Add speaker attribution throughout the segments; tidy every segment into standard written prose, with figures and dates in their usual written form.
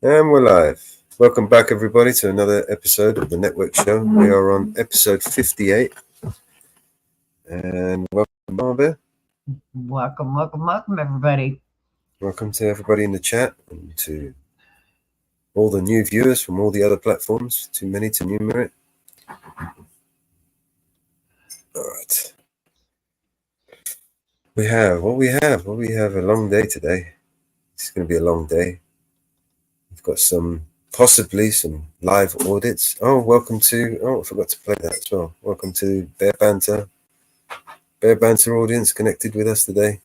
Speaker 1: And we're live. Welcome back, everybody, to another episode of the Network Show. We are on episode 58. And welcome, Marvin.
Speaker 2: Welcome, everybody.
Speaker 1: Welcome to everybody in the chat and to all the new viewers from all the other platforms. Too many to enumerate. All right. We have a long day today. It's going to be a long day. We've got possibly some live audits. I forgot to play that as well. Welcome to Bear Banter audience connected with us today.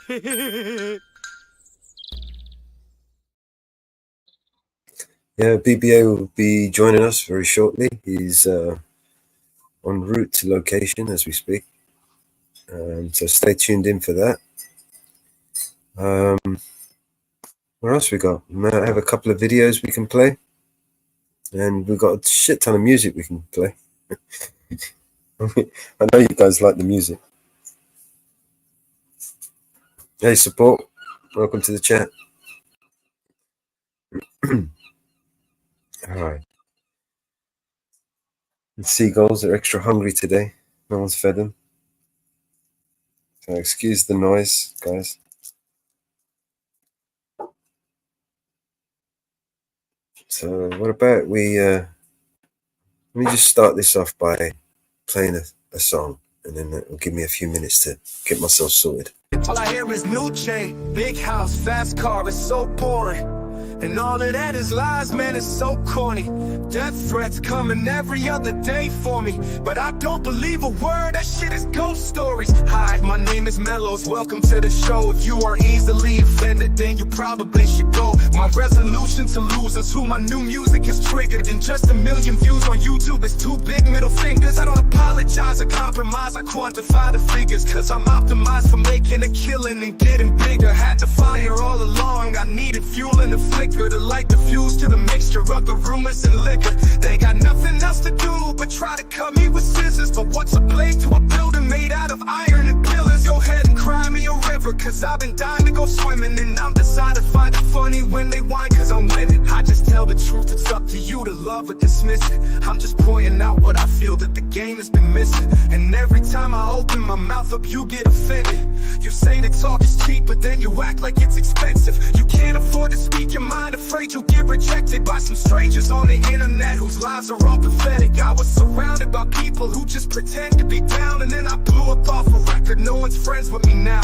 Speaker 1: Yeah, BBA will be joining us very shortly. He's en route to location as we speak. So stay tuned in for that. What else we got? We might have a couple of videos we can play. And we've got a shit ton of music we can play. I know you guys like the music. Hey, support. Welcome to the chat. All right. The seagulls are extra hungry today. No one's fed them. So excuse the noise, guys. So what about let me just start this off by playing a song, and then it'll give me a few minutes to get myself sorted.
Speaker 3: All I hear is new chain, big house, fast car, it's so boring. And all of that is lies, man, it's so corny. Death threats coming every other day for me, but I don't believe a word, that shit is ghost stories. Hi, my name is Mellows, welcome to the show. If you are easily offended, then you probably should go. My resolution to lose is who my new music is triggered. And just 1 million views on YouTube is 2 big middle fingers. I don't apologize or compromise, I quantify the figures, cause I'm optimized for making a killing and getting bigger. Had to fire all along, I needed fuel in the flicker to light the fuse to the mixture of the rumors and liquor. They got nothing else to do but try to cut me with scissors. But what's a blade to a building made out of iron and pillars? Go ahead and cry me a river, cause I've been dying to go swimming. And I'm decided to find it funny when they whine, cause I'm winning. I just tell the truth, it's up to you to love or dismiss it. I'm just pointing out what I feel that the game has been missing. And every time I open my mouth up, you get offended. You say that talk is cheap, but then you act like it's expensive. You can't afford to speak your mind, afraid you'll get rejected by some strangers on the internet whose lives are all pathetic. I was surrounded by people who just pretend to be down, and then I blew up off a record. No one's friends with me now.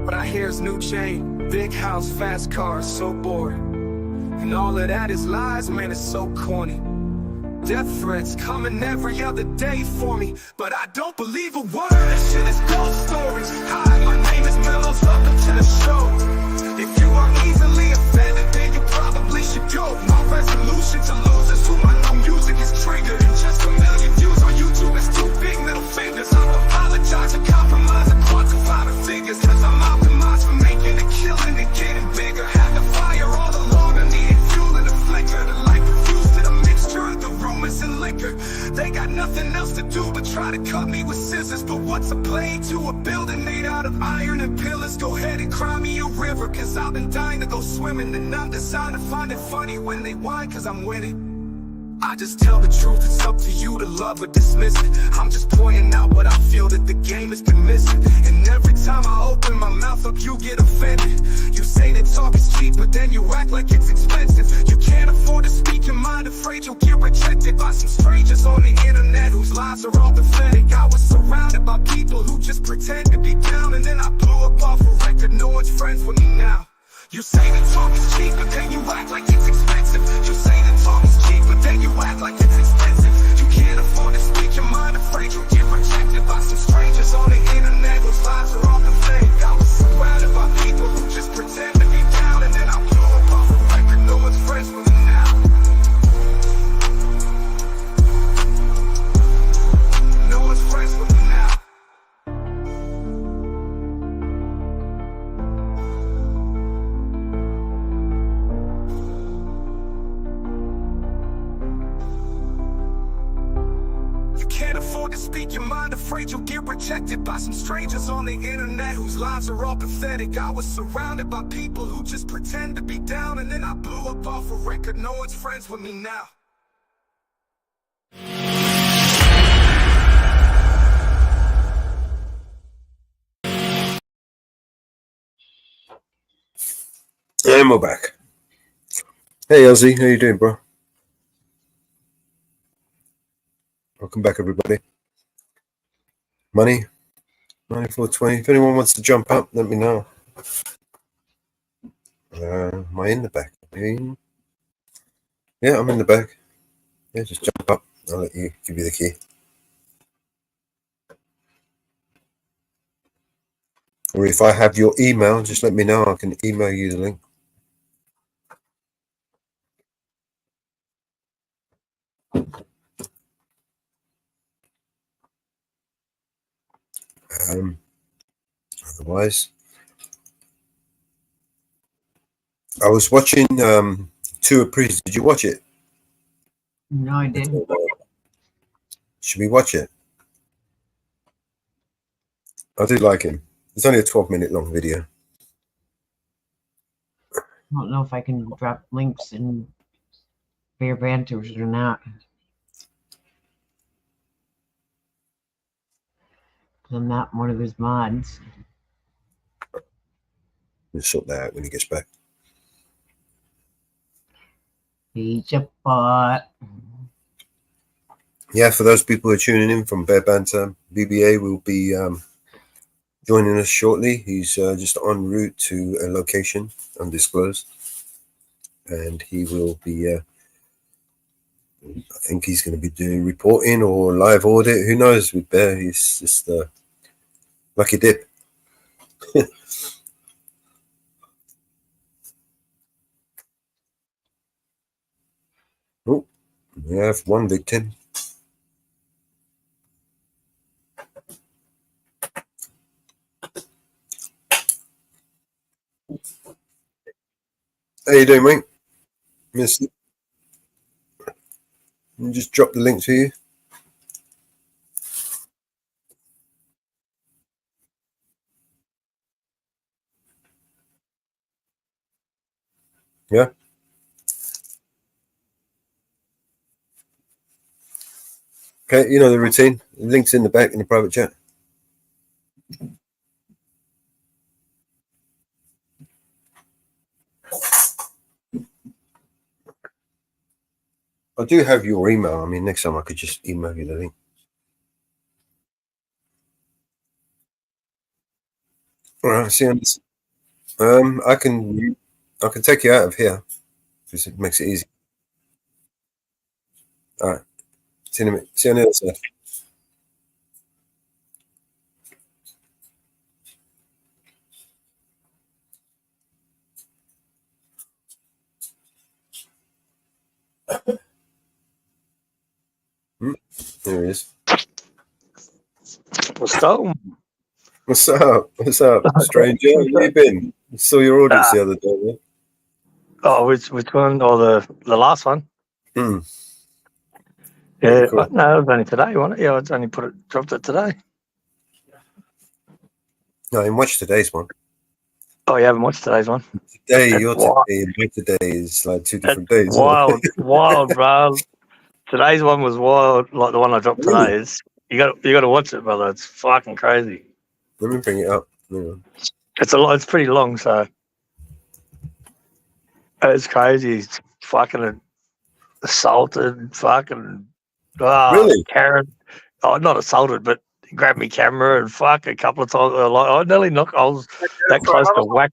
Speaker 3: But I hear's new chain, big house, fast cars, so bored. And all of that is lies, man, it's so corny. Death threats coming every other day for me, but I don't believe a word, that shit is ghost stories. Hi, my name is Mellows, welcome to the show. If you are easily offended, then you probably should go. My resolution to lose is who my new music is triggered. And just 1 million views on YouTube is 2 big middle fingers. I don't apologize or compromise or quantify the figures, cause I'm optimized for making a killing and getting bigger. Had to fire all along, I needed fuel in the flicker to light the fuse to the mixture of the rumors and liquor. They got nothing else to do but try to cut me with scissors. But what's a blade to a building made out of iron and pillars? Go ahead and cry me a river, cause I've been dying to go swimming. And I'm deciding to find it funny when they whine, cause I'm winning. I just tell the truth, it's up to you to love or dismiss it. I'm just pointing out what I feel that the game has been missing. And every time I open my mouth up, you get offended. You say that talk is cheap, but then you act like it's expensive. You can't afford to speak your mind, afraid you'll get rejected by some strangers on the internet whose lives are all pathetic. I was surrounded by people who just pretend to be down, and then I blew up off a record. No one's friends with me now. You say that talk is cheap, but then you act like it's expensive. You say that talk is cheap, but then you act like it's expensive. You can't afford to speak your mind, afraid you'll get rejected by some strangers on the internet whose lives are all pathetic. I was surrounded by people who just pretend to be down, and then I blew up off a record. No one's friends with me now. No one's friends with me now. speak your mind, afraid you'll get rejected by some strangers on the internet whose lives are all pathetic. I was surrounded by people who just pretend to be down, and then I blew up off a record. No one's friends with me now.
Speaker 1: And we're back. Hey, Ozzy, how you doing, bro? Welcome back, everybody. Money 9420. If anyone wants to jump up, let me know. Am I in the back? Yeah, I'm in the back. Yeah, just jump up. I'll let you give you the key. Or if I have your email, just let me know. I can email you the link. Otherwise, I was watching Two Apres. Did you watch it?
Speaker 2: No, I didn't.
Speaker 1: Should we watch it? I do like him. It's only a 12-minute long video.
Speaker 2: I don't know if I can drop links in Fair Banters or not. I'm not one of his mods.
Speaker 1: We'll sort that out when he gets back.
Speaker 2: He's a bot.
Speaker 1: Yeah, for those people who are tuning in from Bear Banter, BBA will be joining us shortly. He's just en route to a location undisclosed, and he will be. I think he's going to be doing reporting or live audit. Who knows with Bear? He's just lucky dip. Oh, we have one victim. How you doing, mate? Miss, just drop the link to you. Yeah. Okay, you know the routine. The link's in the back in the private chat. I do have your email. I mean, next time I could just email you the link. All right, see you on this. I can take you out of here because it makes it easy. All right, see you in a minute. See you on the other side. There he is.
Speaker 4: What's up?
Speaker 1: What's up? What's up, stranger? Where you been? I saw your audits the other day. Man.
Speaker 4: Oh, which one? Or the last one?
Speaker 1: Hmm.
Speaker 4: Yeah,
Speaker 1: Cool.
Speaker 4: no, it was only today, wasn't it? Yeah, it's only dropped it today.
Speaker 1: No, I didn't watch today's one.
Speaker 4: Oh, you haven't watched today's one?
Speaker 1: Today,
Speaker 4: That's
Speaker 1: your
Speaker 4: wild.
Speaker 1: today, and my today is like two different days.
Speaker 4: Wild, wild, bro. Today's one was wild, like the one I dropped
Speaker 1: Really?
Speaker 4: today. You got to watch it, brother. It's fucking crazy.
Speaker 1: Let me bring it up. Hang on.
Speaker 4: It's pretty long, so it's crazy. He's fucking assaulted, fucking
Speaker 1: Really?
Speaker 4: Karen. Oh, not assaulted, but he grabbed me camera and fuck a couple of times. Like, I nearly knocked. I was that close to whack.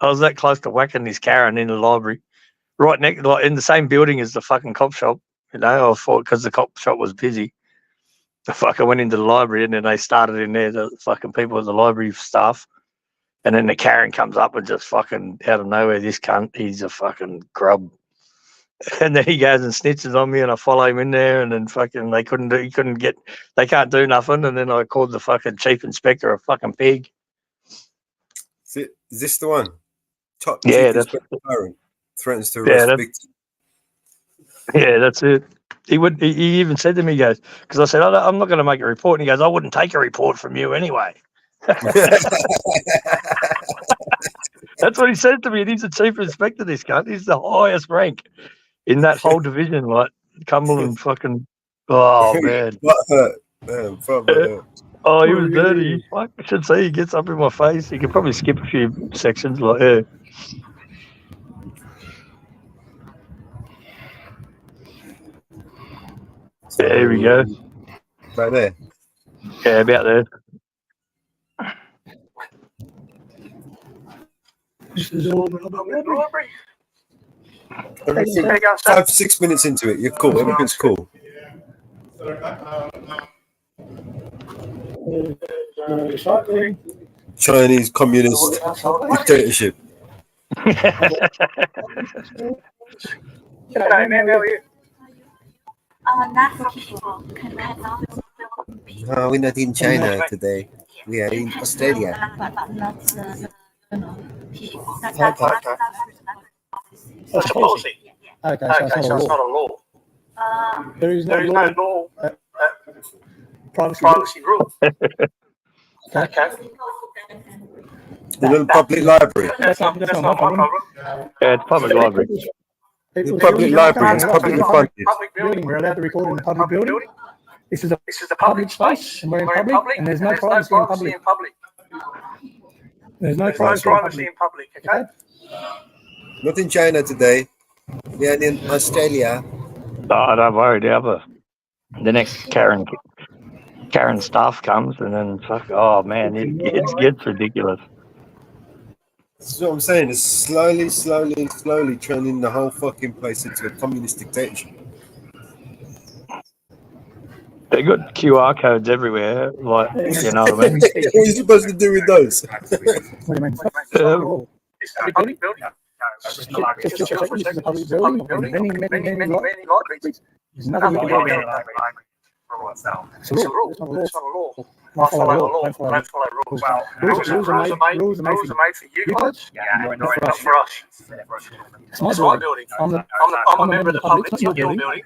Speaker 4: I was that close to whacking this Karen in the library, right next, like in the same building as the fucking cop shop. You know, I thought because the cop shop was busy. The fucker went into the library and then they started in there. The fucking people at the library staff, and then the Karen comes up and just fucking out of nowhere. This cunt, he's a fucking grub. And then he goes and snitches on me, and I follow him in there, and then fucking they can't do nothing. And then I called the fucking chief inspector a fucking pig.
Speaker 1: Is this the one? Top
Speaker 4: Yeah,
Speaker 1: Chief
Speaker 4: that's
Speaker 1: Inspector Byron threatens to
Speaker 4: yeah,
Speaker 1: arrest
Speaker 4: that's
Speaker 1: victim.
Speaker 4: yeah, that's it. He even said to me, he goes, because I said, I'm not going to make a report. And he goes, I wouldn't take a report from you anyway. That's what he said to me. And he's the chief inspector, this cunt. He's the highest rank in that whole division, like Cumberland fucking. Oh, man.
Speaker 1: What hurt? Man, hurt.
Speaker 4: Oh, he was dirty. I should say he gets up in my face. He could probably skip a few sections, like, yeah. There we go.
Speaker 1: Right there.
Speaker 4: Yeah, about there.
Speaker 1: Everything, 5-6 minutes into it, you're cool. Everything's cool. Chinese communist dictatorship.
Speaker 5: G'day, man. How are you?
Speaker 1: No, we're not in China today. We are in Australia.
Speaker 5: That's a policy.
Speaker 6: Okay,
Speaker 5: Okay, so it's not a law.
Speaker 6: There is no
Speaker 5: law.
Speaker 6: privacy
Speaker 5: rule. Okay.
Speaker 1: In a public library.
Speaker 6: That's not my problem.
Speaker 4: Yeah, it's public library.
Speaker 1: The public library is publicly funded.
Speaker 5: Public building.
Speaker 6: We're allowed to record in a public building. This is a
Speaker 5: public
Speaker 6: space, and we're in public, and there's no privacy in public. There's no privacy
Speaker 5: in public, okay?
Speaker 1: Not in China today. We are in Australia.
Speaker 4: Oh, don't worry, the next Karen stuff comes, and then fuck. Oh man, it gets ridiculous.
Speaker 1: That's what I'm saying. It's slowly turning the whole fucking place into a communist dictatorship.
Speaker 4: They got QR codes everywhere, like, you know what I mean?
Speaker 1: What are you supposed to do with those?
Speaker 6: What do you mean?
Speaker 5: It's a public building.
Speaker 6: Just this is a public building. Many libraries. There's nothing you can do about it. It's a rule. It's not a law. Don't follow the law. Don't follow rules. Rules are made for you guys. Yeah, not for us. It's my building. I'm a member of the public. It's not your building.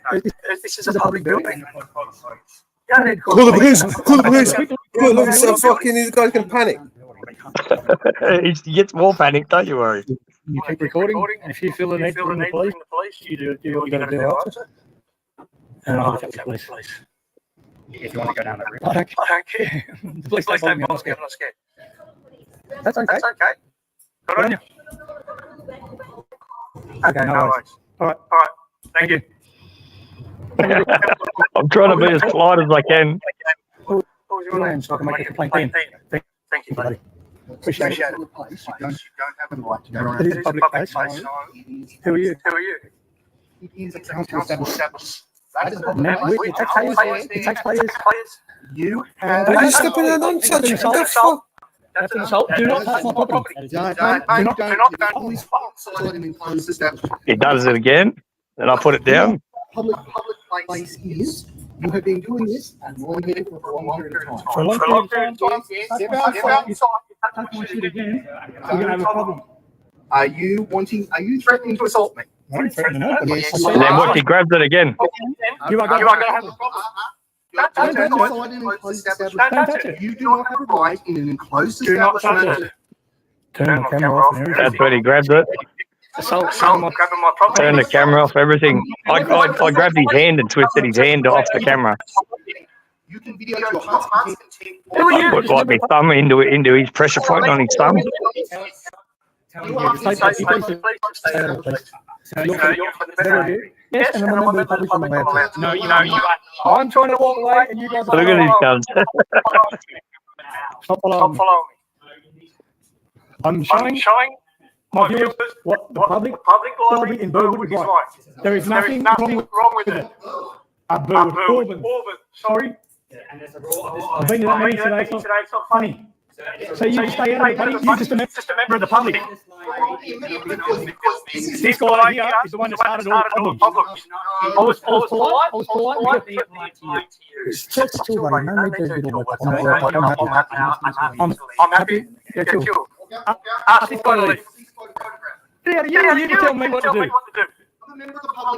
Speaker 6: This is a public building.
Speaker 1: Call the police! Call the police! Look, this fucking these guys can panic.
Speaker 4: He gets more panic, don't you worry.
Speaker 6: You keep recording, and if you feel the need to ring the police, you do what you got to do after. And I'll check the police. If you want to go down that route. I don't care. The police don't bother me, I'm not scared. That's okay. Good on you. Okay, no worries. All right. Thank you.
Speaker 4: I'm trying to be as polite as I can.
Speaker 6: What was your name so I can make a complaint then? Thank you, buddy. Appreciate it.
Speaker 5: You don't have the right to go around.
Speaker 6: It is a public place. Who are you?
Speaker 5: It is a council establishment.
Speaker 6: The taxpayers.
Speaker 5: You
Speaker 6: have.
Speaker 1: Are you stepping out on touch? What the fuck?
Speaker 6: That's an assault. Do not touch my property.
Speaker 5: Don't always follow an enclosed establishment.
Speaker 4: He does it again, and I put it down.
Speaker 5: Public place is. You have been doing this and you're here for a long period of time.
Speaker 6: For a long period of time, step outside. Touch my shit again. You're going to have a problem.
Speaker 5: Are you threatening to assault me?
Speaker 6: I don't threaten nobody.
Speaker 5: Yes.
Speaker 4: And then what? He grabs it again.
Speaker 6: You are going to have a problem.
Speaker 5: Don't touch an enclosed establishment. You do not have a right in an enclosed establishment.
Speaker 6: Turn the camera off.
Speaker 4: That's when he grabs it.
Speaker 6: Assault.
Speaker 5: Grabbing my property.
Speaker 4: Turn the camera off, everything. I grabbed his hand and twisted his hand off the camera.
Speaker 5: You can video your heart's content.
Speaker 4: I put like my thumb into his pressure point on his thumb.
Speaker 6: Yes, and I'm a member of the public. No, you are. I'm trying to walk away, and you guys are.
Speaker 4: Look at these guns.
Speaker 6: Stop following me. I'm showing my viewers what the public library in Burwood is like. There is nothing wrong with it. Burwood. Sorry. I've been to that meeting today. It's not funny. So you just stay out of it, buddy. You're just a member of the public. This guy here is the one that started all the problems. I was polite. It's too late. No need to do all that. I'm happy. Yeah, cool. Ask this guy to leave. Yeah, you tell me what to do.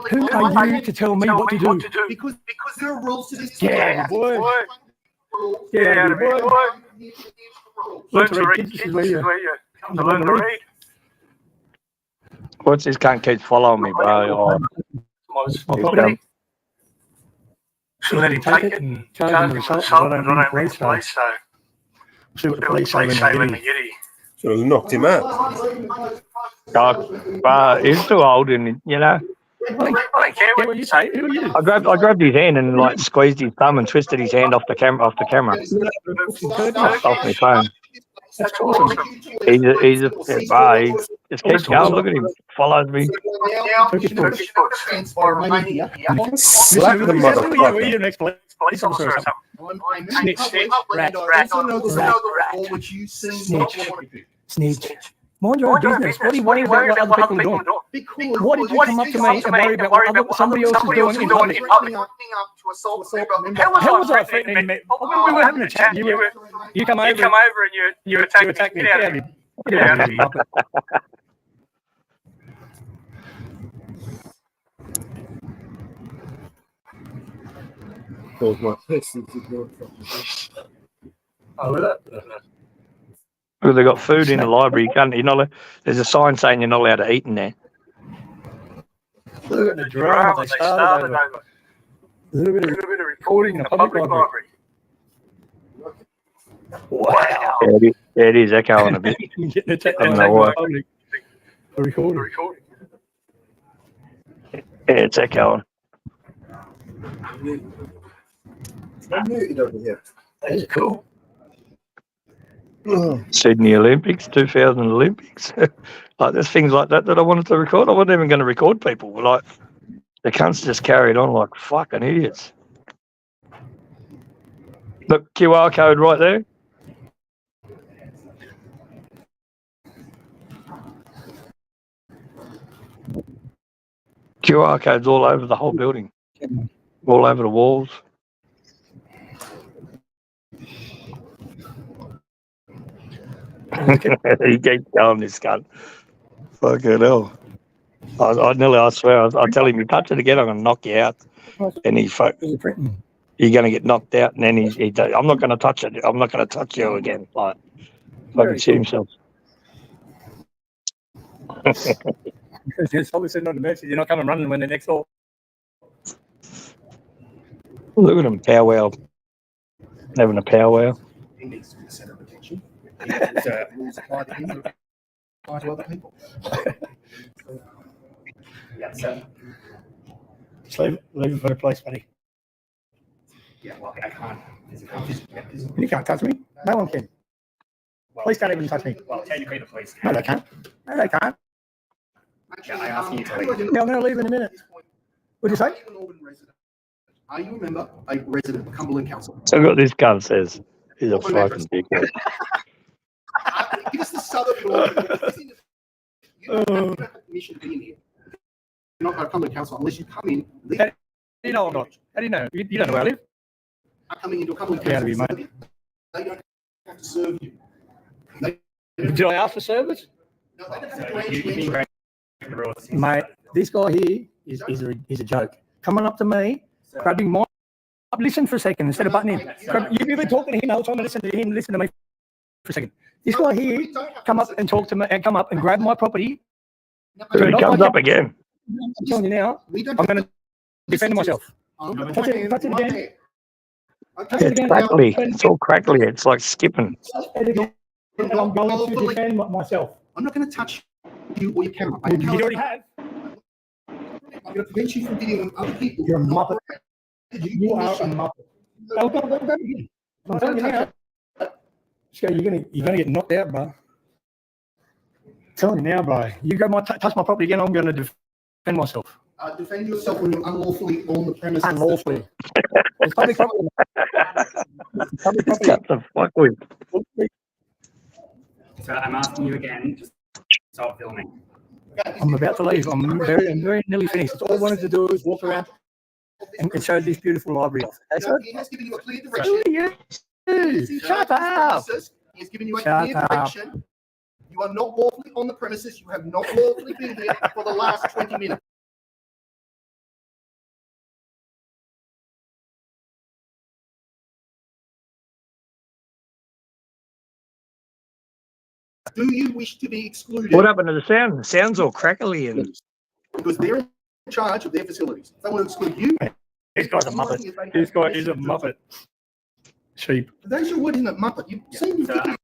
Speaker 6: Who are you to tell me what to do?
Speaker 5: Because there are rules to this.
Speaker 6: Yeah, boy. Yeah, boy. Learn to read. This is where you come to learn to read.
Speaker 4: What's this cunt keeps following me, bro?
Speaker 6: My property. So let him take it and charge him with assault. I don't need police, so see what the police say when they get him.
Speaker 1: Sort of knocked him out.
Speaker 4: He's too old, and you know.
Speaker 6: I don't care what you say. Who are you?
Speaker 4: I grabbed his hand and like squeezed his thumb and twisted his hand off the camera. Off my phone.
Speaker 6: That's awesome.
Speaker 4: He just keeps going. Look at him. Follows me.
Speaker 1: Slap the motherfucker.
Speaker 6: You're the next police officer or something. Snitch. Mind your own business. What do you worry about what other people are doing? What did you come up to me and worry about what somebody else is doing in public? How was I threatening me? We were having a chat. You come over and you attack me. Get out of here. Get out of here.
Speaker 4: Well, they got food in the library. There's a sign saying you're not allowed to eat in there.
Speaker 6: Look at the drama they started over. A little bit of recording in a public library. Wow.
Speaker 4: Yeah, it is echoing a bit.
Speaker 6: Getting attacked
Speaker 4: I don't know why.
Speaker 6: A recording.
Speaker 4: Yeah, it's echoing.
Speaker 6: That is cool.
Speaker 4: Sydney Olympics, 2000 Olympics. Like there's things like that I wanted to record. I wasn't even going to record people. Like the cunts just carried on like fucking idiots. Look, QR code right there. QR codes all over the whole building, all over the walls. He keeps going, this cunt. Fucking hell. I swear, I tell him, you touch it again, I'm going to knock you out. And you're going to get knocked out. And then he I'm not going to touch it. I'm not going to touch you again. Like, fucking shit himself.
Speaker 6: It's probably sitting on the bench. You're not coming running when they're next door.
Speaker 4: Look at him, powwow. Having a powwow.
Speaker 5: He needs to be the centre of attention. Rules apply to him, apply to other people.
Speaker 6: Yeah, so just leave it for a place, buddy.
Speaker 5: Yeah, well, I can't.
Speaker 6: You can't touch me. No one can. Police can't even touch me.
Speaker 5: Well, technically the police
Speaker 6: No,
Speaker 5: can.
Speaker 6: they can't. No, they can't.
Speaker 5: Yeah, I ask you to leave.
Speaker 6: Yeah, I'm going to leave in a minute. What'd you say?
Speaker 5: Are you a member, a resident of Cumberland Council?
Speaker 4: So what this cunt says, he's a fucking dickhead.
Speaker 5: Give us the southern law. You don't have permission to be in here. You're not going to Cumberland Council unless you come in.
Speaker 6: You know I'm not. How do you know? You don't know where I live.
Speaker 5: Are coming into a Cumberland
Speaker 6: Get out
Speaker 5: Council.
Speaker 6: of here, mate.
Speaker 5: They don't have to serve you.
Speaker 6: Did I ask for service?
Speaker 5: No, they don't have to grant you entry.
Speaker 6: Mate, this guy here is a joke. Coming up to me, grabbing my... Listen for a second instead of butting in. You've been talking to him the whole time. Listen to him. Listen to me for a second. This guy here come up and talk to me and come up and grab my property.
Speaker 4: So he comes up again.
Speaker 6: I'm telling you now, I'm going to defend myself. Touch it again.
Speaker 4: It's crackly. It's all crackly. It's like skipping.
Speaker 6: And I'm going to defend myself.
Speaker 5: I'm not going to touch you or your camera.
Speaker 6: You already have.
Speaker 5: I'm going to prevent you from videoing other people.
Speaker 6: You're a muppet. You are a muppet. Go again. I'm telling you now. You're gonna get knocked out, bro. I'm telling you now, bro. You go touch my property again, I'm going to defend myself.
Speaker 5: Defend yourself when you're unlawfully on the premises.
Speaker 6: Unlawfully. It's public property. Public
Speaker 4: It's
Speaker 6: property.
Speaker 4: got the fuck with.
Speaker 7: So I'm asking you again, just stop filming.
Speaker 6: I'm about to leave. I'm very nearly finished. It's all I wanted to do is walk around and show this beautiful library off. That's it.
Speaker 5: He has given you a clear direction.
Speaker 6: Shut up.
Speaker 5: He has given you a clear direction. You are not lawfully on the premises. You have not lawfully been here for the last 20 minutes. Do you wish to be excluded?
Speaker 4: What happened to the sound? The sound's all crackly and
Speaker 5: Because they're in charge of their facilities. If they want to exclude you,
Speaker 6: This guy's a muppet. This guy is a muppet. Cheap.
Speaker 5: That's your word, isn't it, muppet? You seem to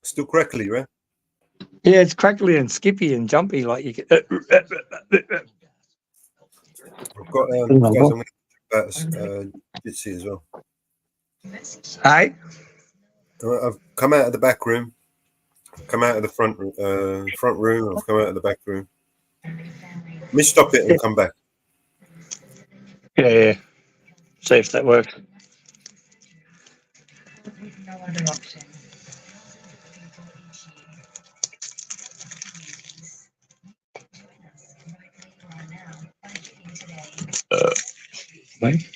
Speaker 1: Still crackly, right?
Speaker 4: yeah, it's crackly and skippy and jumpy like you can.
Speaker 1: I've got guys, I'm going to talk about Jitsi as well.
Speaker 4: Hey,
Speaker 1: I've come out of the back room. I've come out of the front room. I've come out of the back room. Let me stop it and come back.
Speaker 4: yeah. See if that works.
Speaker 8: No other option.
Speaker 4: Wait.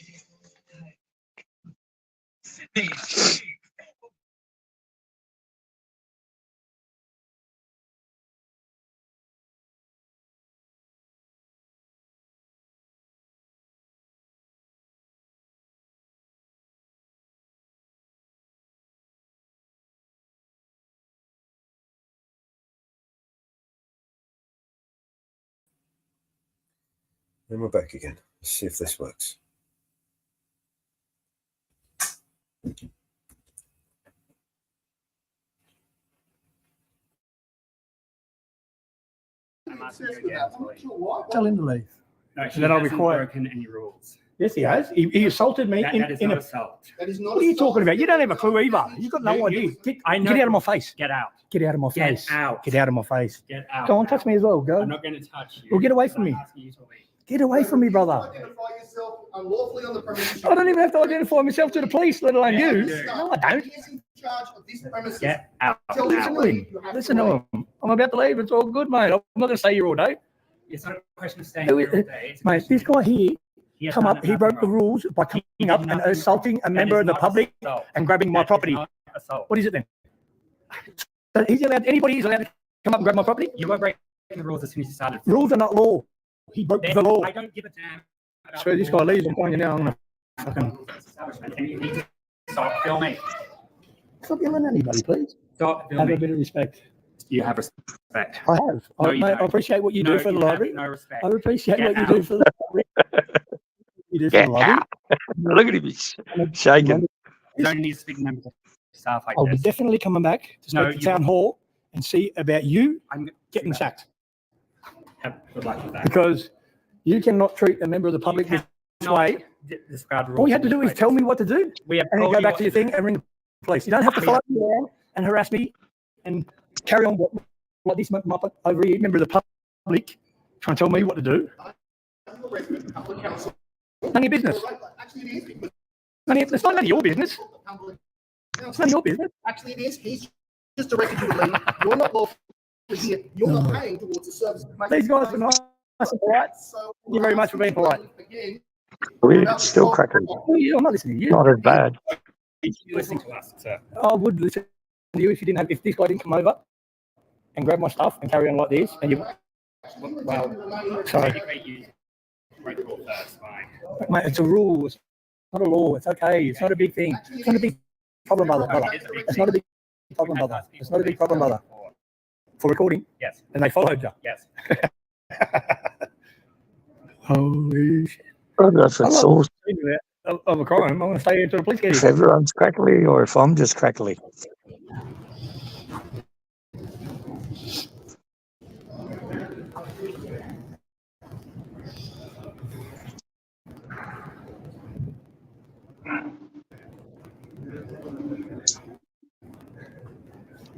Speaker 1: Then we're back again. Let's see if this works.
Speaker 6: Tell him to leave.
Speaker 7: No, she
Speaker 6: then I'll be
Speaker 7: hasn't
Speaker 6: quiet.
Speaker 7: broken any rules.
Speaker 6: Yes, he has. He assaulted me
Speaker 7: That is
Speaker 6: in
Speaker 7: not
Speaker 6: a.
Speaker 7: assault.
Speaker 5: That is not
Speaker 6: What are you talking about? You don't have a clue either. You've got no idea.
Speaker 7: I know.
Speaker 6: Get out of my face.
Speaker 7: Get out.
Speaker 6: Get out of my
Speaker 7: Get
Speaker 6: face.
Speaker 7: out.
Speaker 6: Get out of my face.
Speaker 7: Get out.
Speaker 6: Go on, touch me as well. Go.
Speaker 7: I'm not going to touch you.
Speaker 6: Well, get away from me.
Speaker 7: I'm asking you to leave.
Speaker 6: Get away from me, brother.
Speaker 5: Identify yourself unlawfully on the premises.
Speaker 6: I don't even have to identify myself to the police, let alone you. No, I don't.
Speaker 5: He is in charge of this premises.
Speaker 7: Get out.
Speaker 5: Tell
Speaker 6: Listen
Speaker 5: now.
Speaker 6: to him. Listen to him. I'm about to leave. It's all good, mate. I'm not going to stay here all day.
Speaker 7: It's not a question of staying
Speaker 6: Who
Speaker 7: here
Speaker 6: is-
Speaker 7: all day. It's a
Speaker 6: Mate,
Speaker 7: question
Speaker 6: this guy here
Speaker 7: he has
Speaker 6: come
Speaker 7: done
Speaker 6: up, he
Speaker 7: nothing
Speaker 6: broke the
Speaker 7: wrong.
Speaker 6: rules by coming up and assaulting a
Speaker 7: That
Speaker 6: member
Speaker 7: is
Speaker 6: of the
Speaker 7: not
Speaker 6: public
Speaker 7: assault.
Speaker 6: and grabbing my
Speaker 7: That is
Speaker 6: property.
Speaker 7: not assault.
Speaker 6: What is it then? So he's allowed, anybody is allowed to come up and grab my property?
Speaker 7: You were breaking the rules as soon as you started.
Speaker 6: Rules are not law. He broke
Speaker 7: Then
Speaker 6: the law.
Speaker 7: I don't give a damn. about
Speaker 6: So this
Speaker 7: the
Speaker 6: guy
Speaker 7: rules
Speaker 6: leaves, I'm telling you now, I'm going to fucking
Speaker 7: establishment, and you need to stop filming.
Speaker 6: stop yelling at anybody, please.
Speaker 7: Stop
Speaker 6: Have a
Speaker 7: filming.
Speaker 6: bit of respect.
Speaker 7: You have respect.
Speaker 6: I have.
Speaker 7: No,
Speaker 6: I,
Speaker 7: you
Speaker 6: mate, I
Speaker 7: don't.
Speaker 6: appreciate what you
Speaker 7: No,
Speaker 6: do for the
Speaker 7: you have
Speaker 6: library.
Speaker 7: no respect.
Speaker 6: I appreciate
Speaker 7: Get
Speaker 6: what you
Speaker 7: out.
Speaker 6: do for the library. You do for
Speaker 4: Get
Speaker 6: the library.
Speaker 4: out. Look at him, he's shaking.
Speaker 7: You don't need to speak to members of staff like
Speaker 6: I'll be
Speaker 7: this.
Speaker 6: definitely coming back to speak
Speaker 7: No,
Speaker 6: to
Speaker 7: you-
Speaker 6: town hall and see about you
Speaker 7: I'm
Speaker 6: getting sacked.
Speaker 7: Good luck with that.
Speaker 6: Because you cannot treat a member of the public this way.
Speaker 7: Describe
Speaker 6: All you have to do is tell me what to do
Speaker 7: We have
Speaker 6: and then
Speaker 7: told
Speaker 6: go
Speaker 7: you
Speaker 6: back
Speaker 7: what
Speaker 6: to your thing and ring the police. You don't have to follow me around and harass me and carry on like this muppet over here, member of the public, trying to tell me what to do.
Speaker 5: I'm a resident of Public Council.
Speaker 6: None of your business.
Speaker 5: Actually, it is because
Speaker 6: It's not none of your business.
Speaker 5: Public
Speaker 6: It's
Speaker 5: Council.
Speaker 6: none of your business.
Speaker 5: Actually, it is. He's just directed you to leave. You're not lawfully here. You're not paying towards the service.
Speaker 6: These guys are nice and polite.
Speaker 5: So
Speaker 6: Thank you very much for being polite.
Speaker 5: Again,
Speaker 4: We're still cracking.
Speaker 6: I'm not listening to you.
Speaker 4: Not as bad.
Speaker 7: You listen to us, sir.
Speaker 6: I would listen to you if you didn't have, if this guy didn't come over and grab my stuff and carry on like this, and you, well, sorry,
Speaker 7: Anyway, you break the rule first, fine.
Speaker 6: mate, it's a rule. It's not a law. It's okay. It's not a big thing. It's not a big problem, brother. It's not a big problem, brother. It's not a big problem, brother. For recording,
Speaker 7: Yes,
Speaker 6: and they followed you.
Speaker 7: yes.
Speaker 6: Holy shit!
Speaker 4: I don't know if it's all,
Speaker 6: Of a crime, I'm going to stay here until the police get
Speaker 4: if
Speaker 6: here.
Speaker 4: everyone's crackly or if I'm just crackly.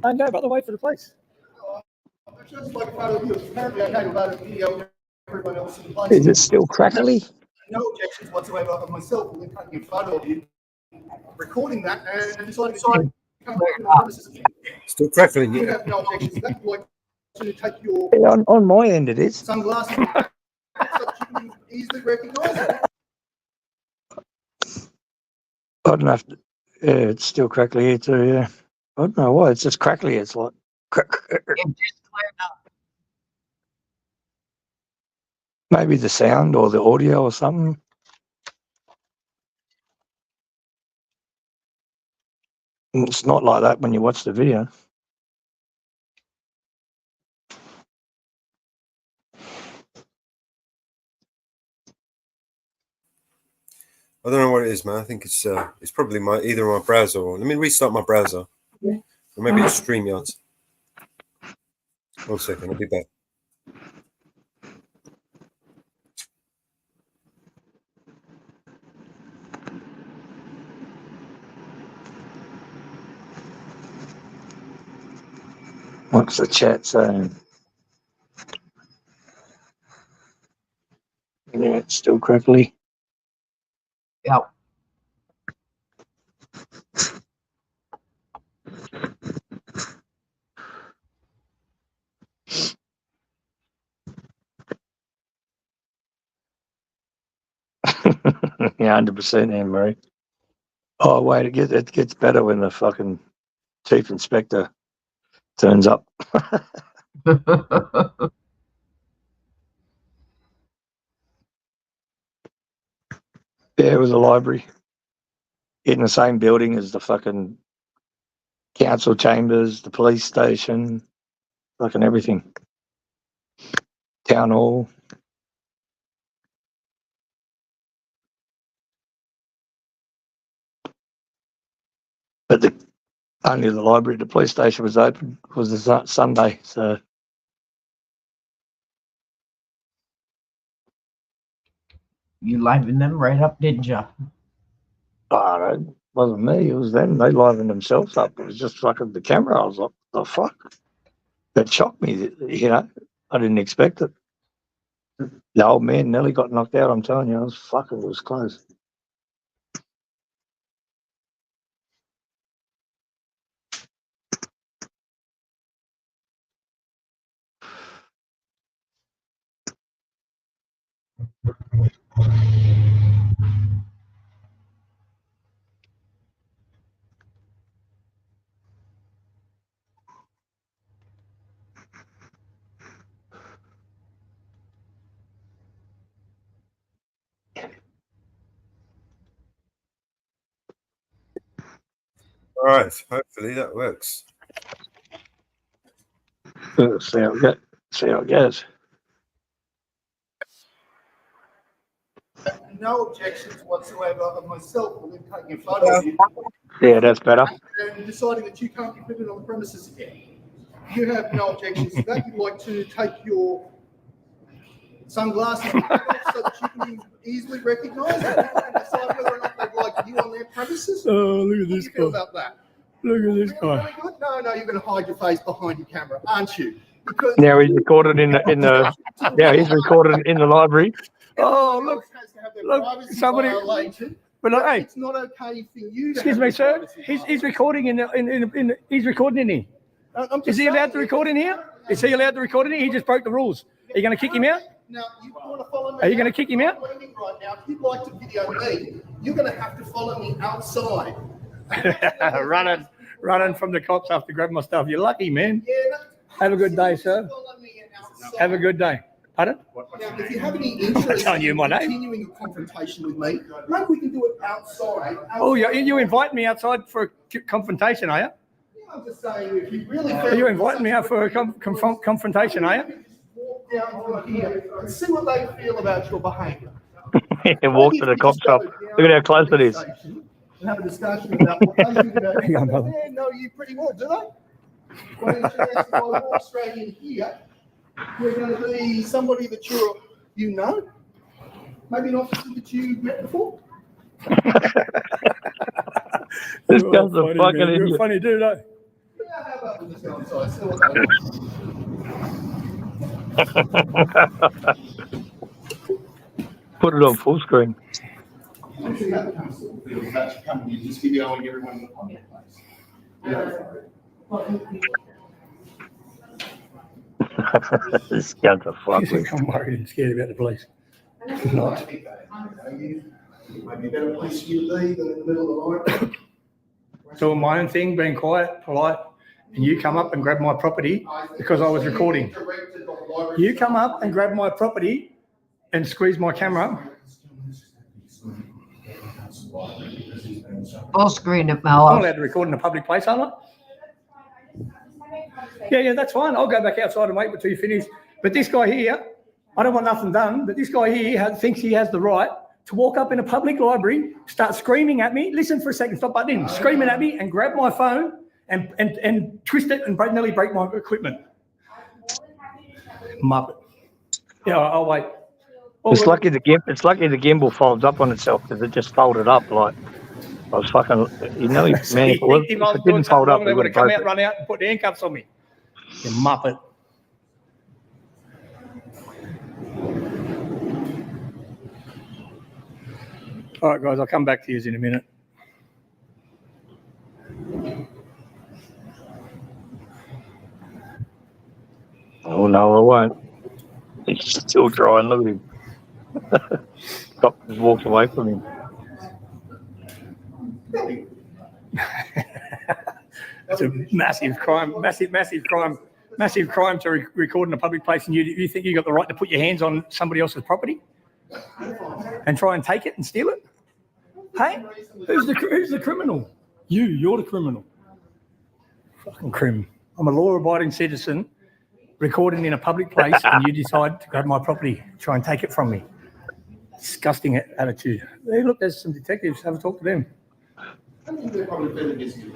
Speaker 6: Don't go, brother. Wait for the police.
Speaker 5: just like photo of you. Apparently, I had a photo video of everyone else in the place.
Speaker 4: Is it still crackly?
Speaker 5: No objections whatsoever of myself when taking a photo of you, recording that, and decided to come back to the premises again.
Speaker 1: Still crackling,
Speaker 5: You
Speaker 1: yeah.
Speaker 5: have no objections. That's like to take your
Speaker 4: Yeah, on my end it is.
Speaker 5: sunglasses so that you can easily recognize it.
Speaker 4: I don't know if it's still crackly here too, yeah. I don't know why, it's just crackly. It's like maybe the sound or the audio or something. It's not like that when you watch the video.
Speaker 1: I don't know what it is, man. I think it's probably either my browser or let me restart my browser. Or maybe it's StreamYard. 1 second, I'll be back.
Speaker 4: What's the chat saying? Yeah, it's still crackly.
Speaker 2: Yeah.
Speaker 4: Yeah, 100%, Anne Marie. Oh, wait, it gets better when the fucking chief inspector turns up. Yeah, it was a library in the same building as the fucking council chambers, the police station, fucking everything. Town hall. But only the library, the police station was open. It was a Sunday, so
Speaker 2: You livened them right up, didn't you?
Speaker 4: it wasn't me, it was them. They livened themselves up. It was just fucking the camera. I was like, the fuck? That shocked me, you know. I didn't expect it. The old man nearly got knocked out, I'm telling you. It was close.
Speaker 1: All right, hopefully that works.
Speaker 4: See how it goes.
Speaker 5: No objections whatsoever of myself or them taking a photo of you
Speaker 4: Yeah, that's better.
Speaker 5: and deciding that you can't be permitted on the premises again. You have no objections to that. You'd like to take your sunglasses off so that you can be easily recognised and decide whether or not they'd like you on their premises.
Speaker 6: Oh, look at
Speaker 5: What do
Speaker 6: this
Speaker 5: you feel
Speaker 6: guy.
Speaker 5: about that?
Speaker 6: Look at this
Speaker 5: Really,
Speaker 6: guy.
Speaker 5: really good? No, you're going to hide your face behind your camera, aren't you? Because
Speaker 4: Now he's recorded in the yeah, he's recorded in the library.
Speaker 6: Oh,
Speaker 5: everyone
Speaker 6: look.
Speaker 5: else has to have their
Speaker 6: Look,
Speaker 5: privacy
Speaker 6: somebody-
Speaker 5: violated.
Speaker 6: But look, hey,
Speaker 5: It's not okay for you to
Speaker 6: excuse
Speaker 5: have
Speaker 6: me,
Speaker 5: your
Speaker 6: sir.
Speaker 5: privacy
Speaker 6: He's recording he's recording in here.
Speaker 5: violated.
Speaker 6: Is he allowed to record in here? Is he allowed to record in here? He just broke the rules. Are you going to kick him out?
Speaker 5: Now, you want to follow me?
Speaker 6: Are you gonna kick him out?
Speaker 5: I'm leaving right now. If you'd like to video me, you're going to have to follow me outside.
Speaker 6: running from the cops after grabbing my stuff. You're lucky, man.
Speaker 5: Yeah, no,
Speaker 6: Have a good day, sir.
Speaker 5: follow me outside.
Speaker 6: Have a good day. Pardon?
Speaker 5: Now, if you have any interest
Speaker 6: telling you my
Speaker 5: in
Speaker 6: name.
Speaker 5: continuing a confrontation with me, maybe we can do it outside.
Speaker 6: Oh, you invite me outside for a confrontation, are you?
Speaker 5: Yeah, I'm just saying, if you really
Speaker 6: Are
Speaker 5: feel
Speaker 6: you inviting me out for a confrontation, are you?
Speaker 5: walk down through here and see what they feel about your behaviour.
Speaker 4: And walk to the cop shop. Look at how close it is.
Speaker 5: And have a discussion about what they think about
Speaker 6: Hang on,
Speaker 5: you.
Speaker 6: brother.
Speaker 5: They know you pretty well, do they? Well, if I walk straight in here, we're going to be somebody that you know, maybe an officer that you've met before.
Speaker 4: This
Speaker 6: You're
Speaker 4: guy's a
Speaker 6: funny,
Speaker 4: fucking
Speaker 6: man. You're a
Speaker 4: idiot.
Speaker 6: funny dude, eh?
Speaker 5: Yeah, how about we just go inside, see what they
Speaker 4: Put it on full screen.
Speaker 5: Actually, that becomes sort of feels about you coming in, just videoing everyone in the public place.
Speaker 4: This guy's a
Speaker 6: He's
Speaker 4: fucking.
Speaker 6: I'm worried and scared about the police. Not.
Speaker 5: Maybe a better place for you to be than in the middle of the night.
Speaker 6: Doing my own thing, being quiet, polite, and you come up and grab my property because I was recording. You come up and grab my property and squeeze my camera.
Speaker 2: Full screen it,
Speaker 6: I'm not
Speaker 2: Mello.
Speaker 6: allowed to record in a public place, am I? Yeah, that's fine. I'll go back outside and wait until you finish. But this guy here, I don't want nothing done, but this guy here thinks he has the right to walk up in a public library, start screaming at me. Listen for a second, stop butting in. Screaming at me and grab my phone and twist it and nearly break my equipment. Muppet. Yeah, I'll wait.
Speaker 4: It's lucky the gimbal folds up on itself because it just folded up. Like I was fucking, you know, man. If it didn't fold up,
Speaker 6: they
Speaker 4: it
Speaker 6: would
Speaker 4: would
Speaker 6: have come
Speaker 4: have
Speaker 6: out, run out, and put the handcuffs on me. You muppet. All right, guys, I'll come back to you in a minute.
Speaker 4: Oh no, I won't. He's still drying. Look at him. Cop just walked away from him.
Speaker 6: It's a massive crime to record in a public place, and you think you got the right to put your hands on somebody else's property and try and take it and steal it? Hey, who's the criminal? You're the criminal. Fucking crim. I'm a law-abiding citizen recording in a public place, and you decide to grab my property, try and take it from me. Disgusting attitude. Hey, look, there's some detectives. Have a talk to them.
Speaker 5: I think they're probably fairly busy.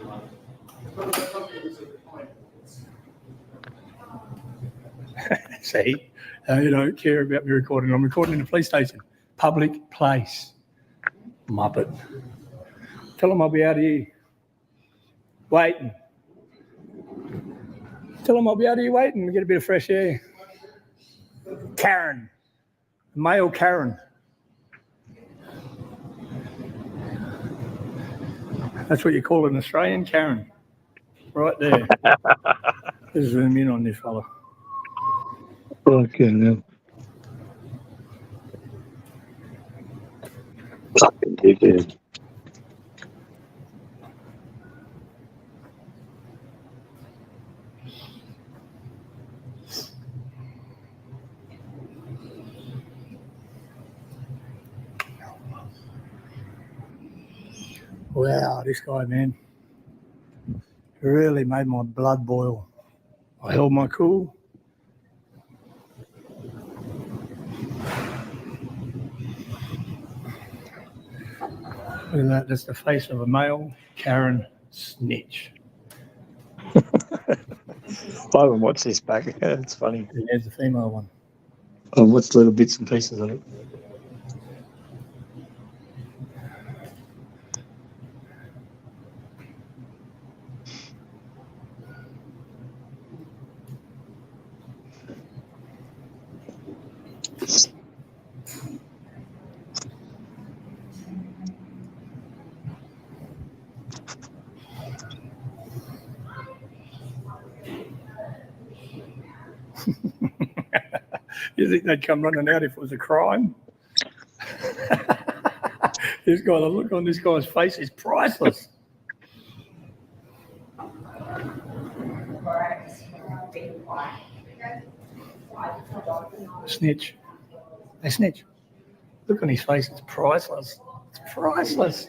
Speaker 6: See, you don't care about me recording. I'm recording in a police station, public place. Muppet. Tell them I'll be out here waiting. Tell them I'll be out here waiting to get a bit of fresh air. Karen. Male Karen. That's what you call an Australian Karen. Right there. Let's zoom in on this fella.
Speaker 4: Okay, now. Fucking dickhead.
Speaker 6: Wow, this guy, man, really made my blood boil. I held my cool. Look at that, that's the face of a male Karen snitch.
Speaker 4: I haven't watched this back. It's funny.
Speaker 6: And there's the female one.
Speaker 4: I watched little bits and pieces of it.
Speaker 6: You think they'd come running out if it was a crime? This guy, the look on this guy's face is priceless. Snitch. They snitch. Look on his face, it's priceless. It's priceless.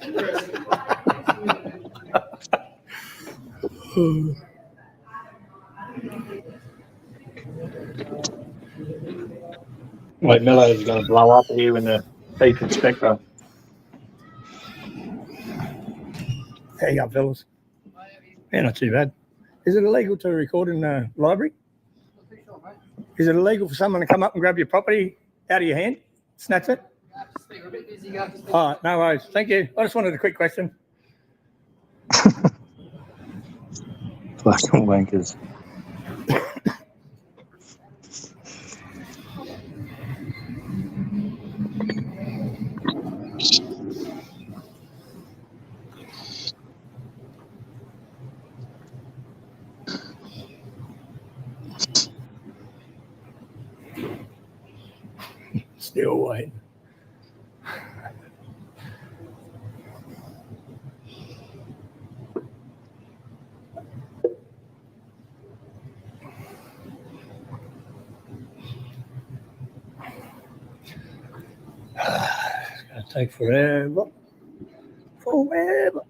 Speaker 4: Wait, Mello's going to blow up here when the chief inspector.
Speaker 6: How you go, fellas? Yeah, not too bad. Is it illegal to record in the library? Is it illegal for someone to come up and grab your property out of your hand? Snatch it? All right, no worries. Thank you. I just wanted a quick question.
Speaker 4: Fucking wankers.
Speaker 6: Still waiting. It's going to take forever. or wherever.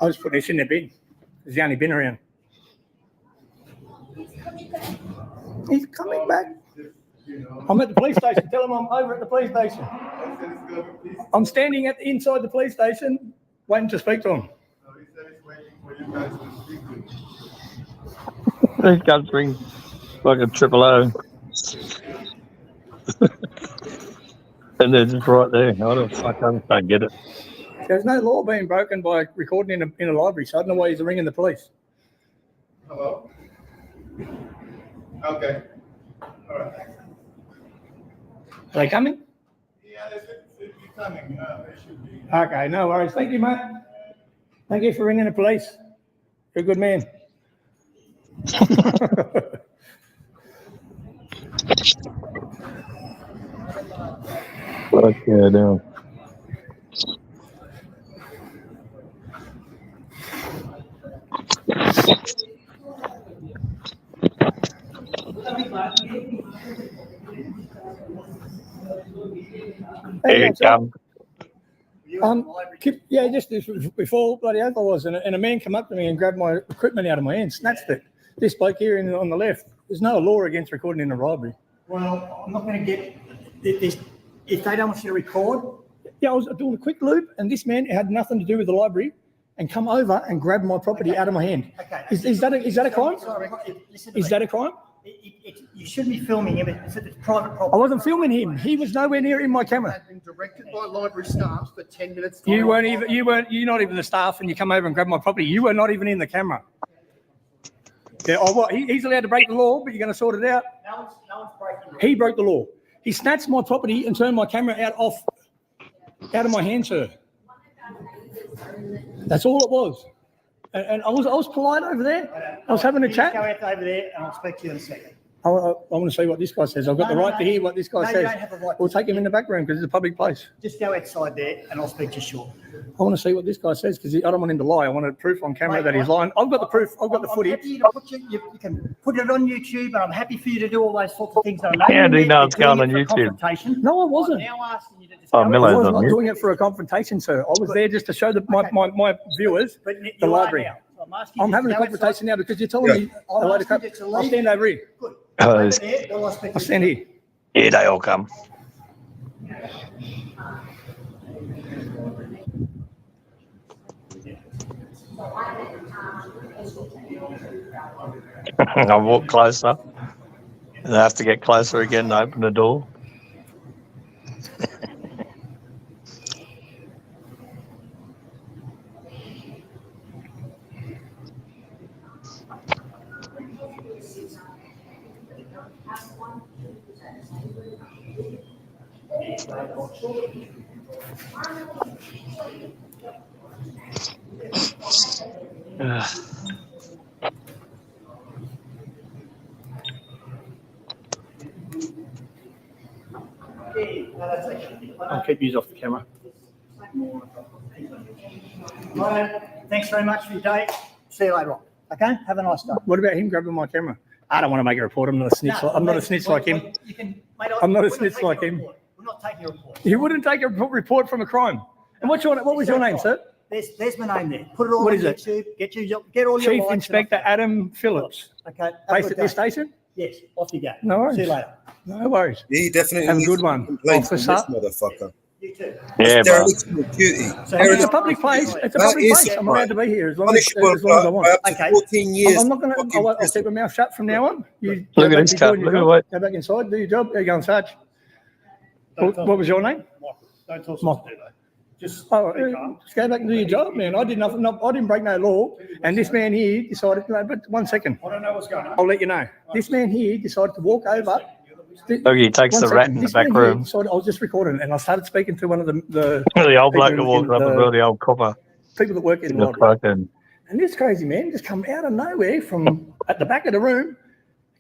Speaker 6: I just put this in the bin. There's the only bin around. He's coming back. I'm at the police station. Tell him I'm over at the police station. I'm standing inside the police station waiting to speak to him.
Speaker 4: These guys bring fucking triple O. And they're just right there. I don't get it.
Speaker 6: There's no law being broken by recording in a library, so I don't know why he's ringing the police.
Speaker 5: Hello? Okay. All right.
Speaker 6: Are they coming?
Speaker 5: Yeah, they should be coming. They should be.
Speaker 6: Okay, no worries. Thank you, mate. Thank you for ringing the police. You're a good man.
Speaker 4: Fuck yeah, no. Here it comes.
Speaker 6: Yeah, just before bloody oath I was, and a man came up to me and grabbed my equipment out of my hand, snatched it. This bloke here on the left, there's no law against recording in a library.
Speaker 8: Well, I'm not going to get this. If they don't want you to record.
Speaker 6: Yeah, I was doing a quick loop, and this man had nothing to do with the library, and come over and grabbed my property out of my hand.
Speaker 8: Okay.
Speaker 6: Is that a crime?
Speaker 8: Sorry, listen to
Speaker 6: Is
Speaker 8: me.
Speaker 6: that a crime?
Speaker 8: You shouldn't be filming him. It's private property.
Speaker 6: I wasn't filming him. He was nowhere near in my camera.
Speaker 5: Had been directed by library staff for 10 minutes.
Speaker 6: You're not even the staff, and you come over and grab my property. You were not even in the camera. Yeah, he's allowed to break the law, but you're going to sort it out.
Speaker 8: No one's breaking the law.
Speaker 6: He broke the law. He snatched my property and turned my camera out of my hand, sir. That's all it was. And I was polite over there. I was having a chat.
Speaker 8: Go out over there, and I'll speak to you in a second.
Speaker 6: I want to see what this guy says. I've got the right to hear what this guy says.
Speaker 8: You don't have the right.
Speaker 6: We'll take him in the back room because it's a public place.
Speaker 8: Just go outside there, and I'll speak to you shortly.
Speaker 6: I want to see what this guy says because I don't want him to lie. I want proof on camera that he's lying. I've got the proof. I've got the footage.
Speaker 8: I'm happy to put you can put it on YouTube, and I'm happy for you to do all those sorts of things. I know
Speaker 4: Yeah, do you know it's
Speaker 8: you're
Speaker 4: going
Speaker 8: doing
Speaker 4: on
Speaker 8: it for
Speaker 4: YouTube?
Speaker 8: confrontation.
Speaker 6: No, I wasn't.
Speaker 8: I'm now asking you to just
Speaker 4: Oh,
Speaker 8: go
Speaker 4: Miller's
Speaker 6: I was
Speaker 4: on
Speaker 6: not
Speaker 4: mute.
Speaker 6: doing it for a confrontation, sir. I was there just to show my viewers
Speaker 8: But you
Speaker 6: the
Speaker 8: are
Speaker 6: library.
Speaker 8: now. So I'm asking
Speaker 6: I'm
Speaker 8: you
Speaker 6: having
Speaker 8: to
Speaker 6: a
Speaker 8: go
Speaker 6: confrontation now because you're telling me
Speaker 8: I'll
Speaker 6: a load of
Speaker 8: ask
Speaker 6: crap.
Speaker 8: you to
Speaker 6: I'll
Speaker 8: leave.
Speaker 6: stand over here.
Speaker 8: Good.
Speaker 4: Oh,
Speaker 8: Over
Speaker 4: it's-
Speaker 8: there, well, I'll speak to
Speaker 6: I'll
Speaker 8: you.
Speaker 6: stand here.
Speaker 4: Here they all come. I'll walk closer. And I have to get closer again to open the door.
Speaker 6: I'll keep you off the camera.
Speaker 8: Right, thanks very much for your day. See you later on. Okay? Have a nice day.
Speaker 6: What about him grabbing my camera? I don't want to make a report. I'm not a snitch. I'm not a snitch like him.
Speaker 8: You can, mate,
Speaker 6: I'm not a
Speaker 8: we're
Speaker 6: snitch
Speaker 8: taking
Speaker 6: like him.
Speaker 8: report. We're not taking a report.
Speaker 6: He wouldn't take a report from a crime. And what was your name, sir?
Speaker 8: There's my name there. Put it all
Speaker 6: What
Speaker 8: on
Speaker 6: is it?
Speaker 8: YouTube. Get all your
Speaker 6: Chief
Speaker 8: likes and
Speaker 6: Inspector
Speaker 8: off-
Speaker 6: Adam Phillips.
Speaker 8: Okay. have a
Speaker 6: Based
Speaker 8: good
Speaker 6: at this
Speaker 8: day.
Speaker 6: station?
Speaker 8: Yes. Off you go.
Speaker 6: No worries.
Speaker 8: See you later.
Speaker 6: No worries.
Speaker 1: He definitely
Speaker 6: Have a
Speaker 1: needs
Speaker 6: good
Speaker 1: to
Speaker 6: one,
Speaker 1: complain to
Speaker 6: officer.
Speaker 1: this motherfucker.
Speaker 8: You too.
Speaker 4: Yeah,
Speaker 1: It's
Speaker 4: bro.
Speaker 1: dereliction of duty.
Speaker 8: So
Speaker 6: It's a public place. It's a
Speaker 1: That
Speaker 6: public
Speaker 1: is
Speaker 6: place. I'm
Speaker 1: right.
Speaker 6: allowed to be here as long as
Speaker 1: Punishable
Speaker 6: I
Speaker 1: by
Speaker 6: want.
Speaker 1: up to
Speaker 8: Okay.
Speaker 1: 14 years.
Speaker 6: I'm not going
Speaker 1: fucking
Speaker 6: to. I'll
Speaker 1: prison.
Speaker 6: keep my mouth shut from now on. You
Speaker 4: Look
Speaker 6: go
Speaker 4: at
Speaker 6: back
Speaker 4: this
Speaker 6: to
Speaker 4: cat.
Speaker 6: doing your
Speaker 4: Look at
Speaker 6: job.
Speaker 4: what.
Speaker 6: Go back inside. Do your job. There you go, Sarge. What was your name?
Speaker 7: Don't tell us
Speaker 6: Mark.
Speaker 7: what to do, though. Just
Speaker 6: Oh,
Speaker 7: be calm.
Speaker 6: just go back and do your job, man. I did nothing. No, I didn't break no law. And this man here decided. No, but 1 second.
Speaker 7: I don't know what's going on.
Speaker 6: I'll let you know. This man here decided to walk over.
Speaker 4: Look, he takes
Speaker 6: 1
Speaker 4: the
Speaker 6: second.
Speaker 4: rat in the
Speaker 6: This
Speaker 4: back
Speaker 6: man here
Speaker 4: room.
Speaker 6: decided- I was just recording, and I started speaking to one of the
Speaker 4: The old bloke
Speaker 6: people
Speaker 4: who walks
Speaker 6: in
Speaker 4: up and
Speaker 6: the-
Speaker 4: brought the old copper
Speaker 6: people that work in
Speaker 4: in
Speaker 6: the
Speaker 4: the
Speaker 6: library.
Speaker 4: fucking.
Speaker 6: And this crazy man just come out of nowhere from at the back of the room,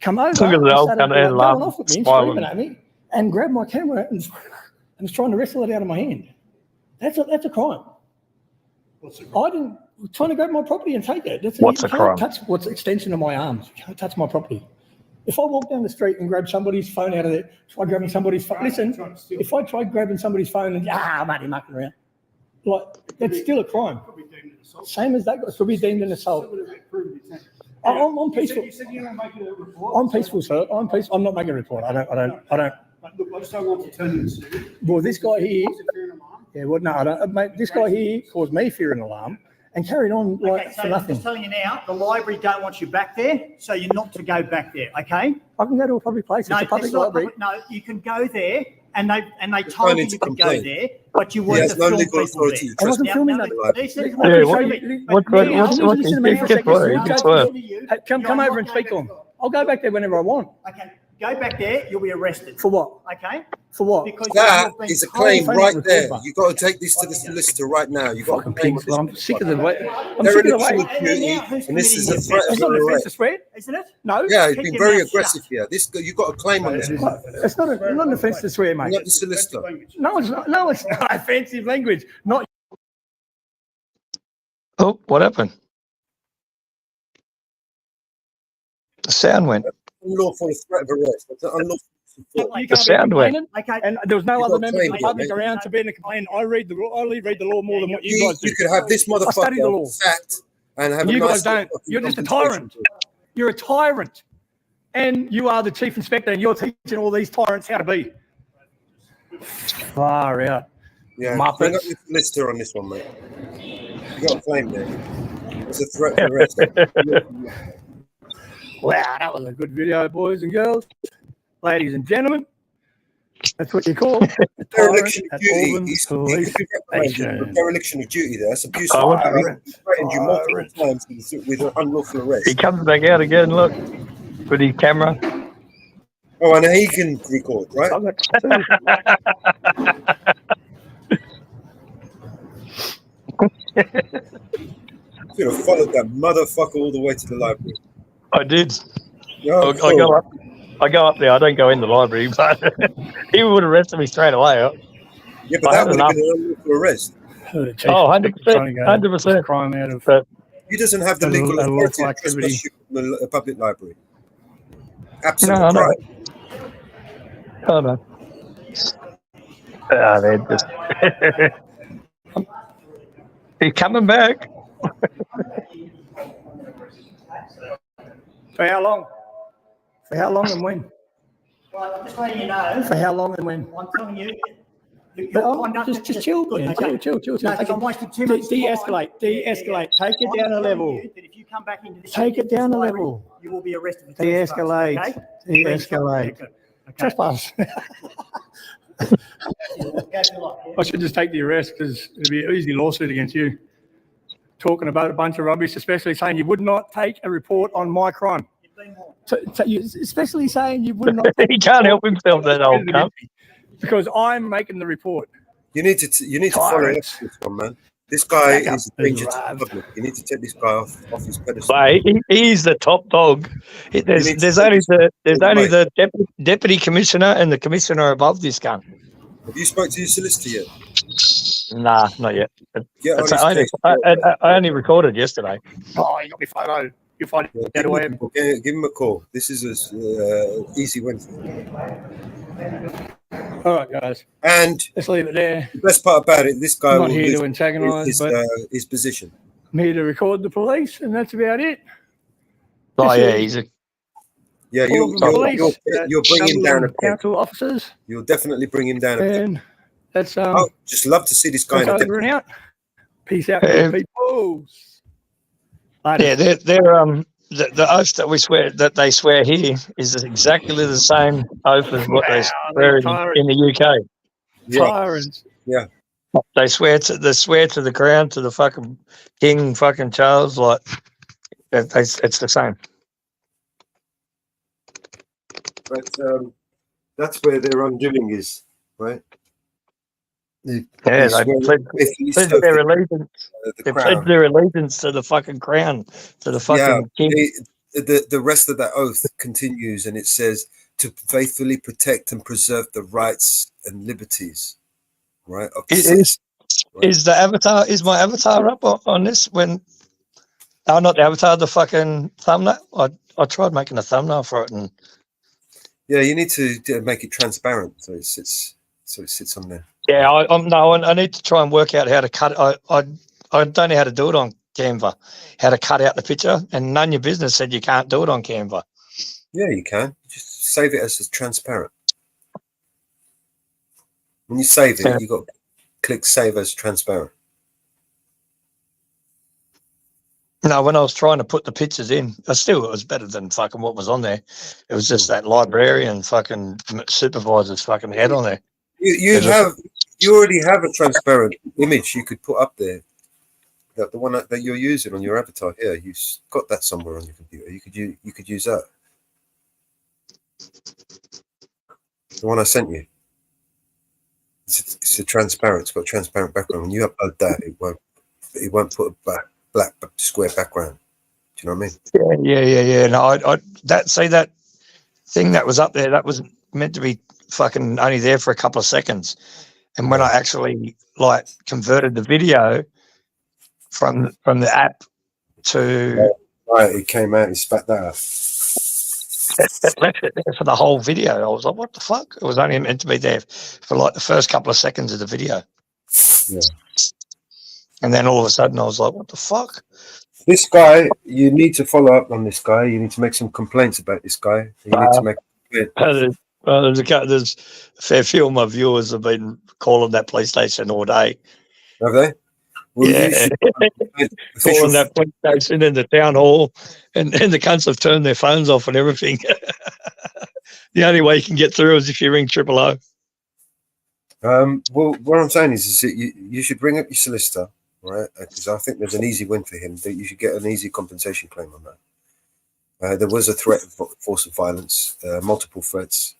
Speaker 6: come over,
Speaker 4: Look at the
Speaker 6: and
Speaker 4: old
Speaker 6: started
Speaker 4: cunt there
Speaker 6: going
Speaker 4: laughing,
Speaker 6: off at me and
Speaker 4: smiling.
Speaker 6: screaming at me, and grabbed my camera and was trying to wrestle it out of my hand. That's a crime. I didn't trying to grab my property and take it.
Speaker 4: What's
Speaker 6: you
Speaker 4: a
Speaker 6: can't
Speaker 4: crime?
Speaker 6: touch what's extension of my arms. You can't touch my property. If I walk down the street and grab somebody's phone out of there, try grabbing somebody's phone. Listen, if I try grabbing somebody's phone and mate, you're mucking around, like that's still a crime. Same as that could be deemed an assault. I'm peaceful.
Speaker 7: You said you're not making a report.
Speaker 6: I'm peaceful, sir. I'm peaceful. I'm not making a report. I don't.
Speaker 7: But look, I just don't want to turn into.
Speaker 6: Well, this guy here.
Speaker 7: Fear and alarm.
Speaker 6: Yeah, well, no, I don't. Mate, this guy here caused me fear and alarm and carried on like
Speaker 8: Okay, so
Speaker 6: for
Speaker 8: I'm
Speaker 6: nothing.
Speaker 8: just telling you now, the library don't want you back there, so you're not to go back there, okay?
Speaker 6: I can go to a public place. It's a public
Speaker 8: it's not
Speaker 6: library.
Speaker 8: no, you can go there, and they
Speaker 1: no
Speaker 8: told
Speaker 1: need
Speaker 8: you
Speaker 1: to
Speaker 8: you could go
Speaker 1: complain.
Speaker 8: there, but you
Speaker 1: He
Speaker 8: weren't
Speaker 1: has
Speaker 8: to
Speaker 1: no
Speaker 8: film
Speaker 1: legal
Speaker 8: people
Speaker 1: authority
Speaker 8: there.
Speaker 1: to
Speaker 6: I wasn't
Speaker 1: trespass.
Speaker 6: filming
Speaker 8: Now,
Speaker 6: that.
Speaker 8: listen,
Speaker 6: Yeah,
Speaker 8: listen,
Speaker 6: what-
Speaker 8: listen,
Speaker 4: what-
Speaker 8: but now-
Speaker 6: Can you listen to me for a
Speaker 4: Get
Speaker 6: second?
Speaker 4: right,
Speaker 6: You
Speaker 4: get
Speaker 6: go-
Speaker 4: right.
Speaker 6: Hey, come over and speak on. I'll go back there whenever I want.
Speaker 8: Okay, go back there, you'll be arrested.
Speaker 6: For what?
Speaker 8: Okay?
Speaker 6: For what?
Speaker 8: Because
Speaker 1: That
Speaker 8: you've been
Speaker 1: is a
Speaker 8: told-
Speaker 1: claim
Speaker 6: phone
Speaker 1: right
Speaker 6: record
Speaker 1: there.
Speaker 6: button.
Speaker 1: You've got to take this to the solicitor right now. You've got to
Speaker 6: Fucking
Speaker 1: claim
Speaker 6: pigs.
Speaker 1: this.
Speaker 6: I'm sick of the way. I'm
Speaker 1: They're
Speaker 6: sick of the
Speaker 1: an
Speaker 6: way.
Speaker 1: absolute beauty,
Speaker 8: now who's
Speaker 1: and this is a
Speaker 8: committing
Speaker 1: threat
Speaker 6: It's
Speaker 1: of
Speaker 6: not
Speaker 1: an
Speaker 6: an offence
Speaker 1: arrest.
Speaker 6: to swear.
Speaker 8: Isn't it?
Speaker 6: No.
Speaker 1: Yeah, he's
Speaker 8: Keep
Speaker 1: been
Speaker 8: your
Speaker 1: very
Speaker 8: mouth
Speaker 1: aggressive
Speaker 8: shut.
Speaker 1: here. You've got a claim on this.
Speaker 6: It's not an offence to swear, mate.
Speaker 1: You're not the solicitor.
Speaker 6: No, it's not. No, it's not offensive language. Not
Speaker 4: Oh, what happened? The sound went.
Speaker 1: Unlawful threat of arrest. That's an unlawful threat.
Speaker 6: you
Speaker 4: The
Speaker 6: can't
Speaker 4: sound
Speaker 6: be
Speaker 4: went.
Speaker 6: complaining.
Speaker 8: Okay.
Speaker 6: And there was no
Speaker 1: You've
Speaker 6: other
Speaker 1: got
Speaker 6: members of the
Speaker 1: claim,
Speaker 6: public
Speaker 1: mate.
Speaker 6: around to be in a complaint. I read the law more than what you
Speaker 1: You
Speaker 6: guys do.
Speaker 1: could have this
Speaker 6: study the law.
Speaker 1: motherfucker sacked and have
Speaker 6: And
Speaker 1: a
Speaker 6: you
Speaker 1: nice
Speaker 6: guys don't.
Speaker 1: little
Speaker 6: You're just a
Speaker 1: compensation.
Speaker 6: tyrant. You're a tyrant. And you are the chief inspector and you're teaching all these tyrants how to be. Far out.
Speaker 1: Yeah,
Speaker 6: Muppets.
Speaker 1: bring up the solicitor on this one, mate. You got a claim there. It's a threat of arrest.
Speaker 6: Wow, that was a good video, boys and girls. Ladies and gentlemen. That's what you call a tyrant
Speaker 1: Dereliction
Speaker 6: at
Speaker 1: of duty.
Speaker 6: Auburn
Speaker 1: He's
Speaker 6: Police Station.
Speaker 1: dereliction of duty there. That's abuse.
Speaker 4: Oh,
Speaker 1: He threatened you multiple
Speaker 6: Tyrant.
Speaker 1: times with an unlawful arrest.
Speaker 4: He comes back out again, look, with his camera.
Speaker 1: Oh, and he can record, right?
Speaker 6: I've got two.
Speaker 1: Could have followed that motherfucker all the way to the library.
Speaker 4: I did.
Speaker 1: Oh,
Speaker 4: I go up there. I don't go in the library, but he would have arrested me straight away.
Speaker 1: Yeah, but
Speaker 4: I
Speaker 1: that
Speaker 4: had
Speaker 1: would have
Speaker 4: enough.
Speaker 1: been an unlawful arrest.
Speaker 4: Oh, 100%, 100%.
Speaker 6: Crime out of
Speaker 1: He doesn't have the
Speaker 6: A
Speaker 1: legal
Speaker 6: lawful
Speaker 1: authority to
Speaker 6: activity.
Speaker 1: trespass you from a public library. Absolute
Speaker 4: No, I know.
Speaker 1: crime.
Speaker 4: Oh, no. Ah, they're just... He's coming back.
Speaker 6: For how long? For how long and when?
Speaker 8: Well, I'm just letting you know,
Speaker 6: For how long and when?
Speaker 8: I'm telling you, your
Speaker 6: Oh,
Speaker 8: conduct
Speaker 6: just
Speaker 8: is
Speaker 6: chill,
Speaker 8: good,
Speaker 6: man.
Speaker 8: okay?
Speaker 6: Chill.
Speaker 8: No, because I'm wasting too much time.
Speaker 6: De-escalate. Take it down a level.
Speaker 8: That if you come back into this
Speaker 6: Take it down a
Speaker 8: library,
Speaker 6: level.
Speaker 8: you will be arrested for trespass,
Speaker 6: De-escalate.
Speaker 8: okay?
Speaker 6: De-escalate.
Speaker 8: Okay.
Speaker 6: Trespass.
Speaker 8: Go for life, yeah?
Speaker 6: I should just take the arrest because it'd be an easy lawsuit against you. Talking about a bunch of rubbish, especially saying you would not take a report on my crime.
Speaker 8: You've been warned.
Speaker 6: Especially saying you would not.
Speaker 4: He can't help himself, that old cunt.
Speaker 6: Because I'm making the report.
Speaker 1: You need to follow up
Speaker 6: Tyrants.
Speaker 1: this one, man. This guy
Speaker 6: Back up
Speaker 1: is a danger to the
Speaker 6: arrived.
Speaker 1: public. You need to take this guy off his pedestal.
Speaker 4: But he's the top dog. There's only the deputy commissioner and the commissioner above this gun.
Speaker 1: Have you spoke to your solicitor yet?
Speaker 4: Nah, not yet.
Speaker 1: Get on his
Speaker 4: I
Speaker 1: case.
Speaker 4: only recorded yesterday.
Speaker 6: Oh, you got me photo. You'll find
Speaker 1: Yeah,
Speaker 6: out
Speaker 1: give,
Speaker 6: away.
Speaker 1: him, give him a call. This is a easy win for him.
Speaker 6: All right, guys.
Speaker 1: And
Speaker 6: Let's leave it there.
Speaker 1: the best part about it, this guy
Speaker 6: I'm
Speaker 1: will
Speaker 6: not here to
Speaker 1: lose
Speaker 6: antagonise, but
Speaker 1: his position.
Speaker 6: I'm here to record the police, and that's about it.
Speaker 4: Oh
Speaker 6: This
Speaker 4: yeah,
Speaker 6: is-
Speaker 4: he's a
Speaker 1: Yeah,
Speaker 6: All of the police,
Speaker 1: you'll bring him down a peg.
Speaker 6: council officers,
Speaker 1: You'll definitely bring him down a peg.
Speaker 6: and that's
Speaker 1: Oh, just love to see this guy in
Speaker 6: that's
Speaker 1: a
Speaker 6: over and
Speaker 1: deputy.
Speaker 6: out. Peace out,
Speaker 4: Yeah.
Speaker 6: good people.
Speaker 4: yeah. They're the oath that they swear here is exactly the same oath as what they swear in the UK.
Speaker 1: Yeah,
Speaker 6: Tyrants.
Speaker 4: They swear to the crown, to the fucking King, fucking Charles. Like it's the same.
Speaker 1: but that's where their undoing is, right? They
Speaker 4: Yeah,
Speaker 1: swear faithfully
Speaker 4: pledged
Speaker 1: serve
Speaker 4: their allegiance.
Speaker 1: the
Speaker 4: They
Speaker 1: crown.
Speaker 4: pledged their allegiance to the fucking crown, to the
Speaker 1: Yeah,
Speaker 4: fucking king.
Speaker 1: the rest of that oath continues, and it says to faithfully protect and preserve the rights and liberties, right, of the citizen. Right?
Speaker 4: Is my avatar up on this? When not the avatar, the fucking thumbnail. I tried making a thumbnail for it, and
Speaker 1: Yeah, you need to make it transparent so it sits on there.
Speaker 4: yeah, I need to try and work out how to cut it. I don't know how to do it on Canva, how to cut out the picture, and None Your Business said you can't do it on Canva.
Speaker 1: Yeah, you can. Just save it as transparent. When you save it, you got to click save as transparent.
Speaker 4: No, when I was trying to put the pictures in, it was better than fucking what was on there. It was just that librarian fucking supervisor's fucking head on there.
Speaker 1: You already have a transparent image you could put up there. The one that you're using on your avatar here, you've got that somewhere on your computer. You could use that. The one I sent you. It's a transparent. It's got a transparent background. When you upload that, it won't put a black square background. Do you know what I mean?
Speaker 4: Yeah. No, that thing that was up there, that was meant to be fucking only there for a couple of seconds. And when I actually converted the video from the app to
Speaker 1: right, it came out. He spat that out.
Speaker 4: It left it there for the whole video. I was like, what the fuck? It was only meant to be there for the first couple of seconds of the video.
Speaker 1: Yeah.
Speaker 4: And then all of a sudden I was like, what the fuck?
Speaker 1: This guy, you need to follow up on this guy. You need to make some complaints about this guy. You need to make
Speaker 4: there's a fair few of my viewers have been calling that PlayStation all day.
Speaker 1: Have they? Well,
Speaker 4: yeah. Calling that PlayStation in the town hall, and the cunts have turned their phones off and everything. The only way you can get through is if you ring 000.
Speaker 1: Well, what I'm saying is that you should bring up your solicitor, right? Because I think there's an easy win for him. That you should get an easy compensation claim on that. There was a threat of force of violence, multiple threats.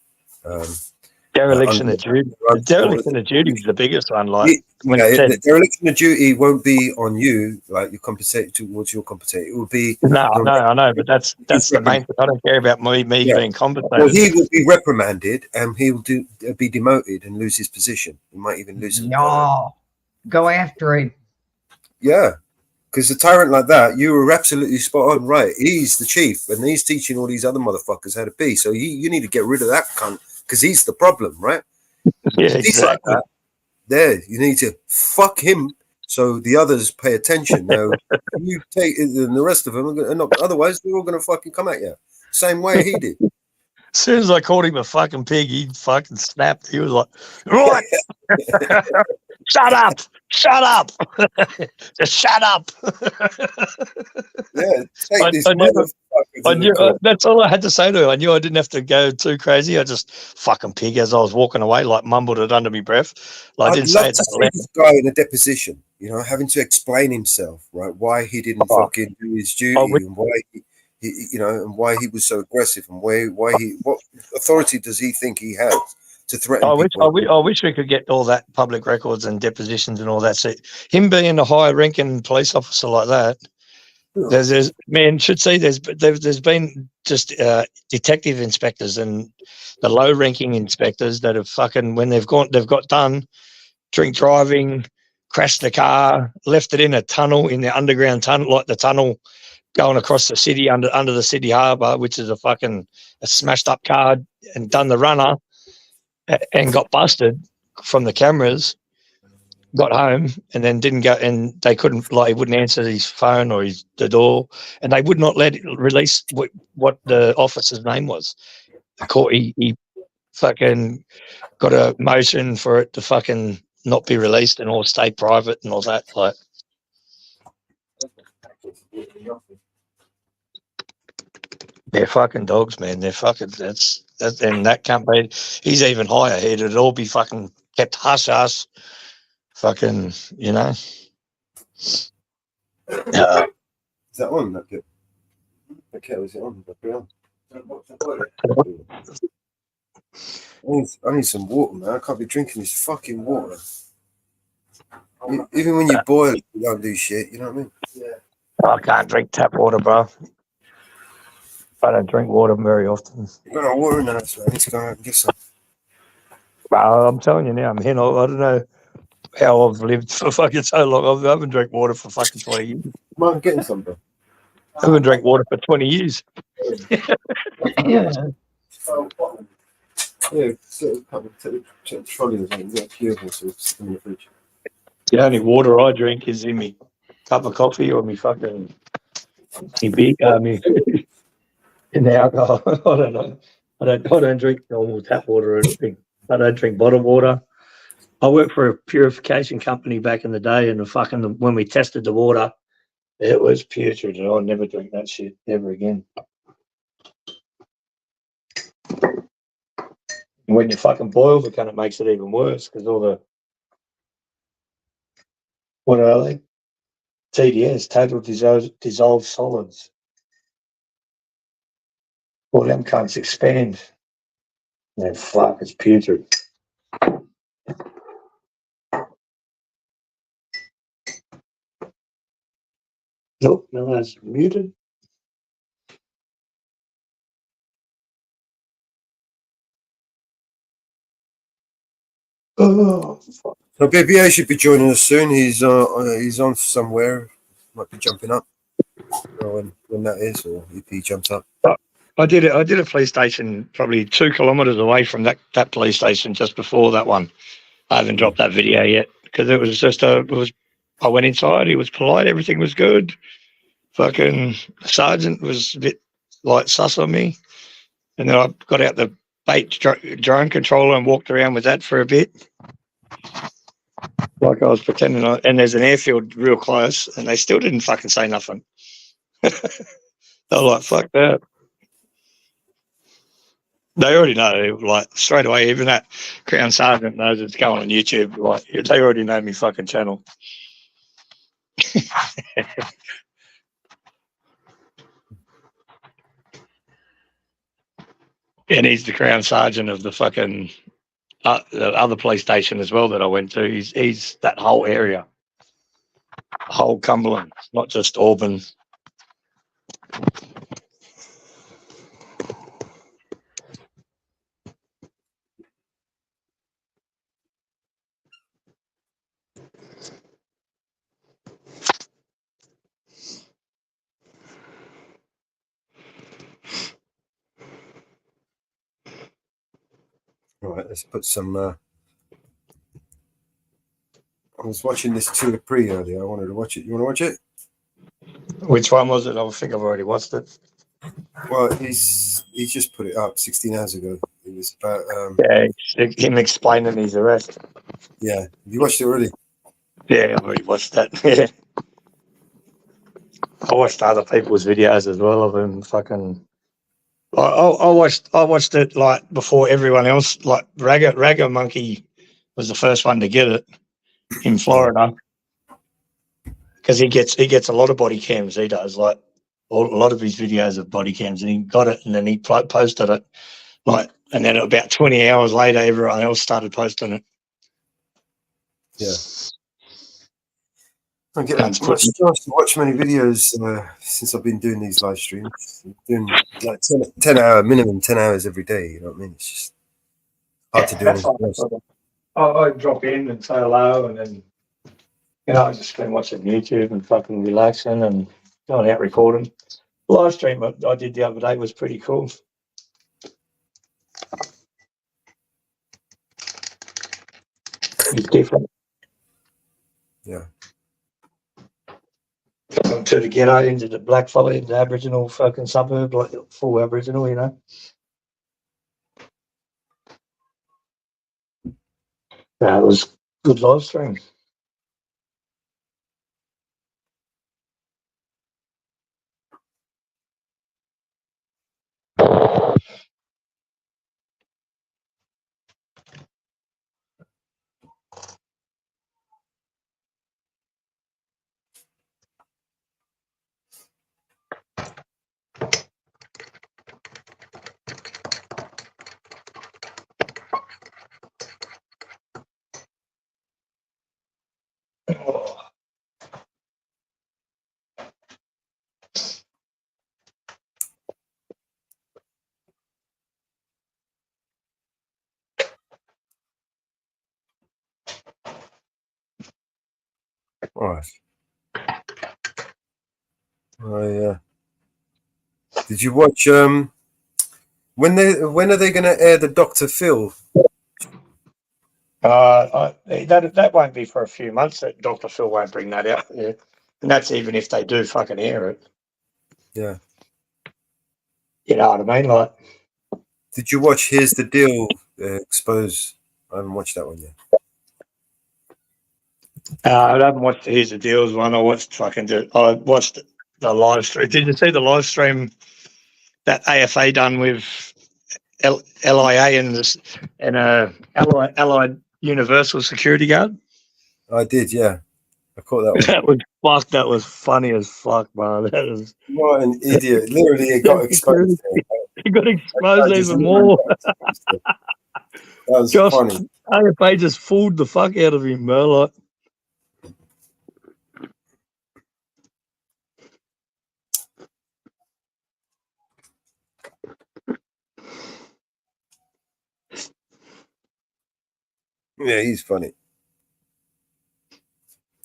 Speaker 4: Dereliction of duty. Dereliction of duty is the biggest one.
Speaker 1: The dereliction of duty won't be on you. Like you compensate towards your compensate. It will be.
Speaker 4: No, I know, but that's the main thing. I don't care about me being compensated.
Speaker 1: Well, he will be reprimanded, and he will be demoted and lose his position. He might even lose.
Speaker 2: No, go after him.
Speaker 1: Yeah, because a tyrant like that, you were absolutely spot on. Right, he's the chief, and he's teaching all these other motherfuckers how to be. So you need to get rid of that cunt. Because he's the problem, right?
Speaker 4: Yeah, exactly.
Speaker 1: There, you need to fuck him so the others pay attention. Now, you take it, and the rest of them are not. Otherwise, they're all going to fucking come at you. Same way he did.
Speaker 4: As soon as I called him a fucking pig, he fucking snapped. He was like, right, shut up, just shut up.
Speaker 1: Yeah, take this
Speaker 4: I knew, that's all I had to say to him. I knew I didn't have to go too crazy. I just fucking pig as I was walking away, mumbled it under my breath. I didn't say it.
Speaker 1: This guy in a deposition, having to explain himself, right? Why he didn't fucking do his duty, and why and why he was so aggressive, and what authority does he think he has to threaten people?
Speaker 4: I wish we could get all that public records and depositions and all that. So him being a high-ranking police officer like that. There's been just detective inspectors and the low-ranking inspectors that have fucking they've got done drink driving, crashed the car, left it in a tunnel, in the underground tunnel, like the tunnel going across the city under the city harbour, which is a smashed up car, and done the runner and got busted from the cameras. Got home and then didn't go, and they couldn't, he wouldn't answer his phone or the door, and they would not let it release what the officer's name was. The court, he fucking got a motion for it to fucking not be released and all stay private and all that. They're fucking dogs, man. They're fucking, and that can't be, he's even higher. It'd all be fucking kept hush. Fucking,
Speaker 1: Is that on? That kettle, is it on? I need some water, man. I can't be drinking this fucking water. Even when you boil it, you don't do shit. You know what I mean?
Speaker 4: I can't drink tap water, bro. I don't drink water very often.
Speaker 1: You got no water in the house, man. Let's go out and get some.
Speaker 4: Well, I'm telling you now, man. I don't know how I've lived for fucking so long. I haven't drank water for fucking 20 years.
Speaker 1: Come on, getting some, bro.
Speaker 4: I haven't drank water for 20 years.
Speaker 2: Yeah.
Speaker 1: Yeah, take the trolley or something. Get a few of us or stick in the fridge.
Speaker 4: The only water I drink is in me cup of coffee or me fucking me beer, me in the alcohol. I don't know. I don't drink normal tap water or anything. I don't drink bottled water. I worked for a purification company back in the day, and when we tested the water, it was putrid, and I'll never drink that shit ever again. And when you fucking boil the can, it makes it even worse because all the what are they? TDS, total dissolved solids. All them cunts expand. And fuck, it's putrid. Nope, no, that's muted. Oh, fuck.
Speaker 1: So BBA should be joining us soon. He's on somewhere. Might be jumping up. I don't know when that is, or if he jumps up.
Speaker 4: I did a police station probably 2 kilometres away from that police station just before that one. I haven't dropped that video yet because it was just I went inside. He was polite. Everything was good. Fucking sergeant was a bit like sus on me, and then I got out the bait drone controller and walked around with that for a bit, like I was pretending. And there's an airfield real close, and they still didn't fucking say nothing. They were like, "Fuck that." They already know, like straight away. Even that Crown Sergeant knows it's going on YouTube. Like they already know me fucking channel. And he's the Crown Sergeant of the fucking the other police station as well that I went to. He's that whole area, whole Cumberland, not just Auburn.
Speaker 1: All right, let's put some. I was watching this Tour Pre earlier. I wanted to watch it. You want to watch it?
Speaker 4: Which one was it? I think I've already watched it.
Speaker 1: Well, he's just put it up 16 hours ago. It was about.
Speaker 4: Yeah, him explaining his arrest.
Speaker 1: Yeah, have you watched it already?
Speaker 4: Yeah, I've already watched that. Yeah. I watched other people's videos as well of him fucking. I watched it like before everyone else. Like Ragga Monkey was the first one to get it in Florida because he gets a lot of body cams. He does like a lot of his videos of body cams, and he got it and then he posted it like, and then about 20 hours later, everyone else started posting it.
Speaker 1: Yeah. I don't get much chance to watch many videos since I've been doing these live streams. I'm doing like 10 hour minimum, 10 hours every day. You know what I mean? It's just hard to do anything else.
Speaker 4: I drop in and say hello, and then I just been watching YouTube and fucking relaxing and going out recording. The live stream I did the other day was pretty cool. It's different.
Speaker 1: Yeah.
Speaker 4: To the ghetto, into the blackfellow, into the Aboriginal fucking suburb, like full Aboriginal, you know. That was good live stream.
Speaker 1: All right. Did you watch when are they going to air the Dr. Phil?
Speaker 4: That won't be for a few months. That Dr. Phil won't bring that out. Yeah. And that's even if they do fucking air it.
Speaker 1: Yeah.
Speaker 4: You know what I mean? Like,
Speaker 1: did you watch Here's the Deal Expose? I haven't watched that one yet.
Speaker 4: I haven't watched the Here's the Deals one. I watched the live stream. Did you see the live stream that AFA done with LIA and Allied Universal Security Guard?
Speaker 1: I did, yeah. I caught that one.
Speaker 4: That was funny as fuck, man. That was
Speaker 1: what an idiot. Literally, it got exposed.
Speaker 4: He got exposed even more.
Speaker 1: That was funny.
Speaker 4: AFA just fooled the fuck out of him, man. Like,
Speaker 1: yeah, he's funny.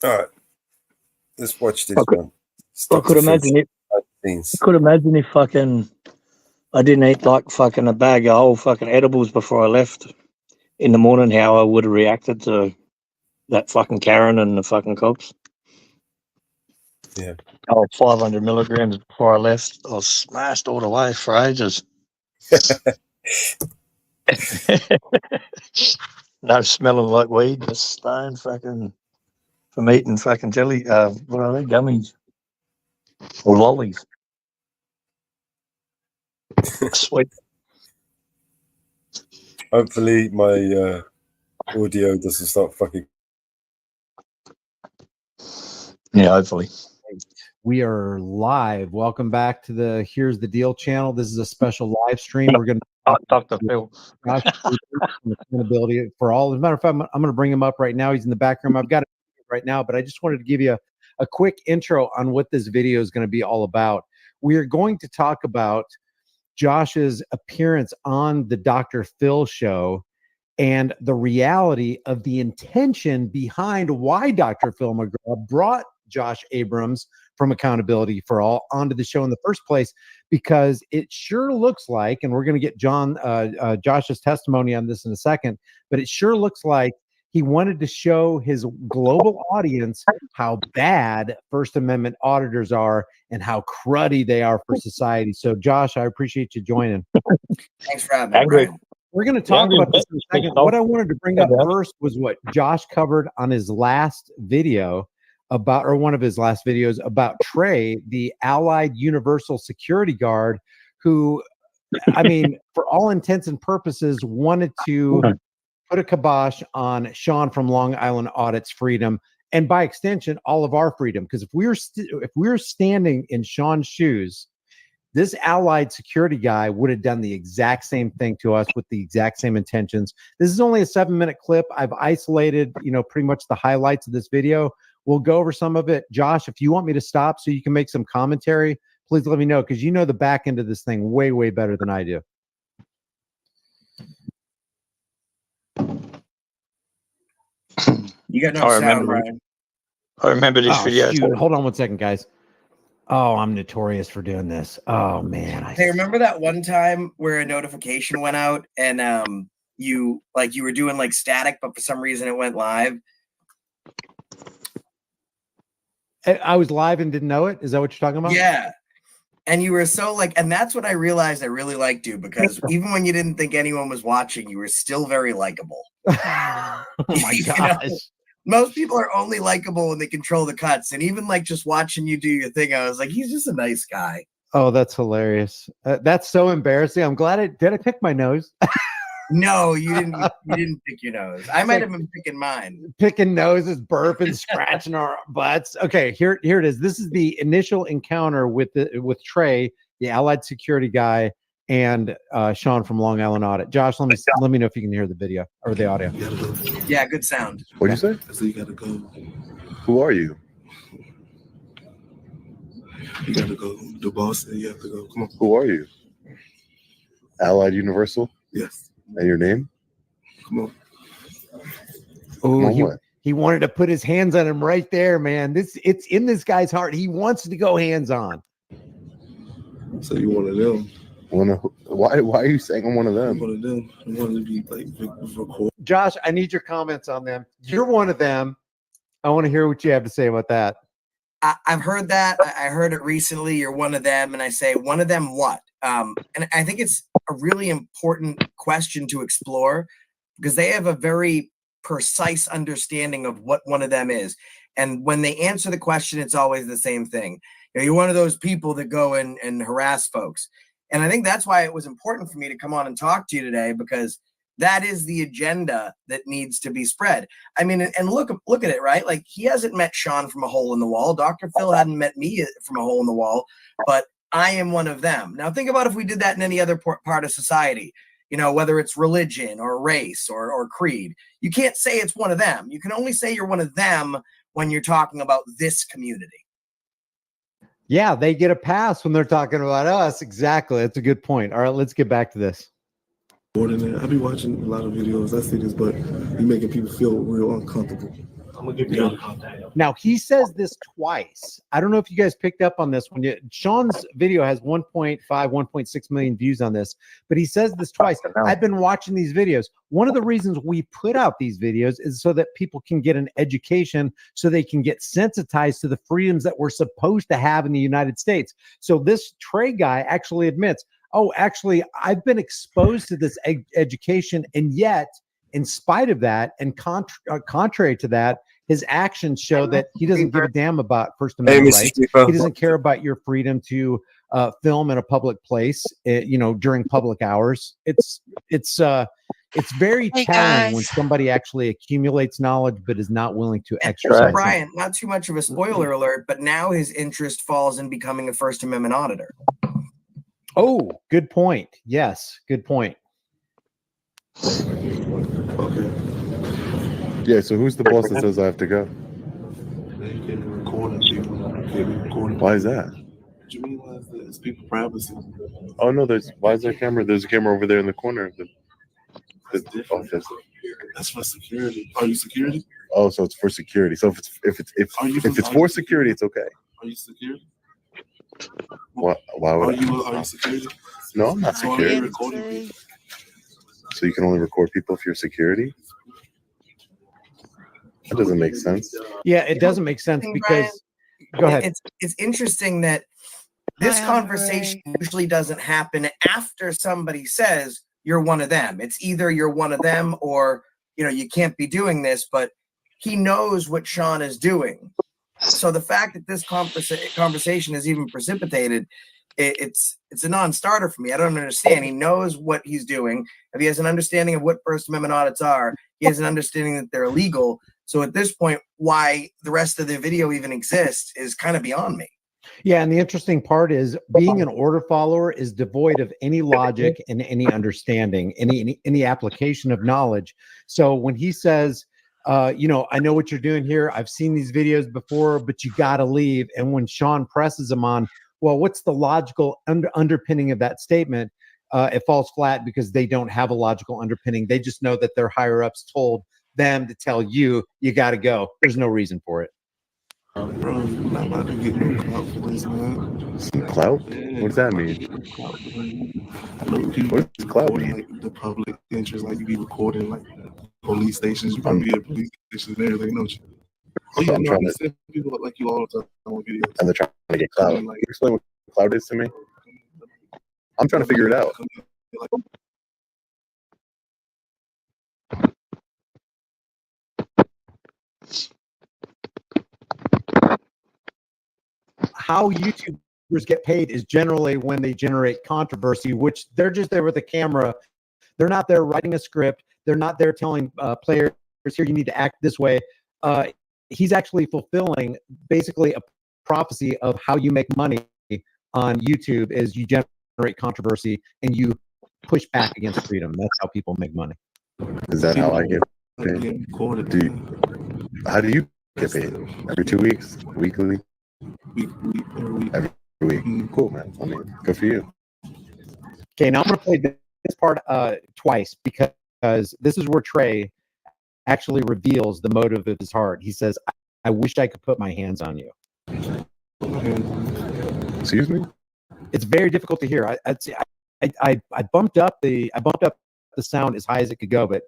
Speaker 1: All right. Let's watch this one.
Speaker 4: I could imagine if fucking I didn't eat like fucking a bag of whole fucking edibles before I left in the morning, how I would have reacted to that fucking Karen and the fucking cops.
Speaker 1: Yeah.
Speaker 4: I was 500 milligrams before I left. I was smashed all the way for ages. No smelling like weed, just stoned fucking from eating fucking jelly. What are they? Gummies or lollies? Sweet.
Speaker 1: Hopefully, my audio doesn't start fucking.
Speaker 4: Yeah, hopefully.
Speaker 9: We are live. Welcome back to the Here's the Deal channel. This is a special live stream. We're going to
Speaker 4: Dr. Phil.
Speaker 9: Accountability for all. As a matter of fact, I'm going to bring him up right now. He's in the back room. I've got it right now, but I just wanted to give you a quick intro on what this video is going to be all about. We are going to talk about Josh's appearance on the Dr. Phil show and the reality of the intention behind why Dr. Phil McGraw brought Josh Abrams from Accountability for All onto the show in the first place, because it sure looks like, and we're going to get Josh's testimony on this in a second, but it sure looks like he wanted to show his global audience how bad First Amendment auditors are and how cruddy they are for society. So, Josh, I appreciate you joining.
Speaker 10: Thanks for having me, Brian.
Speaker 9: We're going to talk about this in a second. What I wanted to bring up first was what Josh covered on his last video about, or one of his last videos about Trey, the Allied Universal Security Guard, who, I mean, for all intents and purposes, wanted to put a kibosh on Sean from Long Island Audit's freedom, and by extension, all of our freedom. Because if we were standing in Sean's shoes, this Allied security guy would have done the exact same thing to us with the exact same intentions. This is only a 7-minute clip. I've isolated, pretty much the highlights of this video. We'll go over some of it. Josh, if you want me to stop so you can make some commentary, please let me know, because you know the back end of this thing way, way better than I do.
Speaker 10: You got no sound, Brian.
Speaker 4: I remember this video.
Speaker 9: Shoot. Hold on one second, guys. Oh, I'm notorious for doing this. Oh, man.
Speaker 10: Hey, remember that one time where a notification went out and you were doing like static, but for some reason it went live?
Speaker 9: I was live and didn't know it. Is that what you're talking about?
Speaker 10: Yeah. And you were so and that's when I realized I really liked you, because even when you didn't think anyone was watching, you were still very likable.
Speaker 9: Oh my gosh.
Speaker 10: Most people are only likable when they control the cuts. And even just watching you do your thing, I was like, he's just a nice guy.
Speaker 9: Oh, that's hilarious. That's so embarrassing. I'm glad did I pick my nose?
Speaker 10: No, you didn't. You didn't pick your nose. I might have been picking mine.
Speaker 9: Picking noses, burping, scratching our butts. Okay, here it is. This is the initial encounter with Trey, the Allied security guy, and Sean from Long Island Audit. Josh, let me know if you can hear the video or the audio.
Speaker 10: Yeah, good sound.
Speaker 11: What'd you say?
Speaker 7: So you gotta go.
Speaker 11: Who are you?
Speaker 7: You gotta go. The boss said you have to go. Come on.
Speaker 11: Who are you? Allied Universal?
Speaker 7: Yes.
Speaker 11: And your name?
Speaker 7: Come on.
Speaker 9: Oh, He wanted to put his hands on him right there, man. It's in this guy's heart. He wants to go hands on.
Speaker 7: So you one of them?
Speaker 11: Why are you saying I'm one of them?
Speaker 7: I'm one of them. I want to be like record.
Speaker 9: Josh, I need your comments on them. You're one of them. I want to hear what you have to say about that.
Speaker 10: I've heard that. I heard it recently. You're one of them, and I say, one of them what? And I think it's a really important question to explore because they have a very precise understanding of what one of them is. And when they answer the question, it's always the same thing. You're one of those people that go and harass folks. And I think that's why it was important for me to come on and talk to you today, because that is the agenda that needs to be spread. I mean, and look at it, right? Like, he hasn't met Sean from a hole in the wall. Dr. Phil hadn't met me from a hole in the wall, but I am one of them. Now, think about if we did that in any other part of society, whether it's religion or race or creed. You can't say it's one of them. You can only say you're one of them when you're talking about this community.
Speaker 9: Yeah, they get a pass when they're talking about us. Exactly. That's a good point. All right, let's get back to this.
Speaker 7: More than that, I be watching a lot of videos. I see this, but you making people feel real uncomfortable. I'm gonna give you
Speaker 9: Now, he says this twice. I don't know if you guys picked up on this. Sean's video has 1.5, 1.6 million views on this, but he says this twice. I've been watching these videos. One of the reasons we put out these videos is so that people can get an education, so they can get sensitized to the freedoms that we're supposed to have in the United States. So this Trey guy actually admits, oh, actually, I've been exposed to this education, and yet, in spite of that, and contrary to that, his actions show that he doesn't give a damn about First Amendment rights. He doesn't care about your freedom to film in a public place, during public hours. It's very telling when somebody actually accumulates knowledge but is not willing to exercise.
Speaker 10: Brian, not too much of a spoiler alert, but now his interest falls in becoming a First Amendment auditor.
Speaker 9: Oh, good point. Yes, good point.
Speaker 7: Okay.
Speaker 11: Yeah, so who's the boss that says I have to go?
Speaker 7: They can record people.
Speaker 11: Why is that?
Speaker 7: What you realize that it's people privacy?
Speaker 11: Oh no, why is there a camera? There's a camera over there in the corner of the office.
Speaker 7: That's for security. Are you security?
Speaker 11: Oh, so it's for security. So if it's for security, it's okay.
Speaker 7: Are you security?
Speaker 11: Why would
Speaker 7: Are you security?
Speaker 11: No, I'm not
Speaker 7: So
Speaker 11: security.
Speaker 7: are you recording people?
Speaker 11: So you can only record people if you're security? That doesn't make sense.
Speaker 9: Yeah, it doesn't make sense because go ahead.
Speaker 10: It's interesting that this conversation usually doesn't happen after somebody says you're one of them. It's either you're one of them or you can't be doing this, but he knows what Sean is doing. So the fact that this conversation is even precipitated, it's a non-starter for me. I don't understand. He knows what he's doing. If he has an understanding of what First Amendment audits are, he has an understanding that they're illegal. So at this point, why the rest of the video even exists is kind of beyond me.
Speaker 9: Yeah, and the interesting part is being an order follower is devoid of any logic and any understanding, any application of knowledge. So when he says, I know what you're doing here, I've seen these videos before, but you got to leave. And when Sean presses him on, well, what's the logical underpinning of that statement? It falls flat because they don't have a logical underpinning. They just know that their higher ups told them to tell you got to go. There's no reason for it.
Speaker 7: Bro, I'm not about to get no clout for this, man.
Speaker 11: Some clout? What does that mean?
Speaker 7: What is clout mean? Like the public interest, like you be recording like police stations. You probably be at police stations and everything, don't you? Oh yeah, no, I see people like you all the time on videos.
Speaker 11: And they're trying to get clout. Can you explain what clout is to me? I'm trying to figure it out.
Speaker 9: How YouTubers get paid is generally when they generate controversy, which they're just there with a camera. They're not there writing a script. They're not there telling players, here, you need to act this way. He's actually fulfilling basically a prophecy of how you make money on YouTube is you generate controversy and you push back against freedom. That's how people make money.
Speaker 11: Is that how I get paid? How do you get paid? Every 2 weeks? Weekly? Every week. Cool, man. I mean, good for you.
Speaker 9: Okay, now I'm going to play this part twice because this is where Trey actually reveals the motive of his heart. He says, I wish I could put my hands on you.
Speaker 11: Excuse me?
Speaker 9: It's very difficult to hear. I bumped up the sound as high as it could go, but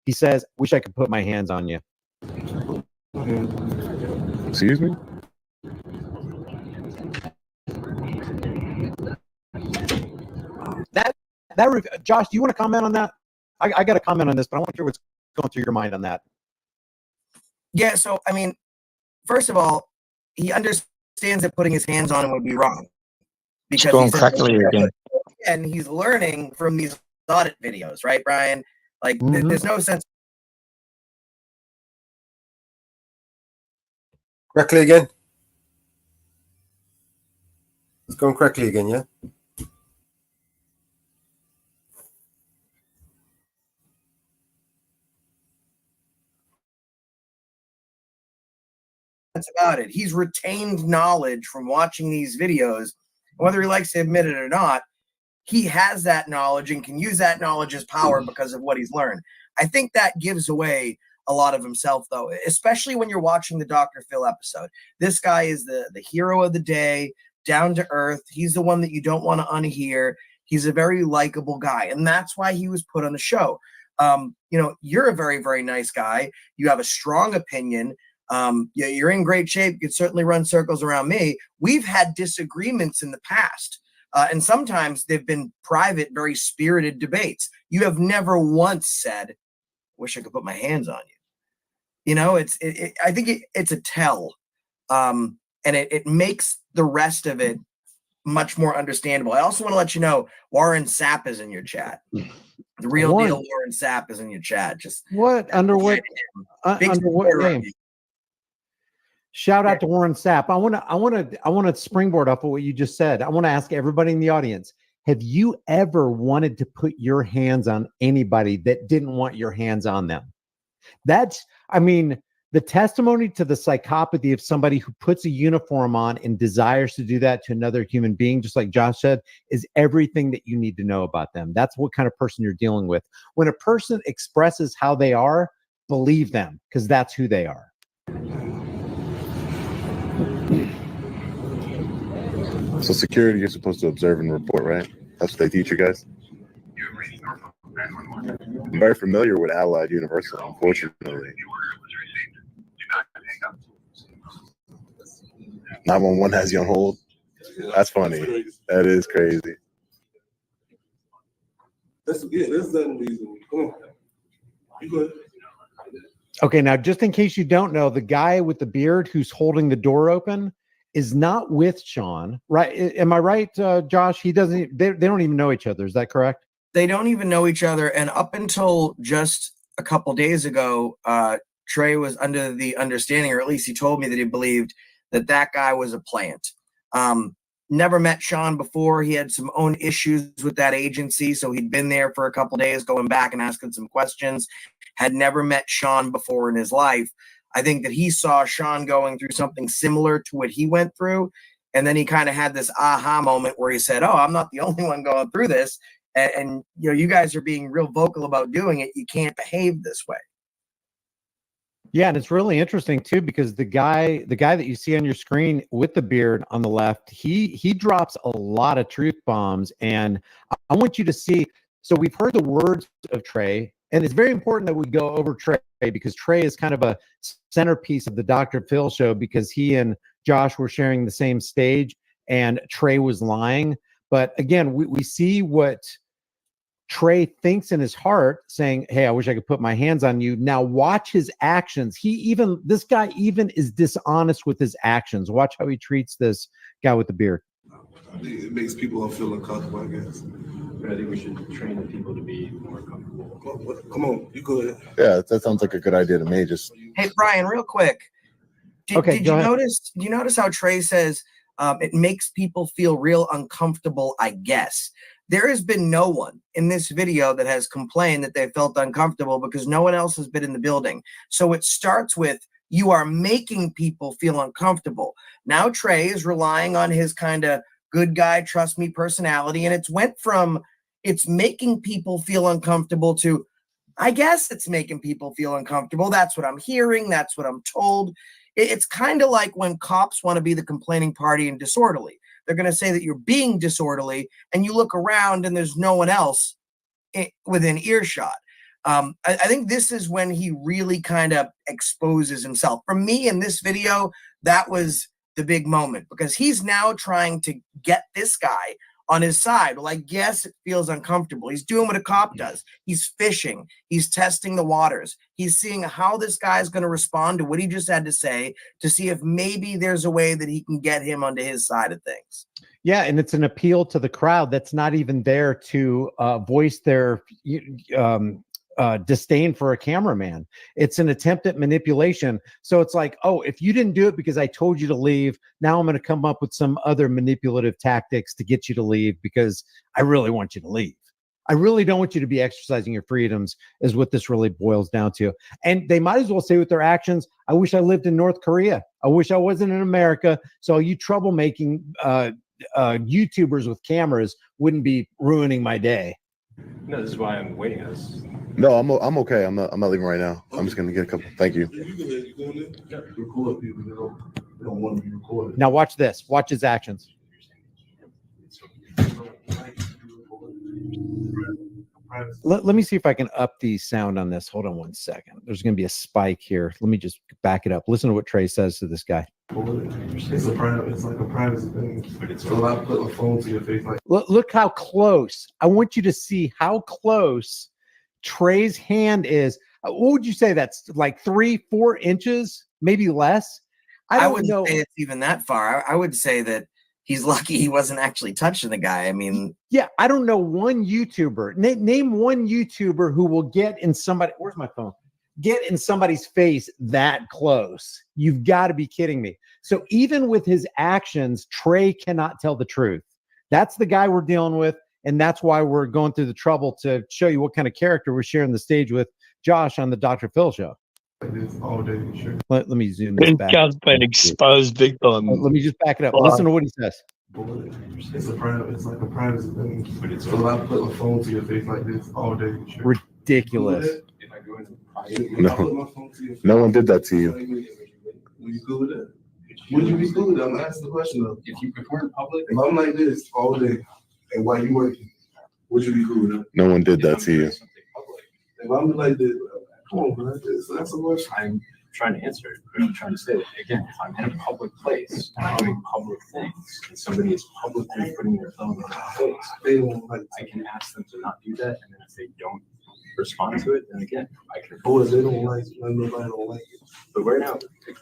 Speaker 9: he says, wish I could put my hands on you.
Speaker 11: Excuse me?
Speaker 9: Josh, do you want to comment on that? I got to comment on this, but I want to hear what's going through your mind on that.
Speaker 10: Yeah, so I mean, first of all, he understands that putting his hands on him would be wrong because
Speaker 4: Going crackly again.
Speaker 10: and he's learning from these audit videos, right, Brian? Like, there's no sense.
Speaker 1: Crackly again. It's going crackly again, yeah?
Speaker 10: About it. He's retained knowledge from watching these videos. Whether he likes to admit it or not, he has that knowledge and can use that knowledge as power because of what he's learned. I think that gives away a lot of himself, though, especially when you're watching the Dr. Phil episode. This guy is the hero of the day, down to earth. He's the one that you don't want to unhear. He's a very likable guy, and that's why he was put on the show. You're a very, very nice guy. You have a strong opinion. You're in great shape. You can certainly run circles around me. We've had disagreements in the past, and sometimes they've been private, very spirited debates. You have never once said, wish I could put my hands on you. You know, I think it's a tell, and it makes the rest of it much more understandable. I also want to let you know, Warren Sapp is in your chat. The real deal Warren Sapp is in your chat. Just
Speaker 9: what? Under what name? Shout out to Warren Sapp. I want to springboard off of what you just said. I want to ask everybody in the audience, have you ever wanted to put your hands on anybody that didn't want your hands on them? The testimony to the psychopathy of somebody who puts a uniform on and desires to do that to another human being, just like Josh said, is everything that you need to know about them. That's what kind of person you're dealing with. When a person expresses how they are, believe them, because that's who they are.
Speaker 11: So security, you're supposed to observe and report, right? That's what they teach you guys? I'm very familiar with Allied Universal, unfortunately. 911 has you on hold. That's funny. That is crazy.
Speaker 7: That's that reason. Come on. You good?
Speaker 9: Okay, now just in case you don't know, the guy with the beard who's holding the door open is not with Sean, right? Am I right, Josh? They don't even know each other. Is that correct?
Speaker 10: They don't even know each other. And up until just a couple days ago, Trey was under the understanding, or at least he told me that he believed that guy was a plant. Never met Sean before. He had some own issues with that agency, so he'd been there for a couple days, going back and asking some questions. Had never met Sean before in his life. I think that he saw Sean going through something similar to what he went through, and then he kind of had this aha moment where he said, "Oh, I'm not the only one going through this, and you guys are being real vocal about doing it. You can't behave this way."
Speaker 9: Yeah, and it's really interesting too, because the guy that you see on your screen with the beard on the left, he drops a lot of truth bombs, and I want you to see. So we've heard the words of Trey, and it's very important that we go over Trey, because Trey is kind of a centerpiece of the Dr. Phil show, because he and Josh were sharing the same stage, and Trey was lying. But again, we see what Trey thinks in his heart, saying, "Hey, I wish I could put my hands on you." Now watch his actions. This guy even is dishonest with his actions. Watch how he treats this guy with the beard.
Speaker 7: It makes people feel uncomfortable, I guess.
Speaker 12: But I think we should train the people to be more comfortable.
Speaker 7: Come on, you good?
Speaker 11: Yeah, that sounds like a good idea to me. Just
Speaker 10: Hey, Brian, real quick. Did you notice how Trey says it makes people feel real uncomfortable, I guess? There has been no one in this video that has complained that they felt uncomfortable, because no one else has been in the building. So it starts with, you are making people feel uncomfortable. Now Trey is relying on his kind of good guy, trust me personality. And it's went from it's making people feel uncomfortable to I guess it's making people feel uncomfortable. That's what I'm hearing. That's what I'm told. It's kind of like when cops want to be the complaining party and disorderly. They're going to say that you're being disorderly, and you look around and there's no one else within earshot. I think this is when he really kind of exposes himself. For me in this video, that was the big moment, because he's now trying to get this guy on his side. Well, I guess it feels uncomfortable. He's doing what a cop does. He's fishing. He's testing the waters. He's seeing how this guy's going to respond to what he just had to say, to see if maybe there's a way that he can get him onto his side of things.
Speaker 9: Yeah, and it's an appeal to the crowd that's not even there to voice their disdain for a cameraman. It's an attempt at manipulation. So it's like, oh, if you didn't do it because I told you to leave, now I'm going to come up with some other manipulative tactics to get you to leave because I really want you to leave. I really don't want you to be exercising your freedoms, is what this really boils down to. And they might as well say with their actions, I wish I lived in North Korea. I wish I wasn't in America. So you troublemaking YouTubers with cameras wouldn't be ruining my day.
Speaker 12: No, this is why I'm waiting.
Speaker 11: No, I'm okay. I'm not leaving right now. I'm just gonna get a couple. Thank you.
Speaker 9: Now watch this. Watch his actions. Let me see if I can up the sound on this. Hold on one second. There's going to be a spike here. Let me just back it up. Listen to what Trey says to this guy.
Speaker 7: It's like a privacy thing. But it's a lot of putting a phone to your face. Like,
Speaker 9: look how close. I want you to see how close Trey's hand is. What would you say? That's like 3-4 inches, maybe less.
Speaker 10: I wouldn't say it's even that far. I would say that he's lucky he wasn't actually touching the guy. I mean,
Speaker 9: yeah, I don't know one YouTuber. Name one YouTuber who will get in somebody. Where's my phone? Get in somebody's face that close. You've got to be kidding me. So even with his actions, Trey cannot tell the truth. That's the guy we're dealing with. And that's why we're going through the trouble to show you what kind of character we're sharing the stage with Josh on the Dr. Phil show.
Speaker 7: all day, sure.
Speaker 9: Let me zoom this back.
Speaker 4: Guy's been exposed big time.
Speaker 9: Let me just back it up. Listen to what he says.
Speaker 7: It's like a privacy thing. But it's a lot of putting a phone to your face like this all day, sure.
Speaker 9: Ridiculous.
Speaker 12: If I go into private,
Speaker 11: No one did that to you.
Speaker 7: Would you cool with that? Would you be cool with that? I'm asking the question though.
Speaker 12: if you prefer in public,
Speaker 7: If I'm like this all day and while you working, would you be cool with that?
Speaker 11: No one did that to you.
Speaker 7: If I'm like this, come on, man, that's a question.
Speaker 12: I'm trying to answer it. But I'm trying to say that again, if I'm in a public place and I'm doing public things and somebody is publicly putting their phone in their face,
Speaker 7: They don't like
Speaker 12: I can ask them to not do that, and then if they don't respond to it, then again, I can.
Speaker 7: boys, they don't like it. Nobody don't like it.
Speaker 12: But right now,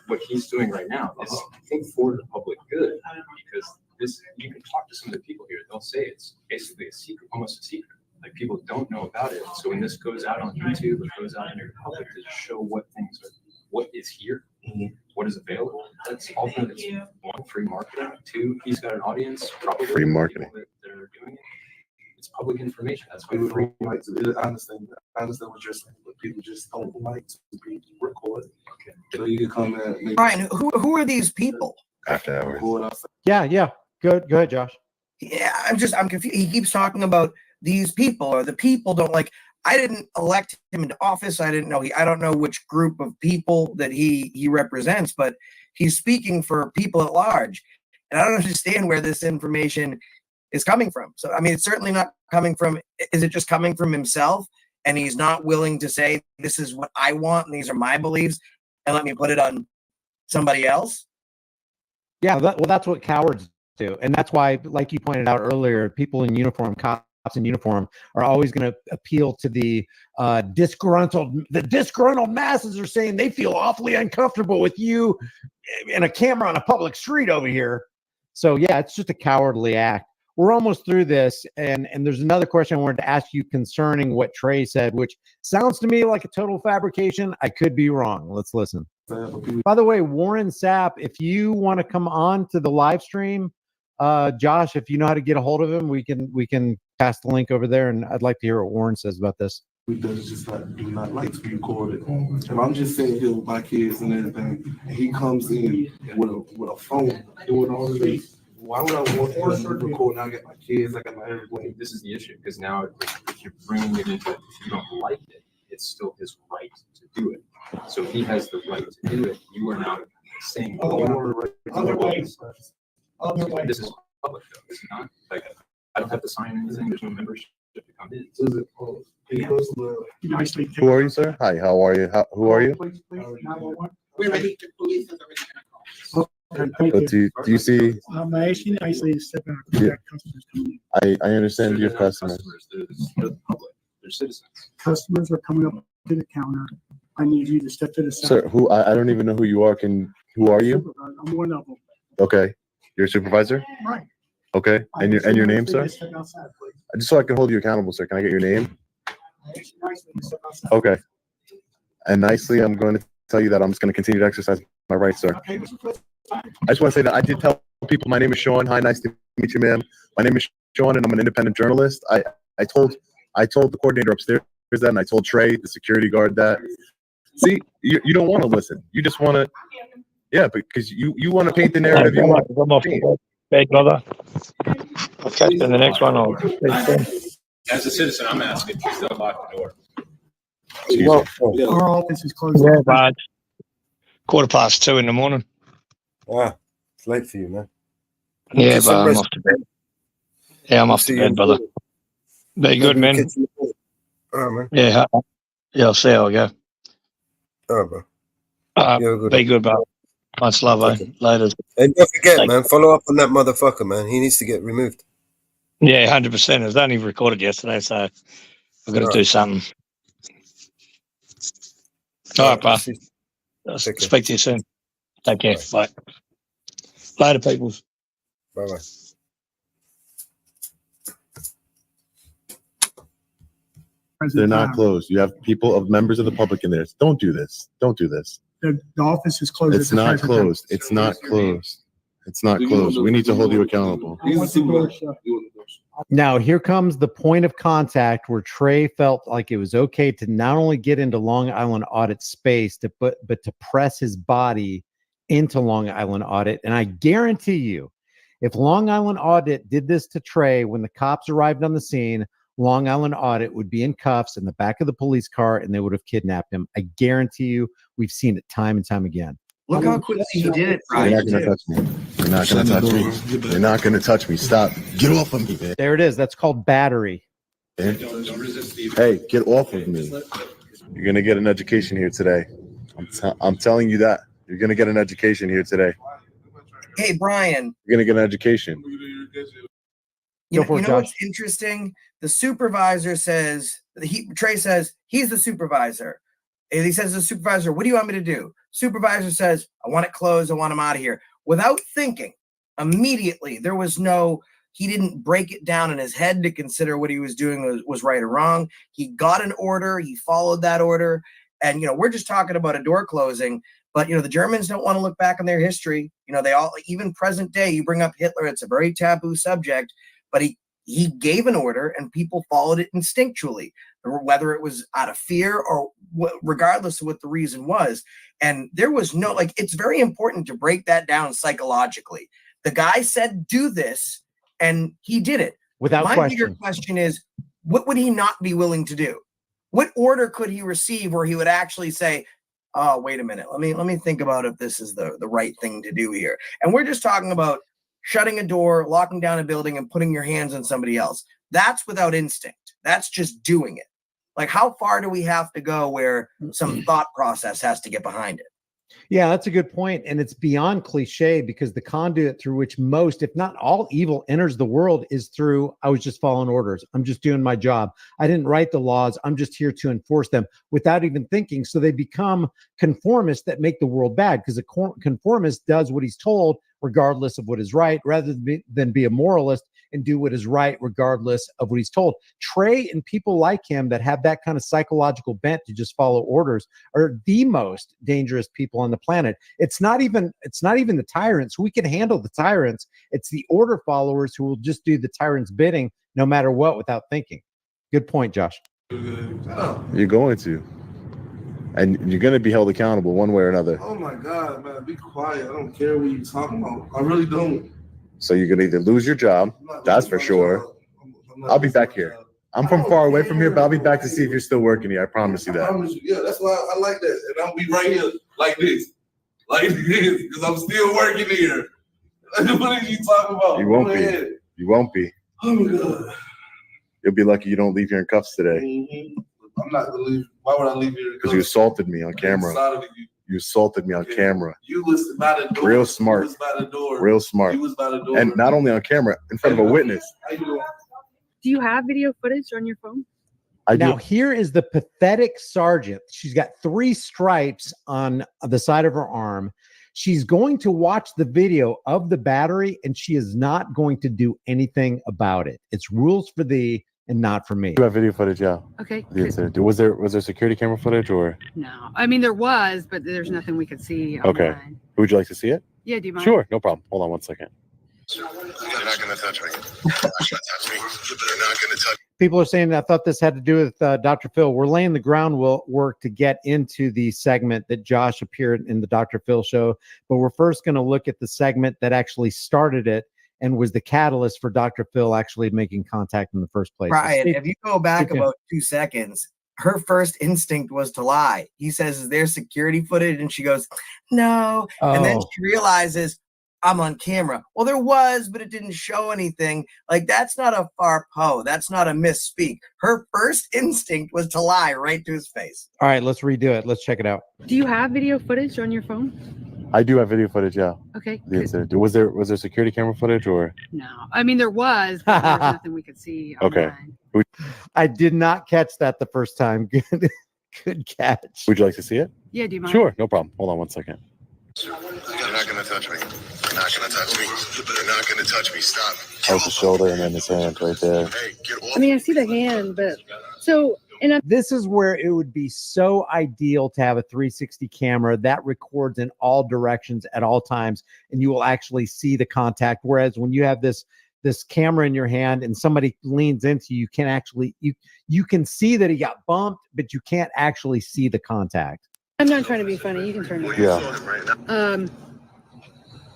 Speaker 12: what he's doing right now is, I think, for the public good, because this, you can talk to some of the people here, they'll say it's basically a secret, almost a secret. Like, people don't know about it. So when this goes out on YouTube, it goes out into the public to show what things are, what is here, what is available. That's ultimately, it's one, free marketing. Two, he's got an audience, probably
Speaker 11: Free marketing.
Speaker 12: that are doing it. It's public information. That's why
Speaker 7: People
Speaker 12: free.
Speaker 7: don't like to, I understand what you're saying, but people just don't like to be recorded.
Speaker 12: Okay.
Speaker 7: So you can come at maybe
Speaker 10: Brian, who are these people?
Speaker 11: After hours.
Speaker 7: record outside.
Speaker 9: Yeah. Go ahead, Josh.
Speaker 10: Yeah, I'm confused. He keeps talking about these people, or the people don't like. I didn't elect him into office. I didn't know I don't know which group of people that he represents, but he's speaking for people at large. And I don't understand where this information is coming from. So, I mean, it's certainly not coming from, is it just coming from himself? And he's not willing to say, this is what I want, and these are my beliefs, and let me put it on somebody else?
Speaker 9: Yeah, that's what cowards do. And that's why, like you pointed out earlier, people in uniform, cops in uniform, are always going to appeal to the disgruntled. The disgruntled masses are saying they feel awfully uncomfortable with you and a camera on a public street over here. So, yeah, it's just a cowardly act. We're almost through this, and there's another question I wanted to ask you concerning what Trey said, which sounds to me like a total fabrication. I could be wrong. Let's listen. By the way, Warren Sapp, if you want to come on to the live stream, Josh, if you know how to get a hold of him, we can pass the link over there, and I'd like to hear what Warren says about this.
Speaker 7: We does just do not like to be recorded. If I'm just sitting here with my kids and everything, and he comes in with a phone doing all of this, why would I want him to record? Now I got my kids, I got my everything.
Speaker 12: This is the issue, because now if you're bringing it into, if you don't like it, it's still his right to do it. So if he has the right to do it, you are now saying, this is public though, it's not like, I don't have to sign anything, there's no membership to come in.
Speaker 11: Who are you, sir? Hi, how are you? Who are you?
Speaker 8: We're ready to police is
Speaker 11: But do you see?
Speaker 6: I see step out.
Speaker 11: Yeah.
Speaker 6: Customers coming in.
Speaker 11: I understand your customers.
Speaker 12: They're the public, they're citizens.
Speaker 6: Customers are coming up to the counter. I need you to step to the side.
Speaker 11: Sir, who I don't even know who you are. Who are you?
Speaker 6: I'm one of them.
Speaker 11: Okay, you're a supervisor.
Speaker 6: Right.
Speaker 11: Okay, and your name, sir?
Speaker 6: Step outside, please.
Speaker 11: Just so I can hold you accountable, sir. Can I get your name?
Speaker 6: Nicely, step outside.
Speaker 11: Okay. And nicely, I'm going to tell you that I'm just going to continue to exercise my rights, sir.
Speaker 6: Okay, Mr. President.
Speaker 11: I just want to say that I did tell people my name is Sean. Hi, nice to meet you, ma'am. My name is Sean, and I'm an independent journalist. I told the coordinator upstairs that, and I told Trey, the security guard, that. See, you don't want to listen. You just want to, yeah, because you want to paint the narrative. You want.
Speaker 4: I'm off the bed, brother. I'll catch you in the next one.
Speaker 12: As a citizen, I'm asking, please don't lock the door.
Speaker 6: Our office is closed.
Speaker 4: Yeah, but 2:15 in the morning.
Speaker 1: Ah, it's late for you, man.
Speaker 4: Yeah,
Speaker 1: Just
Speaker 4: but I'm
Speaker 1: rest.
Speaker 4: off to bed. Yeah, I'm off to
Speaker 1: See
Speaker 4: bed,
Speaker 1: you.
Speaker 4: brother. Be good, man.
Speaker 1: All right, man.
Speaker 4: Yeah, I'll see how I go.
Speaker 1: All right, bro. You have a good
Speaker 4: Be
Speaker 1: one.
Speaker 4: good, bro. Much love, eh? Later.
Speaker 1: And don't forget,
Speaker 4: Thanks.
Speaker 1: man, follow up on that motherfucker, man. He needs to get removed.
Speaker 4: Yeah, 100%. It was only recorded yesterday, so I've got to
Speaker 1: All
Speaker 4: do
Speaker 1: right.
Speaker 4: something. All right, bro.
Speaker 1: See-
Speaker 4: I'll
Speaker 1: Take care.
Speaker 4: speak to you soon. Take care. Bye. Later, peoples.
Speaker 1: Bye-bye.
Speaker 11: They're not closed. You have people of members of the public in there. Don't do this. Don't do this.
Speaker 6: The office is closed.
Speaker 11: It's not closed. It's not closed. It's not closed. We need to hold you accountable.
Speaker 9: Now, here comes the point of contact where Trey felt like it was okay to not only get into Long Island Audit space, but to press his body into Long Island Audit. And I guarantee you, if Long Island Audit did this to Trey when the cops arrived on the scene, Long Island Audit would be in cuffs in the back of the police car and they would have kidnapped him. I guarantee you, we've seen it time and time again.
Speaker 10: Look how quickly he did it,
Speaker 11: You're
Speaker 10: Brian.
Speaker 11: not going to touch me. You're not going to touch me. You're not going to touch me. Stop. Get off of me, man.
Speaker 9: There it is. That's called battery.
Speaker 11: Hey, get off of me. You're going to get an education here today. I'm telling you that. You're going to get an education here today.
Speaker 10: Hey, Brian.
Speaker 11: You're going to get an education.
Speaker 10: You
Speaker 9: Go for it,
Speaker 10: know
Speaker 9: Josh.
Speaker 10: what's interesting? The supervisor says, Trey says, he's the supervisor. And he says to the supervisor, what do you want me to do? Supervisor says, I want it closed. I want him out of here. Without thinking, immediately, there was no, he didn't break it down in his head to consider what he was doing was right or wrong. He got an order. He followed that order. And, we're just talking about a door closing. But, the Germans don't want to look back on their history. They all, even present day, you bring up Hitler, it's a very taboo subject. But he gave an order and people followed it instinctually, whether it was out of fear or regardless of what the reason was. And there was no, it's very important to break that down psychologically. The guy said, do this, and he did it.
Speaker 9: Without
Speaker 10: My
Speaker 9: question.
Speaker 10: bigger question is, what would he not be willing to do? What order could he receive where he would actually say, oh, wait a minute, let me think about if this is the right thing to do here. And we're just talking about shutting a door, locking down a building, and putting your hands on somebody else. That's without instinct. That's just doing it. How far do we have to go where some thought process has to get behind it?
Speaker 9: Yeah, that's a good point. And it's beyond cliche because the conduit through which most, if not all evil enters the world is through, I was just following orders. I'm just doing my job. I didn't write the laws. I'm just here to enforce them without even thinking. So they become conformists that make the world bad because a conformist does what he's told regardless of what is right, rather than be a moralist and do what is right regardless of what he's told. Trey and people like him that have that kind of psychological bent to just follow orders are the most dangerous people on the planet. It's not even the tyrants. We can handle the tyrants. It's the order followers who will just do the tyrant's bidding no matter what without thinking. Good point, Josh.
Speaker 11: You're going to. And you're going to be held accountable one way or another.
Speaker 7: Oh my God, man, be quiet. I don't care what you're talking about. I really don't.
Speaker 11: So you're going to either lose your job, that's for sure. I'll be back here. I'm from far away from here, but I'll be back to see if you're still working here. I promise you
Speaker 7: I
Speaker 11: that.
Speaker 7: promise you. Yeah, that's why I like that. And I'll be right here like this. Because I'm still working here. What are you talking about?
Speaker 11: You won't be. You won't be.
Speaker 7: Oh my God.
Speaker 11: You'll be lucky you don't leave here in cuffs today.
Speaker 7: Mm-hmm. I'm not gonna leave. Why would I leave here?
Speaker 11: Because you assaulted me on camera. You assaulted me on camera.
Speaker 7: You was by the door.
Speaker 11: Real smart.
Speaker 7: You was by the door.
Speaker 11: Real smart.
Speaker 7: You was by the door.
Speaker 11: And not only on camera, in front of a witness.
Speaker 7: How you doing?
Speaker 13: Do you have video footage on your phone?
Speaker 9: Now, here is the pathetic sergeant. She's got 3 stripes on the side of her arm. She's going to watch the video of the battery, and she is not going to do anything about it. It's rules for thee and not for me.
Speaker 11: You have video footage, yeah.
Speaker 13: Okay.
Speaker 11: Was there security camera footage or?
Speaker 13: No, I mean there was, but there's nothing we could see.
Speaker 11: Okay.
Speaker 13: Online.
Speaker 11: Would you like to see it?
Speaker 13: Yeah. Do you mind?
Speaker 11: Sure, no problem. Hold on one second.
Speaker 14: You're not gonna touch me. You're not gonna touch me. You're not gonna touch me.
Speaker 9: People are saying, I thought this had to do with Dr. Phil. We're laying the groundwork to get into the segment that Josh appeared in the Dr. Phil show. But we're first going to look at the segment that actually started it and was the catalyst for Dr. Phil actually making contact in the first place.
Speaker 10: Brian, if you go back about 2 seconds, her first instinct was to lie. He says, "Is there security footage?" And she goes, "No." And then she realizes, I'm on camera. Well, there was, but it didn't show anything. Like, that's not a FARPO. That's not a misspeak. Her first instinct was to lie right to his face.
Speaker 9: All right, let's redo it. Let's check it out.
Speaker 13: Do you have video footage on your phone?
Speaker 11: I do have video footage, yeah.
Speaker 13: Okay.
Speaker 11: The incident. Was there security camera footage or?
Speaker 13: No, I mean there was, but there's nothing we could see.
Speaker 11: Okay.
Speaker 9: I did not catch that the first time. Good catch.
Speaker 11: Would you like to see it?
Speaker 13: Yeah, do you mind?
Speaker 11: Sure, no problem. Hold on one second.
Speaker 14: You're not gonna touch me. You're not gonna touch me. You're not gonna touch me. Stop.
Speaker 11: That was the shoulder and then his hand right there.
Speaker 14: Hey, get off.
Speaker 13: I mean, I see the hand, but so
Speaker 9: this is where it would be so ideal to have a 360 camera that records in all directions at all times, and you will actually see the contact. Whereas when you have this camera in your hand and somebody leans into you, can actually you can see that he got bumped, but you can't actually see the contact.
Speaker 13: I'm not trying to be funny. You can turn it.
Speaker 9: Yeah.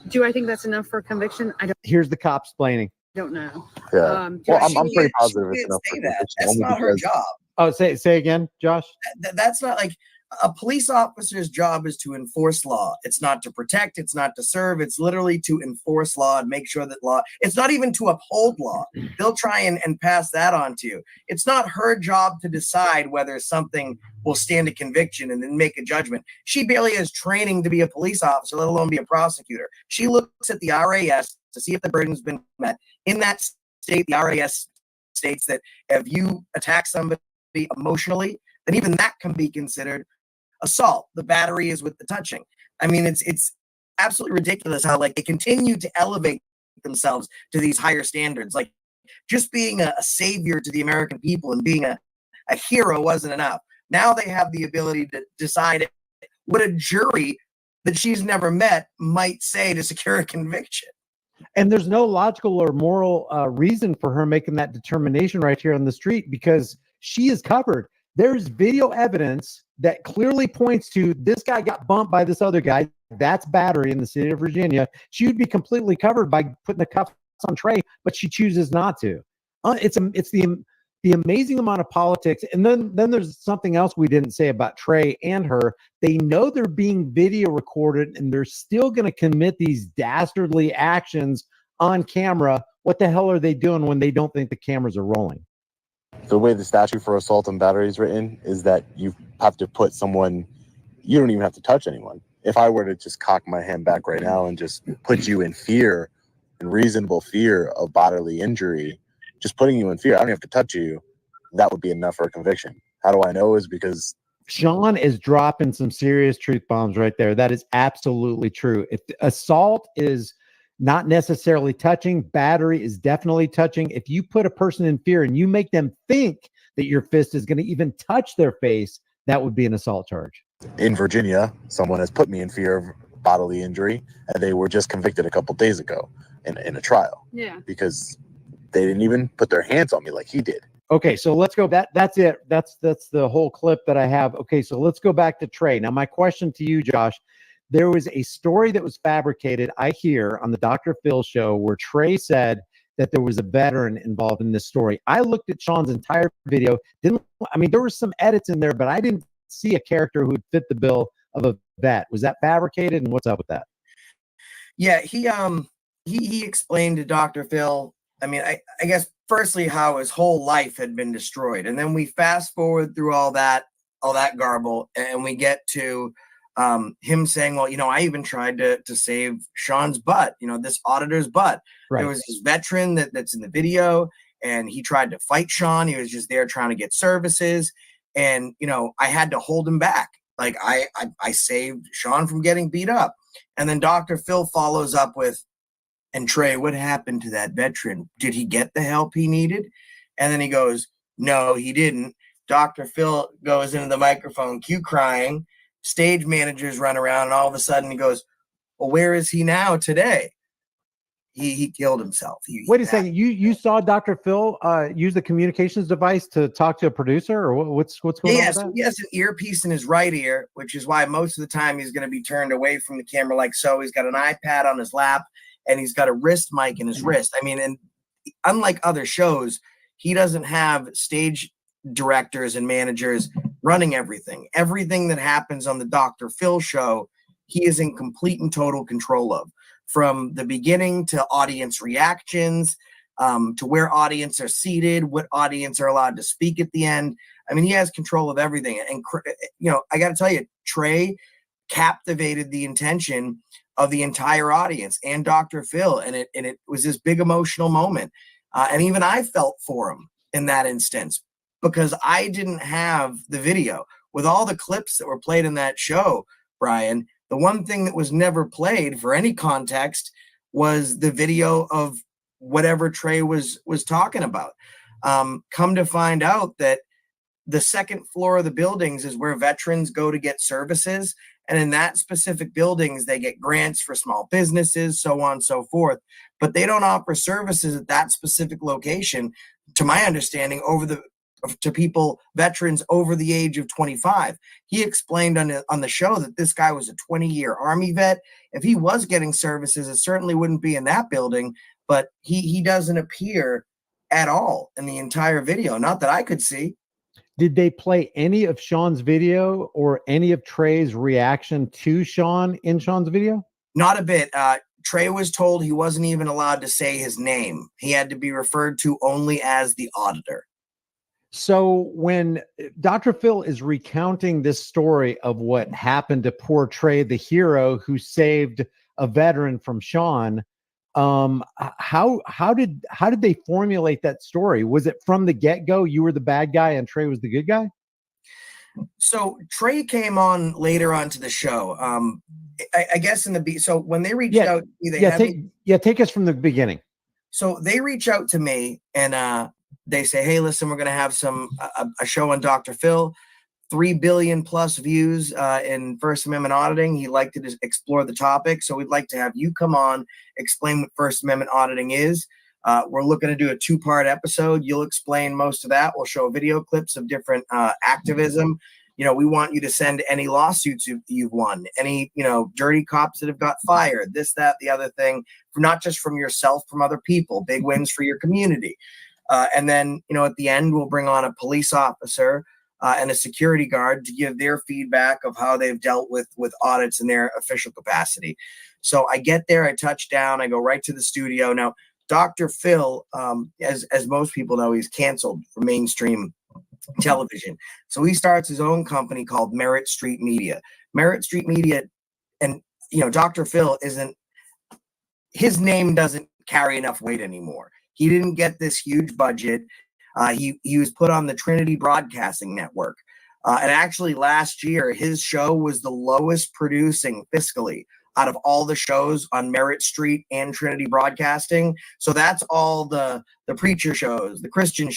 Speaker 13: Do I think that's enough for conviction? I
Speaker 9: Here's the cop explaining.
Speaker 13: don't know.
Speaker 11: Yeah. Well, I'm pretty positive it's enough.
Speaker 10: Say that. That's not her job.
Speaker 9: Oh, say again, Josh.
Speaker 10: That's not like a police officer's job is to enforce law. It's not to protect. It's not to serve. It's literally to enforce law and make sure that law. It's not even to uphold law. They'll try and pass that on to you. It's not her job to decide whether something will stand a conviction and then make a judgment. She barely has training to be a police officer, let alone be a prosecutor. She looks at the RAS to see if the burden's been met. In that state, the RAS states that if you attack somebody emotionally, then even that can be considered assault. The battery is with the touching. I mean, it's absolutely ridiculous how like they continue to elevate themselves to these higher standards. Like just being a savior to the American people and being a hero wasn't enough. Now they have the ability to decide what a jury that she's never met might say to secure a conviction.
Speaker 9: And there's no logical or moral reason for her making that determination right here on the street because she is covered. There's video evidence that clearly points to this guy got bumped by this other guy. That's battery in the city of Virginia. She would be completely covered by putting the cuffs on Trey, but she chooses not to. It's the amazing amount of politics. And then there's something else we didn't say about Trey and her. They know they're being video recorded and they're still going to commit these dastardly actions on camera. What the hell are they doing when they don't think the cameras are rolling?
Speaker 11: The way the statute for assault and battery is written is that you have to put someone, you don't even have to touch anyone. If I were to just cock my hand back right now and just put you in fear, in reasonable fear of bodily injury, just putting you in fear, I don't have to touch you, that would be enough for a conviction. How do I know? Is because
Speaker 9: Sean is dropping some serious truth bombs right there. That is absolutely true. If assault is not necessarily touching, battery is definitely touching. If you put a person in fear and you make them think that your fist is going to even touch their face, that would be an assault charge.
Speaker 11: in Virginia, someone has put me in fear of bodily injury, and they were just convicted a couple days ago in a trial.
Speaker 13: Yeah.
Speaker 11: Because they didn't even put their hands on me like he did.
Speaker 9: Okay, so let's go. That's it. That's the whole clip that I have. Okay, so let's go back to Trey. Now, my question to you, Josh, there was a story that was fabricated, I hear, on the Dr. Phil show where Trey said that there was a veteran involved in this story. I looked at Sean's entire video. There were some edits in there, but I didn't see a character who would fit the bill of a vet. Was that fabricated, and what's up with that?
Speaker 10: Yeah, he explained to Dr. Phil, I guess firstly how his whole life had been destroyed. And then we fast forward through all that garble, and we get to him saying, well, I even tried to save Sean's butt, this auditor's butt.
Speaker 9: Right.
Speaker 10: There was this veteran that's in the video, and he tried to fight Sean. He was just there trying to get services. And, I had to hold him back. Like I saved Sean from getting beat up. And then Dr. Phil follows up with, and Trey, what happened to that veteran? Did he get the help he needed? And then he goes, no, he didn't. Dr. Phil goes into the microphone, cue crying. Stage managers run around, and all of a sudden he goes, well, where is he now today? He killed himself.
Speaker 9: Wait a second. You saw Dr. Phil use the communications device to talk to a producer, or what's going on with that?
Speaker 10: He has an earpiece in his right ear, which is why most of the time he's going to be turned away from the camera like so. He's got an iPad on his lap, and he's got a wrist mic in his wrist. And unlike other shows, he doesn't have stage directors and managers running everything. Everything that happens on the Dr. Phil show, he is in complete and total control of. From the beginning to audience reactions, to where audience are seated, what audience are allowed to speak at the end. He has control of everything. And, I got to tell you, Trey captivated the intention of the entire audience and Dr. Phil. And it was this big emotional moment. And even I felt for him in that instance, because I didn't have the video. With all the clips that were played in that show, Brian, the one thing that was never played for any context was the video of whatever Trey was talking about. Come to find out that the second floor of the buildings is where veterans go to get services. And in that specific buildings, they get grants for small businesses, so on and so forth. But they don't offer services at that specific location, to my understanding, to people, veterans over the age of 25. He explained on the show that this guy was a 20-year Army vet. If he was getting services, it certainly wouldn't be in that building, but he doesn't appear at all in the entire video, not that I could see.
Speaker 9: Did they play any of Sean's video or any of Trey's reaction to Sean in Sean's video?
Speaker 10: Not a bit. Trey was told he wasn't even allowed to say his name. He had to be referred to only as the auditor.
Speaker 9: So when Dr. Phil is recounting this story of what happened to poor Trey, the hero who saved a veteran from Sean, how did they formulate that story? Was it from the get-go you were the bad guy and Trey was the good guy?
Speaker 10: So Trey came on later on to the show. I guess so when they reached out,
Speaker 9: take us from the beginning.
Speaker 10: So they reach out to me and they say, hey, listen, we're going to have a show on Dr. Phil, 3 billion plus views in First Amendment auditing. He'd like to explore the topic. So we'd like to have you come on, explain what First Amendment auditing is. We're looking to do a 2-part episode. You'll explain most of that. We'll show video clips of different activism. We want you to send any lawsuits you've won, any, dirty cops that have got fired, this, that, the other thing, not just from yourself, from other people, big wins for your community. And then, at the end, we'll bring on a police officer and a security guard to give their feedback of how they've dealt with audits in their official capacity. So I get there, I touch down, I go right to the studio. Now, Dr. Phil, as most people know, he's canceled from mainstream television. So he starts his own company called Merit Street Media. Merit Street Media, and Dr. Phil his name doesn't carry enough weight anymore. He didn't get this huge budget. He was put on the Trinity Broadcasting Network. And actually last year, his show was the lowest producing fiscally out of all the shows on Merit Street and Trinity Broadcasting. So that's all the preacher shows, the Christian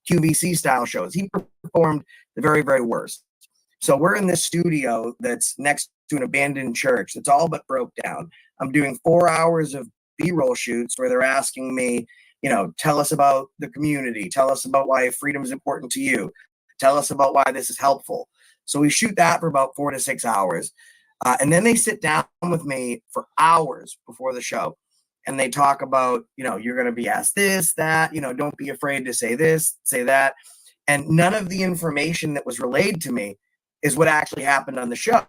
Speaker 10: QVC style shows. He performed the very, very worst. So we're in this studio that's next to an abandoned church that's all but broke down. I'm doing 4 hours of B-roll shoots where they're asking me, tell us about the community. Tell us about why freedom is important to you. Tell us about why this is helpful. So we shoot that for about 4 to 6 hours. And then they sit down with me for hours before the show. and they talk about, you're going to be asked this, that, don't be afraid to say this, say that. And none of the information that was relayed to me is what actually happened on the show.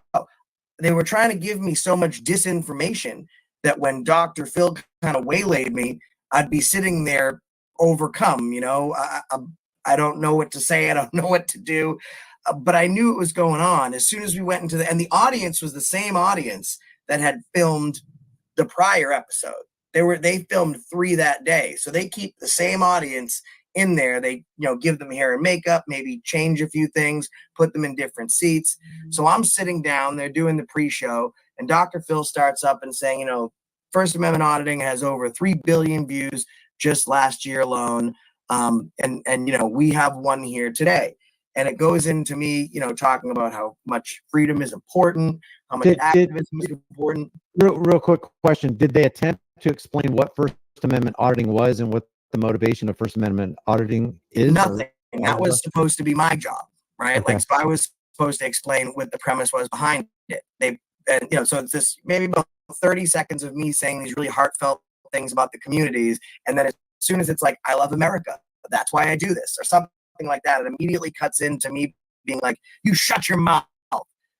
Speaker 10: They were trying to give me so much disinformation that when Dr. Phil kind of waylaid me, I'd be sitting there overcome, I don't know what to say. I don't know what to do. But I knew it was going on as soon as we went into and the audience was the same audience that had filmed the prior episode. They filmed 3 that day. So they keep the same audience in there. They, give them hair and makeup, maybe change a few things, put them in different seats. So I'm sitting down, they're doing the pre-show, and Dr. Phil starts up and saying, First Amendment auditing has over 3 billion views just last year alone. And we have one here today. And it goes into me, talking about how much freedom is important, how much activism is important.
Speaker 9: Real quick question. Did they attempt to explain what First Amendment auditing was and what the motivation of First Amendment auditing is?
Speaker 10: Nothing. That was supposed to be my job, right?
Speaker 9: Okay.
Speaker 10: So I was supposed to explain what the premise was behind it. So it's this maybe about 30 seconds of me saying these really heartfelt things about the communities. And then as soon as it's like, I love America, that's why I do this, or something like that, it immediately cuts into me being like, you shut your mouth,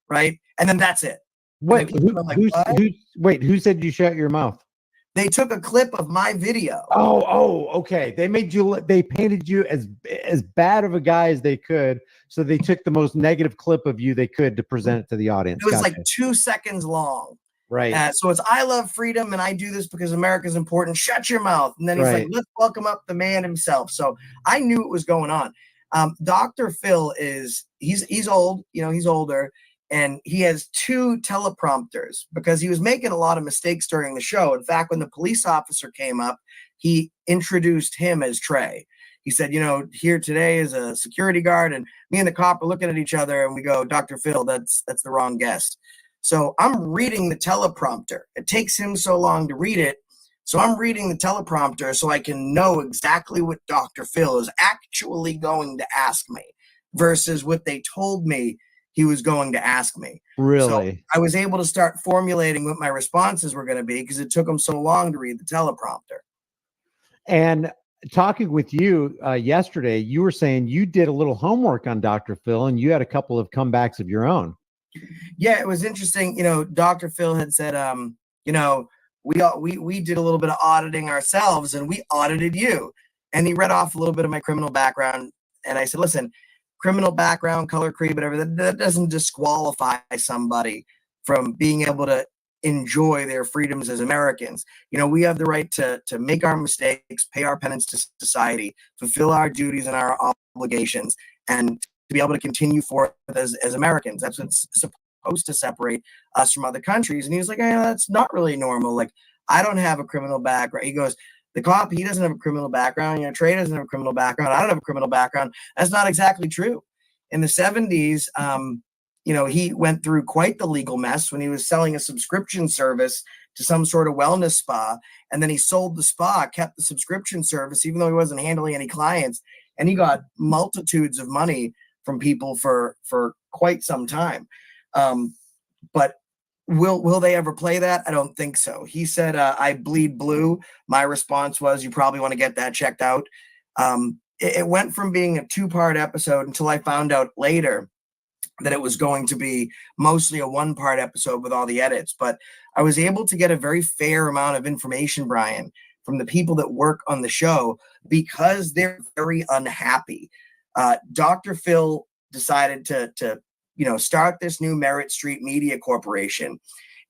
Speaker 10: right? And then that's it.
Speaker 9: Wait, who said you shut your mouth?
Speaker 10: They took a clip of my video.
Speaker 9: Oh, okay. They painted you as bad of a guy as they could. So they took the most negative clip of you they could to present it to the audience.
Speaker 10: It was like 2 seconds long.
Speaker 9: Right.
Speaker 10: So it's, I love freedom and I do this because America's important. Shut your mouth. And then he's like, let's welcome up the man himself. So I knew what was going on. Dr. Phil he's old, he's older, and he has 2 teleprompters because he was making a lot of mistakes during the show. In fact, when the police officer came up, he introduced him as Trey. He said, here today is a security guard, and me and the cop are looking at each other and we go, Dr. Phil, that's the wrong guest. So I'm reading the teleprompter. It takes him so long to read it. So I'm reading the teleprompter so I can know exactly what Dr. Phil is actually going to ask me versus what they told me he was going to ask me.
Speaker 9: Really?
Speaker 10: So I was able to start formulating what my responses were going to be because it took him so long to read the teleprompter.
Speaker 9: And talking with you yesterday, you were saying you did a little homework on Dr. Phil and you had a couple of comebacks of your own.
Speaker 10: Yeah, it was interesting. Dr. Phil had said, we did a little bit of auditing ourselves and we audited you. And he read off a little bit of my criminal background. And I said, listen, criminal background, color, creed, whatever, that doesn't disqualify somebody from being able to enjoy their freedoms as Americans. We have the right to make our mistakes, pay our penance to society, fulfill our duties and our obligations, and to be able to continue forth as Americans. That's what's supposed to separate us from other countries. And he was like, that's not really normal. Like, I don't have a criminal background. He goes, the cop, he doesn't have a criminal background. Trey doesn't have a criminal background. I don't have a criminal background. That's not exactly true. In the 70s, he went through quite the legal mess when he was selling a subscription service to some sort of wellness spa. And then he sold the spa, kept the subscription service, even though he wasn't handling any clients. And he got multitudes of money from people for quite some time. But will they ever play that? I don't think so. He said, I bleed blue. My response was, you probably want to get that checked out. It went from being a 2-part episode until I found out later that it was going to be mostly a 1-part episode with all the edits. But I was able to get a very fair amount of information, Brian, from the people that work on the show because they're very unhappy. Dr. Phil decided to start this new Merritt Street Media Corporation,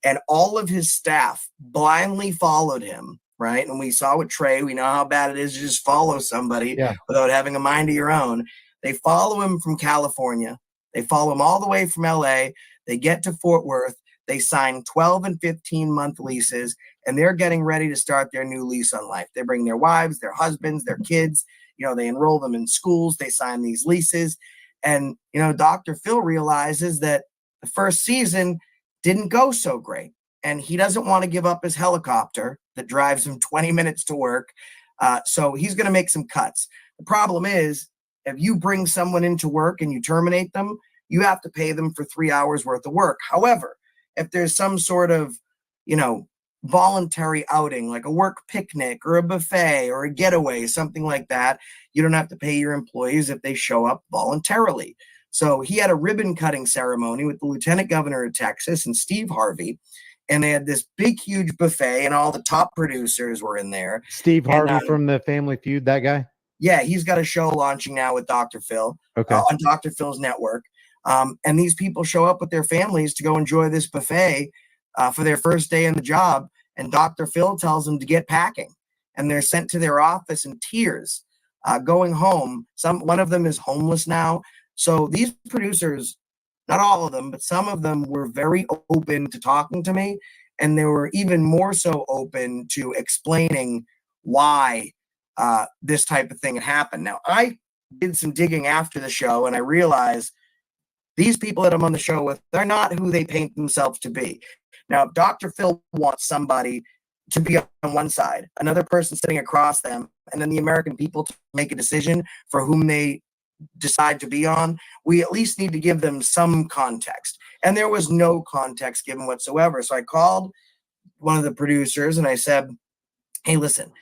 Speaker 10: and all of his staff blindly followed him, right? And we saw with Trey, we know how bad it is to just follow somebody without having a mind of your own. They follow him from California. They follow him all the way from LA. They get to Fort Worth. They sign 12 and 15-month leases, and they're getting ready to start their new lease on life. They bring their wives, their husbands, their kids. They enroll them in schools. They sign these leases. And, Dr. Phil realizes that the first season didn't go so great. And he doesn't want to give up his helicopter that drives him 20 minutes to work. So he's going to make some cuts. The problem is, if you bring someone into work and you terminate them, you have to pay them for 3 hours worth of work. However, if there's some sort of, voluntary outing, like a work picnic or a buffet or a getaway, something like that. You don't have to pay your employees if they show up voluntarily. So he had a ribbon cutting ceremony with the Lieutenant Governor of Texas and Steve Harvey. And they had this big, huge buffet, and all the top producers were in there.
Speaker 9: Steve Harvey from the Family Feud, that guy?
Speaker 10: Yeah, he's got a show launching now with Dr. Phil on Dr. Phil's network. And these people show up with their families to go enjoy this buffet for their first day in the job. And Dr. Phil tells them to get packing. And they're sent to their office in tears, going home. One of them is homeless now. So these producers, not all of them, but some of them were very open to talking to me. And they were even more so open to explaining why this type of thing had happened. Now, I did some digging after the show, and I realized these people that I'm on the show with, they're not who they paint themselves to be. Now, if Dr. Phil wants somebody to be on one side, another person sitting across them, and then the American people to make a decision for whom they decide to be on, we at least need to give them some context. And there was no context given whatsoever. So I called one of the producers and I said, hey, listen,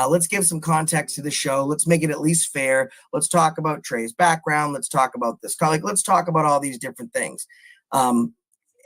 Speaker 10: let's give some context to the show. Let's make it at least fair. Let's talk about Trey's background. Let's talk about this colleague. Let's talk about all these different things. And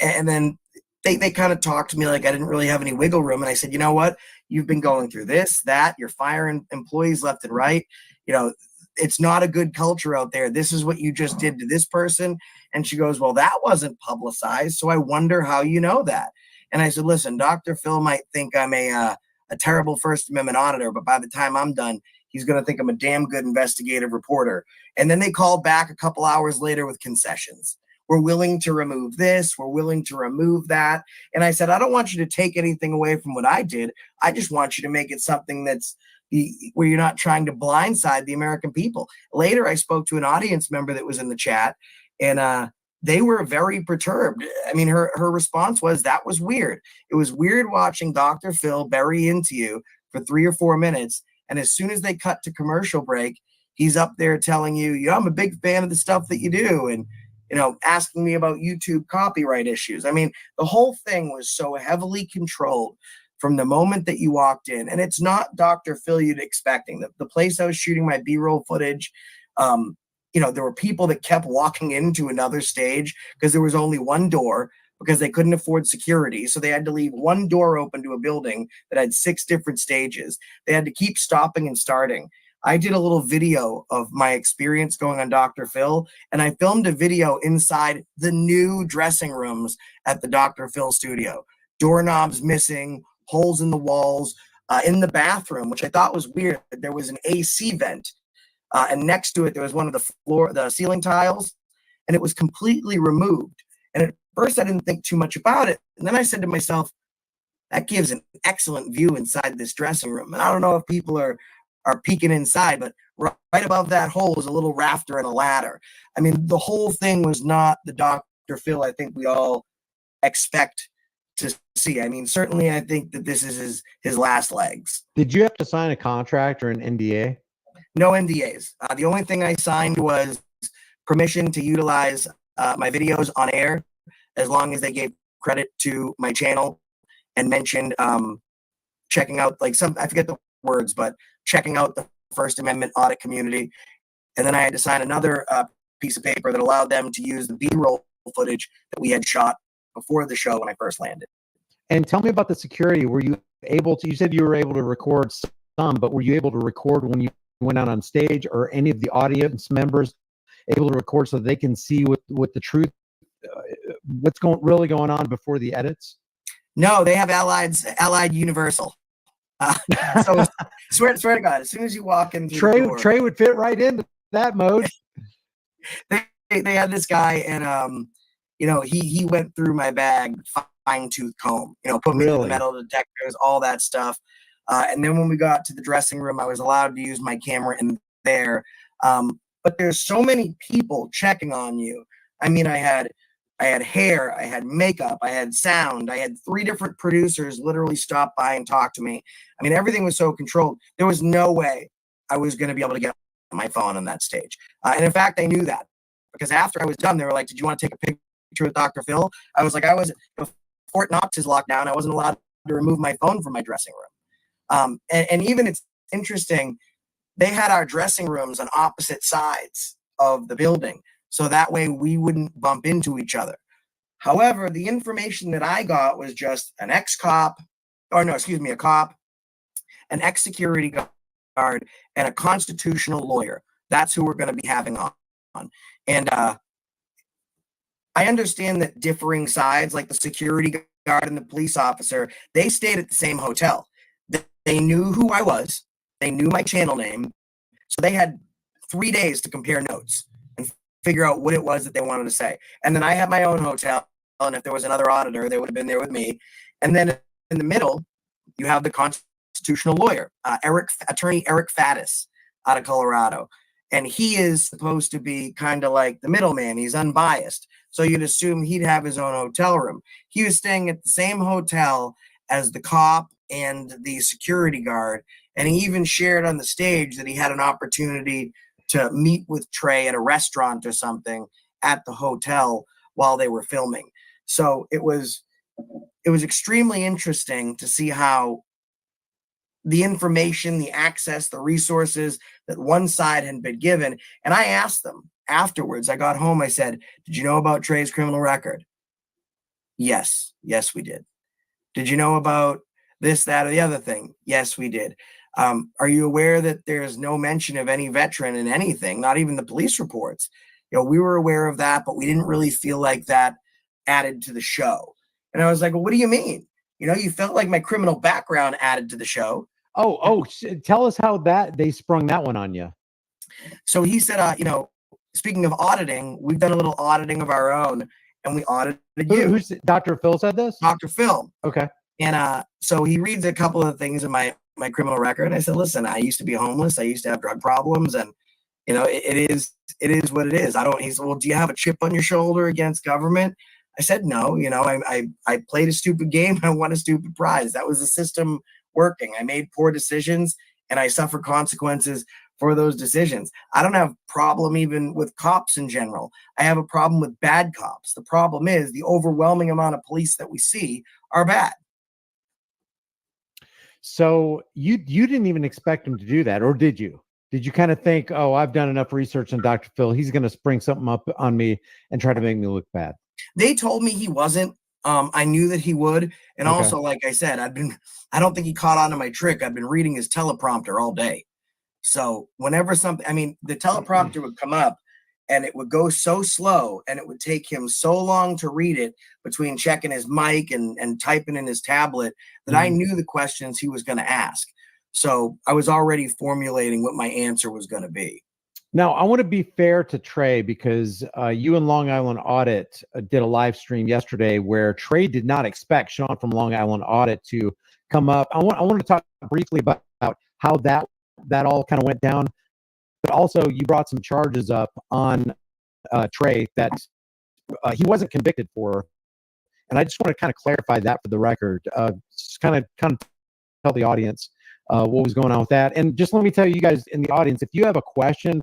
Speaker 10: then they kind of talked to me like I didn't really have any wiggle room. And I said, you know what? You've been going through this, that, you're firing employees left and right. You know, it's not a good culture out there. This is what you just did to this person. And she goes, well, that wasn't publicized. So I wonder how you know that. And I said, listen, Dr. Phil might think I'm a terrible First Amendment auditor, but by the time I'm done, he's going to think I'm a damn good investigative reporter. And then they called back a couple hours later with concessions. We're willing to remove this. We're willing to remove that. And I said, I don't want you to take anything away from what I did. I just want you to make it something that's where you're not trying to blindside the American people. Later, I spoke to an audience member that was in the chat, and they were very perturbed. I mean, her response was, that was weird. It was weird watching Dr. Phil bury into you for 3 or 4 minutes. And as soon as they cut to commercial break, he's up there telling you, yeah, I'm a big fan of the stuff that you do. And, you know, asking me about YouTube copyright issues. I mean, the whole thing was so heavily controlled from the moment that you walked in. And it's not Dr. Phil you'd expecting. The place I was shooting my B-roll footage, you know, there were people that kept walking into another stage because there was only one door because they couldn't afford security. So they had to leave one door open to a building that had 6 different stages. They had to keep stopping and starting. I did a little video of my experience going on Dr. Phil, and I filmed a video inside the new dressing rooms at the Dr. Phil studio. Doorknobs missing, holes in the walls, in the bathroom, which I thought was weird. There was an AC vent, and next to it, there was one of the ceiling tiles, and it was completely removed. And at first, I didn't think too much about it. And then I said to myself, that gives an excellent view inside this dressing room. And I don't know if people are peeking inside, but right above that hole is a little rafter and a ladder. I mean, the whole thing was not the Dr. Phil I think we all expect to see. I mean, certainly I think that this is his last legs.
Speaker 9: Did you have to sign a contract or an NDA?
Speaker 10: No NDAs. The only thing I signed was permission to utilize my videos on air as long as they gave credit to my channel and mentioned checking out, like, I forget the words, but checking out the First Amendment audit community. And then I had to sign another piece of paper that allowed them to use the B-roll footage that we had shot before the show when I first landed.
Speaker 9: And tell me about the security. Were you able to, you said you were able to record some, but were you able to record when you went out on stage, or any of the audience members able to record so they can see what the truth, what's really going on before the edits?
Speaker 10: No, they have Allied Universal. So swear to God, as soon as you walk in,
Speaker 9: Trey would fit right into that mode.
Speaker 10: they had this guy, and you know, he went through my bag, fine-tooth comb, you know, put me in the metal detectors, all that stuff. And then when we got to the dressing room, I was allowed to use my camera in there. But there's so many people checking on you. I mean, I had hair, I had makeup, I had sound, I had 3 different producers literally stop by and talk to me. I mean, everything was so controlled. There was no way I was going to be able to get my phone on that stage. And in fact, I knew that, because after I was done, they were like, did you want to take a picture with Dr. Phil? I was like, before Knox is locked down, I wasn't allowed to remove my phone from my dressing room. And even it's interesting, they had our dressing rooms on opposite sides of the building. So that way we wouldn't bump into each other. However, the information that I got was just an ex-cop, or no, excuse me, a cop, an ex-security guard, and a constitutional lawyer. That's who we're going to be having on. And I understand that differing sides, like the security guard and the police officer, they stayed at the same hotel. They knew who I was. They knew my channel name. So they had 3 days to compare notes and figure out what it was that they wanted to say. And then I had my own hotel. And if there was another auditor, they would have been there with me. And then in the middle, you have the constitutional lawyer, attorney Eric Faddis out of Colorado. And he is supposed to be kind of like the middleman. He's unbiased. So you'd assume he'd have his own hotel room. He was staying at the same hotel as the cop and the security guard. And he even shared on the stage that he had an opportunity to meet with Trey at a restaurant or something at the hotel while they were filming. So it was extremely interesting to see how the information, the access, the resources that one side had been given. And I asked them afterwards, I got home, I said, did you know about Trey's criminal record? Yes, we did. Did you know about this, that, or the other thing? Yes, we did. Are you aware that there's no mention of any veteran in anything, not even the police reports? You know, we were aware of that, but we didn't really feel like that added to the show. And I was like, well, what do you mean? You know, you felt like my criminal background added to the show.
Speaker 9: Tell us how they sprung that one on you.
Speaker 10: So he said, you know, speaking of auditing, we've done a little auditing of our own, and we audited you.
Speaker 9: Who's Dr. Phil said this?
Speaker 10: Dr. Phil.
Speaker 9: Okay.
Speaker 10: And so he reads a couple of things in my criminal record. And I said, listen, I used to be homeless. I used to have drug problems. And, you know, it is what it is. He said, well, do you have a chip on your shoulder against government? I said, no, you know, I played a stupid game. I won a stupid prize. That was the system working. I made poor decisions and I suffer consequences for those decisions. I don't have a problem even with cops in general. I have a problem with bad cops. The problem is the overwhelming amount of police that we see are bad.
Speaker 9: So you didn't even expect him to do that, or did you? Did you kind of think, oh, I've done enough research on Dr. Phil, he's going to spring something up on me and try to make me look bad?
Speaker 10: They told me he wasn't. I knew that he would. And also, like I said, I don't think he caught on to my trick. I've been reading his teleprompter all day. So whenever the teleprompter would come up and it would go so slow and it would take him so long to read it between checking his mic and typing in his tablet that I knew the questions he was going to ask. So I was already formulating what my answer was going to be.
Speaker 9: Now, I want to be fair to Trey because you and Long Island Audit did a live stream yesterday where Trey did not expect Sean from Long Island Audit to come up. I want to talk briefly about how that all kind of went down, but also you brought some charges up on Trey that he wasn't convicted for, and I just want to kind of clarify that for the record. Just kind of tell the audience what was going on with that, and just let me tell you guys in the audience, if you have a question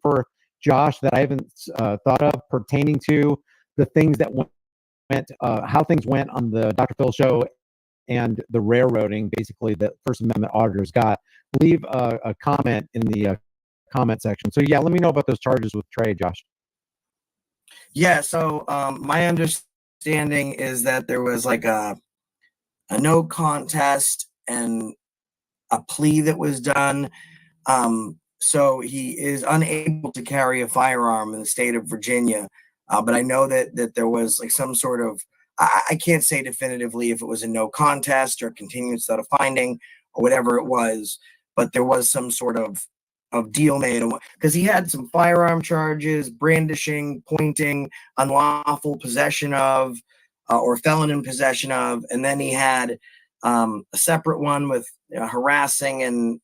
Speaker 9: for Josh that I haven't thought of pertaining to the things that went, how things went on the Dr. Phil show and the railroading, basically, that First Amendment auditors got, leave a comment in the comment section. So yeah, let me know about those charges with Trey, Josh.
Speaker 10: Yeah, so my understanding is that there was like a no contest and a plea that was done. So he is unable to carry a firearm in the state of Virginia. But I know that there was like some sort of, I can't say definitively if it was a no contest or continuance without a finding or whatever it was, but there was some sort of deal made because he had some firearm charges, brandishing, pointing, unlawful possession of, or felon in possession of. And then he had a separate one with harassing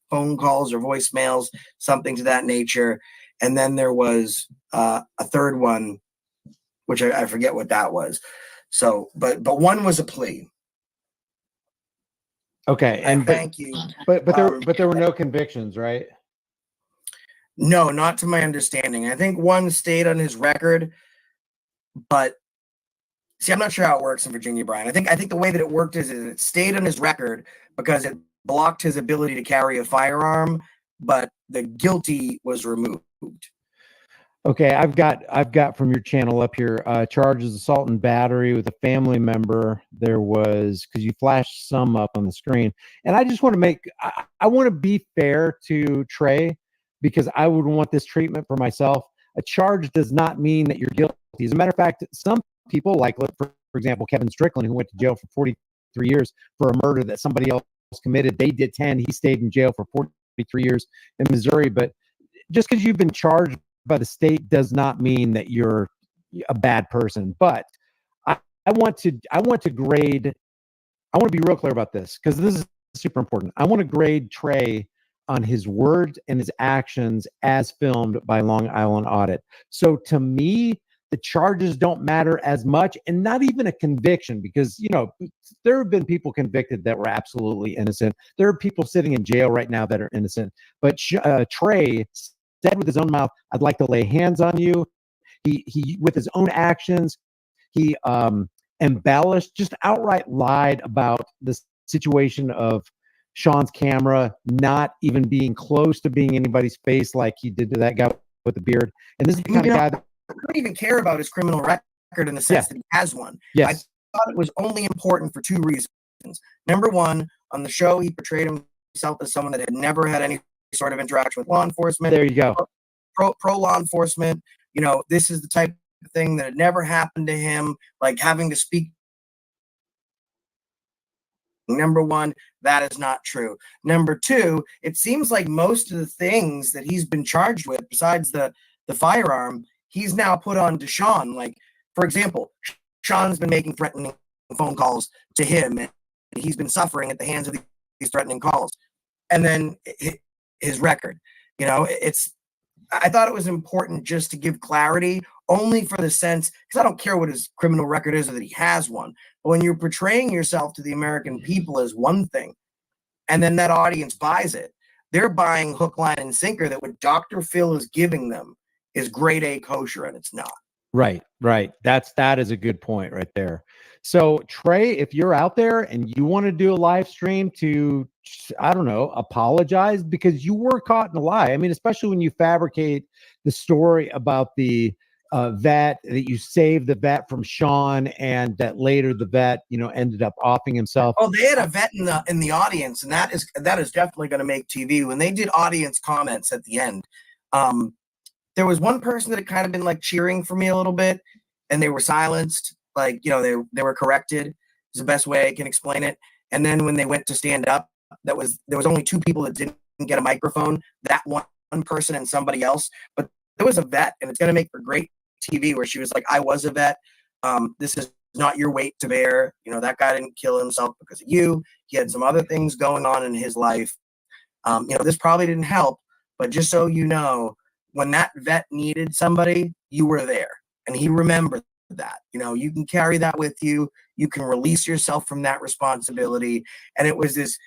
Speaker 10: phone calls or voicemails, something to that nature. And then there was a third one, which I forget what that was. So, but one was a plea.
Speaker 9: Okay, and
Speaker 10: thank you.
Speaker 9: But there were no convictions, right?
Speaker 10: No, not to my understanding. I think one stayed on his record, but See, I'm not sure how it works in Virginia, Brian. I think the way that it worked is it stayed on his record because it blocked his ability to carry a firearm, but the guilty was removed.
Speaker 9: Okay, I've got from your channel up here, charges assault and battery with a family member. There was, because you flashed some up on the screen, and I just want to I want to be fair to Trey, because I would want this treatment for myself. A charge does not mean that you're guilty. As a matter of fact, some people, like for example Kevin Strickland, who went to jail for 43 years for a murder that somebody else committed, they did 10. He stayed in jail for 43 years in Missouri. But just because you've been charged by the state does not mean that you're a bad person. But I want to grade. I want to be real clear about this, because this is super important. I want to grade Trey on his words and his actions as filmed by Long Island Audit. So to me, the charges don't matter as much, and not even a conviction, because, you know, there have been people convicted that were absolutely innocent. There are people sitting in jail right now that are innocent. But Trey said with his own mouth, "I'd like to lay hands on you." He with his own actions, he embellished, just outright lied about the situation of Sean's camera not even being close to being anybody's face, like he did to that guy with the beard. And this is the kind of guy that
Speaker 10: I don't even care about his criminal record in the sense that he has one.
Speaker 9: Yes.
Speaker 10: I thought it was only important for two reasons. Number one, on the show, he portrayed himself as someone that had never had any sort of interaction with law enforcement.
Speaker 9: There you go.
Speaker 10: Pro law enforcement. You know, this is the type of thing that had never happened to him, like having to speak. Number one, that is not true. Number two, it seems like most of the things that he's been charged with, besides the firearm, he's now put on to Sean. Like, for example, Sean's been making threatening phone calls to him, and he's been suffering at the hands of these threatening calls. And then his record, you know, I thought it was important just to give clarity, only for the sense, because I don't care what his criminal record is or that he has one. But when you're portraying yourself to the American people as one thing, and then that audience buys it, they're buying hook, line, and sinker that what Dr. Phil is giving them is grade A kosher, and it's not.
Speaker 9: Right. That is a good point right there. So Trey, if you're out there and you want to do a live stream to, I don't know, apologize, because you were caught in a lie. I mean, especially when you fabricate the story about the vet, that you saved the vet from Sean, and that later the vet, you know, ended up offing himself.
Speaker 10: Oh, they had a vet in the audience, and that is definitely going to make TV. When they did audience comments at the end, there was one person that had kind of been like cheering for me a little bit, and they were silenced. Like, you know, they were corrected. Is the best way I can explain it. And then when they went to stand up, there was only two people that didn't get a microphone. That one person and somebody else. But there was a vet, and it's going to make for great TV, where she was like, "I was a vet. This is not your weight to bear. You know, that guy didn't kill himself because of you. He had some other things going on in his life. You know, this probably didn't help, but just so you know, when that vet needed somebody, you were there." And he remembered that. You know, you can carry that with you. You can release yourself from that responsibility. And it was this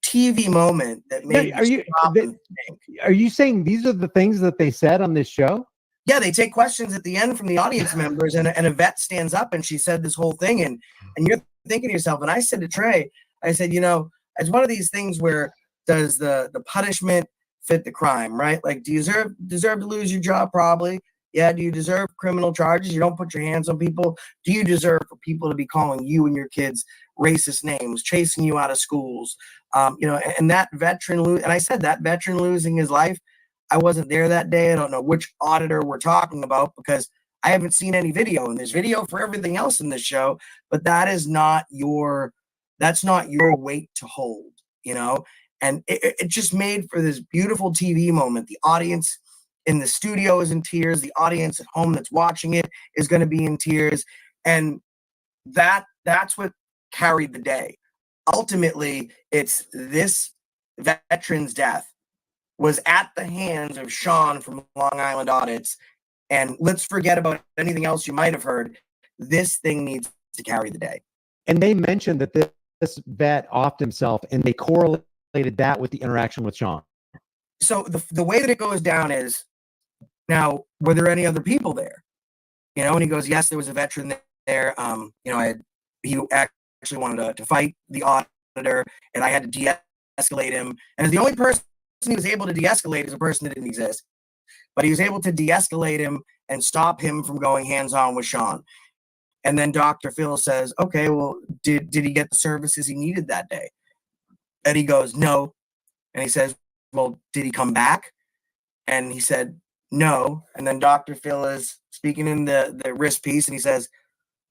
Speaker 10: TV moment that made
Speaker 9: Are you saying these are the things that they said on this show?
Speaker 10: Yeah, they take questions at the end from the audience members, and a vet stands up and she said this whole thing, and you're thinking to yourself, and I said to Trey, I said, you know, it's one of these things where does the punishment fit the crime, right? Like, do you deserve to lose your job? Probably. Yeah. Do you deserve criminal charges? You don't put your hands on people. Do you deserve for people to be calling you and your kids racist names, chasing you out of schools? You know, and that veteran, and I said that veteran losing his life, I wasn't there that day. I don't know which auditor we're talking about, because I haven't seen any video, and there's video for everything else in this show, but that's not your weight to hold, you know? And it just made for this beautiful TV moment. The audience in the studio is in tears. The audience at home that's watching it is going to be in tears. And that's what carried the day. Ultimately, it's this veteran's death was at the hands of Sean from Long Island Audits. And let's forget about anything else you might have heard. This thing needs to carry the day.
Speaker 9: And they mentioned that this vet offed himself, and they correlated that with the interaction with Sean.
Speaker 10: So the way that it goes down is, now, were there any other people there? You know, and he goes, yes, there was a veteran there. He actually wanted to fight the auditor, and I had to de-escalate him. And the only person he was able to de-escalate is a person that didn't exist. But he was able to de-escalate him and stop him from going hands-on with Sean. And then Dr. Phil says, okay, well, did he get the services he needed that day? And he goes, no. And he says, well, did he come back? And he said, no. And then Dr. Phil is speaking in the wrist piece, and he says,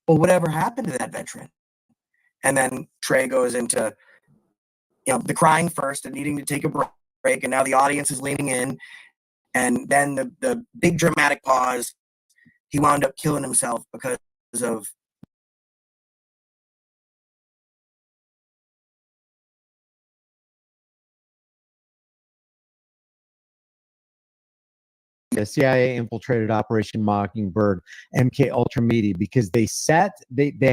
Speaker 10: well, whatever happened to that veteran? And then Trey goes into, the crying first and needing to take a break. And now the audience is leaning in. And then the big dramatic pause, he wound up killing himself because of
Speaker 9: the CIA infiltrated Operation Mockingbird, MK Ultra Media, because they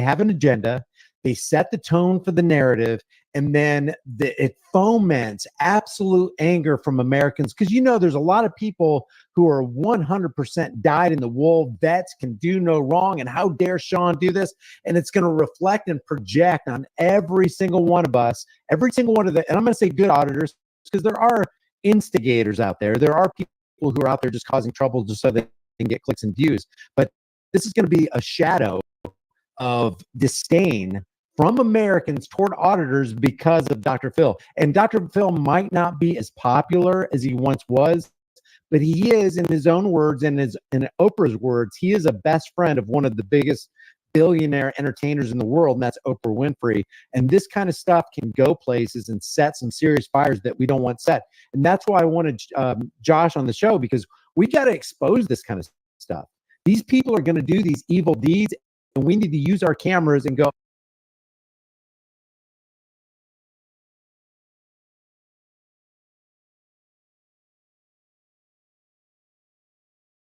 Speaker 9: have an agenda, they set the tone for the narrative, and then it foments absolute anger from Americans. Because there's a lot of people who are 100% dyed in the wool, vets, can do no wrong, and how dare Sean do this? And it's going to reflect and project on every single one of us, every single one of the, and I'm going to say good auditors, because there are instigators out there. There are people who are out there just causing trouble just so they can get clicks and views. But this is going to be a shadow of disdain from Americans toward auditors because of Dr. Phil. And Dr. Phil might not be as popular as he once was, but he is, in his own words and in Oprah's words, he is a best friend of one of the biggest billionaire entertainers in the world, and that's Oprah Winfrey. And this kind of stuff can go places and set some serious fires that we don't want set. And that's why I wanted Josh on the show, because we got to expose this kind of stuff. These people are going to do these evil deeds, and we need to use our cameras and go,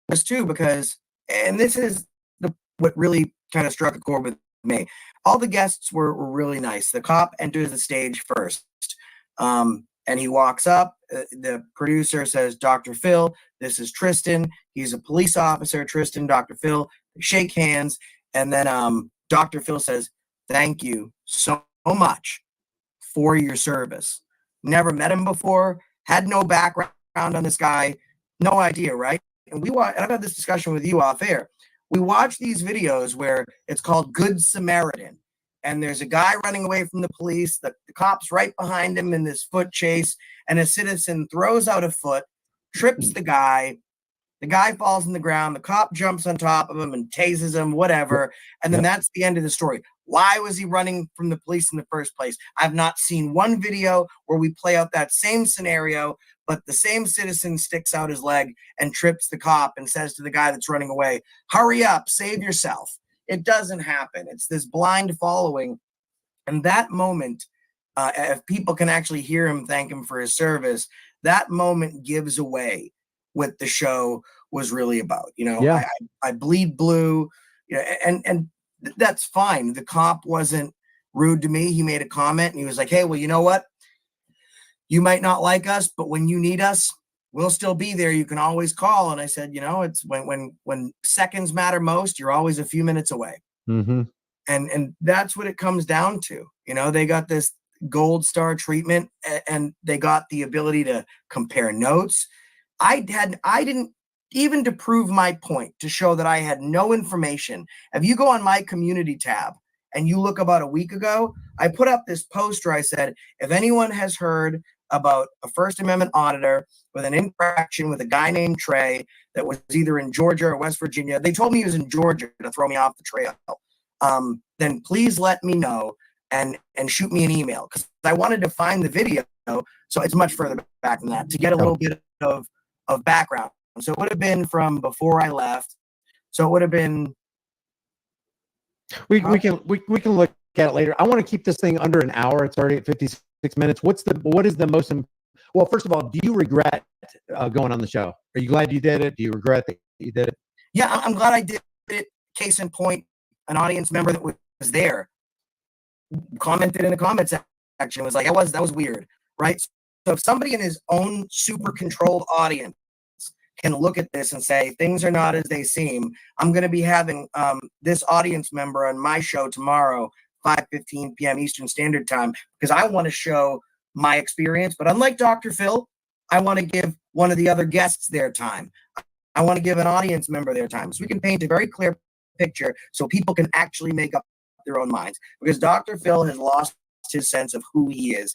Speaker 10: this too, because, and this is what really kind of struck a chord with me. All the guests were really nice. The cop enters the stage first, and he walks up. The producer says, Dr. Phil, this is Tristan. He's a police officer. Tristan, Dr. Phil, they shake hands. And then Dr. Phil says, thank you so much for your service. Never met him before, had no background on this guy, no idea, right? And I've had this discussion with you off air. We watch these videos where it's called Good Samaritan, and there's a guy running away from the police, the cop's right behind him in this foot chase, and a citizen throws out a foot, trips the guy falls on the ground, the cop jumps on top of him and tases him, whatever, and then that's the end of the story. Why was he running from the police in the first place? I've not seen one video where we play out that same scenario, but the same citizen sticks out his leg and trips the cop and says to the guy that's running away, hurry up, save yourself. It doesn't happen. It's this blind following. And that moment, if people can actually hear him thank him for his service, that moment gives away what the show was really about. I bleed blue, and that's fine. The cop wasn't rude to me. He made a comment and he was like, hey, well, you know what? You might not like us, but when you need us, we'll still be there. You can always call. And I said, it's when seconds matter most, you're always a few minutes away.
Speaker 9: Mm-hmm.
Speaker 10: And that's what it comes down to. They got this gold star treatment, and they got the ability to compare notes. I didn't, even to prove my point, to show that I had no information. If you go on my community tab and you look about a week ago, I put up this poster. I said, if anyone has heard about a First Amendment auditor with an interaction with a guy named Trey that was either in Georgia or West Virginia, they told me he was in Georgia to throw me off the trail, then please let me know and shoot me an email, because I wanted to find the video. So it's much further back than that to get a little bit of background. So it would have been from before I left. So it would have been.
Speaker 9: We can look at it later. I want to keep this thing under an hour. It's already at 56 minutes. What is the most? Well, first of all, do you regret going on the show? Are you glad you did it? Do you regret that you did it?
Speaker 10: Yeah, I'm glad I did it. Case in point, an audience member that was there commented in the comments section, was like, that was weird, right? So if somebody in his own super controlled audience can look at this and say things are not as they seem. I'm going to be having this audience member on my show tomorrow, 5:15 p.m. Eastern Standard Time, because I want to show my experience. But unlike Dr. Phil, I want to give one of the other guests their time. I want to give an audience member their time, so we can paint a very clear picture so people can actually make up their own minds. Because Dr. Phil has lost his sense of who he is.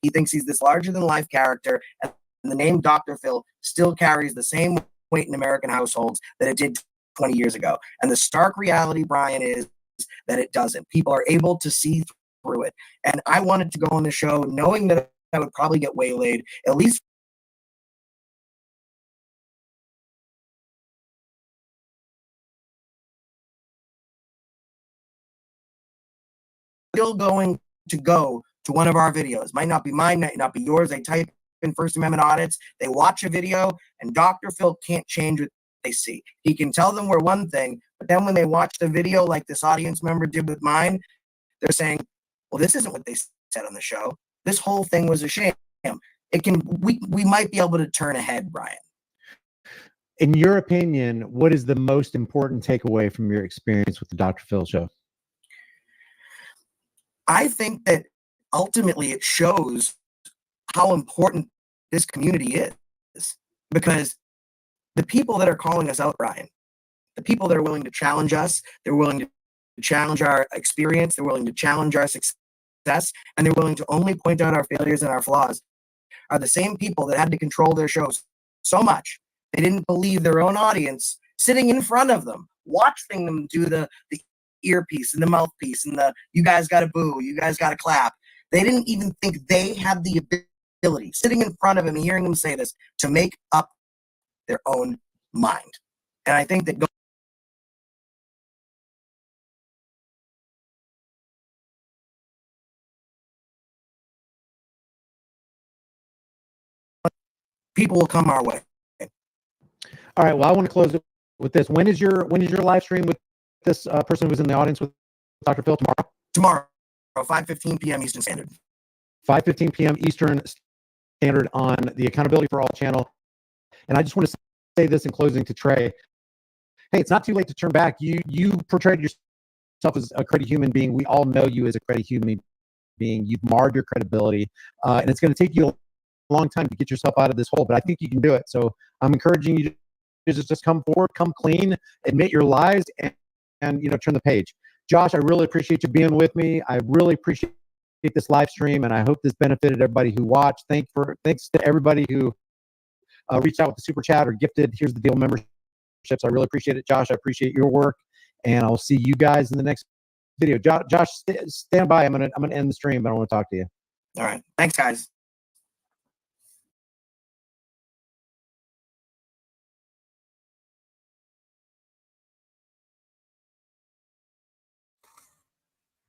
Speaker 10: He thinks he's this larger than life character, and the name Dr. Phil still carries the same weight in American households that it did 20 years ago. And the stark reality, Brian, is that it doesn't. People are able to see through it. And I wanted to go on the show knowing that I would probably get waylaid, at least still going to go to one of our videos. Might not be mine, might not be yours. They type in First Amendment audits, they watch a video, and Dr. Phil can't change what they see. He can tell them we're one thing, but then when they watch the video like this audience member did with mine, they're saying, well, this isn't what they said on the show. This whole thing was a sham. We might be able to turn ahead, Brian.
Speaker 9: In your opinion, what is the most important takeaway from your experience with the Dr. Phil show?
Speaker 10: I think that ultimately it shows how important this community is, because the people that are calling us out, Brian, the people that are willing to challenge us, they're willing to challenge our experience, they're willing to challenge our success, and they're willing to only point out our failures and our flaws, are the same people that had to control their shows so much they didn't believe their own audience sitting in front of them, watching them do the earpiece and the mouthpiece and the you guys got to boo, you guys got to clap. They didn't even think they had the ability, sitting in front of him and hearing him say this, to make up their own mind. And I think that people will come our way.
Speaker 9: All right. Well, I want to close it with this. When is your live stream with this person who was in the audience with Dr. Phil tomorrow?
Speaker 10: Tomorrow, 5:15 p.m. Eastern Standard.
Speaker 9: 5:15 p.m. Eastern Standard on the Accountability for All channel. And I just want to say this in closing to Trey. Hey, it's not too late to turn back. You portrayed yourself as a credible human being. We all know you as a credible human being. You've marred your credibility, and it's going to take you a long time to get yourself out of this hole. But I think you can do it. So I'm encouraging you to just come forward, come clean, admit your lies, and turn the page. Josh, I really appreciate you being with me. I really appreciate this live stream, and I hope this benefited everybody who watched. Thanks to everybody who reached out with the super chat or gifted Here's the Deal memberships. I really appreciate it, Josh. I appreciate your work, and I'll see you guys in the next video. Josh, stand by. I'm gonna end the stream, but I want to talk to you.
Speaker 10: All right. Thanks, guys.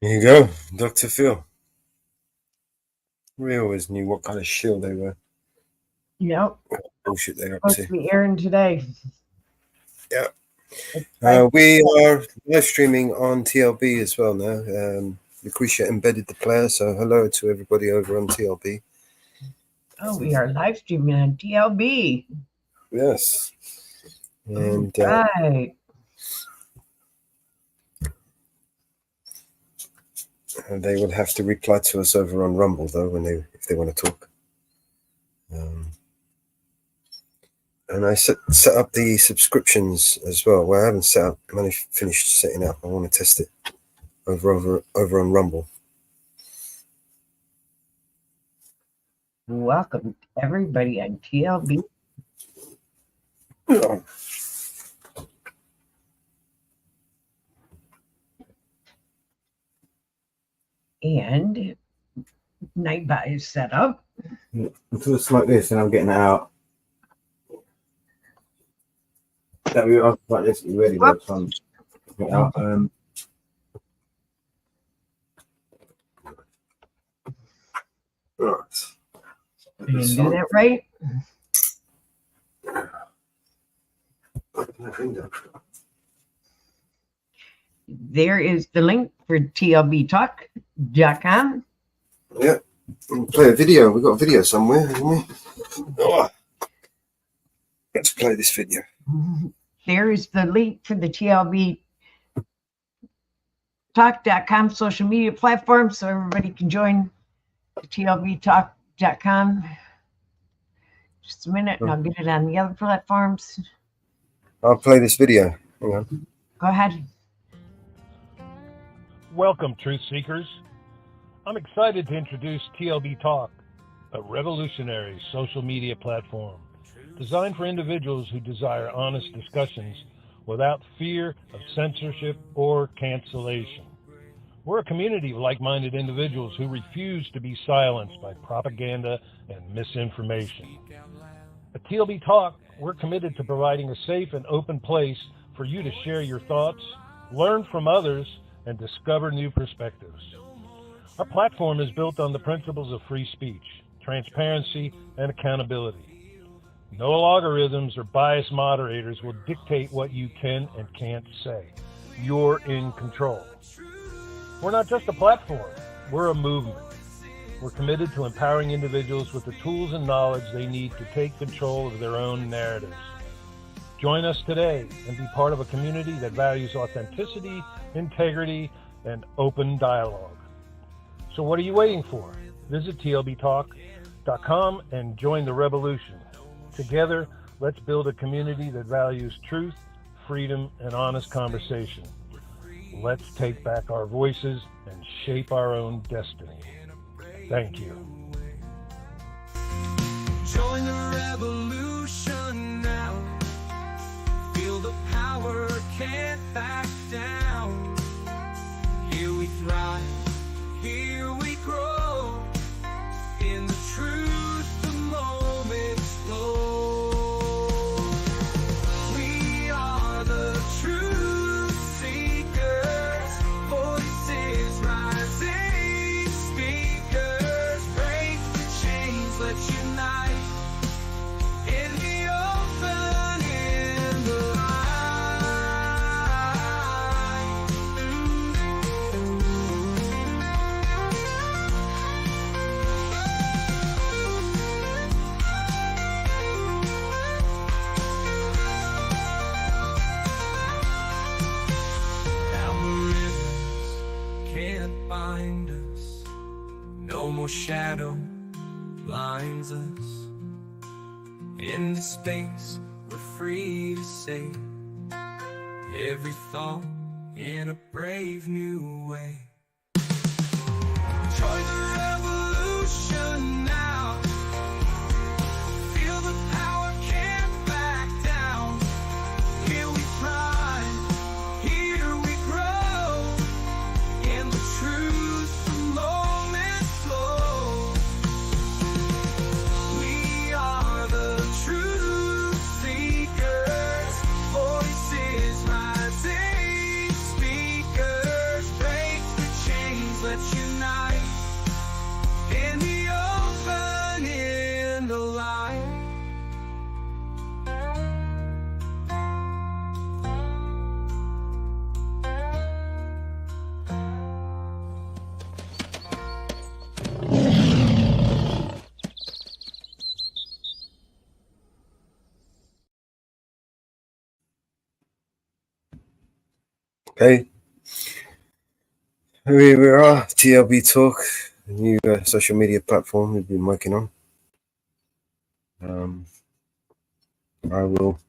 Speaker 1: Here you go, Dr. Phil. We always knew what kind of shill they were.
Speaker 2: Yep.
Speaker 1: Bullshit they're up
Speaker 2: Supposed
Speaker 1: to.
Speaker 2: to be airing today.
Speaker 1: Yeah. We are live streaming on TLB as well now. Lucretia embedded the player, so hello to everybody over on TLB.
Speaker 2: Oh, we are live streaming on TLB.
Speaker 1: Yes. And
Speaker 2: right.
Speaker 1: They will have to reply to us over on Rumble though, if they want to talk. And I set up the subscriptions as well. Well, I haven't set up. I'm only finished setting up. I want to test it over on Rumble.
Speaker 2: Welcome everybody on TLB. And Nightbot is set up.
Speaker 15: Until it's like this and I'm getting it out. That we are like this, you ready by the time get out.
Speaker 1: Right.
Speaker 2: You do that right? There is the link for tlbtalk.com.
Speaker 1: Yeah. We'll play a video. We've got a video somewhere, haven't we? Oh. Let's play this video.
Speaker 2: There is the link for the TLB Talk.com social media platform, so everybody can join the TLBTalk.com. Just a minute, and I'll get it on the other platforms.
Speaker 1: I'll play this video. Hang on.
Speaker 2: Go ahead.
Speaker 16: Welcome, truth seekers. I'm excited to introduce TLB Talk, a revolutionary social media platform designed for individuals who desire honest discussions without fear of censorship or cancellation. We're a community of like-minded individuals who refuse to be silenced by propaganda and misinformation. At TLB Talk, we're committed to providing a safe and open place for you to share your thoughts, learn from others, and discover new perspectives. Our platform is built on the principles of free speech, transparency, and accountability. No algorithms or biased moderators will dictate what you can and can't say. You're in control. We're not just a platform, we're a movement. We're committed to empowering individuals with the tools and knowledge they need to take control of their own narratives. Join us today and be part of a community that values authenticity, integrity, and open dialogue. So what are you waiting for? Visit tlbtalk.com and join the revolution. Together, let's build a community that values truth, freedom, and honest conversation. Let's take back our voices and shape our own destiny. Thank you.
Speaker 3: Join the revolution now. Feel the power, can't back down. Here we thrive, here we grow. In the truth, the moment's flow. We are the truth seekers, voices rising, speakers. Break the chains, let's unite. In the open, in the light. Algorithms can't bind us. No more shadow blinds us. In this space, we're free to say every thought in a brave new way. Join the revolution now. Feel the power, can't back down. Here we thrive, here we grow. In the truth, the moment's flow. We are the truth seekers, voices rising, speakers. Break the chains, let's unite. In the open, in the light.
Speaker 1: Okay. We are TLB Talk, a new social media platform we've been working on. I will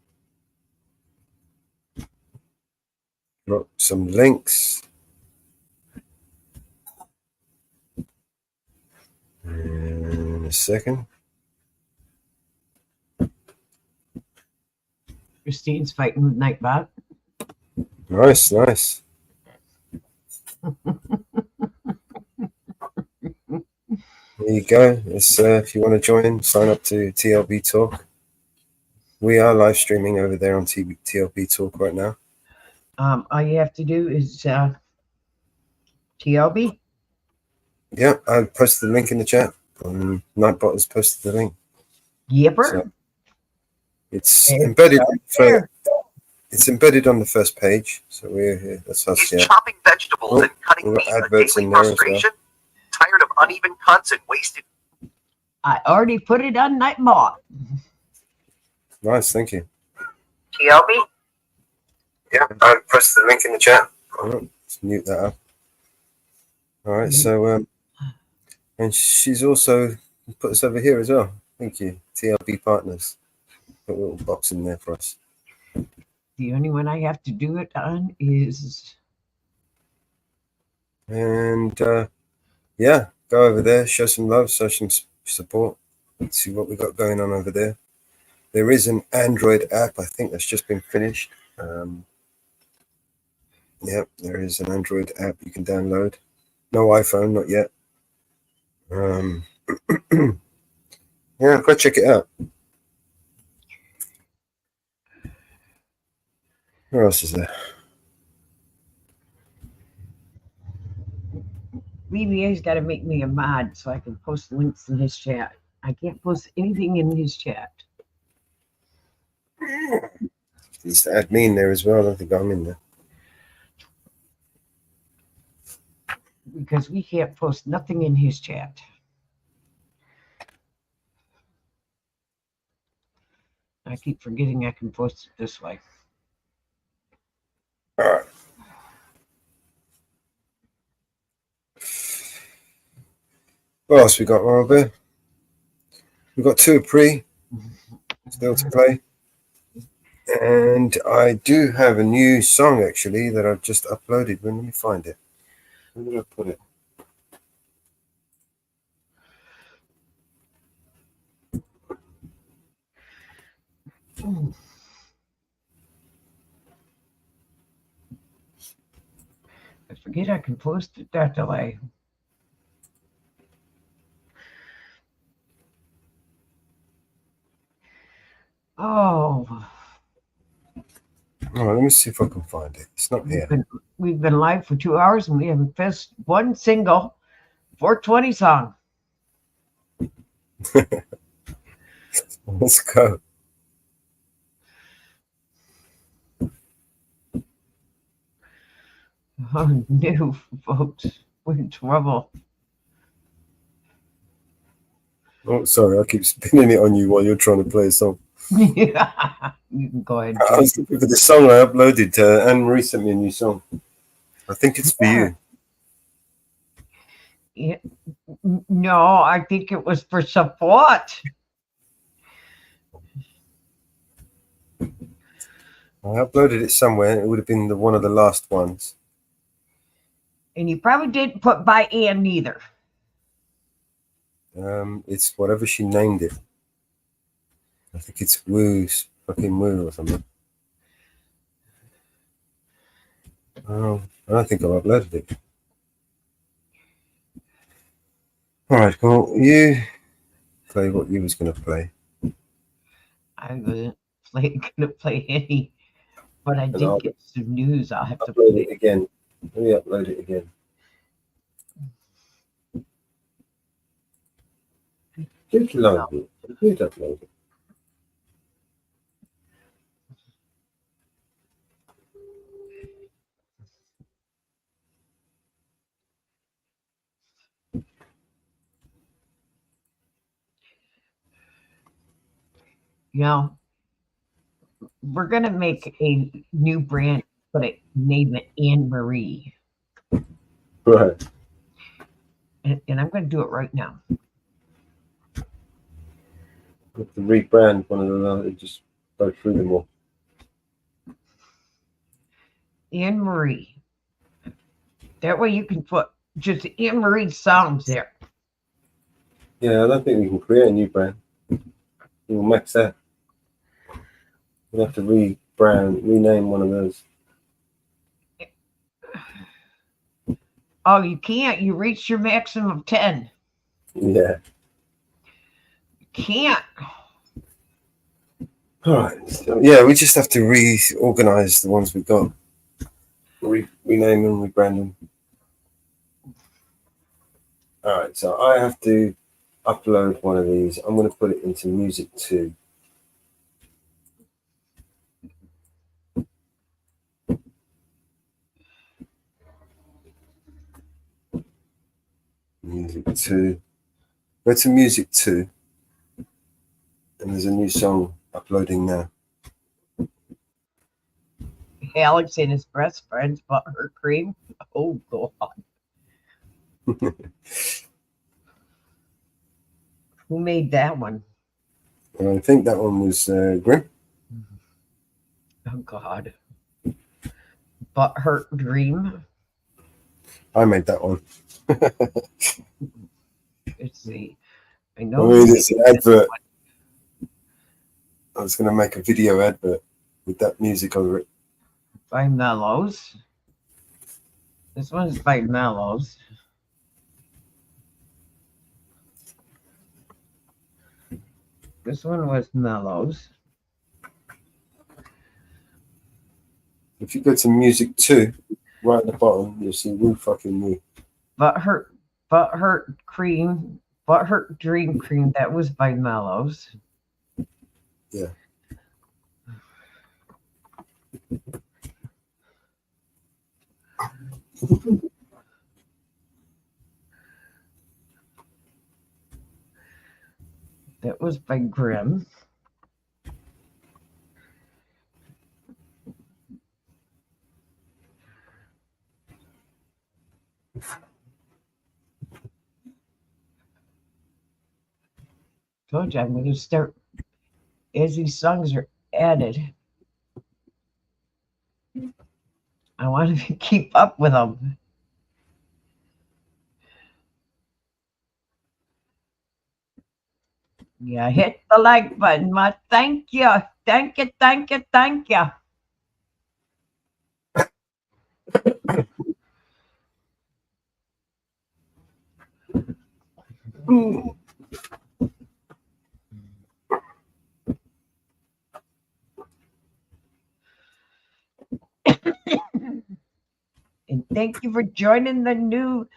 Speaker 1: drop some links. In a second.
Speaker 2: Christine's fighting with Nightbot.
Speaker 1: Nice, nice. There you go. It's, if you want to join, sign up to TLB Talk. We are live streaming over there on TLB Talk right now.
Speaker 2: All you have to do is TLB.
Speaker 1: Yeah, I posted the link in the chat. Nightbot has posted the link.
Speaker 2: Yepper.
Speaker 1: So it's embedded. It's embedded on the first page. So we're here. That's us. Yeah.
Speaker 17: Chopping vegetables and cutting
Speaker 1: we've
Speaker 17: meat
Speaker 1: got
Speaker 17: a
Speaker 1: adverts
Speaker 17: daily
Speaker 1: in there as well.
Speaker 17: frustration? Tired of uneven cuts and wasted?
Speaker 2: I already put it on Nightbot.
Speaker 1: Nice, thank you.
Speaker 17: TLB?
Speaker 1: Yeah, I pressed the link in the chat. All right, let's mute that up. All right, so and she's also put us over here as well. Thank you, TLB Partners. Put a little box in there for us.
Speaker 2: The only one I have to do it on is.
Speaker 1: And yeah, go over there, show some love, show some support. Let's see what we got going on over there. There is an Android app, I think that's just been finished. Yeah, there is an Android app you can download. No iPhone, not yet. Yeah, go check it out. Where else is there?
Speaker 2: BBA's got to make me a mod so I can post links in his chat. I can't post anything in his chat.
Speaker 1: He's to add me in there as well. I don't think I'm in there.
Speaker 2: Because we can't post nothing in his chat. I keep forgetting I can post it this way.
Speaker 1: All right. What else we got, Robert? We got two pre still to play. And I do have a new song actually that I've just uploaded. Let me find it. Where did I put it?
Speaker 2: I forget I can post it that delay. Oh.
Speaker 1: All right, let me see if I can find it. It's not here.
Speaker 2: We've been live for 2 hours and we haven't missed one single 420 song.
Speaker 1: Let's go.
Speaker 2: Oh, no, folks. We're in trouble.
Speaker 1: Oh, sorry, I keep spinning it on you while you're trying to play a song.
Speaker 2: Yeah, you can go ahead.
Speaker 1: I was looking for the song I uploaded. Anne-Marie sent me a new song. I think it's for you.
Speaker 2: Yeah. No, I think it was for support.
Speaker 1: I uploaded it somewhere. It would have been one of the last ones.
Speaker 2: And you probably didn't put by Ann neither.
Speaker 1: It's whatever she named it. I think it's Woo's fucking Woo or something. Oh, I don't think I've uploaded it. All right, cool. You play what you was going to play.
Speaker 2: I wasn't going to play any, but I did get some news. I'll have to
Speaker 1: upload it again. Let me upload it again. Did upload it. Did upload it.
Speaker 2: You know, we're going to make a new brand, but name it Anne Marie.
Speaker 1: Right.
Speaker 2: And I'm going to do it right now.
Speaker 1: Have to rebrand one of them and just go through them all.
Speaker 2: Anne Marie. That way you can put just Anne Marie songs there.
Speaker 1: Yeah, I don't think we can create a new brand. We'll max that. We'll have to rename one of those.
Speaker 2: Oh, you can't. You reached your maximum of 10.
Speaker 1: Yeah.
Speaker 2: You can't.
Speaker 1: All right. So, yeah, we just have to reorganize the ones we've got. Rename them, rebrand them. All right. So I have to upload one of these. I'm going to put it into Music 2. Music 2. Go to Music 2. And there's a new song uploading now.
Speaker 2: Alex and his best friends bought her cream. Oh God. Who made that one?
Speaker 1: I think that one was Grim.
Speaker 2: Oh God. Butthurt Dream.
Speaker 1: I made that one.
Speaker 2: Let's see. I
Speaker 1: I
Speaker 2: know.
Speaker 1: mean, it's an advert. I was going to make a video advert with that music over it.
Speaker 2: By Mellows. This one's by Mellows. This one was Mellows.
Speaker 1: If you go to music 2, right at the bottom, you'll see Woo Fucking Woo.
Speaker 2: Butthurt Cream. Butthurt Dream Cream. That was by Mellows.
Speaker 1: Yeah.
Speaker 2: That was by Grimm. Told you I'm going to start as these songs are added. I want to keep up with them. Yeah, hit the like button, ma. Thank you. Thank you, thank you, thank you. And thank you for joining the new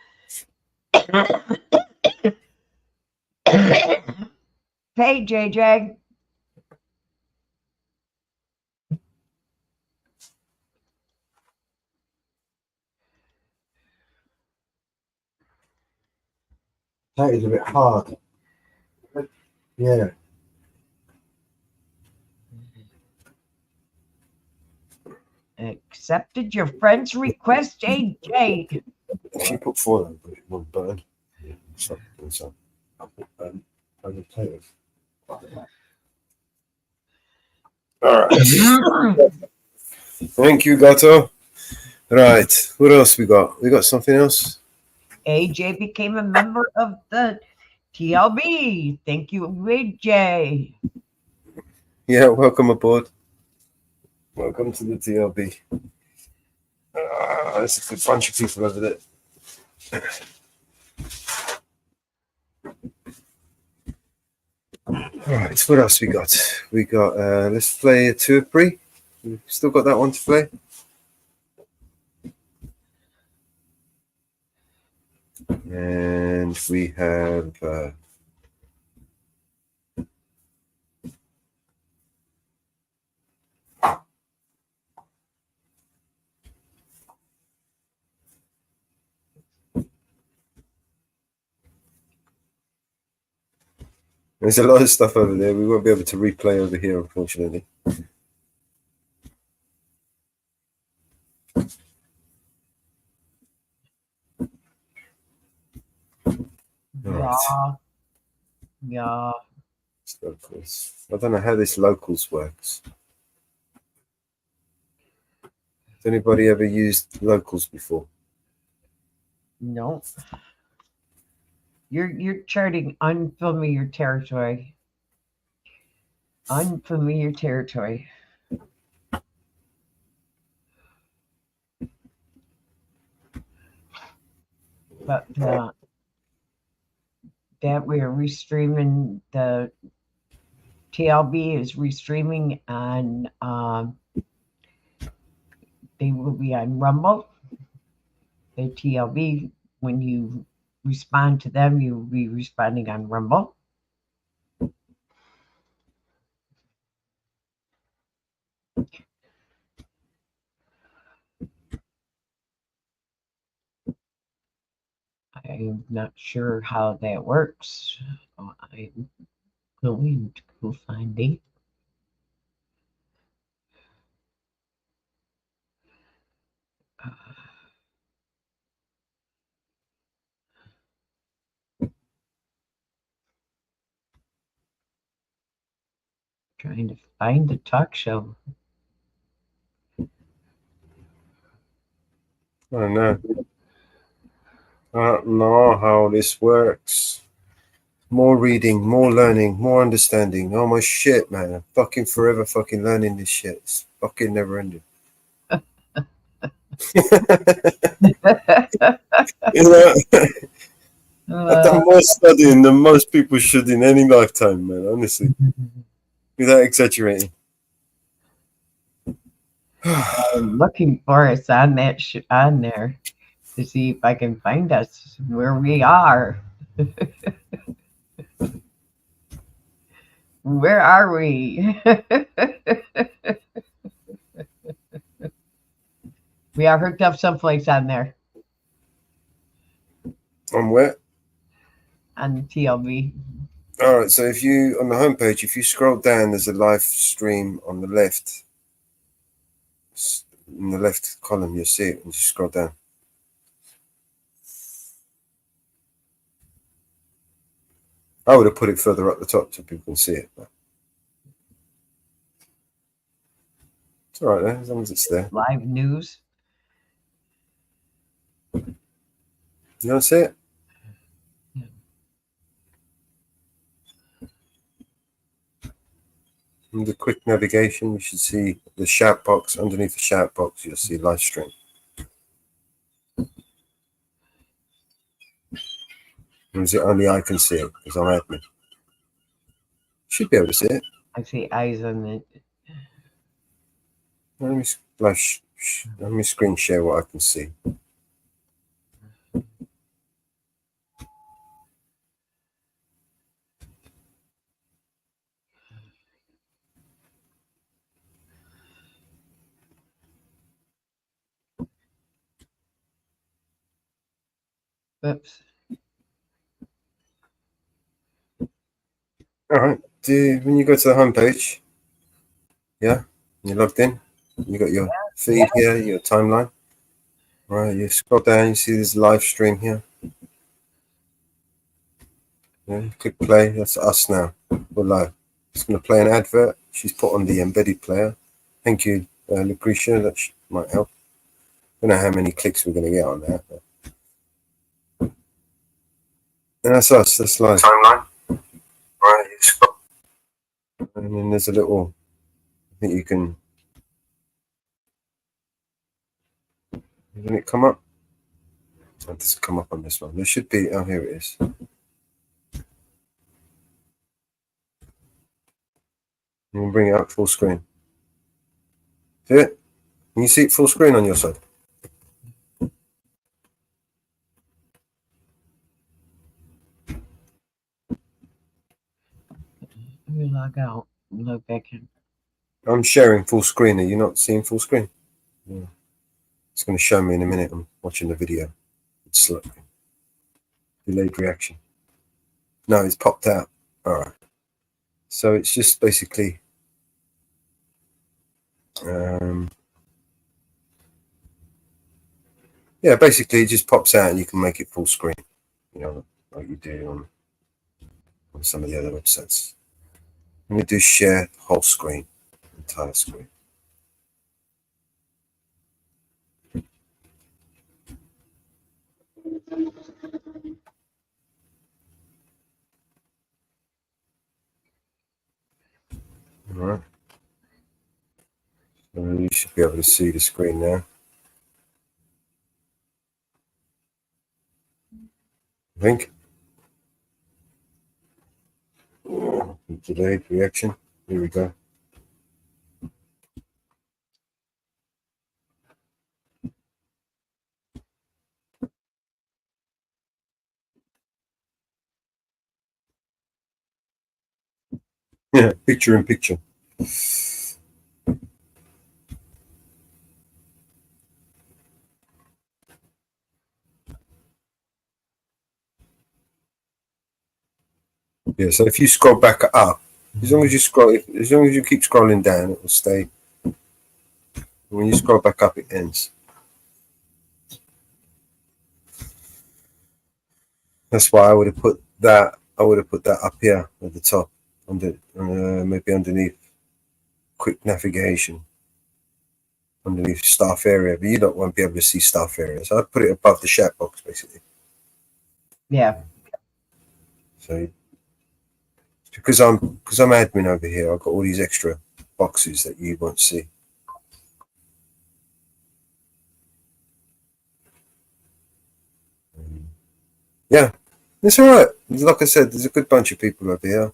Speaker 2: page, JJ.
Speaker 15: That is a bit hard. Yeah.
Speaker 2: Accepted your friend's request, JJ.
Speaker 1: If you put 4 on, put it one button. So. I'll put potatoes. All right. Thank you, Gato. Right. What else we got? We got something else?
Speaker 2: AJ became a member of the TLB. Thank you, AJ.
Speaker 1: Yeah, welcome aboard. Welcome to the TLB. There's a good bunch of people over there. Alright, what else we got? We got, let's play a two of Pre. We've still got that one to play. And we have, there's a lot of stuff over there. We won't be able to replay over here, unfortunately.
Speaker 2: Right. Yeah.
Speaker 1: Locals. I don't know how this locals works. Has anybody ever used locals before?
Speaker 2: No. You're charting unfamiliar territory. Unfamiliar territory. But that we are restreaming, the TLB is restreaming on they will be on Rumble. The TLB, when you respond to them, you will be responding on Rumble. I'm not sure how that works. I'm going to go find it. Trying to find the talk show.
Speaker 1: I don't know. I don't know how this works. More reading, more learning, more understanding. Oh my shit, man. I'm fucking forever fucking learning this shit. It's fucking never ending. You know, I've done more studying than most people should in any lifetime, man, honestly. Without exaggerating.
Speaker 2: I'm looking for us on that on there to see if I can find us where we are. Where are we? We are hooked up someplace on there.
Speaker 1: On where?
Speaker 2: On TLB.
Speaker 1: All right, so if you, on the homepage, if you scroll down, there's a live stream on the left. In the left column, you'll see it, and just scroll down. I would have put it further up the top so people can see it. But it's all right there, as long as it's there.
Speaker 2: Live news.
Speaker 1: You don't see it? Under quick navigation, you should see the shout box. Underneath the shout box, you'll see live stream. Or is it only I can see it because I'm admin? Should be able to see it.
Speaker 2: I see eyes on it.
Speaker 1: Let me screen share what I can see.
Speaker 2: Oops.
Speaker 1: All right. When you go to the homepage, yeah, you're logged in. You got your feed here, your timeline. All right, you scroll down, you see this live stream here. Yeah, you click play. That's us now. We're live. It's going to play an advert. She's put on the embedded player. Thank you, Lucretia. That might help. I don't know how many clicks we're going to get on that. But... And that's us. That's live. Timeline. Right. And then there's a little. I think you can. Doesn't it come up? It doesn't come up on this one. There should be. Oh, here it is. We'll bring it up full screen. See it? Can you see it full screen on your side?
Speaker 2: Let me log out and log back in.
Speaker 1: I'm sharing full screen. Are you not seeing full screen? Yeah. It's going to show me in a minute. I'm watching the video. It's slow. Delayed reaction. No, it's popped out. All right. So it's just basically yeah, basically it just pops out and you can make it full screen, you know, like you do on some of the other websites. Let me do share whole screen, entire screen. All right. So you should be able to see the screen now. I think. Delayed reaction. Here we go. Yeah, picture in picture. Yeah, so if you scroll back up, as long as you keep scrolling down, it will stay. When you scroll back up, it ends. That's why I would have put that. I would have put that up here at the top, under maybe underneath quick navigation, underneath staff area. But you don't want to be able to see staff area, so I'd put it above the chat box, basically.
Speaker 2: Yeah.
Speaker 1: So because I'm admin over here, I've got all these extra boxes that you won't see. Yeah, it's all right. Like I said, there's a good bunch of people over here.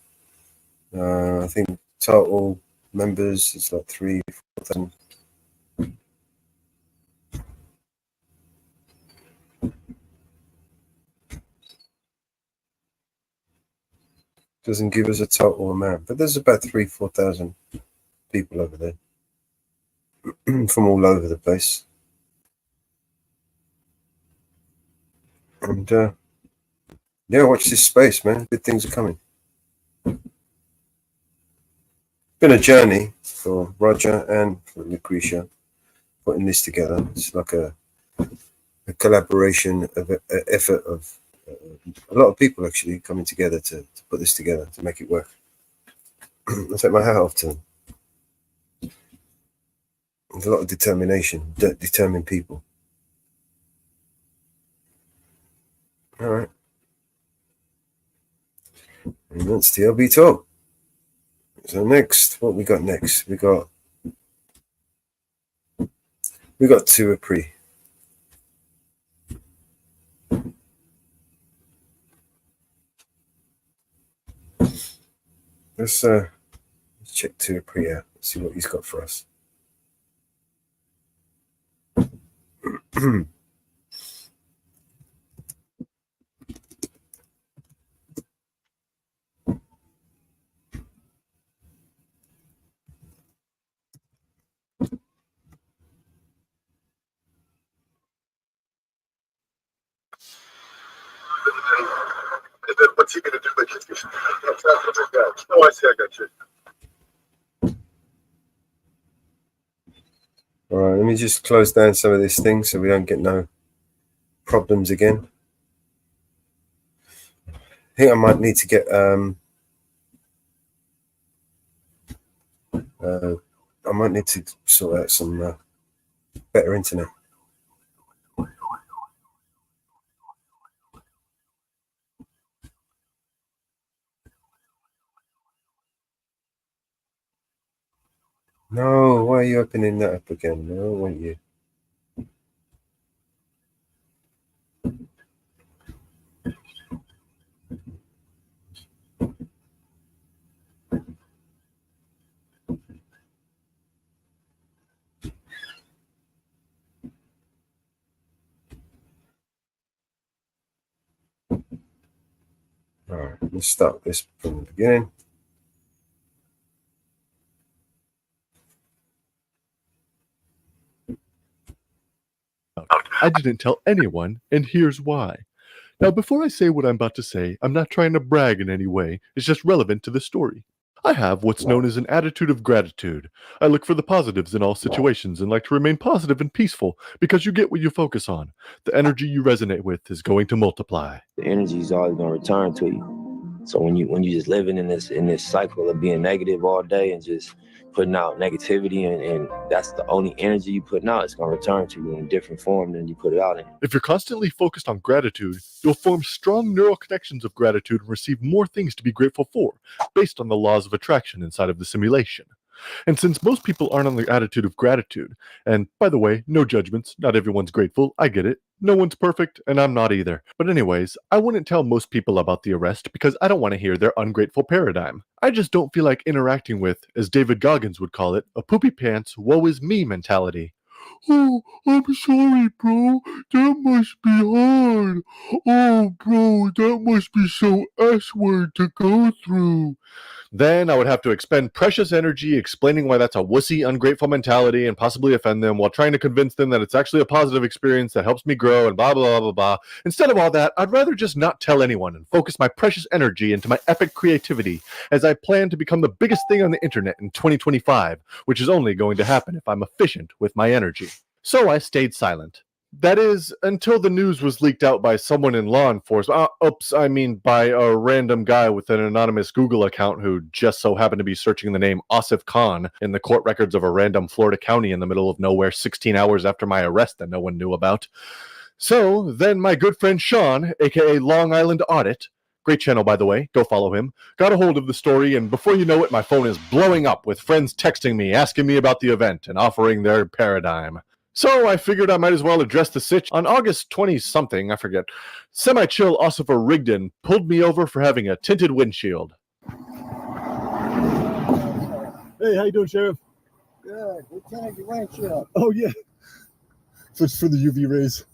Speaker 1: I think total members is like 3,000-4,000. Doesn't give us a total amount, but there's about 3,000-4,000 people over there from all over the place. And yeah, watch this space, man. Good things are coming. Been a journey for Roger and for Lucretia putting this together. It's like a collaboration of effort of a lot of people actually coming together to put this together, to make it work. I take my hat off to them. There's a lot of determination, determined people. All right. And that's TLB Talk. So next, what we got next? We got two a pre. Let's check two a pre out. See what he's got for us.
Speaker 14: What's he gonna do? Like, oh, I see. I got you.
Speaker 1: All right, let me just close down some of these things so we don't get no problems again. I think I might need to get I might need to sort out some better internet. No, why are you opening that up again? No, I don't want you. All right, let's start this from the beginning.
Speaker 11: I didn't tell anyone, and here's why. Now, before I say what I'm about to say, I'm not trying to brag in any way. It's just relevant to the story. I have what's known as an attitude of gratitude. I look for the positives in all situations and like to remain positive and peaceful because you get what you focus on. The energy you resonate with is going to multiply.
Speaker 18: The energy is always going to return to you. So when you just living in this cycle of being negative all day and just putting out negativity and that's the only energy you putting out, it's going to return to you in a different form than you put it out in.
Speaker 11: If you're constantly focused on gratitude, you'll form strong neural connections of gratitude and receive more things to be grateful for, based on the laws of attraction inside of the simulation. And since most people aren't on the attitude of gratitude, and by the way, no judgments, not everyone's grateful, I get it. No one's perfect, and I'm not either. But anyways, I wouldn't tell most people about the arrest because I don't want to hear their ungrateful paradigm. I just don't feel like interacting with, as David Goggins would call it, a poopy pants, woe is me mentality. Oh, I'm sorry, bro. That must be hard. Oh, bro, that must be so S-word to go through. Then I would have to expend precious energy explaining why that's a wussy, ungrateful mentality and possibly offend them while trying to convince them that it's actually a positive experience that helps me grow and blah, blah, blah, blah. Instead of all that, I'd rather just not tell anyone and focus my precious energy into my epic creativity as I plan to become the biggest thing on the internet in 2025, which is only going to happen if I'm efficient with my energy. So I stayed silent. That is, until the news was leaked out by someone in law enforcement. By a random guy with an anonymous Google account who just so happened to be searching the name Asif Khan in the court records of a random Florida county in the middle of nowhere 16 hours after my arrest that no one knew about. So then my good friend Sean, aka Long Island Audit, great channel by the way, go follow him, got a hold of the story, and before you know it, my phone is blowing up with friends texting me, asking me about the event, and offering their paradigm. So I figured I might as well address the sitch. On August 20-something, I forget, semi-chill Ossifer Rigdon pulled me over for having a tinted windshield.
Speaker 19: Hey, how you doing, Sheriff?
Speaker 20: Good. We tinted your windshield.
Speaker 19: Oh, yeah. So it's for the UV rays.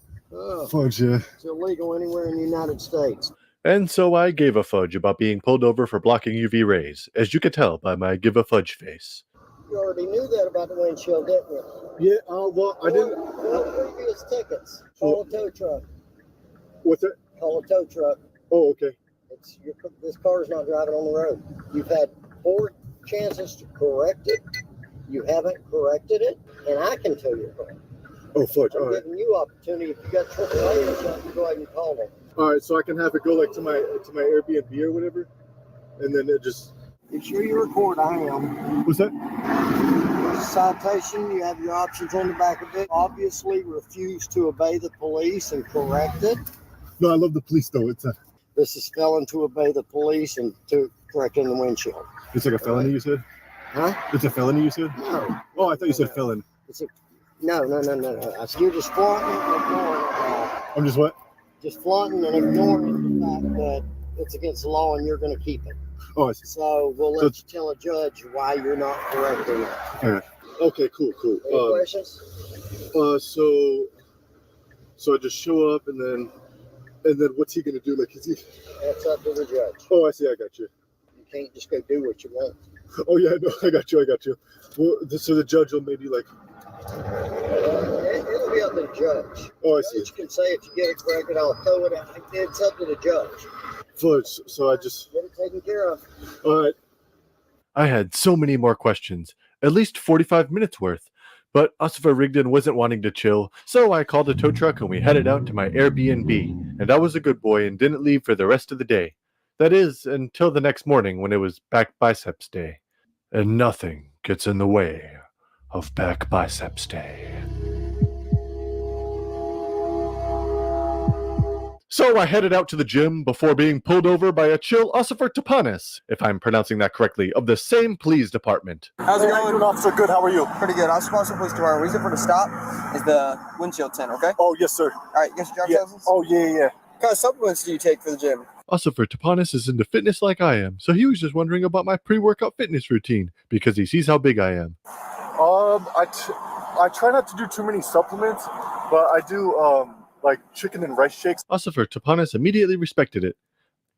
Speaker 19: Fudge, yeah.
Speaker 20: It's illegal anywhere in the United States.
Speaker 11: And so I gave a fudge about being pulled over for blocking UV rays, as you could tell by my give a fudge face.
Speaker 20: You already knew that about the windshield, didn't you?
Speaker 19: Yeah, well, I didn't.
Speaker 20: No previous tickets. Call a tow truck.
Speaker 19: What's that?
Speaker 20: Call a tow truck.
Speaker 19: Oh, okay.
Speaker 20: This car is not driving on the road. You've had 4 chances to correct it. You haven't corrected it, and I can tell you correct.
Speaker 19: Oh, fudge.
Speaker 20: I'm giving you opportunity. If you got AAA or something, go ahead and call them.
Speaker 19: All right, so I can have it go like to my Airbnb or whatever, and then it just.
Speaker 20: Make sure you record. I am.
Speaker 19: What's that?
Speaker 20: Citation. You have your options on the back of it. Obviously, refuse to obey the police and correct it.
Speaker 19: No, I love the police though.
Speaker 20: This is failing to obey the police and to correcting the windshield.
Speaker 19: It's like a felony, you said?
Speaker 20: Huh?
Speaker 19: It's a felony, you said?
Speaker 20: No.
Speaker 19: Oh, I thought you said felon.
Speaker 20: No. You're just flaunting and ignoring it.
Speaker 19: I'm just what?
Speaker 20: Just flaunting and ignoring the fact that it's against the law and you're going to keep it.
Speaker 19: Oh, I see.
Speaker 20: So we'll let you tell a judge why you're not correcting it.
Speaker 19: All right. Okay, cool.
Speaker 20: Any questions?
Speaker 19: So I just show up and then what's he gonna do? Like, is he?
Speaker 20: That's up to the judge.
Speaker 19: Oh, I see. I got you.
Speaker 20: You can't just go do what you want.
Speaker 19: Oh yeah, no, I got you. Well, so the judge will maybe like.
Speaker 20: It'll be up to the judge.
Speaker 19: Oh, I see.
Speaker 20: The judge can say if you get it corrected, I'll throw it out. It's up to the judge.
Speaker 19: Fudge. So I just
Speaker 20: get it taken care of.
Speaker 19: All right.
Speaker 11: I had so many more questions, at least 45 minutes worth. But Ossifer Rigdon wasn't wanting to chill, so I called a tow truck and we headed out to my Airbnb. And I was a good boy and didn't leave for the rest of the day. That is, until the next morning when it was Back Biceps Day. And nothing gets in the way of Back Biceps Day. So I headed out to the gym before being pulled over by a chill Ossifer Tapanis, if I'm pronouncing that correctly, of the same police department.
Speaker 21: How's it going?
Speaker 19: Officer? Good, how are you?
Speaker 21: Pretty good. I'm Sponsorship Police Department. Reason for the stop is the windshield tint, okay?
Speaker 19: Oh, yes, sir.
Speaker 21: All right, you got your driver's license?
Speaker 19: Oh, yeah.
Speaker 21: What kind of supplements do you take for the gym?
Speaker 11: Ossifer Tapanis is into fitness like I am, so he was just wondering about my pre-workout fitness routine, because he sees how big I am.
Speaker 19: I try not to do too many supplements, but I do, like chicken and rice shakes.
Speaker 11: Ossifer Tapanis immediately respected it.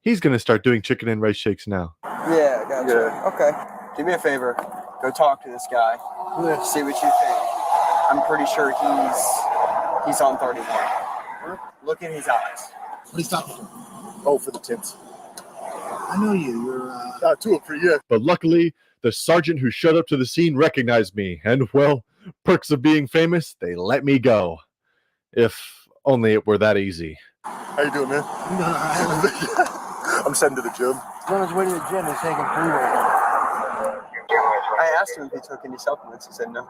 Speaker 11: He's going to start doing chicken and rice shakes now.
Speaker 21: Yeah, gotcha.
Speaker 19: Yeah.
Speaker 21: Okay. Do me a favor. Go talk to this guy. See what you think. I'm pretty sure he's on 31. Look in his eyes.
Speaker 5: What are you stopping for?
Speaker 19: Oh, for the tints.
Speaker 5: I know you. You're
Speaker 19: 2 or 3, yeah.
Speaker 11: But luckily, the sergeant who showed up to the scene recognized me, and well, perks of being famous, they let me go. If only it were that easy.
Speaker 19: How you doing, man? I'm sending to the gym.
Speaker 21: He's on his way to the gym. He's taking pre-workout. I asked him if he took any supplements. He said no.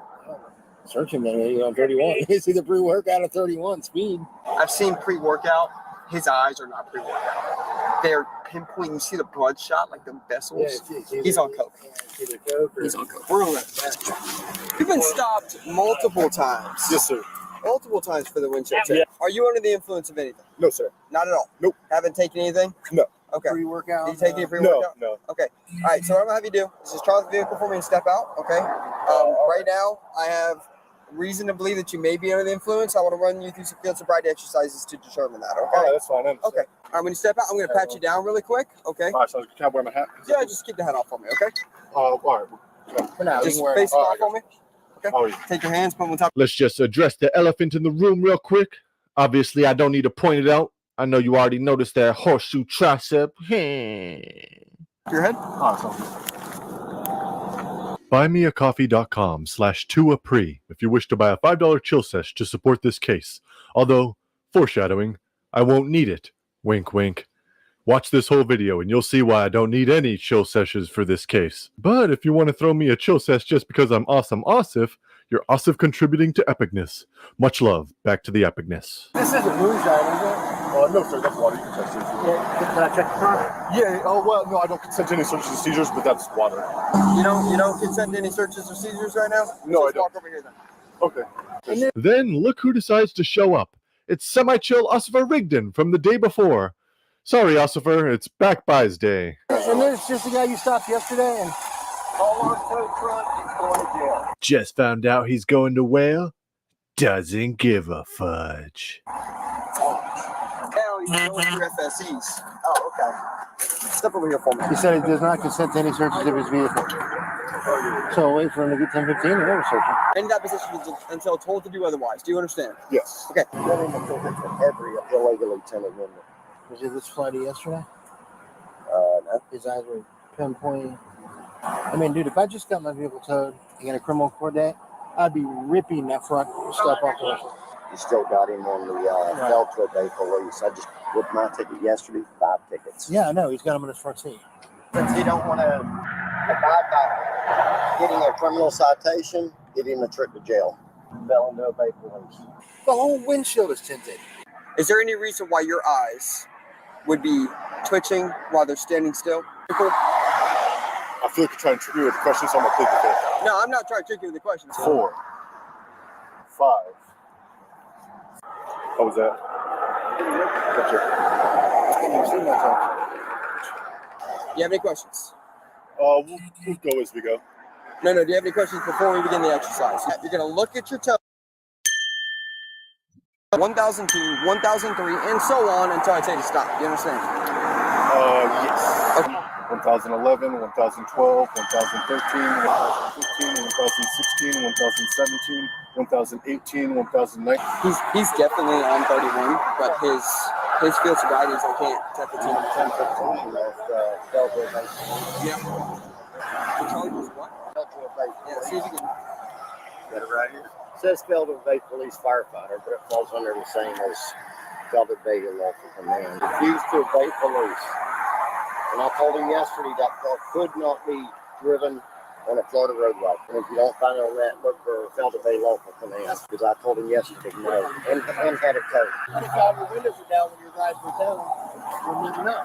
Speaker 20: Search him, man. You're on 31. You see the pre-workout at 31 speed.
Speaker 21: I've seen pre-workout. His eyes are not pre-workout. They're pinpoint. You see the bloodshot, like the vessels.
Speaker 20: Yeah,
Speaker 21: he's on coke. He's on coke. We're on that. You've been stopped multiple times.
Speaker 19: Yes, sir.
Speaker 21: Multiple times for the windshield tint.
Speaker 19: Yeah.
Speaker 21: Are you under the influence of anything?
Speaker 19: No, sir.
Speaker 21: Not at all?
Speaker 19: Nope.
Speaker 21: Haven't taken anything?
Speaker 19: No.
Speaker 21: Okay.
Speaker 20: Pre-workout?
Speaker 21: Did you take any pre-workout?
Speaker 19: No.
Speaker 21: Okay. All right, so what I'm going to have you do is just try the vehicle for me and step out, okay? Right now, I have reason to believe that you may be under the influence. I want to run you through some field sobriety exercises to determine that, okay?
Speaker 19: All right, that's fine.
Speaker 21: Okay. All right, when you step out, I'm going to pat you down really quick, okay?
Speaker 19: All right, so can I wear my hat?
Speaker 21: Yeah, just keep the hat off for me, okay?
Speaker 19: All right.
Speaker 21: For now, just face it off for me. Okay.
Speaker 19: Oh, yeah.
Speaker 21: Take your hands, put them on top.
Speaker 11: Let's just address the elephant in the room real quick. Obviously, I don't need to point it out. I know you already noticed that horseshoe tricep.
Speaker 21: Your head?
Speaker 19: Awesome.
Speaker 11: buymeacoffee.com/tuapre if you wish to buy a $5 chill sesh to support this case. Although, foreshadowing, I won't need it. Wink, wink. Watch this whole video and you'll see why I don't need any chill sessions for this case. But if you want to throw me a chill sesh just because I'm awesome Osif, you're Osif contributing to epicness. Much love. Back to the epicness.
Speaker 19: This isn't moonshine, is it? No, sir, that's water. You can touch it.
Speaker 21: Yeah, can I check the car?
Speaker 19: Yeah, oh, well, no, I don't consent to any searches and seizures, but that's water.
Speaker 21: You don't consent to any searches or seizures right now?
Speaker 19: No, I don't.
Speaker 21: Walk over here then.
Speaker 19: Okay.
Speaker 11: Then look who decides to show up. It's semi-chill Osifer Rigdon from the day before. Sorry, Osifer, it's back buys day.
Speaker 21: And there's just the guy you stopped yesterday, and all our tow truck is going to jail.
Speaker 11: Just found out he's going to whale. Doesn't give a fudge.
Speaker 21: Now he's going through FSEs. Oh, okay. Step over here for me.
Speaker 8: He said he does not consent to any searches of his vehicle. So I'll wait for him to get 10:15 and never search him.
Speaker 21: In that position until told to do otherwise. Do you understand?
Speaker 19: Yes.
Speaker 21: Okay.
Speaker 20: Getting a ticket for every illegally tinted window.
Speaker 8: Was it this Friday yesterday?
Speaker 20: No.
Speaker 8: His eyes were pinpointing. I mean, dude, if I just got my vehicle towed and got a criminal court date, I'd be ripping that front step off the rest.
Speaker 20: You still got him on the Delta Bay police. I just booked my ticket yesterday, 5 tickets.
Speaker 8: Yeah, I know. He's got him in his front seat.
Speaker 20: Since he don't want to abide by getting a criminal citation, give him a trip to jail. Felon to obey police.
Speaker 8: The whole windshield is tinted.
Speaker 21: Is there any reason why your eyes would be twitching while they're standing still?
Speaker 19: I feel like you're trying to trick me with the question, so I'm going to plead the fifth.
Speaker 21: No, I'm not trying to trick you with the questions.
Speaker 19: 4, 5. What was that?
Speaker 21: You have any questions?
Speaker 19: We'll go as we go.
Speaker 21: No, do you have any questions before we begin the exercise? You're going to look at your toe. 1002, 1003, and so on until I say to stop. You understand?
Speaker 19: Yes.
Speaker 21: Okay.
Speaker 19: 1011, 1012, 1013, 1015, 1016, 1017, 1018, 1019.
Speaker 21: He's definitely on 31, but his field sobriety is I can't set the team on 10, 15. Yeah. The charge is what? Yeah, see if you can
Speaker 20: Get it right here. It says Felder Bay Police Firefighter, but it falls under the same as Felder Bay Local Command. Refused to obey police. And I told him yesterday that car could not be driven on a Florida roadway. And if you don't find it on that, look for Felder Bay Local Command. Because I told him yesterday no. And had it towed.
Speaker 8: What if all your windows are down when your guys were down? You'll never know.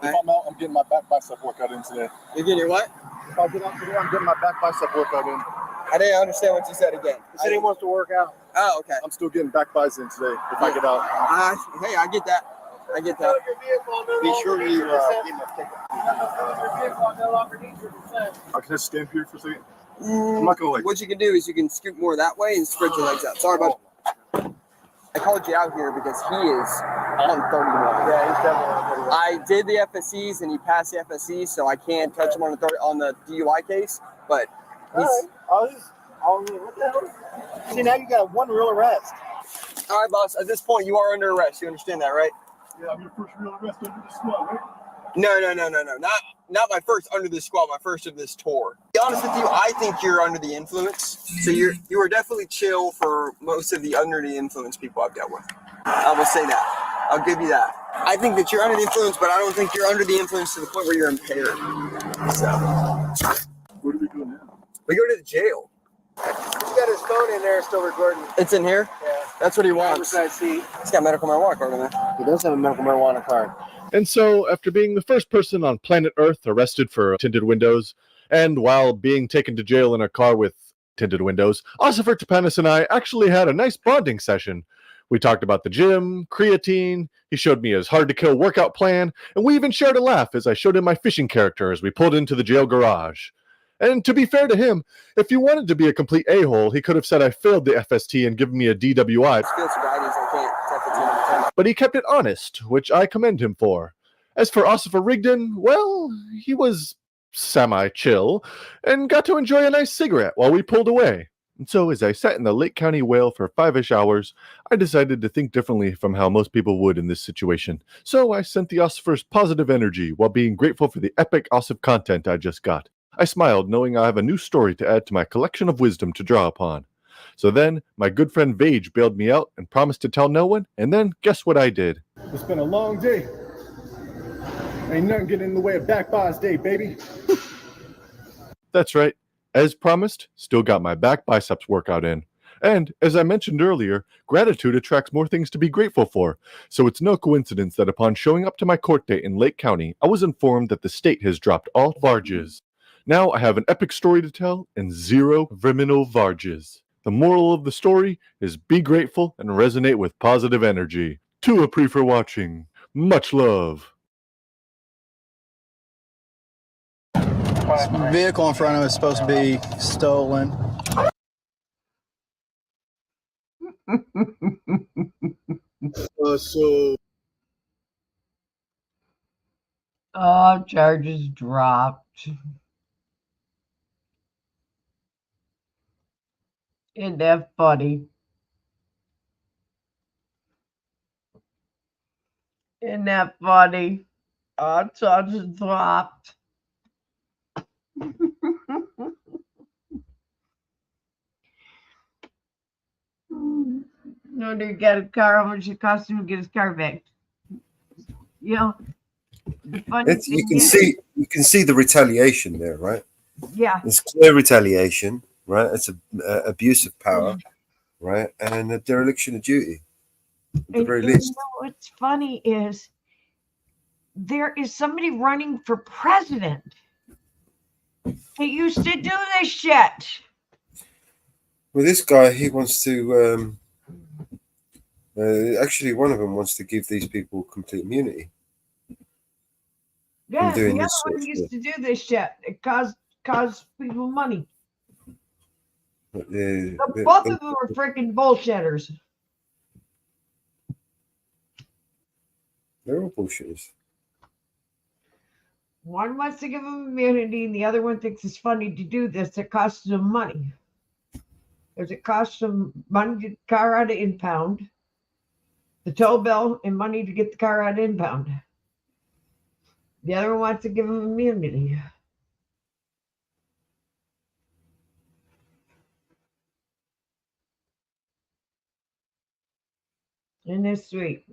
Speaker 19: If I'm out, I'm getting my back bicep workout in today.
Speaker 21: You're getting your what?
Speaker 19: If I get out today, I'm getting my back bicep workout in.
Speaker 21: I didn't understand what you said again.
Speaker 8: He said he wants to work out.
Speaker 21: Oh, okay.
Speaker 19: I'm still getting back biceps in today if I get out.
Speaker 21: Hey, I get that. I get that.
Speaker 20: Be sure you give him a ticket.
Speaker 19: I can just stand here for a second. I'm not gonna
Speaker 21: What you can do is you can scoot more that way and spread your legs out. Sorry about. I called you out here because he is on 31.
Speaker 8: Yeah, he's definitely on 31.
Speaker 21: I did the FSCs and he passed the FSCs, so I can't touch him on the DUI case. But he's
Speaker 8: what the hell? See, now you got one real arrest.
Speaker 21: all right, boss. At this point, you are under arrest. You understand that, right?
Speaker 19: Yeah, I'm your first real arrest under the squad, right?
Speaker 21: No. Not my first under this squad. My first of this tour. To be honest with you, I think you're under the influence. So you are definitely chill for most of the under the influence people I've dealt with. I will say that. I'll give you that. I think that you're under the influence, but I don't think you're under the influence to the point where you're impaired. So
Speaker 19: Where do we go now?
Speaker 21: we go to the jail.
Speaker 8: He's got his phone in there, still recording.
Speaker 21: It's in here.
Speaker 8: Yeah.
Speaker 21: That's what he wants.
Speaker 8: Oversized seat.
Speaker 21: He's got medical marijuana card in there.
Speaker 8: He does have a medical marijuana card.
Speaker 11: And so, after being the first person on planet Earth arrested for tinted windows, and while being taken to jail in a car with tinted windows, Osifer Tapanis and I actually had a nice bonding session. We talked about the gym, creatine, he showed me his hard-to-kill workout plan, and we even shared a laugh as I showed him my fishing character as we pulled into the jail garage. And to be fair to him, if he wanted to be a complete a-hole, he could have said I failed the FST and given me a DWI.
Speaker 21: Field sobriety is I can't set the team on 10.
Speaker 11: But he kept it honest, which I commend him for. As for Osifer Rigdon, well, he was semi-chill and got to enjoy a nice cigarette while we pulled away. And so, as I sat in the Lake County whale for 5-ish hours, I decided to think differently from how most people would in this situation. So I sent the Ossifer's positive energy while being grateful for the epic Ossif content I just got. I smiled, knowing I have a new story to add to my collection of wisdom to draw upon. So then, my good friend Vage bailed me out and promised to tell no one, and then guess what I did?
Speaker 19: It's been a long day. Ain't nothing getting in the way of Back Boss Day, baby.
Speaker 11: That's right. As promised, still got my back biceps workout in. And, as I mentioned earlier, gratitude attracts more things to be grateful for. So it's no coincidence that upon showing up to my court date in Lake County, I was informed that the state has dropped all varges. Now I have an epic story to tell and 0 criminal varges. The moral of the story is be grateful and resonate with positive energy. To Apri for watching. Much love.
Speaker 12: This vehicle in front of us is supposed to be stolen.
Speaker 19: So
Speaker 2: Oh, charges dropped. Isn't that funny? Isn't that funny? Oh, charges dropped. No, he got a car. How much it cost him to get his car back? You know, the funny thing
Speaker 1: You can see the retaliation there, right?
Speaker 2: Yeah.
Speaker 1: It's clear retaliation, right? It's abuse of power, right? And a dereliction of duty, at the very least.
Speaker 2: You know what's funny is there is somebody running for president that used to do this shit.
Speaker 1: Well, this guy, he wants to. Actually, one of them wants to give these people complete immunity.
Speaker 2: Yeah, the
Speaker 1: doing
Speaker 2: other
Speaker 1: this sort
Speaker 2: one
Speaker 1: of
Speaker 2: used
Speaker 1: shit.
Speaker 2: to do this shit. It caused people money.
Speaker 1: But
Speaker 2: Both of them are freaking bullshitters.
Speaker 1: they're all bullshitters.
Speaker 2: One wants to give them immunity, and the other one thinks it's funny to do this. It costs them money. Because it costs them money to get the car out of impound, the tow bill, and money to get the car out of impound. The other one wants to give them immunity. Isn't this sweet?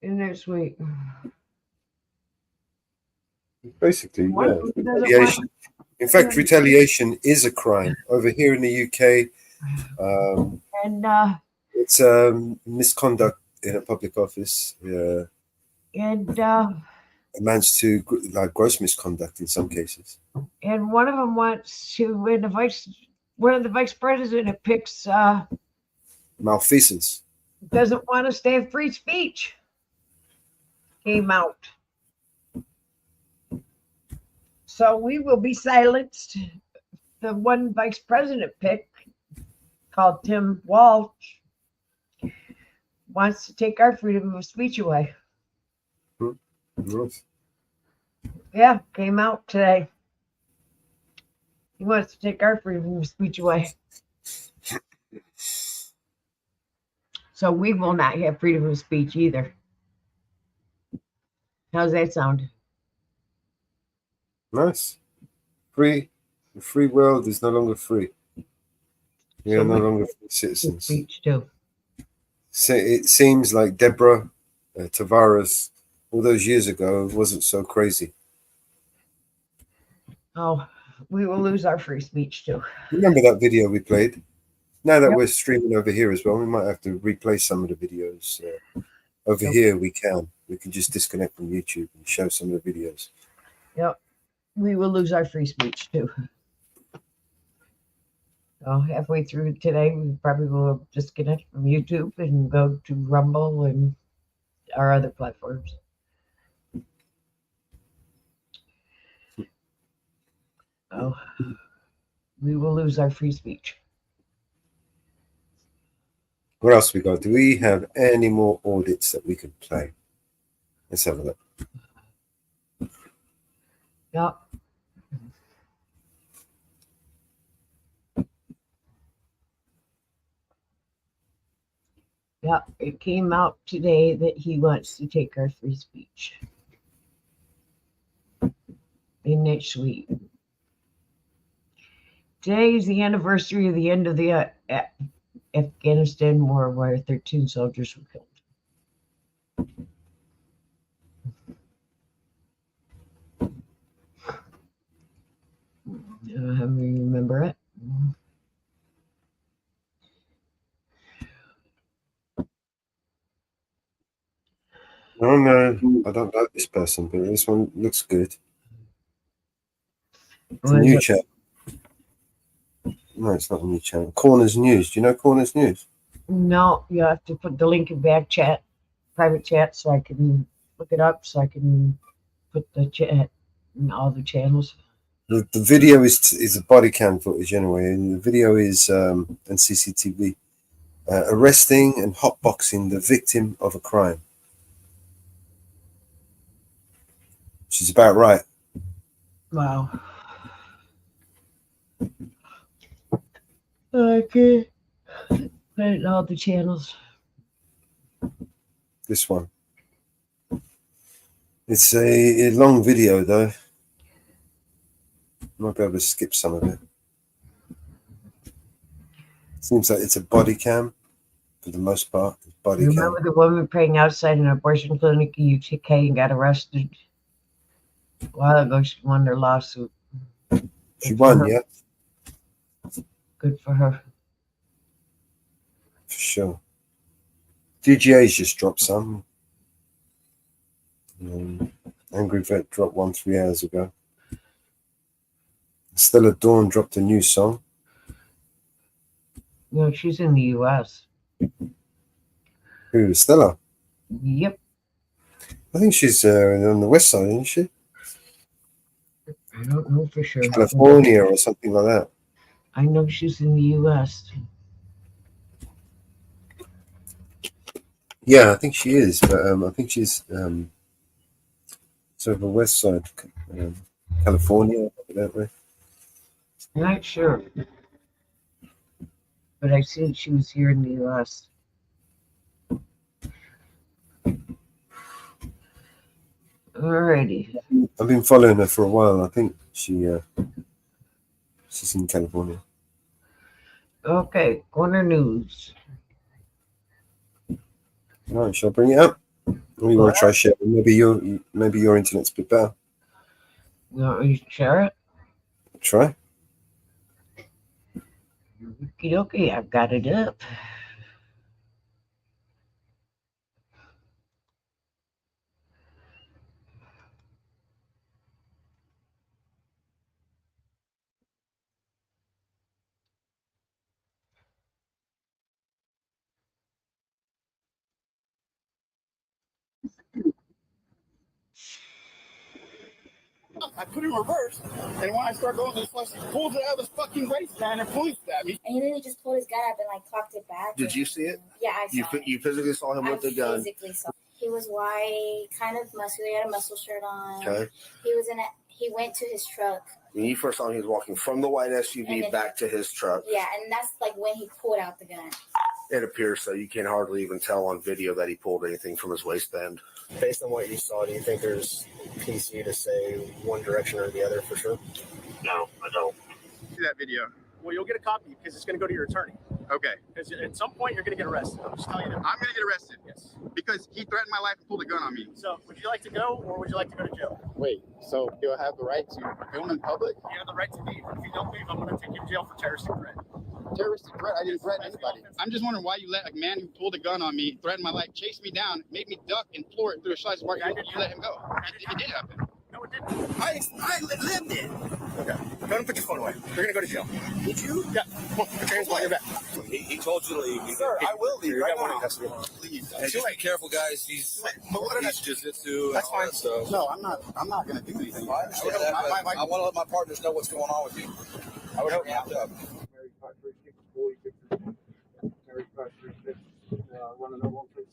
Speaker 2: Isn't that sweet?
Speaker 1: Basically,
Speaker 2: One
Speaker 1: yeah.
Speaker 2: of them doesn't
Speaker 1: Retaliation.
Speaker 2: want-
Speaker 1: In fact, retaliation is a crime. Over here in the UK,
Speaker 2: And
Speaker 1: it's misconduct in a public office. Amounts to like gross misconduct in some cases.
Speaker 2: and one of them wants to, when one of the vice president picks
Speaker 1: Malfeasance.
Speaker 2: doesn't want us to have free speech. Came out. So we will be silenced. The one vice president pick, called Tim Walsh, wants to take our freedom of speech away.
Speaker 1: Nice.
Speaker 2: Yeah, came out today. He wants to take our freedom of speech away. So we will not have freedom of speech either. How's that sound?
Speaker 1: Nice. Free. The free world is no longer free. We are no longer free citizens.
Speaker 2: Speech too.
Speaker 1: So it seems like Deborah Tavares all those years ago wasn't so crazy.
Speaker 2: Oh, we will lose our free speech too.
Speaker 1: Remember that video we played? Now that
Speaker 2: Yep.
Speaker 1: we're streaming over here as well, we might have to replay some of the videos. Over here, we can just disconnect from YouTube and show some of the videos.
Speaker 2: Yep. We will lose our free speech too. So halfway through today, we probably will disconnect from YouTube and go to Rumble and our other platforms. Oh, we will lose our free speech.
Speaker 1: What else we got? Do we have any more audits that we could play? Let's have a look.
Speaker 2: Yep. Yep, it came out today that he wants to take our free speech. Isn't it sweet? Today is the anniversary of the end of the Afghanistan war, where 13 soldiers were killed. How do you remember it?
Speaker 1: Oh no, I don't like this person, but this one looks good. It's a new channel. No, it's not a new channel. Corners News. Do you know Corners News?
Speaker 2: No, you have to put the link in back chat, private chat, so I can look it up, so I can put the chat in all the channels.
Speaker 1: The video is a body cam footage anyway, and the video is and CCTV arresting and hotboxing the victim of a crime. She's about right.
Speaker 2: Wow. Okay. Put it in all the channels.
Speaker 1: This one. It's a long video though. Might be able to skip some of it. Seems like it's a body cam for the most part. It's body
Speaker 2: Remember
Speaker 1: cam.
Speaker 2: the woman praying outside an abortion clinic in UK and got arrested a while ago? She won her lawsuit.
Speaker 1: She won, yeah,
Speaker 2: Good for her.
Speaker 1: for sure. DGA's just dropped some. Angry Vet dropped one 3 hours ago. Stella Dawn dropped a new song.
Speaker 2: No, she's in the US.
Speaker 1: Who, Stella?
Speaker 2: Yep.
Speaker 1: I think she's on the west side, isn't she?
Speaker 2: I don't know for sure.
Speaker 1: California or something like that.
Speaker 2: I know she's in the US.
Speaker 1: Yeah, I think she is, but I think she's sort of the west side, California, that way.
Speaker 2: I'm not sure. But I think she was here in the US. Alrighty.
Speaker 1: I've been following her for a while. I think she's in California.
Speaker 2: Okay, corner news.
Speaker 1: All right, shall I bring it up? Or you want to try share? Maybe your internet's a bit better.
Speaker 2: You want me to share it?
Speaker 1: Try.
Speaker 2: Okie dokie, I've got it up.
Speaker 5: I put it in reverse, and when I start going this way, he pulls it out of his fucking waistband and points at me.
Speaker 4: And then he just pulled his gun up and like cocked it back.
Speaker 22: Did you see it?
Speaker 4: Yeah, I saw it.
Speaker 22: You physically saw him with the gun.
Speaker 4: Physically saw. He was white, kind of muscular. He had a muscle shirt on.
Speaker 22: Okay.
Speaker 4: He went to his truck.
Speaker 22: When you first saw him, he was walking from the white SUV back to his truck.
Speaker 4: Yeah, and that's like when he pulled out the gun.
Speaker 22: It appears so. You can hardly even tell on video that he pulled anything from his waistband.
Speaker 23: Based on what you saw, do you think there's PC to say one direction or the other for sure?
Speaker 22: No, I don't.
Speaker 24: See that video? Well, you'll get a copy because it's going to go to your attorney. Okay. Because at some point you're going to get arrested. I'm just telling you that. I'm going to get arrested. Yes. Because he threatened my life and pulled a gun on me. So, would you like to go or would you like to go to jail?
Speaker 5: Wait, so do I have the right to film in public?
Speaker 24: You have the right to leave. If you don't leave, I'm going to take you to jail for terroristic threat.
Speaker 5: Terroristic threat? I didn't threaten anybody. I'm just wondering why you let a man who pulled a gun on me, threatened my life, chase me down, made me duck and floor it through a slice of market. You let him go. It did happen.
Speaker 24: No, it didn't.
Speaker 23: I lived it. Okay. Go ahead and put your phone away. You're going to go to jail. Did you? Yeah. Come on, put your hands behind your back.
Speaker 22: He told you to leave.
Speaker 23: Sir, I will leave right now.
Speaker 22: Please. Hey, just be careful, guys. He's jiu-jitsu.
Speaker 23: That's fine.
Speaker 5: No, I'm not going to do anything.
Speaker 22: I understand that, but I want to let my partners know what's going on with you. I would hope you have to.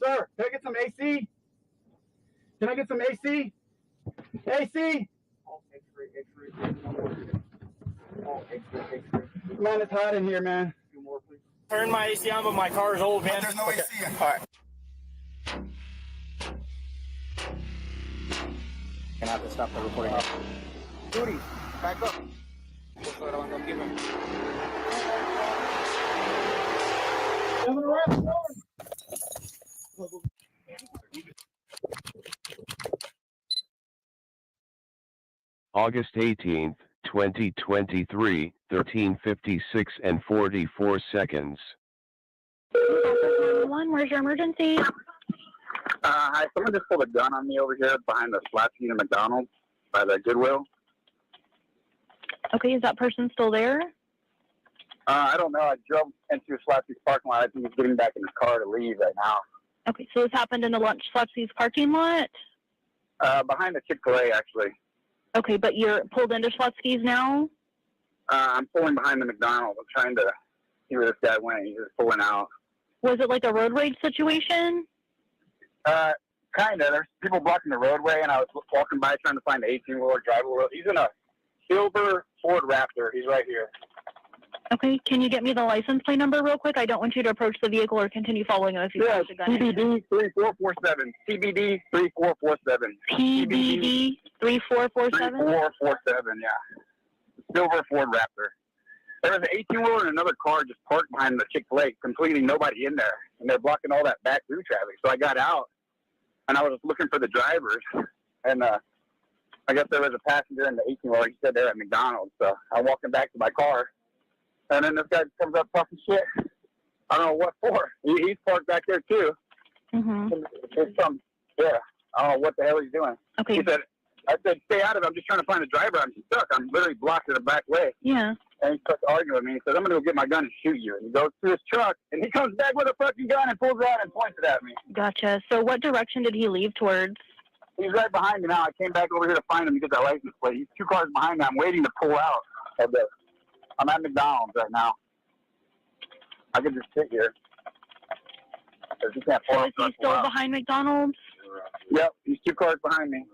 Speaker 24: Sir, can I get some AC? Can I get some AC? AC? Man, it's hot in here, man. Turn my AC on, but my car is old, man. There's no AC. All right.
Speaker 8: Gonna have to stop the recording.
Speaker 21: Duty, back up.
Speaker 6: August 18th, 2023, 13:56 and 44 seconds.
Speaker 7: Where's your emergency?
Speaker 9: Hi, someone just pulled a gun on me over here behind the slot seat at McDonald's by the Goodwill.
Speaker 7: Okay, is that person still there?
Speaker 9: I don't know. I drove into Slapsy's parking lot. I think he's getting back in his car to leave right now.
Speaker 7: Okay, so this happened in the lunch Slapsy's parking lot?
Speaker 9: Behind the Chick-fil-A, actually.
Speaker 7: Okay, but you're pulled into Schlotsky's now?
Speaker 9: I'm pulling behind the McDonald's. I'm trying to see where this guy went. He's just pulling out.
Speaker 7: Was it like a road rage situation?
Speaker 9: Kind of. There's people blocking the roadway, and I was walking by trying to find the 18-wheeler driver. He's in a silver Ford Raptor. He's right here.
Speaker 7: Okay, can you get me the license plate number real quick? I don't want you to approach the vehicle or continue following him if you have a gun.
Speaker 9: TBD 3447. TBD 3447.
Speaker 7: TBD 3447?
Speaker 9: 3447, yeah. Silver Ford Raptor. There was an 18-wheeler and another car just parked behind the Chick-fil-A, completely nobody in there. And they're blocking all that back through traffic. So I got out, and I was looking for the drivers. And I guess there was a passenger in the 18-wheeler. He said they're at McDonald's. So I'm walking back to my car. And then this guy comes up talking shit. I don't know what for. He's parked back there, too.
Speaker 7: Mm-hmm.
Speaker 9: Yeah, I don't know what the hell he's doing.
Speaker 7: Okay.
Speaker 9: I said, stay out of it. I'm just trying to find a driver. I'm stuck. I'm literally blocked in the back way.
Speaker 7: Yeah.
Speaker 9: And he starts arguing with me. He says, I'm going to go get my gun and shoot you. And he goes to his truck, and he comes back with a fucking gun and pulls it out and points it at me.
Speaker 7: Gotcha. So what direction did he leave towards?
Speaker 9: He's right behind me now. I came back over here to find him to get that license plate. He's 2 cars behind me. I'm waiting to pull out of this. I'm at McDonald's right now. I could just sit here. He can't pull
Speaker 7: So is he still behind McDonald's?
Speaker 9: Yep, he's 2 cars behind me.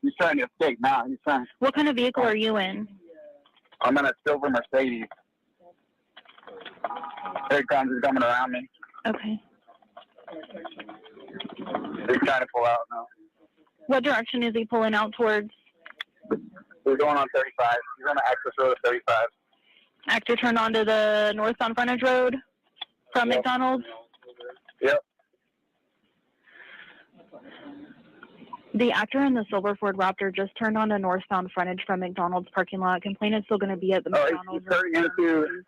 Speaker 9: He's trying to escape now.
Speaker 7: What kind of vehicle are you in?
Speaker 9: I'm in a silver Mercedes. Here he comes. He's coming around me.
Speaker 7: Okay.
Speaker 9: He's trying to pull out now.
Speaker 7: What direction is he pulling out towards?
Speaker 9: We're going on 35. He's on the access road of 35.
Speaker 7: Actor turned onto the northbound frontage road from McDonald's?
Speaker 9: Yep.
Speaker 7: The actor in the silver Ford Raptor just turned onto northbound frontage from McDonald's parking lot. Complainant still going to be at the McDonald's.
Speaker 9: He's turning into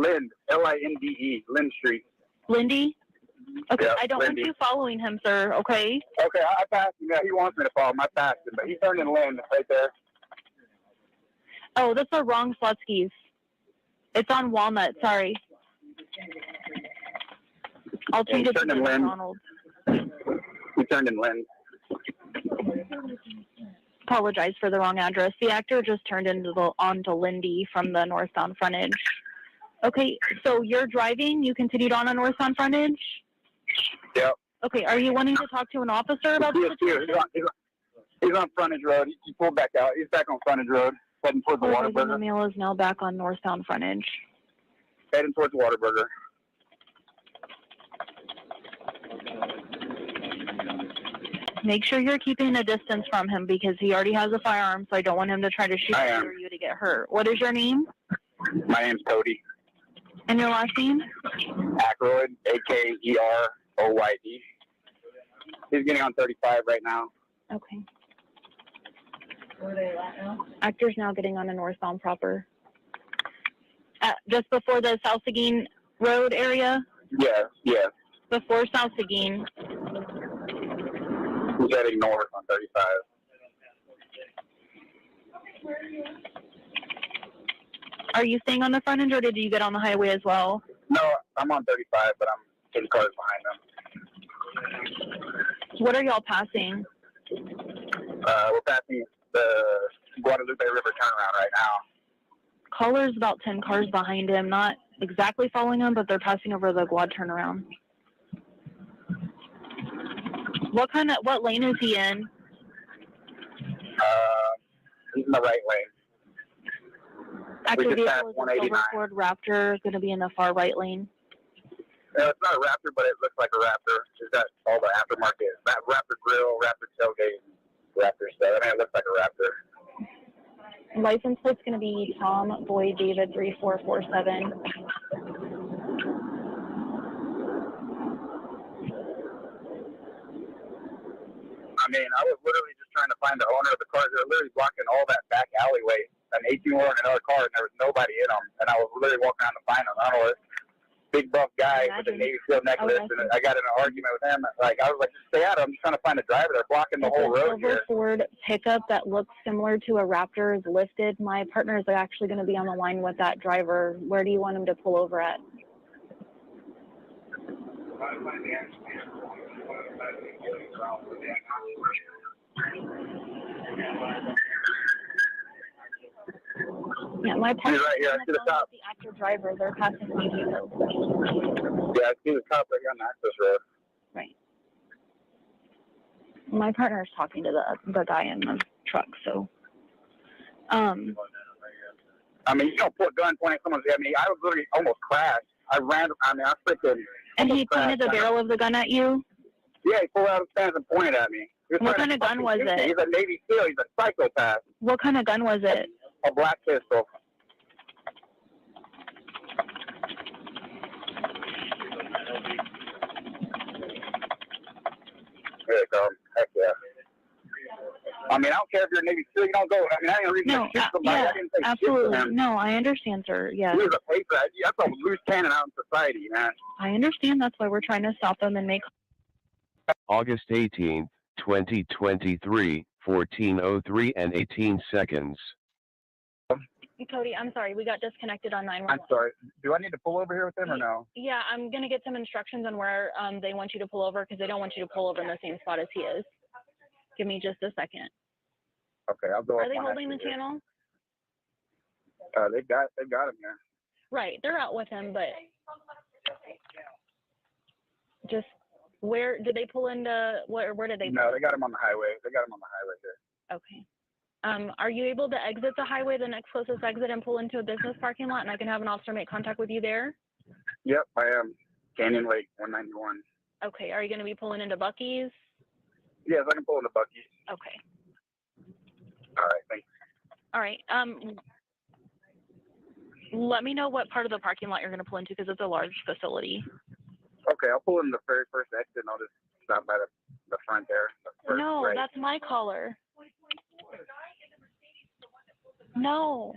Speaker 9: Lind, Linde, Lind Street.
Speaker 7: Lindy? Okay,
Speaker 9: Yep,
Speaker 7: I don't want
Speaker 9: Lindy.
Speaker 7: you following him, sir, okay?
Speaker 9: Okay, I passed him. Yeah, he wants me to follow him. I passed him, but he turned in Lind right there.
Speaker 7: Oh, that's the wrong Slutskis. It's on Walnut, sorry. I'll change it to
Speaker 9: turned
Speaker 7: the
Speaker 9: in Lind.
Speaker 7: McDonald's.
Speaker 9: He turned in Lind.
Speaker 7: Apologize for the wrong address. The actor just turned onto Lindy from the northbound frontage. Okay, so you're driving? You continued on a northbound frontage?
Speaker 9: Yep.
Speaker 7: Okay, are you wanting to talk to an officer about the situation?
Speaker 9: He's on frontage road. He pulled back out. He's back on frontage road, heading towards the
Speaker 7: The
Speaker 9: Whataburger.
Speaker 7: male is now back on northbound frontage.
Speaker 9: Heading towards the Whataburger.
Speaker 7: Make sure you're keeping a distance from him because he already has a firearm, so I don't want him to try to shoot
Speaker 9: I
Speaker 7: you
Speaker 9: am.
Speaker 7: or you to get hurt. What is your name?
Speaker 9: My name's Cody.
Speaker 7: And your last name?
Speaker 9: Ackroyd, Akeroyd. He's getting on 35 right now.
Speaker 7: Okay. Where are they at now? Actor's now getting on a northbound proper. Just before the South Seguin Road area?
Speaker 9: Yeah.
Speaker 7: Before South Seguin.
Speaker 9: He's heading north on 35.
Speaker 7: Are you staying on the front end or did you get on the highway as well?
Speaker 9: No, I'm on 35, but I'm 10 cars behind him.
Speaker 7: What are y'all passing?
Speaker 9: We're passing the Guadalupe River turnaround right now.
Speaker 7: Caller's about 10 cars behind him, not exactly following him, but they're passing over the Guad turnaround. What lane is he in?
Speaker 9: He's in the right lane.
Speaker 7: Active
Speaker 9: just
Speaker 7: vehicle
Speaker 9: passed
Speaker 7: is a
Speaker 9: 189.
Speaker 7: silver Ford Raptor, going to be in the far right lane.
Speaker 9: No, it's not a Raptor, but it looks like a Raptor. It's got all the aftermarket, that Raptor grill, Raptor tailgate, Raptor stuff. I mean, it looks like a Raptor.
Speaker 7: License plate's going to be Tom Boyd David 3447.
Speaker 9: I mean, I was literally just trying to find the owner of the car. They were literally blocking all that back alleyway. An 18-wheeler and another car, and there was nobody in them. And I was literally walking around to find them. I don't know, this big buff guy with a Navy SEAL necklace, and I got in an argument with him. Like, I was like, just stay out. I'm just trying to find a driver. They're blocking the whole road
Speaker 7: Silver
Speaker 9: here.
Speaker 7: Ford pickup that looks similar to a Raptor is lifted. My partner is actually going to be on the line with that driver. Where do you want him to pull over at? Yeah, my partner
Speaker 9: right here. I see the cop.
Speaker 7: the active driver. They're passing me details.
Speaker 9: Yeah, I see the cop right here on the access road.
Speaker 7: Right. My partner is talking to the guy in the truck, so.
Speaker 9: I mean, you don't put a gun pointing at someone's head. I mean, I was literally almost crashed. I freaking.
Speaker 7: And he pointed the barrel of the gun at you?
Speaker 9: Yeah, he pulled out his pants and pointed at me.
Speaker 7: What kind of gun was it?
Speaker 9: He's a Navy SEAL. He's a psychopath.
Speaker 7: What kind of gun was it?
Speaker 9: A black pistol. There you go. Heck yeah. I mean, I don't care if you're a Navy SEAL. You don't go. I mean, I didn't reason to shoot somebody.
Speaker 7: Yeah,
Speaker 9: I didn't say
Speaker 7: absolutely.
Speaker 9: shoot them.
Speaker 7: No, I understand, sir. Yes.
Speaker 9: Here's a paper. That's a loose cannon out in society, man.
Speaker 7: I understand. That's why we're trying to stop them and make.
Speaker 6: August 18th, 2023, 14:03 and 18 seconds.
Speaker 7: Cody, I'm sorry. We got disconnected on 911.
Speaker 9: I'm sorry. Do I need to pull over here with him or no?
Speaker 7: Yeah, I'm going to get some instructions on where they want you to pull over because they don't want you to pull over in the same spot as he is. Give me just a second.
Speaker 9: Okay, I'll go.
Speaker 7: Are they holding the channel?
Speaker 9: They got him here.
Speaker 7: Right, they're out with him, but just where did they pull into? Where did they?
Speaker 9: No, they got him on the highway. They got him on the highway here.
Speaker 7: Okay. Are you able to exit the highway, the next closest exit, and pull into a business parking lot, and I can have an officer make contact with you there?
Speaker 9: Yep, I am. Canyon Lake, 191.
Speaker 7: Okay. Are you going to be pulling into Buc-ee's?
Speaker 9: Yes, I can pull into Buc-ee's.
Speaker 7: Okay.
Speaker 9: All right, thanks.
Speaker 7: All right. Let me know what part of the parking lot you're going to pull into because it's a large facility.
Speaker 9: Okay, I'll pull in the very first exit, and I'll just stop by the front there.
Speaker 7: No,
Speaker 9: right.
Speaker 7: that's my caller. No.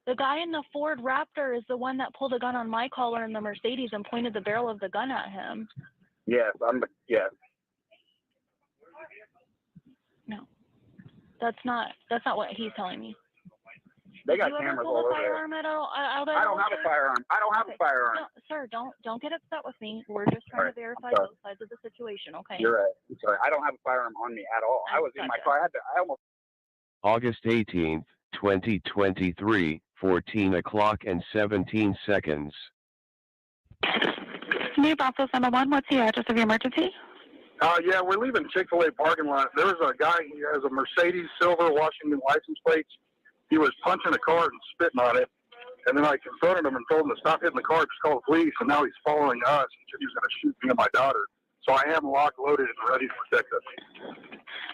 Speaker 7: The guy in the Ford Raptor is the one that pulled a gun on my caller in the Mercedes and pointed the barrel of the gun at him.
Speaker 9: Yes, yes.
Speaker 7: No. That's not what he's telling me.
Speaker 9: They got
Speaker 7: Did you ever
Speaker 9: cameras
Speaker 7: pull
Speaker 9: all
Speaker 7: a
Speaker 9: over
Speaker 7: firearm
Speaker 9: there.
Speaker 7: at all?
Speaker 9: I don't have a firearm. I don't have a firearm.
Speaker 7: No, sir, don't get upset with me. We're just trying to verify both sides of the situation, okay?
Speaker 9: You're right. I'm sorry. I don't have a firearm on me at all. I was in my car. I almost.
Speaker 6: August 18th, 2023, 14 o'clock and 17 seconds.
Speaker 7: New Bravo 701, what's the address of your emergency?
Speaker 5: Yeah, we're leaving Chick-fil-A parking lot. There was a guy, he has a Mercedes silver Washington license plates. He was punching a car and spitting on it. And then I confronted him and told him to stop hitting the car, just call the police. And now he's following us. He said he was going to shoot me and my daughter. So I am locked, loaded, and ready to protect us.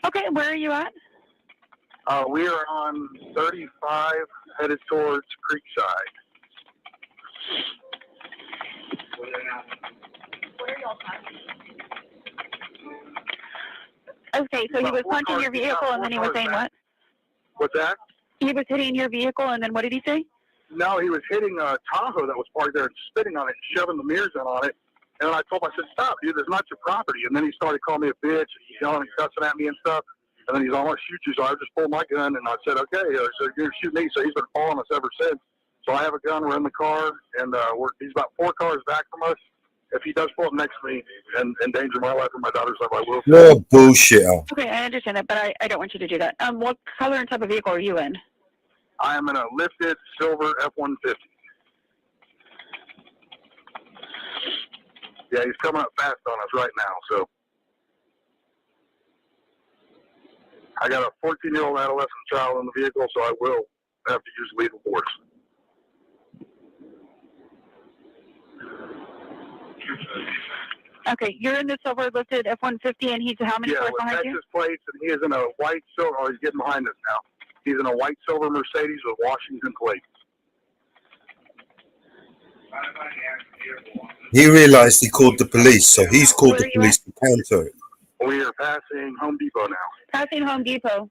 Speaker 7: Okay, where are you at?
Speaker 5: We are on 35, headed towards Creekside.
Speaker 7: Okay, so he was punching your vehicle and then he was saying what?
Speaker 5: What's that?
Speaker 7: He was hitting your vehicle and then what did he say?
Speaker 5: No, he was hitting a Tahoe that was parked there and spitting on it, shoving the mirrors in on it. And I told him, I said, stop, dude, that's not your property. And then he started calling me a bitch, yelling and cussing at me and stuff. And then he's all, I want to shoot you. So I just pulled my gun and I said, okay. So you're going to shoot me. So he's been following us ever since. So I have a gun, we're in the car, and he's about 4 cars back from us. If he does pull up next to me and endanger my life or my daughter's life, I will.
Speaker 1: No bullshit.
Speaker 7: Okay, I understand that, but I don't want you to do that. What color and type of vehicle are you in?
Speaker 5: I am in a lifted silver F-150. Yeah, he's coming up fast on us right now, so. I got a 14-year-old adolescent child in the vehicle, so I will have to use lethal force.
Speaker 7: Okay, you're in the silver listed F-150, and he's how many cars behind
Speaker 5: Texas
Speaker 7: you?
Speaker 5: plates, and he is in a white silver. Oh, he's getting behind us now. He's in a white silver Mercedes with Washington plates.
Speaker 1: He realized he called the police, so he's called the police to counter it.
Speaker 5: We are passing Home Depot now.
Speaker 7: Passing Home Depot.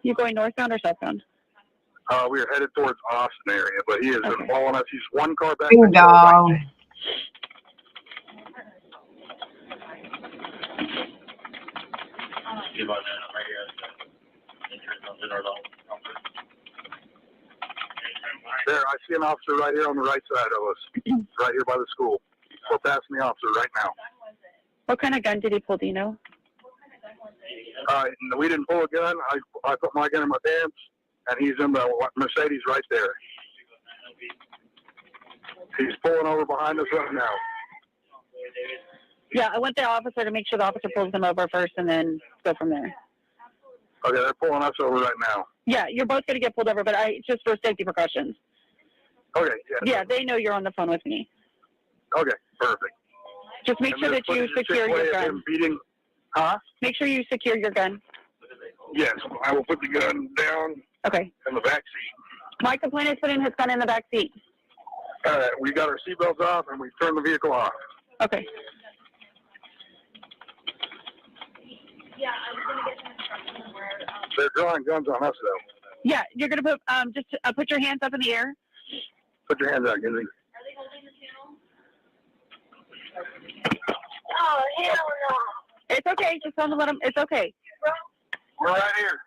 Speaker 7: You going northbound or southbound?
Speaker 5: We are headed towards Austin area, but he has been following us. He's one car back.
Speaker 2: Ding dong.
Speaker 5: There, I see an officer right here on the right side of us, right here by the school. We're passing the officer right now.
Speaker 7: What kind of gun did he pull? Do you know?
Speaker 5: We didn't pull a gun. I put my gun in my pants, and he's in the Mercedes right there. He's pulling over behind us right now.
Speaker 7: Yeah, I want the officer to make sure the officer pulls him over first and then go from there.
Speaker 5: Okay, they're pulling us over right now.
Speaker 7: Yeah, you're both going to get pulled over, but just for safety precautions.
Speaker 5: Okay, yeah.
Speaker 7: Yeah, they know you're on the phone with me.
Speaker 5: Okay, perfect.
Speaker 7: Just make sure that you secure your gun. Make sure you secure your gun.
Speaker 5: Yes, I will put the gun down
Speaker 7: Okay.
Speaker 5: in the back seat.
Speaker 7: My complaint is putting his gun in the back seat.
Speaker 5: All right, we got our seatbelts off, and we turned the vehicle off.
Speaker 7: Okay.
Speaker 5: They're drawing guns on us, though.
Speaker 7: Yeah, you're going to put put your hands up in the air.
Speaker 5: Put your hands out, Gizzy.
Speaker 7: Oh, hell no. It's okay. Just tell them to let them. It's okay.
Speaker 5: We're right here.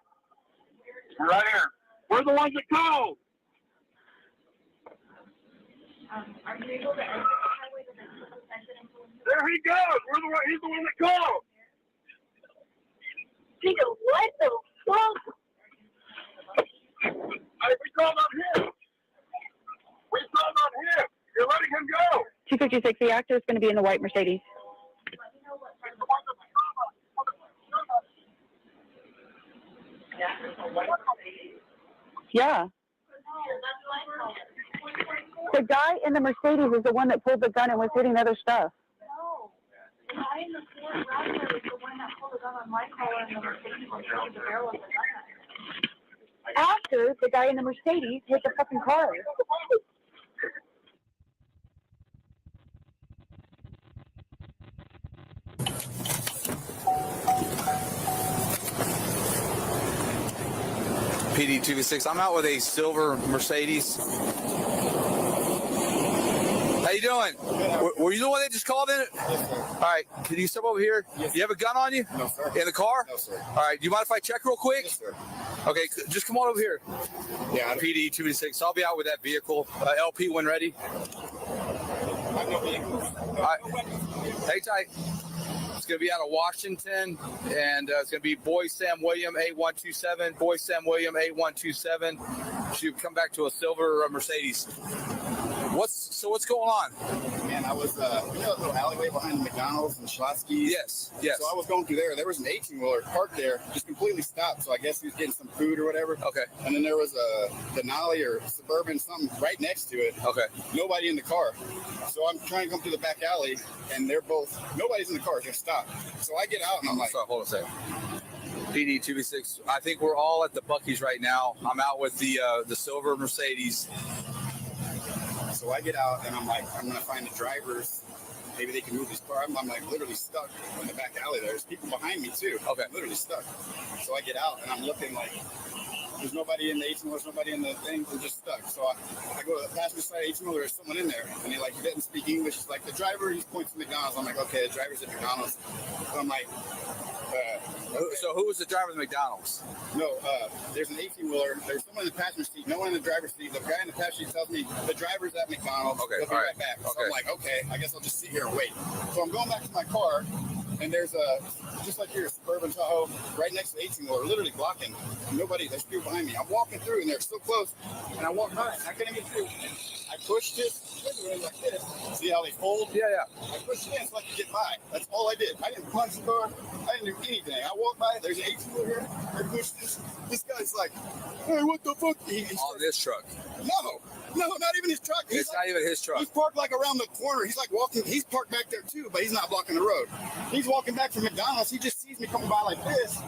Speaker 5: We're right here. We're the ones that called.
Speaker 4: Are you able to exit the highway to the exit influence?
Speaker 5: There he goes. He's the one that called.
Speaker 4: Nigga, what the fuck?
Speaker 5: Hey, we called on him. We called on him. You're letting him go.
Speaker 7: 256. The actor is going to be in the white Mercedes. Yeah. The guy in the Mercedes is the one that pulled the gun and was hitting other stuff.
Speaker 4: No. The guy in the Ford Raptor is the one that pulled the gun on my car and the Mercedes was throwing the barrel of the gun at me.
Speaker 7: After the guy in the Mercedes hit the fucking car.
Speaker 3: PD 256. I'm out with a silver Mercedes. How you doing? Were you the one that just called in? Yes, sir. All right. Can you step over here? Yes. You have a gun on you?
Speaker 23: No, sir.
Speaker 3: In the car?
Speaker 23: No, sir.
Speaker 3: All right. Do you mind if I check real quick?
Speaker 23: Yes, sir.
Speaker 3: Okay. Just come on over here.
Speaker 23: Yeah.
Speaker 3: PD 256. I'll be out with that vehicle. LP when ready.
Speaker 23: I have no vehicles.
Speaker 3: All right. Hang tight. It's going to be out of Washington, and it's going to be Boy Sam William A127. Boy Sam William A127. Should come back to a silver Mercedes. What's going on?
Speaker 23: Man, I was, you know that little alleyway behind the McDonald's and Schlotsky's?
Speaker 3: Yes.
Speaker 23: So I was going through there. There was an 18-wheeler parked there, just completely stopped. So I guess he was getting some food or whatever.
Speaker 3: Okay.
Speaker 23: And then there was a Denali or Suburban, something right next to it.
Speaker 3: Okay.
Speaker 23: Nobody in the car. So I'm trying to come through the back alley, and nobody's in the car, just stopped. So I get out, and I'm like...
Speaker 3: Sorry, hold on a second. PD 256. I think we're all at the Buc-ee's right now. I'm out with the silver Mercedes.
Speaker 23: So I get out, and I'm like, I'm going to find the drivers. Maybe they can move this car. I'm like literally stuck in the back alley. There's people behind me, too.
Speaker 3: Okay.
Speaker 23: I'm literally stuck. So I get out, and I'm looking like there's nobody in the 18-wheeler, there's nobody in the thing. We're just stuck. So I go to the passenger side 18-wheeler, there's someone in there. And he didn't speak English. He's like, the driver, he points to McDonald's. I'm like, okay, the driver's at McDonald's. So I'm like...
Speaker 3: So who was the driver of the McDonald's?
Speaker 23: No, there's an 18-wheeler. There's someone in the passenger seat, no one in the driver's seat. The guy in the passenger seat tells me the driver's at McDonald's.
Speaker 3: Okay,
Speaker 23: He'll be right back. So I'm like, okay, I guess I'll just sit here and wait. So I'm going back to my car, and there's just like your Suburban Tahoe right next to the 18-wheeler, literally blocking. Nobody, there's people behind me. I'm walking through, and they're so close, and I walk by, and I couldn't get through. I pushed it like this. See how they fold?
Speaker 3: Yeah.
Speaker 23: I pushed it in so I could get by. That's all I did. I didn't punch the car. I didn't do anything. I walked by. There's an 18-wheeler here. I pushed this. This guy's like, hey, what the fuck?
Speaker 3: On this truck.
Speaker 23: No, not even his truck.
Speaker 3: It's not even his truck.
Speaker 23: He's parked like around the corner. He's like walking. He's parked back there too, but he's not blocking the road. He's walking back from McDonald's. He just sees me coming by like this.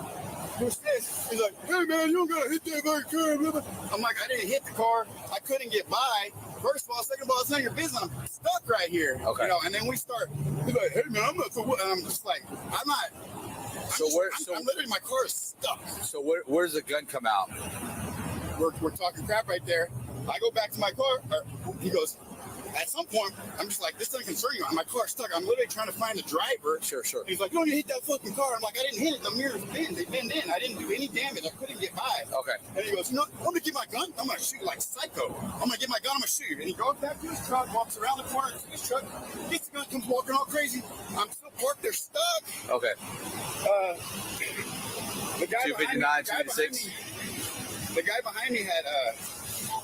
Speaker 23: Push this. He's like, hey man, you don't gotta hit that fucking car. I'm like, I didn't hit the car. I couldn't get by. First of all, second of all, it's none of your business. I'm stuck right here.
Speaker 3: Okay.
Speaker 23: You know, and then we start. He's like, hey man, I'm not. And I'm just like, I'm not. I'm literally, my car is stuck.
Speaker 3: So where does the gun come out?
Speaker 23: We're talking crap right there. I go back to my car. He goes, at some point, I'm just like, this doesn't concern you. My car's stuck. I'm literally trying to find the driver.
Speaker 3: Sure.
Speaker 23: He's like, you don't hit that fucking car. I'm like, I didn't hit it. The mirrors bend. They bend in. I didn't do any damage. I couldn't get by.
Speaker 3: Okay.
Speaker 23: And he goes, you know, I'm going to get my gun. I'm going to shoot you like psycho. I'm going to get my gun. I'm going to shoot you. And he goes back to his truck, walks around the corner to his truck, gets the gun, comes walking all crazy. I'm still parked. They're stuck.
Speaker 3: Okay.
Speaker 23: The guy
Speaker 3: 259, 256.
Speaker 23: The guy behind me had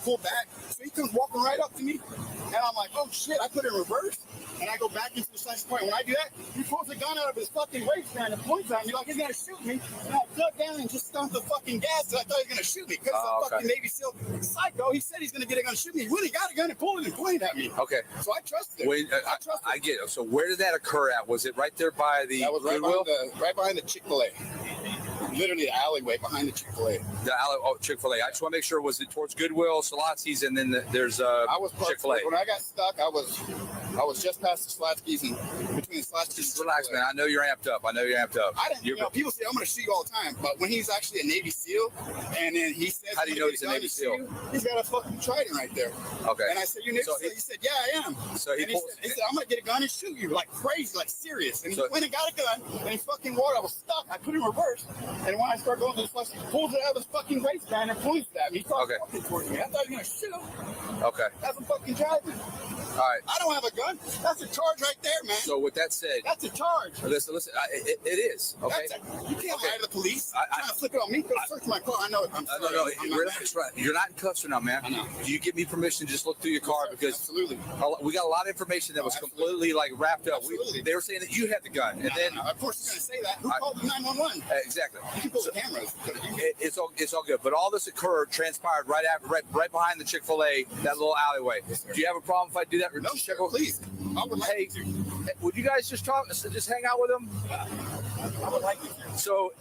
Speaker 23: pulled back, so he comes walking right up to me, and I'm like, oh shit, I put it in reverse, and I go back into the slice point. When I do that, he pulls the gun out of his fucking waistband and points at me like he's gonna shoot me, and I dug down and just stumped the fucking gas, and I thought he was gonna shoot me, because the fucking Navy SEAL psycho, he said he's gonna get a gun and shoot me. He really got a gun and pulled it and pointed at me.
Speaker 3: Okay.
Speaker 23: So I trusted him.
Speaker 3: I get it. So where did that occur at? Was it right there by the
Speaker 23: That was right behind the Chick-fil-A. Literally the alleyway behind the Chick-fil-A.
Speaker 3: Chick-fil-A. I just want to make sure, was it towards Goodwill, Salatsky's, and then there's
Speaker 23: I was
Speaker 3: Chick-fil-A.
Speaker 23: When I got stuck, I was just past the Salatsky's and between the Salatsky's.
Speaker 3: Just relax, man. I know you're amped up.
Speaker 23: I didn't. People say I'm going to shoot you all the time, but when he's actually a Navy SEAL, and then he says,
Speaker 3: how do you know he's a Navy SEAL?
Speaker 23: He's got a fucking trident right there.
Speaker 3: Okay.
Speaker 23: And I said, you Navy SEAL? He said, yeah, I am.
Speaker 3: So he
Speaker 23: said, I'm going to get a gun and shoot you like crazy, like serious. And he went and got a gun, and he fucking walked. I was stuck. I put it in reverse, and when I started going to the flush, he pulls it out of his fucking waistband and points at me. He started walking towards me. I thought he was going to shoot.
Speaker 3: Okay.
Speaker 23: That's a fucking driving.
Speaker 3: All right.
Speaker 23: I don't have a gun. That's a charge right there, man.
Speaker 3: So with that said,
Speaker 23: that's a charge.
Speaker 3: Listen. It is. Okay.
Speaker 23: You can't lie to the police. Trying to flip it on me. Go search my car. I know it. I'm sorry.
Speaker 3: No. It's right. You're not in cuffs right now, man.
Speaker 23: I know.
Speaker 3: Do you give me permission to just look through your car? Because
Speaker 23: absolutely.
Speaker 3: We got a lot of information that was completely like wrapped up. They were saying that you had the gun, and then
Speaker 23: of course you're gonna say that. Who called the 911?
Speaker 3: Exactly.
Speaker 23: You can pull the cameras.
Speaker 3: It's all good. But all this transpired right behind the Chick-fil-A, that little alleyway.
Speaker 23: Yes,
Speaker 3: do you have a problem if I do that?
Speaker 23: No, sir, please. I would like to.
Speaker 3: Would you guys just hang out with him?
Speaker 23: I would like to.
Speaker 3: So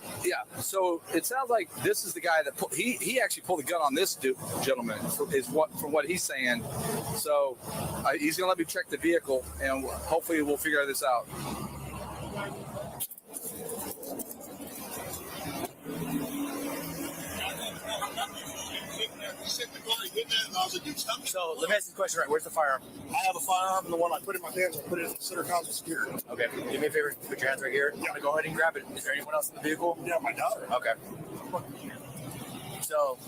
Speaker 3: So it sounds like this is the guy that he actually pulled the gun on this gentleman. From what he's saying. So he's gonna let me check the vehicle, and hopefully we'll figure this out.
Speaker 10: So let me ask you a question, right? Where's the firearm? I have a firearm, and the one I put in my pants, I put it in the center console security. Okay, do me a favor, put your hands right here. I'm gonna go ahead and grab it. Is there anyone else in the vehicle?
Speaker 23: Yeah, my daughter.
Speaker 10: Okay. So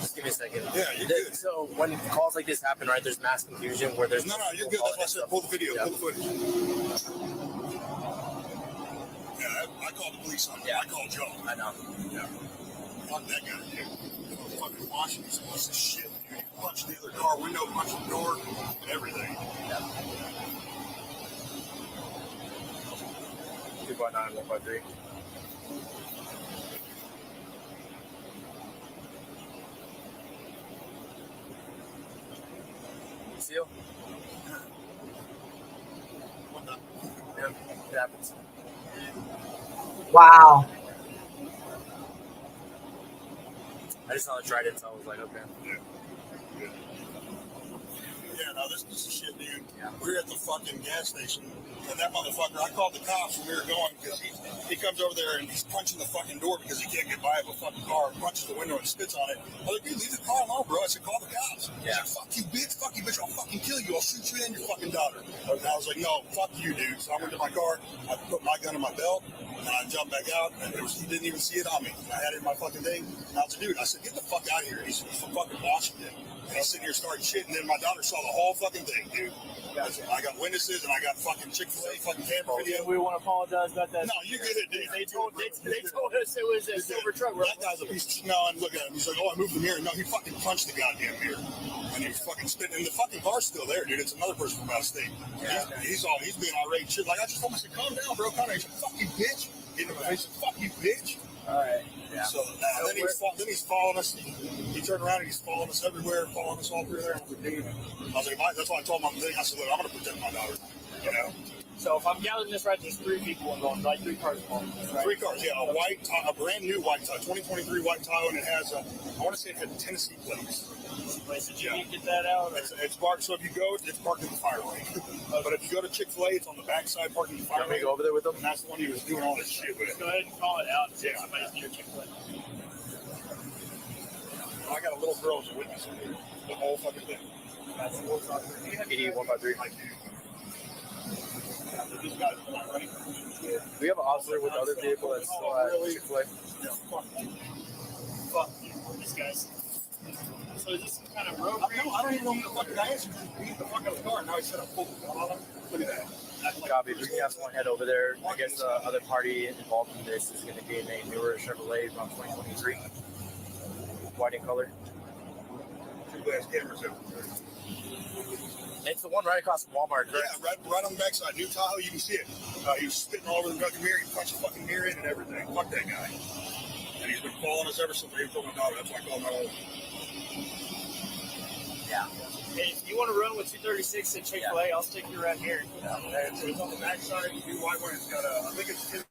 Speaker 10: just give me a second.
Speaker 23: Yeah, you're good.
Speaker 10: So when calls like this happen, right, there's mass confusion where there's
Speaker 23: no, you're good. That's why I said pull the video, pull the footage. Yeah, I called the police on it. Yeah. I called Joe.
Speaker 10: I know.
Speaker 23: Yeah. Fuck that guy, dude. Fucking Washington, he's a piece of shit, dude. He punched the other car window, punched the door, everything.
Speaker 10: Yeah. 2.9, 1.3. Seal? Yeah, it happens.
Speaker 2: Wow.
Speaker 10: I just saw the trident, so I was like, okay.
Speaker 23: Yeah, no, this is shit, dude. Yeah. We were at the fucking gas station, and that motherfucker, I called the cops when we were going, because he comes over there and he's punching the fucking door because he can't get by with a fucking car, punches the window and spits on it. I was like, dude, leave the car alone, bro. I said, call the cops.
Speaker 10: Yeah.
Speaker 23: He's like, fuck you, bitch, I'll fucking kill you. I'll shoot you and your fucking daughter. And I was like, no, fuck you, dude. So I went to my car, I put my gun in my belt, and I jumped back out, and he didn't even see it on me. I had it in my fucking thing. And I was like, dude, I said, get the fuck out of here. He's from fucking Washington.
Speaker 13: And he's sitting here starting shit, and then my daughter saw the whole fucking thing, dude. I got witnesses, and I got fucking Chick-fil-A fucking camera video.
Speaker 24: We want to apologize about that.
Speaker 13: No, you get it, dude.
Speaker 24: They told us it was a silver truck.
Speaker 13: That guy's a piece of shit. No, and look at him. He's like, oh, I moved the mirror. No, he fucking punched the goddamn mirror. And he's fucking spitting. And the fucking car's still there, dude. It's another person from out of state. Yeah. He's being irate and shit. Like, I just told him, I said, calm down, bro. Calm down. He said, fuck you, bitch. Hit him in the face. Fuck you, bitch.
Speaker 24: All right. Yeah.
Speaker 13: So then he's following us. He turned around and he's following us everywhere, following us all through there. I was like, dude. That's why I told him I'm thing. I said, look, I'm gonna protect my daughter. You know.
Speaker 24: So if I'm gathering this right, there's 3 people involved, like 3 cars involved. Right?
Speaker 13: 3 cars, yeah. A brand new white Tahoe, 2023 white Tahoe, and it has I want to say it had Tennessee plates.
Speaker 24: Wait, so you get that out?
Speaker 13: It's parked. So if you go, it's parked in the fire lane. But if you go to Chick-fil-A, it's on the backside parking in the fire lane.
Speaker 24: Go over there with them.
Speaker 13: And that's the one he was doing all this shit with.
Speaker 24: Go ahead and call it out and see if somebody's near Chick-fil-A.
Speaker 13: I got a little girl as a witness. The whole fucking thing.
Speaker 24: That's the whole talk. 153.
Speaker 13: These guys are not running.
Speaker 24: We have an officer with the other vehicle that's still at Chick-fil-A. Fuck these guys. So is this some kind of road rage?
Speaker 13: I don't even know who the fucking guy is. He beat the fuck out of the car. Now he said, "I'm look at that."
Speaker 24: Copy. We can have someone head over there. I guess the other party involved in this is going to be in a newer Chevrolet from 2023. White in color.
Speaker 13: 2 glass cameras everywhere.
Speaker 24: It's the one right across from Walmart, correct?
Speaker 13: Yeah, right on the backside. New Tahoe, you can see it. He was spitting all over the fucking mirror. He punched the fucking mirror in and everything. Fuck that guy. And he's been following us ever since we told my daughter. That's why I called my old.
Speaker 24: Yeah. Hey, if you want to run with 236 at Chick-fil-A, I'll stick you right here.
Speaker 13: Yeah. And so it's on the backside. You do white one. It's got I think it's.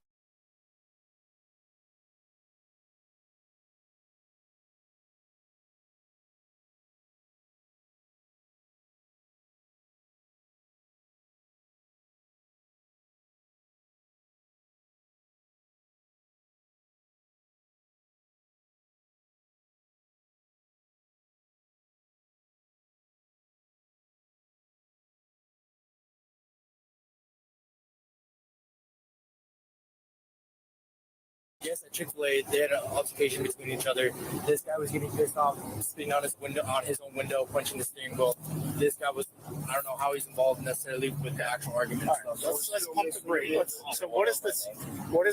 Speaker 24: Yes, at Chick-fil-A, they had an altercation between each other. This guy was getting pissed off, spitting on his own window, punching the steering wheel. This guy was, I don't know how he's involved necessarily with the actual argument. Right, let's pump the brakes. So what does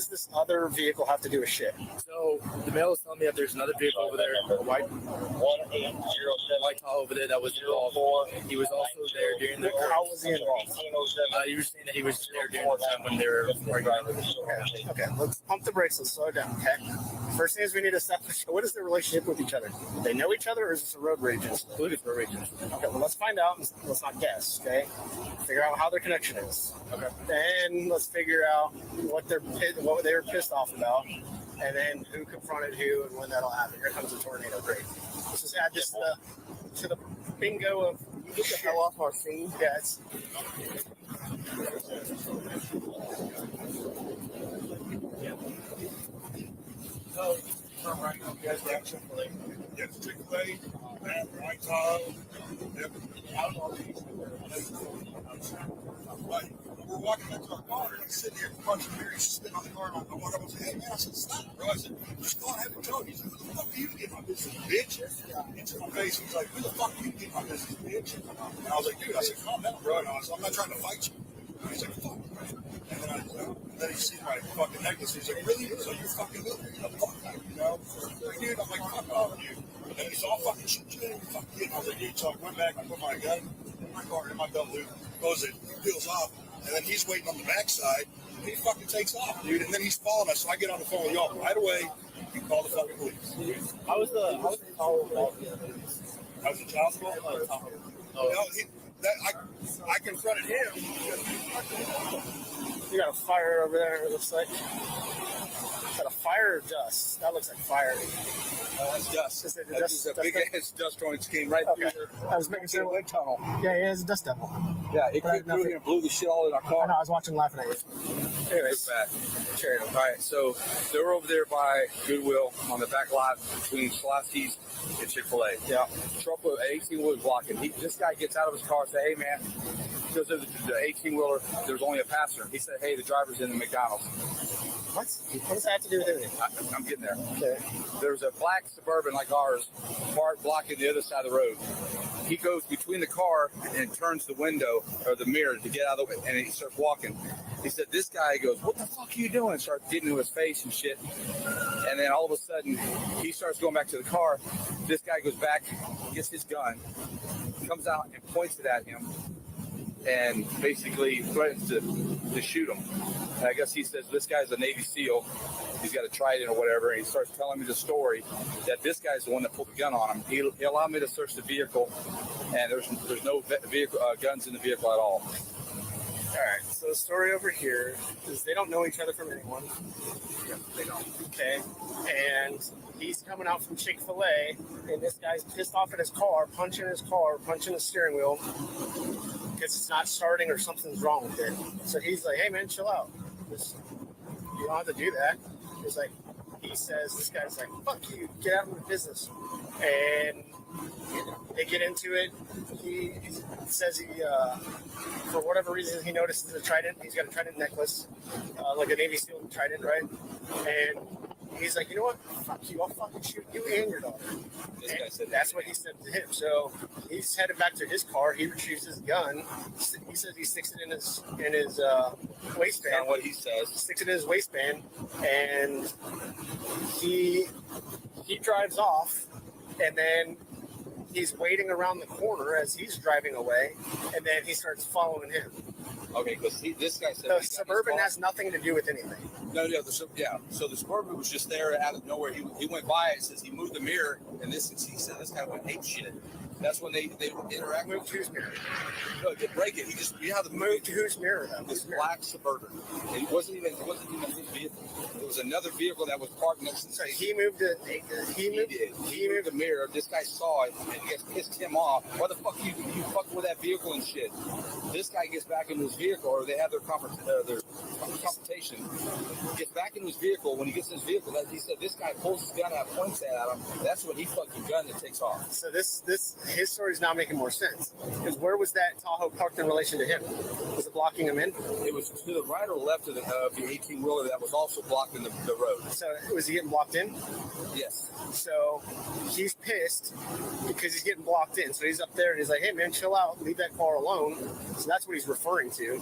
Speaker 24: this other vehicle have to do with shit? So the mail is telling me that there's another vehicle over there, a white Tahoe over there that was involved. He was also there during the. How was he involved? He was saying that he was there during the time when they were arguing. Okay, let's pump the brakes. Let's slow down, okay? First thing is we need to establish what is their relationship with each other. Do they know each other, or is this a road rage incident? It is a road rage incident. Okay, well, let's find out. Let's not guess, okay? Figure out how their connection is. Okay. Then let's figure out what they were pissed off about, and then who confronted who and when that'll happen. Here comes a tornado. Great. Let's just add this to the bingo of get the hell off our scene, guys.
Speaker 13: So, right now, you guys are at Chick-fil-A. Yes, Chick-fil-A, White Tahoe. Yep. Like, we're walking back to our car, and he's sitting here punching the mirror. He's spitting on the car, and I walk up and say, hey, man, I said, stop, bro. I said, just go ahead and tell him. He said, who the fuck are you to get my business, bitch? Into my face, he's like, who the fuck are you to get my business, bitch? And I was like, dude, I said, calm down, bro. And I said, I'm not trying to fight you. And he's like, fuck. And then he sees my fucking necklace. He's like, really? So you fucking look at the fuck out, you know? Dude, I'm like, fuck off, dude. And he's all fucking shit, you fuck you. And I was like, dude, so I went back, I put my gun in my car, in my belt loop, close it, he peels off, and then he's waiting on the backside, and he fucking takes off, dude, and then he's following us, so I get on the phone with y'all right away, you call the fucking police.
Speaker 24: How was the call about the
Speaker 13: How was the child support? I confronted him.
Speaker 24: You got a fire over there, it looks like. Got a fire or dust? That looks like fire.
Speaker 3: That's dust.
Speaker 24: Is it
Speaker 3: That's a big ass dust storm that came right through there.
Speaker 24: I was making sure.
Speaker 3: Wind tunnel.
Speaker 24: Yeah, it's a dust devil.
Speaker 3: Yeah, it came through here and blew the shit all in our car.
Speaker 24: I know, I was watching laughing at you.
Speaker 3: Anyways, all right, so they were over there by Goodwill on the back lot between Pulaski's and Chick-fil-A.
Speaker 24: Yeah.
Speaker 3: Truck with 18 was blocking. This guy gets out of his car and says, hey, man, goes to the 18-wheeler. There's only a passenger. He said, hey, the driver's in the McDonald's.
Speaker 8: What? What does that have to do with anything?
Speaker 3: I'm getting there.
Speaker 8: Okay.
Speaker 3: There's a black Suburban like ours, parked blocking the other side of the road. He goes between the car and turns the window or the mirror to get out of the way, and he starts walking. He said, this guy goes, what the fuck are you doing? Starts getting into his face and shit. And then all of a sudden, he starts going back to the car. This guy goes back, gets his gun, comes out and points it at him, and basically threatens to shoot him. And I guess he says, this guy's a Navy SEAL. He's got a trident or whatever. And he starts telling me the story that this guy's the one that pulled the gun on him. He allowed me to search the vehicle, and there's no vehicle guns in the vehicle at all.
Speaker 24: All right, so the story over here is they don't know each other from anyone.
Speaker 3: Yeah, they don't.
Speaker 24: Okay, and he's coming out from Chick-fil-A, and this guy's pissed off at his car, punching the steering wheel, because it's not starting or something's wrong with it. So he's like, hey, man, chill out. You don't have to do that. He's like, he says, this guy's like, fuck you, get out of my business. And they get into it. He says for whatever reason, he notices a trident. He's got a trident necklace, like a Navy SEAL trident, right? And he's like, you know what? Fuck you. I'll fucking shoot you and your daughter.
Speaker 3: This guy said
Speaker 24: that's what he said to him. So he's headed back to his car. He retrieves his gun. He says he sticks it in his waistband.
Speaker 3: That's what he says.
Speaker 24: Sticks it in his waistband, and he drives off, and then he's waiting around the corner as he's driving away, and then he starts following him.
Speaker 3: Okay, because this guy said
Speaker 24: the Suburban has nothing to do with anything.
Speaker 3: No, So the Suburban was just there out of nowhere. He went by it. Says he moved the mirror, and he said this guy went ape shit. That's when they interact.
Speaker 24: Moved to whose mirror?
Speaker 3: No, he didn't break it. He just
Speaker 24: moved to whose mirror though?
Speaker 3: This black Suburban. And it wasn't even his vehicle. It was another vehicle that was parked next to.
Speaker 24: So he moved it.
Speaker 3: He moved the mirror. This guy saw it, and it pissed him off. Why the fuck you fucking with that vehicle and shit? This guy gets back into his vehicle, or they have their confrontation. Gets back into his vehicle. When he gets in his vehicle, he said this guy pulls his gun out, points it at him. That's when he fucking guns and takes off.
Speaker 24: So his story is now making more sense. Because where was that Tahoe parked in relation to him? Was it blocking him in?
Speaker 3: It was to the right or left of the 18-wheeler that was also blocking the road.
Speaker 24: So was he getting blocked in?
Speaker 3: Yes.
Speaker 24: So he's pissed because he's getting blocked in. So he's up there and he's like, hey man, chill out, leave that car alone. So that's what he's referring to.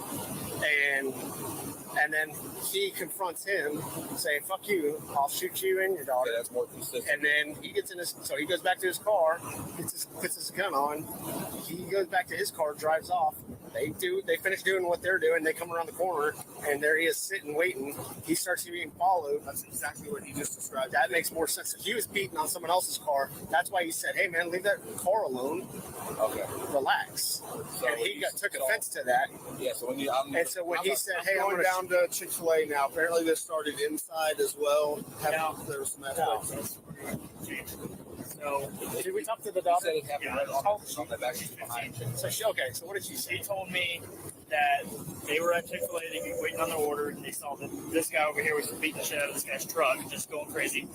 Speaker 24: And then he confronts him saying, fuck you, I'll shoot you and your daughter.
Speaker 3: Yeah, that's more consistent.
Speaker 24: And then he gets so he goes back to his car, puts his gun on, he goes back to his car, drives off. They finish doing what they're doing, they come around the corner, and there he is sitting, waiting. He starts being followed. That's exactly what he just described. That makes more sense. If he was beating on someone else's car, that's why he said, hey man, leave that car alone.
Speaker 3: Okay.
Speaker 24: Relax. So and he took offense to that.
Speaker 3: Yeah, so when
Speaker 24: he said, hey,
Speaker 23: I'm going down to Chick-fil-A now. Apparently this started inside as well. There was some aspects.
Speaker 24: So, did we talk to the daughter?
Speaker 14: So what did she say? She told me that they were at Chick-fil-A, they were waiting on their order, and they saw that this guy over here was beating the shit out of this guy's truck, just going crazy.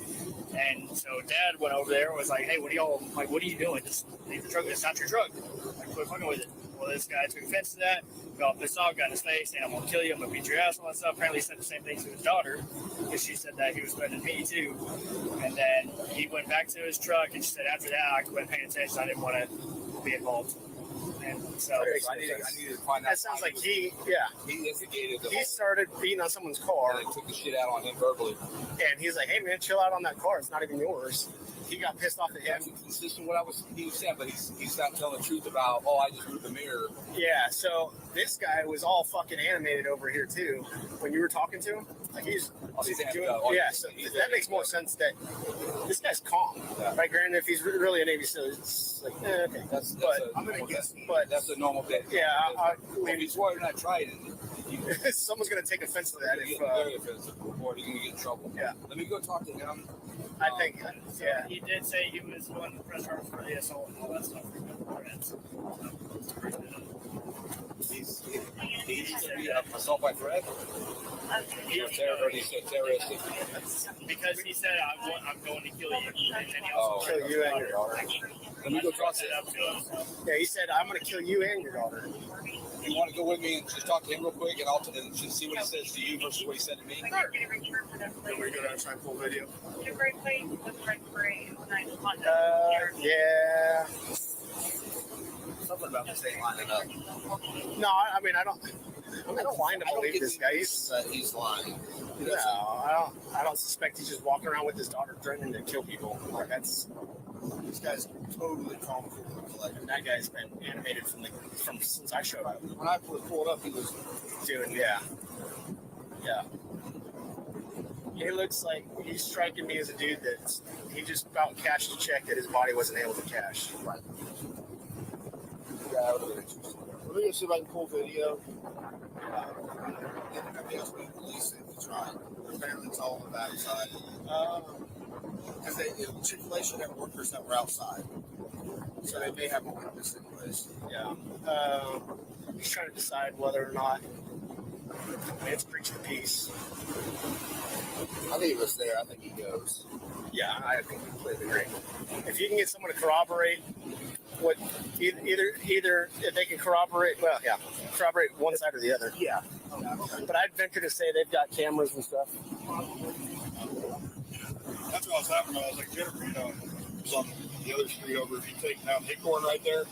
Speaker 14: And so Dad went over there and was like, hey, what are you doing? Just leave the truck, it's not your truck. Like, quit fucking with it. Well, this guy took offense to that, got pissed off, got in his face, saying, I'm going to kill you, I'm going to beat your ass, all that stuff. Apparently he said the same thing to his daughter, because she said that he was threatening me too. And then he went back to his truck, and she said, after that, I quit paying attention, I didn't want to be involved. And so
Speaker 3: I needed to find out.
Speaker 24: That sounds like he
Speaker 3: instigated
Speaker 24: he started beating on someone's car.
Speaker 3: And took the shit out on him verbally.
Speaker 24: And he's like, hey man, chill out on that car, it's not even yours. He got pissed off at him.
Speaker 3: That's consistent with what he was saying, but he's not telling the truth about, I just moved the mirror.
Speaker 24: Yeah, so this guy was all fucking animated over here too. When you were talking to him, like he's doing, so that makes more sense that this guy's calm, right? Granted, if he's really a Navy SEAL, it's like, okay.
Speaker 3: I'm gonna guess, but that's a normal thing.
Speaker 24: Yeah,
Speaker 3: he's why you're not trying it.
Speaker 24: Someone's gonna take offense to that.
Speaker 3: Very offensive, or he's gonna get in trouble.
Speaker 24: Yeah.
Speaker 3: Let me go talk to him.
Speaker 24: I think, yeah.
Speaker 14: He did say he was going to press charges for the assault and all that stuff.
Speaker 3: He's to be assault by threat. He said terroristic.
Speaker 14: Because he said, I'm going to kill you. And then he
Speaker 24: also kill you and your daughter.
Speaker 3: Let me go talk to
Speaker 24: him. Yeah, he said, I'm going to kill you and your daughter.
Speaker 3: You want to go with me and just talk to him real quick, and I'll just see what he says to you versus what he said to me?
Speaker 24: Can we go down and try and pull video? Yeah.
Speaker 22: Something about this ain't lining up.
Speaker 24: No, I mean, I don't mind to believe this guy.
Speaker 22: He's lying.
Speaker 24: No, I don't suspect he's just walking around with his daughter threatening to kill people. Like this guy's totally calm, cool, and collected. That guy's been animated from since I showed up.
Speaker 22: When I pulled up, he was
Speaker 24: doing yeah. He looks like he's striking me as a dude that he just about cashed a check that his body wasn't able to cash.
Speaker 22: Right. Yeah, let me go see if I can pull video. I think that's what police said to try. Apparently, it's all on the backside. Because Chick-fil-A should have workers that were outside. So they may have a witness in place.
Speaker 24: Yeah. He's trying to decide whether or not it's preach the peace.
Speaker 22: I think he was there. I think he goes.
Speaker 24: Yeah, I think we completely agree. If you can get someone to corroborate what either if they can corroborate one side or the other.
Speaker 22: Yeah.
Speaker 24: But I'd venture to say they've got cameras and stuff.
Speaker 13: That's what I was laughing about. I was like, Jennifer, it's on the other street over. If you take down Acorn right there,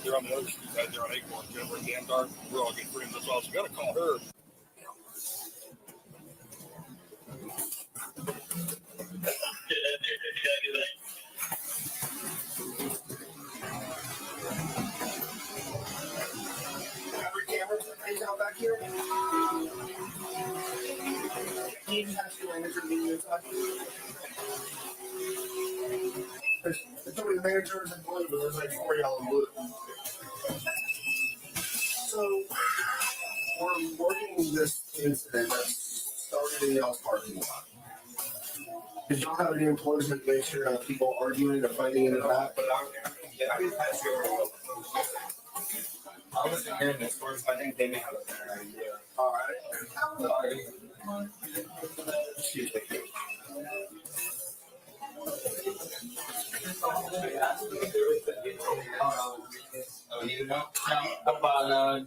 Speaker 13: they're on the other street right there on Acorn. Jennifer and Dan Dark, we're all good friends. That's why I was going to call her.
Speaker 22: Out back here. He has to manager the inside. There's so many managers in blue, but there's like 4 yellow and blue. So we're working this incident that started in y'all's parking lot. Did y'all have any employees that make sure people arguing or fighting in the back?
Speaker 15: I didn't pass you over. I wasn't hearing this story, so I think they may have a better idea.
Speaker 22: All right. Excuse me.
Speaker 16: About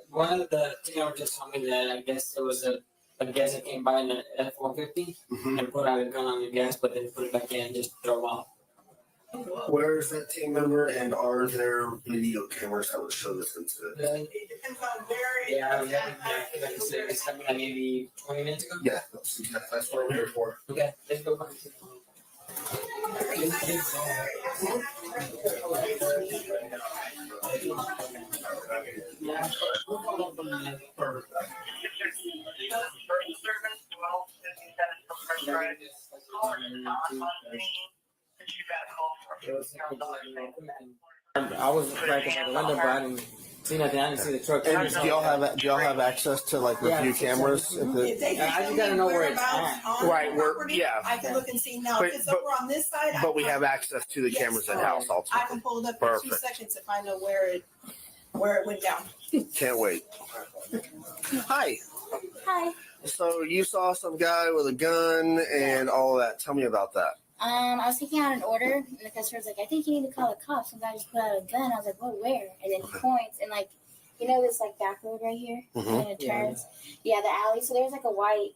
Speaker 16: one of the team just told me that I guess there was a gas that came by in an F-150 and put out a gun on the gas, but then put it back in and just drove off.
Speaker 22: Where is that team member, and are there video cameras that would show this incident?
Speaker 16: Yeah, it's something like maybe 20 minutes ago.
Speaker 22: Yeah, that's what we're here for.
Speaker 16: Okay, let's go back. I was right by the window, but I didn't see nothing. I didn't see the truck.
Speaker 22: And do y'all have access to like review cameras?
Speaker 16: I just gotta know where it's at.
Speaker 22: Right,
Speaker 17: I can look and see now.
Speaker 22: But-
Speaker 17: If it's over on this side,
Speaker 22: But we have access to the cameras in house also.
Speaker 17: I can pull it up in 2
Speaker 22: Perfect.
Speaker 17: seconds if I know where it went down.
Speaker 22: Can't wait. Hi.
Speaker 18: Hi.
Speaker 22: So you saw some guy with a gun and all that. Tell me about that.
Speaker 18: I was taking out an order, and the customer was like, I think you need to call the cops. Some guy just put out a gun. I was like, what, where? And then he points, and like, this like back road right here?
Speaker 22: Mhm.
Speaker 18: And it turns. Yeah, the alley. So there was like a white,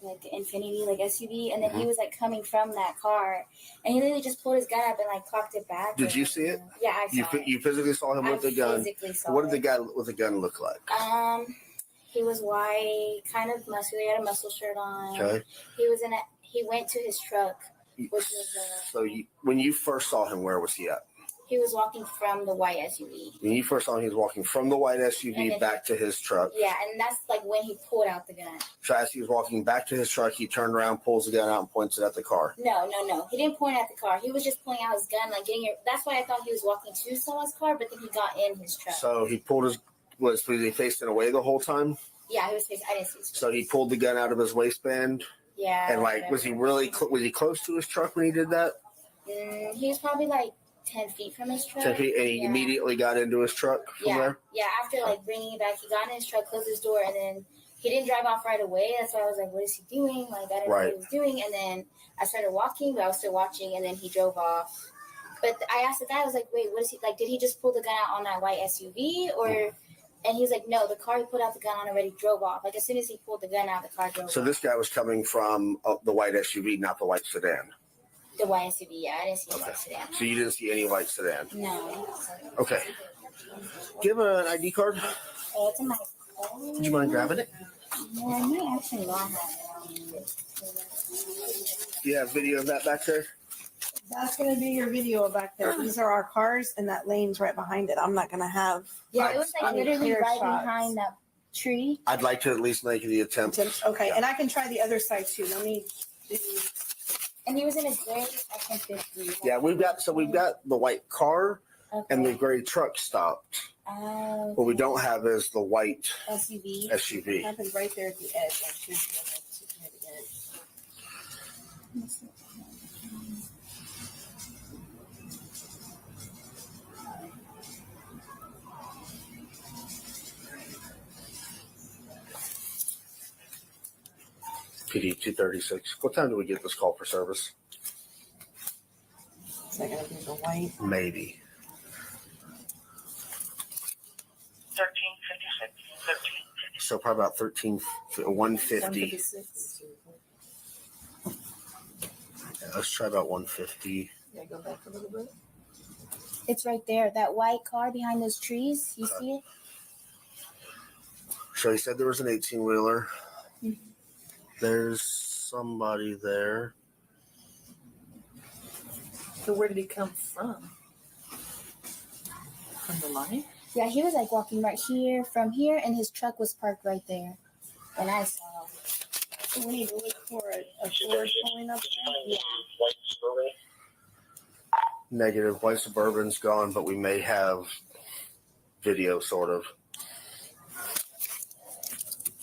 Speaker 18: like Infinity, like SUV, and then he was like coming from that car, and he literally just pulled his gun up and like cocked it back.
Speaker 22: Did you see it?
Speaker 18: Yeah, I saw it.
Speaker 22: You physically saw him with the gun.
Speaker 18: Physically saw
Speaker 22: What did
Speaker 18: it.
Speaker 22: the guy with the gun look like?
Speaker 18: He was white, kind of muscular. He had a muscle shirt on.
Speaker 22: Okay.
Speaker 18: He went to his truck, which was
Speaker 22: So when you first saw him, where was he at?
Speaker 18: he was walking from the white SUV.
Speaker 22: When you first saw him, he was walking from the white
Speaker 18: And
Speaker 22: SUV
Speaker 18: then-
Speaker 22: back to his truck.
Speaker 18: Yeah, and that's like when he pulled out the gun.
Speaker 22: So as he was walking back to his truck, he turned around, pulls the gun out, and points it at the car.
Speaker 18: No. He didn't point at the car. He was just pulling out his gun, like getting it. That's why I thought he was walking to someone's car, but then he got in his truck.
Speaker 22: So he pulled was he facing away the whole time?
Speaker 18: Yeah, he was facing. I didn't see his face.
Speaker 22: So he pulled the gun out of his waistband.
Speaker 18: Yeah.
Speaker 22: And like, was he really? Was he close to his truck when he did that?
Speaker 18: He was probably like 10 feet from his truck.
Speaker 22: 10 feet, and he immediately got into his truck from there.
Speaker 18: Yeah, after like bringing it back, he got in his truck, closed his door, and then he didn't drive off right away. That's why I was like, what is he doing? Like, I didn't know what he was doing. And then I started walking, but I was still watching, and then he drove off. But I asked the guy, I was like, wait, what is he, like, did he just pull the gun out on that white SUV, or And he was like, no, the car he pulled out the gun on already drove off. Like, as soon as he pulled the gun out, the car drove
Speaker 22: So
Speaker 18: off.
Speaker 22: this guy was coming from the white SUV, not the white sedan.
Speaker 18: The white SUV, yeah. I didn't see the white sedan.
Speaker 22: So you didn't see any white sedan?
Speaker 18: No.
Speaker 22: Okay. Do you have an ID card?
Speaker 18: It's in my...
Speaker 22: Would you mind grabbing it?
Speaker 18: No, I might actually not have it.
Speaker 22: Do you have video of that back there?
Speaker 17: That's gonna be your video back there. These are our cars and that lane's right behind it. I'm not gonna have.
Speaker 18: Yeah, it was like literally
Speaker 17: clear
Speaker 18: right
Speaker 17: shots.
Speaker 18: behind that tree.
Speaker 22: I'd like to at least make the attempt.
Speaker 17: Okay, and I can try the other side too. Let me.
Speaker 18: And he was in a gray F-150.
Speaker 22: Yeah, we've got the white car and the gray truck stopped.
Speaker 18: Oh.
Speaker 22: What we don't have is the white
Speaker 18: SUV.
Speaker 22: SUV.
Speaker 17: Happened right there at the edge. I should be able to get it.
Speaker 22: PD 236. What time do we get this call for service?
Speaker 17: Is that gonna be the white?
Speaker 22: Maybe.
Speaker 4: 1356. 13.
Speaker 22: So probably about 150.
Speaker 17: 156.
Speaker 22: Yeah, let's try about 150.
Speaker 17: Yeah, go back a little bit.
Speaker 18: It's right there. That white car behind those trees. You see it?
Speaker 22: So he said there was an 18-wheeler. There's somebody there.
Speaker 17: So where did he come from? From the line?
Speaker 18: Yeah, he was like walking right here from here, and his truck was parked right there. And I saw.
Speaker 17: So we need to look for a Ford pulling up.
Speaker 18: Yeah.
Speaker 22: Negative. White Suburban's gone, but we may have video, sort of.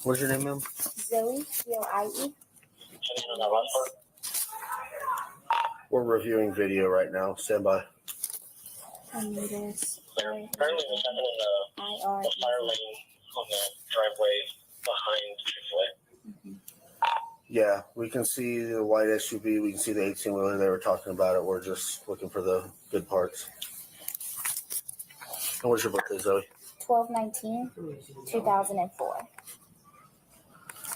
Speaker 22: What's your name, ma'am?
Speaker 18: Zoe, Zoie.
Speaker 22: We're reviewing video right now. Stand by.
Speaker 18: Apparently there's
Speaker 11: happening in the fire lane on the driveway behind Chick-fil-A.
Speaker 22: Yeah, we can see the white SUV. We can see the 18-wheeler. They were talking about it. We're just looking for the good parts. And what's your birthday, Zoe?
Speaker 18: 12/19/2004.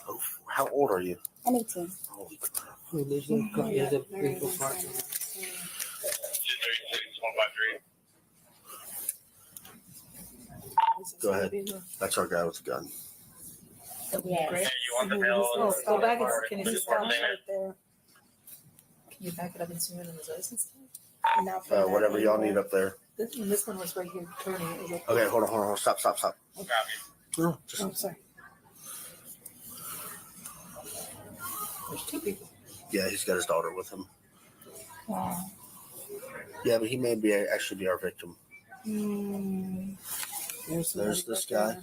Speaker 22: Oh, how old are you?
Speaker 18: I'm 18.
Speaker 22: Holy crap. Go ahead. That's our guy with the gun.
Speaker 18: Yeah.
Speaker 11: Hey, you want the bill?
Speaker 17: Go back and can you
Speaker 11: There's
Speaker 17: just
Speaker 11: one
Speaker 17: stop
Speaker 11: there.
Speaker 17: right there? Can you back it up and zoom in on his license tag?
Speaker 22: Whatever y'all need up there.
Speaker 17: This one was right here turning. Is it?
Speaker 22: Okay, hold on. Stop. No, just,
Speaker 17: Oh, sorry. There's two people.
Speaker 22: yeah, he's got his daughter with him.
Speaker 18: Wow.
Speaker 22: Yeah, but he may actually be our victim. There's this guy.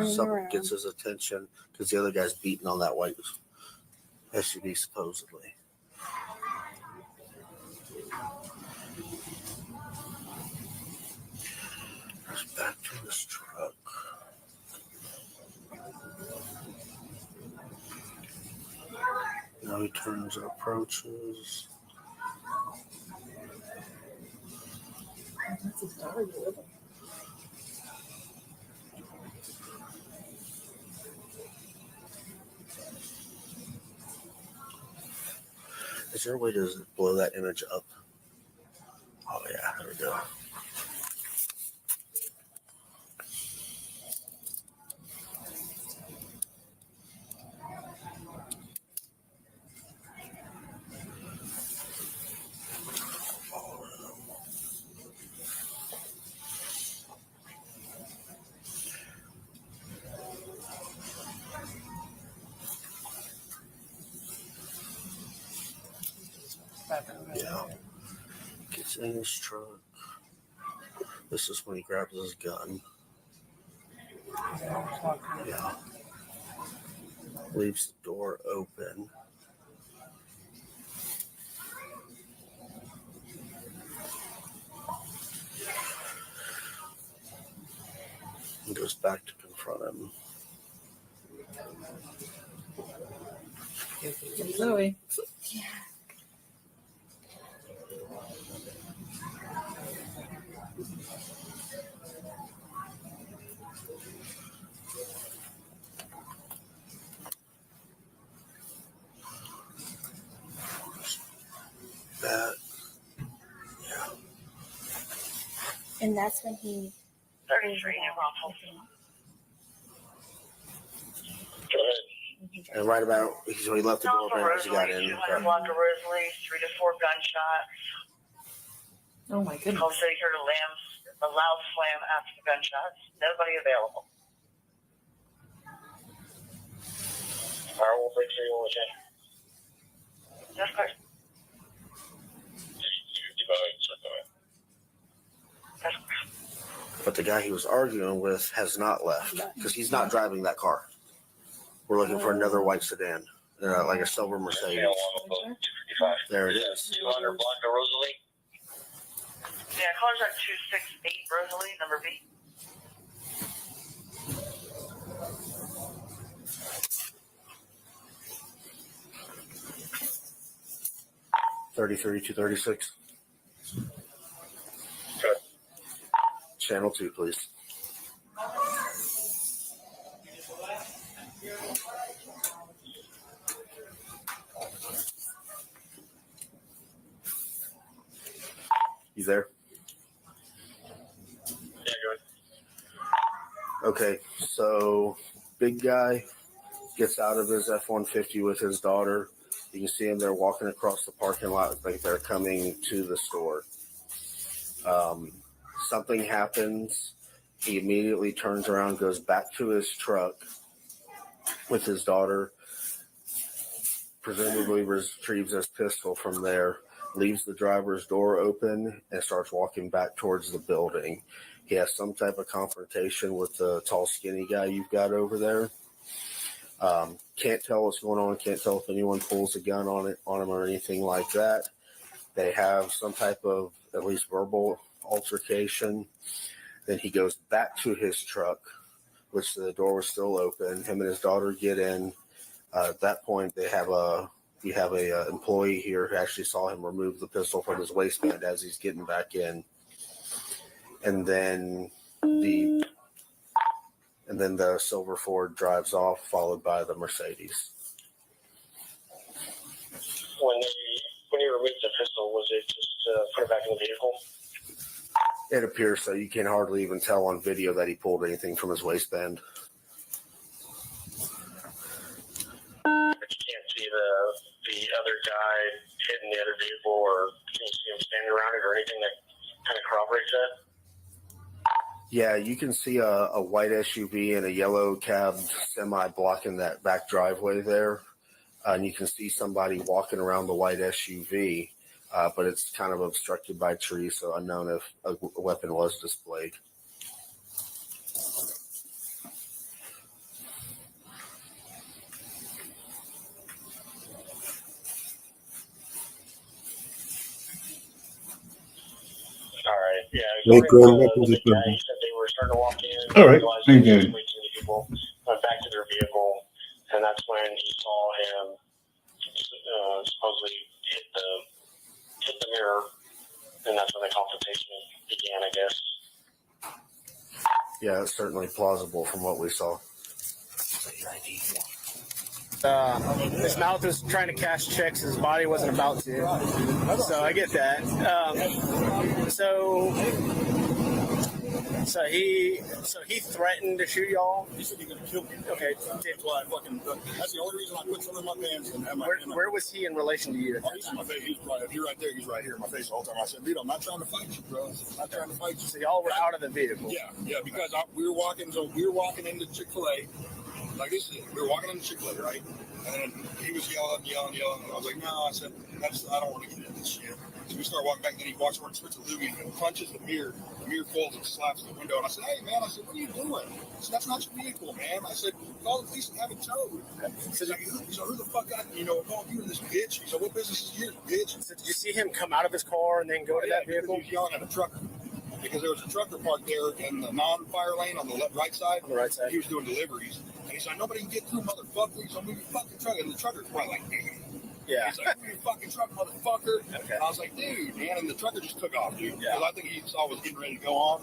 Speaker 22: Something gets his attention because the other guy's beating on that white SUV supposedly. There's back to this truck. Now he turns and approaches.
Speaker 17: That's his daughter with him.
Speaker 22: Is there a way to blow that image up? Oh yeah, there we go. Yeah. Gets in his truck. This is when he grabs his gun. Yeah. Leaves the door open.
Speaker 8: goes back to confront him.
Speaker 12: Zoe.
Speaker 18: Yeah.
Speaker 8: That.
Speaker 18: And that's when he.
Speaker 4: 33 New Braunfels.
Speaker 8: And right about, so he left the door open as he got in.
Speaker 4: 200 block of Rosalie, 3 to 4 gunshots.
Speaker 12: Oh my goodness.
Speaker 4: Call City heard a loud slam after the gunshots. Nobody available.
Speaker 11: Firewall break 3 will check.
Speaker 4: That's good.
Speaker 8: But the guy he was arguing with has not left because he's not driving that car. We're looking for another white sedan, like a silver Mercedes. There it is.
Speaker 11: 200 block of Rosalie.
Speaker 4: Yeah, caller's at 268 Rosalie, number B.
Speaker 8: $33,236.
Speaker 11: Good.
Speaker 8: Channel 2, please. You there?
Speaker 11: Yeah, good.
Speaker 8: Okay, so big guy gets out of his F-150 with his daughter. You can see him there walking across the parking lot like they're coming to the store. Something happens. He immediately turns around, goes back to his truck with his daughter, presumably retrieves his pistol from there, leaves the driver's door open, and starts walking back towards the building. He has some type of confrontation with the tall, skinny guy you've got over there. Can't tell what's going on. Can't tell if anyone pulls a gun on him or anything like that. They have some type of at least verbal altercation. Then he goes back to his truck, which the door was still open. Him and his daughter get in. At that point, we have a employee here who actually saw him remove the pistol from his waistband as he's getting back in. And then the silver Ford drives off, followed by the Mercedes.
Speaker 11: When he removed the pistol, was it just put it back in the vehicle?
Speaker 8: It appears so. You can hardly even tell on video that he pulled anything from his waistband.
Speaker 11: But you can't see the other guy hitting the other vehicle, or can you see him standing around it or anything that kind of corroborates that?
Speaker 8: Yeah, you can see a white SUV and a yellow cab semi blocking that back driveway there. And you can see somebody walking around the white SUV, but it's kind of obstructed by trees, so unknown if a weapon was displayed.
Speaker 11: All right, yeah.
Speaker 19: Hey, Glenn,
Speaker 11: He said they were starting to walk in.
Speaker 19: All right,
Speaker 11: realized
Speaker 19: thank
Speaker 11: there was
Speaker 19: you.
Speaker 11: way too many people. Went back to their vehicle, and that's when he saw him supposedly hit the mirror, and that's when the confrontation began, I guess.
Speaker 8: Yeah, it's certainly plausible from what we saw.
Speaker 24: His mouth was trying to cash checks. His body wasn't about to. So I get that. So he threatened to shoot y'all.
Speaker 13: He said he was gonna kill me.
Speaker 24: Okay.
Speaker 13: That's why I fucking. That's the only reason I put something in my pants and have my.
Speaker 24: Where was he in relation to you?
Speaker 13: Oh, he's in my face. He's right. If you're right there, he's right here in my face the whole time. I said, dude, I'm not trying to fight you, bro. I'm not trying to fight you.
Speaker 24: So y'all were out of the vehicle.
Speaker 13: Yeah, because we were walking. So we were walking into Chick-fil-A. Like this is it. We were walking into Chick-fil-A, right? And then he was yelling. And I was like, no. I said, I don't want to get into this shit. So we start walking back, and then he walks over and spits a loogie and punches the mirror. The mirror falls and slaps the window. And I said, hey, man, what are you doing? I said, that's not your vehicle, man. I said, call the police and have it towed. He's like, who the fuck got, calling you in this bitch? He said, what business is yours, bitch?
Speaker 24: So did you see him come out of his car and then go to that vehicle?
Speaker 13: He was yelling at a trucker. because there was a trucker parked there in the non-fire lane on the right side.
Speaker 24: On the right side.
Speaker 13: He was doing deliveries. And he's like, nobody can get through, motherfucker. He's like, move your fucking truck. And the trucker's probably like,
Speaker 24: yeah.
Speaker 13: He's like, move your fucking truck, motherfucker. Okay. And I was like, dude, man. And the trucker just took off, dude. Because I think he saw I was getting ready to go on.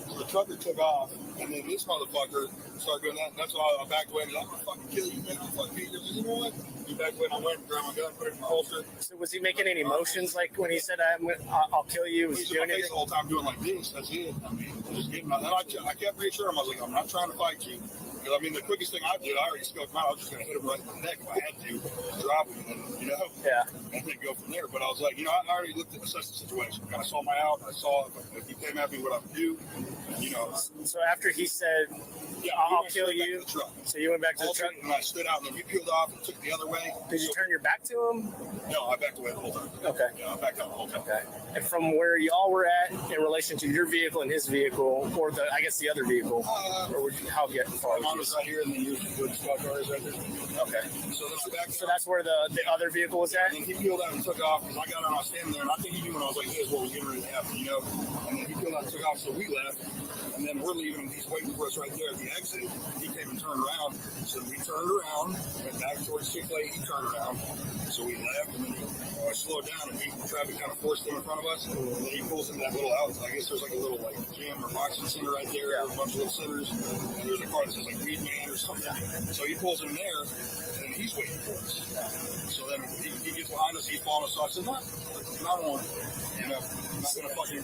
Speaker 13: So the trucker took off. And then this motherfucker started doing that. And that's why I backed away. And I'm going to fucking kill you, man. I'm fucking kill you. You know what? He backed away and I went and grabbed my gun, put it in my holster.
Speaker 24: So was he making any motions like when he said, I'll kill you? Was he doing anything?
Speaker 13: The whole time doing like this. That's it. I mean, just getting my. And I kept reassuring him. I was like, I'm not trying to fight you. Because, I mean, the quickest thing I did, I already scoped him out. I was just going to hit him right in the neck if I had to, drop him, and, you know?
Speaker 24: Yeah.
Speaker 13: And then go from there. But I was like, you know, I already looked at assessed the situation. Kind of saw my out. I saw if he came at me, what I would do, you know.
Speaker 24: So after he said, I'll kill you, so you went back to the truck?
Speaker 13: And I stood out, and then he peeled off and took the other way.
Speaker 24: Did you turn your back to him?
Speaker 13: No, I backed away the whole time.
Speaker 24: Okay.
Speaker 13: Yeah, I backed out the whole time.
Speaker 24: Okay. And from where y'all were at in relation to your vehicle and his vehicle, or the other vehicle, or would you, how far?
Speaker 13: Mine was right here, and then you would squad cars right there.
Speaker 24: Okay.
Speaker 13: So
Speaker 24: that's where the other vehicle was at?
Speaker 13: And he peeled out and took off, because I got out, I was standing there, and I think he knew when I was like, this is what was getting ready to happen, you know? And then he peeled out and took off, so we left. And then we're leaving, and he's waiting for us right there at the exit. He came and turned around. So we turned around, went back towards Chick-fil-A. He turned around. So we left, and then I slowed down, and traffic kind of forced him in front of us. And then he pulls into that little outlet. I guess there's like a little like gym or boxing center right there. There's a bunch of little centers. And there's a car that says like Weed Man or something. So he pulls in there, and he's waiting for us. So then he gets behind us, he's following us. So I said, not one. You know, I'm not gonna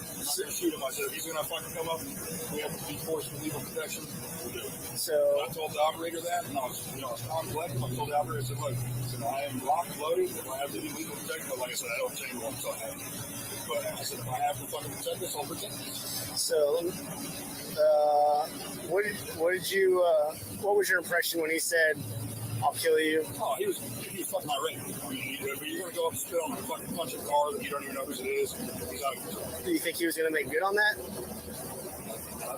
Speaker 13: shoot him. I said, if he's gonna fucking come up, we have to be forced with legal protection. We'll do it.
Speaker 24: So
Speaker 13: I told the operator that, and I was, I'm collecting. I told the operator, I said, look, I am locked, loaded. If I have to do legal protection, but like I said, I don't change one until I have to. But I said, if I have to fucking protect this, I'll protect this.
Speaker 24: So, what was your impression when he said, I'll kill you?
Speaker 13: Oh, he was fucking irate. I mean, if you're going to go up and spit on a fucking punch a car that you don't even know whose it is, he's out of control.
Speaker 24: Do you think he was going to make good on that?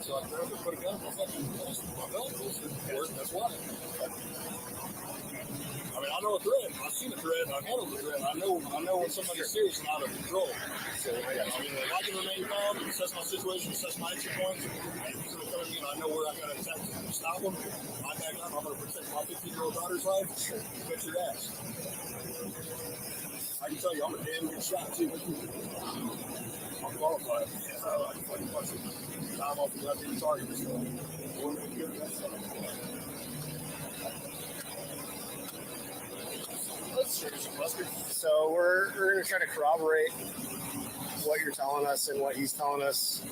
Speaker 13: So I put a gun in my fucking belt. That's why. I mean, I know a threat. I've seen a threat. I've handled a threat. I know when somebody's serious and out of control. So, I mean, if I can remain calm, assess my situation, assess my entry points, and he's going to come at me and I know where I got to attack to stop him, I back up. I'm going to protect my 15-year-old daughter's life. Bet your ass. I can tell you, I'm a damn good shot, too. I'm qualified. I can fucking punch it. I'm off the left-hand target. So,
Speaker 24: so we're going to try to corroborate what you're telling us and what he's telling us.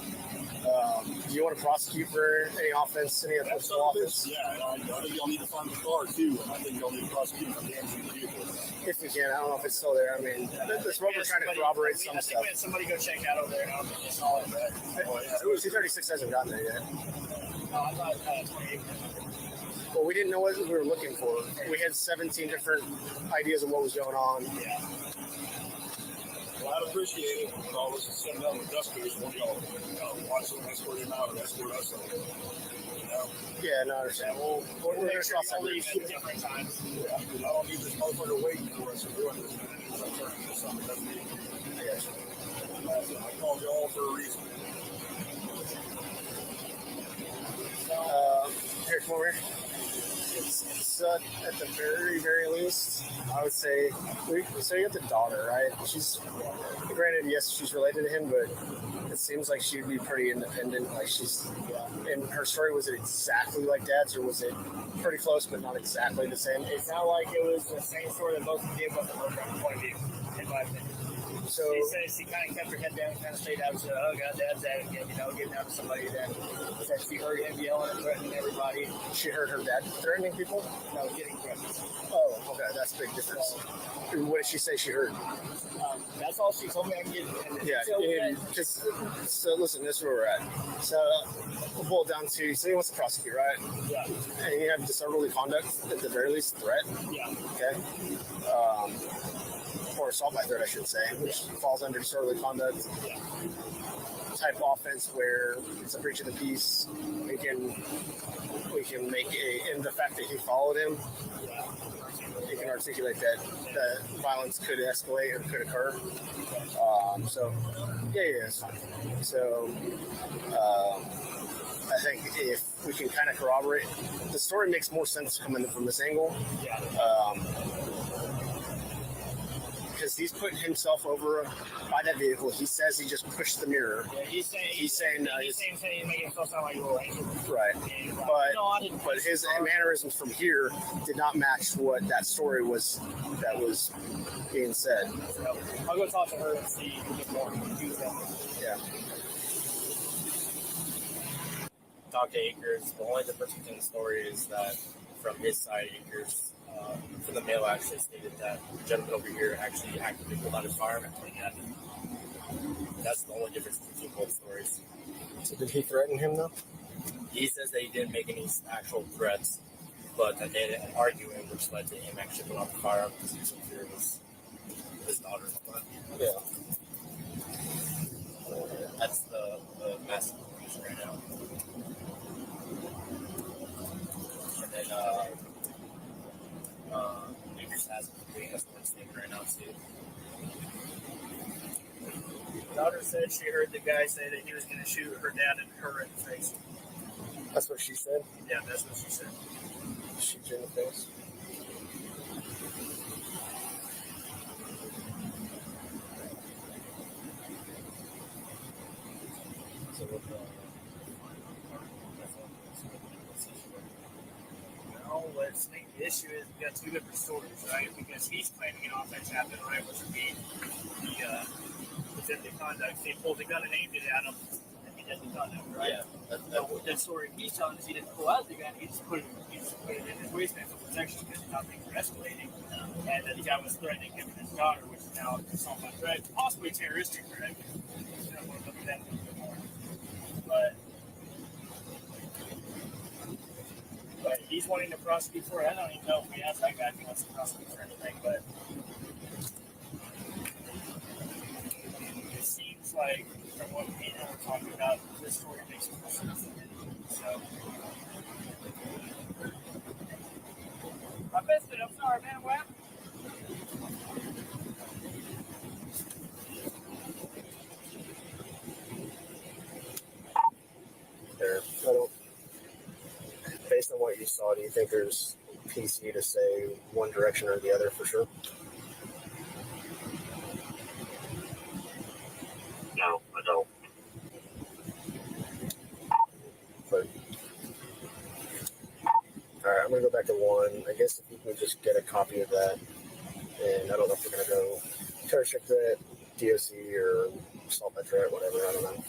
Speaker 24: Do you want to prosecute for any offense, any offensive offense?
Speaker 13: Yeah, I think y'all need to find the car too, and I think y'all need to prosecute for damaging the vehicle.
Speaker 24: If we can, I don't know if it's still there. I mean, that's what we're trying to corroborate some stuff.
Speaker 14: We had somebody go check out over there, and I just saw it back.
Speaker 24: 236 hasn't gotten there yet.
Speaker 14: No, I thought 28.
Speaker 24: Well, we didn't know what we were looking for. We had 17 different ideas of what was going on.
Speaker 13: Yeah. Well, I'd appreciate it if all this is sitting down with dusters when y'all watch them escort him out or escort us out. You know?
Speaker 24: Yeah, no, I understand. We're
Speaker 14: make sure y'all leave at different times.
Speaker 13: Yeah, because I don't need this motherfucker waiting for us and doing this. I'm turning this on. That's me. I got you. I called y'all for a reason.
Speaker 24: Here, come over here. It's at the very, very least, I would say, so you got the daughter, right? She's, granted, yes, she's related to him, but it seems like she'd be pretty independent. Like and her story, was it exactly like Dad's, or was it pretty close, but not exactly the same?
Speaker 14: It sounded like it was the same story that both of them gave, but from her point of view, in my opinion.
Speaker 24: So
Speaker 14: she says she kind of kept her head down and kind of stayed out. She said, oh, God, Dad's at it again, getting out to somebody that said she heard him yelling and threatening everybody.
Speaker 24: She heard her dad threatening people?
Speaker 14: No, getting threatened.
Speaker 24: Oh, okay, that's a big difference. What did she say she heard?
Speaker 14: That's all she told me I can get.
Speaker 24: Yeah, so listen, this is where we're at. So we'll boil it down to, so he wants to prosecute, right?
Speaker 14: Yeah.
Speaker 24: And you have disorderly conduct, at the very least, threat.
Speaker 14: Yeah.
Speaker 24: Okay. Or assault by threat, I should say, which falls under disorderly conduct type offense where it's a breach of the peace. We can make in the fact that he followed him, you can articulate that violence could escalate or could occur. So Yeah. So, I think if we can kind of corroborate, the story makes more sense coming from this angle. Yeah. Because he's putting himself over by that vehicle. He says he just pushed the mirror.
Speaker 14: Yeah, he's saying he's making himself sound like a little angry.
Speaker 24: Right. But his mannerisms from here did not match what that story was that was being said.
Speaker 14: So I'll go talk to her and see more.
Speaker 24: Yeah.
Speaker 9: Talk to Akers. The only difference between the story is that from his side, Akers, for the mail actually stated that the gentleman over here actually actively pulled out his firearm when he had it. That's the only difference between both stories.
Speaker 24: So did he threaten him though?
Speaker 9: He says that he didn't make any actual threats, but that they ended up arguing, which led to him actually pulling out the firearm because he was in fear of his daughter.
Speaker 24: Yeah.
Speaker 9: That's the massive confusion right now. And then Akers has doing us one statement right now too.
Speaker 14: Daughter said she heard the guy say that he was going to shoot her dad and her in the face.
Speaker 24: That's what she said?
Speaker 14: Yeah, that's what she said.
Speaker 24: Shoot you in the face?
Speaker 9: So with
Speaker 14: Well, let's make the issue is we got two different stories, right? Because he's claiming an offense happened, right? Which would be the deadly conduct. They pulled the gun and aimed it at him, and he deadly conduct, right?
Speaker 9: Yeah.
Speaker 14: The story he's telling is he didn't pull out the gun; he just put it in his waistband for protection because he thought things were escalating, and that the guy was threatening him and his daughter, which is now assault by threat, possibly terroristic threat. You know, we'll look at that a little bit more, but he's wanting to prosecute for it. I don't even know if we asked that guy if he wants to prosecute for anything, but it seems like from what we know we're talking about, this story makes more sense than it. So I missed it. I'm sorry, man. What?
Speaker 24: There. Based on what you saw, do you think there's PC to say one direction or the other for sure?
Speaker 11: No, I don't.
Speaker 24: But, all right, I'm going to go back to one. I guess if you can just get a copy of that. And I don't know if we're going to go terrorist threat, DOC, or assault by threat, whatever. I don't know.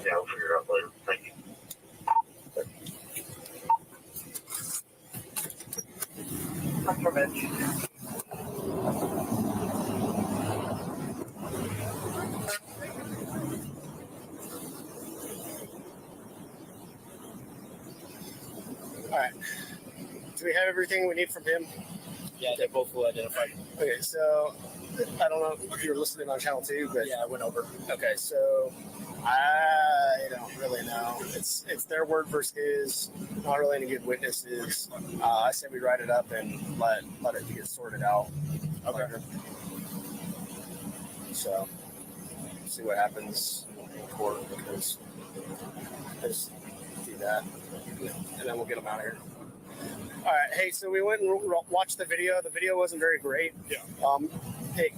Speaker 11: Yeah, I'll figure it out later. Thank you.
Speaker 24: All right. Do we have everything we need from him?
Speaker 9: Yeah, they both will identify.
Speaker 24: Okay, so I don't know if you were listening on channel 2, but
Speaker 9: yeah, I went over.
Speaker 24: Okay, so I don't really know. It's their word versus his. Not really any good witnesses. I say we write it up and let it get sorted out. Okay. Later. So see what happens in court because I just do that and then we'll get them out of here. All right. Hey, so we went and watched the video. The video wasn't very great.
Speaker 13: Yeah.
Speaker 24: It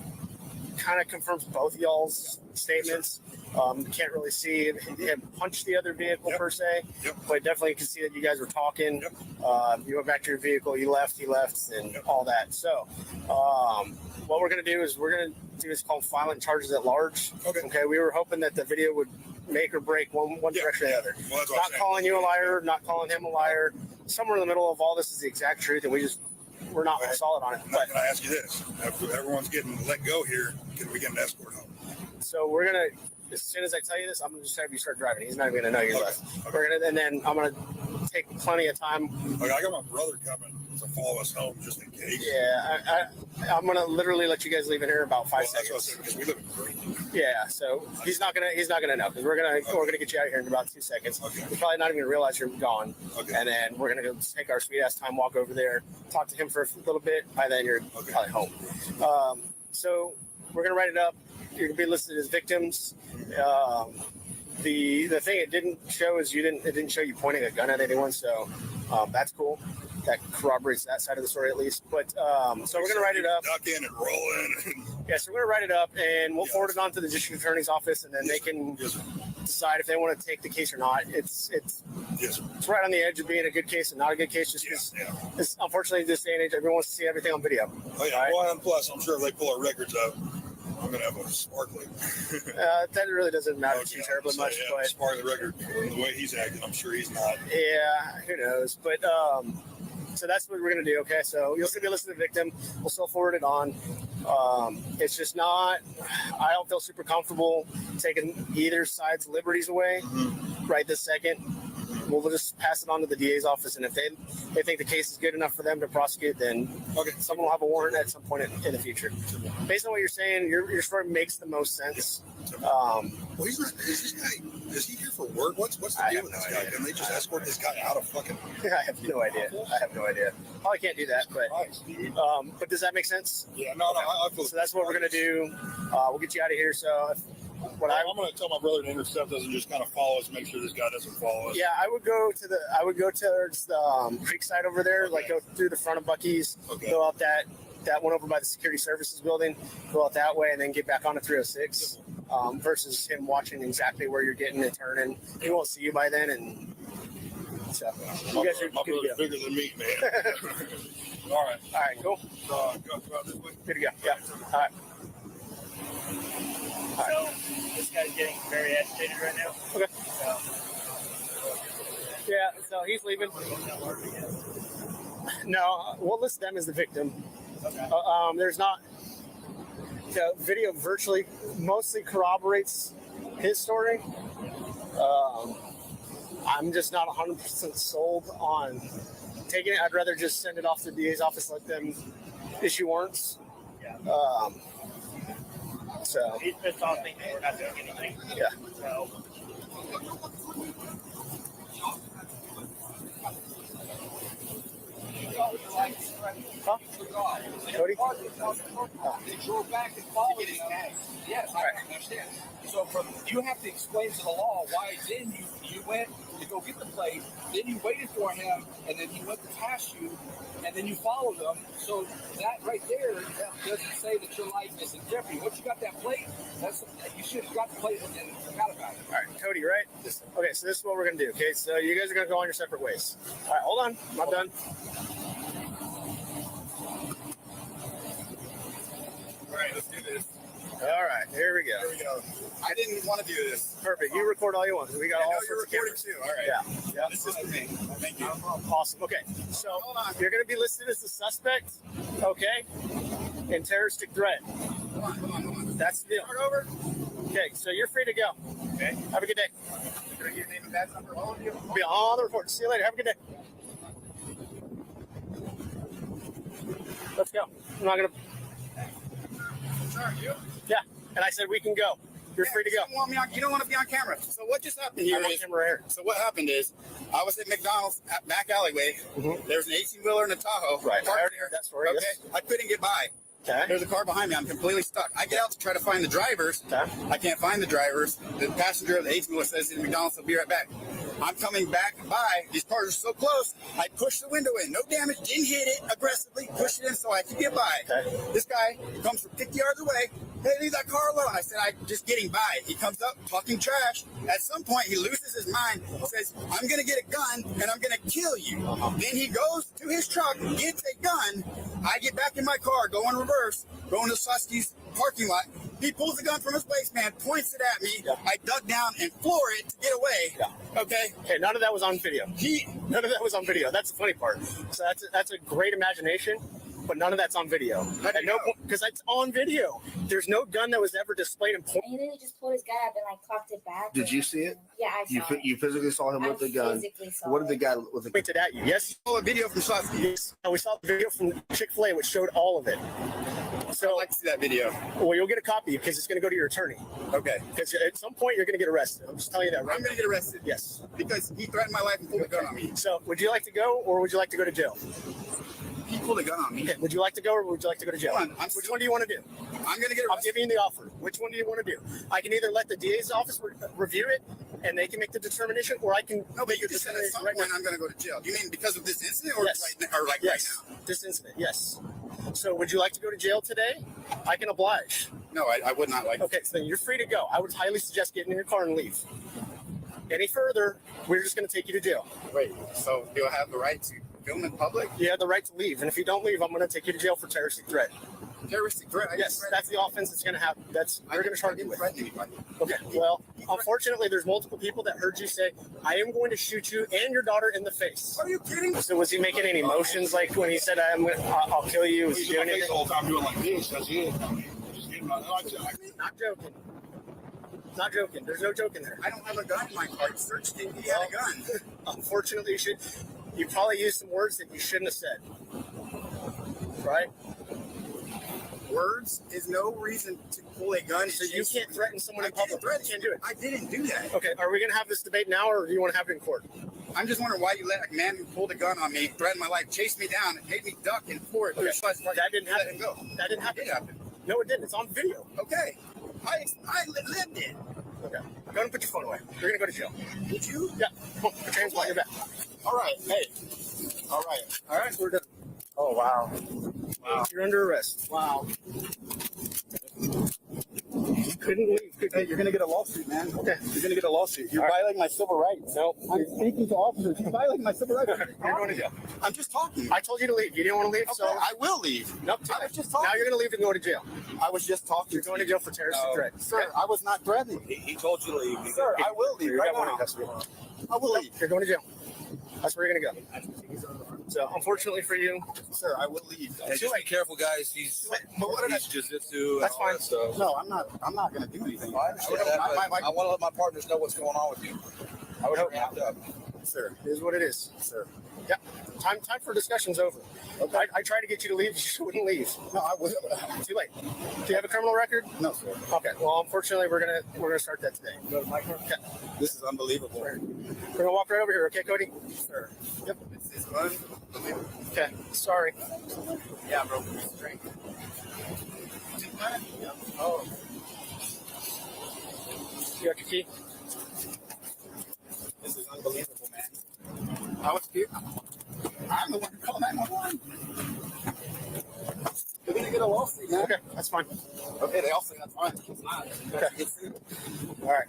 Speaker 24: kind of confirms both y'all's statements. Can't really see him punch the other vehicle per se, but definitely you can see that you guys were talking. You went back to your vehicle, he left, and all that. So, what we're going to do is is called violent charges at large. Okay. We were hoping that the video would make or break one direction or the other.
Speaker 13: Well,
Speaker 24: not calling you a liar, not calling him a liar. Somewhere in the middle of all this is the exact truth, and we're not solid on it.
Speaker 13: But can I ask you this? If everyone's getting let go here, can we get an escort home?
Speaker 24: So we're going to, as soon as I tell you this, I'm going to just have you start driving. He's not even going to know you left. We're going to, and then I'm going to take plenty of time.
Speaker 13: Okay, I got my brother coming to follow us home just in case.
Speaker 24: Yeah, I'm going to literally let you guys leave in here in about 5 seconds.
Speaker 13: That's what I said, because we live in Green.
Speaker 24: Yeah, so he's not gonna know because we're gonna get you out of here in about 2 seconds. Okay. We're probably not even realize you're gone. Okay. And then we're gonna go take our sweet ass time, walk over there, talk to him for a little bit. By then you're probably home. So we're gonna write it up. you're gonna be listed as victims. The thing it didn't show is it didn't show you pointing a gun at anyone, so that's cool. That corroborates that side of the story at least. But so we're gonna write it up.
Speaker 13: Ducking and rolling.
Speaker 24: Yeah, so we're gonna write it up and we'll forward it on to the district attorney's office, and then they can decide if they want to take the case or not. It's right on the edge of being a good case and not a good case, just because unfortunately this day and age everyone wants to see everything on video.
Speaker 13: Oh yeah, right? Well, and plus I'm sure if they pull our records up, I'm gonna have a sparkling.
Speaker 24: That really doesn't matter too terribly much. But
Speaker 13: sparkling record, the way he's acting, I'm sure he's not.
Speaker 24: Yeah, who knows? But so that's what we're gonna do. Okay, so you'll still be listed as a victim. We'll still forward it on. It's just not. I don't feel super comfortable taking either side's liberties away right this second. We'll just pass it on to the DA's office, and if they think the case is good enough for them to prosecute, then someone will have a warrant at some point in the future. Based on what you're saying, your story makes the most sense.
Speaker 13: Well, he's not. Is he here for work? What's the deal with this guy? Can they just escort this guy out of fucking?
Speaker 24: I have no idea. Probably can't do that, but does that make sense?
Speaker 13: Yeah, no, I feel.
Speaker 24: So that's what we're gonna do. We'll get you out of here. So.
Speaker 13: I'm going to tell my brother to intercept us and just kind of follow us, make sure this guy doesn't follow us.
Speaker 24: Yeah, I would go towards the creek side over there, like go through the front of Buc-ee's, go out that one over by the security services building, go out that way, and then get back onto 306. Versus him watching exactly where you're getting and turning, he won't see you by then, and so you guys are
Speaker 13: my brother's bigger than me, man. All right,
Speaker 24: cool.
Speaker 13: Go out this way.
Speaker 24: Good to go. Yeah. All right.
Speaker 14: So this guy's getting very agitated right now.
Speaker 24: Okay. Yeah, so he's leaving. No, we'll list them as the victim.
Speaker 14: Okay.
Speaker 24: There's not. The video virtually mostly corroborates his story. I'm just not 100% sold on taking it. I'd rather just send it off to the DA's office, let them issue warrants.
Speaker 14: Yeah.
Speaker 24: So
Speaker 14: he's pissed off thinking we're not doing anything.
Speaker 24: Yeah.
Speaker 14: So.
Speaker 24: Huh? Cody?
Speaker 6: They drove back and followed his tag. Yes, I understand. So you have to explain to the law why then you went to go get the plate, then you waited for him, and then he went to pass you, and then you followed him. So that right there doesn't say that your life is in jeopardy. Once you got that plate, you should have got the plate and forgot about it.
Speaker 24: All right, Cody, right? Okay, so this is what we're going to do, okay? So you guys are going to go on your separate ways. All right, hold on. I'm not done.
Speaker 6: All right, let's do this.
Speaker 24: All right, here we go.
Speaker 6: Here we go. I didn't want to do this.
Speaker 24: Perfect. You record all you want. We got all sorts of cameras
Speaker 6: too. All right.
Speaker 24: Yeah.
Speaker 6: This is for me. Thank you.
Speaker 24: Awesome. Okay. So you're going to be listed as the suspect, okay, in terroristic threat.
Speaker 6: Come on.
Speaker 24: That's the deal.
Speaker 6: Start over.
Speaker 24: Okay. So you're free to go.
Speaker 6: Okay.
Speaker 24: Have a good day.
Speaker 6: Can I get your name and badge number? All of you.
Speaker 24: Be on the report. See you later. Have a good day. Let's go. I'm not going to.
Speaker 6: Sorry, you?
Speaker 24: Yeah. And I said we can go. You're free to go.
Speaker 6: You don't want to be on camera. So what just happened here
Speaker 24: I'm on
Speaker 6: is,
Speaker 24: camera here.
Speaker 6: So what happened is, I was at McDonald's back alleyway. There's an 18-wheeler and a Tahoe.
Speaker 24: Right. I already heard that story.
Speaker 6: Okay.
Speaker 24: Yes.
Speaker 6: I couldn't get by.
Speaker 24: Okay.
Speaker 6: There's a car behind me. I'm completely stuck. I get out to try to find the drivers.
Speaker 24: Okay.
Speaker 6: I can't find the drivers. The passenger of the 18-wheeler says to McDonald's, "I'll be right back." I'm coming back by. These cars are so close. I push the window in. No damage. Didn't hit it aggressively. Pushed it in so I could get by. Okay. This guy comes from 50 yards away. "Hey, leave that car alone." I said, "I'm just getting by." He comes up talking trash. At some point, he loses his mind. Says, "I'm going to get a gun and I'm going to kill you." Then he goes to his truck, gets a gun. I get back in my car, go in reverse, go into Susky's parking lot. He pulls the gun from his waistband, points it at me. I duck down and floor it to get away. Okay.
Speaker 24: Okay. None of that was on video. None of that was on video. That's the funny part. So that's a great imagination. But none of that's on video. At no point, because that's on video. There's no gun that was ever displayed in point.
Speaker 18: And then he just pulled his gun up and clocked it back.
Speaker 8: Did you see it?
Speaker 18: Yeah, I saw it.
Speaker 8: You physically saw him with the gun. What did the guy with the
Speaker 24: pointed at you? Yes.
Speaker 6: Oh, a video from Susky.
Speaker 24: Yes. We saw the video from Chick-fil-A, which showed all of it. So
Speaker 6: I'd like to see that video.
Speaker 24: Well, you'll get a copy because it's going to go to your attorney.
Speaker 6: Okay.
Speaker 24: Because at some point you're going to get arrested. I'm just telling you that right
Speaker 6: I'm going to get arrested.
Speaker 24: Yes.
Speaker 6: Because he threatened my life and pulled a gun on me.
Speaker 24: So would you like to go or would you like to go to jail?
Speaker 6: He pulled a gun on me.
Speaker 24: Okay, would you like to go or would you like to go to jail? Which one do you want to do?
Speaker 6: I'm going to get
Speaker 24: I'm giving you the offer. Which one do you want to do? I can either let the DA's office review it and they can make the determination, or I can
Speaker 6: No, but you just said at some point I'm going to go to jail. You mean because of this incident or
Speaker 24: Yes.
Speaker 6: right now? Or like
Speaker 24: Yes.
Speaker 6: right now?
Speaker 24: This incident, yes. So would you like to go to jail today? I can oblige.
Speaker 6: No, I would not like
Speaker 24: Okay, so then you're free to go. I would highly suggest getting in your car and leave. Any further, we're just going to take you to jail.
Speaker 6: Wait, so do I have the right to film in public?
Speaker 24: You have the right to leave, and if you don't leave, I'm going to take you to jail for terroristic threat.
Speaker 6: Terroristic threat?
Speaker 24: Yes, that's the offense that's going to happen. They're going to charge you with.
Speaker 6: Threaten anybody.
Speaker 24: Okay, well, unfortunately, there's multiple people that heard you say, I am going to shoot you and your daughter in the face.
Speaker 6: Are you kidding?
Speaker 24: So was he making any motions, like when he said, I'll kill you? Was he doing anything?
Speaker 13: The whole time doing like this. That's it. Just getting my
Speaker 24: Not joking. Not joking. There's no joking there.
Speaker 6: I don't have a gun in my car. You searched him. He had a gun.
Speaker 24: Unfortunately, you probably used some words that you shouldn't have said. Right?
Speaker 6: Words is no reason to pull a gun.
Speaker 24: So you can't threaten someone in public. You can't do it.
Speaker 6: I didn't do that.
Speaker 24: Okay, are we going to have this debate now, or do you want to have it in court?
Speaker 6: I'm just wondering why you let a man who pulled a gun on me, threatened my life, chase me down, and made me duck and forward.
Speaker 24: Okay. That didn't happen.
Speaker 6: Let him go.
Speaker 24: That didn't happen.
Speaker 6: It did happen.
Speaker 24: No, it didn't. It's on video.
Speaker 6: Okay. I lived it.
Speaker 24: Okay. Go and put your phone away. You're going to go to jail.
Speaker 6: Would you?
Speaker 24: Yeah. Come on, put your hands behind your back.
Speaker 6: All right. Hey. All right.
Speaker 24: All right, we're done. Oh, wow. Wow. You're under arrest. Wow. You couldn't leave.
Speaker 6: Hey, you're going to get a lawsuit, man.
Speaker 24: Okay.
Speaker 6: You're going to get a lawsuit. You're violating my civil rights.
Speaker 24: No.
Speaker 6: I'm speaking to officers. You're violating my civil rights.
Speaker 24: You're going to jail.
Speaker 6: I'm just talking.
Speaker 24: I told you to leave. You didn't want to leave,
Speaker 6: Okay,
Speaker 24: so
Speaker 6: I will leave.
Speaker 24: Nope.
Speaker 6: I was just talking.
Speaker 24: Now you're going to leave and go to jail.
Speaker 6: I was just talking.
Speaker 24: You're going to jail for terroristic threat.
Speaker 6: Sir, I was not threatening.
Speaker 13: He told you to leave.
Speaker 6: Sir, I will leave right now. I will leave.
Speaker 24: You're going to jail. That's where you're going to go. So, unfortunately for you,
Speaker 6: sir, I will leave.
Speaker 3: Hey, just be careful, guys. He's jiu-jitsu.
Speaker 24: That's fine.
Speaker 3: Stuff.
Speaker 6: No, I'm not going to do anything.
Speaker 3: I understand that, but I want to let my partners know what's going on with you.
Speaker 24: I would hope
Speaker 3: not.
Speaker 6: Sir,
Speaker 24: it is what it is.
Speaker 6: Sir.
Speaker 24: Yeah. Time for discussion's over.
Speaker 6: Okay.
Speaker 24: I tried to get you to leave. You wouldn't leave.
Speaker 6: No, I will.
Speaker 24: Too late. Do you have a criminal record?
Speaker 6: No, sir.
Speaker 24: Okay. Well, unfortunately, we're gonna start that today. Go to my car. Okay.
Speaker 6: This is unbelievable.
Speaker 24: We're gonna walk right over here. Okay, Cody?
Speaker 6: Sir.
Speaker 24: Yep.
Speaker 6: This is unbelievable.
Speaker 24: Okay. Sorry.
Speaker 6: Yeah, bro. Drink.
Speaker 24: Oh. You got your key?
Speaker 6: This is unbelievable, man. I was here. I'm the one who called 911. You're gonna get a lawsuit, man.
Speaker 24: Okay, that's fine.
Speaker 6: Okay, they all say that's fine. It's not.
Speaker 24: Okay. All right.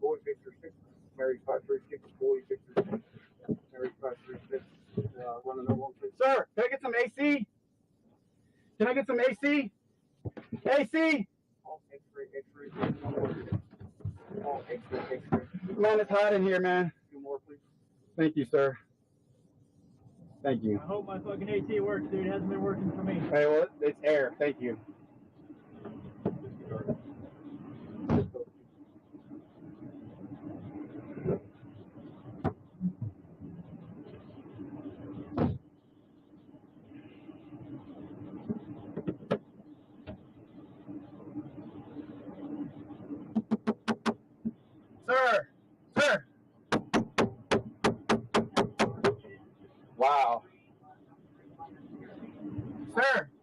Speaker 1: 4636, Mary 536, 4636, Mary 536, running over. Sir, can I get some AC? Can I get some AC? AC? Oh, X-ray. Oh, X-ray. Man, it's hot in here, man. Two more, please. Thank you, sir. Thank you.
Speaker 14: I hope my fucking AT works, dude. It hasn't been working for me.
Speaker 1: Hey, well, it's air. Thank you. Sir. Wow. Sir.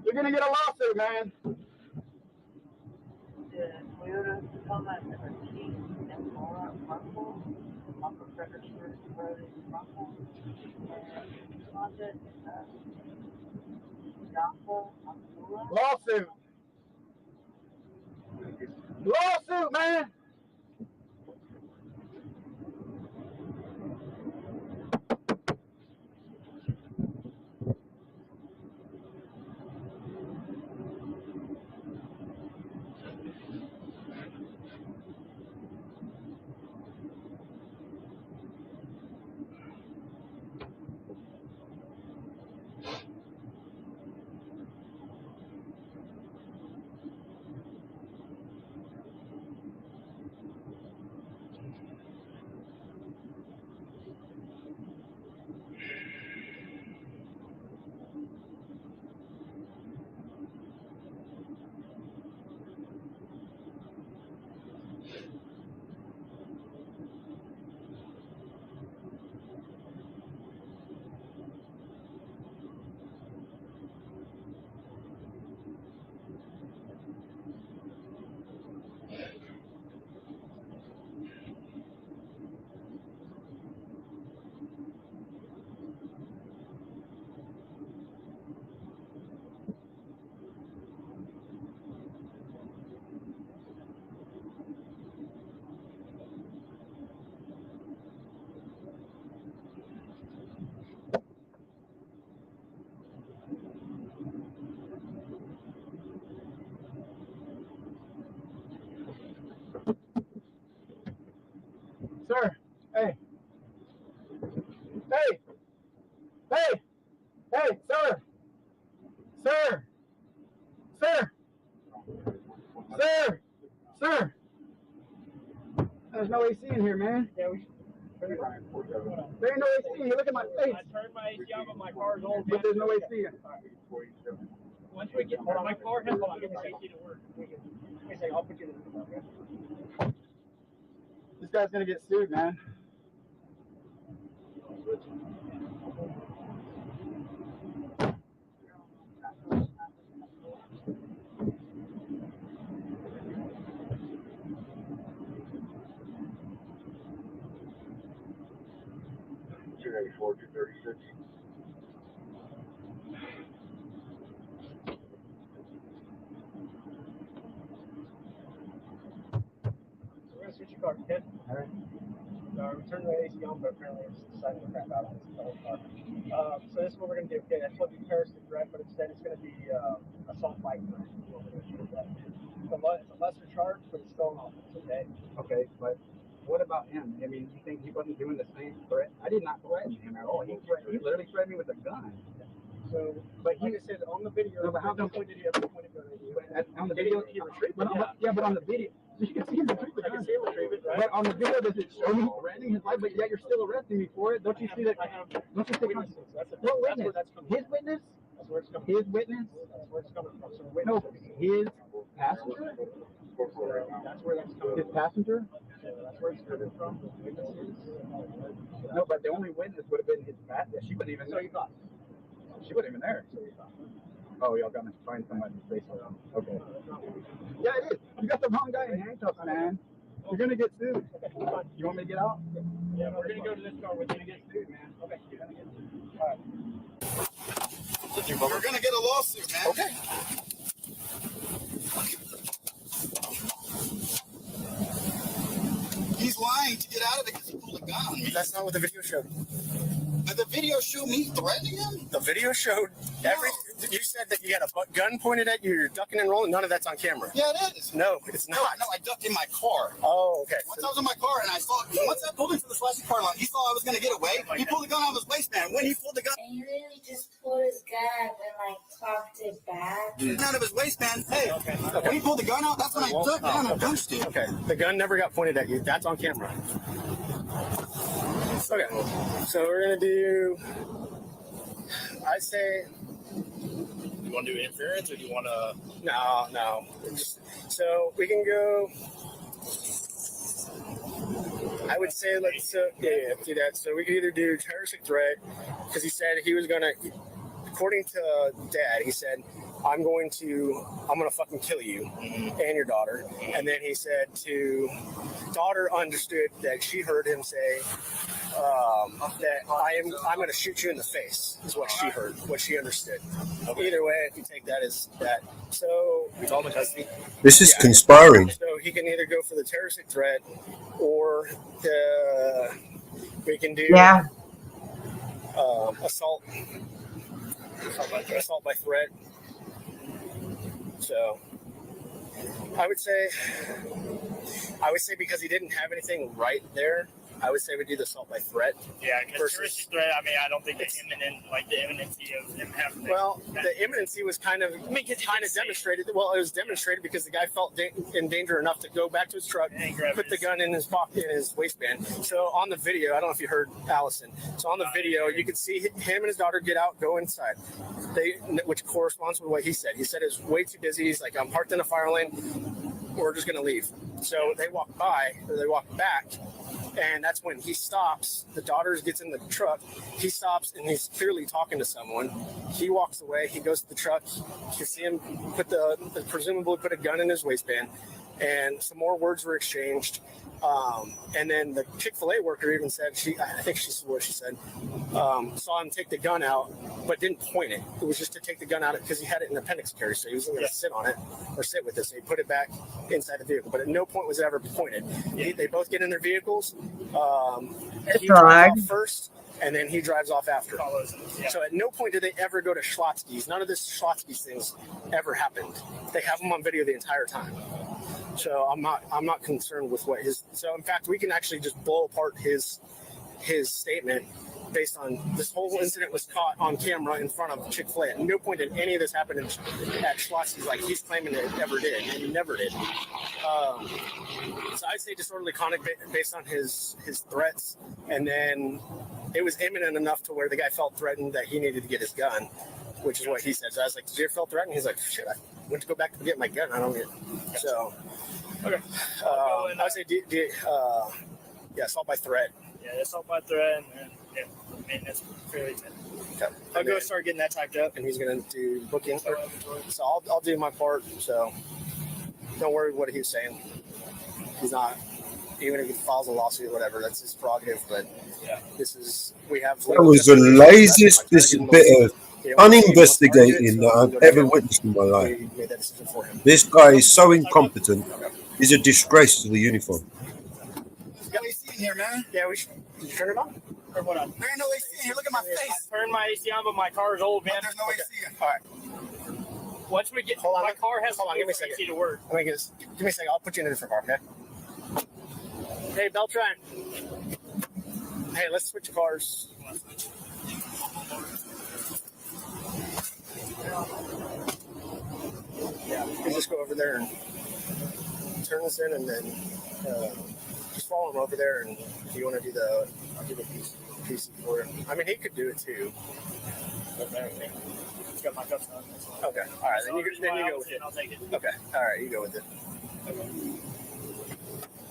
Speaker 1: You're gonna get a lawsuit, man. Lawsuit, man. Sir, hey. Hey. Hey. Hey, sir. Sir. Sir. Sir. Sir. There's no AC in here, man.
Speaker 14: Yeah, we.
Speaker 1: There ain't no AC in here. Look at my face.
Speaker 14: I turned my AC on, but my car's old.
Speaker 1: But there's no AC in.
Speaker 14: Once we get, hold on, my car has hold on, get this AC to work. I'll put you in.
Speaker 1: This guy's gonna get sued, man.
Speaker 5: $294, $236.
Speaker 14: We're gonna switch your car, okay?
Speaker 1: All right.
Speaker 14: We turned the AC on, but apparently it's deciding to crap out on this whole car. So this is what we're gonna do. Okay, I told you terroristic threat, but instead it's gonna be assault by threat. It's a lesser charge, but it's still an offense, okay?
Speaker 1: Okay, but what about him? I mean, you think he wasn't doing the same threat? I did not threaten him at all. He literally threatened me with a gun.
Speaker 14: So, but like I said, on the video,
Speaker 1: no, but how come
Speaker 14: did he ever point a gun at you?
Speaker 1: On the video,
Speaker 14: he retrieved it.
Speaker 1: Yeah, but on the video, you can see him retrieve it.
Speaker 14: I can see him retrieve it, right?
Speaker 1: But on the video, does it show me threatening his life? But yet you're still arresting me for it. Don't you see that? Don't you see
Speaker 14: witnesses?
Speaker 1: what witness? His witness?
Speaker 14: That's where it's coming
Speaker 1: His witness?
Speaker 14: That's where it's coming from. So
Speaker 1: No, his passenger?
Speaker 14: That's where that's coming
Speaker 1: His passenger?
Speaker 14: That's where it's coming from. Witnesses.
Speaker 1: No, but the only witness would have been his passenger. She wasn't even there.
Speaker 14: So you thought?
Speaker 1: She wasn't even there. Oh, y'all gonna find somebody's face around. Okay. Yeah, it is. You got the wrong guy in handcuffs, man. You're gonna get sued. You want me to get out?
Speaker 14: Yeah, we're gonna go to this car. We're gonna get sued, man. Okay. All right.
Speaker 6: We're gonna get a lawsuit, man.
Speaker 10: Okay.
Speaker 6: He's lying to get out of it because he pulled a gun on me.
Speaker 10: That's not what the video showed.
Speaker 6: But the video showed me threatening him?
Speaker 10: The video showed You said that you had a gun pointed at you, you're ducking and rolling. None of that's on camera.
Speaker 6: Yeah, it is.
Speaker 10: No, it's not.
Speaker 6: No, I ducked in my car.
Speaker 10: Oh, okay.
Speaker 6: Once I was in my car and I saw, once I pulled into the flashing car line, he saw I was going to get away. He pulled the gun out of his waistband. When he pulled the gun,
Speaker 18: And he literally just pulled his gun and like cocked it back.
Speaker 6: out of his waistband. Hey, when he pulled the gun out, that's when I ducked down and punched it.
Speaker 10: Okay, the gun never got pointed at you. That's on camera. Okay, so we're gonna do. I say.
Speaker 9: You want to do interference, or do you want to?
Speaker 10: No. So we can go. I would say let's do that. So we could either do terroristic threat, because he said he was gonna. According to Dad, he said, I'm gonna fucking kill you and your daughter. And then he said to daughter understood that she heard him say that I'm gonna shoot you in the face is what she heard, what she understood. Either way, if you take that as that. So
Speaker 22: This is conspiring.
Speaker 10: So he can either go for the terroristic threat or we can do assault by threat. So I would say because he didn't have anything right there, I would say we do the assault by threat.
Speaker 14: Yeah, because terroristic threat, I mean, I don't think it's the imminency of him having.
Speaker 10: Well, the imminency was kind of demonstrated. Well, it was demonstrated because the guy felt in danger enough to go back to his truck, put the gun in his pocket, in his waistband. So on the video, I don't know if you heard Allison. So on the video, you could see him and his daughter get out, go inside. Which corresponds with what he said. He said it was way too busy. He's like, I'm parked in a fire lane. We're just gonna leave. So they walk back. And that's when he stops. The daughter gets in the truck. He stops and he's clearly talking to someone. He walks away. He goes to the truck. You see him presumably put a gun in his waistband. And some more words were exchanged. And then the Chick-fil-A worker even said, I think she said what she said, saw him take the gun out, but didn't point it. It was just to take the gun out because he had it in appendix carry, so he wasn't going to sit on it or sit with it. So he put it back inside the vehicle, but at no point was it ever pointed. They both get in their vehicles. He drives off first, and then he drives off after. So at no point did they ever go to Schlotsky's. None of this Schlotsky's things ever happened. They have them on video the entire time. So I'm not concerned with what his. So in fact, we can actually just blow apart his statement based on this whole incident was caught on camera in front of Chick-fil-A. At no point did any of this happen at Schloss's like he's claiming it ever did, and he never did. So I'd say disorderly conduct based on his threats, and then it was imminent enough to where the guy felt threatened that he needed to get his gun, which is what he said. So I was like, "Did you ever feel threatened?" He's like, "Shit, I went to go back to get my gun. I don't get." So
Speaker 14: Okay.
Speaker 10: I would say, assault by threat.
Speaker 14: Yeah, assault by threat, and yeah, I mean that's fairly tense.
Speaker 10: Okay.
Speaker 14: I'll go start getting that typed up.
Speaker 10: And he's gonna do booking. So I'll do my part. So don't worry what he's saying. He's not. Even if he files a lawsuit, whatever, that's his prerogative. But yeah, we have.
Speaker 7: That was the laziest bit of uninvestigating that I've ever witnessed in my life. This guy is so incompetent. He's a disgrace to the uniform.
Speaker 6: There's no AC in here, man.
Speaker 10: Yeah, we should. Did you turn it on?
Speaker 14: Or what on?
Speaker 6: There ain't no AC in here. Look at my face.
Speaker 14: I turned my AC on, but my car is old, man.
Speaker 6: There's no AC in here.
Speaker 10: All right.
Speaker 14: Once we get, my car has
Speaker 10: give me a second.
Speaker 14: AC to work.
Speaker 10: Give me a second. I'll put you in a different car, okay? Hey, Beltran. Hey, let's switch cars. Yeah, we can just go over there and turn this in, and then just follow him over there. And if you want to do I'll do the PC for him. I mean, he could do it too.
Speaker 14: Okay. He's got my cuffs on.
Speaker 10: Okay. All right. Then you go with it.
Speaker 14: I'll take it.
Speaker 10: Okay. All right. You go with it. Okay.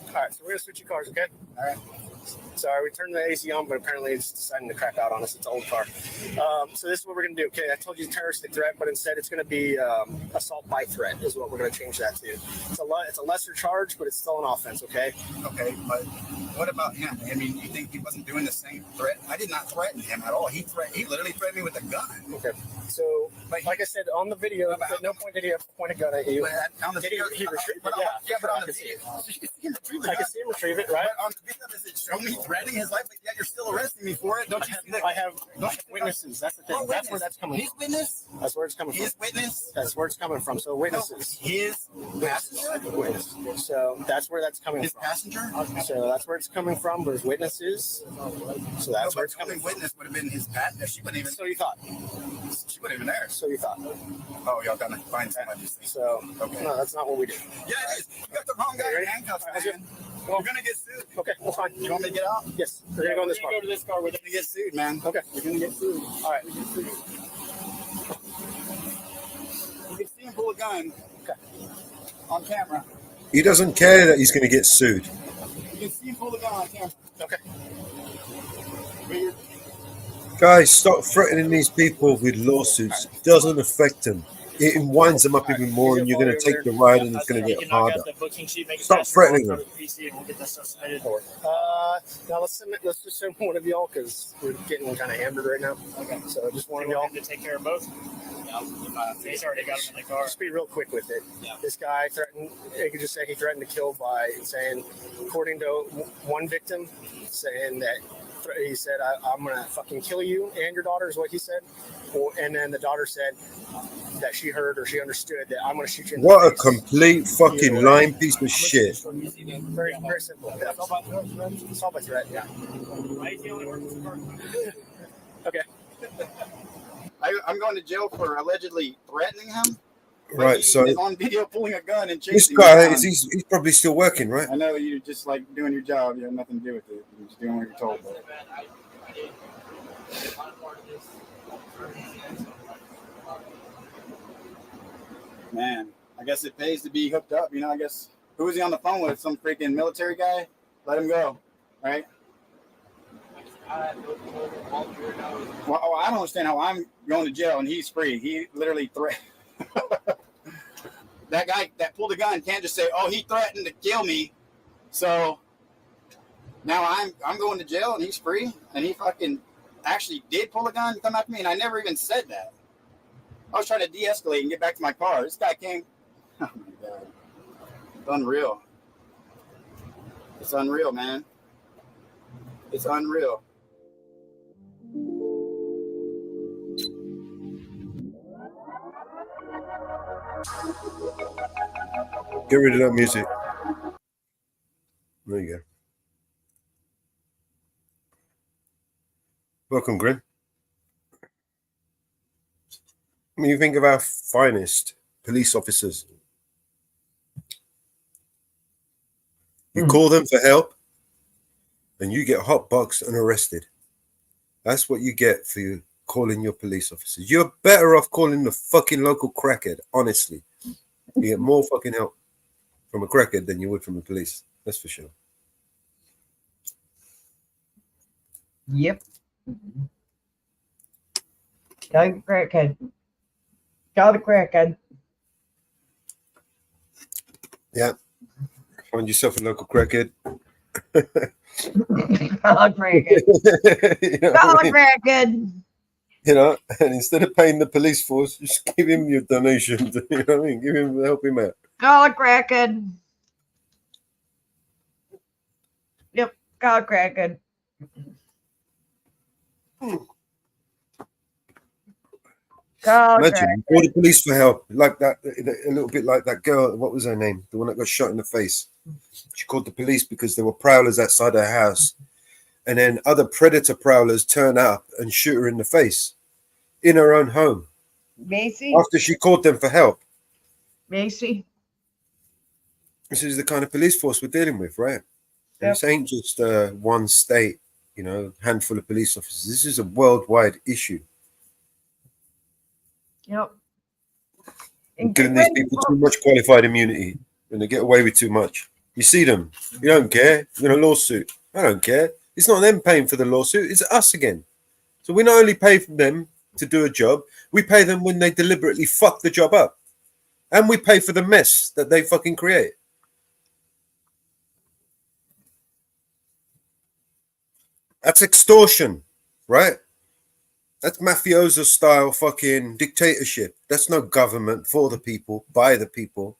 Speaker 10: All right. So we're gonna switch your cars, okay? All right. Sorry, we turned the AC on, but apparently it's deciding to crap out on us. It's an old car. So this is what we're going to do. Okay, I told you terroristic threat, but instead it's going to be assault by threat is what we're going to change that to. It's a lesser charge, but it's still an offense, okay?
Speaker 6: Okay, but what about him? I mean, you think he wasn't doing the same threat? I did not threaten him at all. He literally threatened me with a gun.
Speaker 10: Okay. So, like I said, on the video, at no point did he point a gun at you.
Speaker 6: On the video,
Speaker 10: he retrieved it.
Speaker 6: But on the video,
Speaker 10: I can see him retrieve it, right?
Speaker 6: But on the video, does it show me threatening his life? But yet you're still arresting me for it. Don't you see that?
Speaker 10: I have witnesses. That's the thing.
Speaker 6: What
Speaker 10: That's
Speaker 6: witness?
Speaker 10: where that's coming
Speaker 6: His
Speaker 10: from.
Speaker 6: witness?
Speaker 10: That's where it's coming from.
Speaker 6: His witness?
Speaker 10: That's where it's coming from. So witnesses.
Speaker 6: His passenger?
Speaker 10: Witness. So that's where that's coming
Speaker 6: His
Speaker 10: from.
Speaker 6: passenger?
Speaker 10: So that's where it's coming from. There's witnesses. So that's where it's coming from.
Speaker 6: Witness would have been his passenger. She wasn't even.
Speaker 10: So you thought.
Speaker 6: She wasn't even there.
Speaker 10: So you thought.
Speaker 6: Oh, y'all gotta find somebody.
Speaker 10: So
Speaker 6: okay.
Speaker 10: No, that's not what we do.
Speaker 6: Yeah, it is. You got the wrong guy in handcuffs, man. We're gonna get sued.
Speaker 10: Okay, that's fine.
Speaker 6: You want me to get out?
Speaker 10: Yes. We're gonna go in this car.
Speaker 14: Go to this car with
Speaker 6: You're gonna get sued, man.
Speaker 10: Okay.
Speaker 6: You're gonna get sued.
Speaker 10: All right.
Speaker 6: You can see him pull a gun.
Speaker 10: Okay.
Speaker 6: On camera.
Speaker 7: He doesn't care that he's going to get sued.
Speaker 6: You can see him pull the gun on camera.
Speaker 10: Okay.
Speaker 7: Guys, stop threatening these people with lawsuits. It doesn't affect them. It winds them up even more, and you're going to take the ride, and it's going to get harder. Stop threatening them.
Speaker 10: Now let's just send one of y'all because we're getting kind of hammered right now. Okay. So just one of y'all
Speaker 14: to take care of both. He's already got him in the car.
Speaker 10: Just be real quick with it. Yeah. This guy threatened. You could just say he threatened to kill by saying, according to one victim, saying that he said, "I'm gonna fucking kill you and your daughter," is what he said. And then the daughter said that she heard or she understood that I'm gonna shoot you in the
Speaker 7: What a
Speaker 10: face.
Speaker 7: complete fucking lying piece of shit.
Speaker 10: Very, very simple. Yeah. Assault by threat. Yeah. Okay.
Speaker 6: I'm going to jail for allegedly threatening him.
Speaker 7: Right, so
Speaker 6: He's on video pulling a gun and chasing
Speaker 7: this
Speaker 6: me
Speaker 7: guy,
Speaker 6: down.
Speaker 7: he's probably still working, right?
Speaker 6: I know you're just like doing your job. You have nothing to do with it. You're just doing what you're told. Man, I guess it pays to be hooked up. You know, I guess who was he on the phone with? Some freaking military guy? Let him go, right? Well, I don't understand how I'm going to jail and he's free. He literally threatened. That guy that pulled a gun can't just say, "Oh, he threatened to kill me," so now I'm going to jail and he's free. And he fucking actually did pull a gun and come after me, and I never even said that. I was trying to de-escalate and get back to my car. This guy came. Oh my god, it's unreal. It's unreal, man. It's unreal.
Speaker 7: Get rid of that music. There you go. Welcome, Grim. When you think of our finest police officers, you call them for help and you get hotboxed and arrested. That's what you get for you calling your police officers. You're better off calling the fucking local crackhead, honestly. You get more fucking help from a crackhead than you would from the police. That's for sure.
Speaker 2: Yep. Go crackhead. Go the crackhead.
Speaker 7: Yeah. Find yourself a local crackhead.
Speaker 2: Go crackhead. Go crackhead.
Speaker 7: You know, and instead of paying the police force, just give him your donation. You know what I mean? Give him, help him out.
Speaker 2: Go crackhead. Yep. Go crackhead.
Speaker 7: Imagine, call the police for help, like that, a little bit like that girl. What was her name? The one that got shot in the face. She called the police because there were prowlers outside her house, and then other predator prowlers turn up and shoot her in the face in her own home.
Speaker 2: Macy?
Speaker 7: After she called them for help.
Speaker 2: Macy?
Speaker 7: This is the kind of police force we're dealing with, right? And this ain't just one state, you know, handful of police officers. This is a worldwide issue.
Speaker 2: Yep.
Speaker 7: Giving these people too much qualified immunity and they get away with too much. You see them, you don't care. You're in a lawsuit. I don't care. It's not them paying for the lawsuit, it's us again. So we not only pay for them to do a job, we pay them when they deliberately fuck the job up. And we pay for the mess that they fucking create. That's extortion, right? That's mafioso style fucking dictatorship. That's no government for the people, by the people.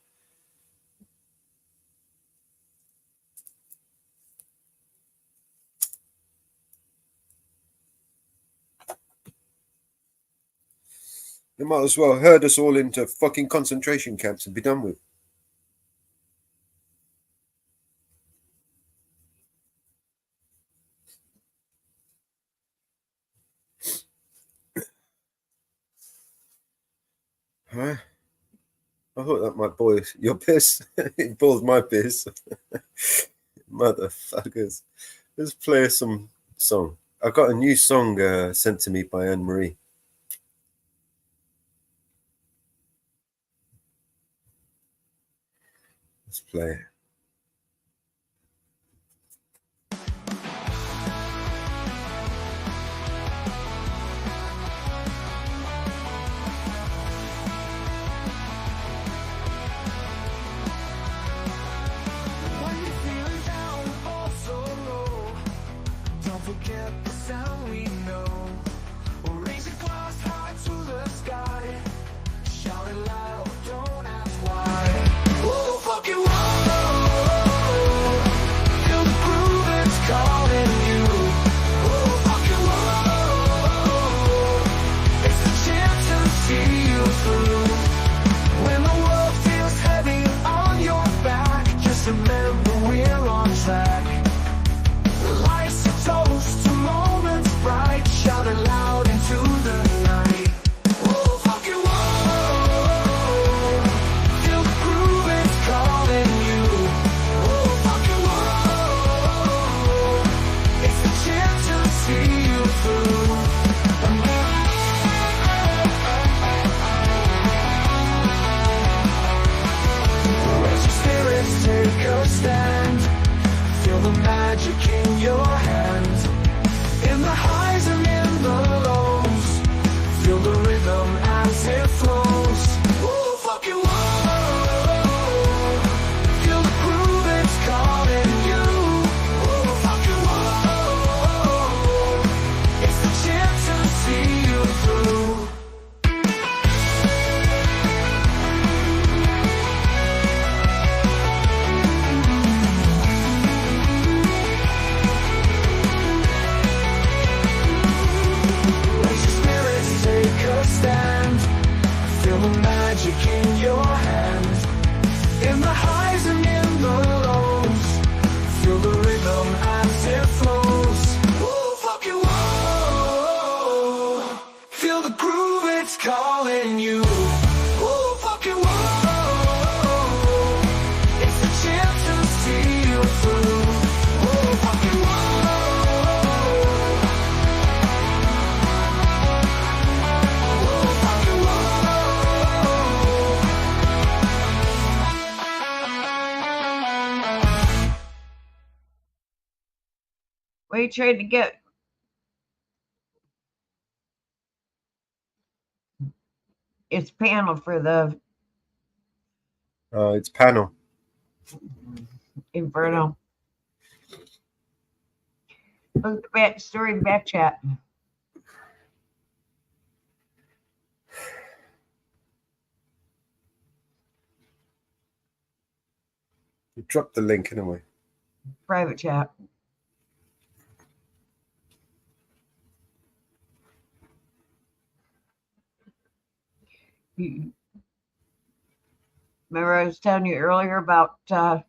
Speaker 7: They might as well herd us all into fucking concentration camps and be done with. Huh? I thought that might boil your piss. It boils my piss. Motherfuckers. Let's play some song. I got a new song sent to me by Anne Marie. Let's play it.
Speaker 2: What are you trying to get? It's panel for the
Speaker 7: It's panel.
Speaker 2: Inferno. Look at the back story back chat.
Speaker 7: You dropped the link anyway.
Speaker 2: Private chat. Remember I was telling you earlier about they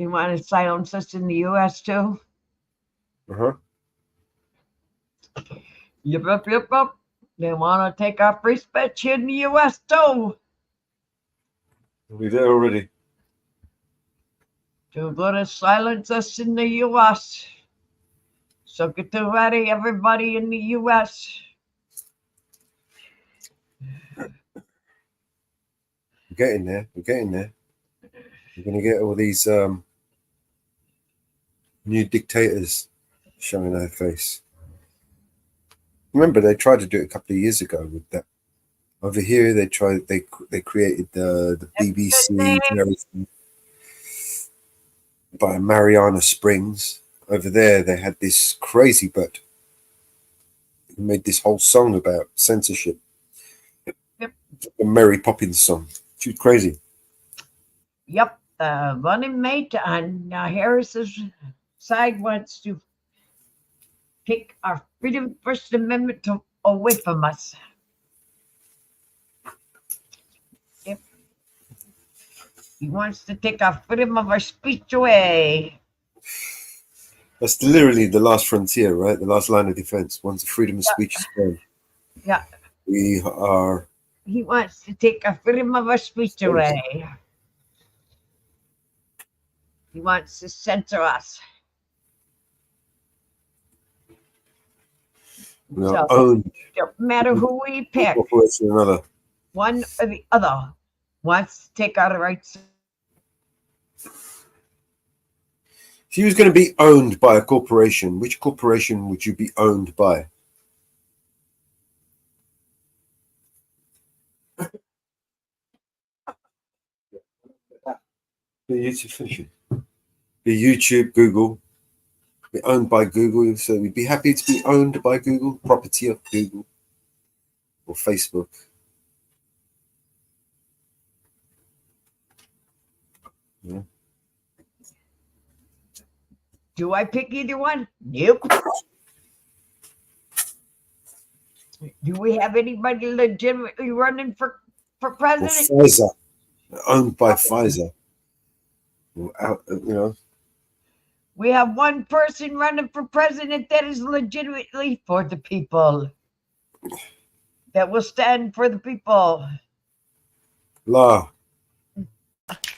Speaker 2: want to silence us in the U.S. too?
Speaker 7: Uh-huh.
Speaker 2: Yep. They want to take our free speech in the U.S. too.
Speaker 7: We did already.
Speaker 2: They're going to silence us in the U.S. So get ready, everybody in the U.S.
Speaker 7: We're getting there. We're getting there. We're going to get all these new dictators showing their face. Remember, they tried to do it a couple of years ago with that. Over here, they created the BBC and everything by Mariana Springs. Over there, they had this crazy bird who made this whole song about censorship.
Speaker 2: Yep.
Speaker 7: The Mary Poppins song. She was crazy.
Speaker 2: Yep, the running mate on Harris's side wants to take our freedom First Amendment away from us. Yep. He wants to take our freedom of our speech away.
Speaker 7: That's literally the last frontier, right? The last line of defense. Once the freedom of speech is gone.
Speaker 2: Yeah.
Speaker 7: We are...
Speaker 2: He wants to take our freedom of our speech away. He wants to censor us.
Speaker 7: We are owned.
Speaker 2: No matter who we pick,
Speaker 7: Another.
Speaker 2: one or the other wants to take our rights.
Speaker 7: If you was going to be owned by a corporation, which corporation would you be owned by? The YouTube finishing. The YouTube, Google. Be owned by Google, so we'd be happy to be owned by Google, property of Google or Facebook. Yeah.
Speaker 2: Do I pick either one? Nope. Do we have anybody legitimately running for president?
Speaker 7: Or Pfizer, owned by Pfizer. You know.
Speaker 2: We have one person running for president that is legitimately for the people. That will stand for the people.
Speaker 7: La.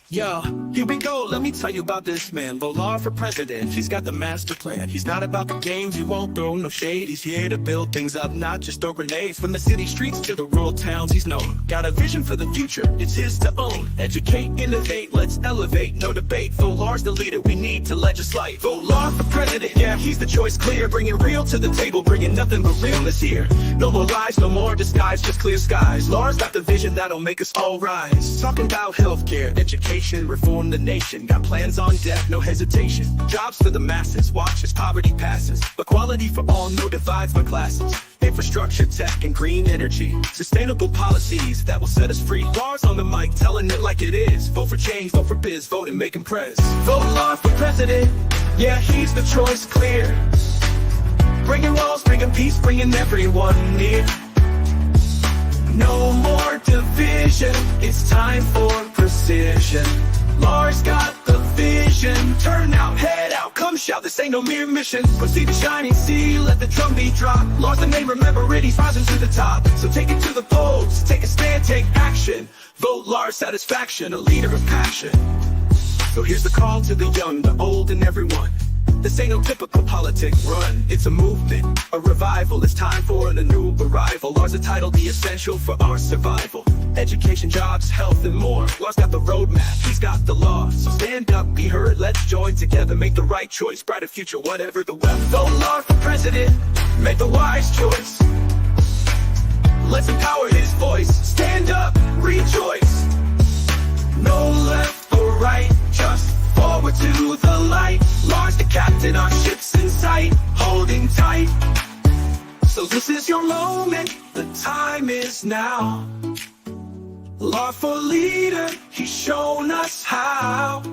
Speaker 19: Yo, here we go, let me tell you about this man, Volar for president, he's got the master plan. He's not about the games, he won't throw no shade. He's here to build things up, not just throw grenades. From the city streets to the rural towns, he's known. Got a vision for the future, it's his to own. Educate, innovate, let's elevate, no debate. Volar's the leader we need to legislate. Volar for president, yeah, he's the choice clear. Bringing real to the table, bringing nothing but realness here. No more lies, no more disguise, just clear skies. Lars got the vision that'll make us all rise. Talking about healthcare, education, reform the nation. Got plans on deck, no hesitation. Jobs for the masses, watch as poverty passes. Equality for all, no divides by classes. Infrastructure, tech, and green energy. Sustainable policies that will set us free. Lars on the mic, telling it like it is. Vote for change, vote for biz, vote and make him press. Vote Lars for president, yeah, he's the choice clear. Bringing laws, bringing peace, bringing everyone near. No more division, it's time for precision. Lars got the vision, turn out, head out, come shout, this ain't no mere mission. Proceed to shining sea, let the drumbeat drop. Lars the name, remember it, he's rising to the top. So take it to the polls, take a stand, take action. Vote Lars satisfaction, a leader of passion. So here's the call to the young, the old, and everyone. This ain't no typical politic run. It's a movement, a revival. It's time for a new arrival. Law's a title, the essential for our survival. Education, jobs, health, and more. Law's got the roadmap, he's got the law. So stand up, be heard, let's join together. Make the right choice, brighter future, whatever the weather. Vote Law for president, make the wise choice. Let's empower his voice. Stand up, rejoice. No left or right, just forward to the light. Law's the captain, our ship's in sight, holding tight. So this is your moment, the time is now. Lawful leader, he's shown us how.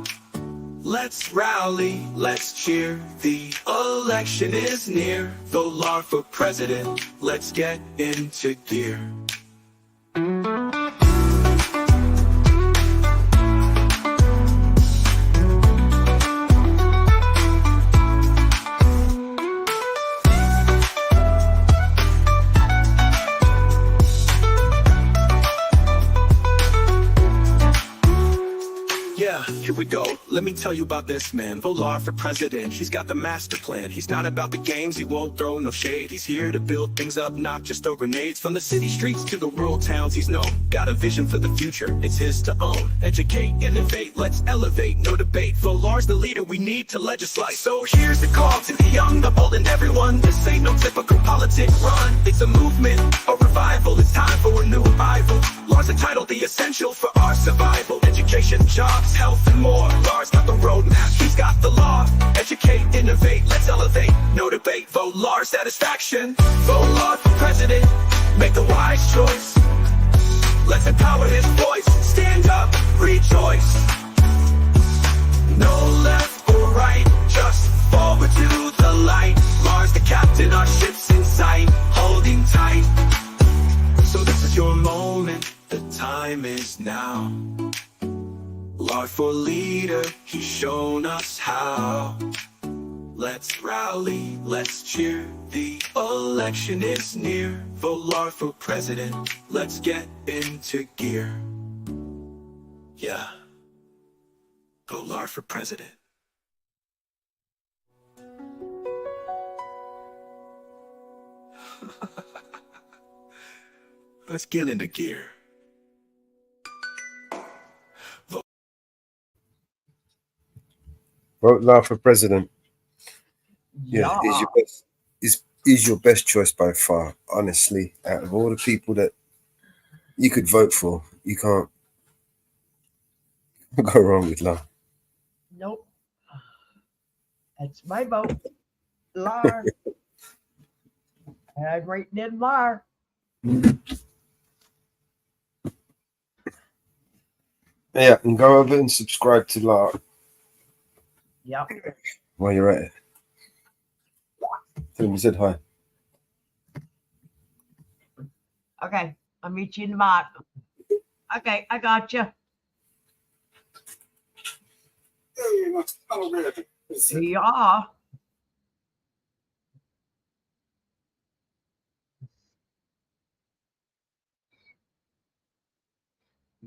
Speaker 19: Let's rally, let's cheer, the election is near. Vote Law for president, let's get into gear. Here we go, let me tell you about this man. Vote Law for president, he's got the master plan. He's not about the games, he won't throw no shade. He's here to build things up, not just throw grenades. From the city streets to the rural towns, he's known. Got a vision for the future, it's his to own. Educate, innovate, let's elevate, no debate. Vote Law's the leader we need to legislate. So here's the call to the young, the bold, and everyone. This ain't no typical politic run. It's a movement, a revival. It's time for a new arrival. Law's a title, the essential for our survival. Education, jobs, health, and more. Law's got the roadmap, he's got the law. Educate, innovate, let's elevate, no debate. Vote Law satisfaction. Vote Law for president, make the wise choice. Let's empower his voice. Stand up, rejoice. No left or right, just forward to the light. Law's the captain, our ship's in sight, holding tight. So this is your moment, the time is now. Lawful leader, he's shown us how. Let's rally, let's cheer, the election is near. Vote Law for president, let's get into gear. Yeah, vote Law for president. Let's get into gear.
Speaker 7: Vote Law for president. Yeah, is your best choice by far, honestly. Out of all the people that you could vote for, you can't go wrong with Law.
Speaker 2: Nope. That's my vote. Law. And I'm rating in Law.
Speaker 7: Yeah, and go over and subscribe to Law.
Speaker 2: Yep.
Speaker 7: While you're at it. Tell him you said hi.
Speaker 2: Okay, I'll meet you in the mark. Okay, I got you. Yeah.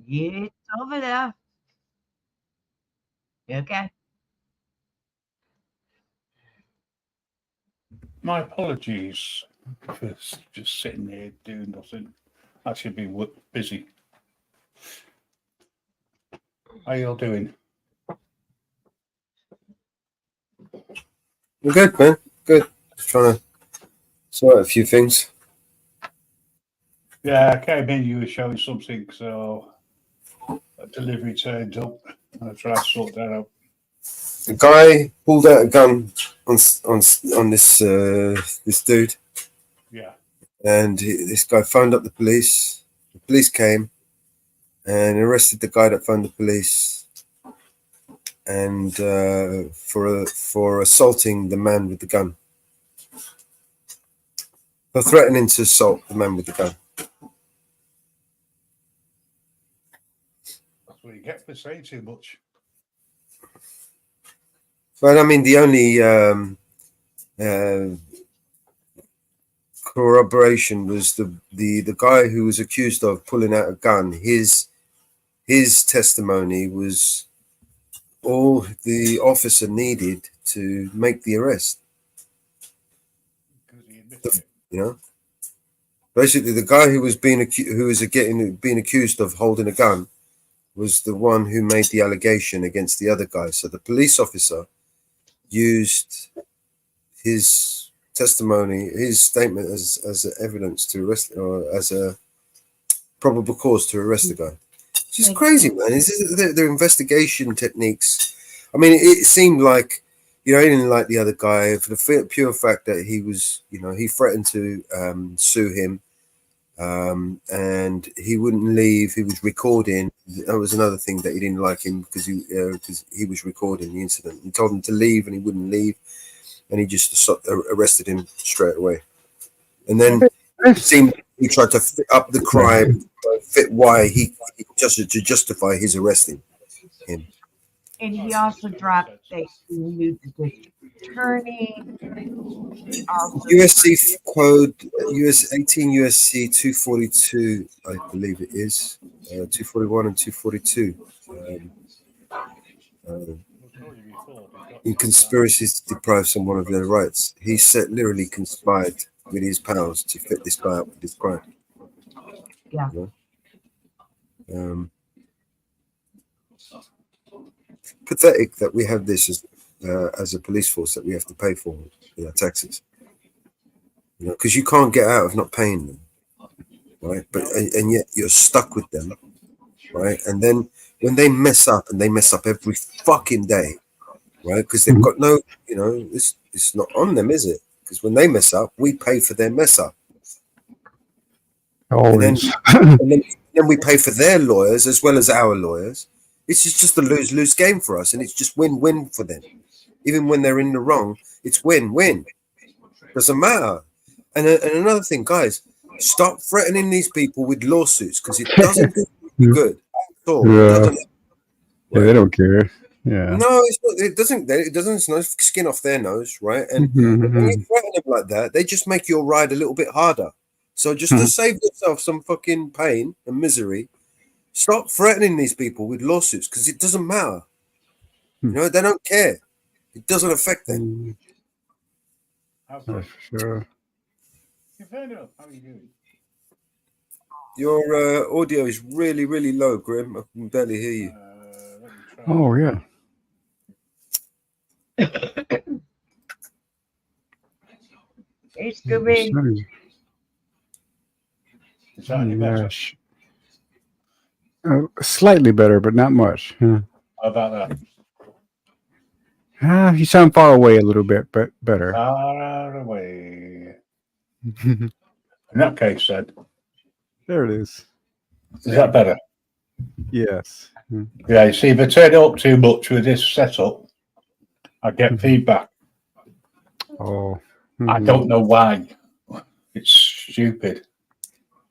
Speaker 2: Yeah, it's over there. Okay.
Speaker 15: My apologies for just sitting here doing nothing. I should be busy. How you all doing?
Speaker 7: We're good, man. Good. Just trying to sort out a few things.
Speaker 15: Yeah, I came in, you were showing something, so a delivery turned up and I tried to sort that out.
Speaker 7: The guy pulled out a gun on this this dude.
Speaker 15: Yeah.
Speaker 7: And this guy phoned up the police. The police came and arrested the guy that phoned the police, and for assaulting the man with the gun, for threatening to assault the man with the gun.
Speaker 15: That's what you get for saying too much.
Speaker 7: But I mean, the only corroboration was the guy who was accused of pulling out a gun. His testimony was all the officer needed to make the arrest. Basically, the guy who was being accused of holding a gun was the one who made the allegation against the other guy. So the police officer used his testimony, his statement as evidence to arrest, or as a probable cause to arrest the guy. It's just crazy, man. Their investigation techniques. I mean, it seemed like, he didn't like the other guy for the pure fact that he was, he threatened to sue him, and he wouldn't leave. He was recording. That was another thing that he didn't like him, because he was recording the incident. He told him to leave, and he wouldn't leave, and he just arrested him straight away. And then it seemed he tried to fit up the crime, fit why he to justify his arresting him.
Speaker 2: And he also dropped that he knew the district attorney.
Speaker 7: USC code, 18 USC 242, I believe it is, 241 and 242. In conspiracies to deprive someone of their rights. He literally conspired with his pals to fit this guy up with this crime.
Speaker 2: Yeah.
Speaker 7: Pathetic that we have this as a police force that we have to pay for, taxes. Because you can't get out of not paying them, right? But and yet you're stuck with them, right? And then when they mess up, and they mess up every fucking day, right? Because they've got no, it's not on them, is it? Because when they mess up, we pay for their mess up.
Speaker 16: Always.
Speaker 7: And then we pay for their lawyers as well as our lawyers. It's just a lose-lose game for us, and it's just win-win for them. Even when they're in the wrong, it's win-win. Doesn't matter. And another thing, guys, stop threatening these people with lawsuits, because it doesn't do good at all.
Speaker 16: Yeah. They don't care. Yeah.
Speaker 7: No, it's not, it doesn't. It's no skin off their nose, right? And when you threaten them like that, they just make your ride a little bit harder. So just to save yourself some fucking pain and misery, stop threatening these people with lawsuits, because it doesn't matter. They don't care. It doesn't affect them.
Speaker 16: That's for sure.
Speaker 15: How are you doing?
Speaker 7: Your audio is really, really low, Grim. I can barely hear you.
Speaker 16: Oh, yeah.
Speaker 2: Hey, Scooby.
Speaker 15: Is that any better?
Speaker 16: Slightly better, but not much.
Speaker 15: How about that?
Speaker 16: You sound far away a little bit, but better.
Speaker 15: Far away. In that case, then.
Speaker 16: There it is.
Speaker 15: Is that better?
Speaker 16: Yes.
Speaker 15: Yeah, you see, if I turn it up too much with this setup, I get feedback.
Speaker 16: Oh.
Speaker 15: I don't know why. It's stupid.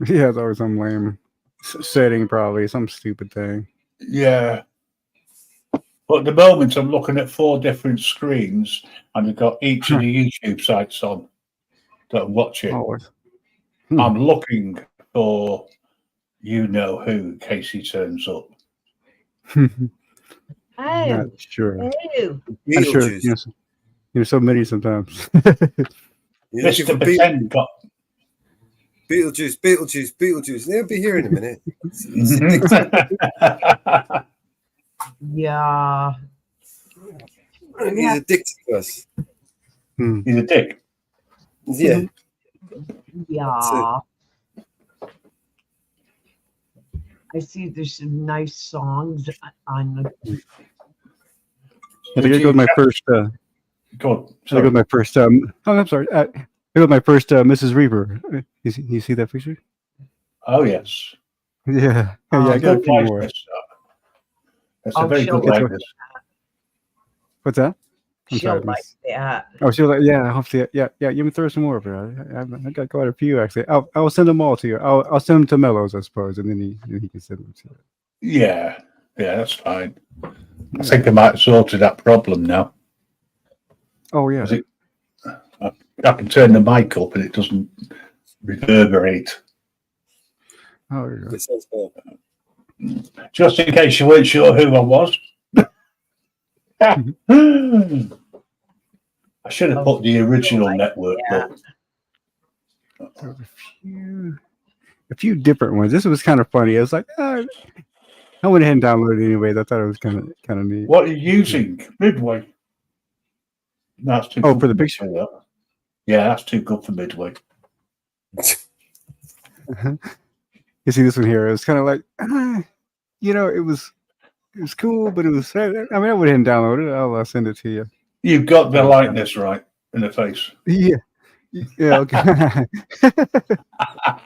Speaker 16: Yeah, it's always some lame setting, probably. Some stupid thing.
Speaker 15: Yeah. But at the moment, I'm looking at 4 different screens, and I've got each of the YouTube sites on that I'm watching. I'm looking for you-know-who in case he turns up.
Speaker 16: Not sure.
Speaker 2: Hello.
Speaker 16: I'm sure. So many sometimes.
Speaker 15: Mr. Pretend got
Speaker 7: Beetlejuice. They'll be here in a minute.
Speaker 2: Yeah.
Speaker 7: He's addicted to us.
Speaker 15: He's a dick.
Speaker 7: Yeah.
Speaker 2: Yeah. I see there's some nice songs on the.
Speaker 16: I think I go with my first.
Speaker 15: Go on.
Speaker 16: I go with my first. I'm sorry. I go with my first Mrs. Reaper. You see that picture?
Speaker 15: Oh yes.
Speaker 16: Yeah. I got a few more.
Speaker 15: That's a very good likeness.
Speaker 16: What's that?
Speaker 2: She'll like that.
Speaker 16: Oh, she'll like. Yeah. Hopefully. Yeah. You can throw some more of it. I got quite a few actually. I'll send them all to you. I'll send them to Mellows, I suppose, and then he can send them to you.
Speaker 15: Yeah. That's fine. I think I might have sorted that problem now.
Speaker 16: Oh yeah.
Speaker 15: I can turn the mic up and it doesn't reverberate.
Speaker 16: Oh, there you go.
Speaker 15: Just in case you weren't sure who I was. I should have put the original network, but
Speaker 16: There was a few different ones. This was kind of funny. I was like, I went ahead and downloaded it anyways. I thought it was kind of neat.
Speaker 15: what are you using? Midway. That's too
Speaker 16: Oh,
Speaker 15: good
Speaker 16: for the
Speaker 15: me
Speaker 16: picture?
Speaker 15: that. Yeah, that's too good for Midway.
Speaker 16: You see this one here? It was kind of like, it was cool, but it was. I mean, I went ahead and downloaded it. I'll send it to you.
Speaker 15: You've got the likeness right in the face.
Speaker 16: Yeah. Yeah. Okay.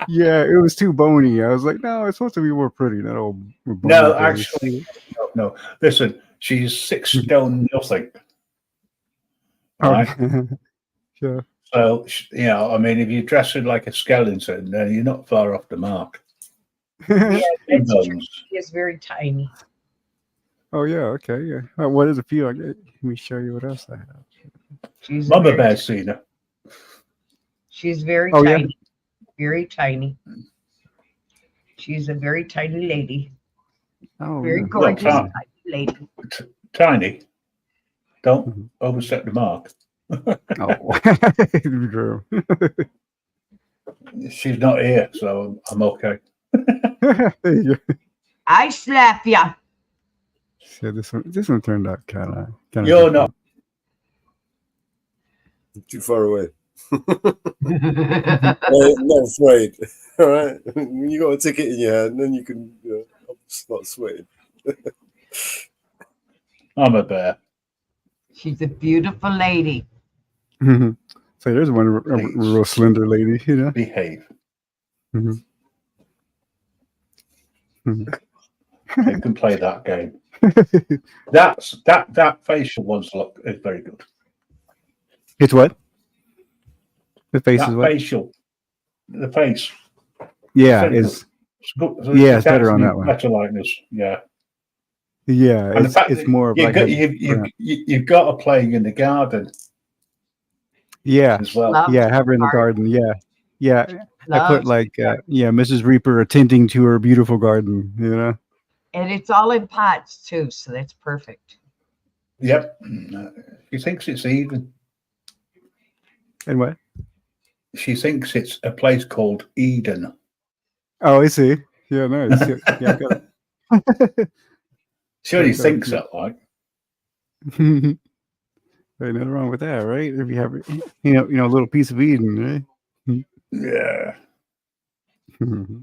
Speaker 16: Yeah, it was too bony. I was like, no, it's supposed to be more pretty, not all bony.
Speaker 15: No,
Speaker 16: face.
Speaker 15: actually, no. Listen, she's 6 stone nothing. Right?
Speaker 16: Sure.
Speaker 15: So, I mean, if you dress her like a skeleton, then you're not far off the mark.
Speaker 2: Yeah, that's true.
Speaker 15: Bones.
Speaker 2: She is very tiny.
Speaker 16: Oh yeah. Okay. Yeah. What is a few? Let me show you what else I have.
Speaker 2: She's
Speaker 15: Mama
Speaker 2: very
Speaker 15: Bear's seen her.
Speaker 2: She's very
Speaker 16: Oh, yeah?
Speaker 2: tiny. Very tiny. She's a very tiny lady.
Speaker 16: Oh,
Speaker 2: Very
Speaker 16: yeah.
Speaker 2: gorgeous
Speaker 15: Look,
Speaker 2: tiny lady.
Speaker 15: Tiny. Don't overstep the mark.
Speaker 16: Oh, true.
Speaker 15: She's not here, so I'm okay.
Speaker 16: There you go.
Speaker 2: I slap ya.
Speaker 16: So this one turned out kind of.
Speaker 15: You're not.
Speaker 7: Too far away. Not afraid. All right. When you got a ticket in your hand, then you can start sweating.
Speaker 15: I'm a bear.
Speaker 2: She's a beautiful lady.
Speaker 16: So there's one a real slender lady,
Speaker 15: Behave.
Speaker 16: Mhm. Mhm.
Speaker 15: You can play that game. That facial one's look is very good.
Speaker 16: It's what? The face
Speaker 15: That
Speaker 16: is what?
Speaker 15: facial. The face.
Speaker 16: Yeah,
Speaker 15: very
Speaker 16: it's
Speaker 15: good.
Speaker 16: yeah, it's better on that one.
Speaker 15: Better likeness, yeah.
Speaker 16: Yeah,
Speaker 15: And the fact
Speaker 16: it's
Speaker 15: that
Speaker 16: more of like
Speaker 15: you've got her playing in the garden.
Speaker 16: Yeah,
Speaker 15: as well.
Speaker 16: yeah, have her in the garden. Yeah, yeah. I put
Speaker 2: Loves
Speaker 16: like Mrs. Reaper attending to her beautiful garden.
Speaker 2: And it's all in pots too, so that's perfect.
Speaker 15: Yep. She thinks it's even.
Speaker 16: And what?
Speaker 15: She thinks it's a place called Eden.
Speaker 16: Oh, I see. Yeah, nice. Yeah, I got it.
Speaker 15: She only thinks that, like.
Speaker 16: Ain't nothing wrong with that, right? If you have, a little piece of Eden, right?
Speaker 15: Yeah.
Speaker 16: Let's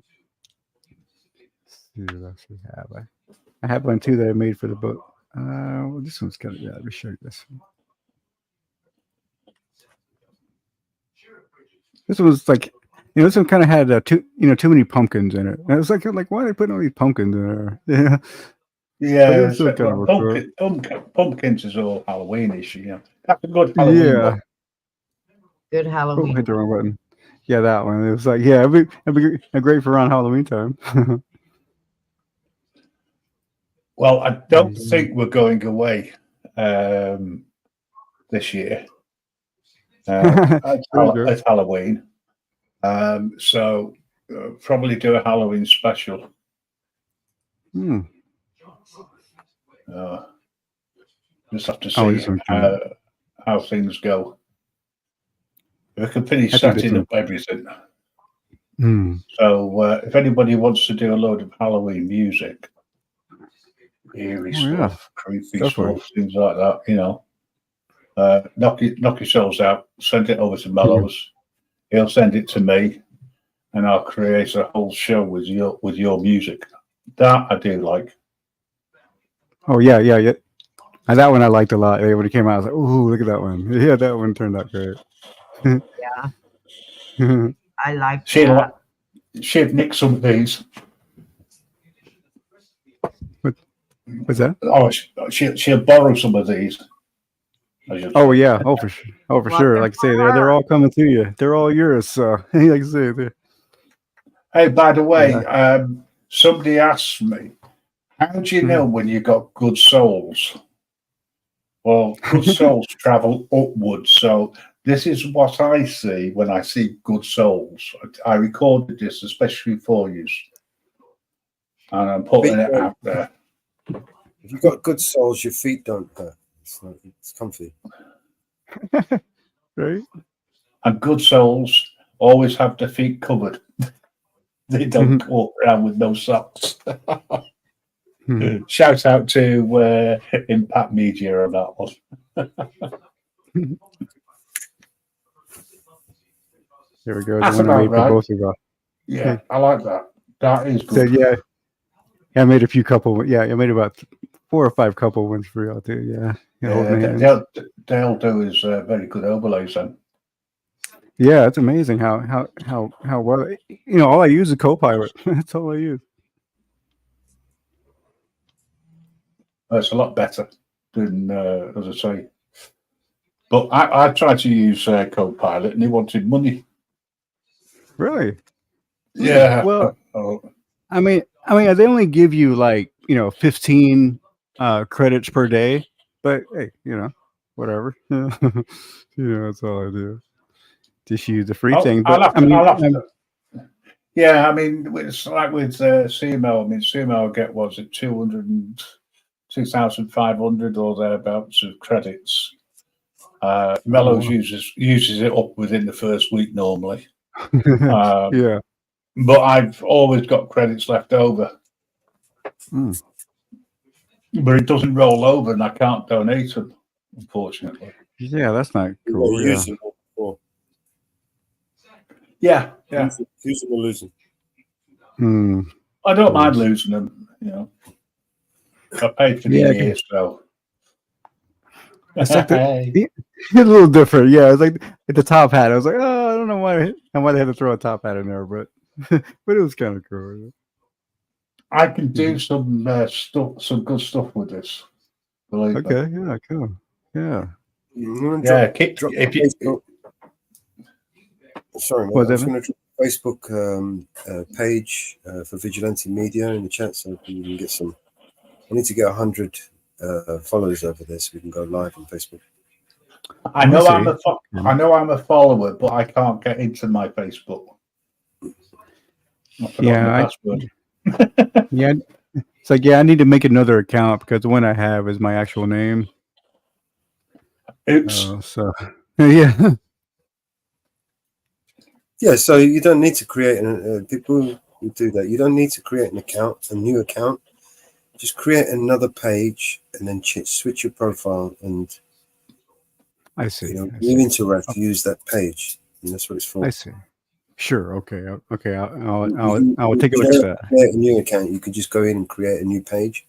Speaker 16: see what else we have. I have one too that I made for the book. Well, this one's kind of let me show you this one. This was like, this one kind of had too many pumpkins in it. And I was like, why are they putting all these pumpkins in there? Yeah.
Speaker 15: Yeah,
Speaker 16: But kind of
Speaker 15: pumpkins is all Halloweenish, That's a good Halloween
Speaker 16: yeah.
Speaker 15: book.
Speaker 2: Good
Speaker 16: Oh,
Speaker 2: Halloween.
Speaker 16: hit the wrong button. Yeah, that one. It was like, yeah, it'd be great for around Halloween time.
Speaker 15: Well, I don't think we're going away this year. It's Halloween. So probably do a Halloween special. Just have to see how things go. We can finish setting up everything. So if anybody wants to do a load of Halloween music, eerie stuff, creepy stuff, things like that, knock yourselves out, send it over to Mellows. He'll send it to me, and I'll create a whole show with your music. That I do like.
Speaker 16: Oh yeah. And that one I liked a lot. When it came out, I was like, "Ooh, look at that one!" Yeah, that one turned out great.
Speaker 2: Yeah, I like that.
Speaker 15: She'd nick some of these.
Speaker 16: What's that?
Speaker 15: Oh, she'll borrow some of these.
Speaker 16: Oh yeah. Oh for sure. Oh for sure. Like I say, they're all coming to you. They're all yours. So like I say,
Speaker 15: hey, by the way, somebody asked me, how do you know when you got good souls? Well, good souls travel upwards. So this is what I see when I see good souls. I recorded this especially for you, and I'm putting it out there.
Speaker 7: If you've got good souls, your feet don't hurt. It's comfy.
Speaker 16: Right.
Speaker 15: And good souls always have their feet covered. They don't walk around with no socks. Shout out to Impact Media on that one.
Speaker 16: There we go.
Speaker 15: That's
Speaker 16: The one I
Speaker 15: about
Speaker 16: made
Speaker 15: right.
Speaker 16: for both of us.
Speaker 15: Yeah, I like that. That is
Speaker 16: So
Speaker 15: good.
Speaker 16: yeah, I made a few couple. Yeah, I made about 4 or 5 couple ones for y'all too. Yeah,
Speaker 15: They'll do is very good overlays then.
Speaker 16: Yeah, it's amazing how well all I use is Copilot. That's all I use.
Speaker 15: It's a lot better than, as I say. But I tried to use Copilot, and he wanted money.
Speaker 16: Really?
Speaker 15: Yeah.
Speaker 16: Well, I mean, they only give you 15 credits per day, but hey, whatever. That's all I do. Just use the free thing. But
Speaker 15: yeah, I mean, it's like with CML. I mean, CML get was it 2,500 or thereabouts of credits. Mellows uses it up within the first week normally.
Speaker 16: Yeah.
Speaker 15: But I've always got credits left over. But it doesn't roll over, and I can't donate them, unfortunately.
Speaker 16: Yeah, that's not cool. Yeah.
Speaker 15: Yeah.
Speaker 7: Using or losing.
Speaker 15: I don't mind losing them. I paid for the year, so.
Speaker 16: It's like it's a little different. Yeah, it's like at the top hat. I was like, oh, I don't know why I might have to throw a top hat in there, but it was kind of cool.
Speaker 15: I can do some good stuff with this.
Speaker 16: Okay, yeah, cool. Yeah.
Speaker 7: Yeah, if you. Sorry, mate, I was going to drop a Facebook page for Vigilante Media in the chat so we can get some. I need to get 100 followers over there so we can go live on Facebook.
Speaker 15: I know I'm a follower, but I can't get into my Facebook.
Speaker 16: Yeah, yeah. It's like I need to make another account because the one I have is my actual name.
Speaker 15: Oops.
Speaker 16: So yeah.
Speaker 7: Yeah, so you don't need to create people who do that. You don't need to create a new account. Just create another page and then switch your profile, and
Speaker 16: I see.
Speaker 7: You interact. Use that page, and that's what it's for.
Speaker 16: I see. Sure. Okay. Okay. I'll take a look at that.
Speaker 7: Create a new account. You can just go in and create a new page,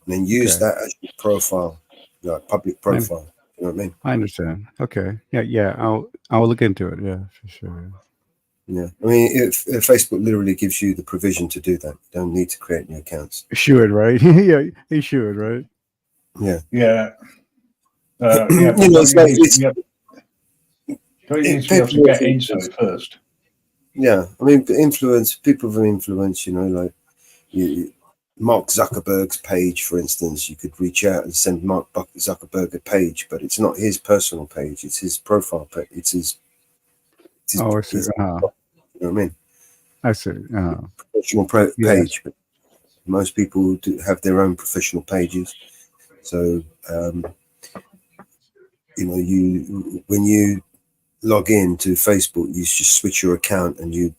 Speaker 7: and then use that as your profile, like public profile. You know what I mean?
Speaker 16: I understand. Okay. Yeah. I'll look into it. Yeah, for sure.
Speaker 7: Yeah, I mean, Facebook literally gives you the provision to do that. You don't need to create new accounts.
Speaker 16: Should, right? Yeah, he should, right?
Speaker 7: Yeah.
Speaker 15: Yeah.
Speaker 7: It's like
Speaker 15: don't you need to be able to get into it first?
Speaker 7: Yeah, I mean, people of influence, like Mark Zuckerberg's page, for instance, you could reach out and send Mark Zuckerberg a page, but it's not his personal page; it's his profile page. It's his
Speaker 16: I see.
Speaker 7: You know what I mean?
Speaker 16: I see.
Speaker 7: Professional page, but most people do have their own professional pages. So, when you log in to Facebook, you just switch your account and you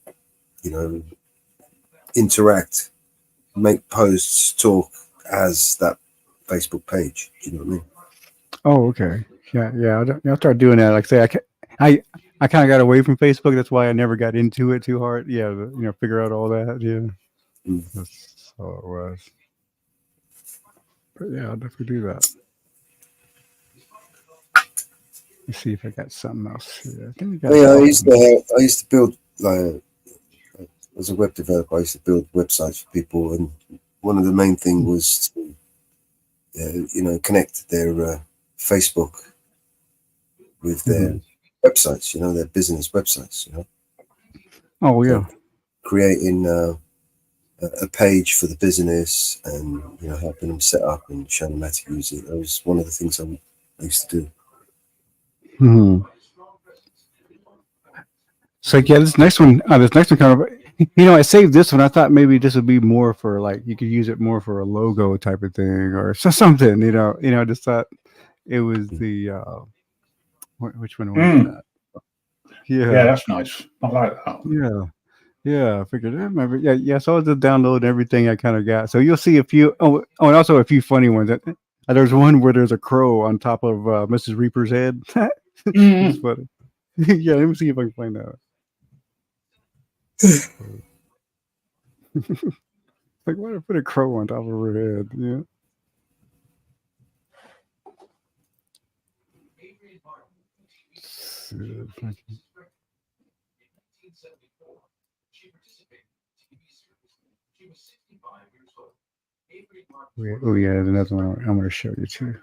Speaker 7: interact, make posts, talk as that Facebook page. Do you know what I mean?
Speaker 16: Oh, okay. Yeah. I'll start doing that. Like I say, I kind of got away from Facebook. That's why I never got into it too hard. Yeah, figure out all that. Yeah, that's all it was. But yeah, I'll definitely do that. Let's see if I got something else here.
Speaker 7: I used to build as a web developer. I used to build websites for people, and one of the main things was to connect their Facebook with their websites, their business websites,
Speaker 16: Oh, yeah.
Speaker 7: So creating a page for the business and, helping them set up and showing them how to use it. That was one of the things I used to do.
Speaker 16: So, yeah, this next one kind of, I saved this one. I thought maybe this would be more for you could use it more for a logo type of thing or something, just thought it was Which one was that?
Speaker 15: Yeah, that's nice. I like that.
Speaker 16: Yeah. I figured maybe. Yeah. So I just download everything I kind of got. So you'll see a few. Oh, and also a few funny ones. There's one where there's a crow on top of Mrs. Reaper's head. It's funny. Yeah, let me see if I can find that. Like, why did I put a crow on top of her head? Yeah. Oh yeah, there's another one I'm going to show you too.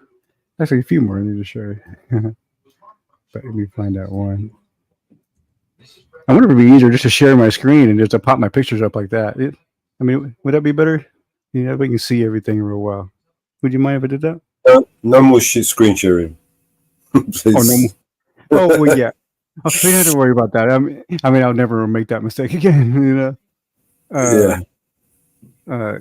Speaker 16: Actually, a few more I need to show you. But let me find that one. I wonder if it'd be easier just to share my screen and just to pop my pictures up like that. I mean, would that be better? Yeah, we can see everything real well. Would you mind if I did that?
Speaker 7: No more screen sharing. Please.
Speaker 16: Oh, no more. Oh, well, yeah. Oh, so you don't have to worry about that. I mean, I'll never make that mistake again. You know.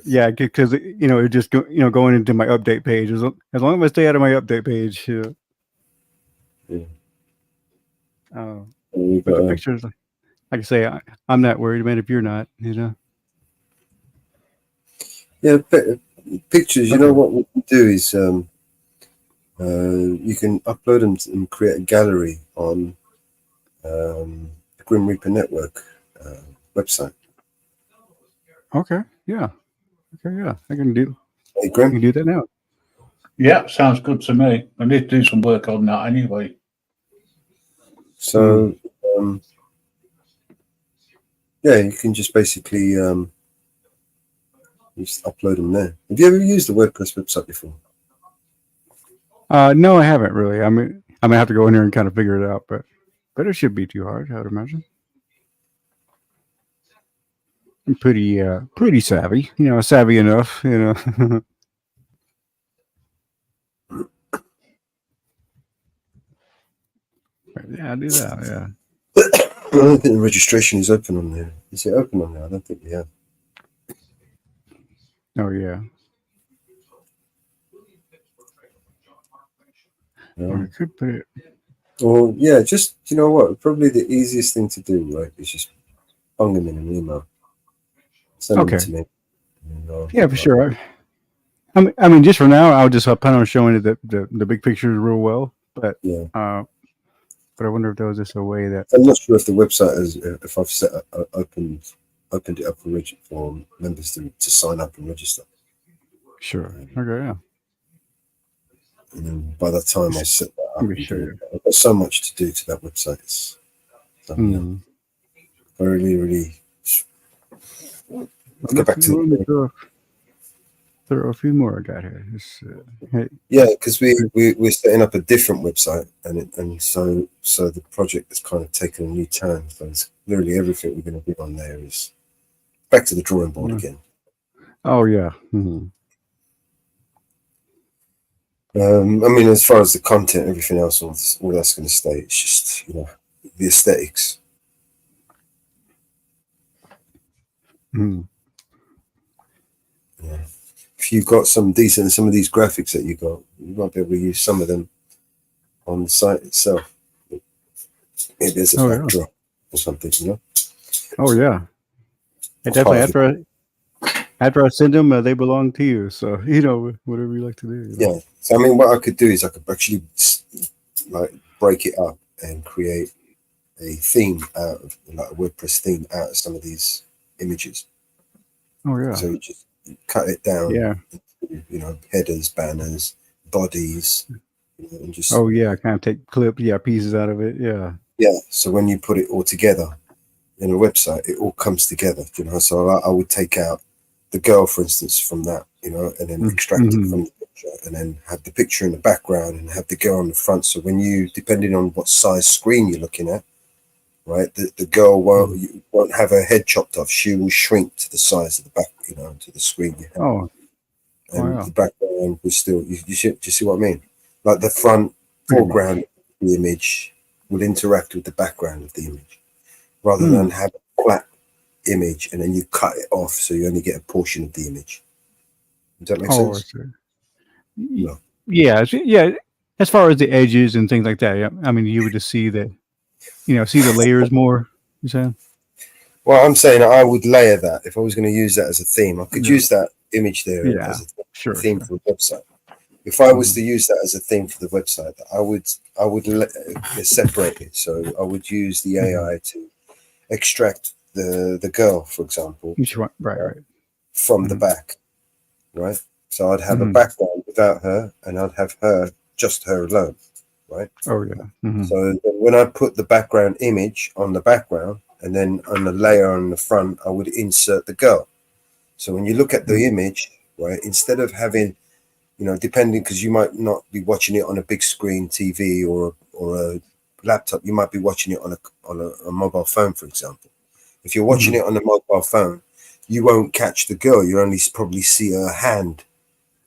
Speaker 16: Yeah, because it just going into my update page as long as I stay out of my update page. But the pictures, like I say, I'm not worried, man. If you're not,
Speaker 7: Yeah, pictures. You know what we can do is you can upload them and create a gallery on the Grim Reaper Network website.
Speaker 16: Okay. Yeah. I can do.
Speaker 7: Hey, Grim,
Speaker 16: you can do that now.
Speaker 15: Yeah, sounds good to me. I need to do some work on that anyway.
Speaker 7: So, yeah, you can just basically just upload them there. Have you ever used the WordPress website before?
Speaker 16: No, I haven't really. I mean, I'm gonna have to go in here and kind of figure it out, but it should be too hard, I would imagine. I'm pretty savvy, savvy enough, Yeah, I do that. Yeah.
Speaker 7: I don't think the registration is open on there. Is it open on there? I don't think we have.
Speaker 16: Oh yeah. I could put it.
Speaker 7: Well, yeah, just you know what? Probably the easiest thing to do, right, is just bung them in an email. Send them to me.
Speaker 16: Yeah, for sure. I mean, just for now, I'll just plan on showing it the big pictures real well. But but I wonder if there was just a way that
Speaker 7: I'm not sure if the website is if I've opened it up for members to sign up and register.
Speaker 16: Sure. Okay. Yeah.
Speaker 7: And then by the time I set that up, I've got so much to do to that website. It's really. Let's get back to
Speaker 16: There are a few more I got here.
Speaker 7: Yeah, because we're setting up a different website, and so the project has kind of taken a new turn. So it's literally everything we're going to do on there is back to the drawing board again.
Speaker 16: Oh yeah.
Speaker 7: I mean, as far as the content, everything else, all that's going to stay. It's just the aesthetics. Yeah. If you've got some of these graphics that you got, you might be able to use some of them on the site itself. Maybe there's a backdrop or something,
Speaker 16: Oh yeah. And definitely after I send them, they belong to you. So whatever you like to do.
Speaker 7: Yeah. So I mean, what I could do is I could actually break it up and create a theme out of a WordPress theme out of some of these images.
Speaker 16: Oh yeah.
Speaker 7: So you just cut it down.
Speaker 16: Yeah.
Speaker 7: Into, headers, banners, bodies, and just.
Speaker 16: Oh yeah, kind of take clips, pieces out of it. Yeah.
Speaker 7: Yeah. So when you put it all together in a website, it all comes together. So I would take out the girl, for instance, from that, and then extract it from the picture, and then have the picture in the background and have the girl on the front. So when depending on what size screen you're looking at, right, the girl won't have her head chopped off. She will shrink to the size of the back, to the screen you have. And the background will still. Do you see what I mean? Like the foreground of the image will interact with the background of the image, rather than have a flat image and then you cut it off so you only get a portion of the image. Does that make sense?
Speaker 16: No. Yeah. as far as the edges and things like that. Yeah, I mean, you would just see the, see the layers more. You saying?
Speaker 7: Well, I'm saying I would layer that if I was going to use that as a theme. I could
Speaker 16: Yeah.
Speaker 7: use that image there
Speaker 16: Yeah,
Speaker 7: as a
Speaker 16: sure,
Speaker 7: theme
Speaker 16: sure.
Speaker 7: for a website. If I was to use that as a theme for the website, I would separate it. So I would use the AI to extract the girl, for example,
Speaker 16: Each one, right.
Speaker 7: from the back, right? So I'd have a background without her, and I'd have her, just her alone, right?
Speaker 16: Oh yeah.
Speaker 7: So when I put the background image on the background, and then on the layer on the front, I would insert the girl. So when you look at the image, right, instead of having, depending, because you might not be watching it on a big screen TV or a laptop, you might be watching it on a mobile phone, for example. If you're watching it on a mobile phone, you won't catch the girl. You only probably see her hand,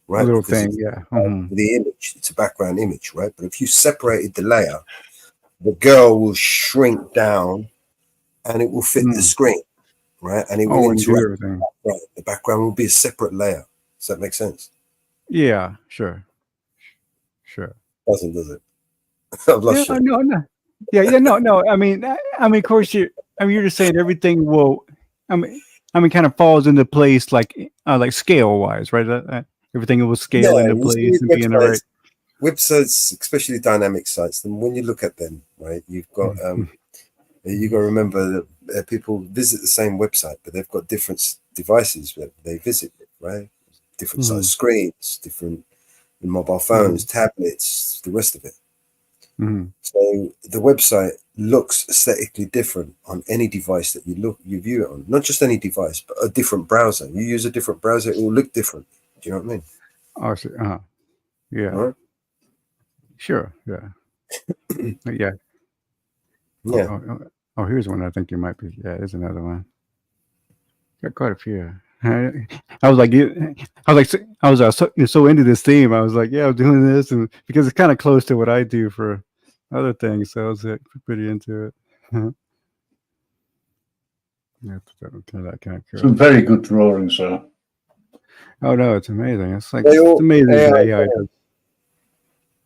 Speaker 7: right?
Speaker 16: A little
Speaker 7: Because
Speaker 16: thing,
Speaker 7: it's
Speaker 16: yeah.
Speaker 7: the image, it's a background image, right? But if you separated the layer, the girl will shrink down and it will fit the screen, right? And it will
Speaker 16: And do
Speaker 7: interact.
Speaker 16: everything.
Speaker 7: Right. The background will be a separate layer. Does that make sense?
Speaker 16: Yeah, sure.
Speaker 7: Does it? I've lost you.
Speaker 16: No. Yeah, no. I mean, of course you're just saying everything will. I mean, kind of falls into place like scale wise, right? Everything will scale into
Speaker 7: you see
Speaker 16: place and be in the right.
Speaker 7: websites, especially dynamic sites. And when you look at them, right, you've got you got to remember that people visit the same website, but they've got different devices that they visit, right? Different size screens, different mobile phones, tablets, the rest of it. So the website looks aesthetically different on any device that you view it on. Not just any device, but a different browser. You use a different browser, it will look different. Do you know what I mean?
Speaker 16: Oh, yeah.
Speaker 7: All right.
Speaker 16: Sure. Yeah. Yeah.
Speaker 7: Yeah.
Speaker 16: Oh, here's one I think you might be. Yeah, there's another one. Got quite a few. I was so into this theme. I was like, yeah, I'm doing this, and because it's kind of close to what I do for other things, so I was pretty into it. Yeah, that kind of cool.
Speaker 15: Some very good drawings, sir.
Speaker 16: Oh no, it's amazing. It's like it's amazing that AI does.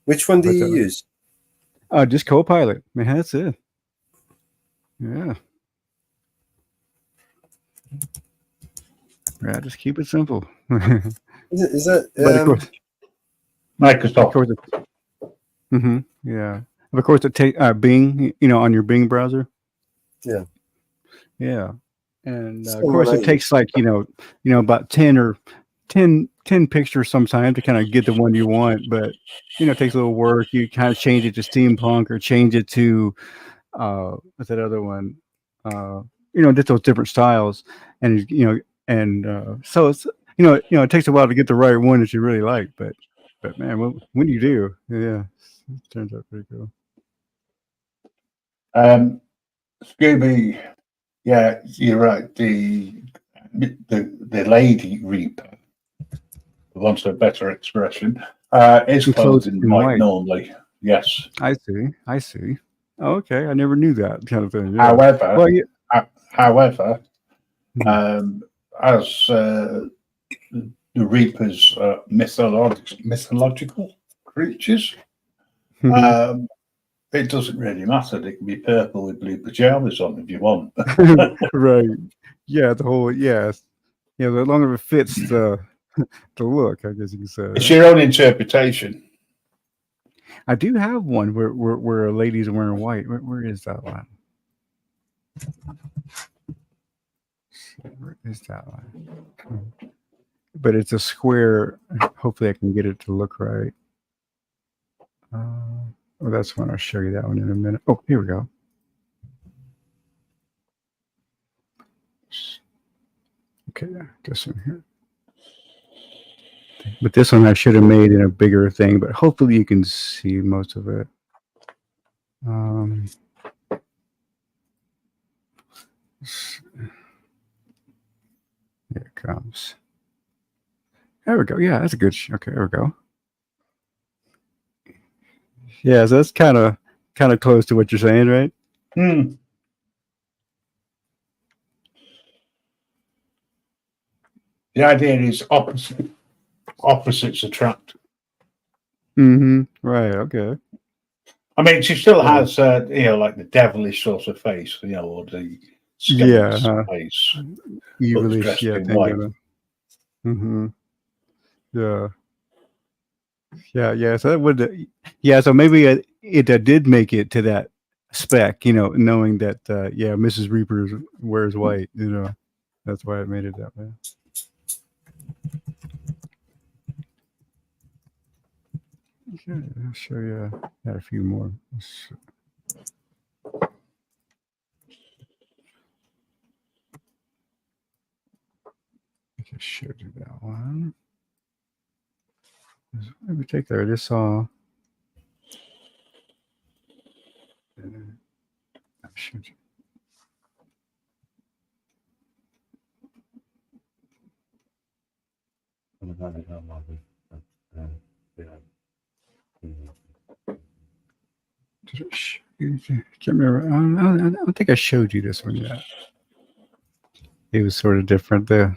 Speaker 7: Which one do you use?
Speaker 16: Just Copilot. Man, that's it. Yeah. Yeah, just keep it simple.
Speaker 7: Is that
Speaker 16: but of course,
Speaker 15: Microsoft?
Speaker 16: Yeah. Of course, it takes Bing. On your Bing browser.
Speaker 7: Yeah.
Speaker 16: Yeah. And of course, it takes like about 10 pictures sometimes to kind of get the one you want, but it takes a little work. You kind of change it to steampunk or change it to what's that other one? Just those different styles, and so it's it takes a while to get the right one that you really like, but man, when you do, yeah, it turns out pretty cool.
Speaker 15: Scooby, yeah, you're right. The Lady Reaper, for want of a better expression, is clothed in white normally. Yes.
Speaker 16: I see. Oh, okay, I never knew that kind of thing. Yeah.
Speaker 15: However,
Speaker 16: well, yeah.
Speaker 15: As the Reapers are mythological creatures, it doesn't really matter. They can be purple with blue pajamas on if you want.
Speaker 16: Right. Yeah, the whole the longer it fits the look, I guess you can say.
Speaker 15: It's your own interpretation.
Speaker 16: I do have one where a lady's wearing white. Where is that one? Where is that one? But it's a square. Hopefully, I can get it to look right. That's one. I'll show you that one in a minute. Oh, here we go. Okay, this one here. But this one I should have made in a bigger thing, but hopefully you can see most of it. Here it comes. There we go. Yeah, that's a good. Okay, there we go. Yeah, so that's kind of close to what you're saying, right?
Speaker 15: The idea is opposites attract.
Speaker 16: Mm-hmm. Right. Okay.
Speaker 15: I mean, she still
Speaker 16: Yeah.
Speaker 15: has, like the devilish sort of face, or the
Speaker 16: Yeah.
Speaker 15: skeleton face, but
Speaker 16: Evilish.
Speaker 15: dressed
Speaker 16: Yeah.
Speaker 15: in
Speaker 16: Thing
Speaker 15: white.
Speaker 16: going on. Mm-hmm. Yeah. Yeah. Yeah. So that would. Yeah. So maybe it did make it to that spec. Knowing that. Yeah, Mrs. Reaper wears white. That's why it made it that way. Okay, I'll show you. Got a few more. I just showed you that one. Let me take there. I just saw. I showed you. Did I show you? Can't remember. I don't think I showed you this one yet. It was sort of different. The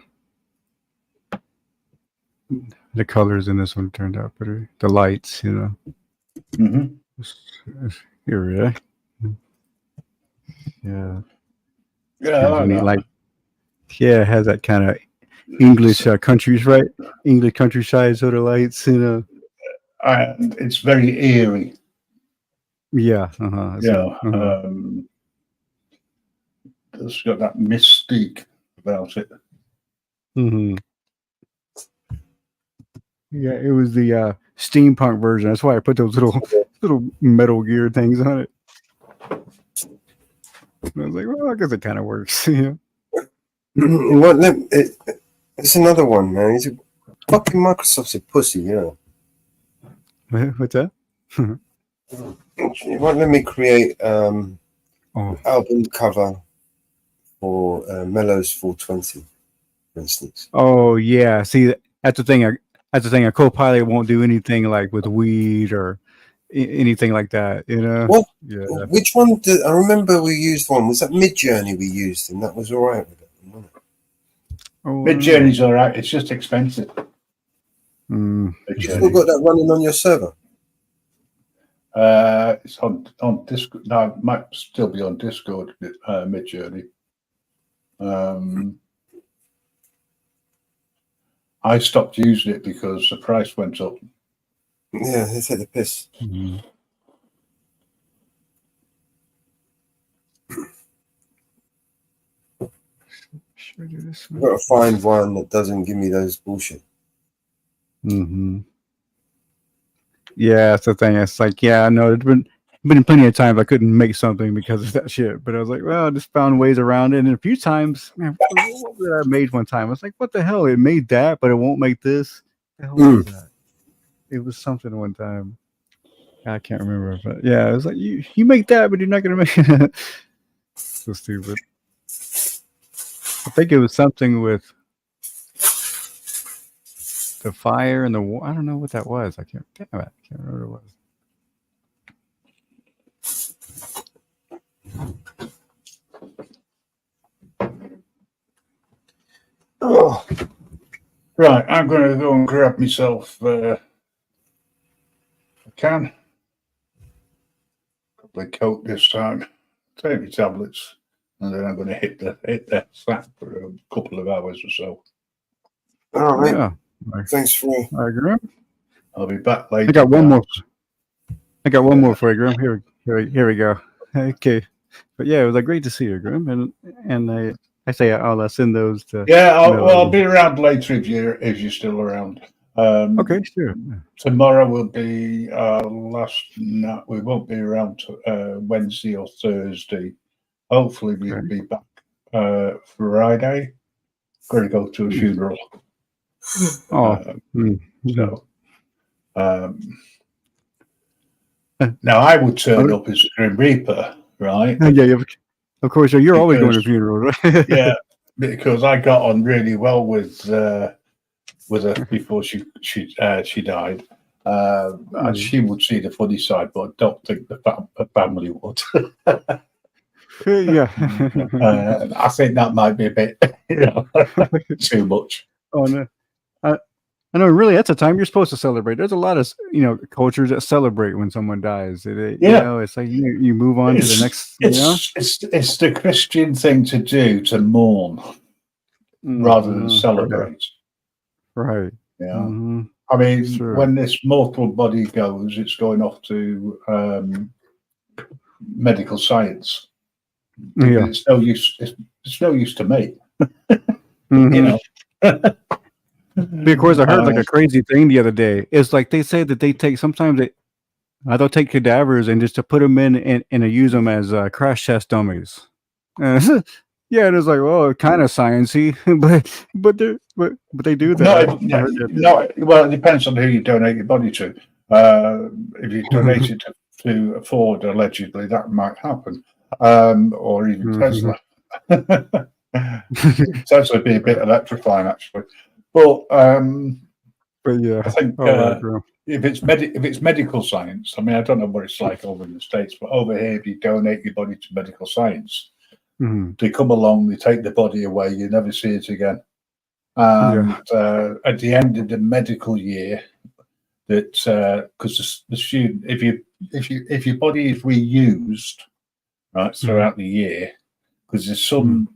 Speaker 16: colors in this one turned out pretty. The lights,
Speaker 15: Mm-hmm.
Speaker 16: Here, really. Yeah.
Speaker 15: Yeah, I like that.
Speaker 16: Like, yeah, it has that kind of English English countryside sort of lights,
Speaker 15: And it's very eerie.
Speaker 16: Yeah. Uh-huh.
Speaker 15: It's got that mystique about it.
Speaker 16: Mm-hmm. Yeah, it was the steampunk version. That's why I put those little Metal Gear things on it. And I was like, well, I guess it kind of works.
Speaker 7: It's another one, man. He's a fucking Microsoft's a pussy,
Speaker 16: What's that?
Speaker 7: It won't let me create album cover for Mellows 420, for instance.
Speaker 16: Oh yeah, see that's the thing. A Copilot won't do anything like with weed or anything like that.
Speaker 7: What?
Speaker 16: Yeah.
Speaker 7: Which one? I remember we used one. Was that Mid Journey we used, and that was all right with it.
Speaker 15: Mid Journey's all right. It's just expensive.
Speaker 7: You still got that running on your server?
Speaker 15: It's on Discord. No, it might still be on Discord. Mid Journey. I stopped using it because the price went up.
Speaker 7: Yeah, they take the piss.
Speaker 16: Mm-hmm.
Speaker 7: I've got to find one that doesn't give me those bullshit.
Speaker 16: Mm-hmm. Yeah, that's the thing. It's like, yeah, I know there's been plenty of times I couldn't make something because of that shit. But I was like, well, I just found ways around it. And a few times, man, what did I made one time? I was like, what the hell? It made that, but it won't make this. What the hell was that? It was something one time. I can't remember, but yeah, it was like you make that, but you're not gonna make it. So stupid. I think it was something with the fire and the war. I don't know what that was. I can't remember what it was.
Speaker 15: Oh. Right, I'm going to go and grab myself. I can. Probably coat this time. Take my tablets, and then I'm going to hit the sack for a couple of hours or so.
Speaker 7: All right.
Speaker 16: Yeah.
Speaker 7: Thanks for.
Speaker 16: All right, Graham.
Speaker 15: I'll be back later.
Speaker 16: I got one more. I got one more for you, Graham. Here we go. Okay, but yeah, it was great to see you, Graham, and I say I'll send those to.
Speaker 15: Yeah, I'll be around later if you're still around.
Speaker 16: Okay, sure.
Speaker 15: Tomorrow will be last night. We won't be around Wednesday or Thursday. Hopefully, we'll be back Friday. Got to go to a funeral. So, now I would turn up as a Grim Reaper, right?
Speaker 16: Yeah, of course. You're always going to funerals, right?
Speaker 15: Yeah, because I got on really well with her before she died. And she would see the funny side, but I don't think the family would.
Speaker 16: Yeah,
Speaker 15: I think that might be a bit too much.
Speaker 16: Oh no, I know, really, that's a time you're supposed to celebrate. There's a lot of cultures that celebrate when someone dies.
Speaker 15: Yeah.
Speaker 16: It's like you move on to the next.
Speaker 15: It's the Christian thing to do, to mourn rather than celebrate.
Speaker 16: Right.
Speaker 15: Yeah.
Speaker 16: Mm-hmm.
Speaker 15: I mean,
Speaker 16: Sure.
Speaker 15: when this mortal body goes, it's going off to medical science.
Speaker 16: Yeah.
Speaker 15: It's no use. It's no use to me.
Speaker 16: Mm-hmm. Because I heard like a crazy thing the other day. It's like they say that they take sometimes they'll take cadavers and just to put them in and use them as crash test dummies. Yeah, it is like, well, kind of sciencey, but they do that. I heard that.
Speaker 15: No. Well, it depends on who you donate your body to. If you donate it to Ford, allegedly, that might happen, or even Tesla. Tesla would be a bit electrifying, actually. But
Speaker 16: yeah,
Speaker 15: I think if it's medical science, I mean, I don't know what it's like over in the States, but over here, if you donate your body to medical science, they come along, they take the body away, you never see it again. And at the end of the medical year, that because the student, if your body is reused right throughout the year, because there's some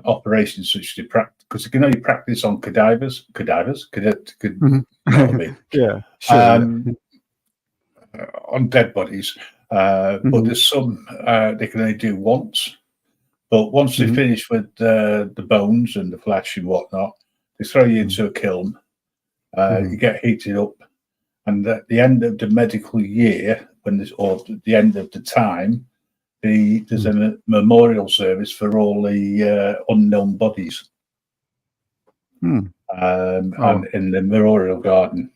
Speaker 15: operations which they practice, because you can only practice on cadavers. You know what I mean?
Speaker 16: Yeah, sure.
Speaker 15: On dead bodies. But there's some they can only do once. But once they finish with the bones and the flesh and whatnot, they throw you into a kiln. You get heated up, and at the end of the medical year, or the end of the time, there's a memorial service for all the unknown bodies. And in the memorial garden,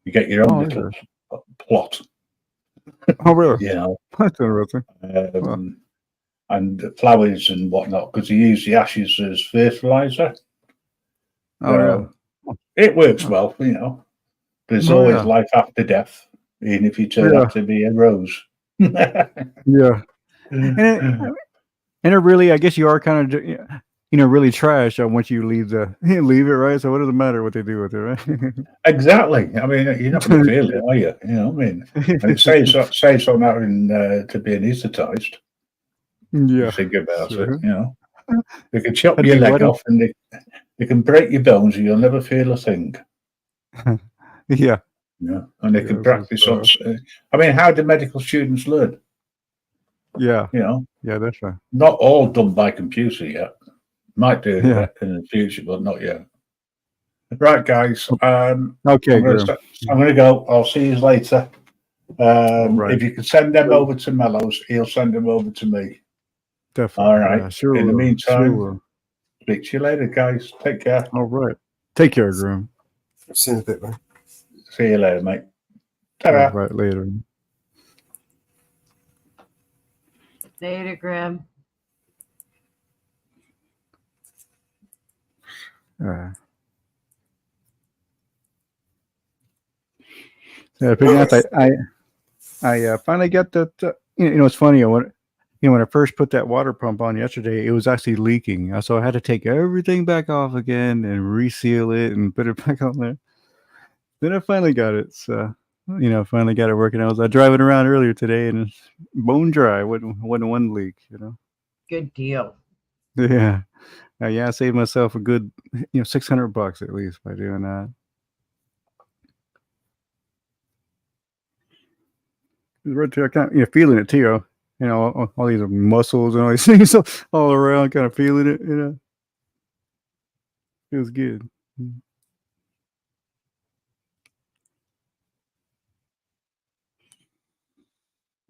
Speaker 15: you get your own little plot.
Speaker 16: Oh, really?
Speaker 15: You know,
Speaker 16: that's interesting.
Speaker 15: And flowers and whatnot, because you use the ashes as fertilizer. It works well, you know. There's always life after death, even if you turn out to be a rose.
Speaker 16: Yeah. And it really, I guess you are kind of, really trash once you leave it, right? So what does it matter what they do with it, right?
Speaker 15: Exactly. I mean, you're not going to feel it, are you? You know what I mean? And it saves on having to be anaesthetized.
Speaker 16: Yeah.
Speaker 15: Think about it, you know. They can chop your leg off and they can break your bones and you'll never feel a thing.
Speaker 16: Yeah.
Speaker 15: Yeah. And they can practice on. I mean, how do medical students learn?
Speaker 16: Yeah.
Speaker 15: You know?
Speaker 16: Yeah, that's right.
Speaker 15: Not all done by computer yet. Might do in the future, but not yet. Right, guys.
Speaker 16: Okay,
Speaker 15: I'm going to go. I'll see you later. If you can send them over to Mellows, he'll send them over to me.
Speaker 16: Definitely.
Speaker 15: All right.
Speaker 16: Yeah, sure.
Speaker 15: In the meantime,
Speaker 16: sure.
Speaker 15: Speak to you later, guys. Take care.
Speaker 16: All right. Take care, Graham.
Speaker 7: See you in a bit, man.
Speaker 15: See you later, mate. Ta-da.
Speaker 16: All right, later.
Speaker 2: Later, Graham.
Speaker 16: I finally got that. It's funny. When I first put that water pump on yesterday, it was actually leaking. So I had to take everything back off again and reseal it and put it back on there. Then I finally got it. So, finally got it working. I was driving around earlier today and it's bone dry. Wasn't one leak,
Speaker 2: Good deal.
Speaker 16: Yeah. I saved myself a good, $600 at least by doing that. Right there, kind of, feeling it too. All these muscles and all these things all around, kind of feeling it. It was good.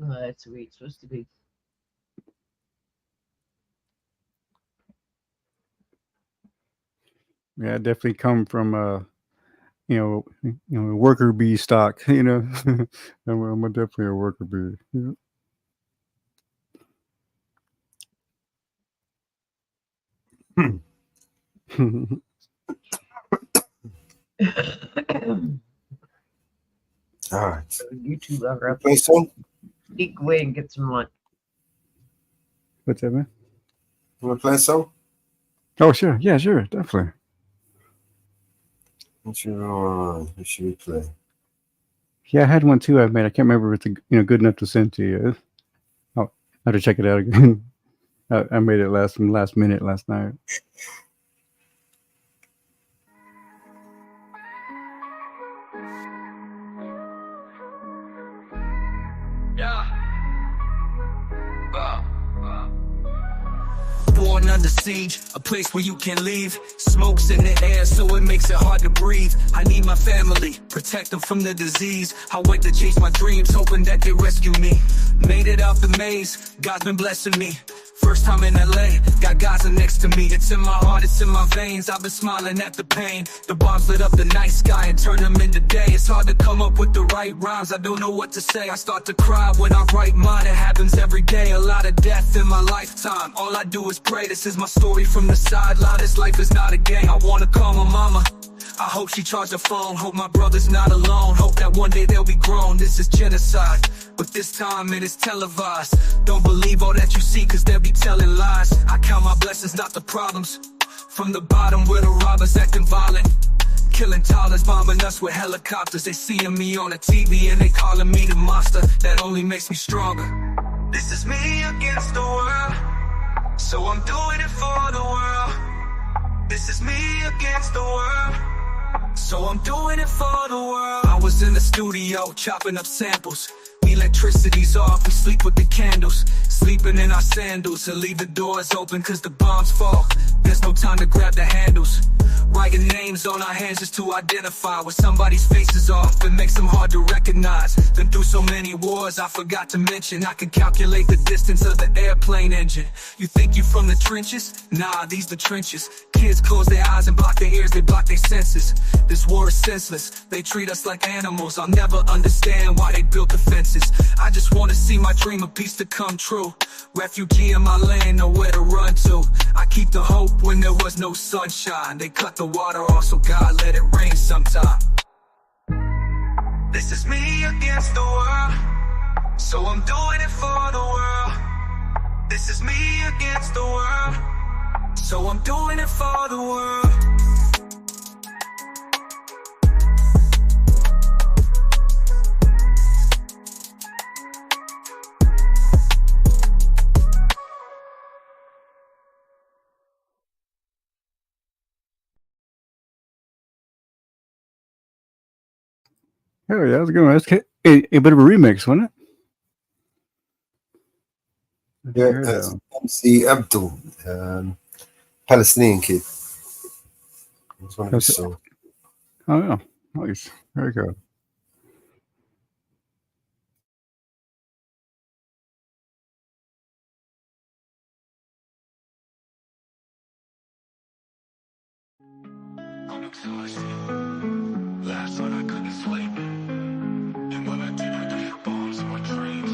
Speaker 2: Oh, that's where it's supposed to be.
Speaker 16: Yeah, I definitely come from worker bee stock. I'm definitely a worker bee. Yeah.
Speaker 7: All right.
Speaker 2: You two are up.
Speaker 7: Play song?
Speaker 2: Sneak away and get some lunch.
Speaker 16: What's that, man?
Speaker 7: You want to play a song?
Speaker 16: Oh, sure. Yeah, sure. Definitely.
Speaker 7: What's your who should we play?
Speaker 16: Yeah, I had one too. I made. I can't remember if it's good enough to send to you. I'll have to check it out again. I made it last minute last night.
Speaker 19: Born under siege, a place where you can't leave. Smoke's in the air, so it makes it hard to breathe. I need my family, protect them from the disease. I wait to chase my dreams, hoping that they rescue me. Made it out the maze, God's been blessing me. First time in LA, got Gaza next to me. It's in my heart, it's in my veins. I've been smiling at the pain. The bombs lit up the night sky and turned them into day. It's hard to come up with the right rhymes. I don't know what to say. I start to cry when I write mine. It happens every day. A lot of death in my lifetime. All I do is pray. This is my story from the sideline. This life is not a game. I wanna call my mama. I hope she charged her phone. Hope my brother's not alone. Hope that one day they'll be grown. This is genocide, but this time it is televised. Don't believe all that you see, cause they'll be telling lies. I count my blessings, not the problems. From the bottom where the robbers acting violent, killing toddlers, bombing us with helicopters. They seeing me on the TV and they calling me the monster. That only makes me stronger. This is me against the world, so I'm doing it for the world. This is me against the world, so I'm doing it for the world. I was in the studio chopping up samples. Electricity's off, we sleep with the candles. Sleeping in our sandals and leave the doors open cause the bombs fall. There's no time to grab the handles. Writing names on our hands just to identify when somebody's face is off. It makes them hard to recognize. Been through so many wars I forgot to mention. I can calculate the distance of the airplane engine. You think you from the trenches? Nah, these the trenches. Kids close their eyes and block their ears, they block their senses. This war is senseless, they treat us like animals. I'll never understand why they built the fences. I just wanna see my dream of peace to come true. Refugee in my land, nowhere to run to. I keep the hope when there was no sunshine. They cut the water off, so God let it rain sometime. This is me against the world, so I'm doing it for the world. This is me against the world, so I'm doing it for the world.
Speaker 16: Oh yeah, that's a good one. That's a bit of a remix, wasn't it?
Speaker 7: Yeah, that's MC Abdul, Palestinian kid. It's one of his songs.
Speaker 16: Oh yeah, nice, very good.
Speaker 19: Last night I couldn't sleep, and when I did, I got bombs in my dreams.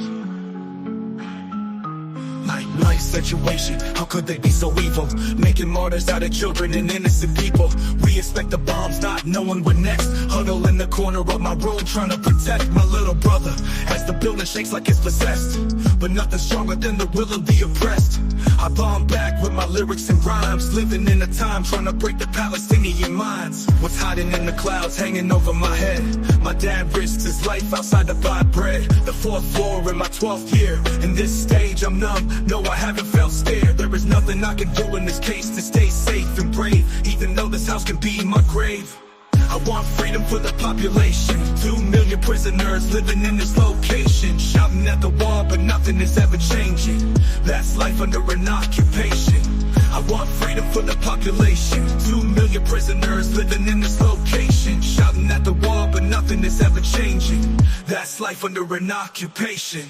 Speaker 19: Life situation, how could they be so evil? Making martyrs out of children and innocent people. We expect the bombs, not knowing what next. Huddle in the corner of my room, trying to protect my little brother as the building shakes like it's possessed. But nothing's stronger than the will of the oppressed. I bomb back with my lyrics and rhymes, living in a time trying to break the Palestinian minds. What's hiding in the clouds hanging over my head? My dad risks his life outside to buy bread. The 4th floor in my 12th year. In this stage I'm numb, no I haven't felt scared. There is nothing I can do in this case to stay safe and brave, even though this house can be my grave. I want freedom for the population. 2 million prisoners living in this location, shouting at the wall but nothing is ever changing. That's life under an occupation. I want freedom for the population. 2 million prisoners living in this location, shouting at the wall but nothing is ever changing. That's life under an occupation.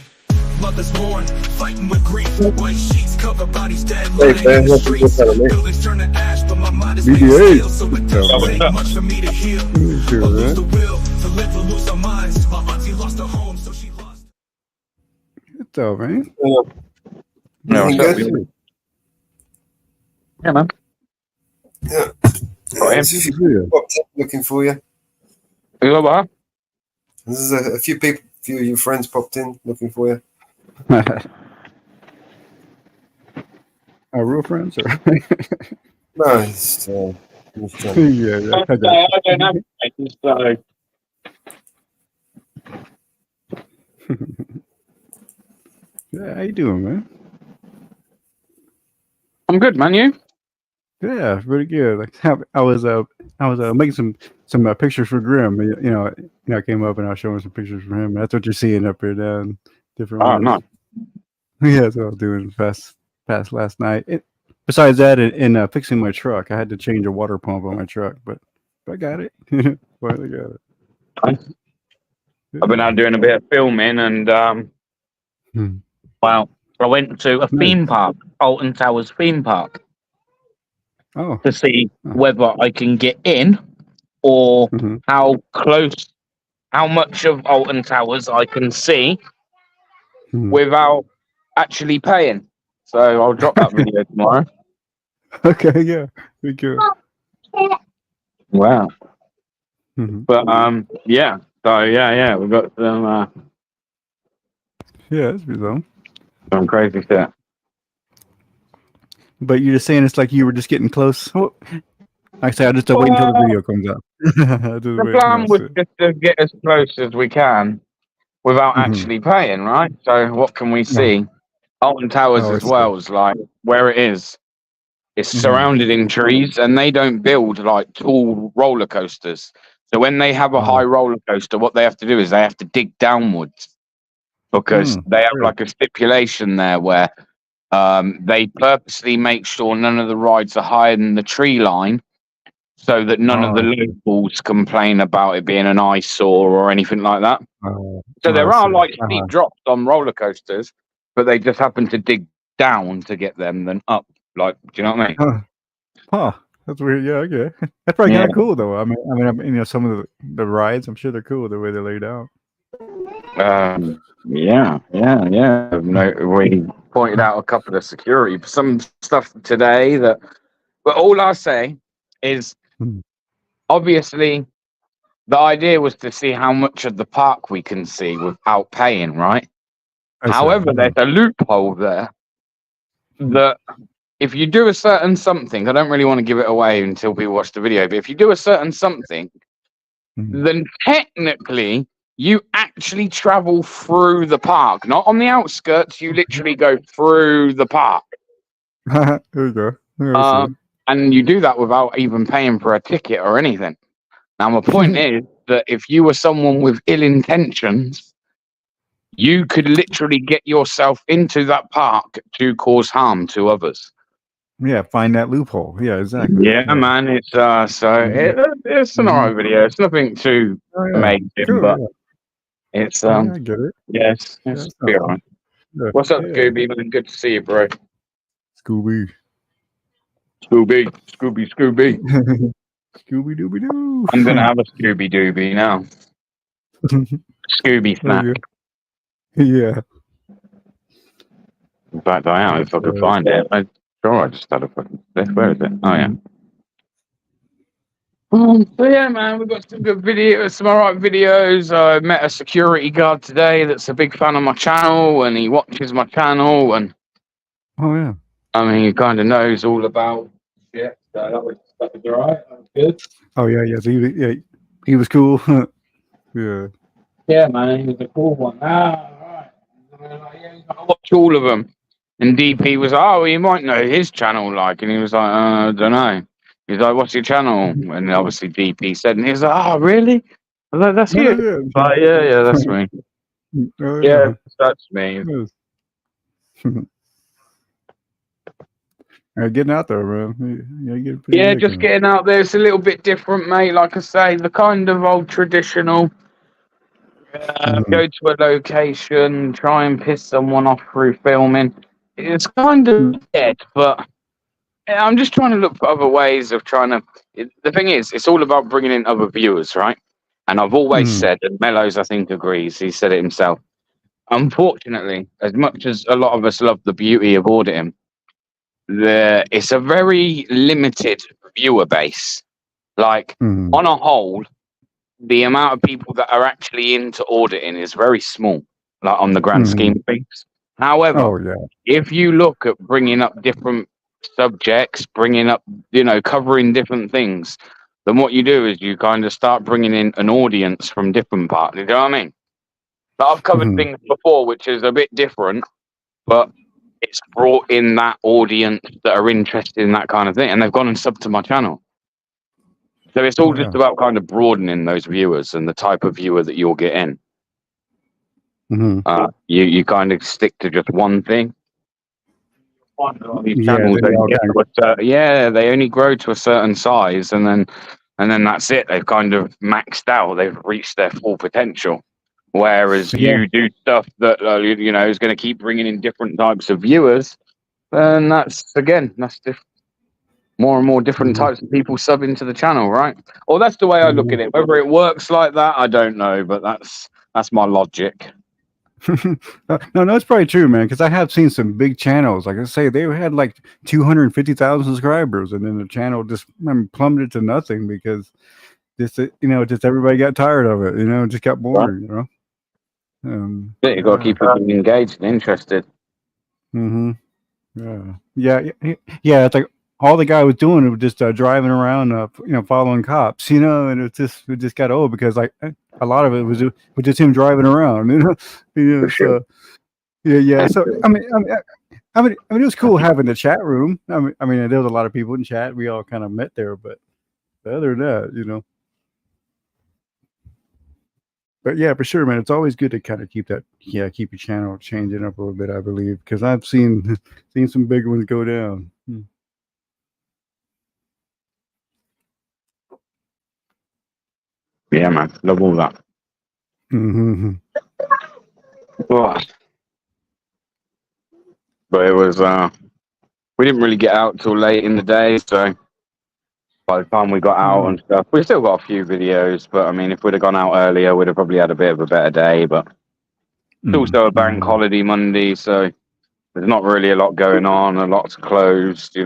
Speaker 19: Mothers mourn, fighting with grief. White sheets cover bodies dead, lying in the streets. Buildings turn to ash, but my mind is made of steel, so it doesn't take much for me to heal. Or lose the will to live or lose our minds. My auntie lost her home, so she lost.
Speaker 16: What's up, man?
Speaker 7: Yeah,
Speaker 17: man.
Speaker 7: Yeah. Looking for you.
Speaker 17: What?
Speaker 7: This is a few people, few of your friends popped in looking for you.
Speaker 16: Our real friends, or
Speaker 7: no, it's
Speaker 16: Yeah, yeah, I got
Speaker 17: I don't know. So,
Speaker 16: yeah, how you doing, man?
Speaker 17: I'm good, man. You?
Speaker 16: Yeah, pretty good. Like I was making some pictures for Grim. I came up and I was showing some pictures for him. That's what you're seeing up here down, different
Speaker 17: Oh,
Speaker 16: ones.
Speaker 17: nice.
Speaker 16: Yeah, that's what I was doing past last night. Besides that, in fixing my truck, I had to change a water pump on my truck, but I got it. Finally got it.
Speaker 17: I've been out doing a bit of filming, and well, I went to a theme park, Alton Towers theme park, to see whether I can get in or how much of Alton Towers I can see without actually paying. So I'll drop that video tomorrow.
Speaker 16: Okay, yeah, be good.
Speaker 17: Wow. But yeah. So yeah, we've got some
Speaker 16: Yeah, that's bizarre.
Speaker 17: some crazy shit.
Speaker 16: But you're just saying it's like you were just getting close. Oh, like I say, I just wait until the video comes out.
Speaker 17: The plan was just to get as close as we can without actually paying, right? So what can we see? Alton Towers as well is like where it is. It's surrounded in trees, and they don't build like tall roller coasters. So when they have a high roller coaster, what they have to do is they have to dig downwards because they have like a stipulation there where they purposely make sure none of the rides are higher than the tree line, so that none of the locals complain about it being an eyesore or anything like that. So there are like steep drops on roller coasters, but they just happen to dig down to get them than up. Like, do you know what I mean?
Speaker 16: Huh. That's weird. Yeah, okay. That's probably kind of cool though. I mean, some of the rides, I'm sure they're cool the way they're laid out.
Speaker 17: Yeah. No, we pointed out a couple of security, some stuff today that. But all I say is, obviously, the idea was to see how much of the park we can see without paying, right? However, there's a loophole there that if you do a certain something, I don't really want to give it away until people watch the video, but if you do a certain something, then technically you actually travel through the park, not on the outskirts. You literally go through the park.
Speaker 16: There you go. Yeah,
Speaker 17: and you do that without even paying for a ticket or anything. Now, my point is that if you were someone with ill intentions, you could literally get yourself into that park to cause harm to others.
Speaker 16: Yeah, find that loophole. Yeah, exactly.
Speaker 17: Yeah, man. It's it's an alright video. It's nothing too amazing, but it's
Speaker 16: I get it.
Speaker 17: yes, it's be alright. What's up, Scooby? Man, good to see you, bro.
Speaker 16: Scooby.
Speaker 17: Scooby.
Speaker 16: Scooby Dooby Doo.
Speaker 17: I'm gonna have a Scooby Dooby now. Scooby snack.
Speaker 16: Yeah.
Speaker 17: In fact, I am if I could find it. I'm sure I just had a fucking. Where is it? Oh yeah. So yeah, man, we've got some good videos, some alright videos. I met a security guard today that's a big fan of my channel, and he watches my channel, and
Speaker 16: yeah.
Speaker 17: I mean, he kind of knows all about shit. So that was alright. That was good.
Speaker 16: Oh yeah. So he was cool. Yeah.
Speaker 17: Yeah, man, he was a cool one. Right. I watch all of them. And DP was, you might know his channel, like, and he was like, I don't know. He's like, what's your channel? And obviously DP said, and he was like, oh, really? I was like, that's you. Like, yeah, that's me. Yeah, that's me.
Speaker 16: Getting out there, man.
Speaker 17: Yeah, just getting out there. It's a little bit different, mate. Like I say, the kind of old traditional. Go to a location, try and piss someone off through filming. It's kind of dead, but I'm just trying to look for other ways of trying to. The thing is, it's all about bringing in other viewers, right? And I've always said, and Mellows, I think, agrees. He said it himself. Unfortunately, as much as a lot of us love the beauty of auditing, it's a very limited viewer base. Like, on a whole, the amount of people that are actually into auditing is very small, like on the grand scheme of things. However, if you look at bringing up different subjects, bringing up, covering different things, then what you do is you kind of start bringing in an audience from different parts. You know what I mean? But I've covered things before, which is a bit different, but it's brought in that audience that are interested in that kind of thing, and they've gone and subbed to my channel. So it's all just about kind of broadening those viewers and the type of viewer that you'll get in. You kind of stick to just one thing. These channels they only grow to a certain size, and then that's it. They've kind of maxed out. They've reached their full potential. Whereas you do stuff that is going to keep bringing in different types of viewers, and that's just more and more different types of people subbing to the channel, right? Or that's the way I look at it. Whether it works like that, I don't know, but that's my logic.
Speaker 16: No, it's probably true, man. Because I have seen some big channels. Like I say, they had like 250,000 subscribers, and then the channel just plummeted to nothing because just everybody got tired of it. It just got boring. You
Speaker 17: got to keep people engaged and interested.
Speaker 16: Yeah. It's like all the guy was doing was just driving around, following cops, and it just got old because like a lot of it was just him driving around, So I mean, it was cool having the chat room. I mean, there was a lot of people in chat. We all kind of met there, but other than that, But yeah, for sure, man. It's always good to kind of keep your channel changing up a little bit, I believe, because I've seen some big ones go down.
Speaker 17: Yeah, man. Love all that. But it was, we didn't really get out till late in the day, so by the time we got out and stuff, we still got a few videos, but I mean, if we'd have gone out earlier, we'd have probably had a bit of a better day, but it's also a bank holiday Monday, so there's not really a lot going on, a lot's closed, We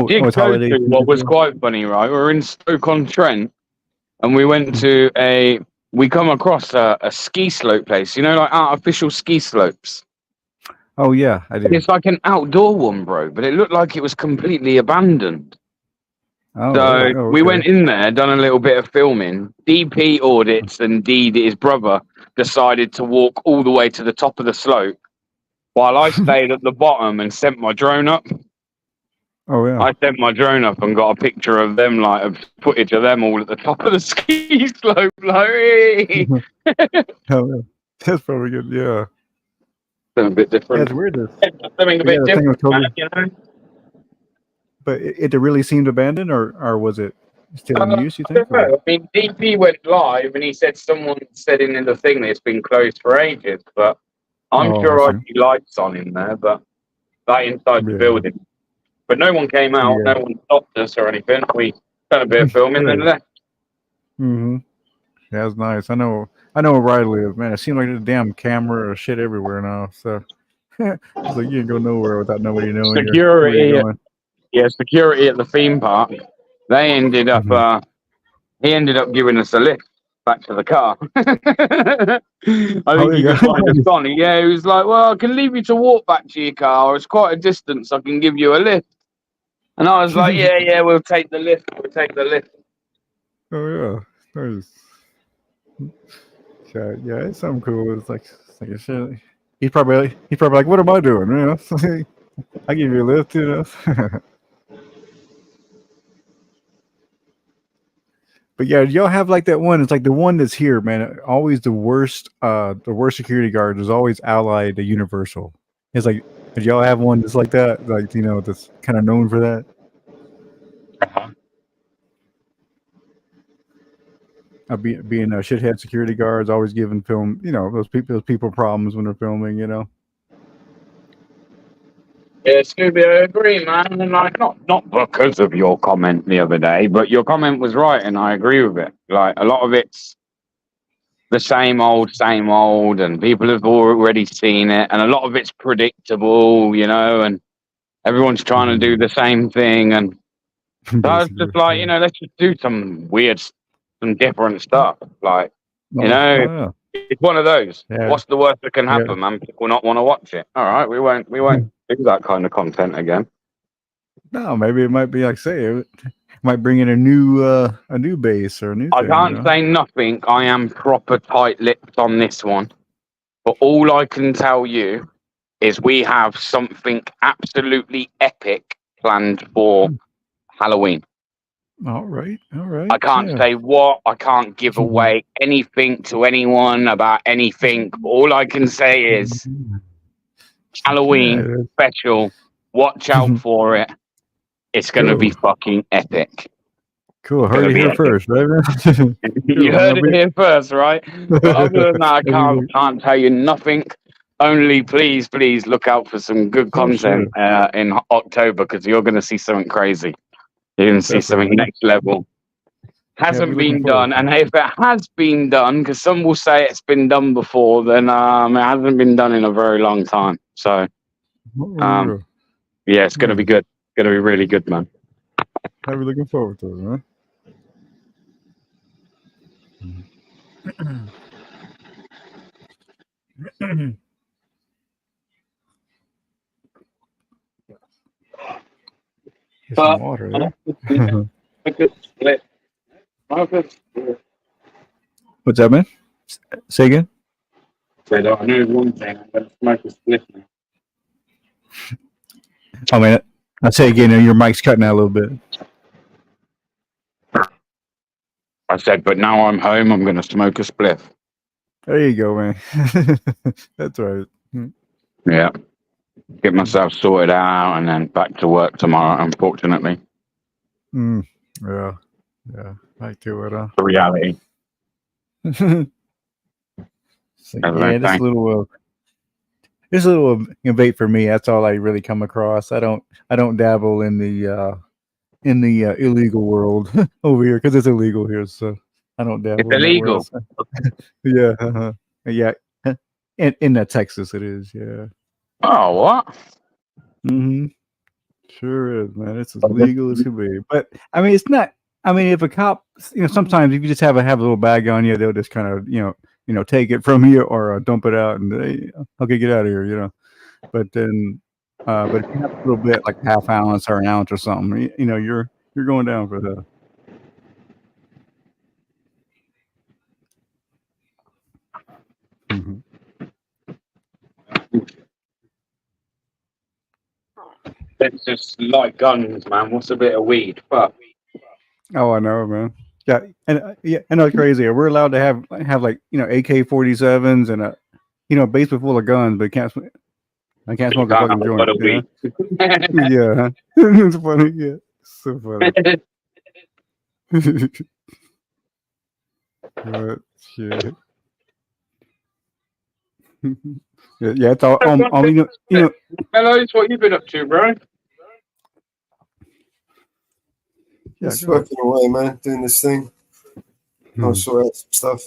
Speaker 17: did go to what was quite funny, right? We were in Stoke-on-Trent, and we went to we come across a ski slope place, like artificial ski slopes.
Speaker 16: Oh yeah, I do.
Speaker 17: It's like an outdoor one, bro, but it looked like it was completely abandoned. We went in there, done a little bit of filming. DP audits and his brother decided to walk all the way to the top of the slope, while I stayed at the bottom and sent my drone up.
Speaker 16: Oh yeah.
Speaker 17: I sent my drone up and got a picture of them, like a footage of them all at the top of the ski slope. Like,
Speaker 16: that's probably good. Yeah.
Speaker 17: Something a bit different.
Speaker 16: Yeah, it's weird.
Speaker 17: Something a bit different.
Speaker 16: But it really seemed abandoned, or was it still in use? You think?
Speaker 17: I mean, DP went live and he said someone said in the thing that it's been closed for ages, but I'm sure I see lights on in there, but inside the building. But no one came out, no one stopped us or anything. We done a bit of filming and left.
Speaker 16: Yeah, that's nice. I know where I live, man. It seems like there's a damn camera or shit everywhere now. So it's like you can go nowhere without nobody knowing.
Speaker 17: Security at the theme park. They ended up he ended up giving us a lift back to the car. I think he could find us on. Yeah, he was like, well, I can leave you to walk back to your car. It's quite a distance. I can give you a lift. And I was like, yeah, we'll take the lift.
Speaker 16: Oh yeah, nice. Yeah, it's something cool. It's like a shit. He's probably like, what am I doing? I give you a lift, But yeah, y'all have like that one. It's like the one that's here, man. Always the worst security guard is always allied to Universal. It's like, did y'all have one that's like that? Like, that's kind of known for that? Being a shithead security guards, always giving film, those people problems when they're filming,
Speaker 17: Yeah, Scooby, I agree, man. And like, not because of your comment the other day, but your comment was right, and I agree with it. Like, a lot of it's the same old, and people have already seen it, and a lot of it's predictable, and everyone's trying to do the same thing, and so I was just like, let's just do some different stuff. Like, It's one of those.
Speaker 16: Yeah.
Speaker 17: What's the worst that can
Speaker 16: Yeah.
Speaker 17: happen, man? People not want to watch it. All right, we won't do that kind of content again.
Speaker 16: No, maybe it might be like say it might bring in a new base or a new
Speaker 17: I
Speaker 16: thing.
Speaker 17: can't say nothing. I am proper tight-lipped on this one. But all I can tell you is we have something absolutely epic planned for Halloween.
Speaker 16: All right.
Speaker 17: I can't say what. I can't give away anything to anyone about anything. All I can say is Halloween special. Watch out for it. It's going to be fucking epic.
Speaker 16: Cool. Heard it here first, right?
Speaker 17: You heard it here first, right? But other than that, I can't tell you nothing. Only please look out for some good content in October, because you're going to see something crazy. You're going to see something next level. Hasn't been done, and if it has been done, because some will say it's been done before, then it hasn't been done in a very long time. So, yeah, it's going to be good. It's going to be really good, man.
Speaker 16: I'm looking forward to it, man. Get some water there. What's that, man? Say again?
Speaker 17: I know one thing. I'm going to smoke a split now.
Speaker 16: Oh, man. I'll say again, your mic's cutting out a little bit.
Speaker 17: I said, but now I'm home, I'm going to smoke a spliff.
Speaker 16: There you go, man. That's right.
Speaker 17: Yeah. Get myself sorted out and then back to work tomorrow, unfortunately.
Speaker 16: Yeah. Back to it, huh?
Speaker 17: The reality.
Speaker 16: So, yeah, this little vape for me. That's all I really come across. I don't dabble in the illegal world over here, because it's illegal here. So I don't dabble.
Speaker 17: It's illegal.
Speaker 16: Yeah, yeah. In Texas, it is. Yeah.
Speaker 17: Oh, what?
Speaker 16: Sure is, man. It's as legal as can be. But I mean, it's not. I mean, if a cop, sometimes if you just have a little bag on you, they'll just kind of, take it from you or dump it out and okay, get out of here, But then, but if you have a little bit, like half ounce or an ounce or something, you're going down for that.
Speaker 17: It's just like guns, man. What's a bit of weed? Fuck.
Speaker 16: Oh, I know, man. Yeah, and I know it's crazy. We're allowed to have like AK-47s and a basement full of guns, but I can't smoke a fucking joint. Yeah, it's funny. Yeah, so funny. But shit. Yeah, it's all
Speaker 17: Hello, it's what you've been up to, bro.
Speaker 7: Just working away, man, doing this thing. I'll sort out some stuff.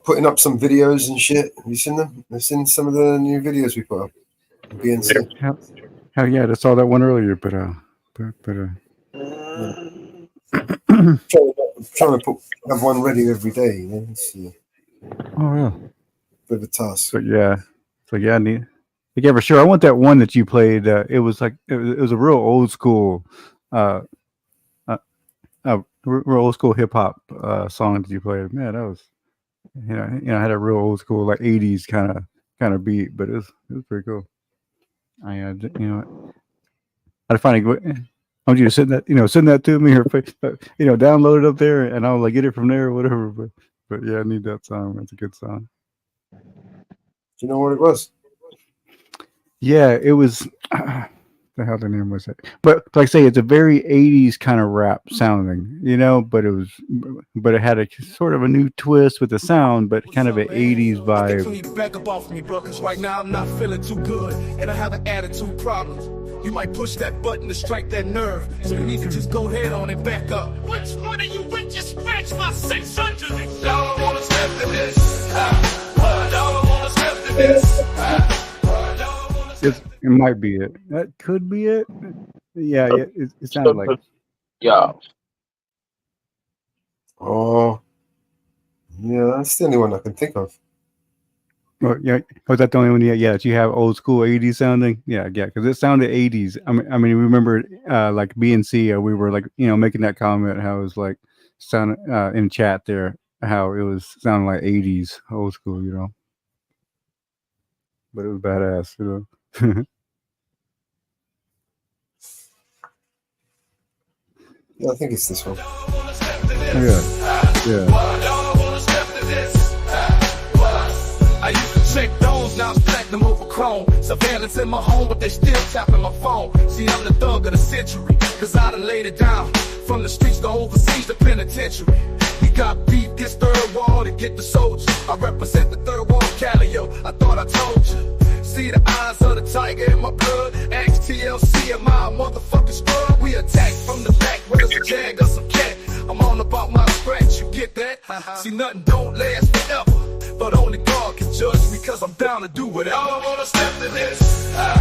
Speaker 7: Putting up some videos and shit. Have you seen them? I've seen some of the new videos we put up. BNC.
Speaker 16: Hell yeah, I saw that one earlier, but
Speaker 7: trying to have one ready every day.
Speaker 16: Oh yeah,
Speaker 7: bit of a task.
Speaker 16: So yeah, I need. Yeah, for sure. I want that one that you played. It was like it was a real old school, real old school hip hop song that you played. Man, that was, had a real old school like '80s kind of beat, but it was pretty cool. I'd finally. I want you to send that to me or download it up there, and I'll like get it from there or whatever. But yeah, I need that song. It's a good song.
Speaker 7: Do you know what it was?
Speaker 16: Yeah, it was. The hell the name was it? But like I say, it's a very '80s kind of rap sounding, But it had a sort of a new twist with the sound, but kind of an '80s vibe.
Speaker 19: Back up off me, bro, because right now I'm not feeling too good, and I have an attitude problem. You might push that button to strike that nerve, so you need to just go ahead on and back up. Which one of you bitches scratch my 600? Y'all wanna step to this? Y'all wanna step to this?
Speaker 16: It might be it. That could be it. Yeah, it sounded like.
Speaker 17: Yeah.
Speaker 7: Oh, yeah, that's the only one I can think of.
Speaker 16: Well, yeah, was that the only one? Yeah, that you have old school 80s sounding. Yeah, because it sounded 80s. I mean, remember like BNC, we were like, making that comment how it was like sound in chat there, how it was sounding like 80s old school, but it was badass,
Speaker 7: Yeah, I think it's this one.
Speaker 16: Yeah.
Speaker 19: I used to check those, now I'm platinum over chrome. Surveillance in my home, but they still tapping my phone. See, I'm the thug of the century, cause I done laid it down. From the streets to overseas to penitentiary. He got beat, gets third wall to get the soldier. I represent the third wall, Calio, I thought I told you. See the eyes of the tiger in my blood. Ask TLC and my motherfucking scrub. We attack from the back, whether it's a jag or some cat. I'm all about my scratch, you get that? See, nothing don't last forever, but only God can judge me, cause I'm down to do whatever. Y'all don't wanna step to this. Y'all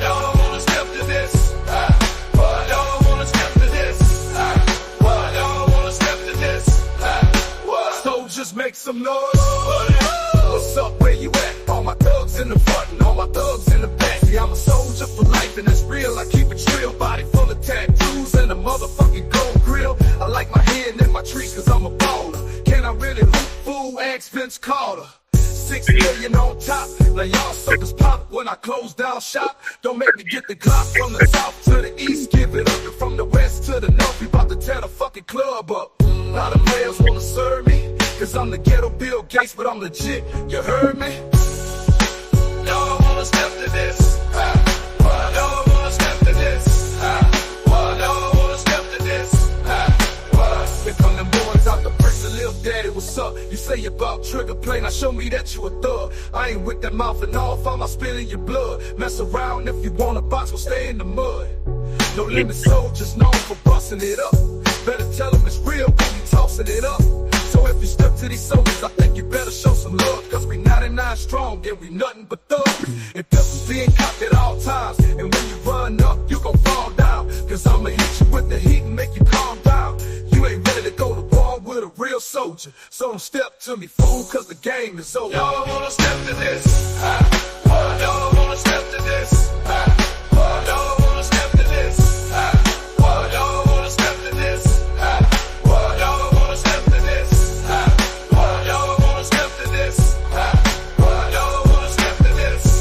Speaker 19: don't wanna step to this. Y'all don't wanna step to this. Y'all don't wanna step to this. Soldiers make some noise. What's up, where you at? All my thugs in the front and all my thugs in the back. See, I'm a soldier for life and it's real. I keep it real, body full of tattoos and a motherfucking gold grill. I like my hand in my tree cause I'm a baller. Can I really look fool? Ask Vince Carter. 6 million on top, now y'all suckers pop when I close down shop. Don't make me get the Glock from the south to the east, give it up. And from the west to the north, we about to tear the fucking club up. A lot of players wanna serve me, cause I'm the ghetto Bill Gates, but I'm legit, you heard me? Y'all wanna step to this. Y'all wanna step to this. Y'all wanna step to this. Here come them boys out the prison, little daddy, what's up? You say you about trigger play, now show me that you a thug. I ain't with that mouth and off, I'm not spilling your blood. Mess around if you want a box, we'll stay in the mud. No limit soldiers known for busting it up. Better tell them it's real when you tossing it up. So if you step to these soldiers, I think you better show some love. Cause we 99 strong and we nothing but thugs. And pistols being cocked at all times. And when you run up, you gon' fall down. Cause I'ma hit you with the heat and make you calm down. You ain't ready to go to war with a real soldier. So don't step to me, fool, cause the game is over. Y'all wanna step to this. Y'all wanna step to this. Y'all wanna step to this. Y'all wanna step to this. Y'all wanna step to this. Y'all wanna step to this. Y'all wanna step to this.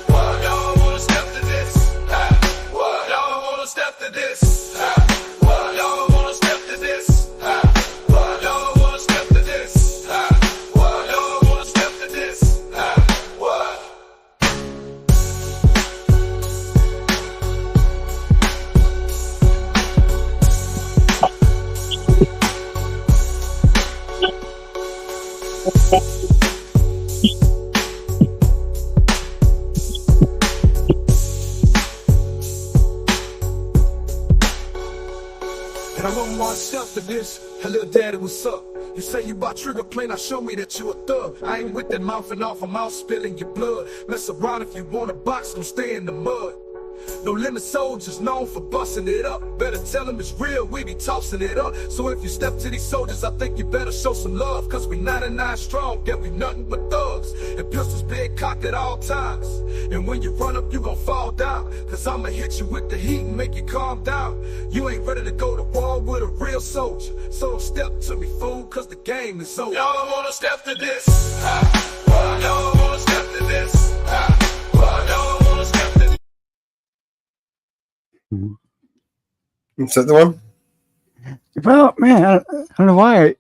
Speaker 19: Y'all wanna step to this. Y'all wanna step to this. Y'all wanna step to this. Y'all wanna step to this. Y'all wanna step to this. What? And I wouldn't want to step to this. Hey, little daddy, what's up? You say you bought trigger play, now show me that you a thug. I ain't with that mouthing off, I'm out spilling your blood. Mess around if you want a box, don't stay in the mud. No limit soldiers known for busting it up. Better tell them it's real, we be tossing it up. So if you step to these soldiers, I think you better show some love. Cause we 99 strong, yeah, we nothing but thugs. And pistols big cocked at all times. And when you run up, you gon' fall down. Cause I'ma hit you with the heat and make you calm down. You ain't ready to go to war with a real soldier. So don't step to me, fool, cause the game is over. Y'all wanna step to this. Y'all wanna step to this. Y'all wanna step to this.
Speaker 7: Is that the one?
Speaker 16: Well, man, I don't know why.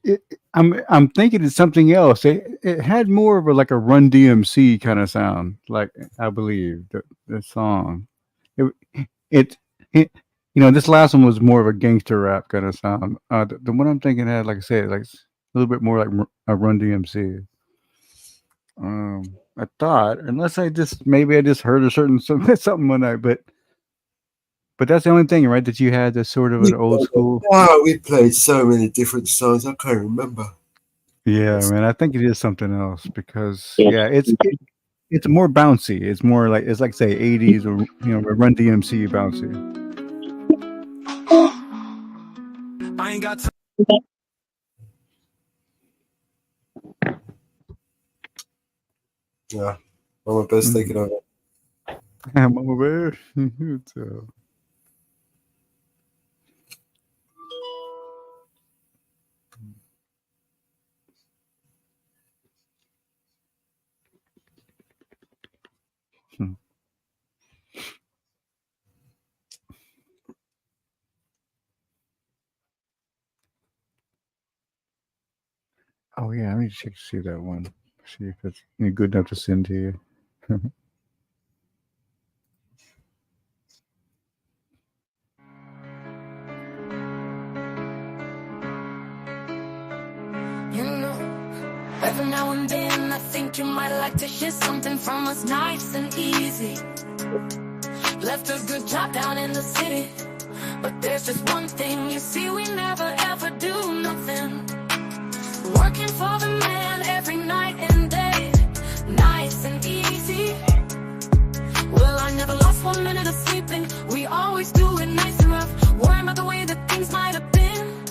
Speaker 16: I'm thinking it's something else. It had more of like a Run DMC kind of sound, like I believe the song. It this last one was more of a gangster rap kind of sound. The one I'm thinking had, like I said, like a little bit more like a Run DMC. I thought, unless I just heard a certain something one night, but that's the only thing, right? That you had this sort of an old school.
Speaker 7: Wow, we played so many different songs. I can't remember.
Speaker 16: Yeah, man. I think it is something else because it's more bouncy. It's more like say 80s or Run DMC bouncy.
Speaker 19: I ain't got time.
Speaker 7: Yeah. Mama Bear's taking over.
Speaker 16: Mama Bear. So, oh yeah, I need to check to see that one. See if it's good enough to send to you.
Speaker 12: You know, every now and then I think you might like to hear something from us nice and easy. Left a good job down in the city, but there's just one thing, you see, we never ever do nothing. Working for the man every night and day, nice and easy. Well, I never lost 1 minute of sleeping, we always do it nice and rough, worrying about the way that things might have been.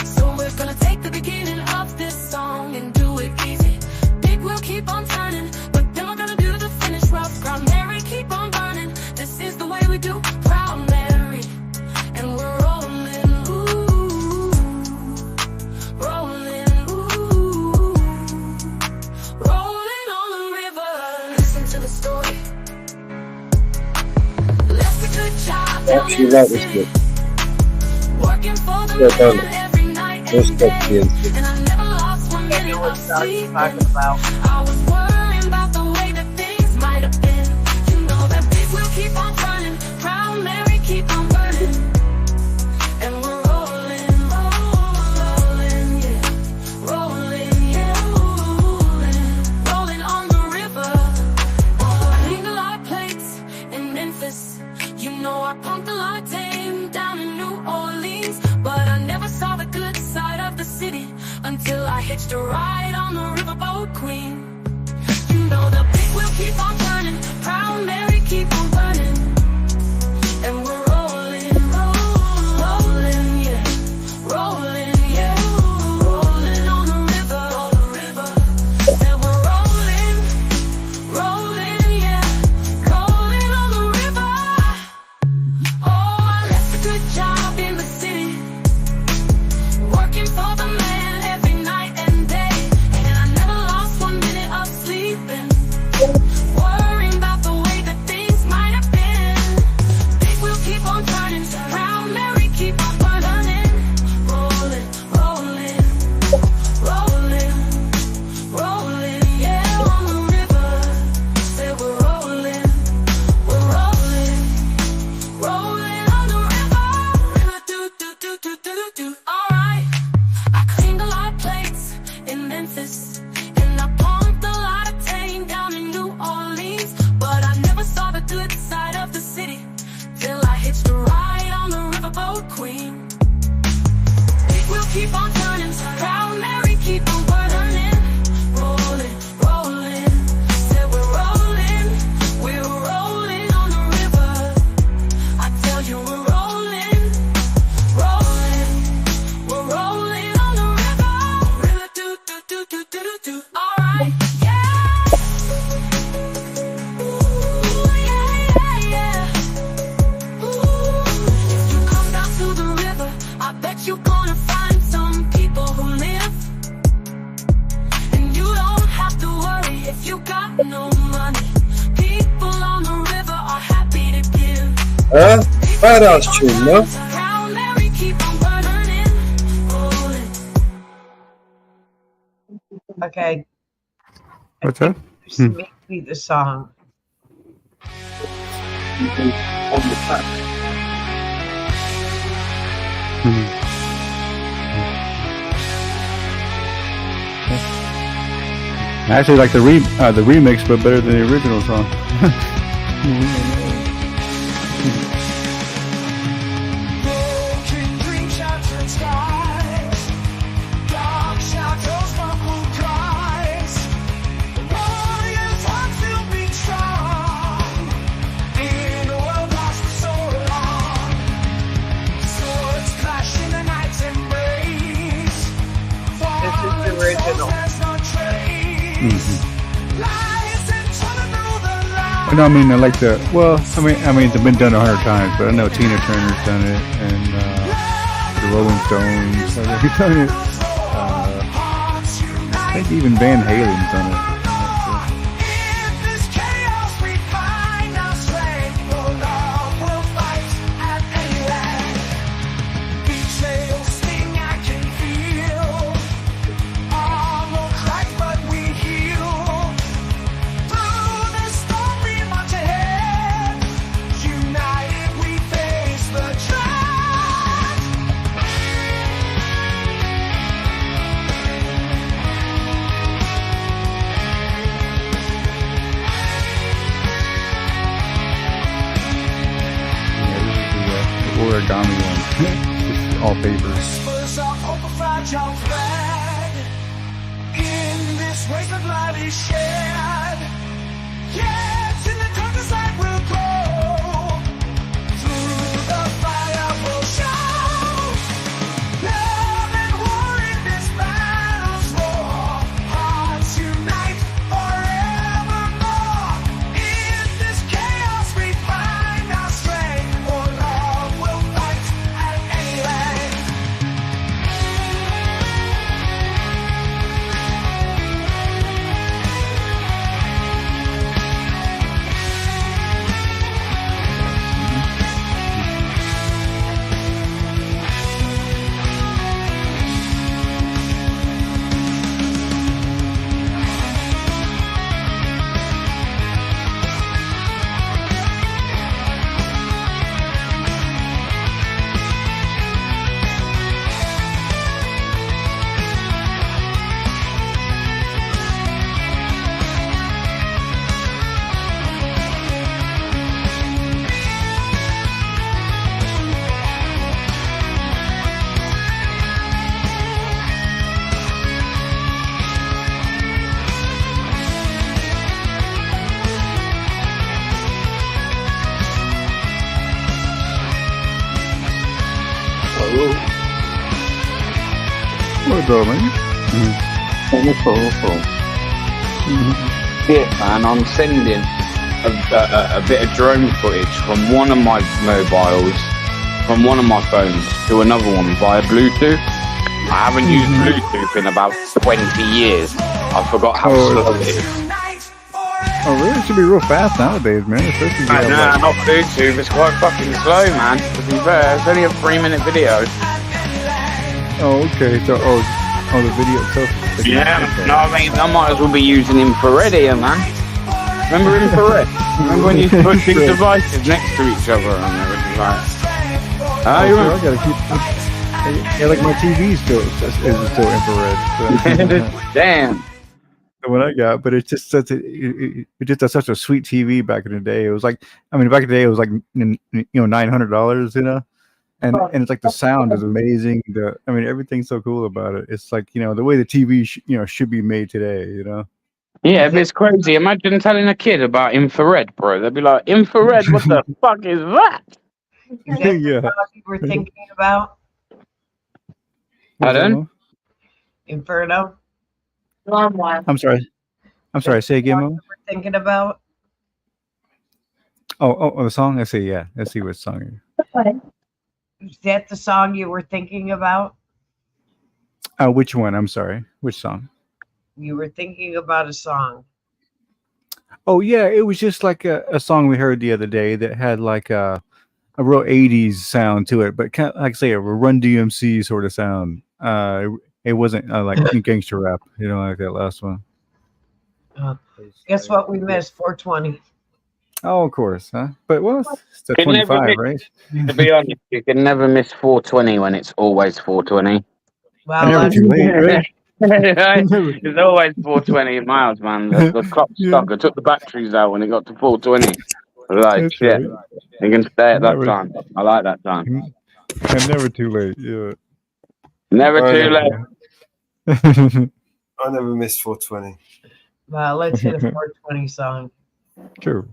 Speaker 12: So we're gonna take the beginning of this song and do it easy. Big wheel keep on turning, but then we're gonna do the finish rough. Proud Mary, keep on burning, this is the way we do Proud Mary. And we're rolling, ooh, rolling, ooh, rolling on the river. Listen to the story. Left a good job down in the city, working for the man every night and day, and I never lost 1 minute of sleep. I was worrying about the way that things might have been. You know that big wheel keep on turning, Proud Mary keep on burning, and we're rolling, rolling, yeah, rolling, yeah, rolling on the river. I cleaned a lot of plates in Memphis. You know I pumped a lot of tame down in New Orleans, but I never saw the good side of the city until I hitched a ride on the riverboat queen. You know the big wheel keep on turning, Proud Mary keep on burning, and we're rolling, rolling, yeah, rolling, yeah, rolling on the river, and we're rolling, rolling, yeah, rolling on the river. Oh, I left a good job in the city, working for the man every night and day, and I never lost 1 minute of sleeping, worrying about the way that things might have been. Big wheel keep on turning, Proud Mary keep on burning, rolling, rolling, rolling, rolling, yeah, on the river. Say we're rolling, rolling on the river, do do do do do do. Alright, I cleaned a lot of plates in Memphis, and I pumped a lot of tame down in New Orleans, but I never saw the good side of the city till I hitched a ride on the riverboat queen. Big wheel keep on turning, Proud Mary keep on burning, rolling, rolling. Said we're rolling on the river. I tell you we're rolling, we're rolling on the river, do do do do do do do. Alright, yeah. Ooh, yeah, yeah, yeah. Ooh, if you come down to the river, I bet you're gonna find some people who live, and you don't have to worry if you got no money. People on the river are happy to give.
Speaker 7: Badass tune, no?
Speaker 12: Proud Mary keep on burning, rolling.
Speaker 2: Okay,
Speaker 16: What's that?
Speaker 2: make me the song.
Speaker 16: I actually like the remix, but better than the original song.
Speaker 12: Broken green shattered skies, dark shadows, muffled cries. Warriors' hearts still beat strong in a world lost for so long. Swords clash in the night's embrace.
Speaker 2: This is the original.
Speaker 12: There's no trace. Lies
Speaker 16: No, I mean, I like the. Well, I mean, it's been done 100 times, but I know Tina Turner's done it, and the Rolling Stones. They've done it. I think even Van Halen's done it. Origami one. Just all papers.
Speaker 19: In this race of life is shared. Yes, in the darkest light will glow. Through the fire will show. Love and war in this battle's war. Hearts unite forevermore. In this chaos we find our strength. For love will fight at any length.
Speaker 16: What's up, man?
Speaker 17: Yeah, man, I'm sending a bit of drone footage from one of my mobiles, from one of my phones to another one via Bluetooth. I haven't used Bluetooth in about 20 years. I forgot how slow it is.
Speaker 16: Oh, really? It should be real fast nowadays, man. Especially
Speaker 17: Nah, not Bluetooth. It's quite fucking slow, man. To be fair, it's only a 3-minute video.
Speaker 16: Oh, okay. So, the video itself.
Speaker 17: Yeah,
Speaker 16: okay.
Speaker 17: no, I mean, I might as well be using infrared here, man. Remember infrared? Remember when you put these devices next to each other and everything like
Speaker 16: I gotta keep. Yeah, like my TV still infrared. So.
Speaker 17: Damn.
Speaker 16: The one I got, but it's just such it just does such a sweet TV back in the day. It was like, I mean, back in the day it was like $900, and it's like the sound is amazing. I mean, everything's so cool about it. It's like the way the TV should be made today.
Speaker 17: Yeah, but it's crazy. Imagine telling a kid about infrared, bro. They'd be like, infrared? What the fuck is that?
Speaker 2: Is that the song you were thinking about?
Speaker 17: Pardon?
Speaker 2: Inferno?
Speaker 16: I'm sorry. Say again, Mom.
Speaker 2: We're thinking about.
Speaker 16: Oh, the song. Let's see. Yeah, let's see what song.
Speaker 2: Is that the song you were thinking about?
Speaker 16: Which one? I'm sorry. Which song?
Speaker 2: You were thinking about a song.
Speaker 16: Oh yeah, it was just like a song we heard the other day that had like a real 80s sound to it, but kind of, like say a Run DMC sort of sound. It wasn't like gangster rap, like that last one.
Speaker 2: Guess what we missed? 420.
Speaker 16: Oh, of course, huh? But it's the 25, right?
Speaker 17: To be honest, you can never miss 420 when it's always 420.
Speaker 2: Well,
Speaker 16: never too late, right?
Speaker 17: It's always 420 miles, man. The clock's stuck. I took the batteries out when it got to 420. I was like, shit, you can stay at that time. I like that time.
Speaker 16: And never too late, yeah.
Speaker 17: Never too late.
Speaker 7: I never miss 420.
Speaker 2: Well, let's hit a 420 song.
Speaker 16: True.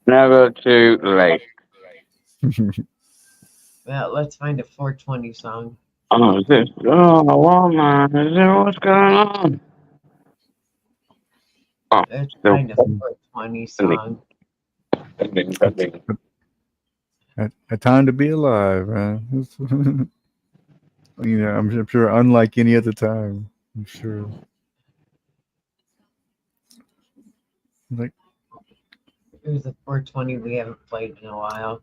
Speaker 17: Never too late.
Speaker 2: Well, let's find a 420 song.
Speaker 17: Oh, is this? Oh, woman, is there what's going on? Oh,
Speaker 2: Let's find a 420 420 song.
Speaker 16: A time to be alive, man. You know, I'm sure unlike any other time. I'm sure. Like,
Speaker 2: Here's a 420 we haven't played in a while.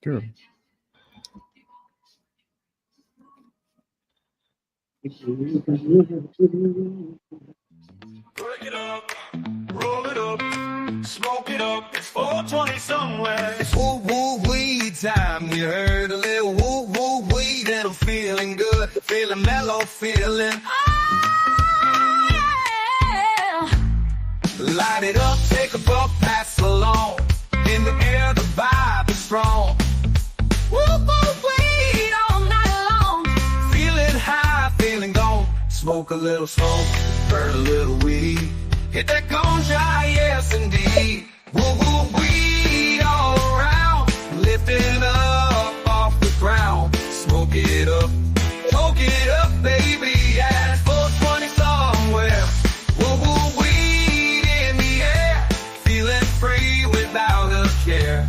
Speaker 16: Sure.
Speaker 19: Break it up, roll it up, smoke it up. It's 420 somewhere. It's woo woo weed time. You heard a little woo woo weed and I'm feeling good, feeling mellow, feeling. Light it up, take a puff, pass along. In the air, the vibe is strong. Woo woo weed all night long. Feeling high, feeling gone. Smoke a little smoke, burn a little weed. Hit that ganja, yes indeed. Woo woo weed all around. Lifting up off the ground. Smoke it up, baby. Yeah, 420 somewhere. Woo woo weed in the air. Feeling free without a care.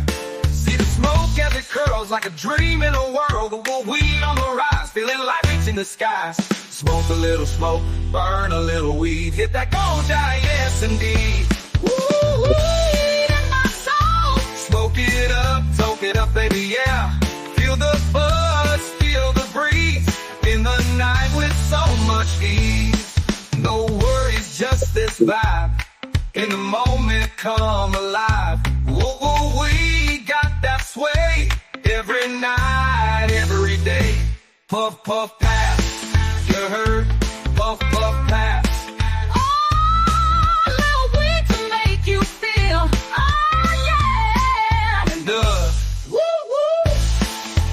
Speaker 19: See the smoke as it curls like a dream in a world. The woo weed on the rise, feeling like reaching the skies. Smoke a little smoke, burn a little weed. Hit that ganja, yes indeed. Woo, weed in my soul. Smoke it up, soak it up, baby, yeah. Feel the buzz, feel the breeze. In the night with so much ease. No worries, just this vibe. In the moment, come alive. Woo, woo, we got that sway. Every night, every day. Puff, puff, pass. You heard? Puff, puff, pass.
Speaker 12: Oh, a little weed to make you feel. Oh, yeah.
Speaker 19: And woo, woo.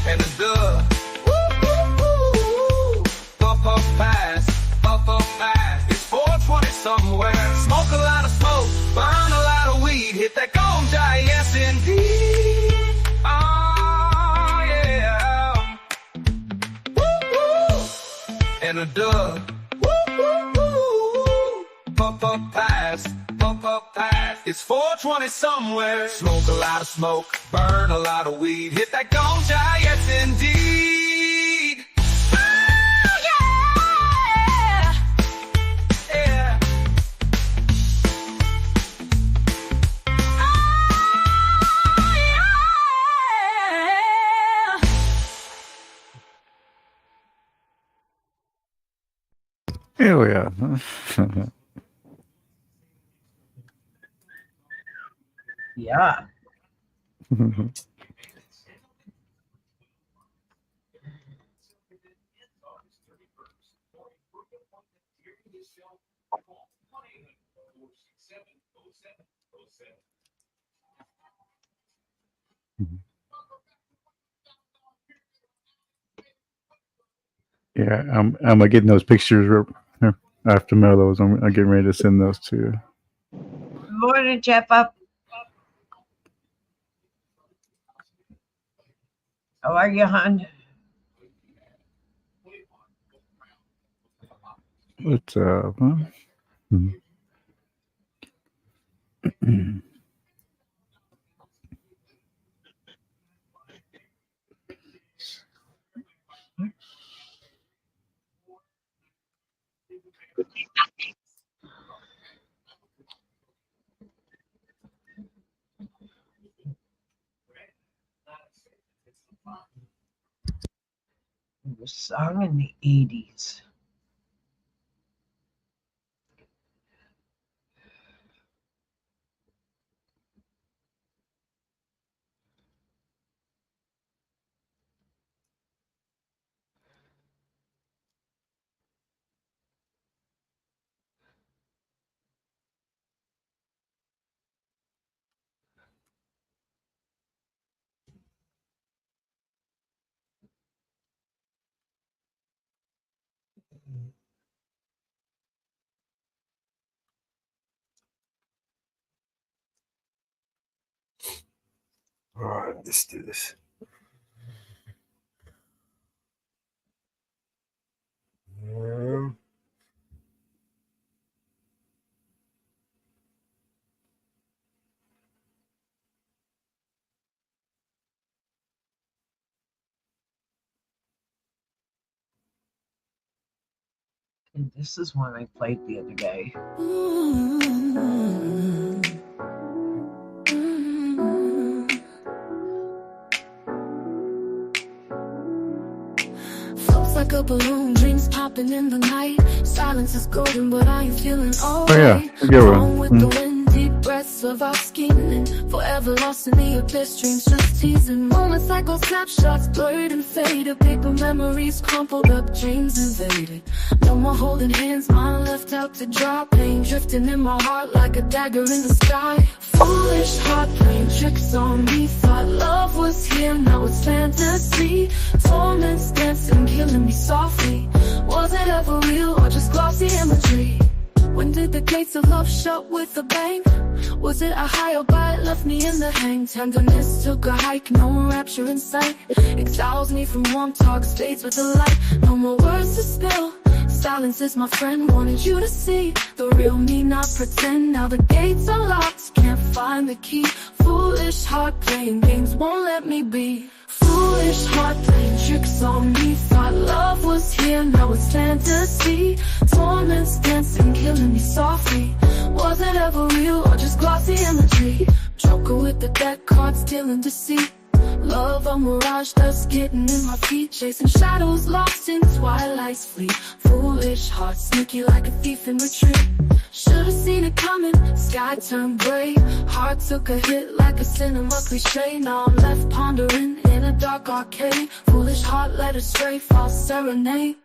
Speaker 19: And woo, woo, woo. Puff, puff, pass. Puff, puff, pass. It's 420 somewhere. Smoke a lot of smoke, burn a lot of weed. Hit that ganja, yes indeed. Oh, yeah. Woo, woo. And woo, woo, woo. Puff, puff, pass. Puff, puff, pass. It's 420 somewhere. Smoke a lot of smoke, burn a lot of weed. Hit that ganja, yes indeed.
Speaker 12: Oh, yeah.
Speaker 19: Yeah.
Speaker 16: Hell yeah.
Speaker 2: Yeah.
Speaker 16: Yeah, I'm getting those pictures after Mellows. I'm getting ready to send those to you.
Speaker 2: Good morning, Jeff Up. How are you, hon?
Speaker 16: What's up, huh?
Speaker 2: A song in the 80s.
Speaker 7: All right, let's do this.
Speaker 2: And this is one I played the other day.
Speaker 12: Floats like a balloon, dreams popping in the night. Silence is golden, but I ain't feeling alright.
Speaker 16: Oh yeah, good
Speaker 12: Along with the
Speaker 16: one.
Speaker 12: wind, deep breaths of our scheming. Forever lost in the abyss, dreams just teasing. Moments like old snapshots, blurred and faded. Paper memories crumpled up, dreams invaded. No more holding hands, mine left out to dry. Pain drifting in my heart like a dagger in the sky. Foolish heart playing tricks on me. Thought love was here, now it's fantasy. Torments dancing, killing me softly. Was it ever real or just glossy imagery? When did the gates of love shut with a bang? Was it a high or bite left me in the hang? Tenderness took a hike, no rapture in sight. Exiles me from warm talks, fades with the light. No more words to spill. Silence is my friend, wanted you to see the real me, not pretend. Now the gates are locked, can't find the key. Foolish heart playing games, won't let me be. Foolish heart playing tricks on me. Thought love was here, now it's fantasy. Torments dancing, killing me softly. Was it ever real or just glossy imagery? Joker with the deck cards, stealing deceit. Love a mirage, dust getting in my feet. Chasing shadows, lost in twilight's fleet. Foolish heart, sneaky like a thief in retreat. Should've seen it coming, sky turned gray. Heart took a hit like a cinema cliche. Now I'm left pondering in a dark arcade. Foolish heart led astray, false serenade.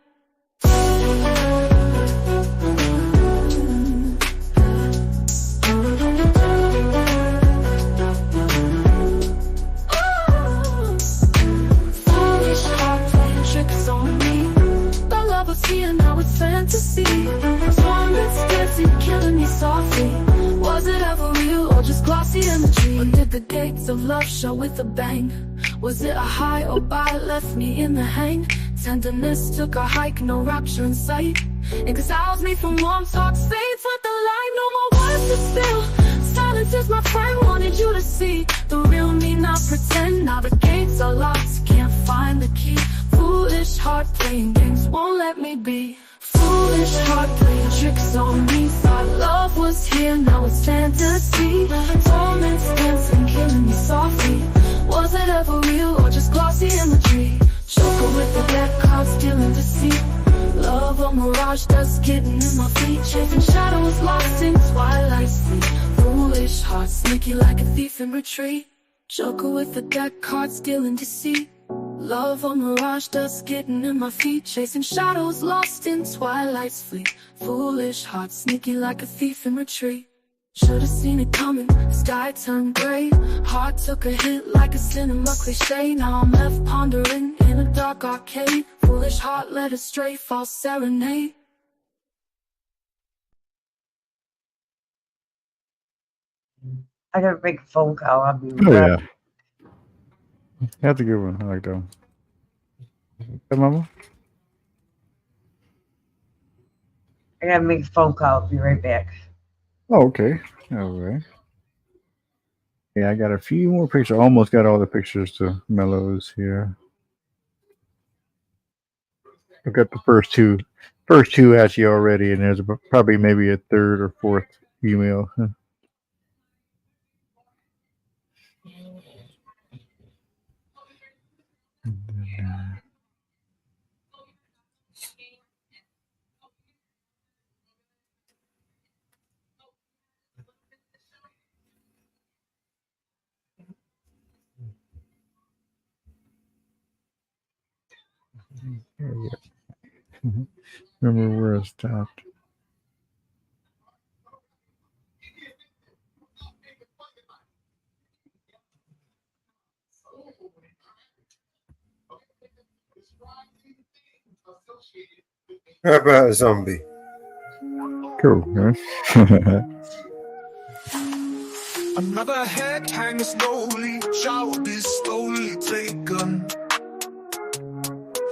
Speaker 12: Here, now it's fantasy. Torments dancing, killing me softly. Was it ever real or just glossy imagery? Or did the gates of love shut with a bang? Was it a high or bye left me in the hang? Tenderness took a hike, no rapture in sight. Exiles me from warm talks, fades with the light. No more words to spill. Silence is my friend, wanted you to see the real me, not pretend. Now the gates are locked, can't find the key. Foolish heart playing games, won't let me be. Foolish heart playing tricks on me. Thought love was here, now it's fantasy. Torments dancing, killing me softly. Was it ever real or just glossy imagery? Joker with the deck cards, stealing deceit. Love a mirage, dust getting in my feet. Chasing shadows, lost in twilight's fleet. Foolish heart, sneaky like a thief in retreat. Joker with the deck cards, stealing deceit. Love a mirage, dust getting in my feet. Chasing shadows, lost in twilight's fleet. Foolish heart, sneaky like a thief in retreat. Should've seen it coming, sky turned gray. Heart took a hit like a cinema cliche. Now I'm left pondering in a dark arcade. Foolish heart led astray, false serenade.
Speaker 2: I gotta make a phone call. I'll be
Speaker 16: Oh
Speaker 2: right back.
Speaker 16: yeah, that's a good one. I like that one. Hey, Mama?
Speaker 2: I gotta make a phone call. I'll be right back.
Speaker 16: Oh, okay. All right. Yeah, I got a few more pictures. I almost got all the pictures to Mellows here. I've got the first two actually already, and there's probably maybe a third or fourth email. Remember where I stopped.
Speaker 7: How about a zombie?
Speaker 16: Cool.
Speaker 19: Another head hangs slowly, child is slowly taken.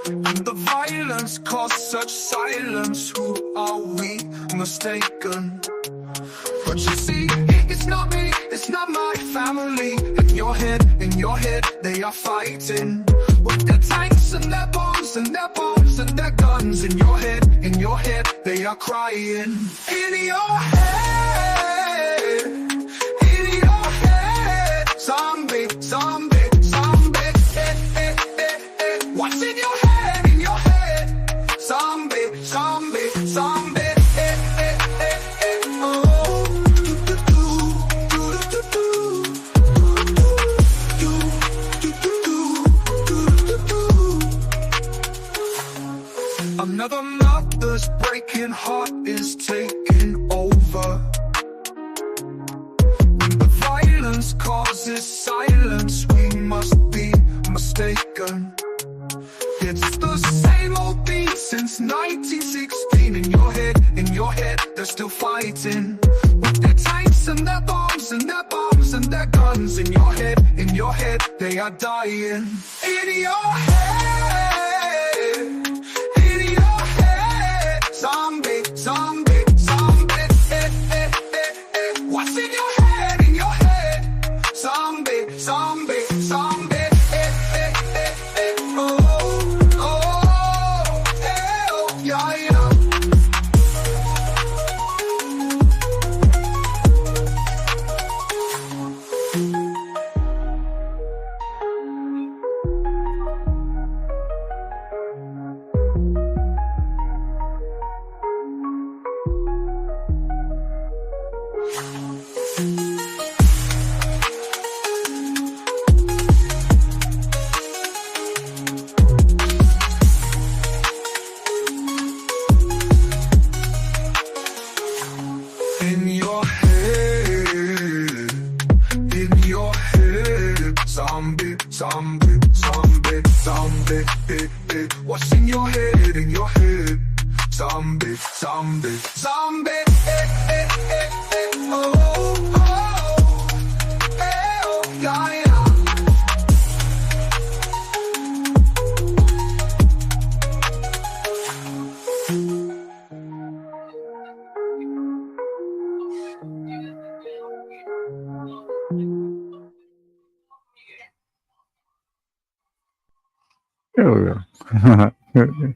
Speaker 19: And the violence caused such silence. Who are we mistaken? But you see, it's not me, it's not my family. In your head, they are fighting. With their tanks and their bombs and their bombs and their guns. In your head, they are crying. In your head, in your head. Zombie, zombie, zombie. What's in your head, in your head? Zombie, zombie, zombie. Another mother's breaking heart is taking over. When the violence causes silence, we must be mistaken. It's the same old thing since 1916. In your head, they're still fighting. With their tanks and their bombs and their bombs and their guns. In your head, they are dying. In your head, in your head. Zombie, zombie, zombie. What's in your head, in your head? Zombie, zombie, zombie. Zombie, zombie, zombie, what's in your head, in your head? Zombie, zombie, zombie, oh, oh, yeah, yeah.
Speaker 16: There we go.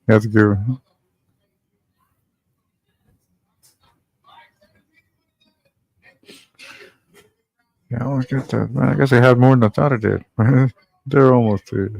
Speaker 16: That's good. Yeah, I always get that. Man, I guess I had more than I thought I did. They're almost there.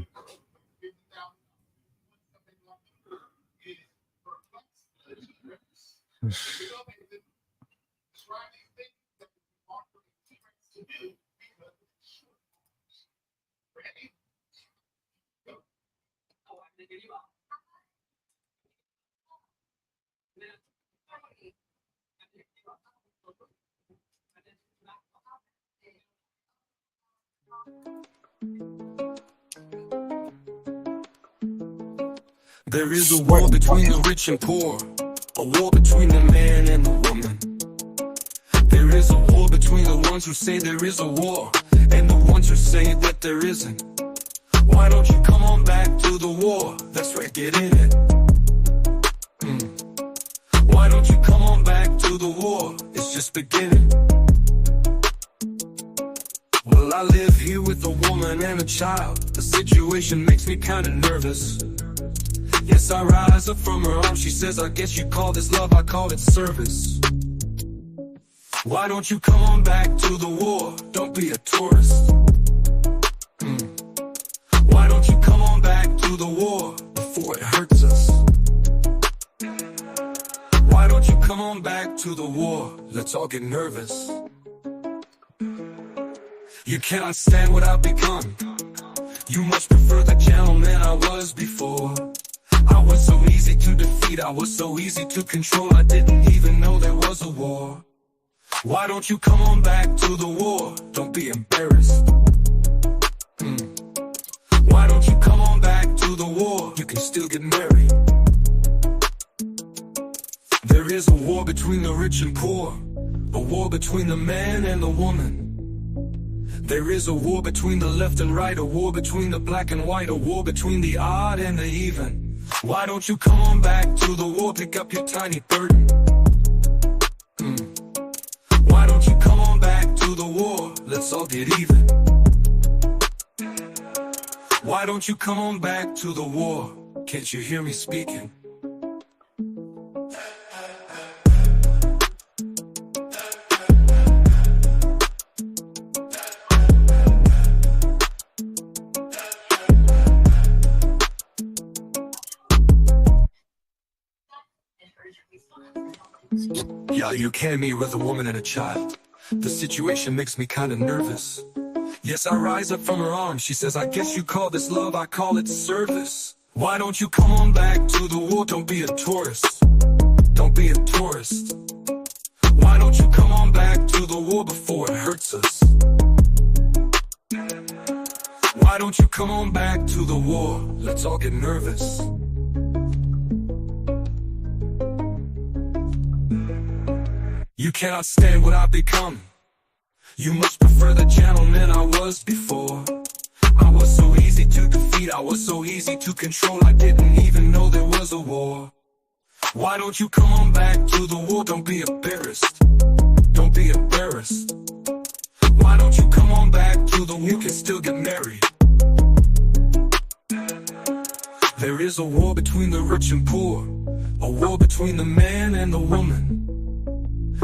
Speaker 19: There is a war between the rich and poor, a war between the man and the woman. There is a war between the ones who say there is a war and the ones who say that there isn't. Why don't you come on back to the war? That's right, get in it. Why don't you come on back to the war? It's just beginning. Well, I live here with a woman and a child. The situation makes me kinda nervous. Yes, I rise up from her arms. She says, I guess you call this love, I call it service. Why don't you come on back to the war? Don't be a tourist. Why don't you come on back to the war before it hurts us? Why don't you come on back to the war? Let's all get nervous. You cannot stand what I've become. You much prefer the gentleman I was before. I was so easy to defeat, I was so easy to control. I didn't even know there was a war. Why don't you come on back to the war? Don't be embarrassed. Why don't you come on back to the war? You can still get married. There is a war between the rich and poor, a war between the man and the woman. There is a war between the left and right, a war between the black and white, a war between the odd and the even. Why don't you come on back to the war? Pick up your tiny burden. Why don't you come on back to the war? Let's all get even. Why don't you come on back to the war? Can't you hear me speaking? Yeah, you came me with a woman and a child. The situation makes me kinda nervous. Yes, I rise up from her arms. She says, I guess you call this love, I call it service. Why don't you come on back to the war? Don't be a tourist. Don't be a tourist. Why don't you come on back to the war before it hurts us? Why don't you come on back to the war? Let's all get nervous. You cannot stand what I've become. You must prefer the gentleman I was before. I was so easy to defeat, I was so easy to control, I didn't even know there was a war. Why don't you come on back to the war? Don't be embarrassed. Don't be embarrassed. Why don't you come on back to the war? You can still get married. There is a war between the rich and poor, a war between the man and the woman.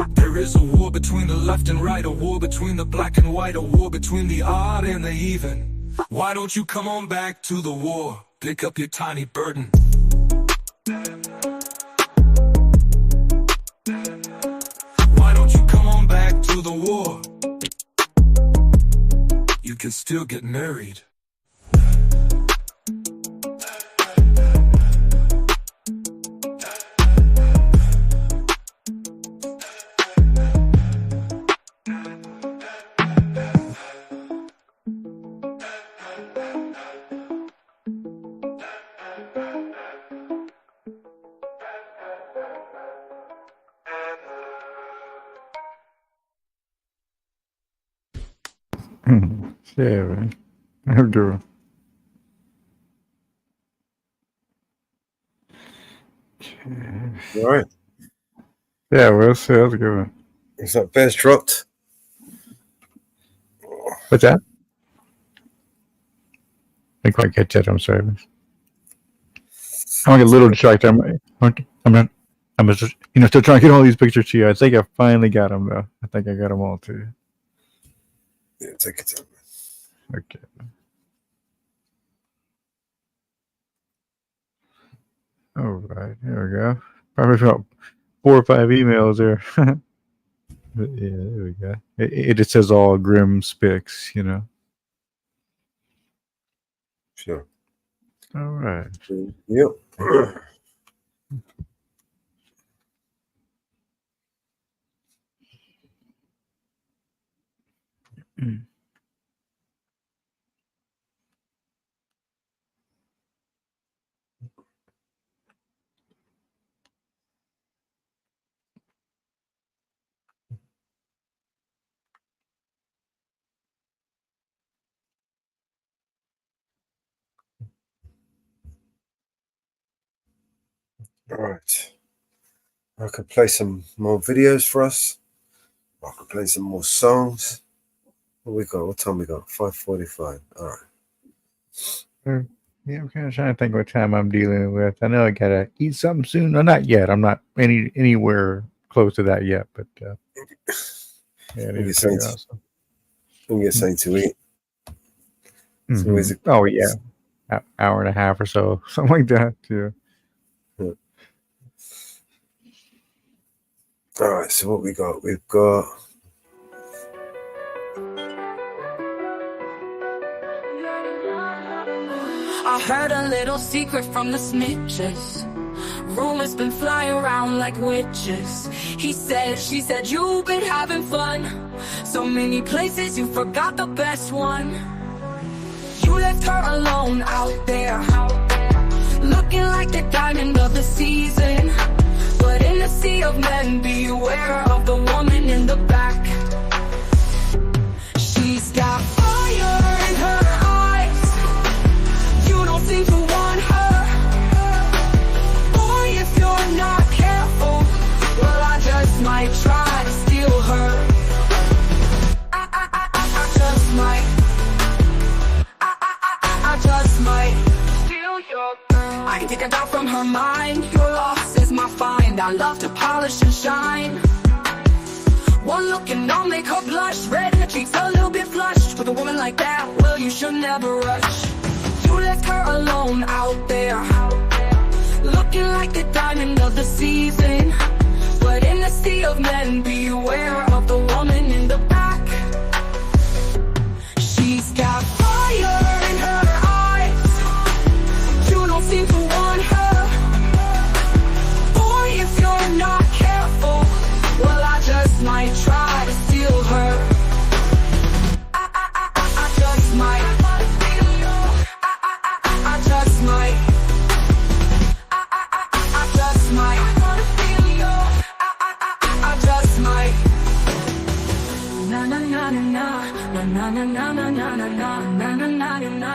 Speaker 19: There is a war between the left and right, a war between the black and white, a war between the odd and the even. Why don't you come on back to the war? Pick up your tiny burden. Why don't you come on back to the war? You can still get married.
Speaker 16: Yeah, man. I'm doing.
Speaker 7: All right.
Speaker 16: Yeah, we'll see. That's a good one.
Speaker 7: Is that bear's dropped?
Speaker 16: What's that? I didn't quite catch that. I'm sorry. I'm like a little distracted. I'm just, still trying to get all these pictures to you. I think I finally got them though. I think I got them all too.
Speaker 7: Yeah, take it time.
Speaker 16: Okay. All right, here we go. Probably about 4 or 5 emails there. But yeah, there we go. It just says all grim spics,
Speaker 7: Sure.
Speaker 16: All right.
Speaker 7: Yep. All right. I could play some more videos for us. I could play some more songs. What we got? What time we got? 5:45. All right.
Speaker 16: Yeah, I'm kind of trying to think what time I'm dealing with. I know I gotta eat something soon. No, not yet. I'm not anywhere close to that yet. But yeah, I need to figure out something.
Speaker 7: We can get something to eat.
Speaker 16: Mm-hmm. Oh yeah, hour and a half or so, something like that. Yeah.
Speaker 7: All right, so what we got? We've got
Speaker 12: I heard a little secret from the snitches. Rumors been flying around like witches. He said, she said, you've been having fun. So many places, you forgot the best one. You left her alone out there, looking like the diamond of the season. But in the sea of men, beware of the woman in the back. She's got fire in her eyes. You don't seem to want her. Boy, if you're not careful, well, I just might try to steal her. I just might. I just might steal your girl. I can take her down from her mind. Your loss is my find. I love to polish and shine. One look and I'll make her blush. Red in the cheeks, a little bit flushed. With a woman like that, well, you should never rush. You left her alone out there, looking like the diamond of the season. But in the sea of men, beware of the woman in the back. She's got fire in her eyes. You don't seem to want her. Boy, if you're not careful, well, I just might try to steal her. I just might. I just might. I just might. I just might. Na na na na na na na na na na na na na na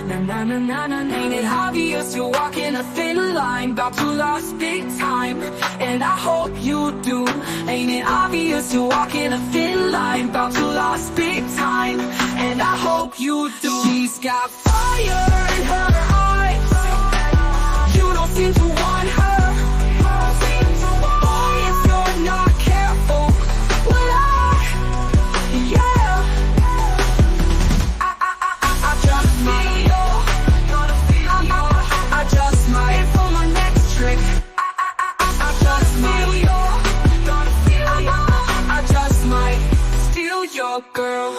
Speaker 12: na na na na na. Ain't it obvious you're walking a thin line, about to lose big time? And I hope you do. Ain't it obvious you're walking a thin line, about to lose big time? And I hope you do. She's got fire in her eyes. You don't seem to want her. Boy, if you're not careful, well, yeah. I just might. I just might. For my next trick, I just might. I just might steal your girl.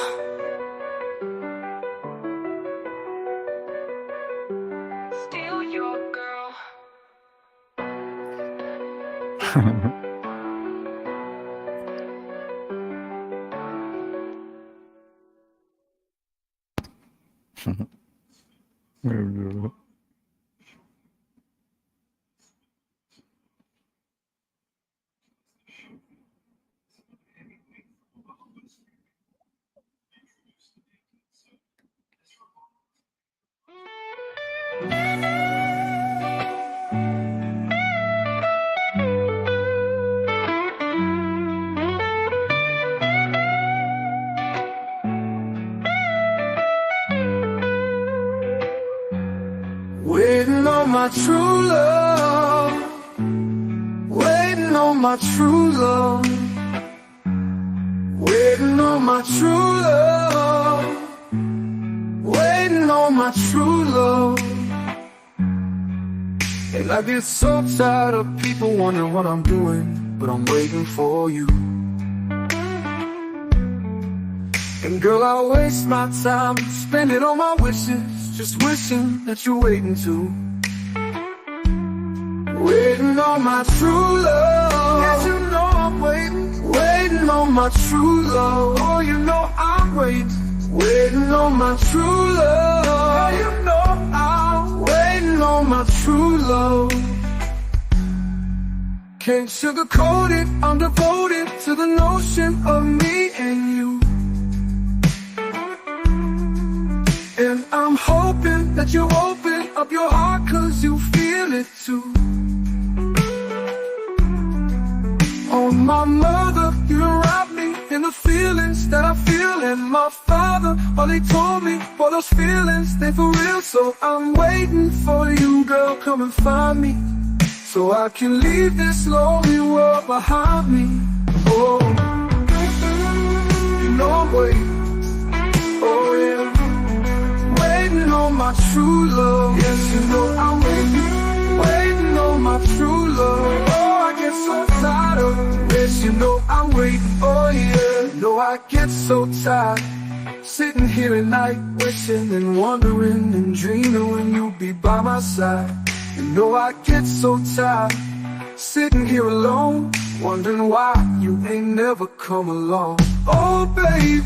Speaker 12: Steal your girl.
Speaker 19: Waiting on my true love. Waiting on my true love. Waiting on my true love. Waiting on my true love. And I get so tired of people wondering what I'm doing, but I'm waiting for you. And girl, I waste my time, spend it on my wishes, just wishing that you're waiting too. Waiting on my true love. Yes, you know I'm waiting. Waiting on my true love. Oh, you know I'm waiting. Waiting on my true love. Oh, you know I'm waiting on my true love. Can't sugarcoat it, I'm devoted to the notion of me and you. And I'm hoping that you open up your heart, cause you feel it too. Oh, my mother, you wrap me in the feelings that I feel. And my father, all he told me, for those feelings, they for real. So I'm waiting for you, girl, come and find me, so I can leave this lonely world behind me. Oh, you know I'm waiting. Oh, yeah. Waiting on my true love. Yes, you know I'm waiting. Waiting on my true love. Oh, I get so tired of it. Yes, you know I'm waiting. Oh, yeah. No, I get so tired, sitting here at night, wishing and wondering and dreaming when you'll be by my side. You know I get so tired, sitting here alone, wondering why you ain't never come along. Oh, baby,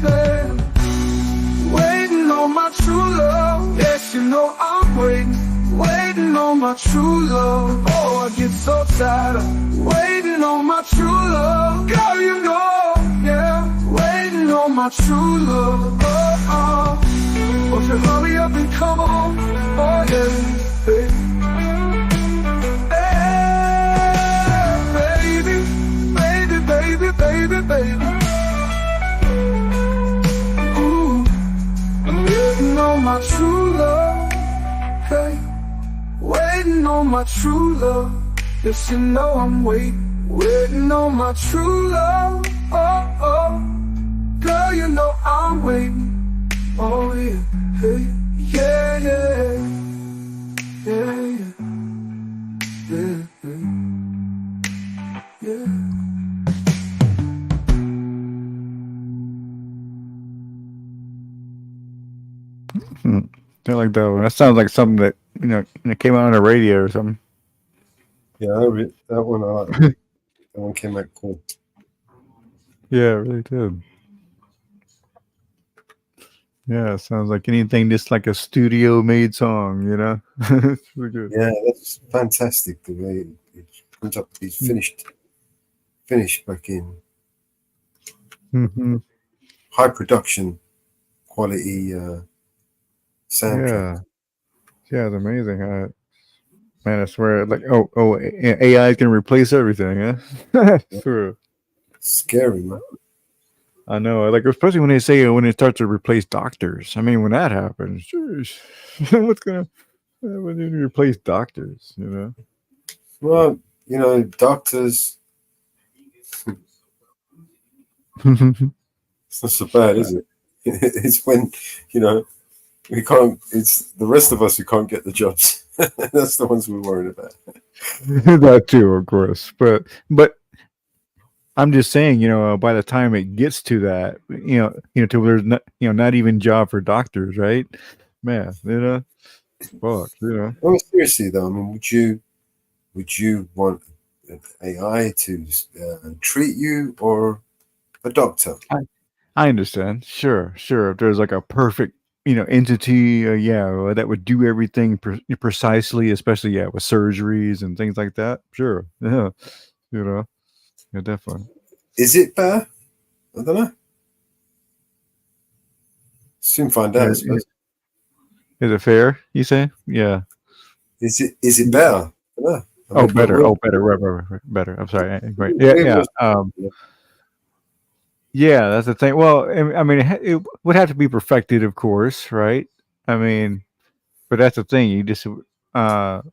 Speaker 19: waiting on my true love. Yes, you know I'm waiting, waiting on my true love. Oh, I get so tired of waiting on my true love. Girl, you know, yeah, waiting on my true love. Oh, oh, won't you hurry up and come on? Oh, yeah, baby. Hey, baby, baby, baby, baby. Waiting on my true love, hey, waiting on my true love. Yes, you know I'm waiting on my true love. Oh, oh, girl, you know I'm waiting. Oh, yeah, hey, yeah, yeah, yeah, yeah, yeah, yeah.
Speaker 16: Don't like that one. That sounds like something that it came out on the radio or something.
Speaker 7: Yeah, that one I like. That one came out cool.
Speaker 16: Yeah, it really did. Yeah, it sounds like anything just like a studio made song, It's really good.
Speaker 7: Yeah, that's fantastic. The way it comes up, it's finished back in high production quality soundtrack.
Speaker 16: Yeah, it's amazing. Man, I swear, like, AI can replace everything, huh? Sure.
Speaker 7: Scary, man.
Speaker 16: I know, like, especially when they say when it starts to replace doctors. I mean, when that happens, what's gonna when you replace doctors?
Speaker 7: Well, doctors. It's not so bad, is it? It's when we can't. It's the rest of us who can't get the jobs. That's the ones we're worried about.
Speaker 16: That too, of course, but I'm just saying, by the time it gets to that, to where there's not, not even job for doctors, right? Man, fuck,
Speaker 7: Well, seriously though, I mean, would you want AI to treat you or a doctor?
Speaker 16: I understand. Sure. If there's like a perfect, entity, that would do everything precisely, especially with surgeries and things like that. Sure. Yeah. Yeah, definitely.
Speaker 7: Is it fair? I don't know. Soon find out.
Speaker 16: Is it fair? You say? Yeah.
Speaker 7: Is it better? Yeah.
Speaker 16: Better. Right. Better. I'm sorry. Right. Yeah. Yeah, that's the thing. Well, I mean, it would have to be perfected, of course, right? I mean, but that's the thing. You just, but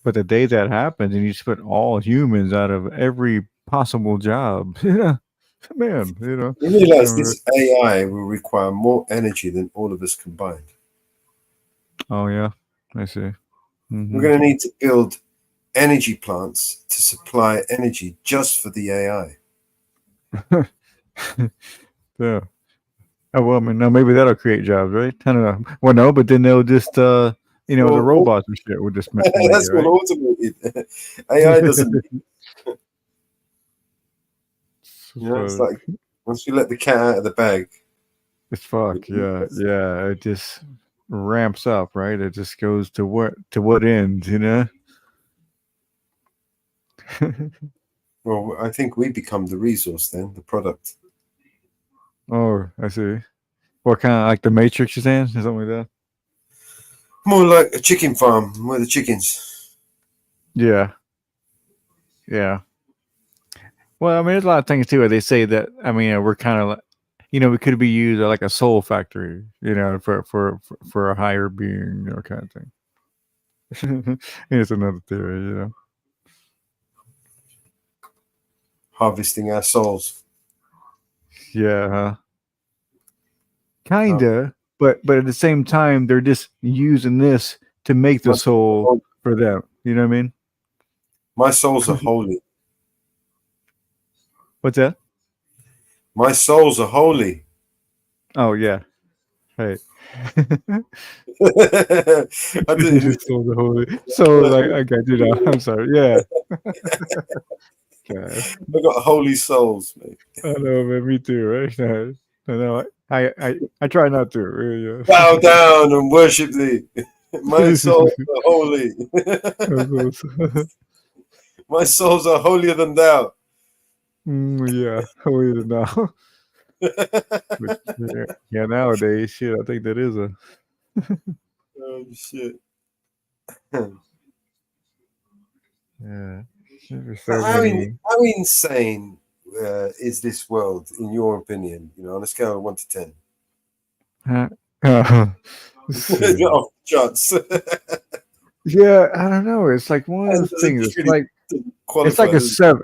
Speaker 16: the day that happens, and you just put all humans out of every possible job, man,
Speaker 7: You realize this AI will require more energy than all of us combined.
Speaker 16: Oh yeah, I see.
Speaker 7: We're going to need to build energy plants to supply energy just for the AI.
Speaker 16: Yeah. Oh well, I mean, now maybe that'll create jobs, right? I don't know. Well, no, but then they'll just, the robots and shit will just make
Speaker 7: that's
Speaker 16: it, right?
Speaker 7: what automated. AI doesn't. It's like once you let the cat out of the bag,
Speaker 16: it's fuck. Yeah. It just ramps up, right? It just goes to what end,
Speaker 7: Well, I think we become the resource then, the product.
Speaker 16: Oh, I see. What kind of like the Matrix you're saying? Something like that?
Speaker 7: More like a chicken farm where the chickens.
Speaker 16: Yeah. Well, I mean, there's a lot of things too where they say that. I mean, we're kind of like, we could be used like a soul factory, for a higher being, kind of thing. It's another theory,
Speaker 7: Harvesting our souls.
Speaker 16: Yeah. Huh? Kinda, but at the same time, they're just using this to make the soul for them. You know what I mean?
Speaker 7: My souls are holy.
Speaker 16: What's that?
Speaker 7: My souls are holy.
Speaker 16: Oh yeah, right.
Speaker 7: I didn't.
Speaker 16: Souls are holy. So like, I got you now. I'm sorry. Yeah.
Speaker 7: I got holy souls, mate.
Speaker 16: I know, man. Me too, right? I know. I try not to. Yeah.
Speaker 7: Bow down and worship thee. My souls are holy. My souls are holier than thou.
Speaker 16: Yeah, holier than thou. Yeah, nowadays, shit, I think that is a.
Speaker 7: Oh shit.
Speaker 16: Yeah.
Speaker 7: How insane is this world, in your opinion? On a scale of 1 to 10. Off the charts.
Speaker 16: Yeah, I don't know. It's like one of those things. It's like a 7.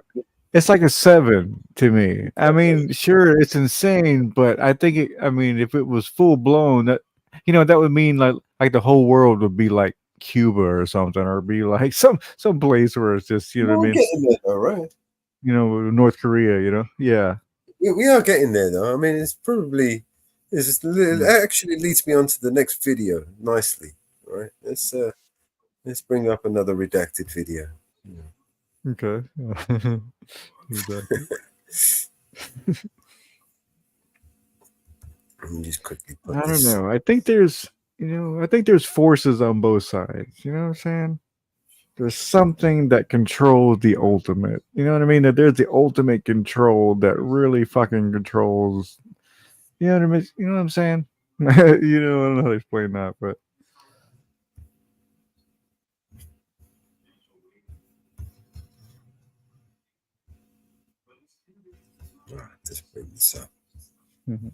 Speaker 16: It's like a 7 to me. I mean, sure, it's insane, but I think if it was full blown, that that would mean like the whole world would be like Cuba or something, or be like some place where it's just what I mean.
Speaker 7: Getting there, though, right?
Speaker 16: North Korea. Yeah.
Speaker 7: We are getting there, though. I mean, it's probably It actually leads me on to the next video nicely. All right, let's bring up another redacted video.
Speaker 4: Okay. Exactly.
Speaker 7: Let me just quickly put
Speaker 4: I don't
Speaker 7: this.
Speaker 4: know. I think there's forces on both sides. You know what I'm saying? There's something that controls the ultimate. You know what I mean? That there's the ultimate control that really fucking controls. You know what I mean? You know what I'm saying? I don't know how to explain that, but
Speaker 7: Just bring this up.
Speaker 4: Mhm.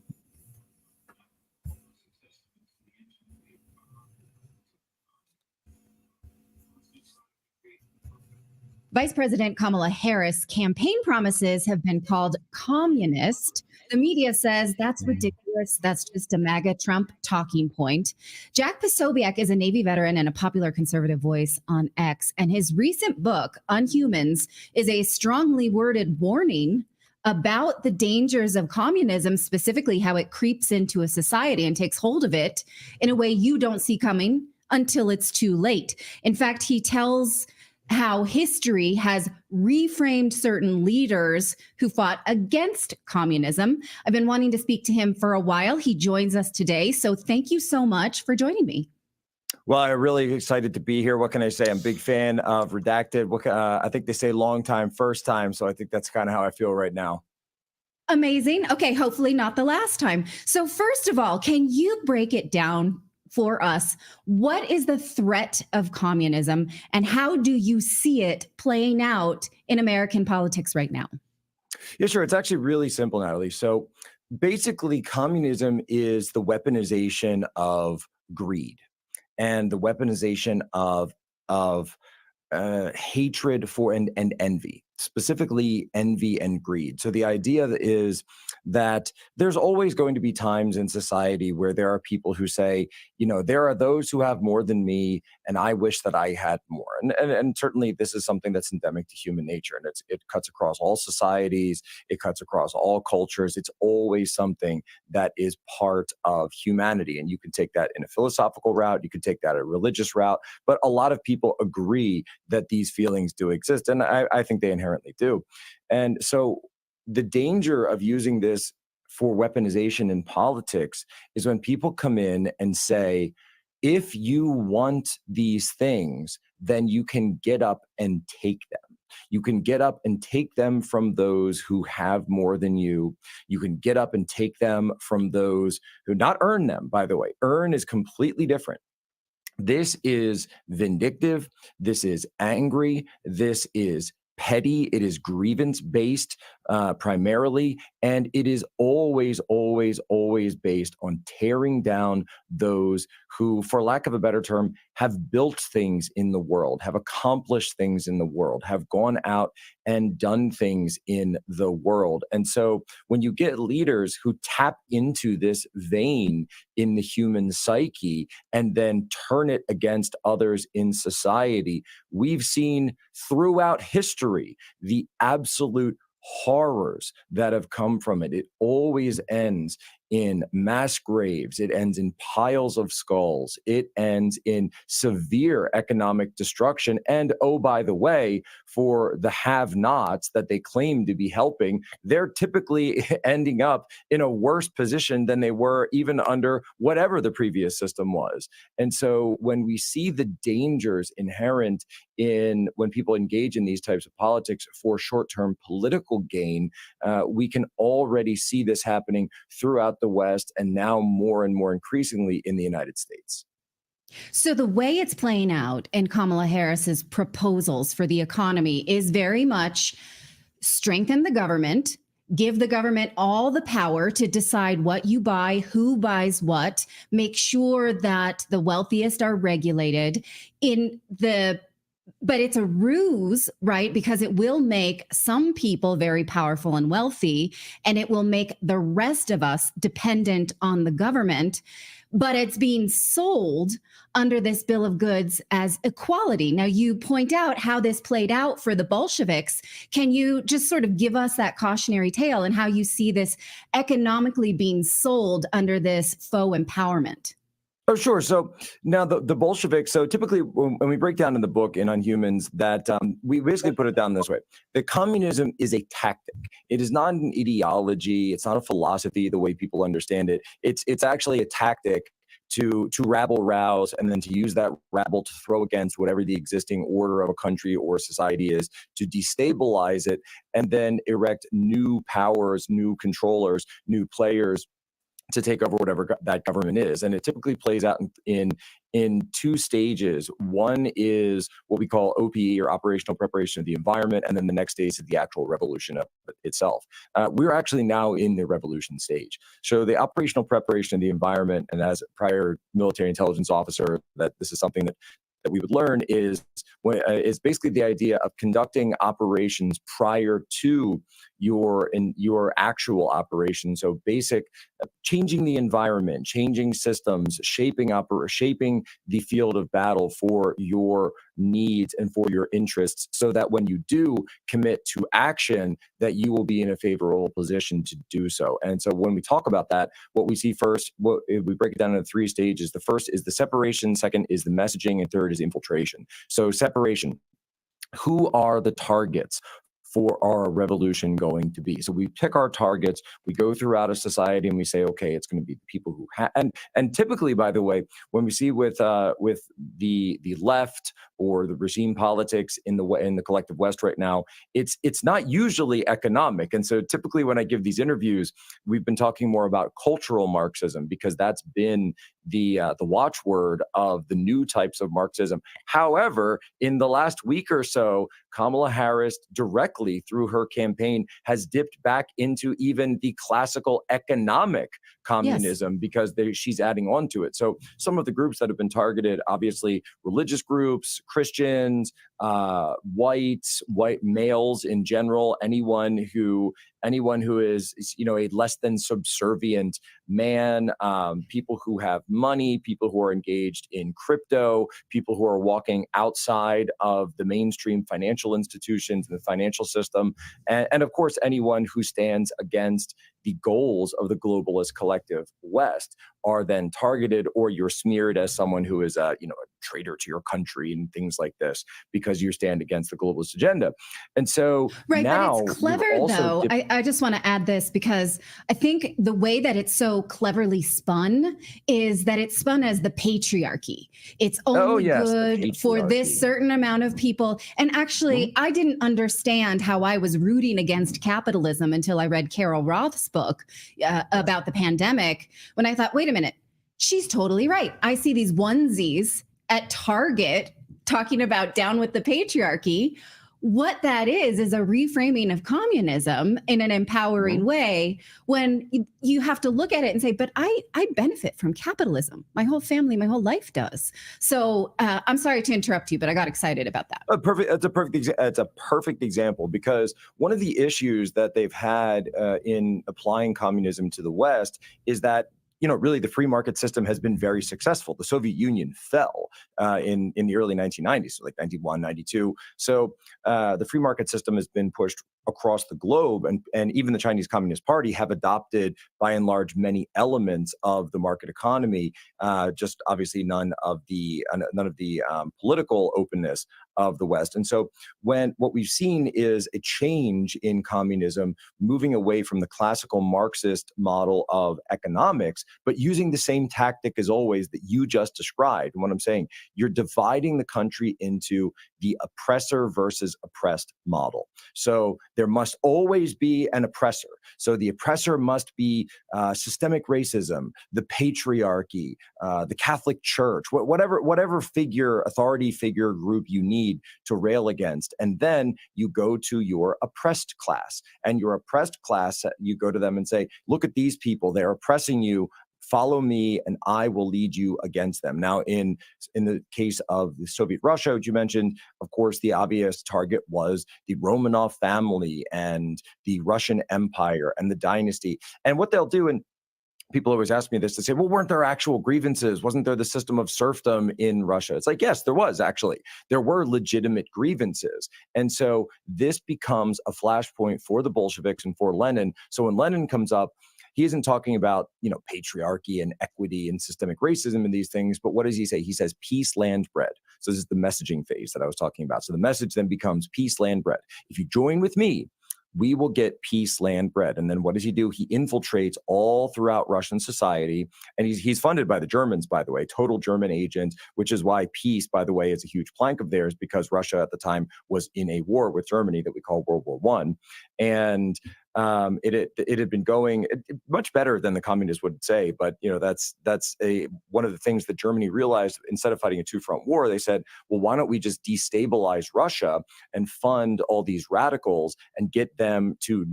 Speaker 20: Vice President Kamala Harris' campaign promises have been called communist. The media says that's ridiculous. That's just a MAGA Trump talking point. Jack Posobiec is a Navy veteran and a popular conservative voice on X, and his recent book, Unhumans, is a strongly worded warning about the dangers of communism, specifically how it creeps into a society and takes hold of it in a way you don't see coming until it's too late. In fact, he tells how history has reframed certain leaders who fought against communism. I've been wanting to speak to him for a while. He joins us today. So thank you so much for joining me.
Speaker 21: Well, I'm really excited to be here. What can I say? I'm a big fan of Redacted. I think they say long time, first time. So I think that's kind of how I feel right now.
Speaker 20: Amazing. Okay, hopefully not the last time. So first of all, can you break it down for us? What is the threat of communism and how do you see it playing out in American politics right now?
Speaker 21: Yeah, sure. It's actually really simple, Natalie. So basically, communism is the weaponization of greed and the weaponization of hatred for and envy, specifically envy and greed. So the idea is that there's always going to be times in society where there are people who say, there are those who have more than me, and I wish that I had more. And certainly this is something that's endemic to human nature, and it cuts across all societies, it cuts across all cultures. It's always something that is part of humanity. And you can take that in a philosophical route, you can take that a religious route, but a lot of people agree that these feelings do exist, and I think they inherently do. And so the danger of using this for weaponization in politics is when people come in and say, if you want these things, then you can get up and take them. You can get up and take them from those who have more than you. You can get up and take them from those who not earn them, by the way. Earn is completely different. This is vindictive. This is angry. This is petty. It is grievance based primarily. And it is always, always, always based on tearing down those who, for lack of a better term, have built things in the world, have accomplished things in the world, have gone out and done things in the world. And so when you get leaders who tap into this vein in the human psyche and then turn it against others in society, we've seen throughout history the absolute horrors that have come from it. It always ends in mass graves. It ends in piles of skulls. It ends in severe economic destruction. And oh, by the way, for the have-nots that they claim to be helping, they're typically ending up in a worse position than they were even under whatever the previous system was. And so when we see the dangers inherent in when people engage in these types of politics for short-term political gain, we can already see this happening throughout the West and now more and more increasingly in the United States.
Speaker 20: So the way it's playing out in Kamala Harris's proposals for the economy is very much strengthen the government, give the government all the power to decide what you buy, who buys what, make sure that the wealthiest are regulated. In the but it's a ruse, right? Because it will make some people very powerful and wealthy, and it will make the rest of us dependent on the government. But it's being sold under this bill of goods as equality. Now, you point out how this played out for the Bolsheviks. Can you just sort of give us that cautionary tale and how you see this economically being sold under this faux empowerment?
Speaker 21: Oh, sure. So now the Bolsheviks, so typically when we break down in the book in On Humans, that we basically put it down this way. The communism is a tactic. It is not an ideology. It's not a philosophy the way people understand it. It's actually a tactic to rabble rouse, and then to use that rabble to throw against whatever the existing order of a country or society is, to destabilize it, and then erect new powers, new controllers, new players to take over whatever that government is. And it typically plays out in two stages. One is what we call OPE, or operational preparation of the environment, and then the next stage is the actual revolution of itself. We're actually now in the revolution stage. So the operational preparation of the environment, and as a prior military intelligence officer, that this is something that we would learn is basically the idea of conducting operations prior to your actual operation. So basic changing the environment, changing systems, shaping the field of battle for your needs and for your interests, so that when you do commit to action, that you will be in a favorable position to do so. And so when we talk about that, what we see first, we break it down into three stages. The first is the separation, second is the messaging, and third is infiltration. So separation. Who are the targets for our revolution going to be? So we pick our targets, we go throughout a society, and we say, okay, it's going to be the people who and typically, by the way, when we see with the left or the regime politics in the collective West right now, it's not usually economic. And so typically when I give these interviews, we've been talking more about cultural Marxism, because that's been the watchword of the new types of Marxism. However, in the last week or so, Kamala Harris directly through her campaign has dipped back into even the classical economic communism, because she's adding on to it. So some of the groups that have been targeted, obviously religious groups, Christians, white males in general, anyone who is, a less than subservient man, people who have money, people who are engaged in crypto, people who are walking outside of the mainstream financial institutions and the financial system, and of course anyone who stands against the goals of the globalist collective West are then targeted, or you're smeared as someone who is a traitor to your country and things like this, because you stand against the globalist agenda. And so now,
Speaker 20: but it's clever though. I just want to add this, because I think the way that it's so cleverly spun is that it's spun as the patriarchy. It's only good for this certain amount of people. And actually, I didn't understand how I was rooting against capitalism until I read Carol Roth's book about the pandemic, when I thought, wait a minute, she's totally right. I see these onesies at Target talking about down with the patriarchy. What that is a reframing of communism in an empowering way, when you have to look at it and say, but I benefit from capitalism. My whole family, my whole life does. So I'm sorry to interrupt you, but I got excited about that.
Speaker 21: It's a perfect example, because one of the issues that they've had in applying communism to the West is that really the free market system has been very successful. The Soviet Union fell in the early 1990s, so like 91, 92. So the free market system has been pushed across the globe, and even the Chinese Communist Party have adopted, by and large, many elements of the market economy. Just obviously none of the political openness of the West. And so what we've seen is a change in communism, moving away from the classical Marxist model of economics, but using the same tactic as always that you just described. And what I'm saying, you're dividing the country into the oppressor versus oppressed model. So there must always be an oppressor. So the oppressor must be systemic racism, the patriarchy, the Catholic Church, whatever authority figure group you need to rail against. And then you go to your oppressed class, and your oppressed class, you go to them and say, look at these people, they're oppressing you follow me and I will lead you against them. Now, in the case of the Soviet Russia, which you mentioned, of course, the obvious target was the Romanov family and the Russian Empire and the dynasty. And what they'll do, and people always ask me this, to say, well, weren't there actual grievances? Wasn't there the system of serfdom in Russia? It's like, yes, there was actually. There were legitimate grievances. And so this becomes a flashpoint for the Bolsheviks and for Lenin. So when Lenin comes up, he isn't talking about, patriarchy and equity and systemic racism and these things, but what does he say? He says peace, land, bread. So this is the messaging phase that I was talking about. So the message then becomes peace, land, bread. If you join with me, we will get peace, land, bread. And then what does he do? He infiltrates all throughout Russian society. And he's funded by the Germans, by the way, total German agent, which is why peace, by the way, is a huge plank of theirs, because Russia at the time was in a war with Germany that we call World War I. And it had been going much better than the communists would say, but that's one of the things that Germany realized. Instead of fighting a two-front war, they said, well, why don't we just destabilize Russia and fund all these radicals and get them to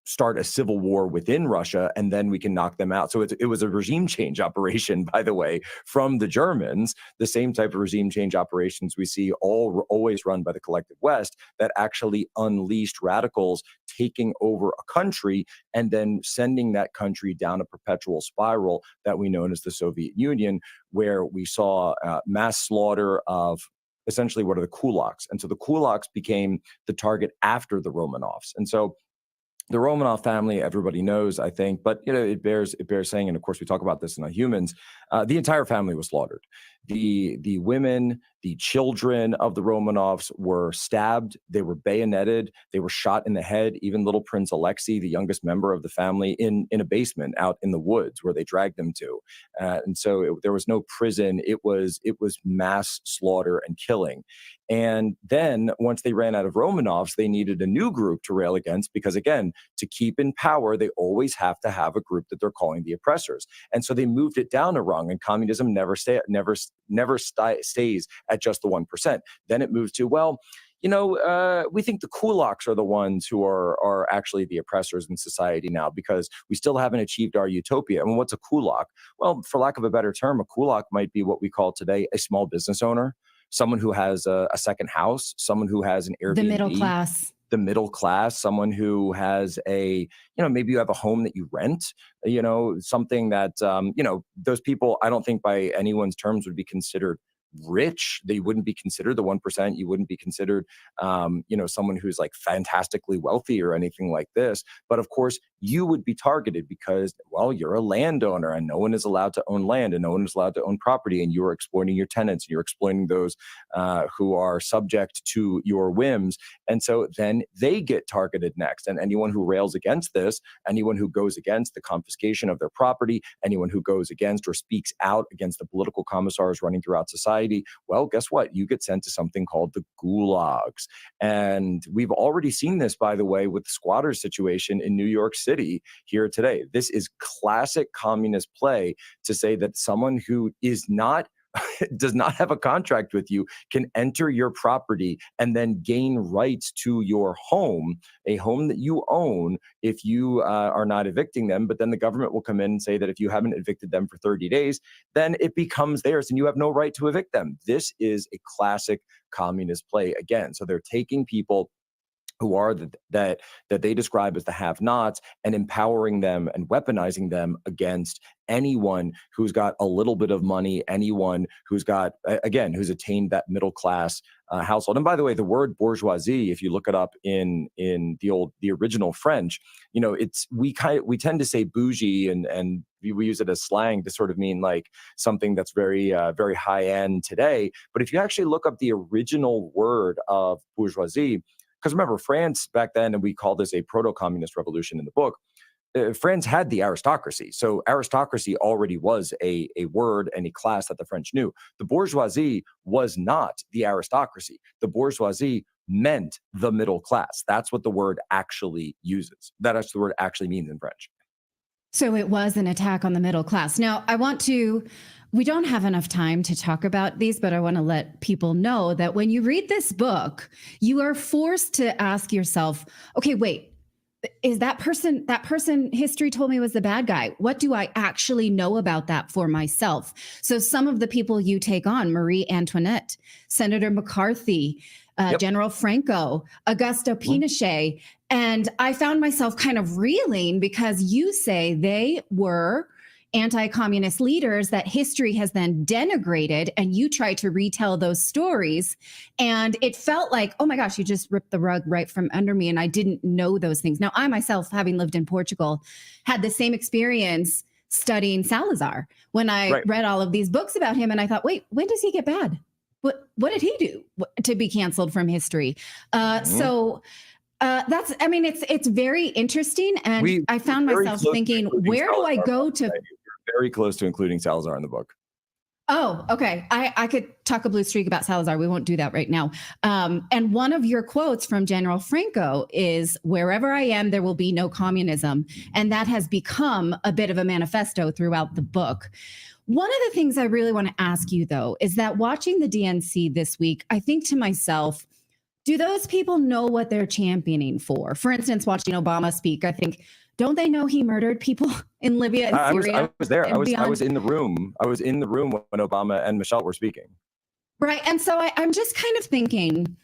Speaker 21: start a civil war within Russia, and then we can knock them out. So it was a regime change operation, by the way, from the Germans, the same type of regime change operations we see always run by the collective West, that actually unleashed radicals taking over a country and then sending that country down a perpetual spiral that we know as the Soviet Union, where we saw mass slaughter of essentially what are the kulaks. And so the kulaks became the target after the Romanovs. And so the Romanov family, everybody knows, I think, but it bears saying, and of course we talk about this in the Humans, the entire family was slaughtered. The women, the children of the Romanovs were stabbed, they were bayoneted, they were shot in the head. Even little Prince Alexei, the youngest member of the family, in a basement out in the woods where they dragged him to. And so there was no prison. It was mass slaughter and killing. And then once they ran out of Romanovs, they needed a new group to rail against, because again, to keep in power, they always have to have a group that they're calling the oppressors. And so they moved it down a rung, and communism never stays at just the 1%. Then it moves to, we think the kulaks are the ones who are actually the oppressors in society now, because we still haven't achieved our utopia. And what's a kulak? Well, for lack of a better term, a kulak might be what we call today a small business owner, someone who has a second house, someone who has an Airbnb.
Speaker 20: The middle class.
Speaker 21: The middle class, someone who has maybe you have a home that you rent, something that, those people, I don't think by anyone's terms would be considered rich. They wouldn't be considered the 1%. You wouldn't be considered, someone who's like fantastically wealthy or anything like this. But of course, you would be targeted because, you're a landowner and no one is allowed to own land and no one is allowed to own property. And you're exploiting your tenants and you're exploiting those who are subject to your whims. And so then they get targeted next. And anyone who rails against this, anyone who goes against the confiscation of their property, anyone who goes against or speaks out against the political commissars running throughout society, guess what? You get sent to something called the gulags. And we've already seen this, by the way, with the squatters situation in New York City here today. This is classic communist play to say that someone who does not have a contract with you can enter your property and then gain rights to your home, a home that you own, if you are not evicting them. But then the government will come in and say that if you haven't evicted them for 30 days, then it becomes theirs and you have no right to evict them. This is a classic communist play again. So they're taking people who are that they describe as the have-nots and empowering them and weaponizing them against anyone who's got a little bit of money, anyone who's got, again, who's attained that middle class household. And by the way, the word bourgeoisie, if you look it up in the original French, we tend to say bougie and we use it as slang to sort of mean like something that's very, very high end today. But if you actually look up the original word of bourgeoisie, because remember, France back then, and we call this a proto-communist revolution in the book, France had the aristocracy. So aristocracy already was a word and a class that the French knew. The bourgeoisie was not the aristocracy. The bourgeoisie meant the middle class. That's what the word actually uses. That's the word actually means in French.
Speaker 20: So it was an attack on the middle class. Now, we don't have enough time to talk about these, but I want to let people know that when you read this book, you are forced to ask yourself, okay, wait, is that person history told me was the bad guy? What do I actually know about that for myself? So some of the people you take on, Marie Antoinette, Senator McCarthy, General Franco, Augusto Pinochet, and I found myself kind of reeling because you say they were anti-communist leaders that history has then denigrated, and you try to retell those stories, and it felt like, oh my gosh, you just ripped the rug right from under me, and I didn't know those things. Now, I myself, having lived in Portugal, had the same experience studying Salazar when I read all of these books about him, and I thought, wait, when does he get bad? What did he do to be canceled from history? So that's, I mean, it's very interesting, and I found myself thinking, where do I go to?
Speaker 21: Very close to including Salazar in the book.
Speaker 20: Oh, okay. I could talk a blue streak about Salazar. We won't do that right now. And one of your quotes from General Franco is, wherever I am, there will be no communism. And that has become a bit of a manifesto throughout the book. One of the things I really want to ask you, though, is that watching the DNC this week, I think to myself, do those people know what they're championing for? For instance, watching Obama speak, I think, don't they know he murdered people in Libya and Syria?
Speaker 21: I was there. I was in the room. I was in the room when Obama and Michelle were speaking.
Speaker 20: Right. And so I'm just kind of thinking,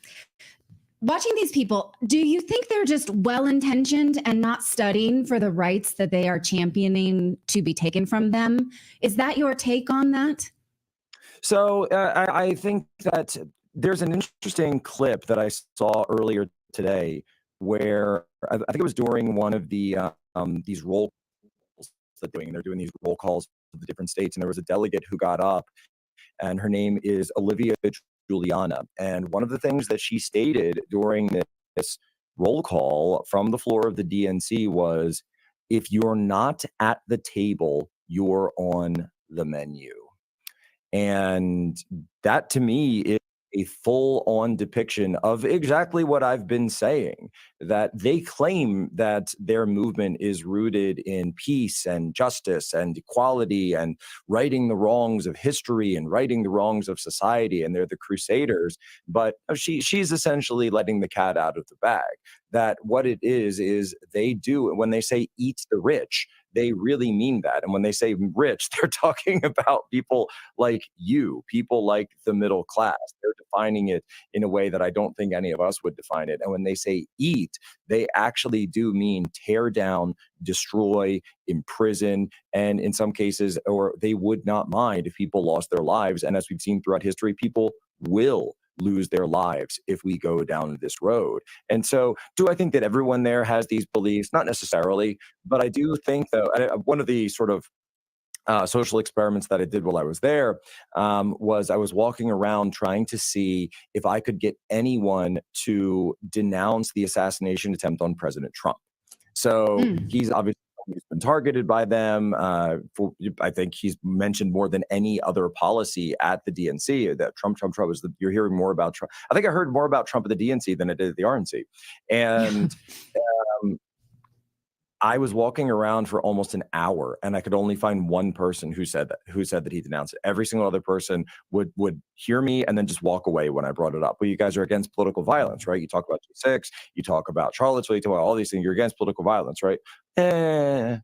Speaker 20: watching these people, do you think they're just well-intentioned and not studying for the rights that they are championing to be taken from them? Is that your take on that?
Speaker 21: So I think that there's an interesting clip that I saw earlier today where I think it was during one of the these roll calls that they're doing these roll calls of the different states, and there was a delegate who got up, and her name is Olivia Juliana, and one of the things that she stated during this roll call from the floor of the DNC was, if you're not at the table, you're on the menu. And that to me is a full-on depiction of exactly what I've been saying, that they claim that their movement is rooted in peace and justice and equality and righting the wrongs of history and righting the wrongs of society, and they're the crusaders. But she's essentially letting the cat out of the bag, that what it is they do, when they say eat the rich, they really mean that. And when they say rich, they're talking about people like you, people like the middle class. They're defining it in a way that I don't think any of us would define it. And when they say eat, they actually do mean tear down, destroy, imprison, and in some cases, or they would not mind if people lost their lives. And as we've seen throughout history, people will lose their lives if we go down this road. And so do I think that everyone there has these beliefs? Not necessarily, but I do think, though, one of the sort of social experiments that I did while I was there was I was walking around trying to see if I could get anyone to denounce the assassination attempt on President Trump. So he's obviously been targeted by them. I think he's mentioned more than any other policy at the DNC that Trump is you're hearing more about Trump. I think I heard more about Trump at the DNC than I did at the RNC. And I was walking around for almost an hour, and I could only find one person who said that he denounced it. Every single other person would hear me and then just walk away when I brought it up. Well, you guys are against political violence, right? You talk about G6, you talk about Charlottesville, you talk about all these things. You're against political violence, right? And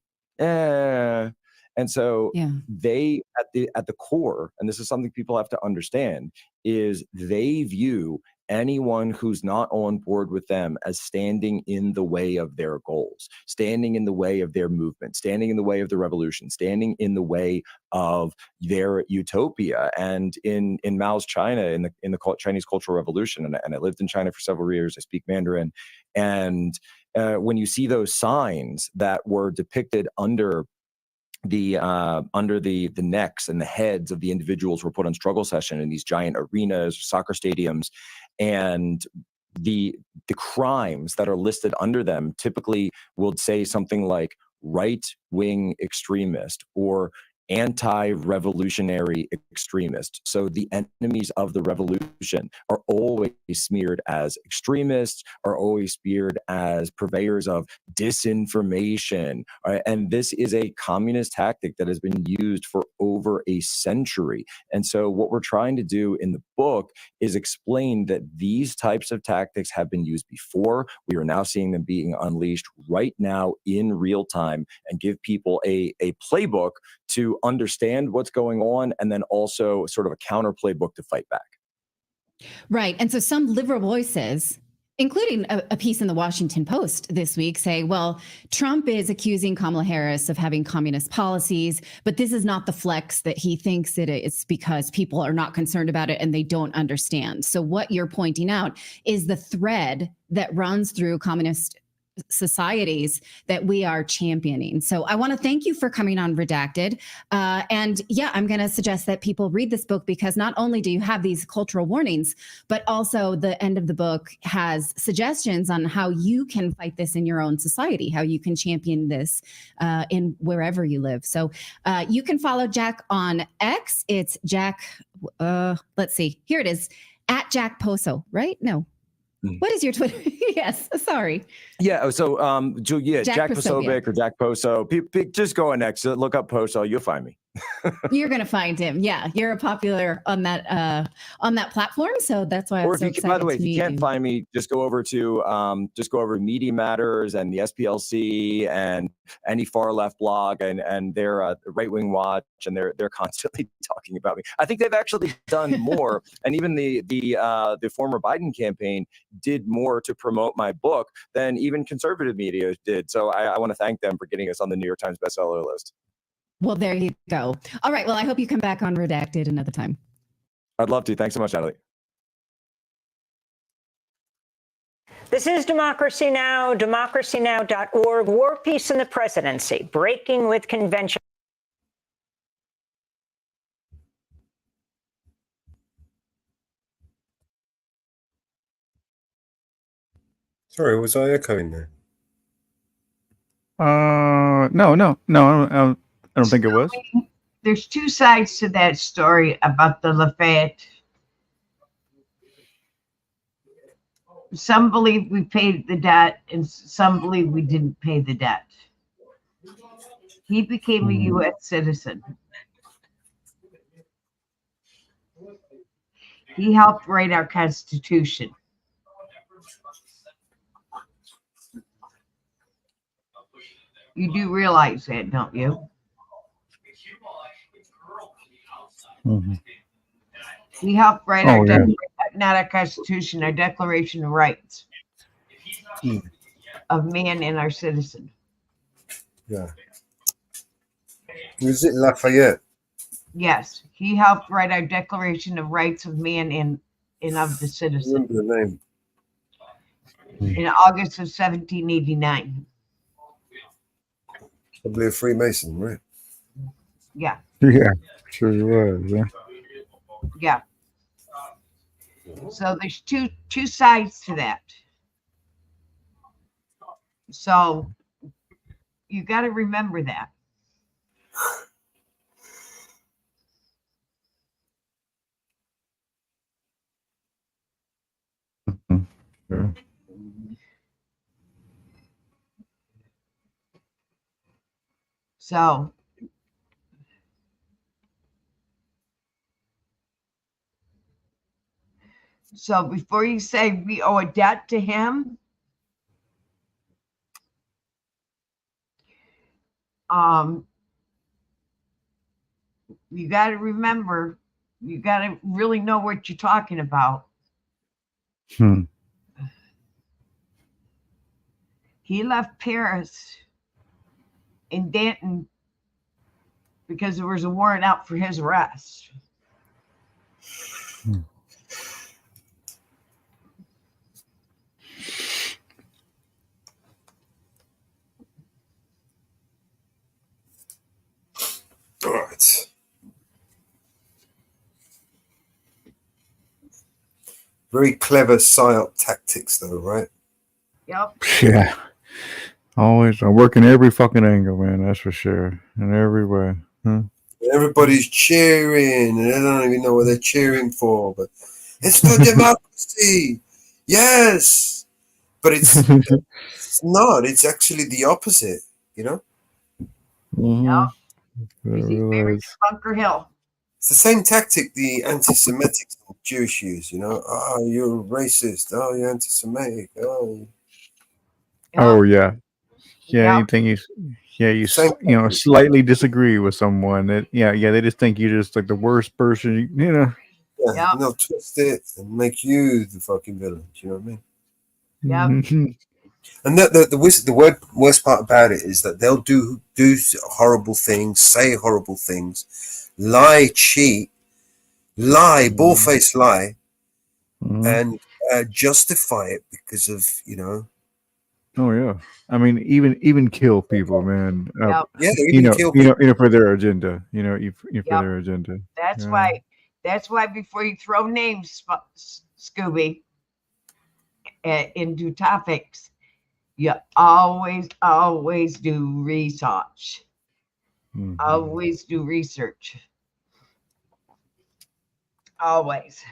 Speaker 21: so they, at the core, and this is something people have to understand, is they view anyone who's not on board with them as standing in the way of their goals, standing in the way of their movement, standing in the way of the revolution, standing in the way of their utopia. And in Mao's China, in the Chinese Cultural Revolution, and I lived in China for several years, I speak Mandarin, and when you see those signs that were depicted under the necks and the heads of the individuals who were put on struggle session in these giant arenas, soccer stadiums, and the crimes that are listed under them typically will say something like right-wing extremist or anti-revolutionary extremist. So the enemies of the revolution are always smeared as extremists, are always smeared as purveyors of disinformation. Right? And this is a communist tactic that has been used for over a century. And so what we're trying to do in the book is explain that these types of tactics have been used before. We are now seeing them being unleashed right now in real time, and give people a playbook to understand what's going on, and then also sort of a counter playbook to fight back.
Speaker 20: Right. And so some liberal voices, including a piece in the Washington Post this week, say, well, Trump is accusing Kamala Harris of having communist policies, but this is not the flex that he thinks it is, because people are not concerned about it and they don't understand. So what you're pointing out is the thread that runs through communist societies that we are championing. So I want to thank you for coming on Redacted. And yeah, I'm going to suggest that people read this book, because not only do you have these cultural warnings, but also the end of the book has suggestions on how you can fight this in your own society, how you can champion this in wherever you live. So you can follow Jack on X. It's Jack, let's see, here it is, at Jack Poso, right? No. What is your Twitter? Yes, sorry.
Speaker 21: Yeah, so Jack
Speaker 20: Posobiec.
Speaker 21: Posobiec or Jack Poso. Just go on next. Look up Poso. You'll find me.
Speaker 20: You're gonna find him. Yeah, you're a popular on that platform, so that's why I'm so excited.
Speaker 21: By the way, if
Speaker 20: to
Speaker 21: you
Speaker 20: meet
Speaker 21: can't find me, just go over Media Matters and the SPLC and any far left blog and their Right Wing Watch, and they're constantly talking about me. I think they've actually done more, and even the former Biden campaign did more to promote my book than even conservative media did. So I want to thank them for getting us on the New York Times bestseller list.
Speaker 20: Well, there you go. All right. Well, I hope you come back on Redacted another time.
Speaker 21: I'd love to. Thanks so much, Natalie.
Speaker 8: This is Democracy Now!, democracynow.org. War, Peace, and the Presidency, breaking with convention.
Speaker 7: Sorry, was I echoing there?
Speaker 16: No, I don't think it was.
Speaker 2: There's two sides to that story about the Lafayette. Some believe we paid the debt, and some believe we didn't pay the debt. He became a U.S. citizen. He helped write our Constitution. You do realize that, don't you?
Speaker 16: Mm-hmm.
Speaker 2: He helped write not our Constitution, our Declaration of Rights of man and our citizen.
Speaker 7: Yeah. Was it Lafayette?
Speaker 2: Yes, he helped write our Declaration of Rights of man and of the citizen.
Speaker 7: I remember the name.
Speaker 2: In August of 1789.
Speaker 7: Probably a Freemason, right?
Speaker 2: Yeah.
Speaker 16: Yeah, sure he was. Yeah.
Speaker 2: Yeah. So there's two sides to that. So you got to remember that.
Speaker 16: Sure.
Speaker 2: So before you say we owe a debt to him, you got to remember, you got to really know what you're talking about. He left Paris in Danton because there was a warrant out for his arrest.
Speaker 7: All right. Very clever psyop tactics, though, right?
Speaker 2: Yep.
Speaker 16: Yeah. Always. I work in every fucking angle, man. That's for sure. In every way. Huh?
Speaker 7: Everybody's cheering, and they don't even know what they're cheering for. But it's for democracy, yes. But it's not. It's actually the opposite. You know.
Speaker 2: Yep.
Speaker 4: You
Speaker 2: Bunker Hill.
Speaker 7: It's the same tactic the anti-Semitic Jewish use. You know. Oh, you're racist. Oh, you're anti-Semitic. Oh.
Speaker 4: Oh yeah, yeah.
Speaker 2: Yep.
Speaker 4: Anything you, you
Speaker 7: Same
Speaker 4: slightly disagree with someone. That they just think you're just like the worst person. You know.
Speaker 7: Yeah, and they'll twist it and make you the fucking villain. Do you know what I mean?
Speaker 2: Yeah.
Speaker 7: And the worst part about it is that they'll do horrible things, say horrible things, lie, cheat, bullface lie, and justify it because of
Speaker 4: Oh yeah. I mean, even kill people, man.
Speaker 2: Yep.
Speaker 7: Yeah, even kill people.
Speaker 4: For their agenda. For their agenda.
Speaker 2: That's
Speaker 4: Yeah.
Speaker 2: why. That's why before you throw names, Scooby, into topics, you always do research. Always do research. Always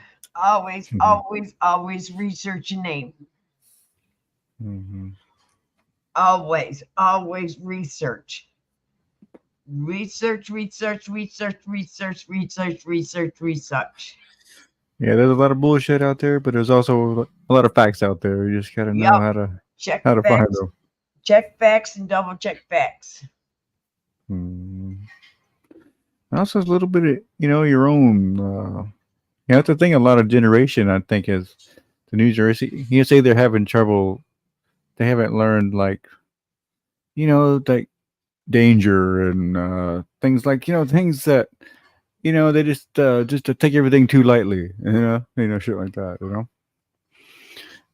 Speaker 2: research a name. Always research. Research.
Speaker 4: Yeah, there's a lot of bullshit out there, but there's also a lot of facts out there. You just gotta know
Speaker 2: Yep.
Speaker 4: how to
Speaker 2: Check
Speaker 4: find
Speaker 2: facts.
Speaker 4: them.
Speaker 2: Check facts and double check facts.
Speaker 4: Also, a little bit of your own. That's the thing. A lot of generation, I think, is the New Jersey. You say they're having trouble. They haven't learned like danger and things like things that they just to take everything too lightly. Shit like that.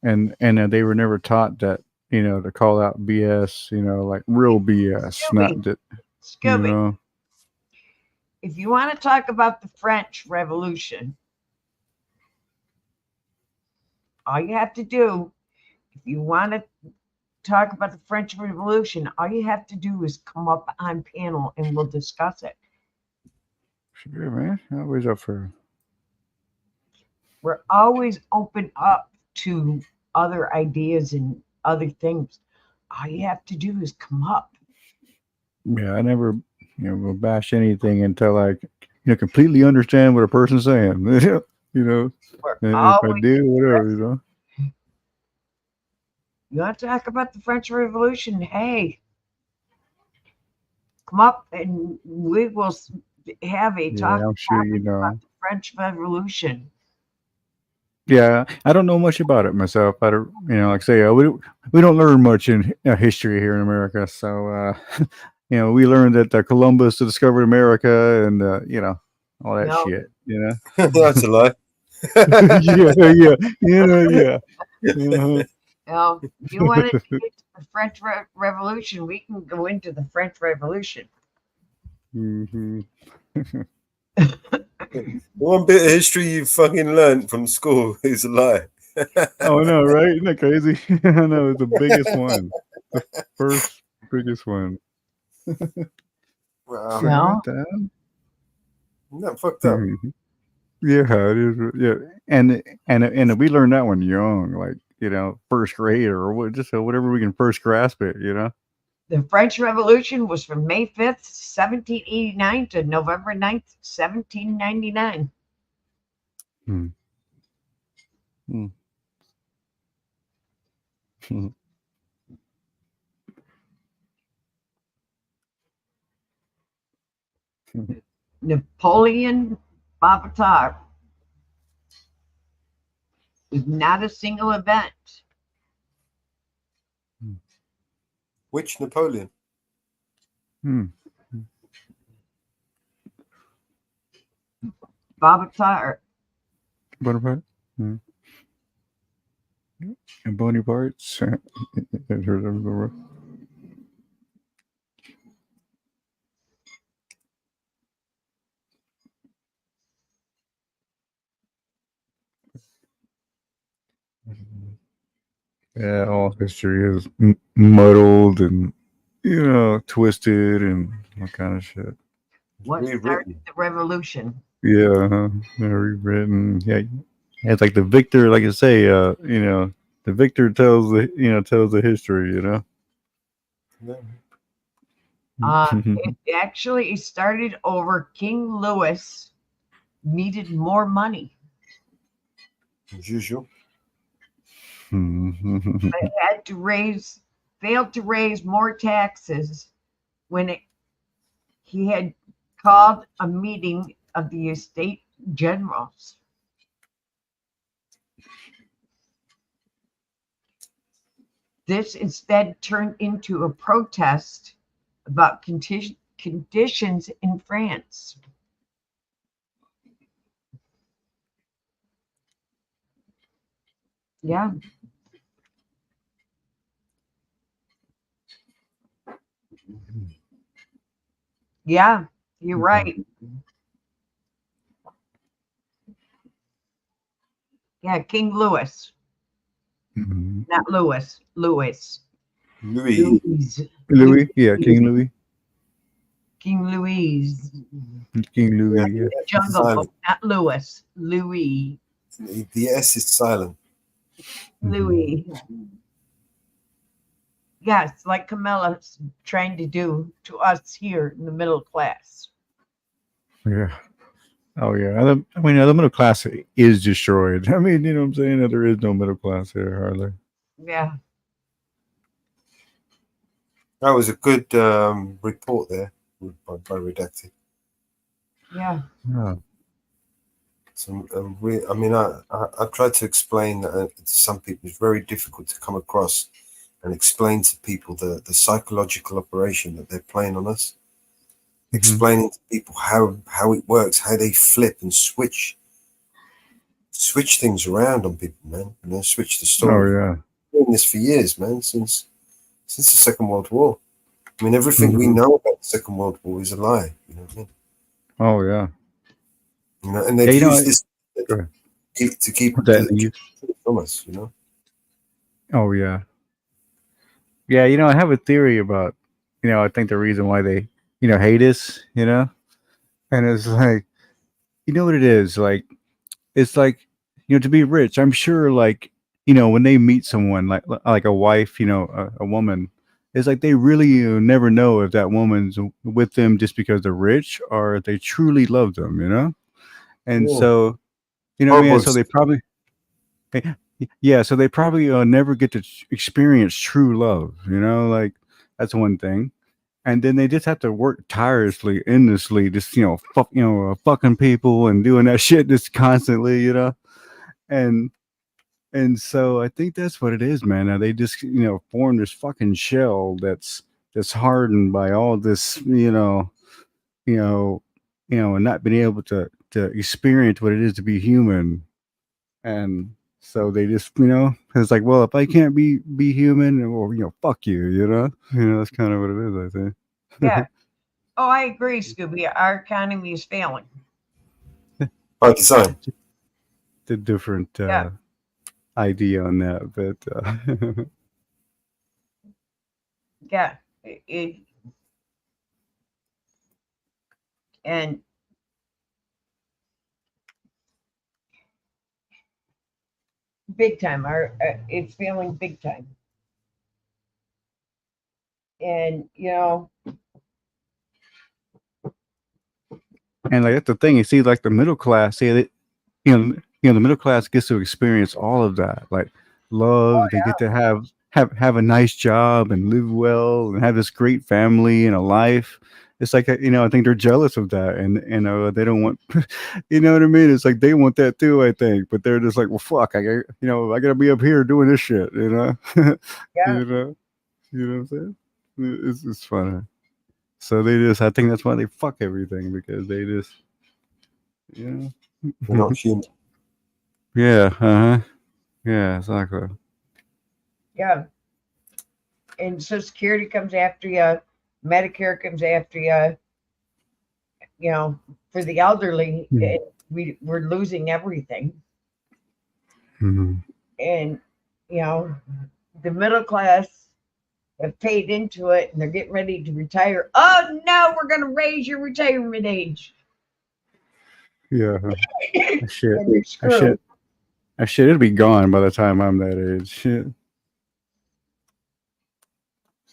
Speaker 4: And they were never taught that to call out BS. Like real BS, not that.
Speaker 2: Scooby. If you want to talk about the French Revolution, all you have to do, if you want to talk about the French Revolution, all you have to do is come up on panel and we'll discuss it.
Speaker 4: Sure, man. Always up for.
Speaker 2: We're always open up to other ideas and other things. All you have to do is come up.
Speaker 4: Yeah, I never will bash anything until I completely understand what a person's saying. And if I do, whatever.
Speaker 2: You want to talk about the French Revolution? Hey, come up and we will have a talk
Speaker 4: I'm sure
Speaker 2: about the French Revolution.
Speaker 4: Yeah, I don't know much about it myself. I don't, like I say, we don't learn much in history here in America. So, we learned that Columbus discovered America and all that shit.
Speaker 7: That's a lie.
Speaker 4: yeah.
Speaker 2: Well, you want to get to the French Revolution? We can go into the French Revolution.
Speaker 7: One bit of history you fucking learned from school is a lie.
Speaker 4: Oh, I know, right? Isn't that crazy? I know, it's the biggest one. The first biggest one.
Speaker 7: Wow.
Speaker 4: Isn't
Speaker 7: that fucked up?
Speaker 4: Yeah, it is. Yeah, and we learned that one young, like first grade or whatever we can first grasp it.
Speaker 2: The French Revolution was from May 5th, 1789 to November 9th, 1799. Napoleon Bonaparte was not a single event.
Speaker 7: Which Napoleon?
Speaker 2: Bonaparte.
Speaker 4: Bonaparte. And Bonaparte's. Yeah, all history is muddled and twisted and all kind of shit.
Speaker 2: What started the revolution?
Speaker 16: Yeah, rewritten. Yeah, it's like the victor, like I say, the victor tells the history,
Speaker 2: It actually started over King Louis needed more money.
Speaker 7: As usual.
Speaker 2: They failed to raise more taxes when he had called a meeting of the estate generals. This instead turned into a protest about conditions in France. Yeah. Yeah, you're right. Yeah, King Louis. Not Louis. Louis.
Speaker 7: Louis.
Speaker 16: Yeah, King Louis.
Speaker 2: King Louis.
Speaker 16: King Louis, yeah.
Speaker 2: Jungle Book, not Louis. Louis.
Speaker 7: The S is silent.
Speaker 2: Louis. Yes, like Camilla's trying to do to us here in the middle class.
Speaker 16: Yeah. Oh yeah. I mean, the middle class is destroyed. I mean, you know what I'm saying? There is no middle class here hardly.
Speaker 2: Yeah.
Speaker 7: That was a good report there by Redacted.
Speaker 2: Yeah.
Speaker 16: Yeah.
Speaker 7: So, I've tried to explain to some people. It's very difficult to come across and explain to people the psychological operation that they're playing on us. Explaining to people how it works, how they flip and switch things around on people, man. Switch the story.
Speaker 16: Oh yeah.
Speaker 7: Doing this for years, man, since the Second World War. I mean, everything we know about the Second World War is a lie. You know what I mean?
Speaker 16: Oh yeah.
Speaker 7: And they've used this to keep from us.
Speaker 16: Oh yeah. Yeah, I have a theory about, I think the reason why they, hate us, and it's like, what it is, like, it's like, to be rich, I'm sure, like, when they meet someone like a wife, a woman, it's like they really never know if that woman's with them just because they're rich or if they truly love them, and so, so they probably, yeah, so they probably never get to experience true love, like that's one thing. And then they just have to work tirelessly, endlessly, just fucking people and doing that shit just constantly, and so I think that's what it is, man. They just form this fucking shell that's hardened by all this, and not being able to experience what it is to be human, and so they just it's like, well, if I can't be human, or fuck you, that's kind of what it is, I think.
Speaker 2: Yeah. Oh, I agree, Scooby. Our economy is failing.
Speaker 7: By design.
Speaker 16: The different idea on that, but
Speaker 2: yeah, and big time. It's failing big time, and
Speaker 16: and like that's the thing. You see, like the middle class, the middle class gets to experience all of that, like love. They get to have a nice job and live well and have this great family and a life. It's like, I think they're jealous of that, and they don't want, you know what I mean? It's like they want that too, I think, but they're just like, well, fuck, I gotta be up here doing this shit,
Speaker 2: Yeah.
Speaker 16: you know what I'm saying? It's funny. So I think that's why they fuck everything, because they just,
Speaker 7: They're not human.
Speaker 16: Yeah. Yeah, exactly.
Speaker 2: Yeah. And Social Security comes after you. Medicare comes after you. For the elderly, we're losing everything.
Speaker 16: Mm-hmm.
Speaker 2: And, the middle class have paid into it and they're getting ready to retire. Oh no, we're going to raise your retirement age.
Speaker 16: Yeah. Shit.
Speaker 2: And you're screwed.
Speaker 16: It'll be gone by the time I'm that age. Shit.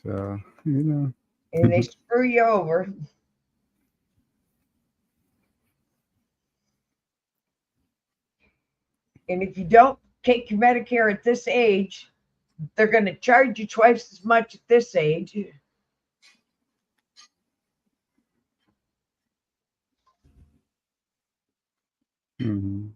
Speaker 16: So, you know.
Speaker 2: And they screw you over. And if you don't take your Medicare at this age, they're going to charge you twice as much at this age.
Speaker 16: Mm-hmm.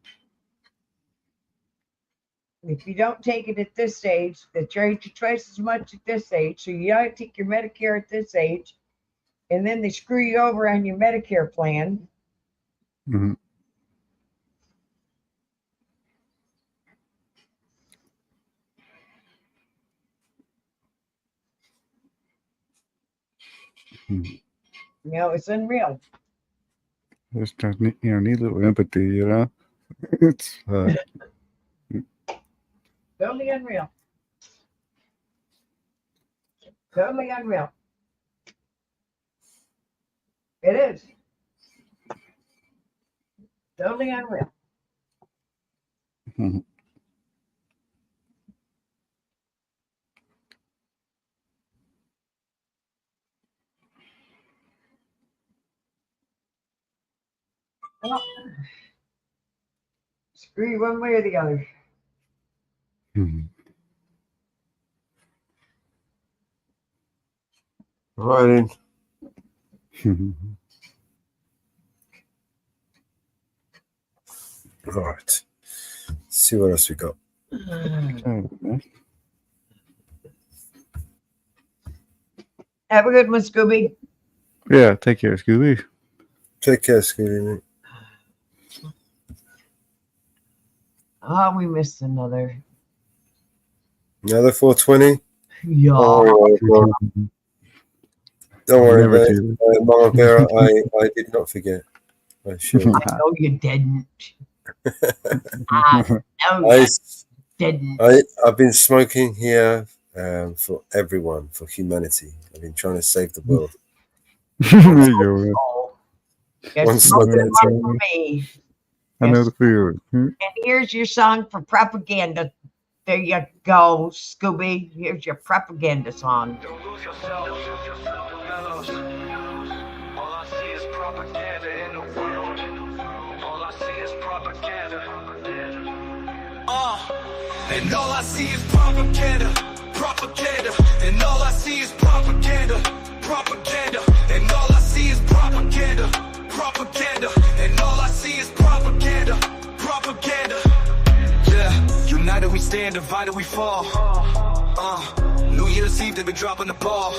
Speaker 2: If you don't take it at this age, they charge you twice as much at this age. So you gotta take your Medicare at this age, and then they screw you over on your Medicare plan.
Speaker 16: Mm-hmm.
Speaker 2: You know, it's unreal.
Speaker 16: Just need a little empathy, you know. It's
Speaker 2: Totally unreal. Totally unreal. It is. Totally unreal.
Speaker 16: Mhm.
Speaker 2: Well, screw you one way or the other.
Speaker 7: Right in. Right. Let's see what else we got.
Speaker 2: Have a good one, Scooby.
Speaker 16: Yeah, take care, Scooby.
Speaker 7: Take care, Scooby.
Speaker 2: Oh, we missed another.
Speaker 7: Another 420?
Speaker 2: Yeah.
Speaker 7: Oh, God. Don't worry about it. Mama Vera, I did not forget. I should.
Speaker 2: I know you didn't. I know you didn't.
Speaker 7: I've been smoking here for everyone, for humanity. I've been trying to save the world.
Speaker 16: There you go.
Speaker 2: You're smoking one for me.
Speaker 16: I know the feeling.
Speaker 2: And here's your song for propaganda. There you go, Scooby. Here's your propaganda song.
Speaker 19: Don't lose yourself. Mellows. All I see is propaganda in the world. All I see is propaganda. And all I see is propaganda. Propaganda. And all I see is propaganda. Propaganda. And all I see is propaganda. Propaganda. And all I see is propaganda. Propaganda. Yeah. United we stand, divided we fall. New Year's Eve, they've been dropping the ball.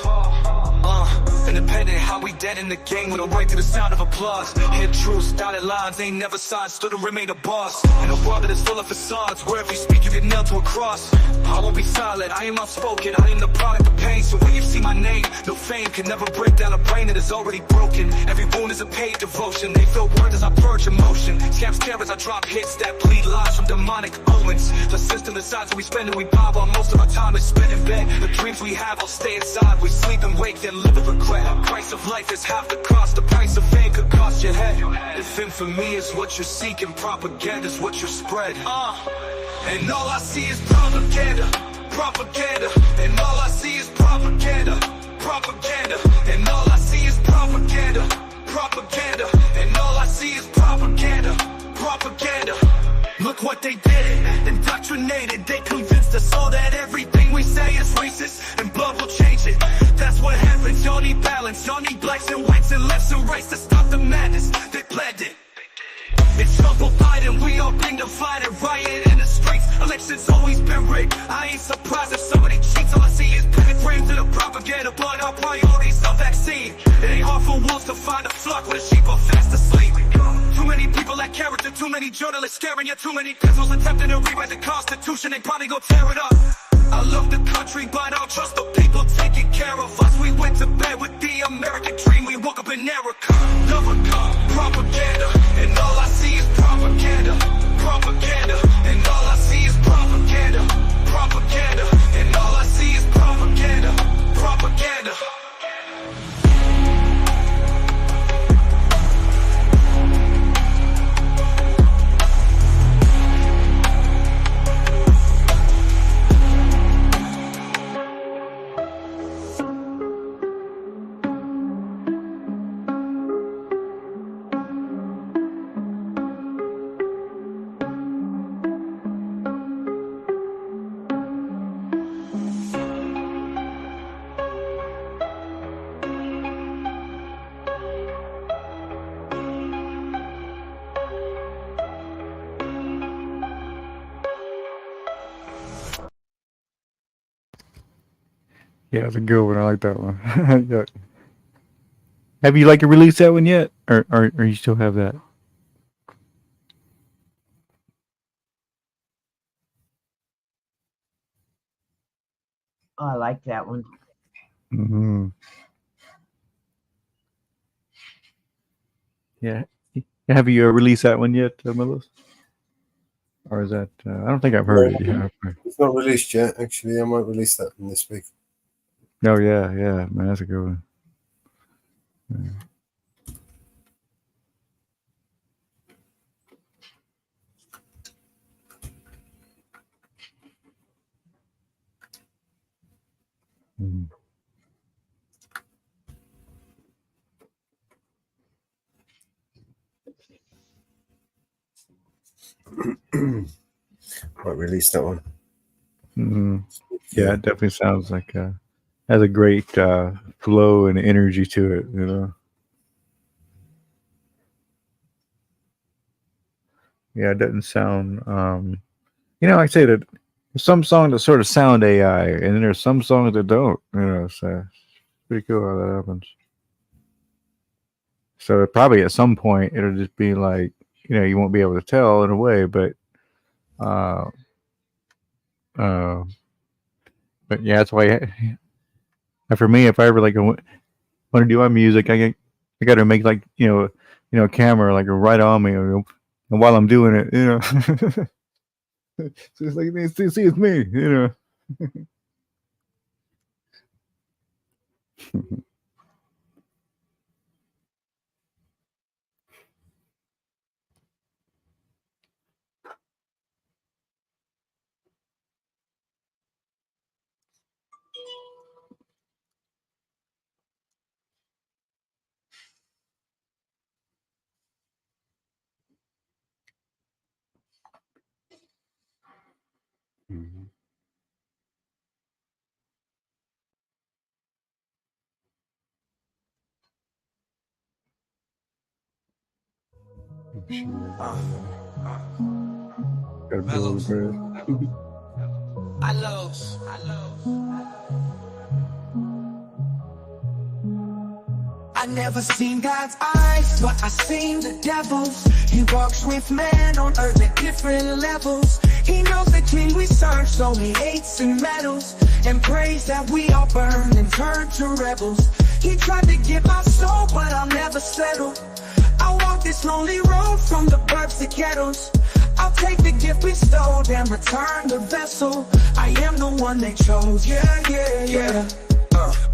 Speaker 19: Independent, how we dead in the game with a right to the sound of applause. Hit truths, dotted lines, ain't never signed, stood and remain a boss. In a world that is full of facades, where if you speak, you get nailed to a cross. I won't be silent, I am outspoken, I am the product of pain. So when you see my name, no fame can never break down a brain that is already broken. Every wound is a paid devotion, they feel words as I purge emotion. Scams care as I drop hits that bleed lies from demonic omens. The system decides what we spend and we buy while most of our time is spent in bed. The dreams we have all stay inside, we sleep and wake then live with regret. The price of life is half the cost, the price of fame could cost your head. If infamy is what you're seeking, propaganda is what you spread. And all I see is propaganda, propaganda. And all I see is propaganda, propaganda. And all I see is propaganda, propaganda. And all I see is propaganda, propaganda. Look what they did, indoctrinated. They convinced us all that everything we say is racist and blood will change it. That's what happens, y'all need balance. Y'all need blacks and whites and lefts and rights to stop the madness. They planned it. It's Trump or Biden, we all been divided, riot in the streets. Elections always been rigged. I ain't surprised if somebody cheats. All I see is penetrating to the propaganda, but our priorities are vaccine. It ain't hard for wolves to find a flock where the sheep are fast asleep. Too many people lack character, too many journalists staring at too many pencils attempting to rewrite the Constitution. They probably gon' tear it up. I love the country, but I don't trust the people taking care of us. We went to bed with the American dream. We woke up in America. Propaganda, and all I see is propaganda. Propaganda, and all I see is propaganda. Propaganda, and all I see is propaganda.
Speaker 16: Yeah, that's a good one. I like that one. Yeah. Have you like released that one yet, or you still have that?
Speaker 2: Oh, I like that one.
Speaker 16: Mm-hmm. Yeah. Have you released that one yet, Melissa? Or is that? I don't think I've heard it yet.
Speaker 7: It's not released yet. Actually, I might release that one this week.
Speaker 16: Oh yeah, man, that's a good one. Yeah. Mm.
Speaker 7: Might release that one.
Speaker 16: Mm-hmm. Yeah, it definitely sounds like has a great flow and energy to it. You know. Yeah, it doesn't sound. You know, I say that there's some songs that sort of sound AI, and then there's some songs that don't. You know, so it's pretty cool how that happens. So probably at some point it'll just be like, you know, you won't be able to tell in a way, but yeah, that's why. For me, if I ever like want to do my music, I got to make like you know a camera like right on me, and while I'm doing it, you know, so it's like they see it's me, you know. Gotta be a little bit.
Speaker 19: I love. I never seen God's eyes, but I seen the devil's. He walks with man on earth at different levels. He knows the king we serve, so he hates and meddles, and prays that we all burn and turn to rebels. He tried to get my soul, but I'll never settle. I walk this lonely road from the burbs to ghettos. I'll take the gift bestowed and return the vessel. I am the one they chose, yeah.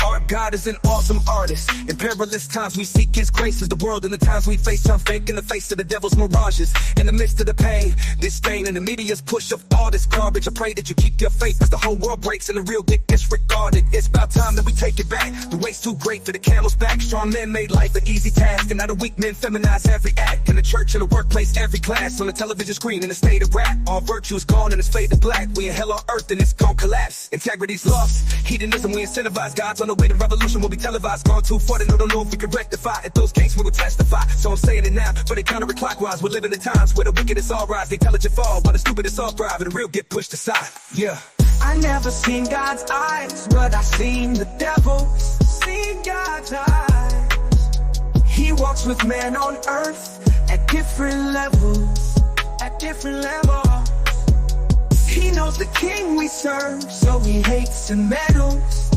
Speaker 19: Our God is an awesome artist. In perilous times we seek his graces. The world and the times we face sound fake in the face of the devil's mirages. In the midst of the pain, disdain, and the media's push of all this garbage, I pray that you keep your faith, cause the whole world breaks and the real dick disregarded. It's about time that we take it back. The weight's too great for the camel's back. Strong men made life an easy task, and now the weak men feminize every act. In the church, in the workplace, every class, on the television screen, in the state of rap. All virtue is gone and it's faded black. We in hell on earth and it's gon' collapse. Integrity's lost, hedonism we incentivize. God's on the way, the revolution will be televised. Gone too far to know, don't know if we can rectify. At those gates we will testify. So I'm saying it now, but they counterclockwise. We're living in times where the wicked is all rise, the intelligent fall, while the stupid is all thrive, and the real get pushed aside. Yeah. I never seen God's eyes, but I seen the devil's. Seen God's eyes. He walks with man on earth at different levels. At different levels. He knows the king we serve, so he hates and meddles.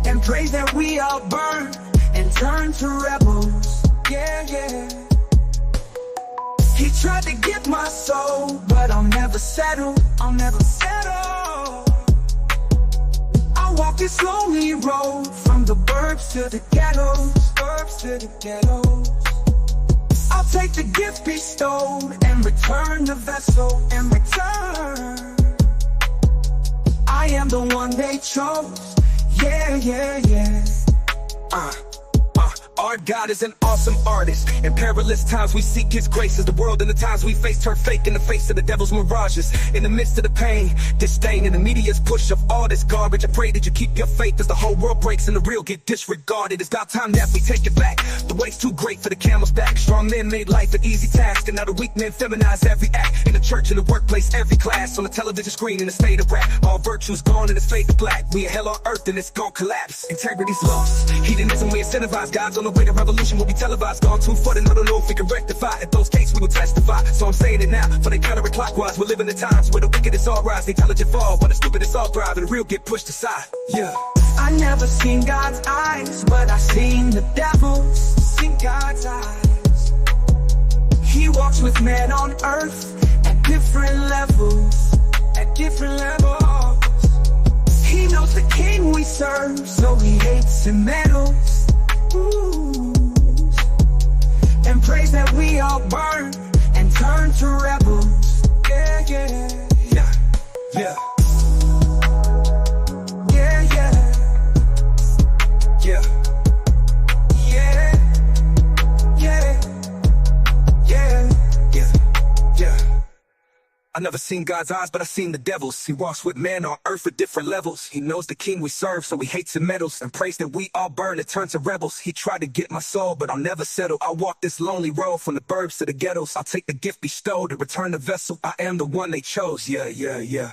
Speaker 19: And prays that we all burn and turn to rebels. Yeah. He tried to get my soul, but I'll never settle. I'll never settle. I walk this lonely road from the burbs to the ghettos. Burbs to the ghettos. I'll take the gift bestowed and return the vessel and return. I am the one they chose. Yeah. Our God is an awesome artist. In perilous times we seek his graces. The world and the times we face turn fake in the face of the devil's mirages. In the midst of the pain, disdain, and the media's push of all this garbage, I pray that you keep your faith as the whole world breaks and the real get disregarded. It's about time that we take it back. The weight's too great for the camel's back. Strong men made life an easy task, and now the weak men feminize every act. In the church, in the workplace, every class, on the television screen, in the state of rap. All virtue's gone and it's fade to black. We in hell on earth and it's gonna collapse. Integrity's lost. Hedonism we incentivize. God's on the way to revolution will be televised. Gone too far, and I don't know if we can rectify. At those cases we will testify. So I'm saying it now, for they counterclockwise. We're living in times where the wicked is all rise, the intelligent fall, while the stupid is all thrive, and the real get pushed aside. Yeah. I never seen God's eyes, but I seen the devil's. Seen God's eyes. He walks with man on earth at different levels. At different levels. He knows the king we serve, so he hates and meddles. Ooh. And prays that we all burn and turn to rebels. Yeah, yeah, yeah, yeah. Yeah, yeah. Yeah. Yeah. Yeah. Yeah. Yeah. Yeah. I never seen God's eyes, but I seen the devil's. He walks with man on earth at different levels. He knows the king we serve, so he hates and meddles. And prays that we all burn and turn to rebels. He tried to get my soul, but I'll never settle. I'll walk this lonely road from the burbs to the ghettos. I'll take the gift bestowed and return the vessel. I am the one they chose. Yeah, yeah, yeah.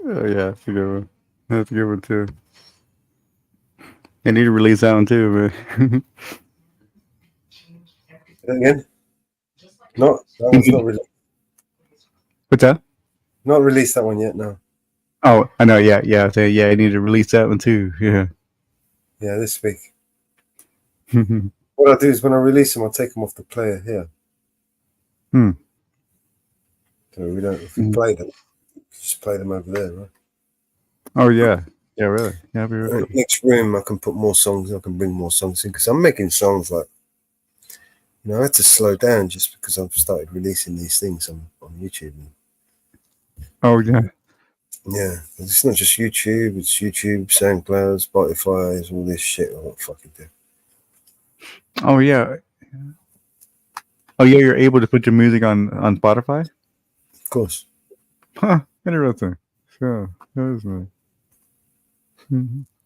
Speaker 16: Oh yeah, that's a good one. That's a good one too. I need to release that one too, but
Speaker 7: Again? Not that one's not released.
Speaker 16: what's that?
Speaker 7: Not released that one yet. No.
Speaker 16: Oh, I know. Yeah, yeah. So, yeah, I need to release that one too. Yeah.
Speaker 7: Yeah, this week. What I do is when I release them, I take them off the player here.
Speaker 16: Hmm.
Speaker 7: So we don't. If we play them, just play them over there, right?
Speaker 16: Oh yeah. Yeah, really. Yeah, be really.
Speaker 7: Next room, I can put more songs. I can bring more songs in because I'm making songs like. You know, I had to slow down just because I've started releasing these things on YouTube.
Speaker 16: Oh yeah.
Speaker 7: Yeah, it's not just YouTube. It's YouTube, SoundCloud, Spotify, it's all this shit. I won't fucking do.
Speaker 16: Oh yeah. Oh yeah, you're able to put your music on Spotify?
Speaker 7: Of course.
Speaker 16: Huh. Interesting. Sure. That is nice.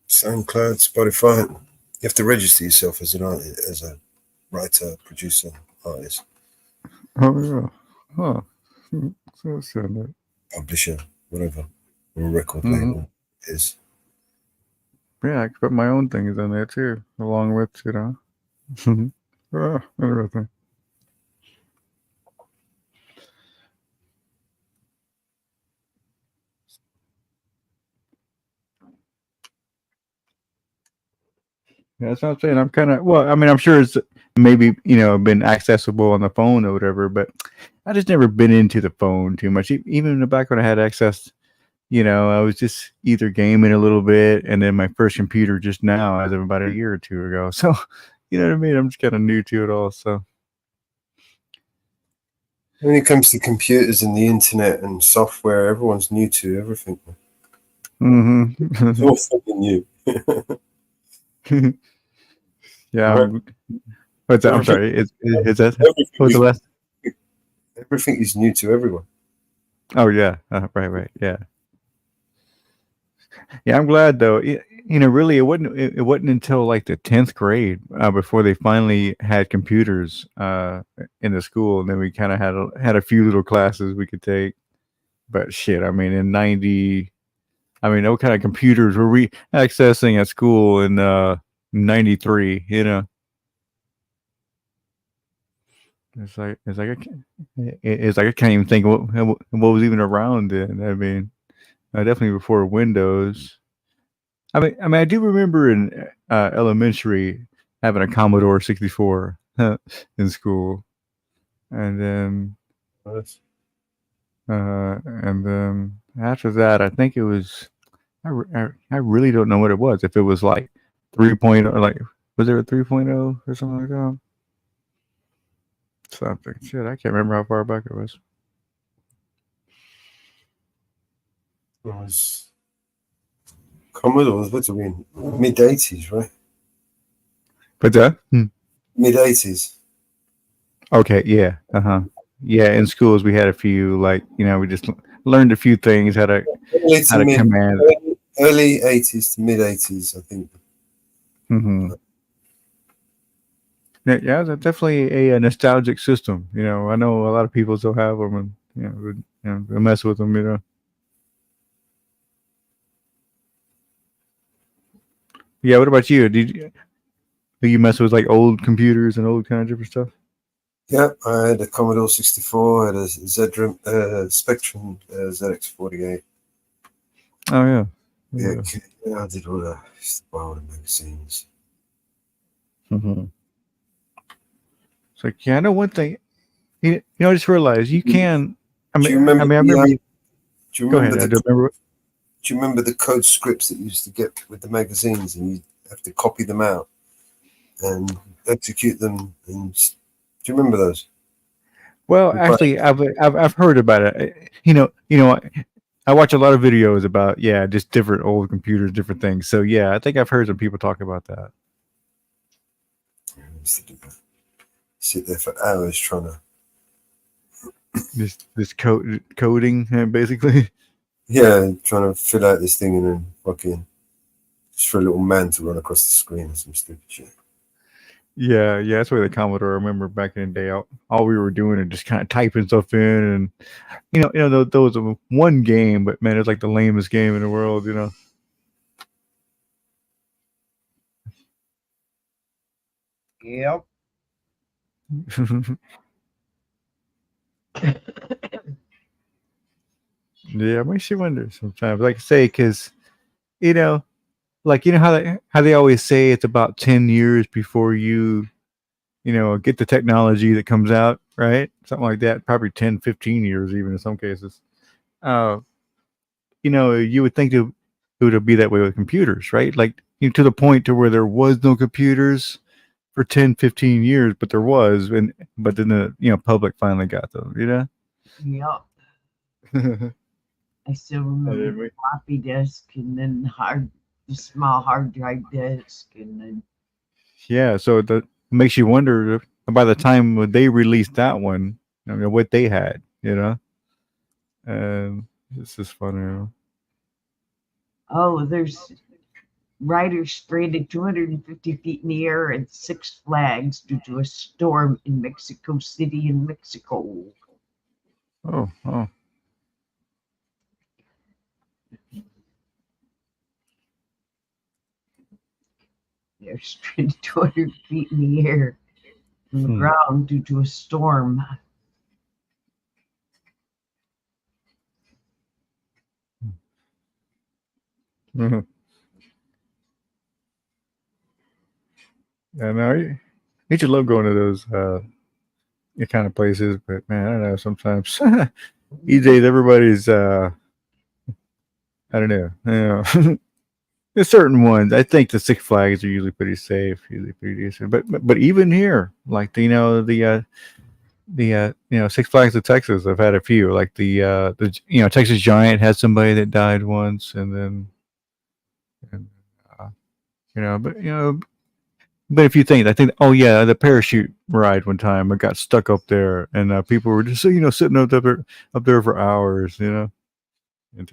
Speaker 7: SoundCloud, Spotify. You have to register yourself as an artist, as a writer, producer, artist.
Speaker 16: Oh yeah. Huh. So
Speaker 7: Publisher, whatever. Or record label is.
Speaker 16: Yeah, I can put my own things in there too, along with, you know. Oh, interesting. Yeah, that's what I'm saying. I'm kind of, well, I mean, I'm sure it's maybe, you know, been accessible on the phone or whatever, but I just never been into the phone too much. Even in the back when I had access, you know, I was just either gaming a little bit, and then my first computer just now, as of about a year or two ago. So, you know what I mean? I'm just kind of new to it all. So,
Speaker 7: when it comes to computers and the internet and software, everyone's new to everything. It's all fucking new.
Speaker 16: Yeah. What's that? I'm sorry. Is that what's the last?
Speaker 7: Everything is new to everyone.
Speaker 16: Oh yeah. Right. Yeah. Yeah, I'm glad though. You know, really, it wasn't until like the 10th grade before they finally had computers in the school, and then we kind of had a few little classes we could take. But shit, I mean, in '90, I mean, what kind of computers were we accessing at school in '93? You know, it's like I can't even think what was even around then. I mean. Definitely before Windows. I mean, I do remember in elementary having a Commodore 64 in school, and then after that, I think it was. I really don't know what it was. If it was like 3.0, like was there a 3.0 or something like that?
Speaker 4: something. Shit, I can't remember how far back it was.
Speaker 7: It was Commodore was what do we mean? Mid-80s, right?
Speaker 16: But that
Speaker 7: Mid-80s.
Speaker 16: okay, yeah, yeah. In schools, we had a few like we just learned a few things how to command.
Speaker 7: Early 80s to mid-80s, I think.
Speaker 16: Mm-hmm. Yeah, that's definitely a nostalgic system. I know a lot of people still have them, and they mess with them. Yeah. What about you? Do you mess with like old computers and old kind of different stuff?
Speaker 7: Yeah, I had a Commodore 64, I had a Spectrum ZX48.
Speaker 16: Oh yeah.
Speaker 7: Yeah, I did all the wild magazines.
Speaker 16: Mm-hmm. It's like, yeah, I know one thing. I just realized you can.
Speaker 7: Do you remember?
Speaker 16: I remember.
Speaker 7: Do you
Speaker 16: Go
Speaker 7: remember
Speaker 16: ahead. I do remember.
Speaker 7: Do you remember the code scripts that you used to get with the magazines, and you have to copy them out and execute them? And do you remember those?
Speaker 16: Well, actually, I've heard about it. I watch a lot of videos about just different old computers, different things. So yeah, I think I've heard some people talk about that.
Speaker 7: I used to sit there for hours trying to
Speaker 16: this coding basically.
Speaker 7: Yeah, trying to fill out this thing and then fucking just for a little man to run across the screen or some stupid shit.
Speaker 16: Yeah, that's where the Commodore. I remember back in the day, all we were doing is just kind of typing stuff in, and there was one game, but man, it's like the lamest game in the world.
Speaker 2: Yep.
Speaker 16: Yeah, it makes you wonder sometimes. Like I say, because how they always say it's about 10 years before you get the technology that comes out, right? Something like that. Probably 10, 15 years, even in some cases. You would think it would be that way with computers, right? Like to the point to where there was no computers for 10, 15 years, but there was, but then the public finally got them,
Speaker 2: Yep. I still remember the floppy disk, and then the small hard drive disk, and then
Speaker 16: Yeah, so that makes you wonder by the time when they released that one, what they had, and it's just funny.
Speaker 2: oh, there's riders stranded 250 feet in the air at Six Flags due to a storm in Mexico City in Mexico.
Speaker 16: Oh.
Speaker 2: They're stranded 200 feet in the air from the ground due to a storm.
Speaker 16: Mm-hmm. Yeah, no, you should love going to those kind of places, but man, I don't know. Sometimes these days everybody's I don't know. There's certain ones. I think the Six Flags are usually pretty safe, usually pretty decent. But even here, like the Six Flags of Texas, I've had a few. Like the Texas Giant had somebody that died once, and then but if you think, I think, oh yeah, the parachute ride one time, I got stuck up there, and people were just sitting up there for hours, until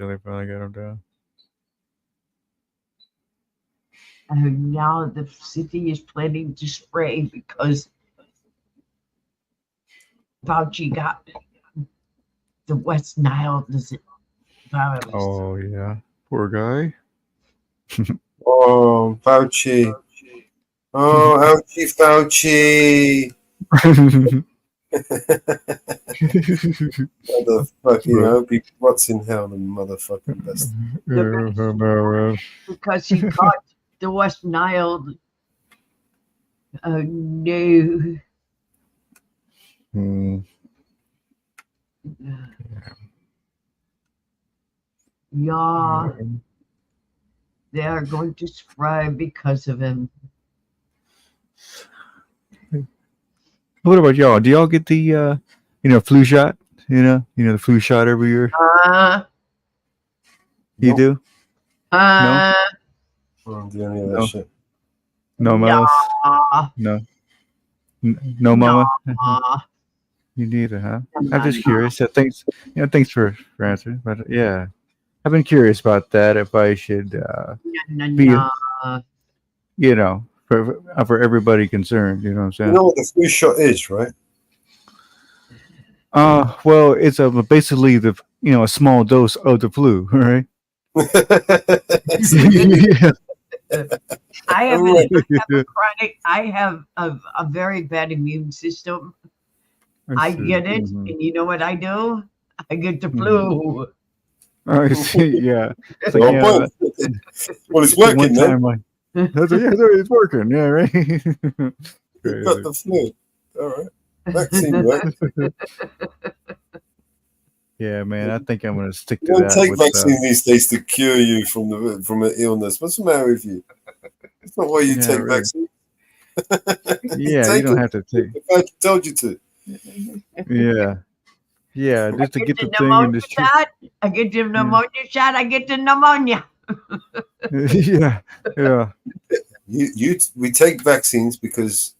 Speaker 16: they finally got them down.
Speaker 2: And now the city is planning to spray because Fauci got the West Nile virus.
Speaker 16: Oh yeah, poor guy.
Speaker 7: Oh, Fauci. Oh, ouchie, Fauci. Motherfucking, I hope he rots in hell, the motherfucking best.
Speaker 2: Because he caught the West Nile. Oh no. Yeah. They are going to spray because of him.
Speaker 16: What about y'all? Do y'all get the flu shot? The flu shot every year. You do? No.
Speaker 7: I don't do any of that shit.
Speaker 16: No, Malice. No. No, Mama. You neither, huh? I'm just curious. Thanks. Thanks for answering. But yeah, I've been curious about that. If I should be, for everybody concerned. You know what I'm saying?
Speaker 7: You know what the flu shot is, right?
Speaker 16: Well, it's basically a small dose of the flu, right?
Speaker 2: I have a very bad immune system. I get it, and you know what I do? I get the flu.
Speaker 16: I see. Yeah. It's
Speaker 7: well, it's working,
Speaker 16: man. It's working. Yeah, right.
Speaker 7: You've got the flu. All right. Vaccine works.
Speaker 16: Yeah, man. I think I'm going to stick to
Speaker 7: You don't
Speaker 16: that.
Speaker 7: take vaccine these days to cure you from an illness. What's the matter with you? It's not why you take vaccine.
Speaker 16: Yeah, you don't have to take.
Speaker 7: I told you to.
Speaker 16: Yeah. Yeah, just to get the thing and just
Speaker 2: shot. I get the pneumonia shot. I get the pneumonia.
Speaker 16: Yeah.
Speaker 7: We take vaccines because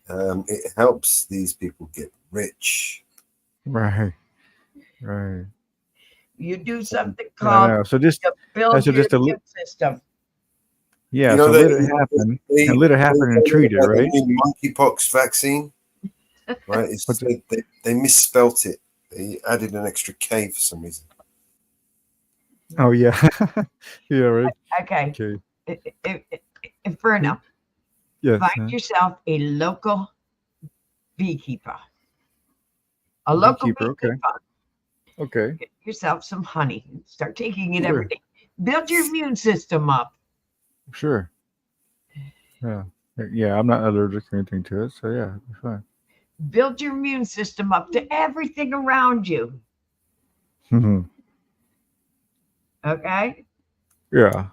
Speaker 7: it helps these people get rich.
Speaker 16: Right.
Speaker 2: You do something called build your immune system.
Speaker 16: Yeah, so let it happen. And let it happen and treat it, right?
Speaker 7: Monkeypox vaccine, right? They misspelt it. They added an extra K for some reason.
Speaker 16: Oh yeah, yeah, right.
Speaker 2: Okay. Inferno.
Speaker 16: Yes.
Speaker 2: Find yourself a local beekeeper. A local beekeeper.
Speaker 16: Okay.
Speaker 2: Get yourself some honey. Start taking it every day. Build your immune system up.
Speaker 16: Sure. Yeah. I'm not allergic or anything to it, so yeah, it's fine.
Speaker 2: Build your immune system up to everything around you. Okay.
Speaker 16: Yeah.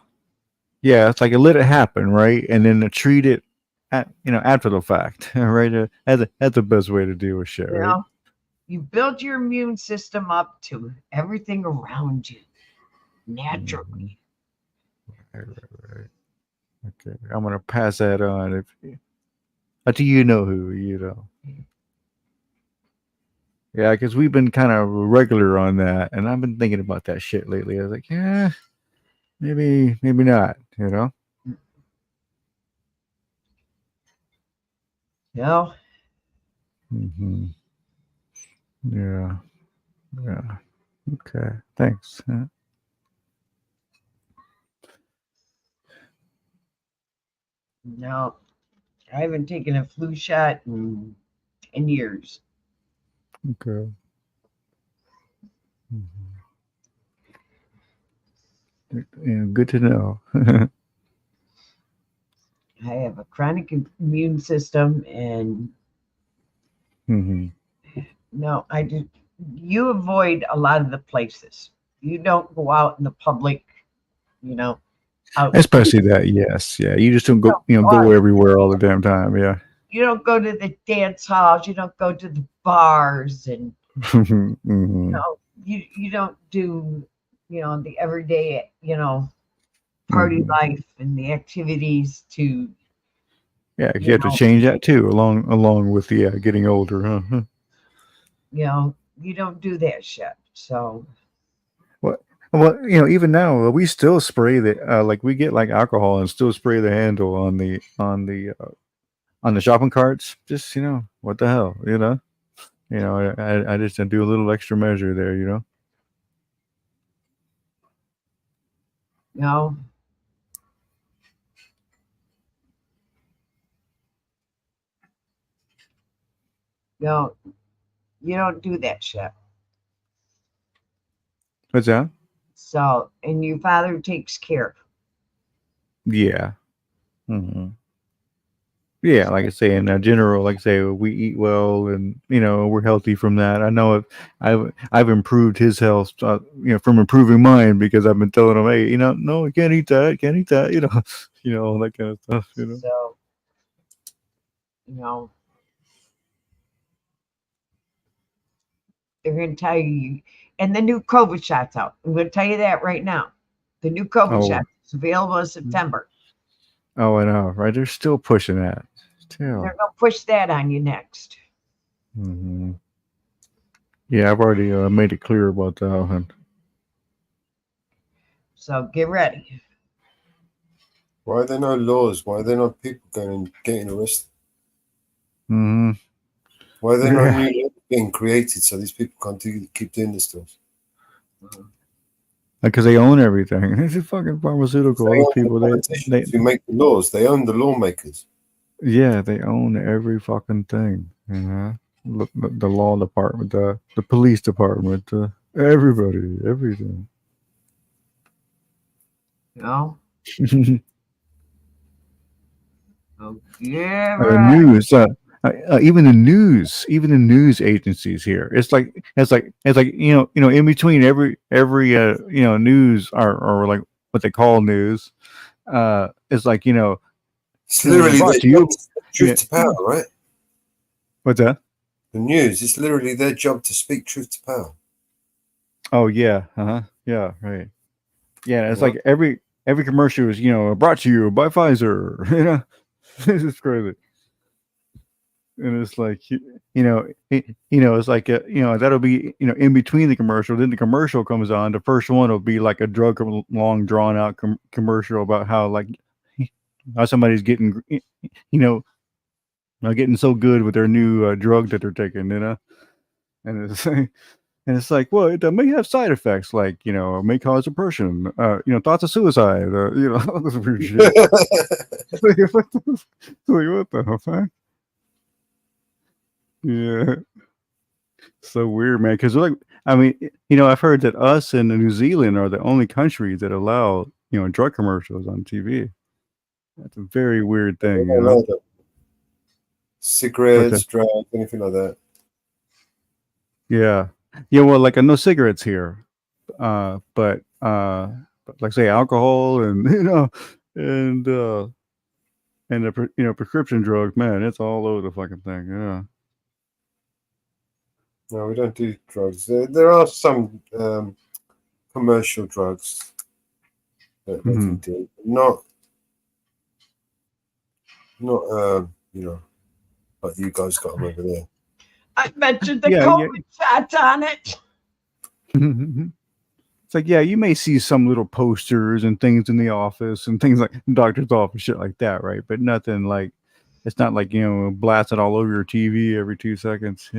Speaker 16: It's like let it happen, right? And then to treat it, after the fact, right? That's the best way to deal with shit, right?
Speaker 2: You build your immune system up to everything around you naturally.
Speaker 16: Right. Okay, I'm gonna pass that on. Until you know who, Yeah, because we've been kind of regular on that, and I've been thinking about that shit lately. I was like, yeah, maybe not,
Speaker 2: No.
Speaker 16: Yeah. Okay, thanks.
Speaker 2: No, I haven't taken a flu shot in 10 years.
Speaker 16: Okay. Yeah, good to know.
Speaker 2: I have a chronic immune system, and no, I do. You avoid a lot of the places. You don't go out in the public, out.
Speaker 16: Especially that, yes, yeah. You just don't go, go everywhere all the damn time, yeah.
Speaker 2: You don't go to the dance halls. You don't go to the bars, and you don't do, the everyday, party life and the activities to.
Speaker 16: Yeah, you have to change that too, along with the getting older, huh?
Speaker 2: You don't do that shit. So.
Speaker 16: Well, even now we still spray the like we get like alcohol and still spray the handle on the shopping carts. Just what the hell, I just do a little extra measure there,
Speaker 2: No. No, you don't do that shit.
Speaker 16: What's that?
Speaker 2: So, and your father takes care.
Speaker 16: Yeah. Yeah, like I say, in general, like I say, we eat well, and we're healthy from that. I know I've improved his health, from improving mine because I've been telling him, hey, no, you can't eat that, all that kind of stuff,
Speaker 2: So, they're going to tell you, and the new COVID shots out. I'm going to tell you that right now. The new COVID shot is available in September.
Speaker 4: Oh, I know, right? They're still pushing that. Still.
Speaker 2: They're going to push that on you next.
Speaker 4: Mm-hmm. Yeah, I've already made it clear about that one.
Speaker 2: So get ready.
Speaker 7: Why are there no laws? Why are there not people going and getting arrested?
Speaker 4: Mm-hmm.
Speaker 7: Why are there no new laws being created so these people can't keep doing this to us?
Speaker 4: Because they own everything. This is fucking pharmaceutical.
Speaker 7: They
Speaker 4: Those
Speaker 7: own
Speaker 4: people,
Speaker 7: the politicians who make the laws. They own the lawmakers.
Speaker 4: Yeah, they own every fucking thing. You know, the law department, the police department, everybody, everything.
Speaker 2: No. Oh, yeah,
Speaker 4: The
Speaker 2: right.
Speaker 4: news, even the news agencies here. It's like in between every news or like what they call news. It's like
Speaker 7: It's literally
Speaker 4: brought
Speaker 7: their
Speaker 4: to you.
Speaker 7: job to speak truth to power, right?
Speaker 4: What's that?
Speaker 7: The news. It's literally their job to speak truth to power.
Speaker 4: Oh yeah, yeah, right. Yeah, it's like every commercial is brought to you by Pfizer. This is crazy. And it's like it's like that'll be in between the commercial. Then the commercial comes on. The first one will be like a drug long drawn out commercial about how somebody's getting getting so good with their new drug that they're taking, and it's like, well, it may have side effects, like it may cause depression, thoughts of suicide, all this weird shit. What the hell, man? Yeah, so weird, man. Because I've heard that us and New Zealand are the only countries that allow drug commercials on TV. That's a very weird thing.
Speaker 7: Cigarettes, drugs, anything like that.
Speaker 4: Yeah. Well, like no cigarettes here, but like say alcohol and and the prescription drugs, man, it's all over the fucking thing. Yeah.
Speaker 7: No, we don't do drugs. There are some commercial drugs that we do, not like you guys got them over there.
Speaker 2: I mentioned the COVID shots on it.
Speaker 4: It's like, yeah, you may see some little posters and things in the office and things like doctor's office, shit like that, right? But nothing like, it's not like, blasted all over your TV every 2 seconds,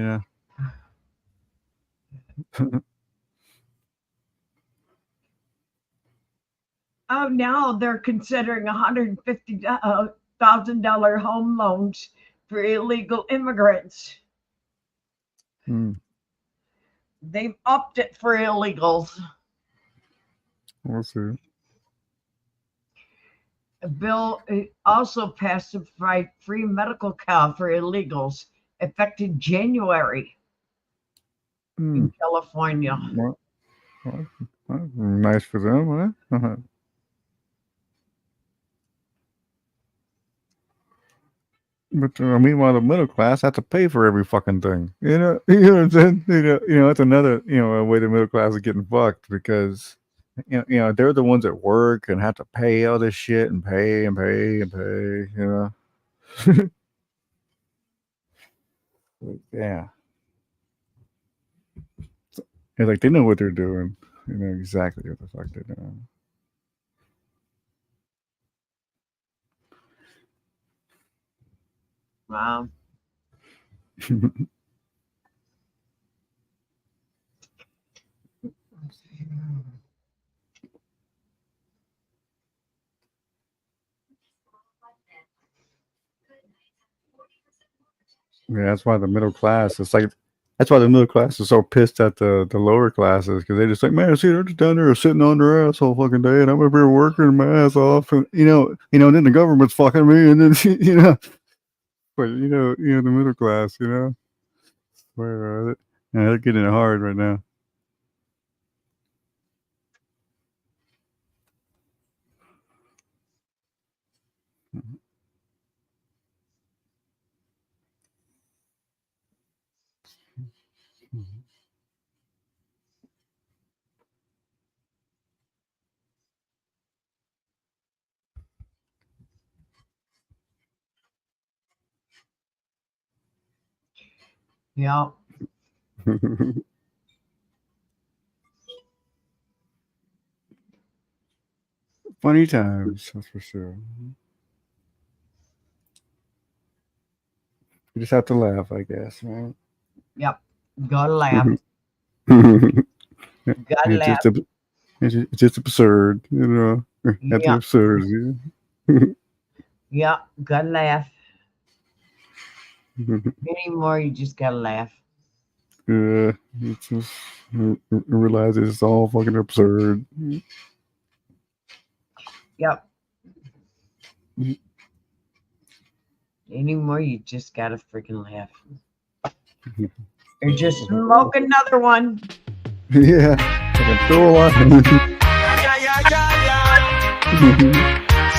Speaker 2: Oh, now they're considering $150,000 home loans for illegal immigrants. They've upped it for illegals.
Speaker 4: We'll see.
Speaker 2: A bill also passed to provide free medical care for illegals, effective January in California.
Speaker 4: Well, nice for them, huh? But meanwhile, the middle class have to pay for every fucking thing. You know what I'm saying? That's another way the middle class is getting fucked, because they're the ones that work and have to pay all this shit and pay and pay and pay. Yeah, it's like they know what they're doing. They know exactly what the fuck they're doing.
Speaker 2: Wow.
Speaker 4: Yeah, that's why the middle class. That's why the middle class is so pissed at the lower classes, because they just like, man, see, they're just down there sitting on their ass all fucking day, and I'm up here working my ass off, and and then the government's fucking me, and then but the middle class, where they're getting it hard right now.
Speaker 2: Yeah.
Speaker 16: Funny times, that's for sure. You just have to laugh, I guess, right?
Speaker 2: Yep. Gotta laugh. Gotta laugh.
Speaker 16: It's just absurd, you know. At the
Speaker 2: Yeah.
Speaker 16: absurdity.
Speaker 2: Yeah, gotta laugh. Anymore, you just gotta laugh.
Speaker 16: Yeah, it's just realize it's all fucking absurd.
Speaker 2: Yep. Anymore, you just gotta freaking laugh. Or just smoke another one.
Speaker 16: Yeah, I can throw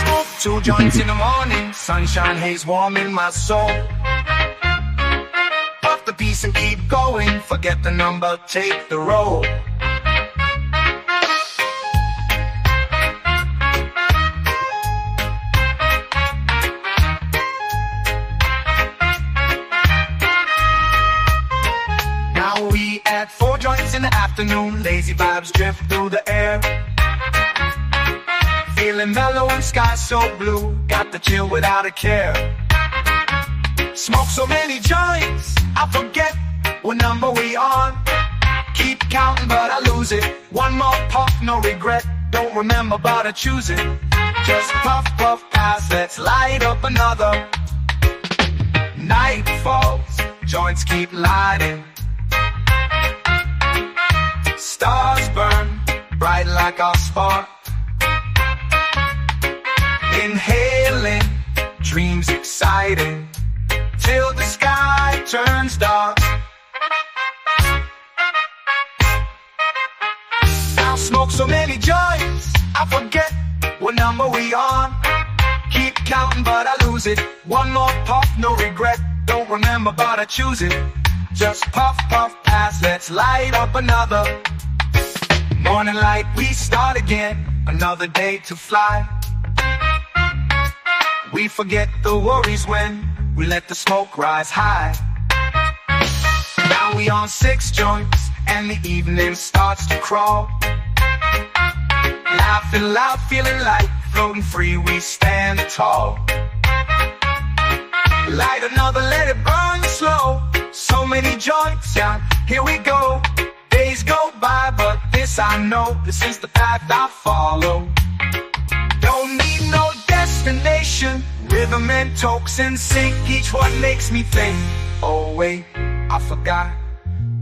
Speaker 19: Smoke 2 joints in the morning, sunshine haze warm in my soul. Puff the piece and keep going, forget the number, take the road. Now we at 4 joints in the afternoon, lazy vibes drift through the air. Feeling mellow and sky so blue, got the chill without a care. Smoke so many joints, I forget what number we on. Keep counting but I lose it, one more puff, no regret. Don't remember but I choose it. Just puff, puff, pass, let's light up another. Night falls, joints keep lighting. Stars burn, bright like a spark. Inhaling, dreams exciting, till the sky turns dark. I'll smoke so many joints, I forget what number we on. Keep counting but I lose it, one more puff, no regret. Don't remember but I choose it. Just puff, puff, pass, let's light up another. Morning light, we start again, another day to fly. We forget the worries when we let the smoke rise high. Now we on 6 joints and the evening starts to crawl. Laughing loud, feeling light, floating free, we stand tall. Light another, let it burn slow. So many joints, yeah, here we go. Days go by, but this I know, this is the path I follow. Don't need no destination, rhythm and tokes in sync, each one makes me think. Oh wait, I forgot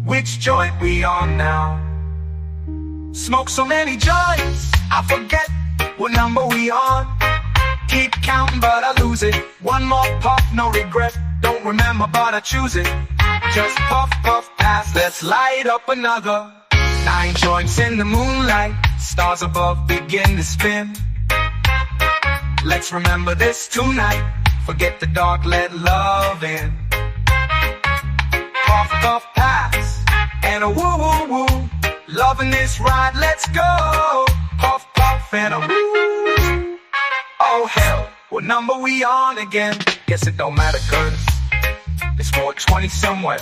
Speaker 19: which joint we on now. Smoke so many joints, I forget what number we on. Keep counting but I lose it, one more puff, no regret. Don't remember but I choose it. Just puff, puff, pass, let's light up another. 9 joints in the moonlight, stars above begin to spin. Let's remember this tonight, forget the dark, let love in. Puff, puff, pass, and a woo, woo, woo. Loving this ride, let's go. Puff, puff, and a woo. Oh hell, what number we on again? Guess it don't matter cause it's 420 somewhere.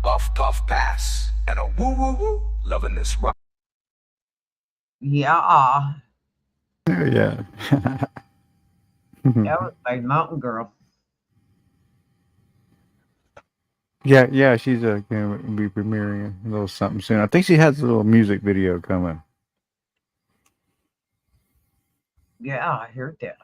Speaker 19: Puff, puff, pass, and a woo, woo, woo. Loving this rock.
Speaker 2: Yeah.
Speaker 16: Yeah.
Speaker 2: That was by Mountain Girl.
Speaker 16: Yeah, she's gonna be premiering a little something soon. I think she has a little music video coming.
Speaker 2: Yeah, I heard that.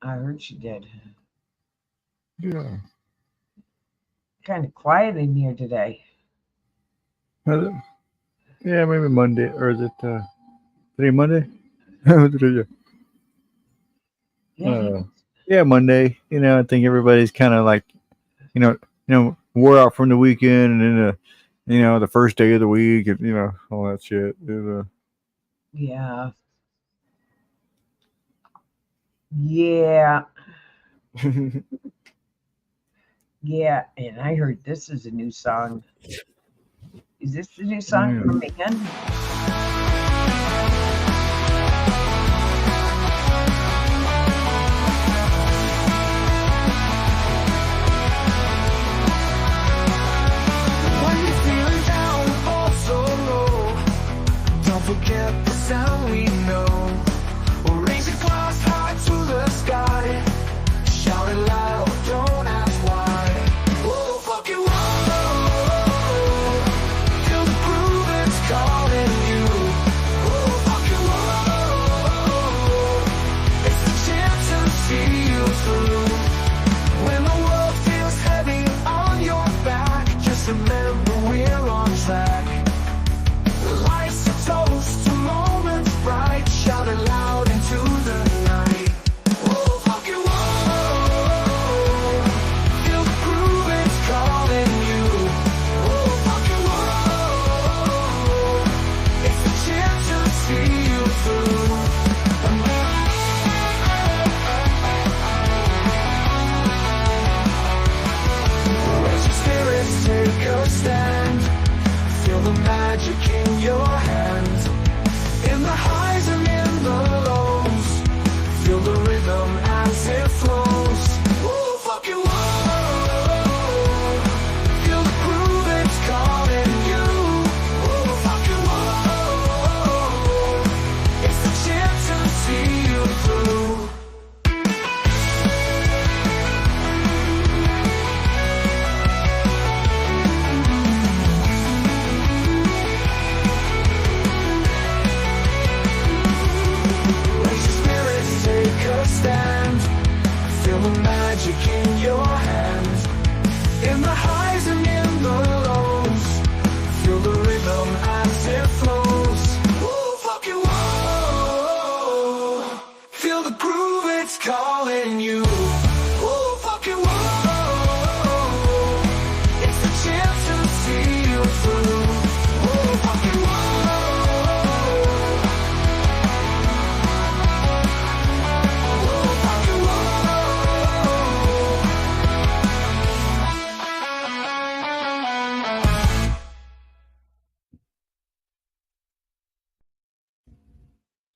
Speaker 2: I heard she did.
Speaker 4: Yeah.
Speaker 2: Kind of quiet in here today.
Speaker 4: Yeah, maybe Monday, or is it today Monday? Yeah. Yeah, Monday. You know, I think everybody's kind of like, wore out from the weekend, and then the first day of the week, and all that shit.
Speaker 2: Yeah. Yeah. Yeah, and I heard this is a new song. Is this the new song from Man?
Speaker 19: When you're feeling down or so low, don't forget the sound we know. We'll raise your glass high to the sky, shout it loud, don't ask why. Whoa, fuck you, whoa. Feel the groove that's calling you. Whoa, fuck you, whoa. It's the chance to see you through. When the world feels heavy on your back, just remember we're on track. Life's a toast to moments bright, shout it loud into the night. Whoa, fuck you, whoa. Feel the groove, it's calling you. Whoa, fuck you, whoa. It's the chance to see you through. Raise your spirits, take a stand. Feel the magic in your hands. In the highs and in the lows, feel the rhythm as it flows. Whoa, fuck you, whoa. Feel the groove, it's calling you. Whoa, fuck you, whoa. It's the chance to see you through. Raise your spirits, take a stand. Feel the magic in your hands. In the highs and in the lows, feel the rhythm as it flows. Whoa, fuck you, whoa. Feel the groove, it's calling you. Whoa, fuck you, whoa. It's the chance to see you through. Whoa, fuck you, whoa.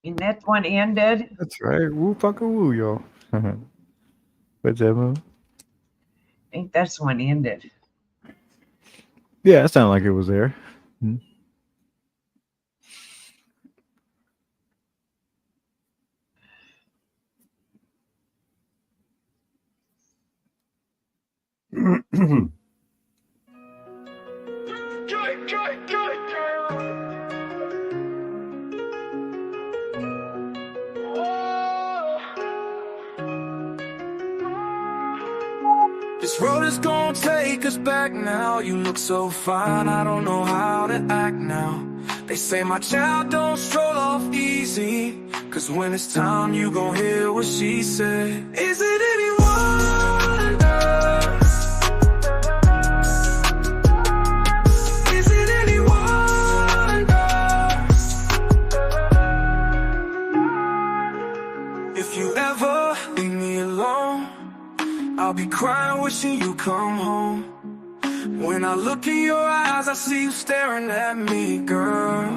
Speaker 2: And that one ended.
Speaker 4: That's right. Woo fucking woo, y'all. What's that, Mo?
Speaker 2: I think that's one ended.
Speaker 4: Yeah, it sounded like it was there.
Speaker 19: This road is gonna take us back now. You look so fine, I don't know how to act now. They say my child don't stroll off easy, 'cause when it's time you gon' hear what she said. Is it any wonder? Is it any wonder? If you ever leave me alone, I'll be crying wishing you come home. When I look in your eyes, I see you staring at me, girl.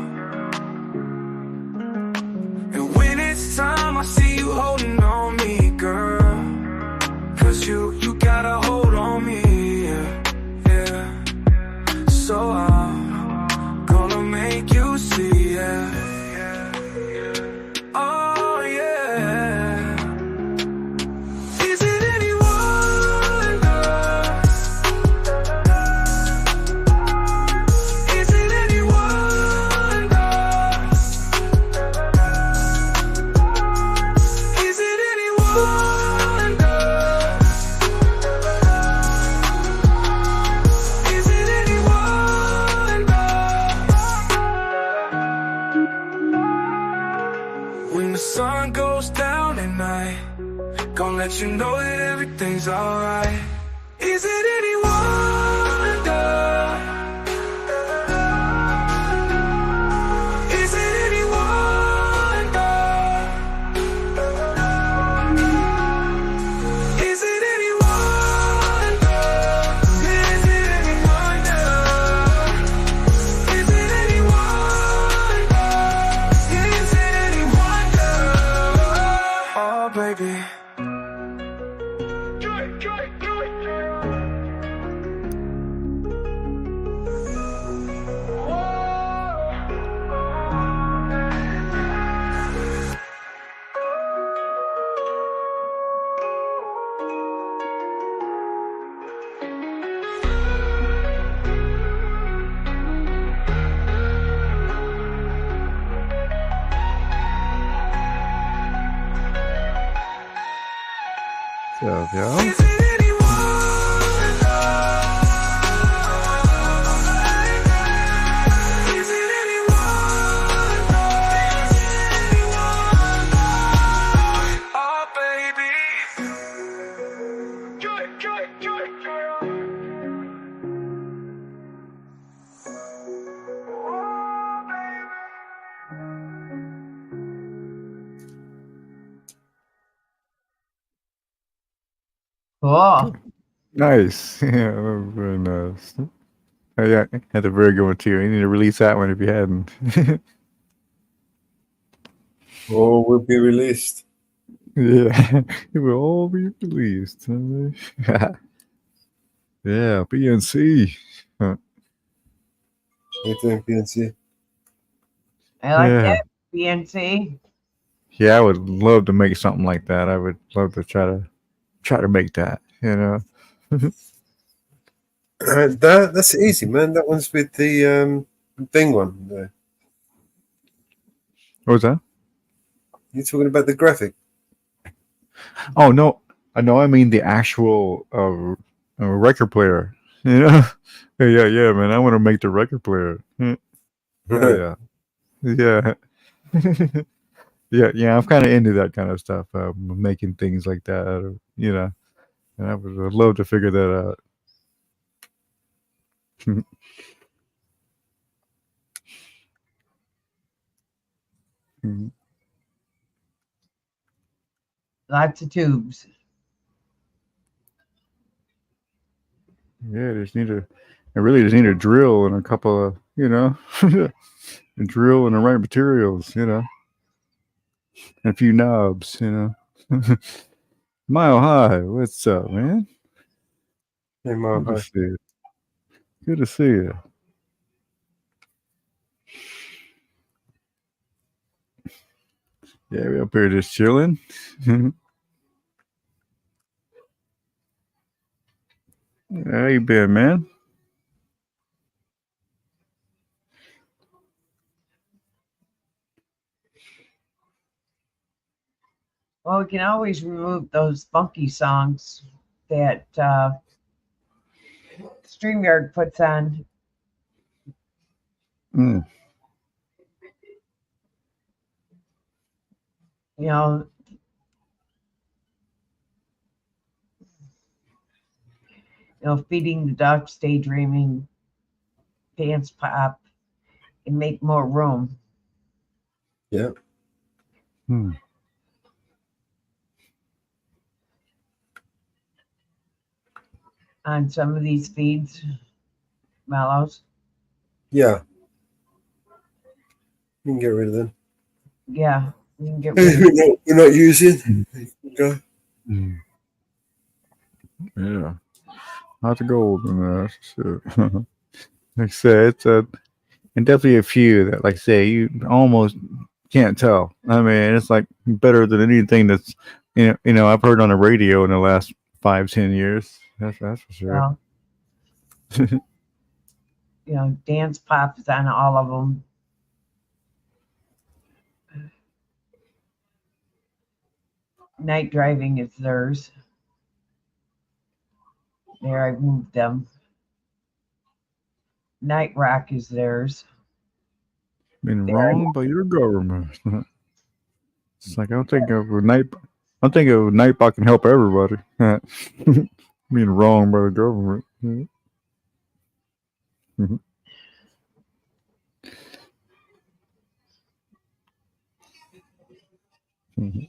Speaker 19: let you know that everything's alright. Is it any wonder? Is it any wonder? Is it any wonder? Is it any wonder? Is it any wonder? Is it any wonder? Oh, baby.
Speaker 4: So, yeah.
Speaker 2: Cool.
Speaker 4: Nice. Yeah, very nice. Oh, yeah, had a very good one too. You need to release that one if you hadn't.
Speaker 7: Oh, will be released.
Speaker 4: Yeah, it will all be released. Yeah, PNC. Huh.
Speaker 7: What are you doing, PNC?
Speaker 2: I like
Speaker 4: Yeah.
Speaker 2: that. BNC.
Speaker 4: Yeah, I would love to make something like that. I would love to try to make that. You know.
Speaker 7: That's easy, man. That one's with the thing one.
Speaker 4: What was that?
Speaker 7: You're talking about the graphic.
Speaker 4: Oh no, I know. I mean the actual record player. You know? Yeah, man. I want to make the record player. Yeah, yeah, yeah. I'm kind of into that kind of stuff, making things like that. You know, and I would love to figure that out.
Speaker 2: Lots of tubes.
Speaker 4: Yeah, I really just need a drill and a couple of, a drill and the right materials, and a few knobs, Mile High, what's up, man?
Speaker 7: Hey, Mile
Speaker 4: Good to
Speaker 7: High.
Speaker 4: see you. Good to see you. Yeah, we up here just chilling. How you been, man?
Speaker 2: Well, we can always remove those funky songs that StreamYard puts on.
Speaker 4: Mm.
Speaker 2: Feeding the ducks, daydreaming, dance pop, and make more room.
Speaker 7: Yeah.
Speaker 2: On some of these feeds, Mellows.
Speaker 7: Yeah. You can get rid of them.
Speaker 2: Yeah, you can get rid of
Speaker 7: We're not using. Okay.
Speaker 4: Yeah. How's the gold in there? Shit. Like I said, it's and definitely a few that, like I say, you almost can't tell. I mean, it's like better than anything that's I've heard on the radio in the last 5-10 years. That's for sure.
Speaker 2: Dance pop is on all of them. Night driving is theirs. There, I moved them. Night rock is theirs.
Speaker 4: Been wronged by your government. It's like I'll take a
Speaker 16: I'm thinking of Nightbot can help everybody. Being wrong by the government. Mm-hmm. Mm-hmm.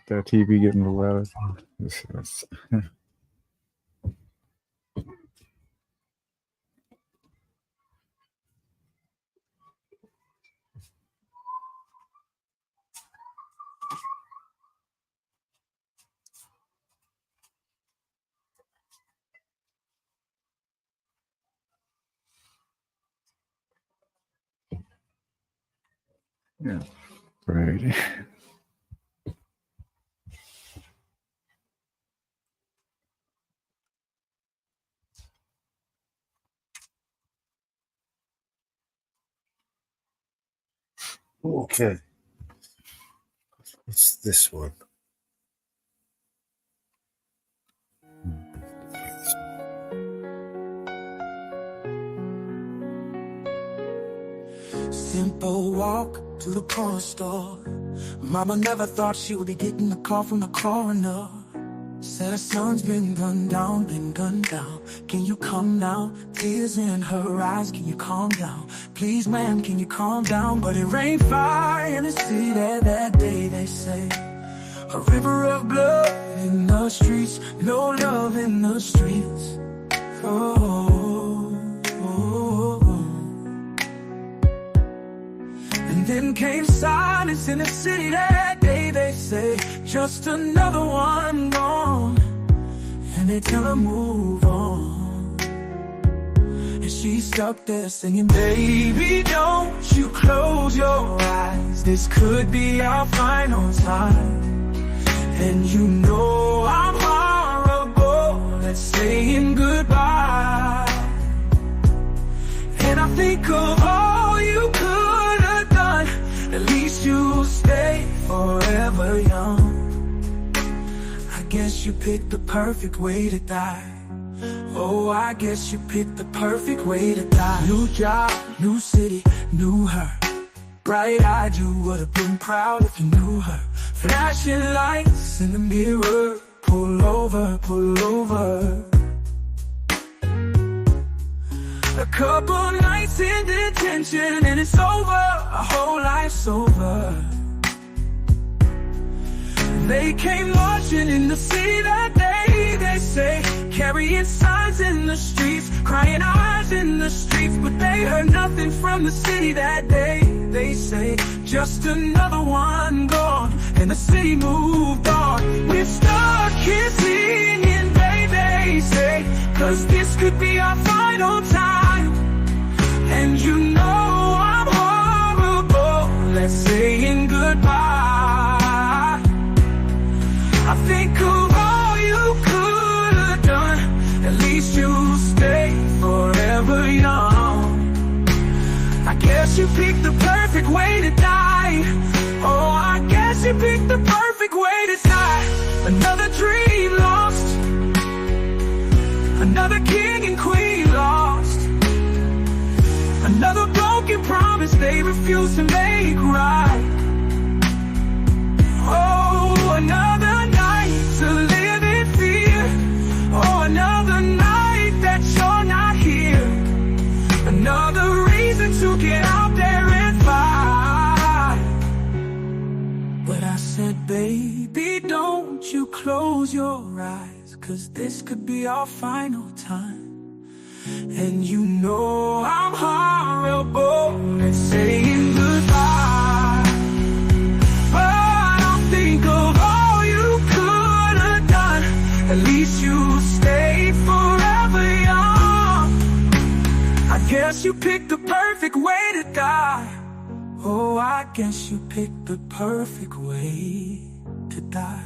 Speaker 16: That TV getting a lot of this. Yeah. Right.
Speaker 7: Okay. What's this one?
Speaker 19: Simple walk to the corner store. Mama never thought she would be getting a call from the coroner. Said her son's been gunned down, Can you come down? Tears in her eyes, can you calm down? Please, ma'am, can you calm down? But it rained fire in the city that day, they say. A river of blood in the streets, no love in the streets. And then came silence in the city that day, they say. Just another one gone, and they tell her move on. And she's stuck there singing, baby, don't you close your eyes. This could be our final time. And you know I'm horrible at saying goodbye. And I think of all you could have done. At least you'll stay forever young. I guess you picked the perfect way to die. Oh, I guess you picked the perfect way to die. New job, new city, knew her. Bright-eyed, you would have been proud if you knew her. Flashing lights in the mirror. Pull over, pull over. A couple nights in detention and it's over. A whole life's over. They came marching in the city that day, they say. Carrying signs in the streets, crying eyes in the streets. But they heard nothing from the city that day, they say. Just another one gone, and the city moved on. We're stuck here singing, they say. Cause this could be our final time. And you know I'm horrible at saying goodbye. I think of all you could have done. At least you'll stay forever young. I guess you picked the perfect way to die. Oh, I guess you picked the perfect way to die. Another dream lost. Another king and queen lost. Another broken promise they refuse to make right. Oh, another night to live in fear. Oh, another night that you're not here. Another reason to get out there and fight. But I said, baby, don't you close your eyes. Cause this could be our final time. And you know I'm horrible at saying goodbye. But I'll think of all you could have done. At least you stayed forever young. I guess you picked the perfect way to die. Oh, I guess you picked the perfect way to die.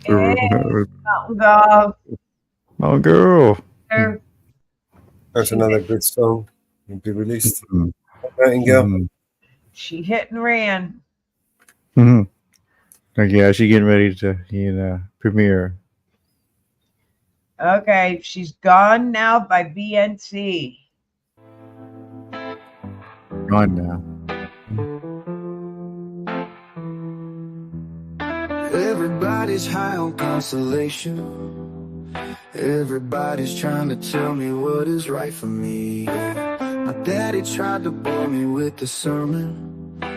Speaker 16: Oh, girl.
Speaker 7: That's another good song. Will be released. Nightingale.
Speaker 2: She hit and ran.
Speaker 4: Mm-hmm. Like, yeah, she getting ready to premiere.
Speaker 2: Okay, she's gone now by BNC.
Speaker 4: Gone now.
Speaker 3: Everybody's high on consolation. Everybody's trying to tell me what is right for me. My daddy tried to bore me with the sermon,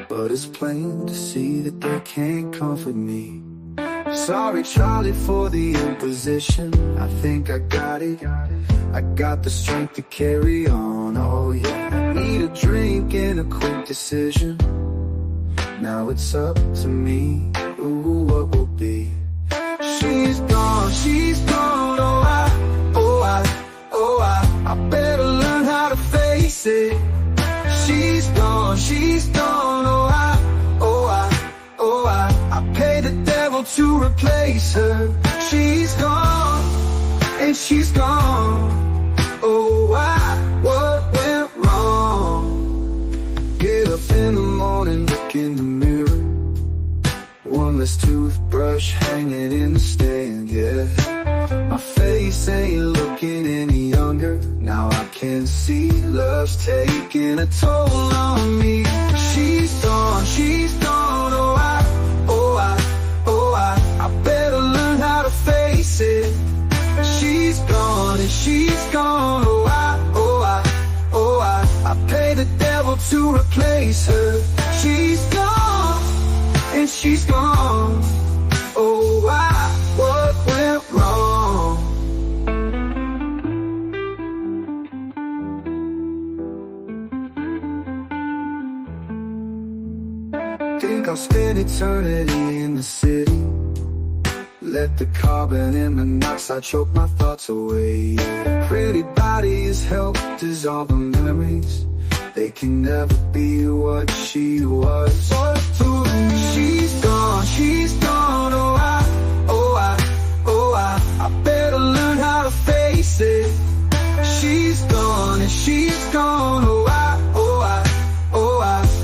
Speaker 3: but it's plain to see that they can't comfort me. Sorry, Charlie, for the imposition. I think I got it. I got the strength to carry on. Oh yeah, I need a drink and a quick decision. Now it's up to me. Ooh, what will be? She's gone, oh I better learn how to face it. She's gone, oh I pay the devil to replace her. She's gone, and she's gone. Oh, what went wrong? Get up in the morning, look in the mirror. One less toothbrush hanging in the stand, yeah. My face ain't looking any younger. Now I can see love's taking a toll on me. She's gone, I better learn how to face it. She's gone, and she's gone, I pay the devil to replace her. She's gone, and she's gone. Oh, what went wrong? Think I'll spend eternity in the city. Let the carbon and monoxide choke my thoughts away. Pretty bodies help dissolve the memories. They can never be what she was. She's gone, I better learn how to face it. She's gone, and she's gone,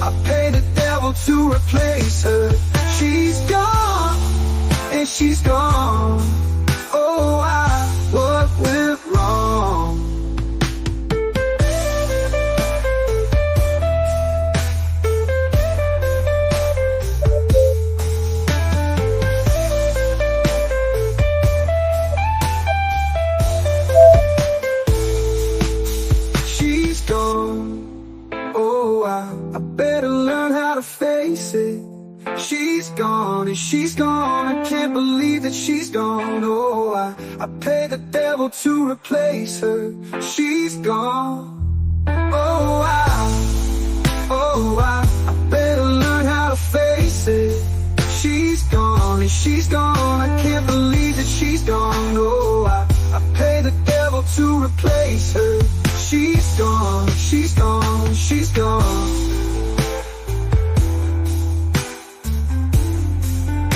Speaker 3: I pay the devil to replace her. She's gone, and she's gone. Oh, what went wrong? She's gone. Oh, I better learn how to face it. She's gone, and she's gone. I can't believe that she's gone. Oh, I pay the devil to replace her. She's gone. Oh, I better learn how to face it. She's gone, and she's gone. I can't believe that she's gone. Oh, I pay the devil to replace her. She's gone, she's gone, she's gone.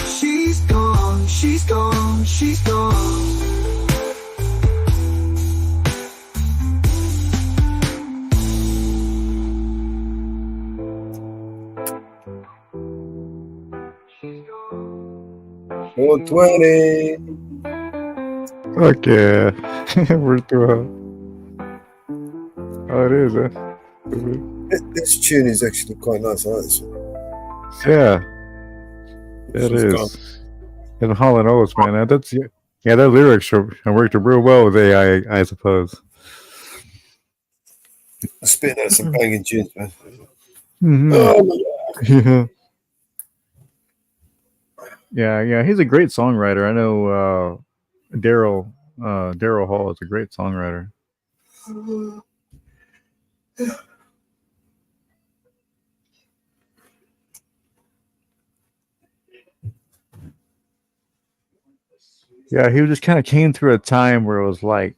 Speaker 3: She's gone, she's gone, she's gone.
Speaker 7: Or 20.
Speaker 4: Okay. We're through. Oh, it is, huh?
Speaker 7: This tune is actually quite nice. I like this one.
Speaker 4: Yeah. It
Speaker 7: She's
Speaker 4: is.
Speaker 7: gone.
Speaker 4: And Hall and Oates, man. That's yeah. That lyrics worked real well with AI, I suppose.
Speaker 7: Spitting out some banging tunes, man.
Speaker 4: Mm-hmm.
Speaker 7: Oh my God.
Speaker 4: Yeah. He's a great songwriter. I know Daryl Hall is a great songwriter. Yeah, he just kind of came through a time where it was like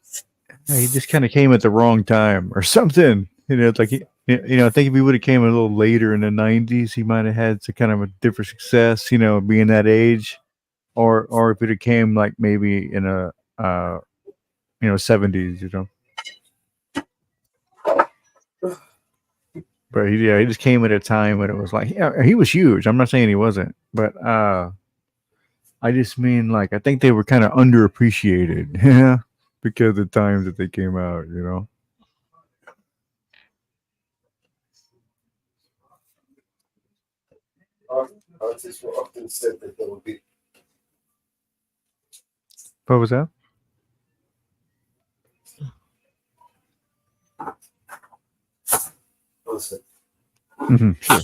Speaker 4: he just kind of came at the wrong time or something. It's like I think if he would have came a little later in the '90s, he might have had some kind of a different success. Being that age, or if it came like maybe in a '70s. But he just came at a time when it was like, yeah, he was huge. I'm not saying he wasn't, but I just mean like I think they were kind of underappreciated, yeah, because of the times that they came out, you know.
Speaker 7: Artists were often said that they would be.
Speaker 4: What was that? Mm-hmm, sure.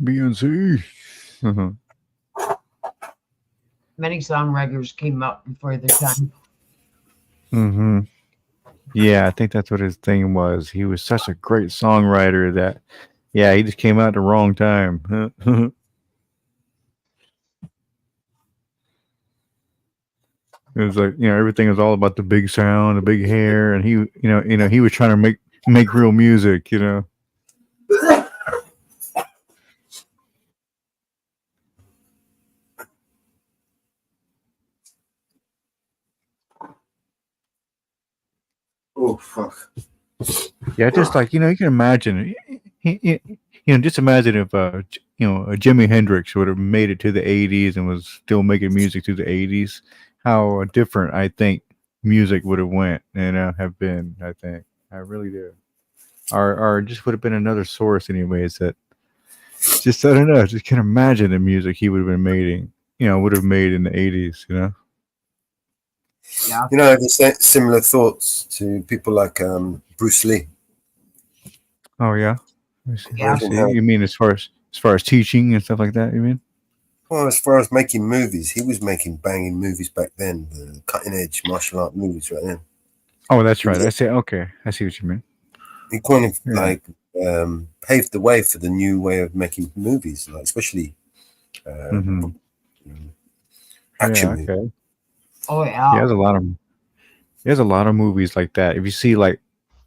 Speaker 4: Beyonce.
Speaker 2: Many songwriters came up before their time.
Speaker 4: Mm-hmm. Yeah, I think that's what his thing was. He was such a great songwriter that, yeah, he just came out at the wrong time. It was like, you know, everything was all about the big sound, the big hair, and he was trying to make real music, you know.
Speaker 7: Oh fuck!
Speaker 4: Yeah, just like, you know, you can imagine, just imagine if Jimi Hendrix would have made it to the '80s and was still making music through the '80s. How different I think music would have went and have been. I think I really do. Or just would have been another source, anyways. That just I don't know. Just can't imagine the music he would have been making. Would have made in the '80s. You know.
Speaker 2: Yeah.
Speaker 7: You know, I have similar thoughts to people like Bruce Lee.
Speaker 4: Oh yeah. I see.
Speaker 2: Yeah.
Speaker 4: I see. You mean as far as teaching and stuff like that? You mean?
Speaker 7: Well, as far as making movies, he was making banging movies back then, the cutting edge martial art movies right then.
Speaker 4: Oh, that's right. I see. Okay, I see what you mean.
Speaker 7: He kind of paved the way for the new way of making movies, like especially action movies.
Speaker 4: Okay.
Speaker 2: Oh yeah.
Speaker 4: He has a lot of movies like that. If you see like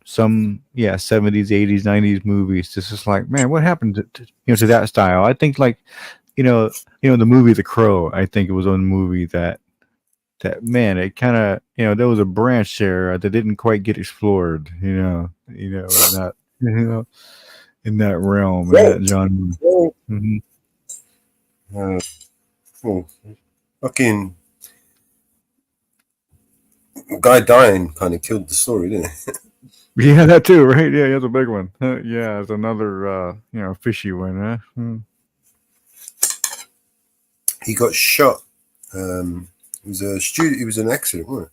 Speaker 4: some 70s, 80s, 90s movies, this is like, man, what happened to that style? I think like the movie The Crow, I think it was one movie that man, it kind of there was a branch there that didn't quite get explored, in that in that realm, in that genre.
Speaker 7: Fucking guy dying kind of killed the story, didn't it?
Speaker 4: Yeah, that too, right? Yeah, that's a big one. Yeah, it's another fishy one, huh?
Speaker 7: He got shot. It was a student. It was an accident, wasn't it?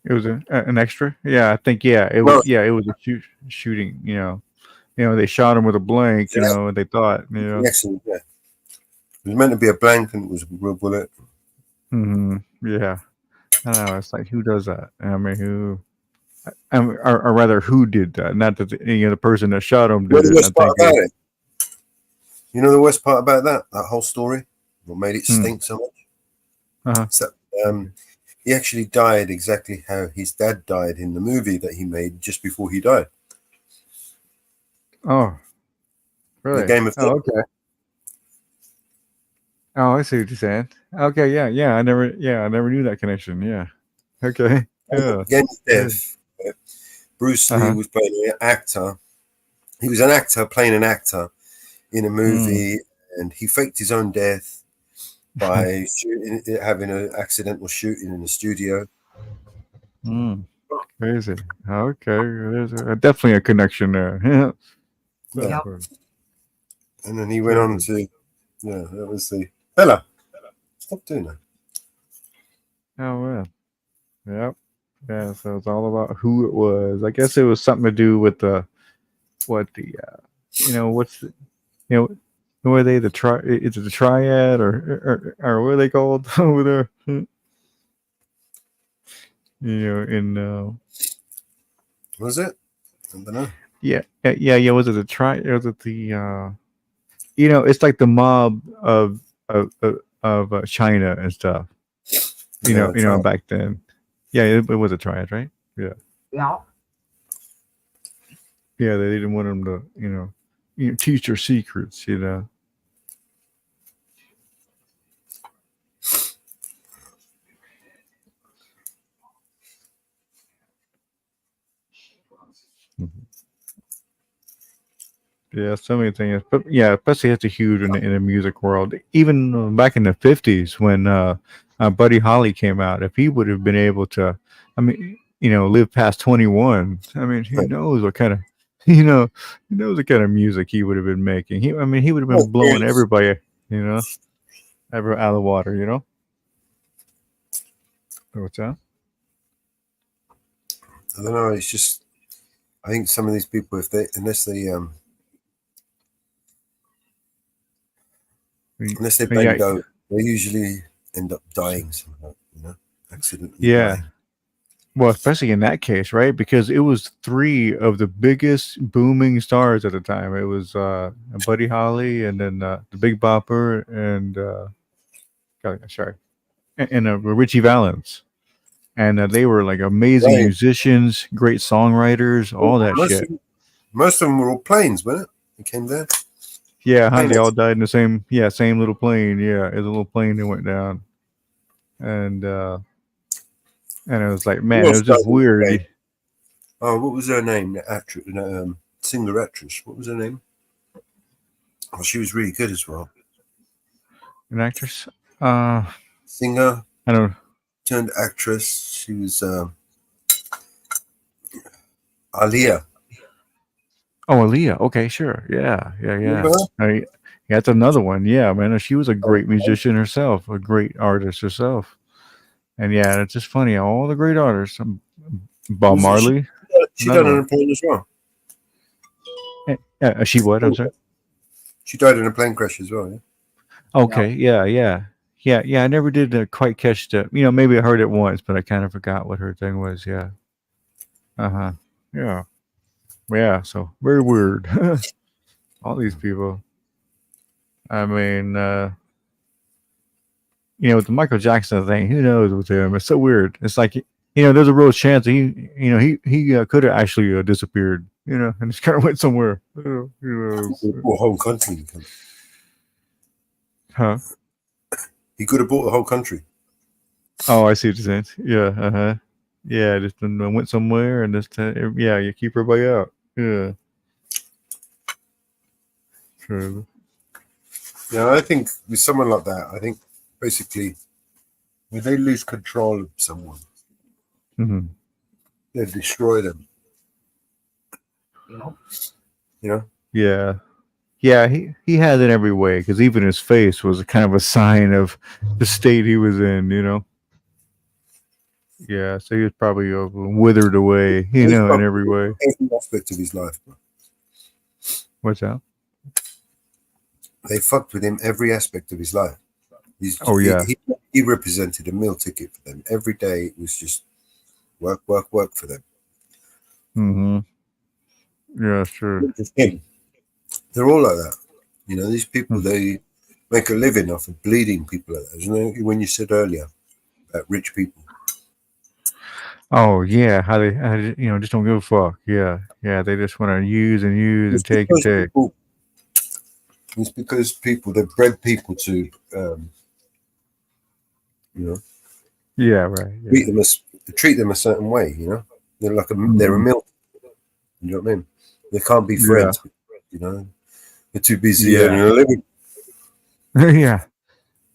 Speaker 4: It was an extra. Yeah, I think. Yeah, it was. Yeah, it was a shooting. They shot him with a blank. And they thought.
Speaker 7: Accident. Yeah. It was meant to be a blank, and it was a real bullet.
Speaker 4: Yeah. I don't know. It's like, who does that? I mean, who? Or rather, who did that? Not that the person that shot him did it.
Speaker 7: You know the worst part about that whole story? What made it stink so much? So, he actually died exactly how his dad died in the movie that he made just before he died.
Speaker 4: Oh, really?
Speaker 7: The Game of Thrones.
Speaker 4: Okay. Oh, I see what you're saying. Okay, yeah. I never knew that connection. Yeah. Okay. Yeah.
Speaker 7: Game of Death. Bruce Lee was playing an actor. He was an actor playing an actor in a movie, and he faked his own death by having an accidental shooting in the studio.
Speaker 4: Crazy. Okay, there's definitely a connection there.
Speaker 7: Yeah. And then he went on to, that was the fella. Stop doing that.
Speaker 4: Oh well. Yep. Yeah. So it's all about who it was. I guess it was something to do with what's the, who are they? Is it the triad or what are they called over there?
Speaker 7: Was it? I don't know.
Speaker 4: Yeah. Was it the triad? Was it the it's like the mob of China and stuff. Back then. Yeah, it was a triad, right? Yeah.
Speaker 2: Yeah.
Speaker 4: Yeah, they didn't want him to, teach their secrets. Yeah, so many things. But yeah, especially it's a huge in the music world. Even back in the 50s when Buddy Holly came out, if he would have been able to, I mean, live past 21, I mean, who knows what kind of, who knows what kind of music he would have been making. He would have been blowing everybody, ever out of the water. What's that?
Speaker 7: I don't know. It's just, I think some of these people, unless they bend over, they usually end up dying somehow, accidentally
Speaker 4: Yeah.
Speaker 7: dying.
Speaker 4: Well, especially in that case, right? Because it was three of the biggest booming stars at the time. It was Buddy Holly, and then the Big Bopper, and Richie Valens, and they were like amazing musicians, great songwriters, all that shit.
Speaker 7: Most of them were all planes, weren't it? They came there.
Speaker 4: Yeah, they all died in the same little plane. Yeah, it was a little plane that went down, and it was like, man, it was just weird.
Speaker 7: Oh, what was her name? The actress, singer actress. What was her name? Oh, she was really good as well.
Speaker 4: An actress?
Speaker 7: Singer.
Speaker 4: I don't know.
Speaker 7: Turned actress. She was Aaliyah.
Speaker 4: Oh, Aaliyah. Okay, sure. Yeah. That's another one. Yeah, man. She was a great musician herself, a great artist herself. And yeah, it's just funny. All the great artists. Bob Marley.
Speaker 7: She died in a plane as well.
Speaker 4: She what? I'm sorry.
Speaker 7: She died in a plane crash as well. Yeah.
Speaker 4: Okay. Yeah. I never did quite catch the. Maybe I heard it once, but I kind of forgot what her thing was. Yeah. Yeah. Yeah. So very weird. All these people. I mean, with the Michael Jackson thing, who knows with him? It's so weird. It's like, there's a real chance that he could have actually disappeared, and just kind of went somewhere.
Speaker 7: Or whole country.
Speaker 4: Huh?
Speaker 7: He could have bought the whole country.
Speaker 4: Oh, I see what you're saying. Yeah. Yeah, just went somewhere and just you keep everybody out. Yeah. True.
Speaker 7: Yeah, I think with someone like that, I think basically when they lose control of someone, they destroy them.
Speaker 4: Yeah. Yeah, he had it every way, because even his face was kind of a sign of the state he was in, Yeah, so he was probably withered away, in every way.
Speaker 7: Every aspect of his life, bro.
Speaker 4: What's that?
Speaker 7: They fucked with him every aspect of his life. He represented a meal ticket for them. Every day it was just work for them.
Speaker 4: Yeah, sure.
Speaker 7: Just him. They're all like that. These people, they make a living off of bleeding people like that. When you said earlier about rich people.
Speaker 4: Oh yeah, how they just don't give a fuck. Yeah, they just want to use and take and take.
Speaker 7: It's because they've bred people to,
Speaker 4: Yeah, right. Yeah.
Speaker 7: Treat them a certain way. They're like they're a milk. You know what I mean? They can't be friends. They're too busy earning a living.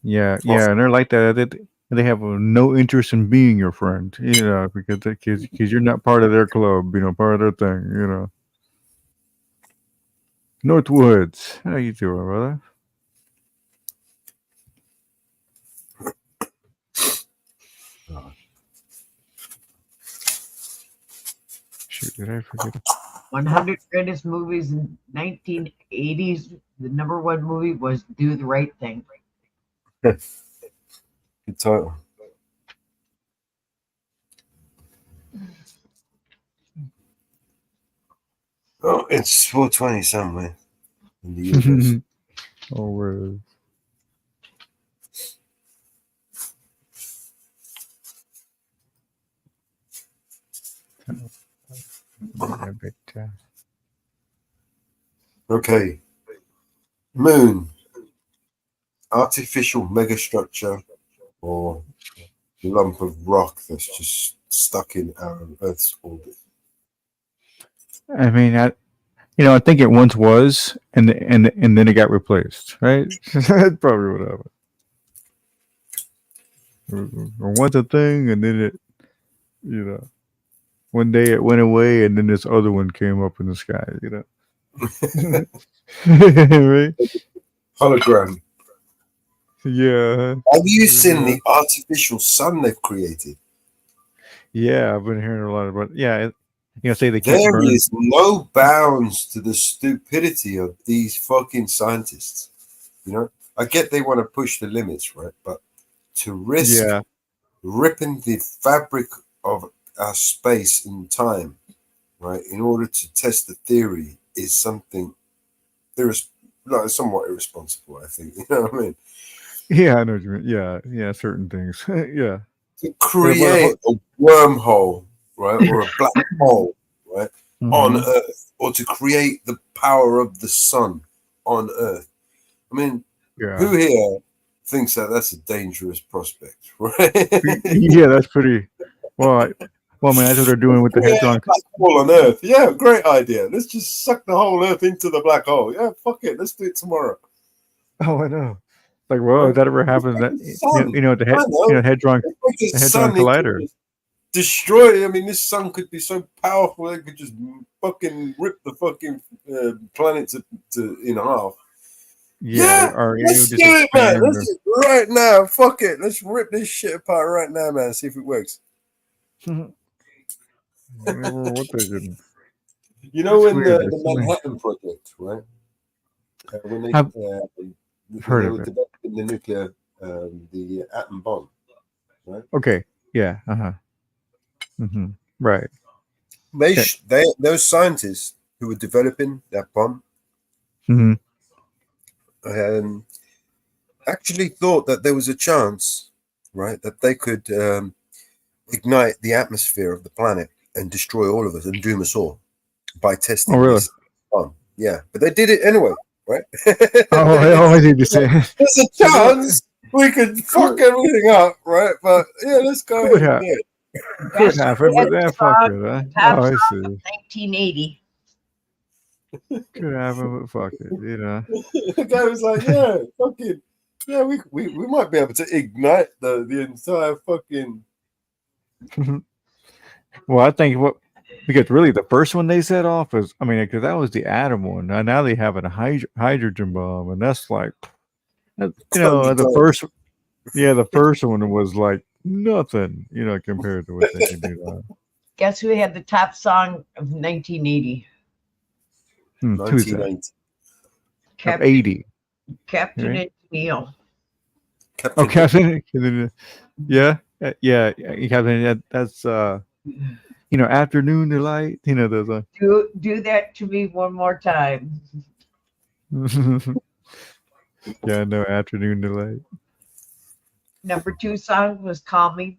Speaker 4: Yeah, and they're like that. They have no interest in being your friend, because you're not part of their club, part of their thing, Northwoods, how you doing, brother? Shoot, did I forget?
Speaker 2: 100 greatest movies in 1980s. The number one movie was Do the Right Thing.
Speaker 7: Good title. Oh, it's 4:20 somewhere in the universe.
Speaker 4: Oh, where?
Speaker 7: Okay. Moon, artificial megastructure, or lump of rock that's just stuck in our Earth's orbit.
Speaker 4: I mean, I think it once was, and then it got replaced, right? That's probably what happened. Or once a thing, and then it, one day it went away, and then this other one came up in the sky, right?
Speaker 7: Hologram.
Speaker 4: Yeah.
Speaker 7: Have you seen the artificial sun they've created?
Speaker 4: Yeah, I've been hearing a lot about. Yeah, say they can't
Speaker 7: There
Speaker 4: burn.
Speaker 7: is no bounds to the stupidity of these fucking scientists. I get they want to push the limits, right? But to risk ripping the fabric of our space and time, right, in order to test the theory is something somewhat irresponsible, I think. You know what I mean?
Speaker 4: Yeah, I know what you mean. Yeah, certain things. Yeah.
Speaker 7: To create a wormhole, right, or a black hole, right, on Earth, or to create the power of the sun on Earth. I mean, who here thinks that that's a dangerous prospect, right?
Speaker 4: Yeah, that's pretty. Well, I mean, that's what they're doing with the hadron.
Speaker 7: Black hole on Earth. Yeah, great idea. Let's just suck the whole Earth into the black hole. Yeah, fuck it. Let's do it tomorrow.
Speaker 4: Oh, I know. Like, well, if that ever happens, that the hadron collider.
Speaker 7: Destroy. I mean, this sun could be so powerful it could just fucking rip the fucking planet to half.
Speaker 4: Yeah,
Speaker 7: let's do it, man. Let's do it right now. Fuck it. Let's rip this shit apart right now, man. See if it works.
Speaker 4: What they did.
Speaker 7: In the Manhattan Project, right? When they
Speaker 4: heard
Speaker 7: were
Speaker 4: of it.
Speaker 7: developing the nuclear, the atom bomb, right?
Speaker 4: Okay. Yeah. Right.
Speaker 7: Those scientists who were developing that bomb actually thought that there was a chance, right, that they could ignite the atmosphere of the planet and destroy all of us and doom us all by testing this bomb. Yeah, but they did it anyway, right?
Speaker 4: I always need to say
Speaker 7: there's a chance we could fuck everything up, right? But yeah, let's go ahead and do it.
Speaker 4: Could happen, but that fuck it, huh? Oh, I see.
Speaker 2: 1980.
Speaker 4: Could happen, but fuck it,
Speaker 7: The guy was like, "Yeah, fucking, yeah, we might be able to ignite the entire fucking."
Speaker 4: Well, I think because really the first one they set off is, I mean, because that was the atom one. Now they have a hydrogen bomb, and that's like, the first one was like nothing, compared to what they can do now.
Speaker 2: Guess who had the top song of 1980?
Speaker 7: 1980.
Speaker 4: Captain 80.
Speaker 2: Captain and Neil.
Speaker 4: Captain. Yeah. Captain. That's Afternoon Delight. Those.
Speaker 2: Do that to me one more time.
Speaker 4: Yeah, no, Afternoon Delight.
Speaker 2: Number 2 song was Call Me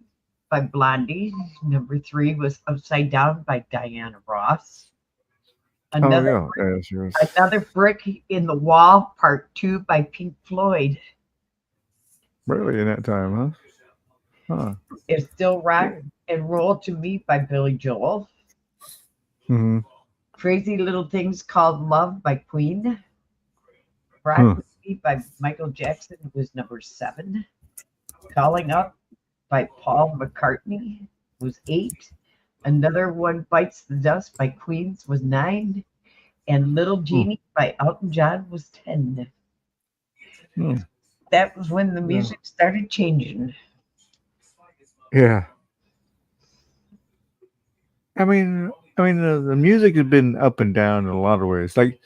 Speaker 2: by Blondie. Number 3 was Upside Down by Diana Ross. Another Brick in the Wall, Part 2 by Pink Floyd.
Speaker 4: Really, in that time, huh?
Speaker 2: It's Still Rock and Roll to Me by Billy Joel. Crazy Little Things Called Love by Queen. Rock With Me by Michael Jackson was number 7. Calling Up by Paul McCartney was 8. Another One Bites the Dust by Queens was 9. And Little Genie by Elton John was 10. That was when the music started changing.
Speaker 4: Yeah. I mean, the music has been up and down in a lot of ways. Like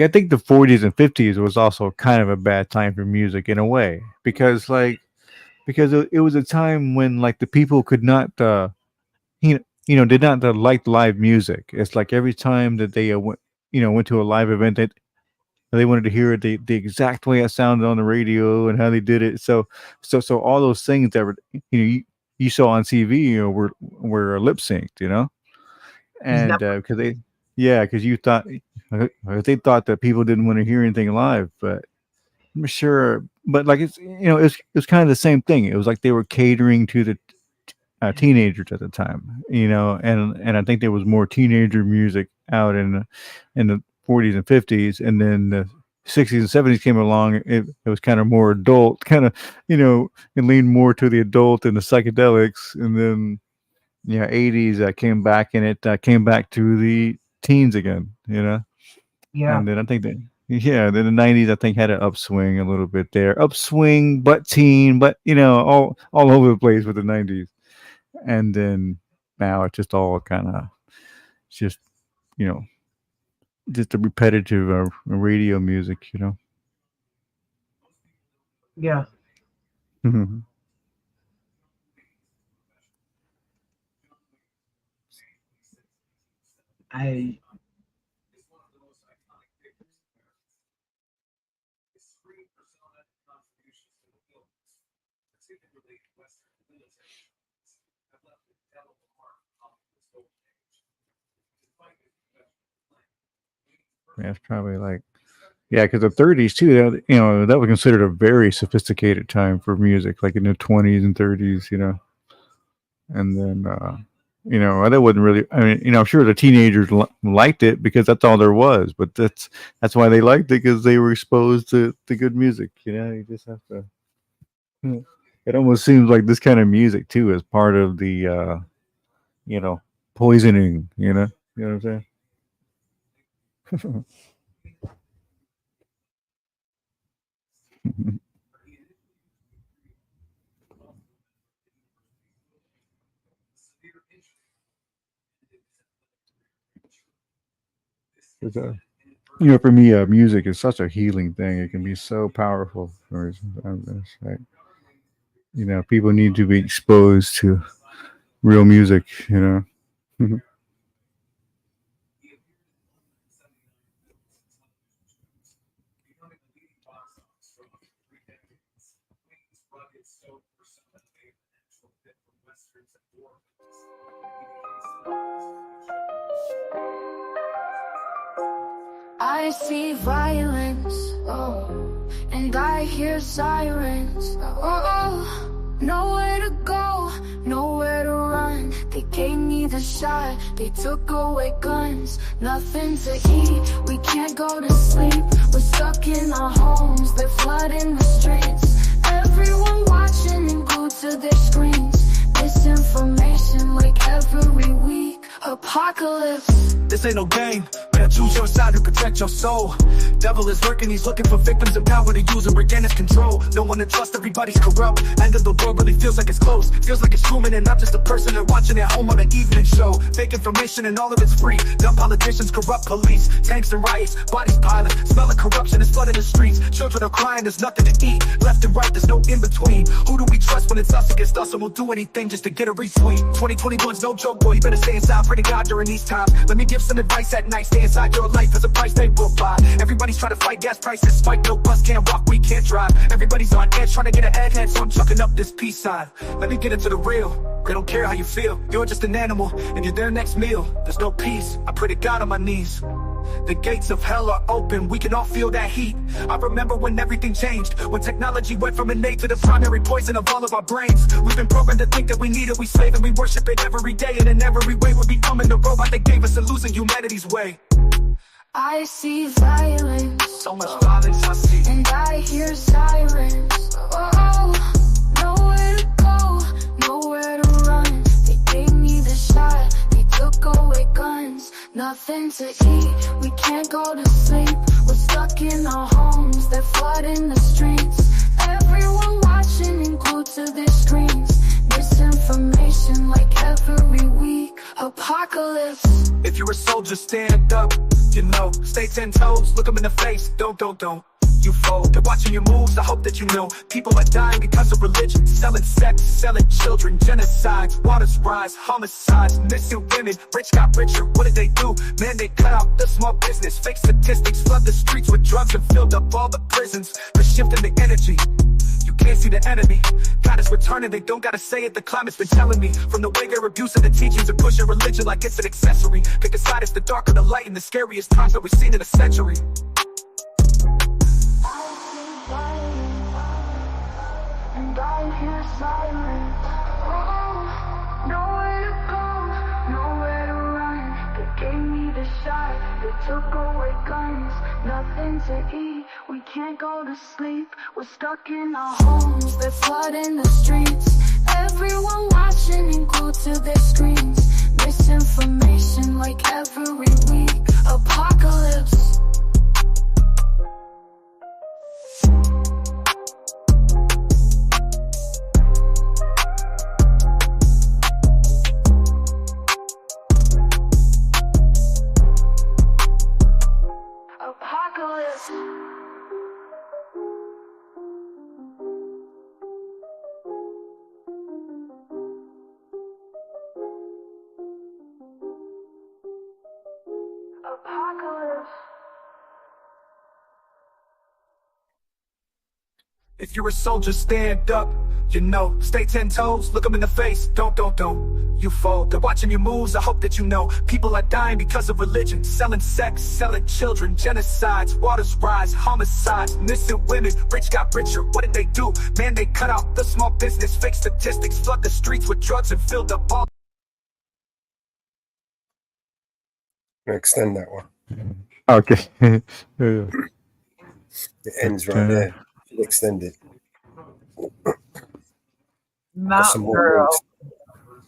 Speaker 4: I think the 40s and 50s was also kind of a bad time for music in a way, because it was a time when like the people could not did not like live music. It's like every time that they went to a live event, that they wanted to hear it the exact way it sounded on the radio and how they did it. So all those things that were you saw on TV were lip synced, and because you thought, They thought that people didn't want to hear anything live, but I'm sure. But like it's kind of the same thing. It was like they were catering to the teenagers at the time, and I think there was more teenager music out in the 40s and 50s, and then the 60s and 70s came along. It was kind of more adult, kind of it leaned more to the adult and the psychedelics, and then 80s came back, and it came back to the teens again,
Speaker 2: Yeah.
Speaker 4: And then I think that then the 90s I think had an upswing a little bit there, but teen, but all over the place with the 90s. And then now it's just all kind of just just a repetitive radio music,
Speaker 2: Yeah.
Speaker 4: Yeah, it's probably like, because the 30s too, that was considered a very sophisticated time for music, like in the 20s and 30s, and then, that wasn't really, I mean, I'm sure the teenagers liked it because that's all there was, but that's why they liked it, because they were exposed to good music, you just have to, it almost seems like this kind of music too is part of the, poisoning, you know what I'm saying? For me, music is such a healing thing. It can be so powerful. It's like, people need to be exposed to real music,
Speaker 12: I see violence, and I hear sirens, nowhere to go, nowhere to run. They gave me the shot, they took away guns. Nothing to eat, we can't go to sleep. We're stuck in our homes, they're flooding the streets. Everyone watching and glued to their screens. Misinformation like every week. Apocalypse.
Speaker 19: This ain't no game. Better choose your side to protect your soul. Devil is lurking, he's looking for victims in power to use and regain his control. No one to trust, everybody's corrupt. End of the world really feels like it's close. Feels like it's Truman and not just a person they're watching at home on an evening show. Fake information and all of it's free. Dumb politicians, corrupt police. Tanks and riots, bodies piling. Smell of corruption is flooding the streets. Children are crying, there's nothing to eat. Left and right, there's no in between. Who do we trust when it's us against us? And we'll do anything just to get a retweet. 2021's no joke, boy, you better stay inside. Pray to God during these times. Let me give some advice at night. Stay inside your life, as a price they will buy. Everybody's trying to fight, gas prices spike. No bus can't walk, we can't drive. Everybody's on edge, trying to get ahead, so I'm chucking up this peace sign. Let me get into the real. They don't care how you feel. You're just an animal, and you're their next meal. There's no peace, I pray to God on my knees. The gates of hell are open, we can all feel that heat. I remember when everything changed, when technology went from innate to the primary poison of all of our brains. We've been programmed to think that we need it, we slave and we worship it every day. And in every way we're becoming the robot that gave us and losing humanity's way.
Speaker 12: I see violence,
Speaker 19: so much violence I see,
Speaker 12: and I hear sirens. Nowhere to go, nowhere to run. They gave me the shot, they took away guns. Nothing to eat, we can't go to sleep. We're stuck in our homes, they're flooding the streets. Everyone watching and glued to their screens. Misinformation like every week. Apocalypse.
Speaker 19: If you're a soldier, stand up, stay 10 toes, look them in the face, don't you fold. They're watching your moves, I hope that you know. People are dying because of religion, selling sex, selling children, genocides, waters rise, homicides, missing women, rich got richer, what did they do? Man, they cut out the small business, fake statistics, flood the streets with drugs and filled up all the prisons. They're shifting the energy, you can't see the enemy. God is returning, they don't gotta say it, the climate's been telling me. From the way they're abusing the teachings and pushing religion like it's an accessory. Pick a side, it's the dark or the light in the scariest times that we've seen in a century.
Speaker 12: And I hear silence. Nowhere to go, nowhere to run. They gave me the shot, they took away guns. Nothing to eat, we can't go to sleep. We're stuck in our homes, there's blood in the streets. Everyone watching and glued to their screens. Misinformation like every week. Apocalypse. Apocalypse. Apocalypse.
Speaker 19: If you're a soldier, stand up. You know, stay 10 toes, look them in the face. Don't you fold. They're watching your moves, I hope that you know. People are dying because of religion. Selling sex, selling children. Genocides, waters rise, homicides. Missing women, rich got richer. What did they do? Man, they cut out the small business. Fake statistics, flood the streets with drugs and filled up all.
Speaker 7: Extend that one.
Speaker 16: Okay. Yeah.
Speaker 7: It ends right there. Extend it.
Speaker 2: Mountain Girl,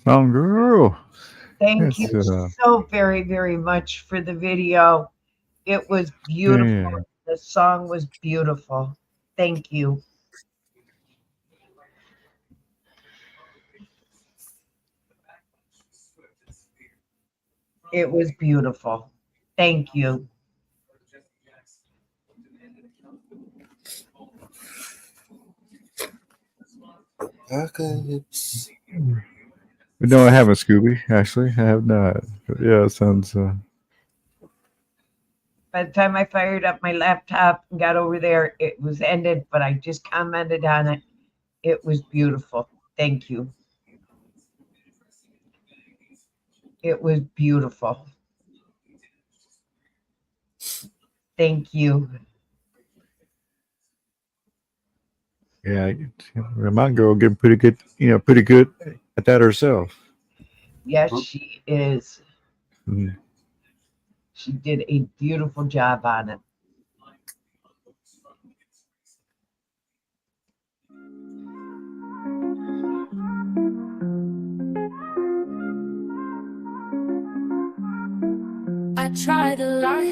Speaker 4: Mountain Girl.
Speaker 2: thank
Speaker 4: Yes,
Speaker 2: you so very, very much for the video. It was beautiful.
Speaker 4: Yeah.
Speaker 2: The song was beautiful. Thank you. It was beautiful. Thank you.
Speaker 7: Apocalypse.
Speaker 4: But no, I haven't, Scooby. Actually, I have not. But yeah, it sounds.
Speaker 2: By the time I fired up my laptop and got over there, it was ended, but I just commented on it. It was beautiful. Thank you. It was beautiful. Thank you.
Speaker 4: Yeah, the Mountain Girl getting pretty good. Pretty good at that herself.
Speaker 2: Yes, she is.
Speaker 4: Mm.
Speaker 2: She did a beautiful job on it.
Speaker 12: I tried a lie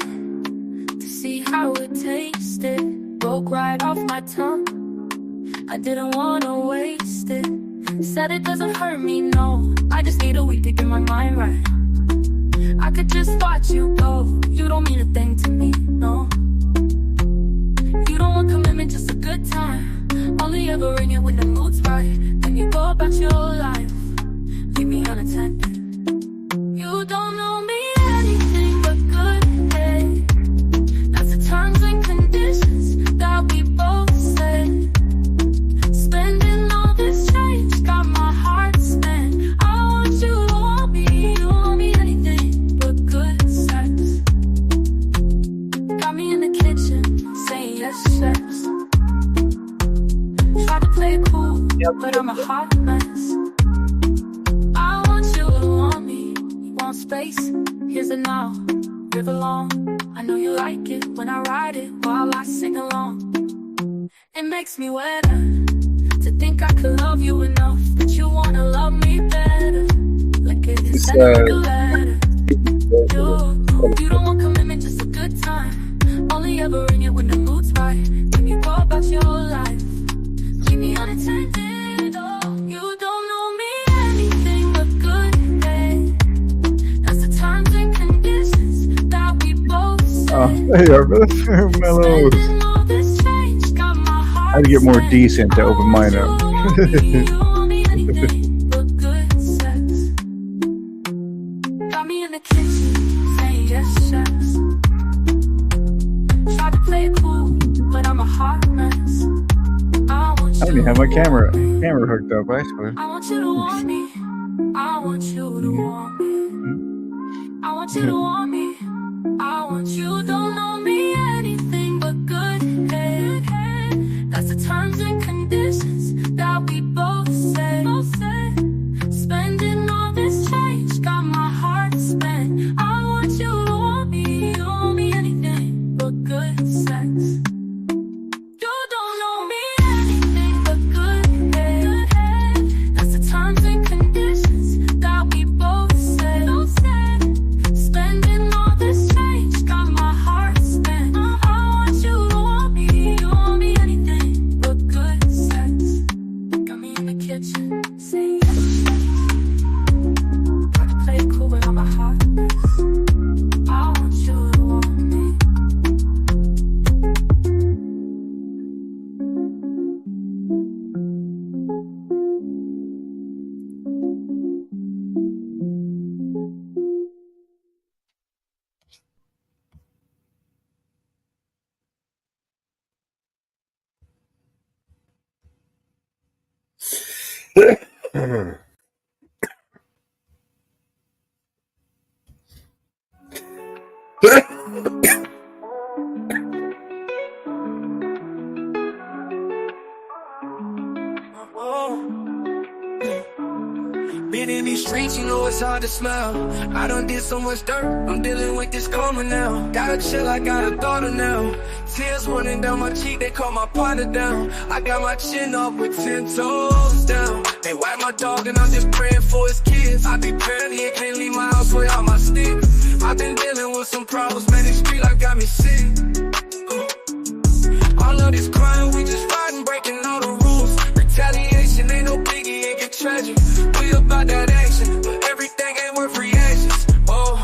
Speaker 12: to see how it tasted. Broke right off my tongue. I didn't wanna waste it. Said it doesn't hurt me, no. I just need a week to get my mind right. I could just watch you go. You don't mean a thing to me, no. You don't want commitment, just a good time. Only ever ring it when the mood's right. Then you go about your life, leave me unattended. You don't know me anything but good, hey. That's the terms and conditions that we both said. Spending all this change got my heart spent. I want you to want me. You don't want me anything but good sex. Got me in the kitchen saying yes, chefs. Tried to play it cool, but I'm a hot mess. I want you to want me. You want space? Here's a now. River long. I know you like it when I ride it while I sing along. It makes me wetter to think I could love you enough that you wanna love me better. Like it is like a letter. You don't want commitment, just a good time. Only ever ring it when the mood's right. When you go about your life, leave me unattended. Oh, you don't know me anything but good, hey. That's the terms and conditions that we both said.
Speaker 4: Oh, they are mellows. I had to get more decent to open mine up.
Speaker 12: Got me in the kitchen saying yes, chefs. Tried to play it cool, but I'm a hot mess. I want you
Speaker 4: didn't have my camera hooked up. I suppose.
Speaker 12: I want you to want me. I want you to want me. I want you to want me. I want you. Don't know me anything but good. Hey, hey. That's the terms and conditions that we both say. Spending all this change got my heart spent. I want you to want me. You don't want me anything but good sex. You don't know me anything but good. Hey, that's the terms and conditions that we both said. Spending all this change got my heart spent. I want you to want me. You don't want me anything but good sex. Got me in the kitchen, say yes. Got to play it cool with all my hot mess. I want you to want me.
Speaker 19: Been in these streets, you know it's hard to smell. I done did so much dirt, I'm dealing with this karma now. Gotta chill, I got a daughter now. Tears running down my cheek, they call my partner down. I got my chin up with 10 toes down. They wipe my dog and I'm just praying for his kids. I be barely and can't leave my house without my stick. I've been dealing with some problems, man, this street life got me sick. All of this crime, we just riding, breaking all the rules. Retaliation ain't no biggie, it get tragic. We about that action, but everything ain't worth reactions. Oh,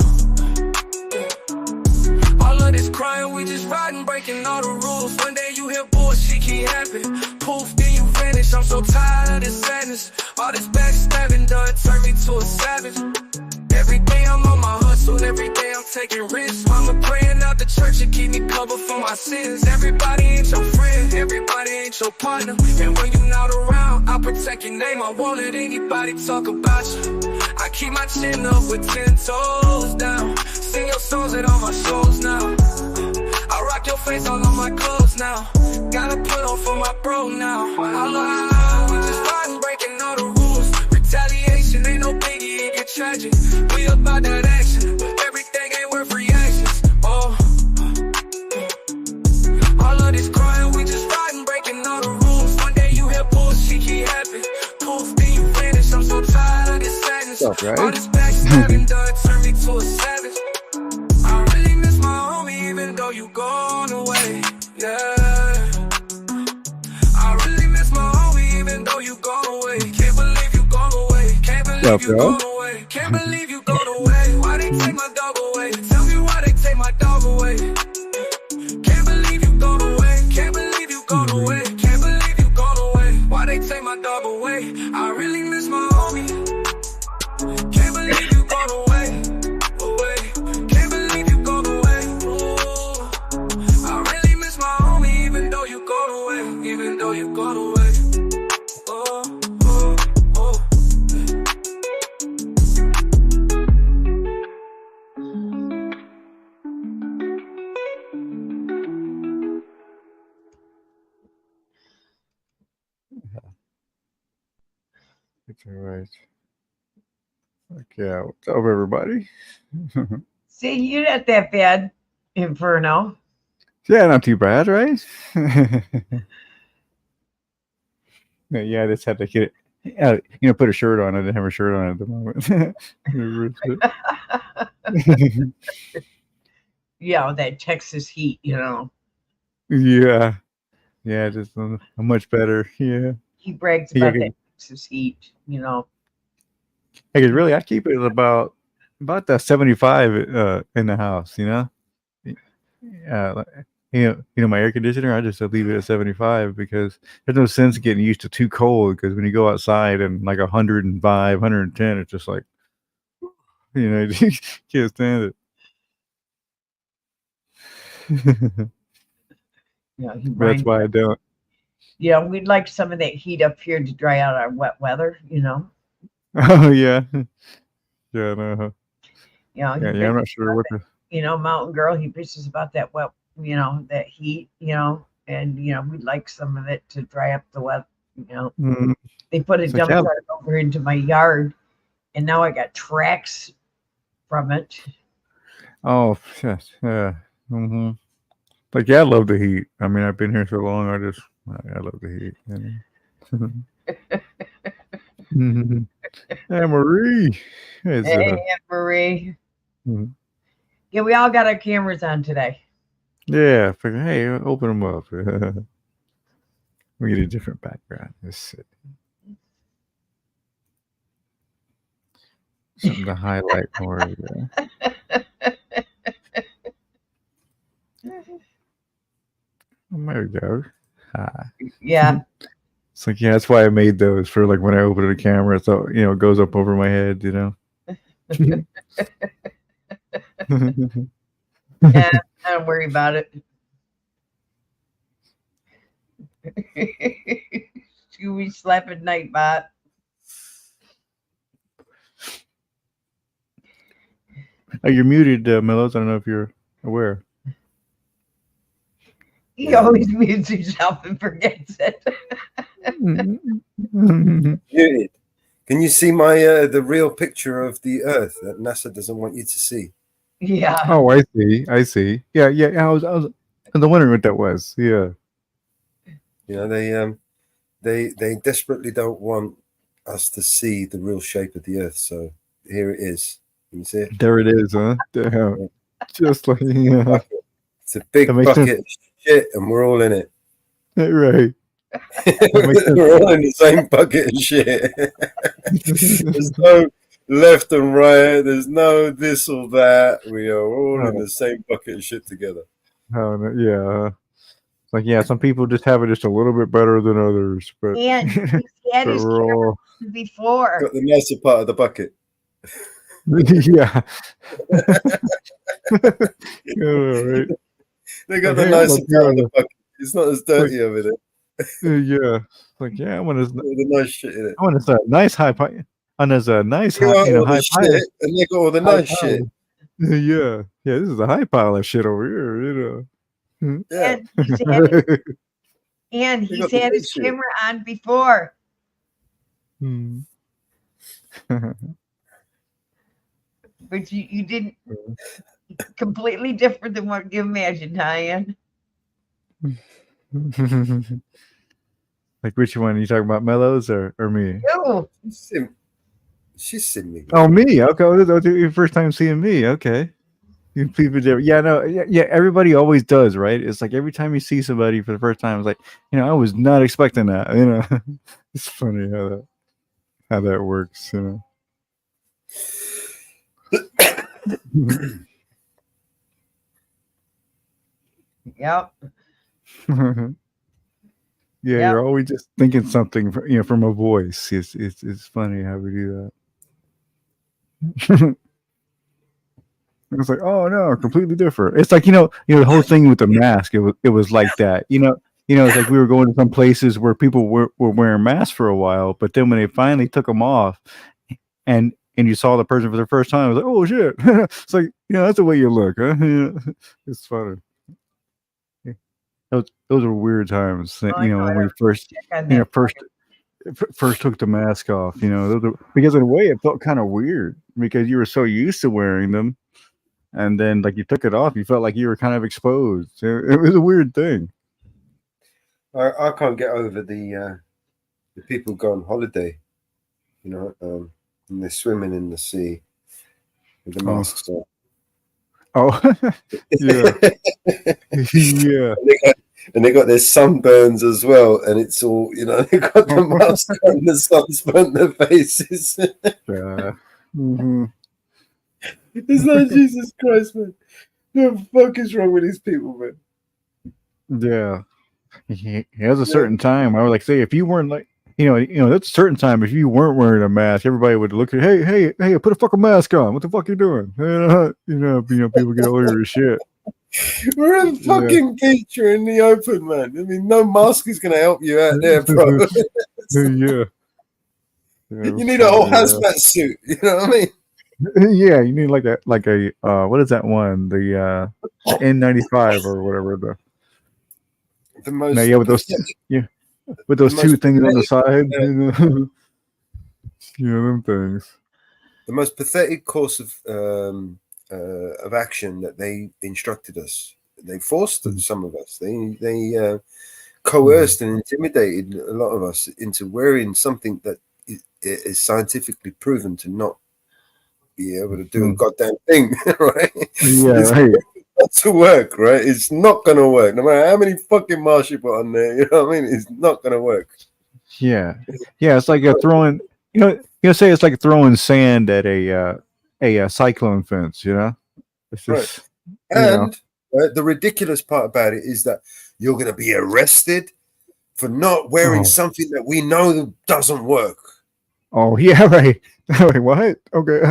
Speaker 19: yeah. All of this crime, we just riding, breaking all the rules. One day you hear bullshit keep happening. Poof, then you vanish. I'm so tired of this sadness. All this backstabbing done turned me to a savage. Every day I'm on my hustle, every day I'm taking risks. Mama praying out the church to keep me covered for my sins. Everybody ain't your friend, everybody ain't your partner. And when you're not around, I protect your name. I won't let anybody talk about you. I keep my chin up with 10 toes down. Sing your songs with all my shows now. I rock your face all on my clothes now. Gotta put on for my bro now. I love you, we just riding, breaking all the rules. Retaliation ain't no biggie, it get tragic. We about that action, but everything ain't worth reactions. Oh, all of this crime, we just riding, breaking all the rules. One day you hear bullshit keep happening. Poof, then you vanish. I'm so tired of this sadness.
Speaker 4: What's up, right?
Speaker 19: All this backstabbing done turned me to a savage. I really miss my homie, even though you gone away. Yeah, I really miss my homie, even though you gone away. Can't believe you gone away. Can't believe you gone away. Can't believe you gone away. Why they take my dog away? Tell me why they take my dog away. Can't believe you gone away. Can't believe you gone away. Can't believe you gone away. Why they take my dog away? I really miss my homie. Can't believe you gone away. Can't believe you gone away. Ooh. I really miss my homie, even though you gone away. Even though you gone away. Oh, oh, oh.
Speaker 4: It's all right. Okay, what's up, everybody?
Speaker 2: See, you're not that bad, Inferno.
Speaker 4: Yeah, not too bad, right? Yeah, I just had to get it. Put a shirt on. I didn't have a shirt on at the moment.
Speaker 2: Yeah, that Texas heat,
Speaker 4: Yeah, just much better. Yeah,
Speaker 2: He brags about that Texas heat,
Speaker 4: Because really, I keep it at about the 75 in the house. My air conditioner, I just leave it at 75 because there's no sense getting used to too cold. Because when you go outside and like 105, 110, it's just like, you can't stand it.
Speaker 2: Yeah,
Speaker 4: That's why I don't.
Speaker 2: You know, we'd like some of that heat up here to dry out our wet weather, you know.
Speaker 4: Oh yeah. Yeah, no.
Speaker 2: You know,
Speaker 4: Yeah, I'm not sure what the
Speaker 2: you know, mountain girl, he bitches about that wet, you know, that heat, you know, and you know, we'd like some of it to dry up the wet, you know. They put a
Speaker 4: It's like,
Speaker 2: dump
Speaker 4: yeah.
Speaker 2: truck over into my yard, and now I got tracks from it.
Speaker 4: Oh yes, yeah. Like yeah, I love the heat. I mean, I've been here so long. I love the heat. Hey Marie. Hey,
Speaker 2: Hey, Aunt Marie.
Speaker 4: Mhm.
Speaker 2: Yeah, we all got our cameras on today.
Speaker 4: Yeah, figure, hey, open them up. We get a different background. Let's see. Something to highlight more. Oh, there we go. Hi.
Speaker 2: Yeah.
Speaker 4: It's like, yeah, that's why I made those for like when I open the camera, so you know, it goes up over my head, you know.
Speaker 2: Yeah, don't worry about it. Scooby slapping Nightbot.
Speaker 4: Oh, you're muted, Mellows. I don't know if you're aware.
Speaker 2: He always mutes himself and forgets it.
Speaker 7: Muted. Can you see my the real picture of the Earth that NASA doesn't want you to see?
Speaker 2: Yeah.
Speaker 4: Oh, I see. I see. Yeah, yeah. I was wondering what that was. Yeah.
Speaker 7: You know, they desperately don't want us to see the real shape of the Earth. So here it is. Can you see it?
Speaker 4: There it is, huh? Damn. Just like yeah.
Speaker 7: It's a big
Speaker 4: That makes
Speaker 7: bucket
Speaker 4: sense.
Speaker 7: of shit, and we're all in it.
Speaker 4: Right. That makes sense.
Speaker 7: We're all in the same bucket of shit. There's no left and right. There's no this or that. We are all in the same bucket of shit together.
Speaker 4: Oh, no, yeah. It's like, yeah, some people just have it just a little bit better than others, but
Speaker 2: And he's had
Speaker 4: but
Speaker 2: his
Speaker 4: we're all
Speaker 2: camera before.
Speaker 7: Got the nicer part of the bucket.
Speaker 4: yeah. Yeah, right.
Speaker 7: They got
Speaker 4: Like,
Speaker 7: the
Speaker 4: hey,
Speaker 7: nicer
Speaker 4: look,
Speaker 7: part of
Speaker 4: yeah,
Speaker 7: the bucket. It's not as dirty over there.
Speaker 4: yeah. Like, yeah, I want
Speaker 7: All the nice shit in it.
Speaker 4: a nice high pie. And there's a nice
Speaker 7: You
Speaker 4: high,
Speaker 7: got
Speaker 4: you know,
Speaker 7: all
Speaker 4: high
Speaker 7: the
Speaker 4: pile.
Speaker 7: shit, and they got all the
Speaker 4: High
Speaker 7: nice
Speaker 4: pile.
Speaker 7: shit.
Speaker 4: Yeah. Yeah, this is a high pile of shit over here, you know.
Speaker 7: Yeah.
Speaker 2: And
Speaker 7: They
Speaker 2: he's
Speaker 7: got the
Speaker 2: had
Speaker 7: good
Speaker 2: his
Speaker 7: shit.
Speaker 2: camera on before. But you didn't completely different than what you imagined, huh, Ian?
Speaker 4: Like which one? Are you talking about Mellows or me?
Speaker 2: You.
Speaker 7: She's seen me.
Speaker 4: Oh, me. Okay, well, this is your first time seeing me. Okay. You people do. Yeah, no, yeah. Everybody always does, right? It's like every time you see somebody for the first time, it's like, you know, I was not expecting that. You know, it's funny how that works. You know.
Speaker 2: Yep.
Speaker 4: Yeah,
Speaker 2: Yep.
Speaker 4: you're always just thinking something, you know, from a voice. It's funny how we do that. It's like, oh no, completely different. It's like, you know, the whole thing with the mask. It was like that. You know, it's like we were going to some places where people were wearing masks for a while, but then when they finally took them off, and you saw the person for the first time, it was like, oh shit. It's like, you know, that's the way you look, huh? You know, it's funny. Those were weird times, you know, when we first, you know, first took the mask off, you know, because in a way it felt kind of weird because you were so used to wearing them, and then like you took it off, you felt like you were kind of exposed. It was a weird thing.
Speaker 7: I can't get over the people go on holiday, you know, and they're swimming in the sea with the masks on.
Speaker 4: Oh, yeah, yeah.
Speaker 7: And they got their sunburns as well, and it's all, you know, they got the mask on, the sun's burnt their faces. It's like, Jesus Christ, man. What the fuck is wrong with these people, man?
Speaker 4: Yeah. He has a certain time. I would like say if you weren't like, you know, that's a certain time. If you weren't wearing a mask, everybody would look at, hey, put a fucking mask on. What the fuck you doing? You know, people get all over your shit.
Speaker 7: We're in fucking beach. You're in the open, man. I mean, no mask is going to help you out there, bro.
Speaker 4: Yeah.
Speaker 7: You need a whole hazmat suit. You know what I mean?
Speaker 4: Yeah, you need like a what is that one? The N95 or whatever.
Speaker 7: The most
Speaker 4: with those with those two things on the side. Them things.
Speaker 7: The most pathetic course of action that they instructed us. They forced some of us. They coerced and intimidated a lot of us into wearing something that is scientifically proven to not be able to do a goddamn thing, right?
Speaker 4: Yeah,
Speaker 7: it's
Speaker 4: right.
Speaker 7: not to work, right? It's not gonna work. No matter how many fucking masks you put on there, you know what I mean? It's not gonna work.
Speaker 4: Yeah, it's like throwing. Say it's like throwing sand at a cyclone fence. It's just
Speaker 7: And the ridiculous part about it is that you're going to be arrested for not wearing something that we know doesn't work.
Speaker 4: Oh yeah, right. Wait, what? Okay,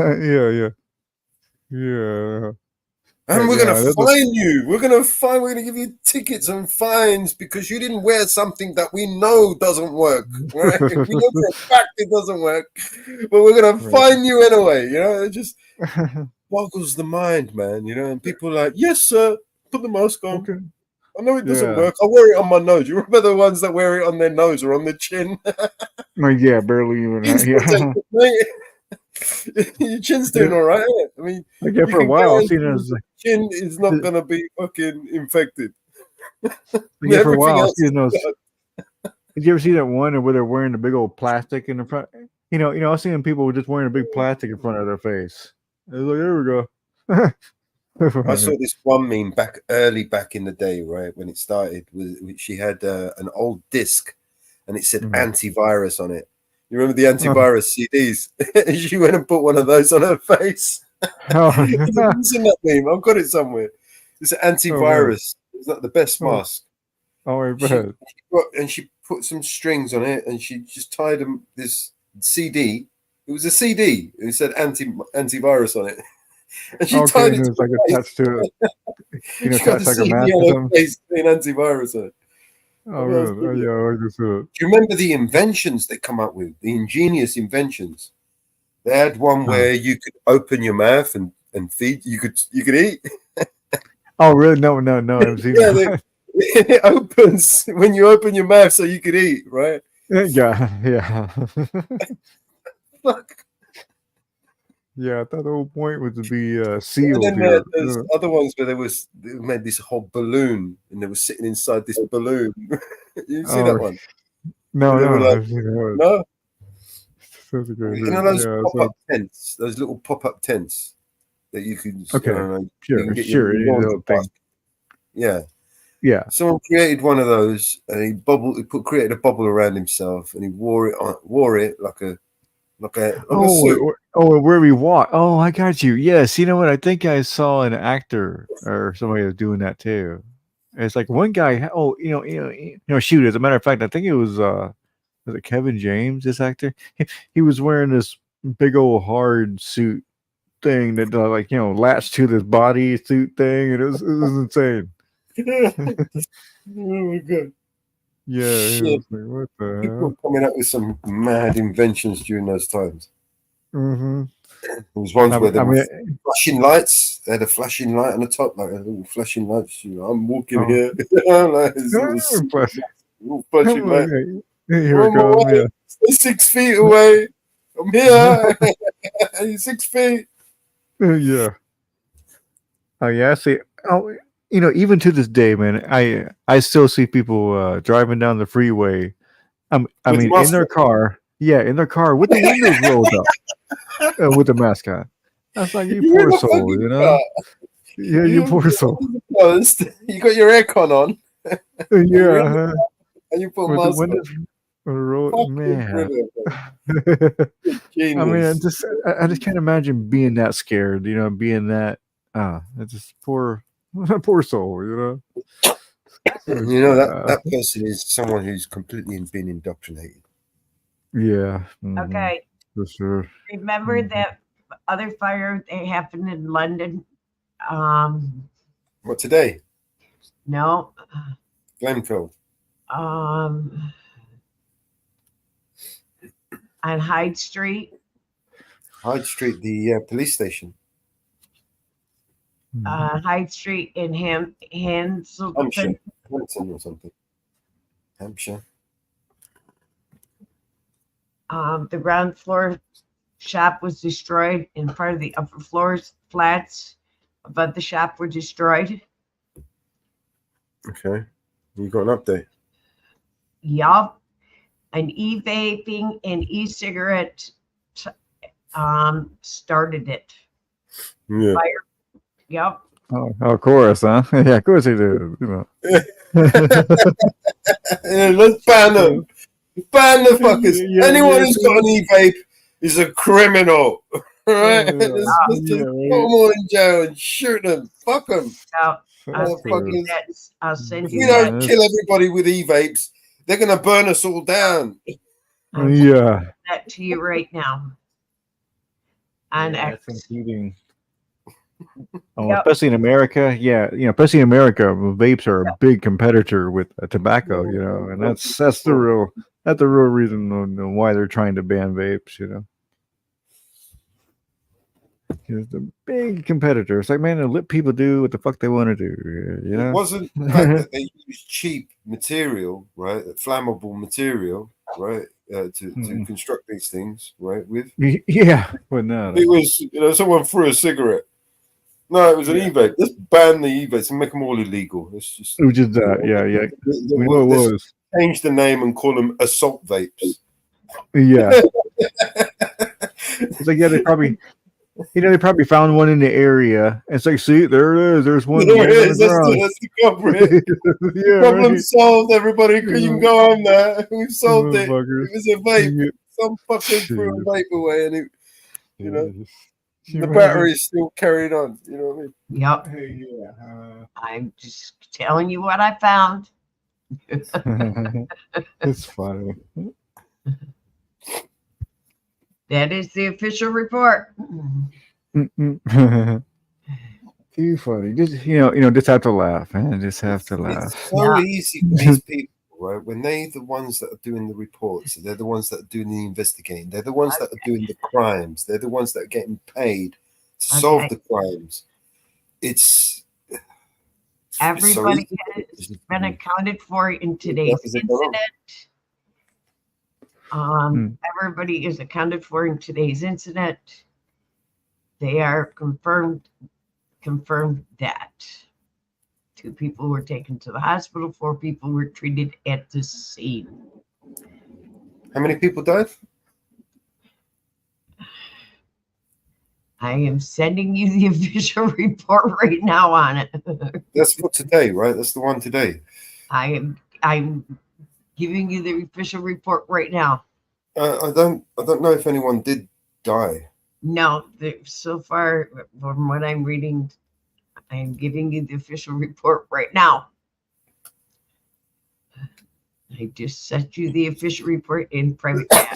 Speaker 4: yeah.
Speaker 7: And we're going to fine you. We're going to give you tickets and fines because you didn't wear something that we know doesn't work. Right? We know for a fact it doesn't work, but we're going to fine you anyway. It just boggles the mind, man. And people are like, yes, sir, put the mask on. Okay. I know it doesn't work. I'll wear it on my nose. You remember the ones that wear it on their nose or on their chin?
Speaker 4: Yeah, barely even.
Speaker 7: Your chin's doing all right. I mean,
Speaker 4: for a while, I've seen it as
Speaker 7: chin is not going to be fucking infected.
Speaker 4: For a while, I've seen those. Did you ever see that one where they're wearing the big old plastic in the front? I've seen people just wearing a big plastic in front of their face. It's like, there we go.
Speaker 7: I saw this one meme back in the day, right when it started. She had an old disc, and it said antivirus on it. You remember the antivirus CDs? She went and put one of those on her face. Have you seen that meme? I've got it somewhere. It's an antivirus. It's not the best mask.
Speaker 4: I bet.
Speaker 7: And she put some strings on it, and she just tied this CD. It was a CD. It said antivirus on it. And she tied it
Speaker 4: like attached to it.
Speaker 7: She got
Speaker 4: like a mask
Speaker 7: on her face with antivirus on it.
Speaker 4: Oh, really? Yeah, I can see it.
Speaker 7: Do you remember the inventions they come up with? The ingenious inventions. They had one where you could open your mouth and feed. You could eat.
Speaker 4: Oh, really? No. I've seen that.
Speaker 7: It opens when you open your mouth so you could eat, right?
Speaker 4: Yeah.
Speaker 7: Fuck.
Speaker 4: Yeah, I thought the whole point was to be sealed.
Speaker 7: And then there's other ones where they made this whole balloon, and they were sitting inside this balloon. You see that one?
Speaker 4: No.
Speaker 7: No. Those pop-up tents, those little pop-up tents that you could.
Speaker 4: Sure.
Speaker 7: Yeah. Someone created one of those, and he created a bubble around himself, and he wore it like a suit.
Speaker 4: Where we walk. Oh, I got you. Yes, you know what? I think I saw an actor or somebody was doing that too. It's like one guy. Oh, shoot. As a matter of fact, I think it was it Kevin James? This actor. He was wearing this big old hard suit thing that latched to this body suit thing, and it was insane.
Speaker 7: Oh my god.
Speaker 4: Yeah.
Speaker 7: Shit.
Speaker 4: Like, what the hell?
Speaker 7: People were coming up with some mad inventions during those times.
Speaker 4: Mm-hmm.
Speaker 7: There was ones where there were flashing lights. They had a flashing light on the top, like a little flashing light. I'm walking here. Like, flashing light.
Speaker 4: Here we go. Yeah.
Speaker 7: Stay 6 feet away. I'm here. You're 6 feet.
Speaker 4: Yeah. Oh yeah. See. Oh. Even to this day, man, I still see people driving down the freeway. I mean, in their car with the windows rolled up, with the mask on. That's like, you poor soul, Yeah, you poor soul.
Speaker 7: You got your aircon on.
Speaker 4: Yeah,
Speaker 7: and you put a mask on.
Speaker 4: Man. I mean, I just can't imagine being that scared. Being that. It's just poor soul,
Speaker 7: that person is someone who's completely been indoctrinated.
Speaker 4: Yeah.
Speaker 2: Okay.
Speaker 4: For sure.
Speaker 2: Remember that other fire that happened in London?
Speaker 7: What, today?
Speaker 2: No.
Speaker 7: Glenfield.
Speaker 2: On Hyde Street.
Speaker 7: Hyde Street, the police station.
Speaker 2: Hyde Street in
Speaker 7: Hampshire. Hampton or something. Hampshire.
Speaker 2: The ground floor shop was destroyed, and part of the upper floors flats above the shop were destroyed.
Speaker 7: Okay. You got an update?
Speaker 2: Yup. An e-vaping and e-cigarette started it.
Speaker 4: Yeah.
Speaker 2: Fire. Yep.
Speaker 4: Oh, of course, huh? Yeah, of course he did. You know.
Speaker 7: Let's ban them. Ban the fuckers. Anyone who's got an e-vape is a criminal. Right? Let's just put them all in jail and shoot them. Fuck them.
Speaker 2: I'll send you
Speaker 7: We don't kill everybody with e-vapes. They're going to burn us all down.
Speaker 4: Yeah.
Speaker 2: that to you right now. On X.
Speaker 4: Oh, especially in America, especially in America, vapes are a big competitor with tobacco, and that's the real reason why they're trying to ban vapes, It's the big competitor. It's like, man, let people do what the fuck they want to do,
Speaker 7: It wasn't the fact that they used cheap material, right? Flammable material, right? To construct these things, right? With
Speaker 4: yeah, well, no,
Speaker 7: it was someone threw a cigarette. No, it was an e-vape. Let's ban the e-vapes and make them all illegal. It's just
Speaker 4: which is that, yeah. We know it was.
Speaker 7: Change the name and call them assault vapes.
Speaker 4: Yeah. It's like, yeah, they probably found one in the area. It's like, see, there it is. There's one.
Speaker 7: There it is. That's the culprit. Problem solved, everybody. You can go home now. We've solved it. It was a vape. Some fucking threw a vape away, and the battery is still carried on. You know what I mean?
Speaker 2: Yep. I'm just telling you what I found.
Speaker 4: It's funny.
Speaker 2: That is the official report.
Speaker 4: Too funny. Just just have to laugh, man. Just have to laugh.
Speaker 7: It's so easy for these people, right? When they're the ones that are doing the reports, they're the ones that are doing the investigating. They're the ones that are doing the crimes. They're the ones that are getting paid to solve the crimes.
Speaker 2: Everybody has been accounted for in today's incident. Everybody is accounted for in today's incident. They are confirmed that 2 people were taken to the hospital, 4 people were treated at the scene.
Speaker 7: How many people died?
Speaker 2: I am sending you the official report right now on it.
Speaker 7: That's for today, right? That's the one today.
Speaker 2: I'm giving you the official report right now.
Speaker 7: I don't know if anyone did die.
Speaker 2: No, so far from what I'm reading, I'm giving you the official report right now. I just sent you the official report in private chat.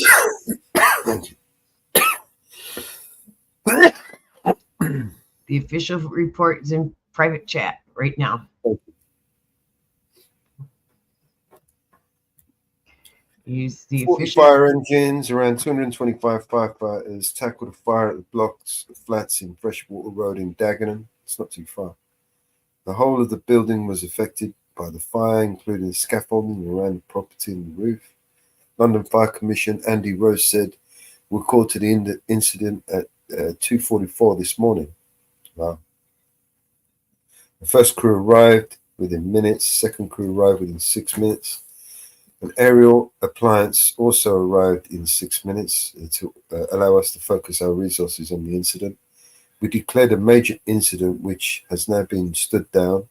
Speaker 2: The official report is in private chat right now. Use the
Speaker 7: 40
Speaker 2: official
Speaker 7: fire engines, around 225 firefighters tackled a fire at the blocks of flats in Freshwater Road in Dagenham. It's not too far. The whole of the building was affected by the fire, including the scaffolding around the property and the roof. London Fire Commissioner Andy Rose said, "We're called to the incident at 2:44 this morning." Wow. The first crew arrived within minutes. Second crew arrived within 6 minutes. An aerial appliance also arrived in 6 minutes to allow us to focus our resources on the incident. We declared a major incident which has now been stood down.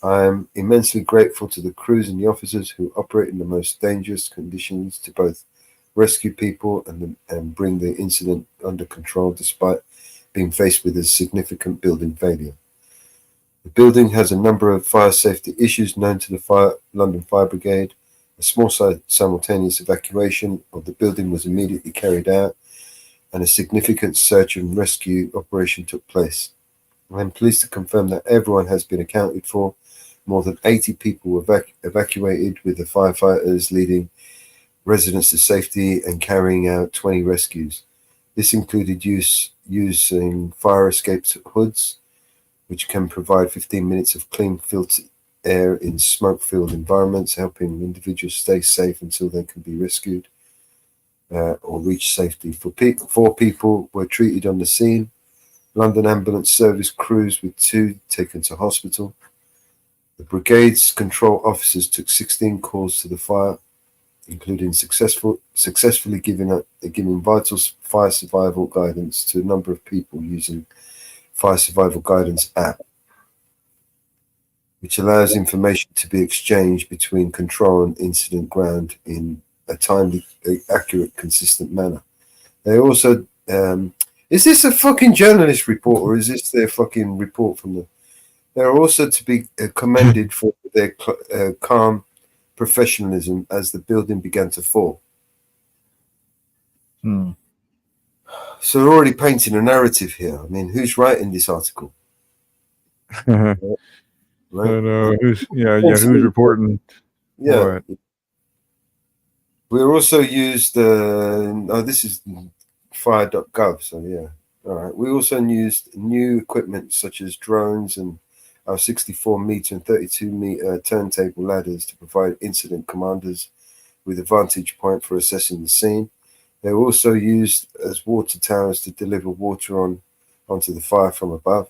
Speaker 7: I am immensely grateful to the crews and the officers who operate in the most dangerous conditions to both rescue people and bring the incident under control despite being faced with a significant building failure. The building has a number of fire safety issues known to the London Fire Brigade. A small simultaneous evacuation of the building was immediately carried out, and a significant search and rescue operation took place. I'm pleased to confirm that everyone has been accounted for. More than 80 people were evacuated, with the firefighters leading residents to safety and carrying out 20 rescues. This included using fire escape hoods, which can provide 15 minutes of clean filtered air in smoke-filled environments, helping individuals stay safe until they can be rescued or reach safety. 4 people were treated on the scene. London Ambulance Service crews with 2 taken to hospital. The brigade's control officers took 16 calls to the fire, including successfully giving vital fire survival guidance to a number of people using Fire Survival Guidance app, which allows information to be exchanged between control and incident ground in a timely, accurate, consistent manner. They also, is this a fucking journalist report or is this their fucking report from the? They're also to be commended for their calm professionalism as the building began to fall. So they're already painting a narrative here. I mean, who's writing this article?
Speaker 4: Right? Who's who's reporting?
Speaker 7: Yeah. What? We also used this is fire.gov, so yeah. All right. We also used new equipment such as drones and our 64-meter and 32-meter turntable ladders to provide incident commanders with a vantage point for assessing the scene. They were also used as water towers to deliver water onto the fire from above.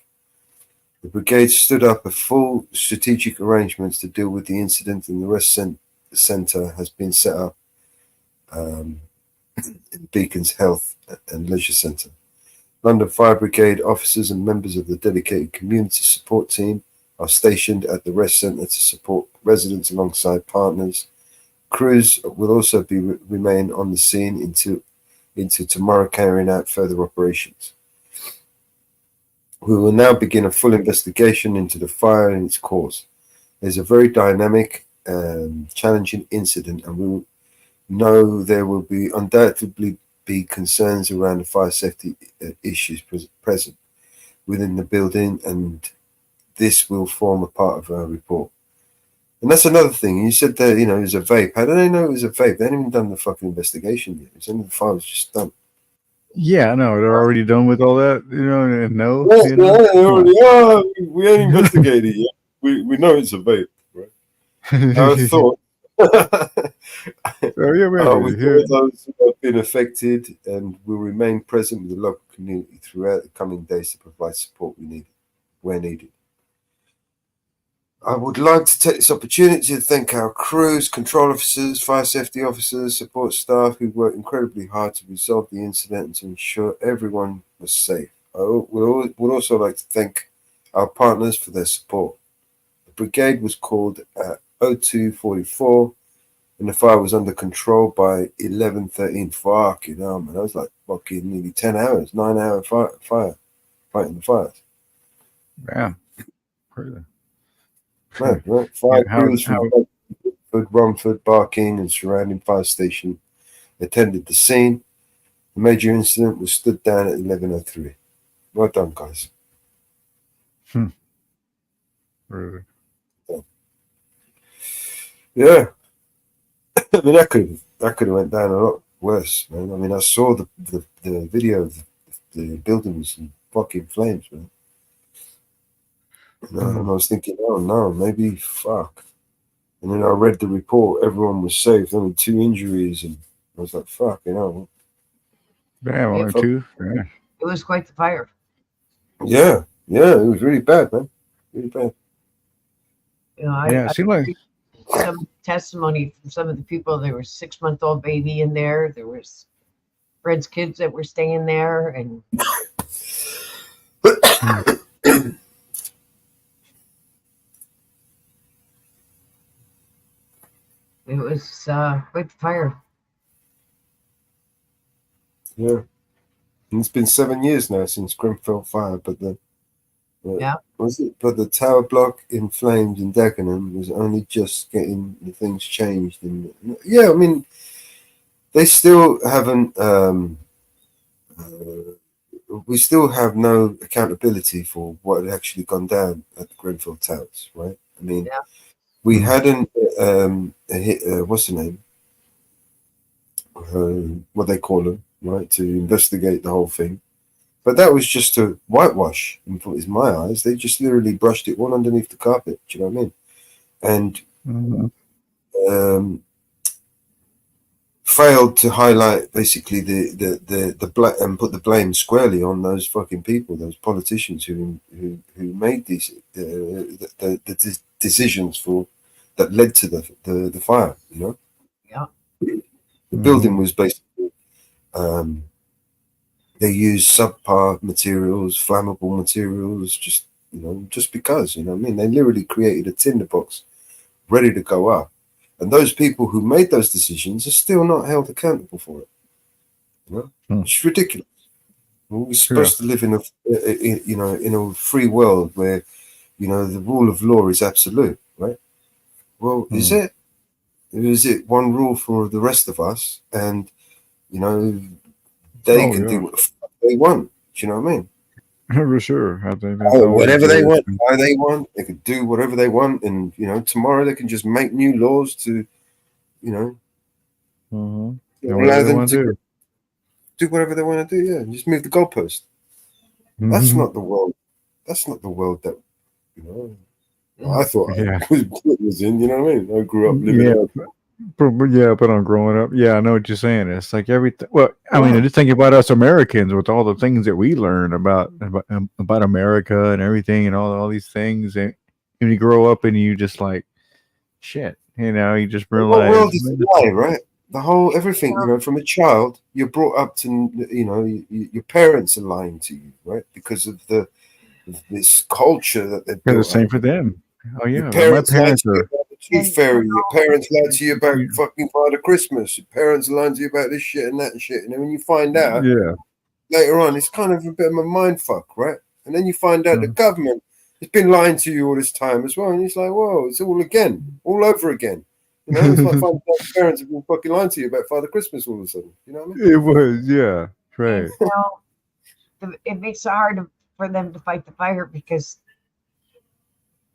Speaker 7: The brigade stood up a full strategic arrangements to deal with the incident, and the rest centre has been set up in Beacon's Health and Leisure Centre. London Fire Brigade officers and members of the dedicated community support team are stationed at the rest centre to support residents alongside partners. Crews will also remain on the scene into tomorrow, carrying out further operations. We will now begin a full investigation into the fire and its cause. There's a very dynamic and challenging incident, and we know there will be undoubtedly be concerns around the fire safety issues present within the building, and this will form a part of our report. And that's another thing. You said that, it was a vape. How do they know it was a vape? They hadn't even done the fucking investigation yet. It's only the fire was just done.
Speaker 4: Yeah, no, they're already done with all that, and no.
Speaker 7: Yeah, they already are. We ain't investigated yet. We know it's a vape, right? I thought. We hear those who have been affected and will remain present with the local community throughout the coming days to provide support where needed. I would like to take this opportunity to thank our crews, control officers, fire safety officers, support staff who worked incredibly hard to resolve the incident and to ensure everyone was safe. I would also like to thank our partners for their support. The brigade was called at 02:44 and the fire was under control by 11:13. Fucking hell, man. That was like fucking nearly 10 hours, 9-hour fire, fighting the fires.
Speaker 4: Yeah. Crazy.
Speaker 7: Right. Fire crews from Romford, Barking, and surrounding fire station attended the scene. The major incident was stood down at 11:03. Well done, guys.
Speaker 4: Really?
Speaker 7: Yeah. I mean, that could have went down a lot worse, man. I mean, I saw the video of the building was in fucking flames, man. And I was thinking, oh no, maybe fuck. And then I read the report, everyone was safe, only 2 injuries, and I was like, fuck,
Speaker 4: Damn, only 2? Yeah.
Speaker 2: It was quite the fire.
Speaker 7: Yeah, it was really bad, man. Really bad.
Speaker 2: I
Speaker 4: it seemed like
Speaker 2: some testimony from some of the people. There was a 6-month-old baby in there. There was Fred's kids that were staying there, and it was quite the fire.
Speaker 7: Yeah. And it's been 7 years now since Grenfell fire, but the tower block in flames in Dagenham was only just getting the things changed. And I mean, they still haven't we still have no accountability for what had actually gone down at the Grenfell Towers, right? I mean, we hadn't what's the name? What they call them, right? To investigate the whole thing. But that was just to whitewash, in my eyes. They just literally brushed it all underneath the carpet. Do you know what I mean? And failed to highlight basically the and put the blame squarely on those fucking people, those politicians who made these the decisions for that led to the fire. You know, the building was basically. They use subpar materials, flammable materials, just because, you know what I mean? They literally created a tinderbox ready to go up. And those people who made those decisions are still not held accountable for it. You know? It's ridiculous. We're supposed to live in a free world where, the rule of law is absolute, right? Well, is it? Is it one rule for the rest of us? And, they can do what the fuck they want. Do you know what I mean?
Speaker 4: For sure. I think that's
Speaker 7: whatever they want, how they want, they could do whatever they want, and tomorrow they can just make new laws to, allow them to do whatever they want to do. Yeah, just move the goalpost. That's not the world. That's not the world that I thought I was in. You know what I mean? I grew up living.
Speaker 4: But I'm growing up. Yeah, I know what you're saying. It's like everything. Well, I mean, just think about us Americans with all the things that we learn about America and everything and all these things. And when you grow up and you just like, shit, you just realize.
Speaker 7: The world is a lie, right? The whole everything, from a child, you're brought up to, your parents are lying to you, right? Because of this culture that they've built.
Speaker 4: The same for them. Oh yeah,
Speaker 7: your parents lied to you about the tooth fairy. Your parents lied to you about fucking Father Christmas. Your parents lied to you about this shit and that shit. And then when you find out later on, it's kind of a bit of a mind fuck, right? And then you find out the government has been lying to you all this time as well. And it's like, whoa, it's all over again. It's like finding out parents have been fucking lying to you about Father Christmas all of a sudden. You know what I mean?
Speaker 4: It was, right.
Speaker 2: It makes it hard for them to fight the fire because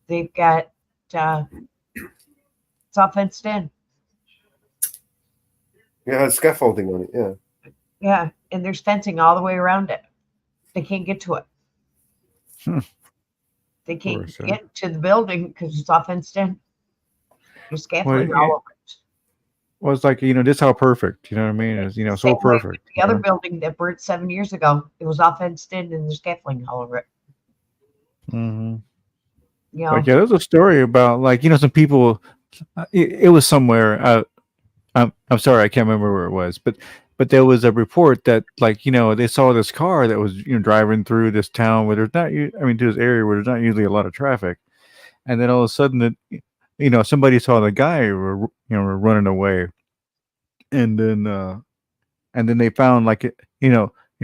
Speaker 2: they've got it's all fenced in.
Speaker 7: Yeah, it has scaffolding on it. Yeah.
Speaker 2: Yeah, and there's fencing all the way around it. They can't get to it. They can't get to the building because it's all fenced in. There's scaffolding all over it.
Speaker 4: Well, it's like this is how perfect. You know what I mean? It's so perfect.
Speaker 2: The other building that burnt 7 years ago, it was all fenced in and there's scaffolding all over it.
Speaker 4: There's a story about some people. It was somewhere. I'm sorry, I can't remember where it was, but there was a report that they saw this car that was driving through this town where there's not. To this area where there's not usually a lot of traffic, and then all of a sudden somebody saw the guy running away, and then they found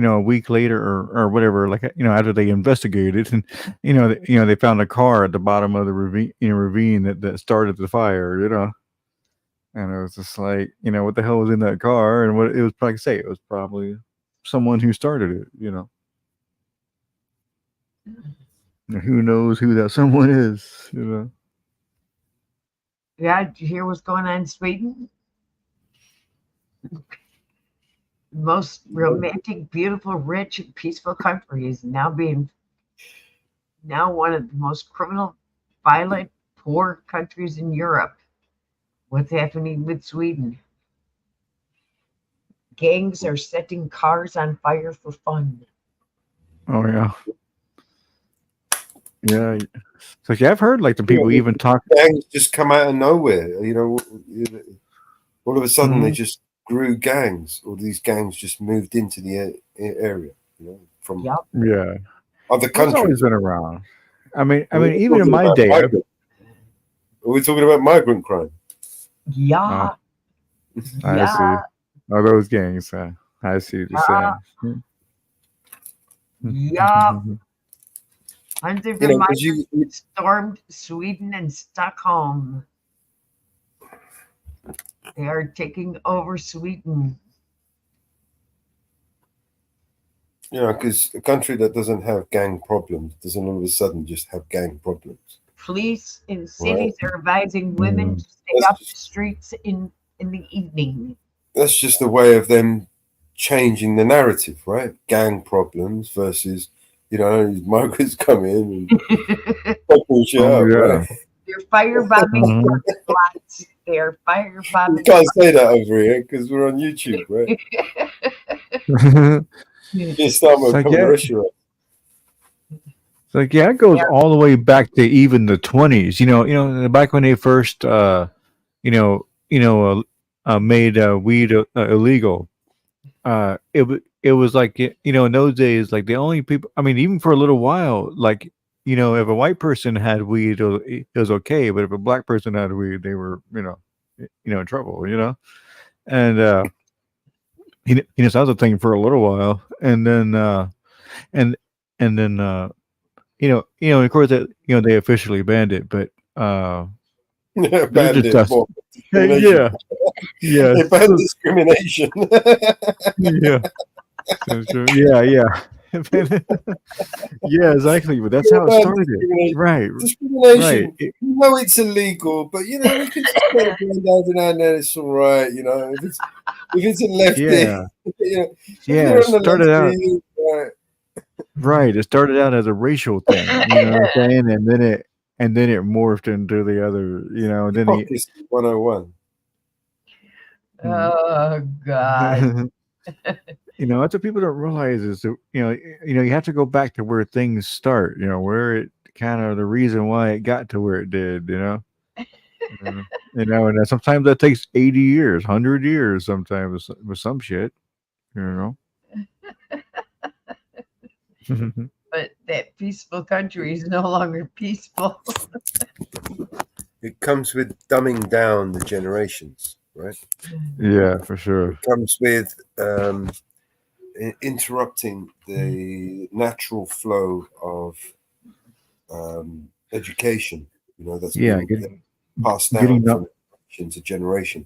Speaker 4: a week later or whatever, after they investigated, and they found a car at the bottom of the ravine that started the fire, and it was just like, what the hell was in that car, and what it was probably it was probably someone who started it, and who knows who that someone is,
Speaker 2: Yeah, did you hear what's going on in Sweden? Most romantic, beautiful, rich, and peaceful country is now one of the most criminal, violent, poor countries in Europe. What's happening with Sweden? Gangs are setting cars on fire for fun.
Speaker 4: Oh yeah. Yeah. So I've heard the people even talk.
Speaker 7: Gangs just come out of nowhere. All of a sudden they just grew gangs, or these gangs just moved into the area, from other countries.
Speaker 4: It's always been around. I mean, even in my day.
Speaker 7: We're talking about migrant crime.
Speaker 2: Yeah.
Speaker 4: I see. Oh, those gangs. I see what you're saying.
Speaker 2: Yeah. Hundreds of migrants stormed Sweden and Stockholm. They are taking over Sweden.
Speaker 7: You know, because a country that doesn't have gang problems doesn't all of a sudden just have gang problems.
Speaker 2: Police in cities are advising
Speaker 7: Mm.
Speaker 2: women to stay off the streets in the evening.
Speaker 7: That's just a way of them changing the narrative, right? Gang problems versus, you know, these migrants come in and fucking shit up, right?
Speaker 2: They're firebombing parking lots. They're firebombing.
Speaker 7: You can't say that over here because we're on YouTube, right? Just
Speaker 4: It's like, yeah. It's like, yeah, it goes all the way back to even the 20s. You know, back when they first, made weed illegal. It was like, you know, in those days, like the only people. I mean, even for a little while, like, you know, if a white person had weed, it was okay. But if a black person had weed, they were, in trouble. You know, and so that was a thing for a little while, and then and then of course that they officially banned it, but
Speaker 7: banned it.
Speaker 4: Yeah, yeah,
Speaker 7: they banned discrimination.
Speaker 4: Yeah, yeah. Yeah, exactly. But that's how it started. Right.
Speaker 7: Discrimination. You know it's illegal, but you know we can just put it down and then it's all right. You know, if it's a lefty,
Speaker 4: Yeah.
Speaker 7: you know,
Speaker 4: Yeah, it started out. Right. It started out as a racial thing, you know what I'm saying? And then it morphed into the other, and then
Speaker 7: Hypocrisy 101.
Speaker 2: Oh God.
Speaker 4: That's what people don't realize is that, you have to go back to where things start, where it kind of the reason why it got to where it did, and sometimes that takes 80 years, 100 years, sometimes with some shit,
Speaker 2: But that peaceful country is no longer peaceful.
Speaker 7: It comes with dumbing down the generations, right?
Speaker 4: Yeah, for sure.
Speaker 7: It comes with interrupting the natural flow of education, that's been passed down from generation to generation.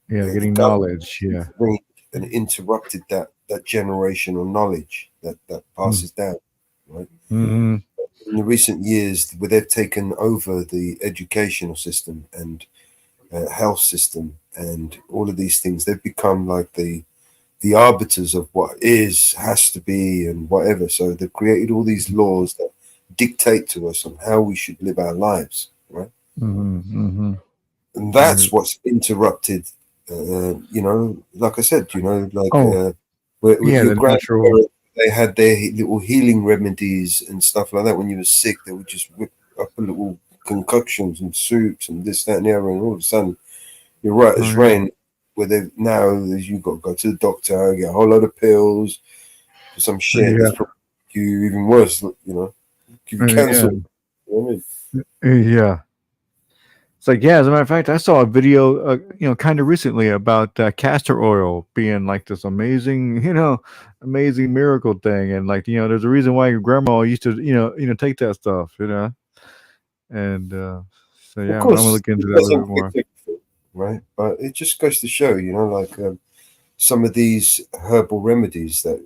Speaker 4: Yeah, getting knowledge. Yeah,
Speaker 7: and interrupted that generational knowledge that passes down, right?
Speaker 4: Mm-hmm.
Speaker 7: In the recent years, where they've taken over the educational system and health system and all of these things, they've become like the arbiters of what has to be, and whatever. So they've created all these laws that dictate to us on how we should live our lives, right?
Speaker 4: Mm-hmm. Mm-hmm.
Speaker 7: And that's what's interrupted. Like I said, with your grandparents, they had their little healing remedies and stuff like that. When you were sick, they would just whip up a little concoctions and soups and this, that, and the other, and all of a sudden, you're right as rain. Where they now you got to go to the doctor, get a whole lot of pills for some shit that's probably you even worse, give you cancer. You know what I mean?
Speaker 4: Yeah. It's like, yeah, as a matter of fact, I saw a video, kind of recently about castor oil being like this amazing, amazing miracle thing. And like, there's a reason why your grandma used to, take that stuff, And so, yeah, I'm going to look into that a little bit more.
Speaker 7: Right. But it just goes to show, some of these herbal remedies that,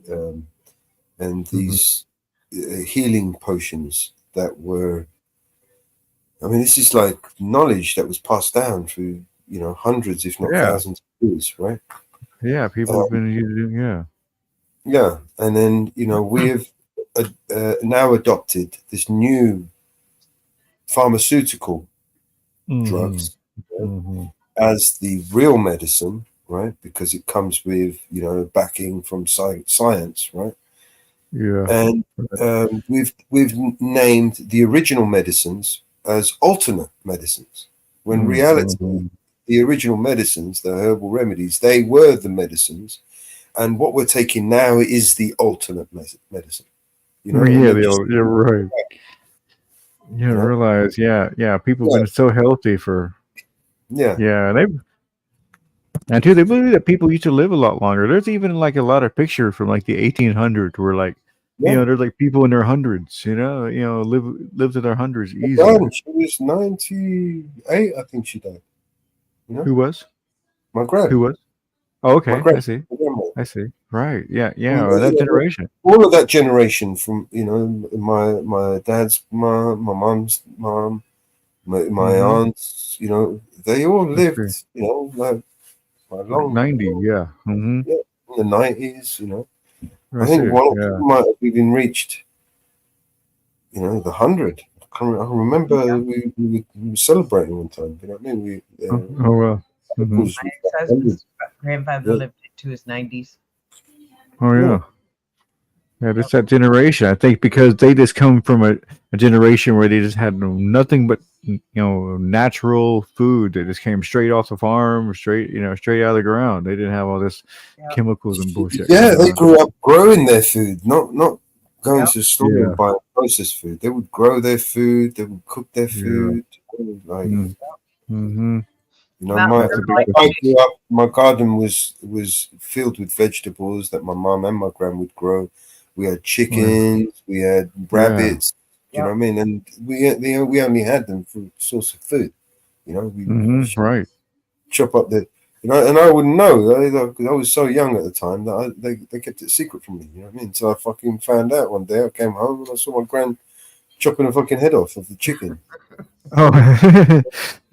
Speaker 7: and these healing potions that were, this is like knowledge that was passed down through, hundreds, if not thousands of years, right?
Speaker 4: Yeah, people have been using,
Speaker 7: Yeah, and then, we've now adopted this new pharmaceutical drugs as the real medicine, right? Because it comes with, backing from science, right?
Speaker 4: Yeah.
Speaker 7: And we've named the original medicines as alternate medicines, when reality, the original medicines, the herbal remedies, they were the medicines, and what we're taking now is the alternate medicine.
Speaker 4: You're right. You don't realize, people have been so healthy for, and too, they believe that people used to live a lot longer. There's even like a lot of pictures from like the 1800s where like, there's like people in their hundreds, lived in their hundreds easy.
Speaker 7: She was 98, I think she died.
Speaker 4: Who was?
Speaker 7: My grand.
Speaker 4: Who was? Oh, okay.
Speaker 7: My grand.
Speaker 4: I see. I see. Right. Yeah.
Speaker 7: And,
Speaker 4: That generation.
Speaker 7: all of that generation from my dad's mom, my mom's mom, my aunts, they all lived, like long
Speaker 4: 90. Yeah. Mm-hmm.
Speaker 7: yeah, in the 90s. I
Speaker 4: I
Speaker 7: think
Speaker 4: see.
Speaker 7: one of
Speaker 4: Yeah.
Speaker 7: them might have even reached, the 100. I remember we were celebrating one time. You know what I mean?
Speaker 4: Oh well. Mm-hmm.
Speaker 7: was
Speaker 2: My ex-husband's grandfather
Speaker 7: Yeah.
Speaker 2: lived into his 90s.
Speaker 4: Oh yeah. Yeah, just that generation. I think because they just come from a generation where they just had nothing but natural food. They just came straight off the farm, straight out of the ground. They didn't have all this chemicals and bullshit.
Speaker 7: Yeah,
Speaker 4: going
Speaker 7: they
Speaker 4: on.
Speaker 7: grew up growing their food, not going to the store
Speaker 4: Yeah.
Speaker 7: and buying processed food. They would grow their food. They would cook their
Speaker 4: Yeah.
Speaker 7: food. Like,
Speaker 4: Mm-hmm.
Speaker 7: I grew up. My garden was filled with vegetables that my mom and my gran would grow. We had chickens. We had rabbits. You know what I mean? And we only had them for source of food. We
Speaker 4: Right.
Speaker 7: chop up the. And I wouldn't know because I was so young at the time that they kept it secret from me. You know what I mean? So I fucking found out one day. I came home and I saw my gran chopping the fucking head off of the chicken.
Speaker 4: Oh,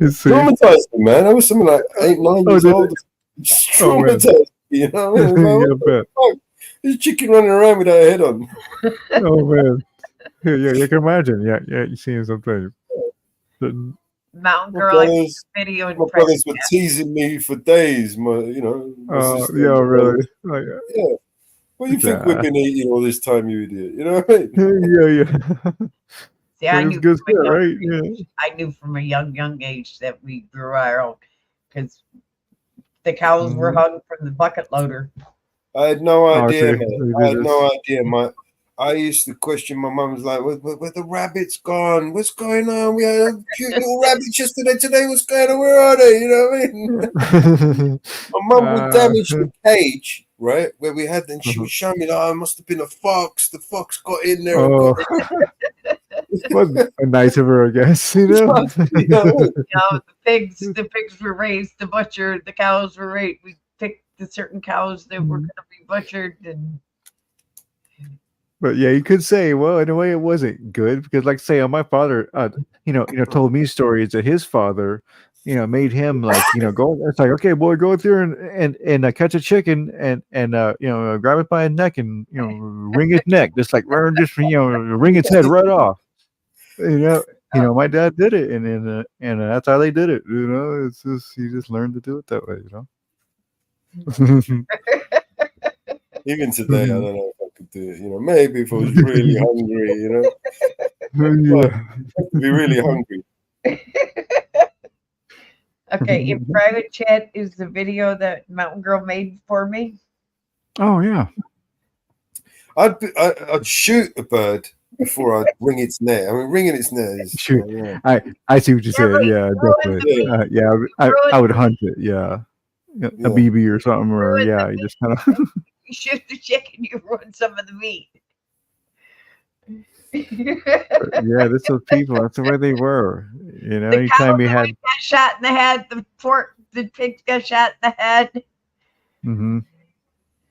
Speaker 7: Traumatized me, man. I was something like 8, 9 years old. Just traumatized me, you know what I mean? Like, what the fuck? There's a chicken running around without a head on.
Speaker 4: Oh man. Yeah, you can imagine. Yeah, you seeing something.
Speaker 2: Mountain
Speaker 7: My
Speaker 2: Girl, I
Speaker 7: brothers,
Speaker 2: made a video in
Speaker 7: my brothers were teasing me for days. My sister.
Speaker 4: Yeah, really. Like,
Speaker 7: yeah. What do you think we've
Speaker 4: yeah.
Speaker 7: been eating all this time, you idiot? You know what I mean?
Speaker 4: Yeah.
Speaker 2: See, I
Speaker 4: It's
Speaker 2: knew
Speaker 4: good
Speaker 2: from a
Speaker 4: stuff,
Speaker 2: young
Speaker 4: right?
Speaker 2: age,
Speaker 4: Yeah.
Speaker 2: I knew from a young age that we grew our own because the cows were hung from the bucket loader.
Speaker 7: I had no
Speaker 4: Oh,
Speaker 7: idea,
Speaker 4: see,
Speaker 7: man.
Speaker 4: they
Speaker 7: I
Speaker 4: did
Speaker 7: had
Speaker 4: this.
Speaker 7: no idea. I used to question my mum. Was like, where the rabbits gone? What's going on? We had cute little rabbits yesterday. Today, what's going on? Where are they? You know what I mean? My mum would damage the cage, right, where we had them. She would show me, like, it must have been a fox. The fox got in there and got
Speaker 2: Oh.
Speaker 4: Nice of her, I guess.
Speaker 2: The pigs were raised to butcher. The cows were raised. We picked the certain cows that were going to be butchered, and
Speaker 4: But yeah, you could say, well, in a way, it wasn't good because, like, say, my father, told me stories that his father, made him like, go. It's like, okay, boy, go through and catch a chicken and grab it by the neck and wring its neck, just wring its head right off. My dad did it, and that's how they did it. It's just you just learned to do it that way.
Speaker 7: Even today, I don't know if I could do it. Maybe if I was really hungry. But I have to be really hungry.
Speaker 2: okay, in private chat is the video that Mountain Girl made for me.
Speaker 4: Oh yeah.
Speaker 7: I'd shoot a bird before I'd wring its neck. I mean, wringing its neck is.
Speaker 4: Shoot, I see what you said. Yeah, definitely. I would hunt it. Yeah, a BB or something, or you just kind of.
Speaker 2: You shoot the chicken, you ruin some of the meat.
Speaker 4: Yeah, this was people. That's the way they were.
Speaker 2: The
Speaker 4: Anytime we had.
Speaker 2: got shot in the head. The pigs got shot in the head.
Speaker 4: Mm-hmm.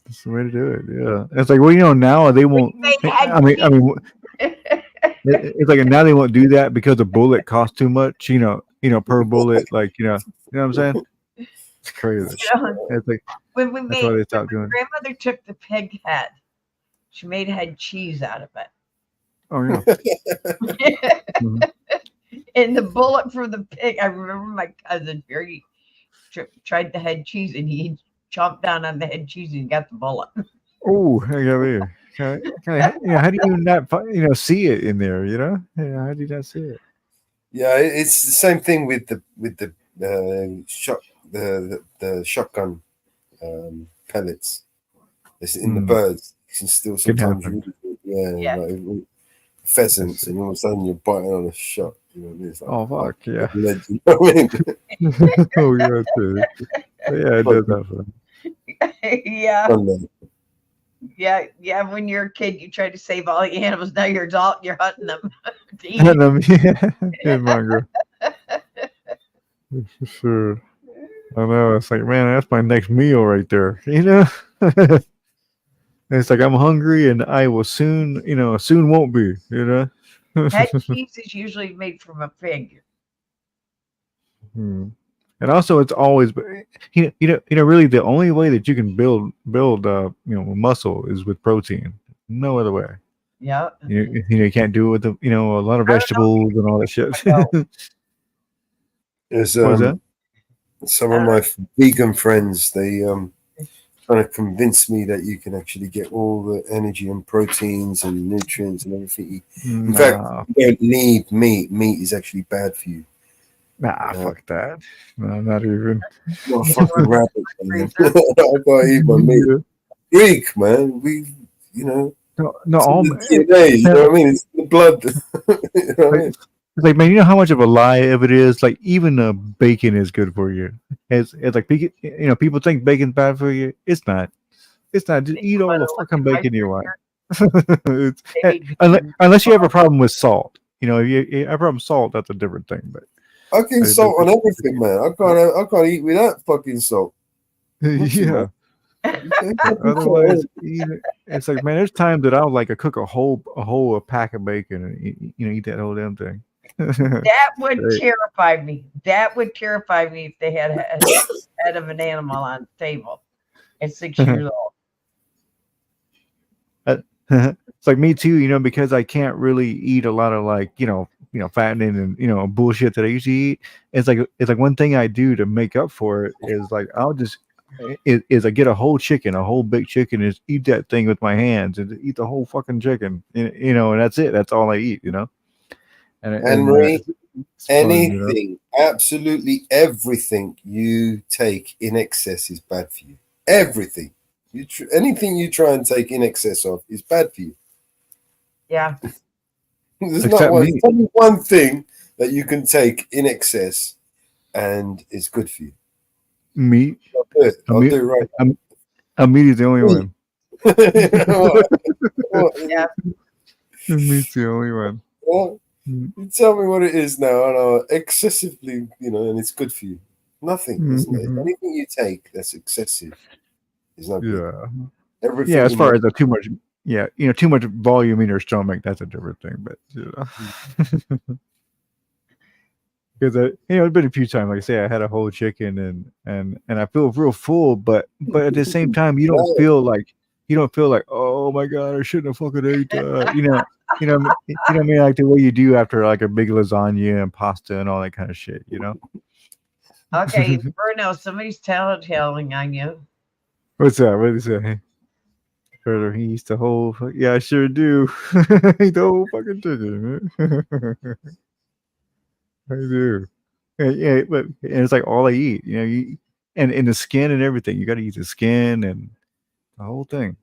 Speaker 4: That's the way to do it. Yeah, it's like now they won't. I mean, it's like now they won't do that because a bullet costs too much. Per bullet, like you know what I'm saying. It's crazy. It's like
Speaker 2: When
Speaker 4: that's why they stopped doing it.
Speaker 2: grandmother took the pig head, she made head cheese out of it.
Speaker 4: Oh yeah.
Speaker 2: And the bullet for the pig, I remember my cousin Jerry tried the head cheese and he chomped down on the head cheese and got the bullet.
Speaker 4: Oh, how do you not see it in there? How do you not see it?
Speaker 7: Yeah, it's the same thing with the shotgun pellets. It's in the birds. You can still sometimes like pheasants, and all of a sudden you're biting on a shot. It's like,
Speaker 4: oh fuck yeah!
Speaker 7: You know what I mean?
Speaker 4: Oh yeah, too. Yeah, it does happen.
Speaker 2: Yeah. When you're a kid, you try to save all the animals. Now you're adult, you're hunting them.
Speaker 4: Hunting them, yeah, Mongrel. For sure. I know. It's like, man, that's my next meal right there. it's like I'm hungry, and I will soon, soon won't be.
Speaker 2: Head cheese is usually made from a pig.
Speaker 4: Hmm. And also, it's always, really the only way that you can build, muscle is with protein. No other way.
Speaker 2: Yeah.
Speaker 4: You can't do it with a lot of vegetables and all that shit.
Speaker 7: There's
Speaker 4: What was that?
Speaker 7: some of my vegan friends, they trying to convince me that you can actually get all the energy and proteins and nutrients and everything. In fact, you don't need meat. Meat is actually bad for you.
Speaker 4: Fuck that. No, not even.
Speaker 7: Not a fucking rabbit, man. I gotta eat my meat. Greek, man.
Speaker 4: No,
Speaker 7: it's
Speaker 4: all
Speaker 7: DNA, you know what I mean? It's the blood. You know what I mean?
Speaker 4: It's like, man, you know how much of a lie of it is? Like, even bacon is good for you. It's like, people think bacon's bad for you. It's not. It's not. Just eat all the fucking bacon you want. Unless you have a problem with salt. If you have a problem with salt, that's a different thing. But
Speaker 7: I can salt on everything, man. I can't eat without fucking salt.
Speaker 4: Yeah. Otherwise, it's like, man, there's times that I'll cook a whole pack of bacon and eat that whole damn thing.
Speaker 2: That would terrify me. That would terrify me if they had a head of an animal on the table at 6 years old.
Speaker 4: It's like me too, because I can't really eat a lot of fattening and bullshit that I used to eat. It's like one thing I do to make up for it is like I'll just I get a whole chicken, a whole big chicken, is eat that thing with my hands and eat the whole fucking chicken, and that's it. That's all I eat, And
Speaker 7: Marie,
Speaker 4: anything,
Speaker 7: absolutely everything you take in excess is bad for you. Everything. Anything you try and take in excess of is bad for you.
Speaker 2: Yeah.
Speaker 7: There's not one thing that you can take in excess and is good for you.
Speaker 4: Meat.
Speaker 7: I'll do it right.
Speaker 4: Meat is the only one.
Speaker 2: Yeah.
Speaker 4: Meat's the only one.
Speaker 7: Well, you tell me what it is now, and excessively, and it's good for you. Nothing. Anything you take that's excessive is not good.
Speaker 4: Yeah.
Speaker 7: Everything.
Speaker 4: Yeah, as far as the too much. Yeah, too much volume in your stomach, that's a different thing. But because it's been a few times. Like I say, I had a whole chicken and I feel real full, but at the same time, you don't feel like, oh my god, I shouldn't have fucking ate that. You know what I mean? Like the way you do after like a big lasagna and pasta and all that kind of shit.
Speaker 2: Okay, Bruno, somebody's tattling on you.
Speaker 4: What's that? What is that? He eats the whole. Yeah, I sure do. Eat the whole fucking chicken. I do. Yeah, but it's like all I eat. And the skin and everything. You got to eat the skin and the whole thing.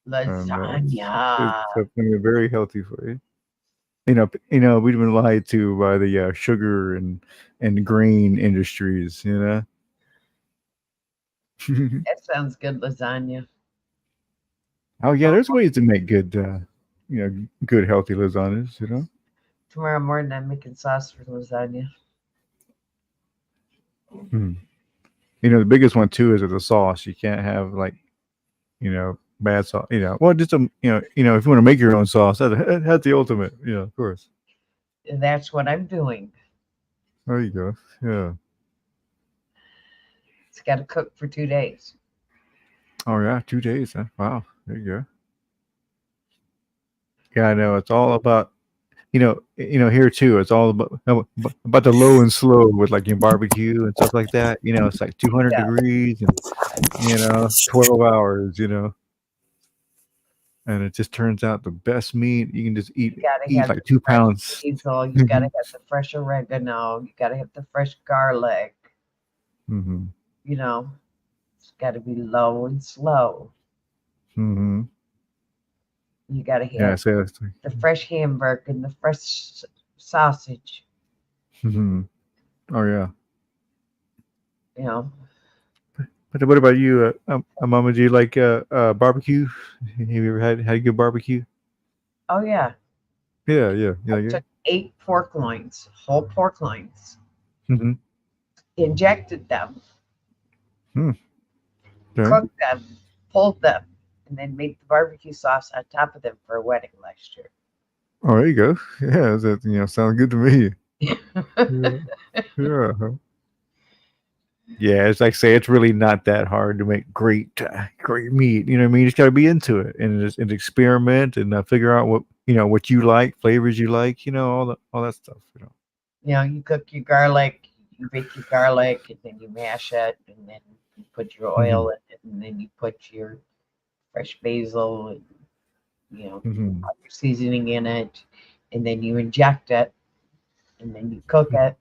Speaker 2: Lasagna.
Speaker 4: It's very healthy for you. We've been lied to by the sugar and grain industries.
Speaker 2: That sounds good, lasagna.
Speaker 4: Oh yeah, there's ways to make good, good healthy lasagnas.
Speaker 2: Tomorrow morning, I'm making sauce for lasagna.
Speaker 4: The biggest one too is the sauce. You can't have bad sauce. Well, just if you want to make your own sauce, that's the ultimate. Of course.
Speaker 2: And that's what I'm doing.
Speaker 4: There you go. Yeah.
Speaker 2: It's got to cook for 2 days.
Speaker 4: Oh yeah, 2 days. Huh? Wow. There you go. Yeah, I know. It's all about, here too. It's all about the low and slow with barbecue and stuff like that. It's like 200 degrees and 12 hours. And it just turns out the best meat. You can just eat like 2 pounds.
Speaker 2: Diesel. You got to have the fresh oregano. You got to have the fresh garlic.
Speaker 4: Mm-hmm.
Speaker 2: It's got to be low and slow.
Speaker 4: Mm-hmm.
Speaker 2: You got to have the fresh hamburger and the fresh sausage.
Speaker 4: Mm-hmm. Oh yeah. But what about you, Mama? Do you like barbecue? Have you ever had a good barbecue?
Speaker 2: Oh yeah.
Speaker 4: Yeah.
Speaker 2: I took 8 pork loins, whole pork loins.
Speaker 4: Mm-hmm.
Speaker 2: Injected them.
Speaker 4: Okay.
Speaker 2: Cooked them, pulled them, and then make the barbecue sauce on top of them for a wedding last year.
Speaker 4: Oh, there you go. Yeah, that sounds good to me. Yeah. Yeah. Yeah, it's like say it's really not that hard to make great meat. You know what I mean? You just got to be into it and experiment and figure out what you like, flavors you like. All that stuff.
Speaker 2: You cook your garlic, you bake your garlic, and then you mash it, and then you put your oil in it, and then you put your fresh basil, and all your seasoning in it, and then you inject it, and then you cook it.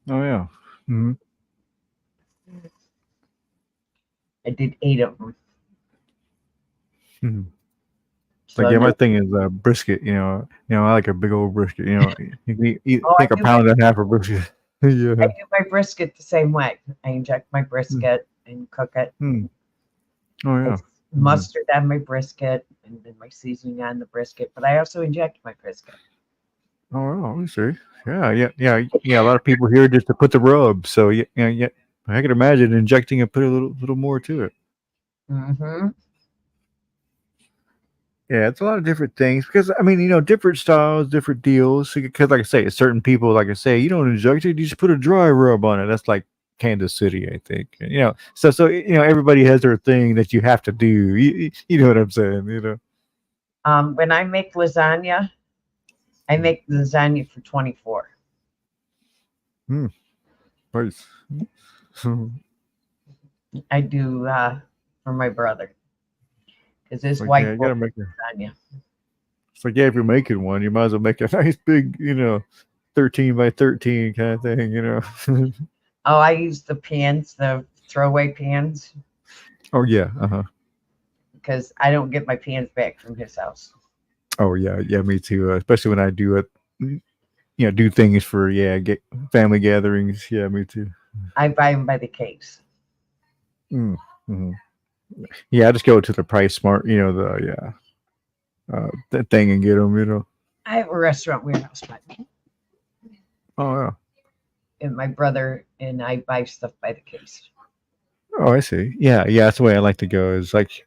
Speaker 4: Oh yeah. Mm-hmm.
Speaker 2: I did 8 of them.
Speaker 4: Mm-hmm.
Speaker 2: So
Speaker 4: Like my thing is brisket. I like a big old brisket. You can eat
Speaker 2: I
Speaker 4: think a
Speaker 2: do
Speaker 4: pound and a half of brisket.
Speaker 2: I
Speaker 4: Yeah.
Speaker 2: do my brisket the same way. I inject my brisket and cook it.
Speaker 4: Oh
Speaker 2: I
Speaker 4: yeah.
Speaker 2: mustard on my brisket and then my seasoning on the brisket, but I also inject my brisket.
Speaker 4: Oh, let me see. Yeah. A lot of people here just to put the rub. So yeah. I can imagine injecting and put a little more to it.
Speaker 2: Mm-hmm.
Speaker 4: Yeah, it's a lot of different things because I mean, different styles, different deals. Because, like I say, certain people, like I say, you don't inject it; you just put a dry rub on it. That's like Kansas City, I think. So everybody has their thing that you have to do. You know what I'm saying?
Speaker 2: When I make lasagna, I make lasagna for 24.
Speaker 4: Nice.
Speaker 2: I do for my brother because his
Speaker 4: Like,
Speaker 2: wife
Speaker 4: yeah, you
Speaker 2: will
Speaker 4: gotta make
Speaker 2: make
Speaker 4: it.
Speaker 2: lasagna.
Speaker 4: It's like, yeah, if you're making one, you might as well make a nice big, 13 by 13 kind of thing.
Speaker 2: Oh, I use the pans, the throwaway pans,
Speaker 4: Oh yeah. Uh-huh.
Speaker 2: because I don't get my pans back from his house.
Speaker 4: Oh yeah, me too. Especially when I do it, do things for get family gatherings. Yeah, me too.
Speaker 2: I buy them by the case.
Speaker 4: Mm-hmm. Yeah, I just go to the Price Smart, that thing and get them.
Speaker 2: I have a restaurant warehouse by me,
Speaker 4: Oh yeah.
Speaker 2: and my brother and I buy stuff by the case.
Speaker 4: Oh, I see. Yeah. That's the way I like to go. Is like,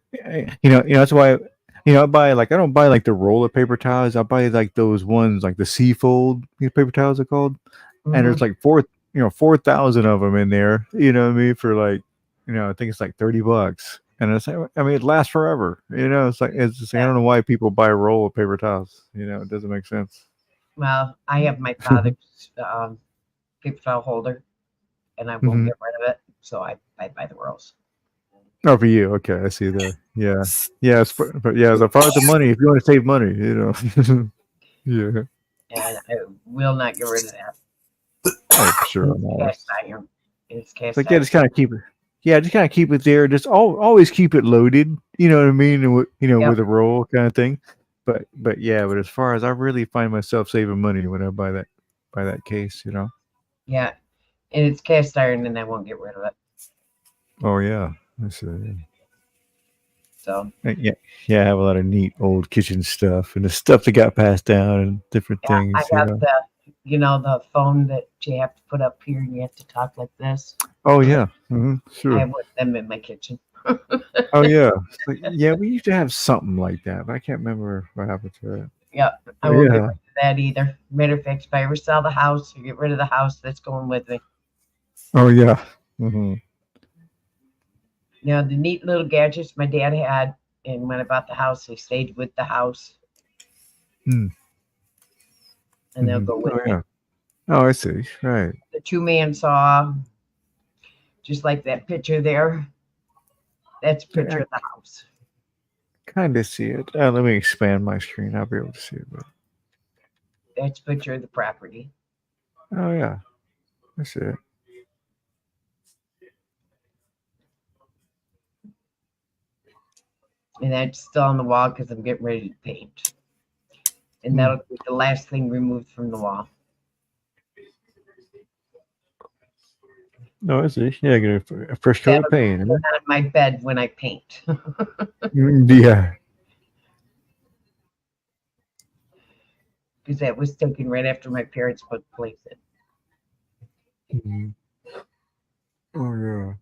Speaker 4: that's why. I buy I don't buy like the roll of paper towels. I buy like those ones like the Seafold paper towels are called, and there's like 4,000 of them in there. You know what I mean? For like, I think it's like $30, and it's like, I mean, it lasts forever. It's just like, I don't know why people buy a roll of paper towels. It doesn't make sense.
Speaker 2: Well, I have my father's paper towel holder, and I won't get rid of it, so I buy the rolls.
Speaker 4: Oh, for you, okay, I see that. Yeah. But yeah, as far as the money, if you want to save money, yeah.
Speaker 2: And I will not get rid of that.
Speaker 4: Oh, for sure.
Speaker 2: It's cast iron. It's cast
Speaker 4: It's like,
Speaker 2: iron.
Speaker 4: just kind of keep it. Yeah, just kind of keep it there. Just always keep it loaded. You know what I mean? And with a roll kind of thing. But as far as I really find myself saving money when I buy that case.
Speaker 2: Yeah, and it's cast iron, and I won't get rid of it.
Speaker 4: Oh yeah, I see.
Speaker 2: So
Speaker 4: Yeah, I have a lot of neat old kitchen stuff and the stuff that got passed down and different things.
Speaker 2: I have the phone that you have to put up here, and you have to talk like this.
Speaker 4: Oh yeah, sure.
Speaker 2: I have one of them in my kitchen.
Speaker 4: Oh yeah, yeah. We used to have something like that, but I can't remember what happened to it.
Speaker 2: Yeah, I won't get rid of that either. Matter of fact, if I ever sell the house or get rid of the house, that's going with me.
Speaker 4: Oh yeah. Mm-hmm.
Speaker 2: Now, the neat little gadgets my dad had, and when I bought the house, they stayed with the house. And they'll go with me.
Speaker 4: Oh, I see. Right.
Speaker 2: The 2-man saw, just like that picture there. That's a picture of the house.
Speaker 4: Kind of see it. Let me expand my screen. I'll be able to see it.
Speaker 2: That's a picture of the property.
Speaker 4: Oh yeah, I see it.
Speaker 2: And that's still on the wall because I'm getting ready to paint. And that'll be the last thing removed from the wall.
Speaker 4: No, I see. Yeah, get a fresh coat of paint.
Speaker 2: On my bed when I paint.
Speaker 4: Yeah.
Speaker 2: Because that was taken right after my parents put the place in.
Speaker 4: Oh yeah.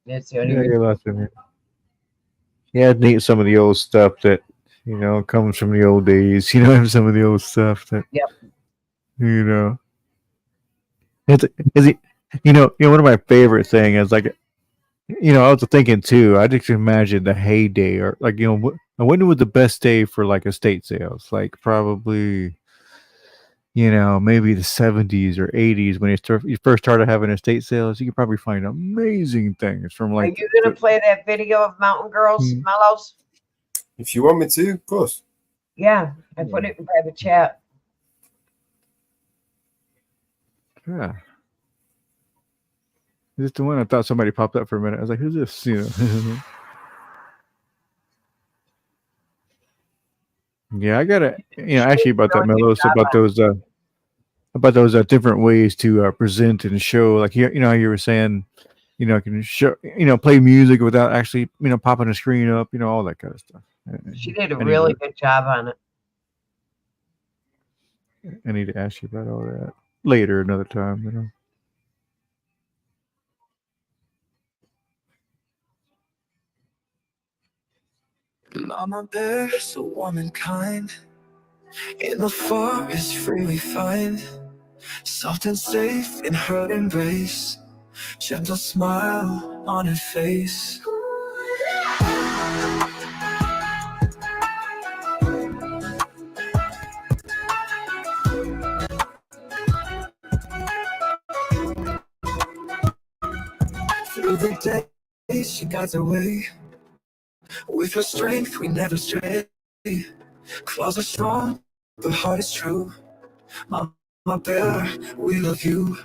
Speaker 2: That's the only
Speaker 4: Yeah,
Speaker 2: way.
Speaker 4: get lost in it. Yeah, I'd need some of the old stuff that comes from the old days. Some of the old stuff that
Speaker 2: Yep.
Speaker 4: Is it? One of my favorite thing is like, I was thinking too. I just imagine the heyday, or like, when was the best day for like estate sales? Like probably, maybe the 70s or 80s when you first started having estate sales. You could probably find amazing things from
Speaker 2: Are
Speaker 4: like.
Speaker 2: you going to play that video of Mountain Girls, Mellows?
Speaker 7: If you want me to, of course.
Speaker 2: Yeah, I put it in private chat.
Speaker 4: Yeah. Is this the one? I thought somebody popped up for a minute. I was like, who's this? Yeah, I gotta, actually about that, Melos, about those different ways to present and show. Like, how you were saying, can show, play music without actually, popping a screen up, all that kind of stuff.
Speaker 2: She did a really good job on it.
Speaker 4: I need to ask you about all that later, another time,
Speaker 3: Mama bear, so warm and kind. In the forest, free we find. Soft and safe in her embrace. Gentle smile on her face. Through the days, she guides her way. With her strength, we never stray. Claws are strong, but heart is true. Mama bear, we love you.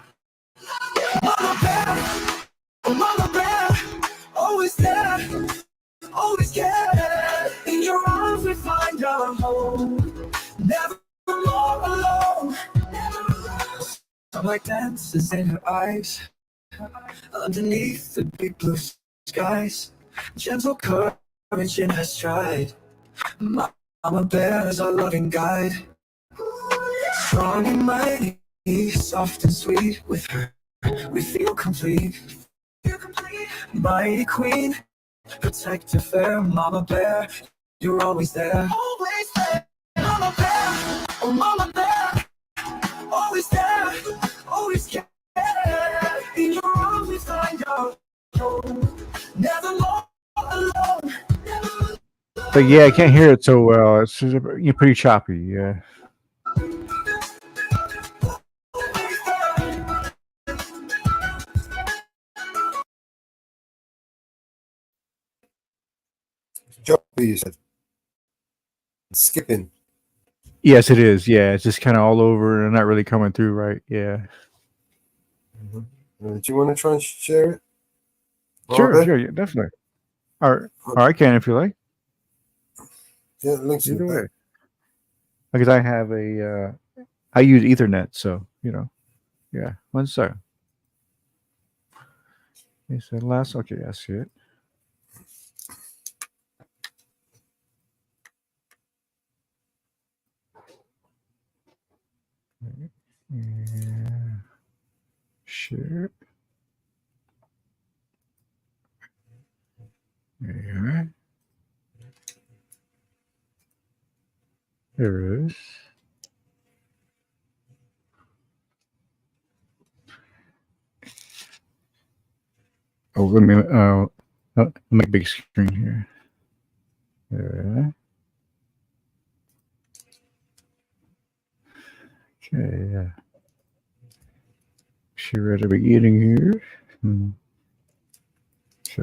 Speaker 3: Mama bear, oh mama bear, always there, always care. In your arms we find our home. Never more alone. Sunlight dances in her eyes. Underneath the big blue skies. Gentle courage in her stride. Mama bear is our loving guide. Strong and mighty, soft and sweet. With her, we feel complete. Mighty queen, protector fair. Mama bear, you're always there. Always there. Mama bear, oh mama bear, always there, always care. In your arms we find our home. Never alone.
Speaker 4: But yeah, I can't hear it so well. It's pretty choppy. Yeah.
Speaker 7: Choppy, you said. Skipping.
Speaker 4: Yes, it is. Yeah, it's just kind of all over and not really coming through right. Yeah.
Speaker 7: Do you want to try and share it?
Speaker 4: Sure, yeah, definitely. Or I can if you like.
Speaker 7: Yeah, links
Speaker 4: either way. Because I have I use Ethernet, so yeah. 1 second. He said last. Okay, I see it. Yeah. Share. Yeah. There it is. Oh, let me make a big screen here. There. Okay, yeah. She ready to be eating here. So,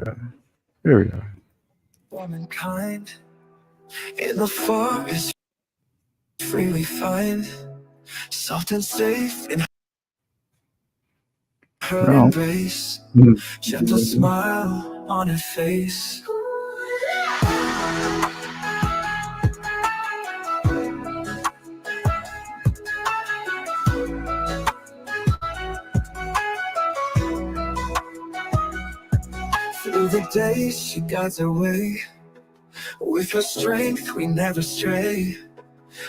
Speaker 4: there we go.
Speaker 3: Womankind in the forest, free we find. Soft and safe in her embrace. Gentle smile on her face. Through the days she guides her way. With her strength we never stray.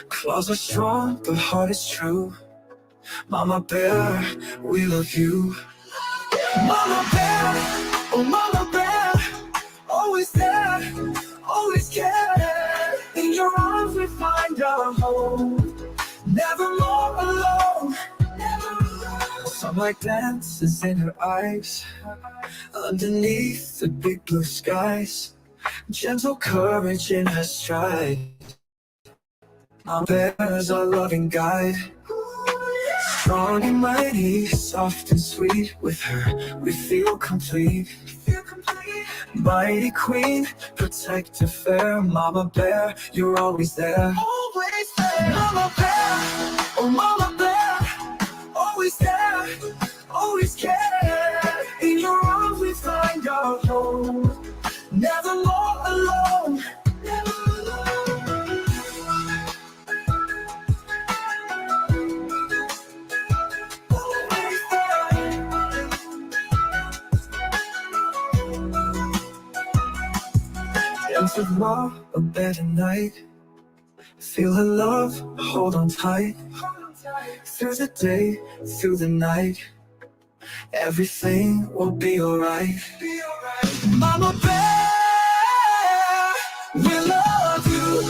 Speaker 3: Claws are strong but heart is true. Mama bear, we love you. Mama bear, oh mama bear, Starlight dances in her eyes, underneath the big blue skies. Gentle courage in her stride. Mama Bear's our loving guide. Strong and mighty, soft and sweet. With her, we feel complete. Mighty queen, protector fair. Mama Bear, you're always there. Always there. Mama Bear, oh Mama Bear, always there, always care. In your arms we find our home. Never more alone. Never alone. Dance with Ma, a better night. Feel her love, hold on tight. Through the day, through the night, everything will be alright. Mama Bear, we love you.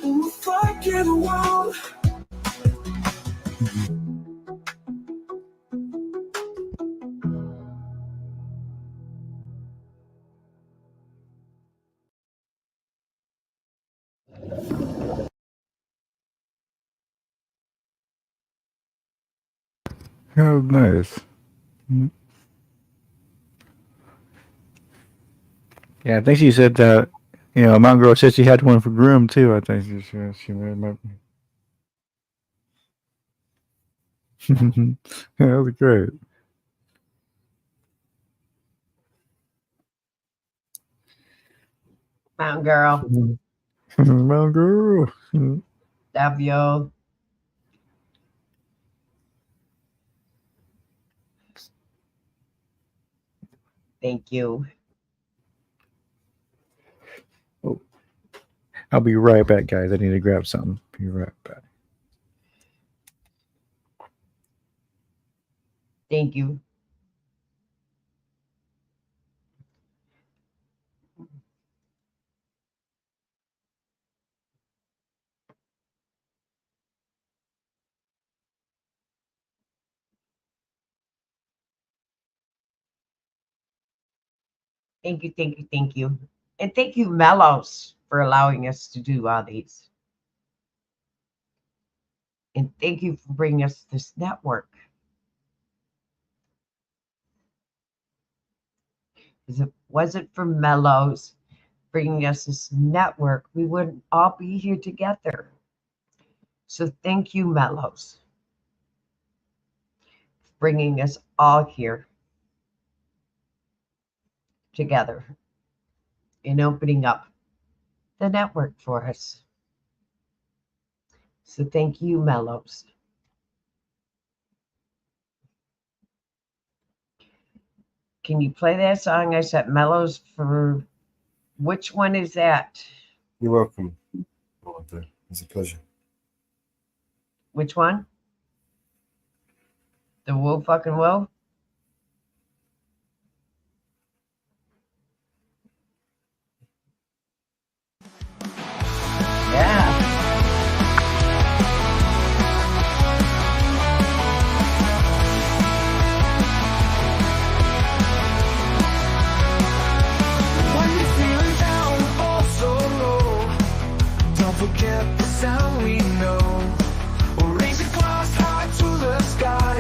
Speaker 3: We'll forget the world.
Speaker 4: Oh, nice. Yeah, I think she said that. Mountain Girl said she had one for Groom too. I think she might. That was great.
Speaker 2: Mountain Girl.
Speaker 4: Mountain Girl.
Speaker 2: Love you. Thank you.
Speaker 4: Oh, I'll be right back, guys. I need to grab something. Be right back.
Speaker 2: Thank you. Thank you, thank you, thank you. And thank you, Mellows, for allowing us to do all these. And thank you for bringing us this network. If it wasn't for Mellows bringing us this network, we wouldn't all be here together. So thank you, Mellows, for bringing us all here together and opening up the network for us. So thank you, Mellows. Can you play that song I sent Mellows for? Which one is that?
Speaker 7: You're welcome. It's a pleasure.
Speaker 2: Which one? The Whoa Fucking Whoa? Yeah.
Speaker 3: When you're feeling down or so low, don't forget the sound we know. Raise your glass high to the sky,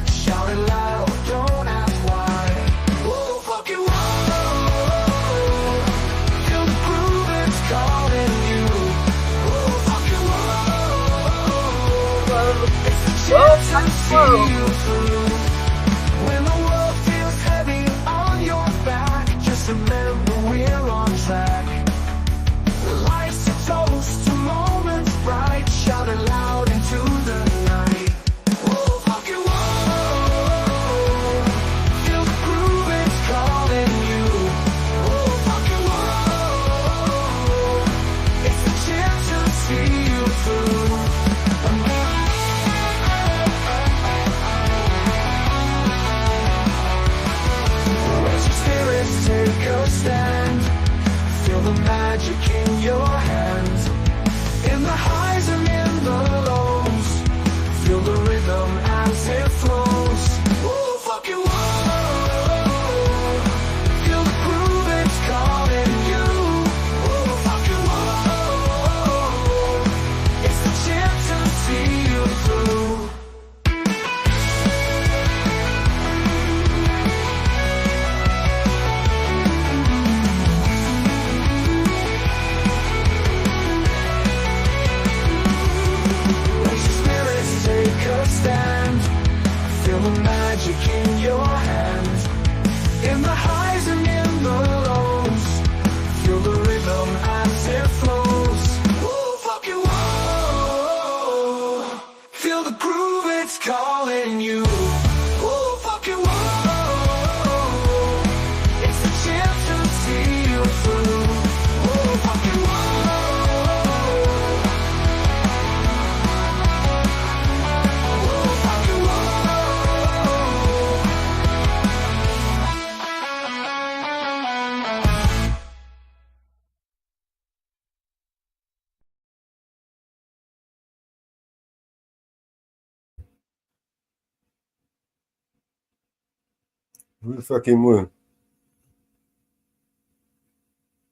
Speaker 3: shout it loud, don't ask why. Whoa, fucking whoa, feel the groove, it's calling you. Whoa, fucking whoa, it's the chance to see you through. When the world feels heavy on your back, just remember we're on track. Life's a toast to moments bright, shout it loud into the night. Whoa, fucking whoa, feel the groove, it's calling you. Whoa, fucking whoa, it's a chance to see you through. Let your spirits take a stand, feel the magic in your hands. In the highs and stand. I feel the magic in your hand. In the highs and in the lows, feel the rhythm as it flows. Woo, fuck you, whoa. Feel the groove, it's calling you. Woo, fuck you, whoa. It's a chance to see you through. Woo, fuck you, whoa.
Speaker 7: Who the fucking won?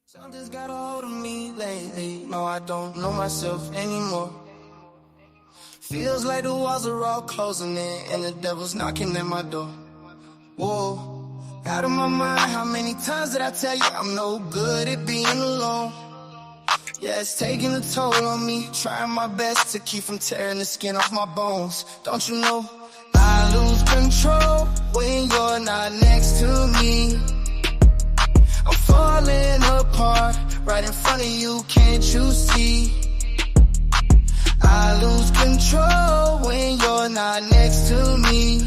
Speaker 3: Something's got a hold of me lately. No, I don't know myself anymore. Feels like the walls are all closing in and the devil's knocking at my door. Whoa, out of my mind, how many times did I tell you I'm no good at being alone? Yeah, it's taking a toll on me, trying my best to keep from tearing the skin off my bones. Don't you know, I lose control when you're not next to me. I'm falling apart right in front of you, can't you see? I lose control when you're not next to me.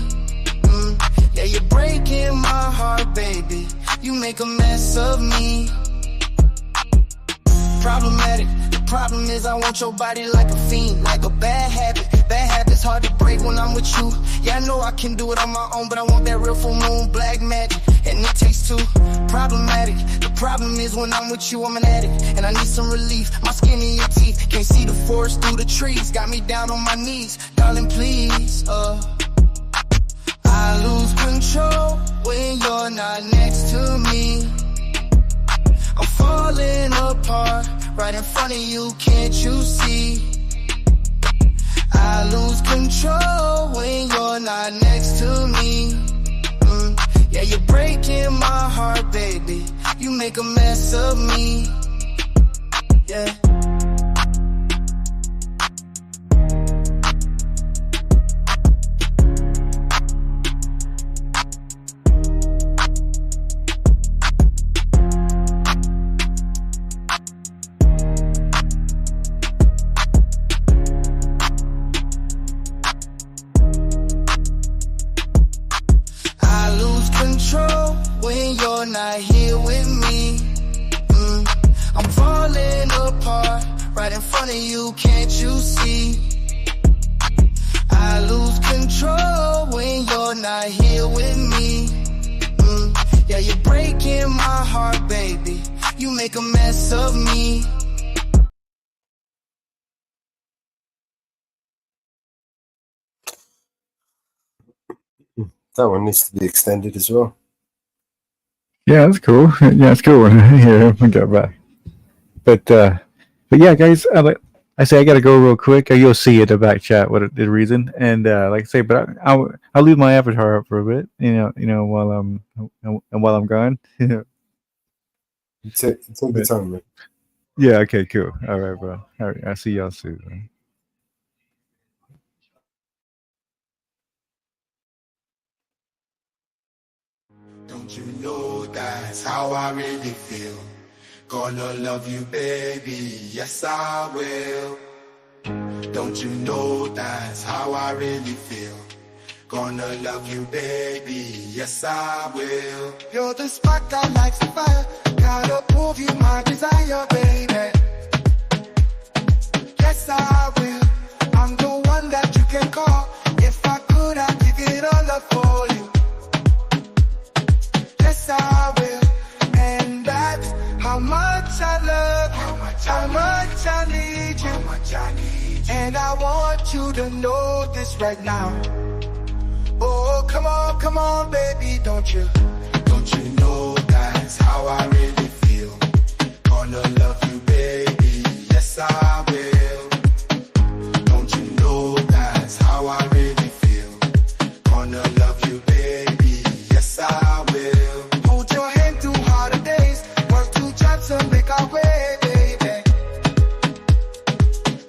Speaker 3: Yeah, you're breaking my heart, baby. You make a mess of me. Problematic. The problem is I want your body like a fiend, like a bad habit. Bad habits hard to break when I'm with you. Yeah, I know I can do it on my own, but I want that real full moon, black magic, and it takes two. Problematic. The problem is when I'm with you, I'm an addict, and I need some relief. My skin in your teeth, can't see the forest through the trees. Got me down on my knees, darling, please. I lose control when you're not next to me. I'm falling apart right in front of you, can't you see? I lose control when you're not next to me. Yeah, you're breaking my heart, baby. You make a mess of me. Yeah. When you're not here with me, I'm falling apart right in front of you, can't you see? I lose control when you're not here with me. Yeah, you're breaking my heart, baby. You make a mess of me.
Speaker 7: That one needs to be extended as well.
Speaker 4: Yeah, that's cool. Yeah, it's cool. Here, we get back. But yeah, guys, I say I gotta go real quick. You'll see at the back chat what the reason. And like I say, but I'll leave my avatar up for a bit. You know, while I'm gone.
Speaker 7: Take the time, man.
Speaker 4: Yeah. Okay. Cool. All right, bro. All right. I'll see y'all soon. Man.
Speaker 3: Don't you know that's how I really feel? Gonna love you, baby, yes I will. Don't you know that's how I really feel? Gonna love you, baby, yes I will. You're the spark that lights the fire. Gotta prove you my desire, baby. Yes I will. I'm the one that you can call. If I could, I'd give it all up for you. Yes I will. And that's how much I love you, how much I need you, and I want you to know this right now. Oh, come on, baby, don't you know that's how I really feel? Gonna love you, baby, yes I will. Don't you know that's how I really feel? Gonna love you, baby, yes I will. Hold your hand through harder days, work 2 jobs to make our way, baby.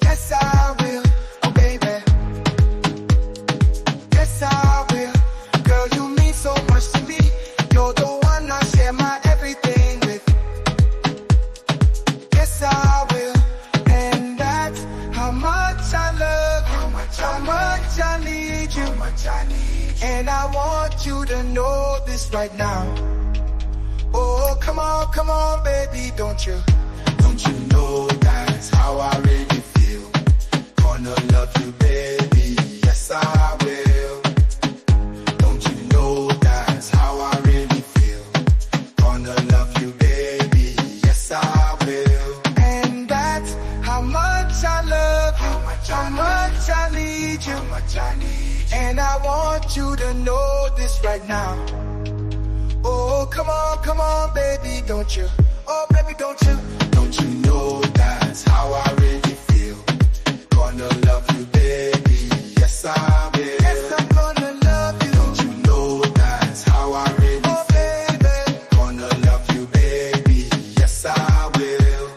Speaker 3: Yes I will, oh baby. you. How much I need you. And I want you to know this right now. Oh, come on, baby, don't you know that's how I really feel? Gonna love you, baby, yes I will. Don't you know that's how I really feel? Gonna love you, baby, yes I will. And that's how much I love you, how much I need you, and I want you to know this right now. Oh, come on, baby, don't you? Oh, baby, don't you know that's how I really feel? Gonna love you, baby, yes I will. Yes, I'm gonna love you. Don't you know that's how I really feel? Baby, gonna love you, baby, yes I will.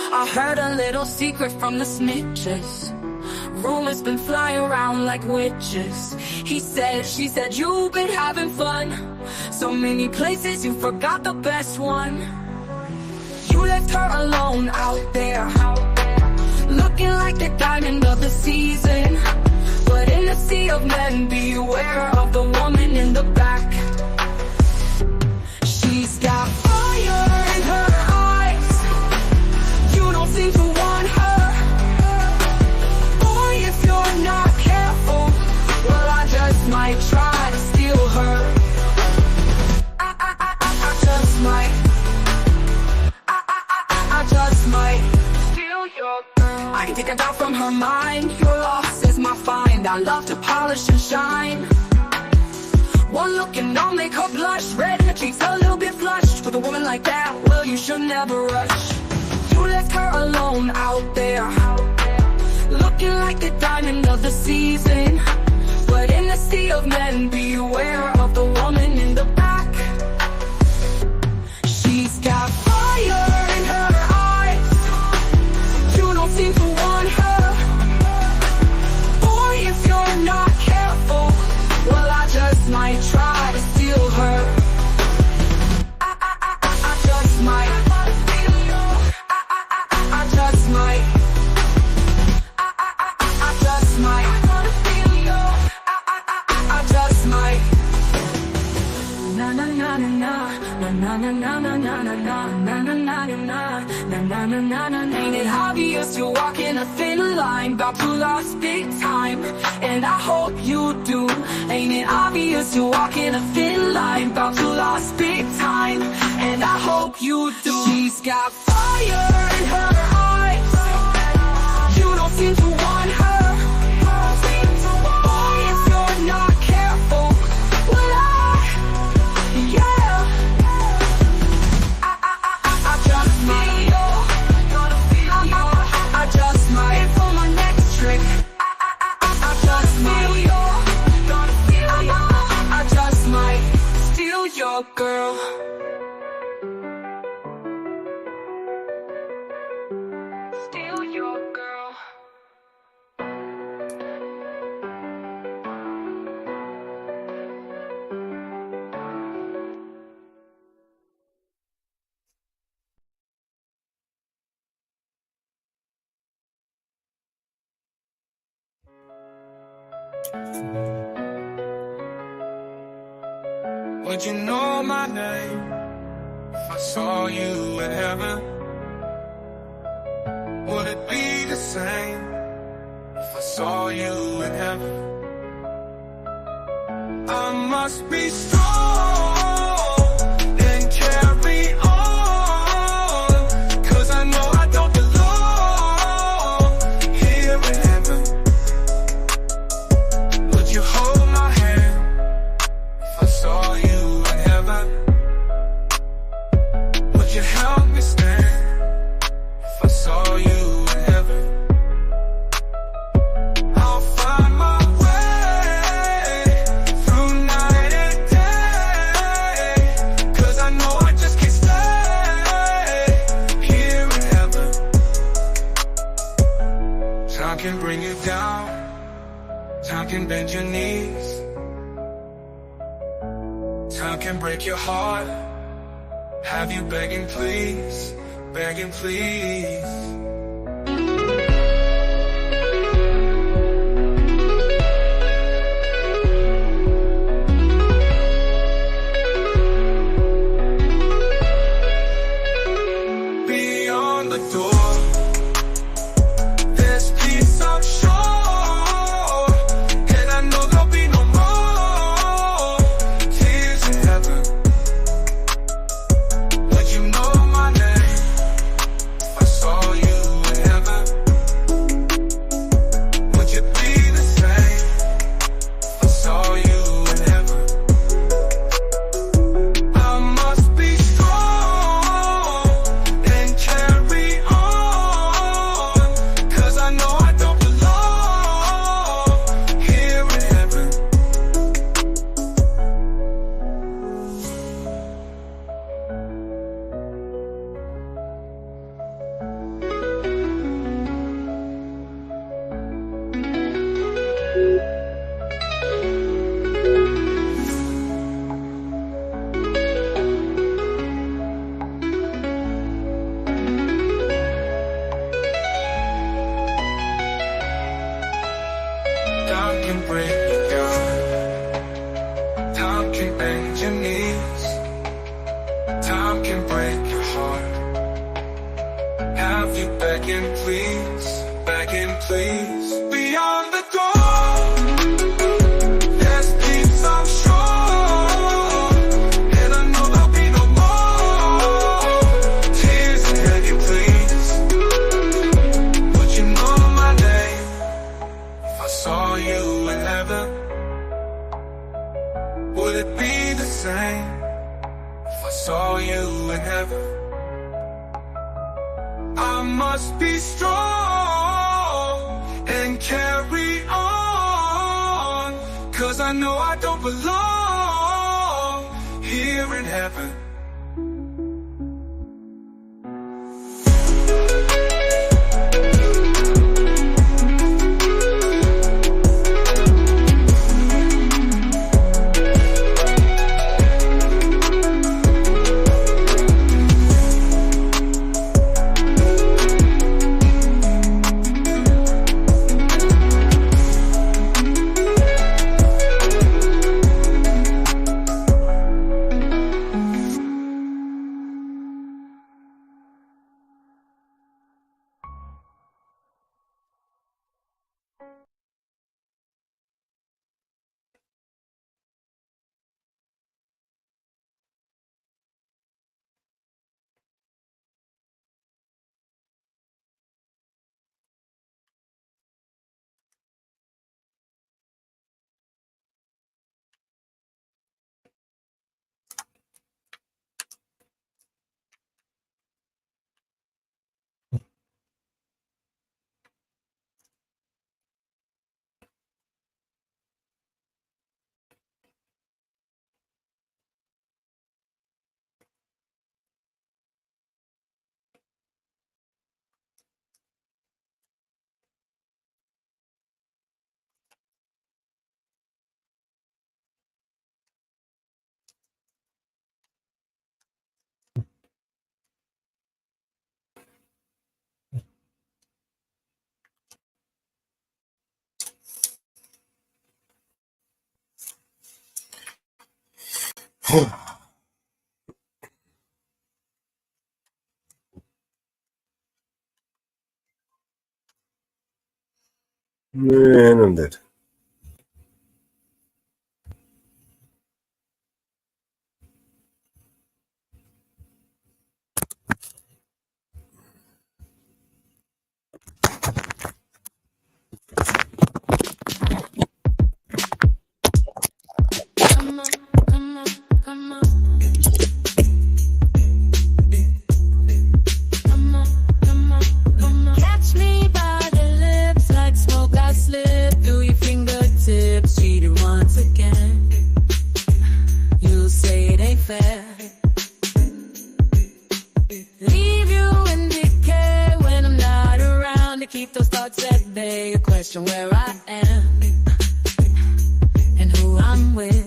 Speaker 12: I heard a little secret from the snitches. Rumors been flying around like witches. He said, she said, you've been having fun. So many places, you forgot the best one. You left her alone out there, looking like the diamond of the season. But in the sea of men, beware of the woman in the back. She's got fire in her eyes. You don't seem to want her. Boy, if you're not careful, well, I just might try to steal her. I just might. I just might steal your girl. I can take her down from her mind. Your loss is my find. I love to polish and shine. One look and I'll make her blush. Red, her cheeks a little bit flushed. With a woman like that, well, you should never rush. You left her alone out there, looking like the diamond of the season. But in the sea of men, beware of the woman in the back. She's got fire in her eyes. You don't seem to want her. Boy, if you're not careful, well, I just might try to steal her. I just might. I just might. I just might. I just might. Na na na na na na na na na na na na na na na na. Ain't it obvious you're walking a thin line, about to lose big time? And I hope you do. Ain't it obvious you're walking a thin line, about to lose big time? And I hope you do. She's got fire in her eyes. You don't seem to want her. Boy, if you're not careful, well, yeah. I just might. I just might. For my next trick, I just might. I just might steal your girl. Steal your girl.
Speaker 19: Would you know my name if I saw you in heaven? Would it be the same if I saw you in heaven? I must be strong and carry on, 'cause I know I don't belong here in heaven. Would you hold my hand if I saw you in heaven? Would you help me stand if I saw you in heaven? I'll find my way through night and day, 'cause I know I just can't stay here in heaven. Time can bring you down, time can bend your knees, time can break your heart, have you begging please, begging please. Beyond the door, there's peace I'm sure, and I know there'll be no more tears in heaven. Would you know my name if I saw you in heaven? Would you be the same if I saw you in heaven? I must be strong and carry on, 'cause I know I don't belong here in heaven. Time can break you down, time can bend your knees, time can break your heart, have you begging please, begging please. Beyond the door, there's peace I'm sure, and I know there'll be no more tears and begging please. Would you know my name if I saw you in heaven? Would it be the same if I saw you in heaven? I must be strong and carry on, 'cause I know I don't belong here in heaven.
Speaker 7: Man, I'm dead.
Speaker 12: Come on, come on, come on. Come on, come on, come on. Catch me by the lips like smoke. I slip through your fingertips. Cheated once again. You say it ain't fair. Leave you in decay when I'm not around to keep those thoughts at bay. You question where I am and who I'm with.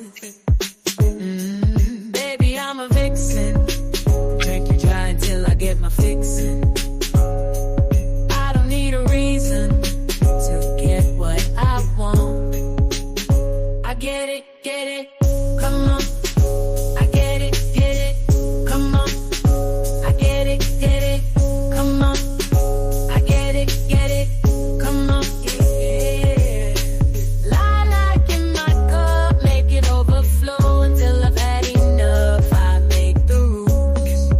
Speaker 12: Baby, I'm a vixen. Drink you dry until I get my fixin'. I don't need a reason to get what I want. I get it, come on. I get it, come on. I get it, come on. I get it, come on. Yeah. Lilac in my cup, make it overflow until I've had enough. I make the rules.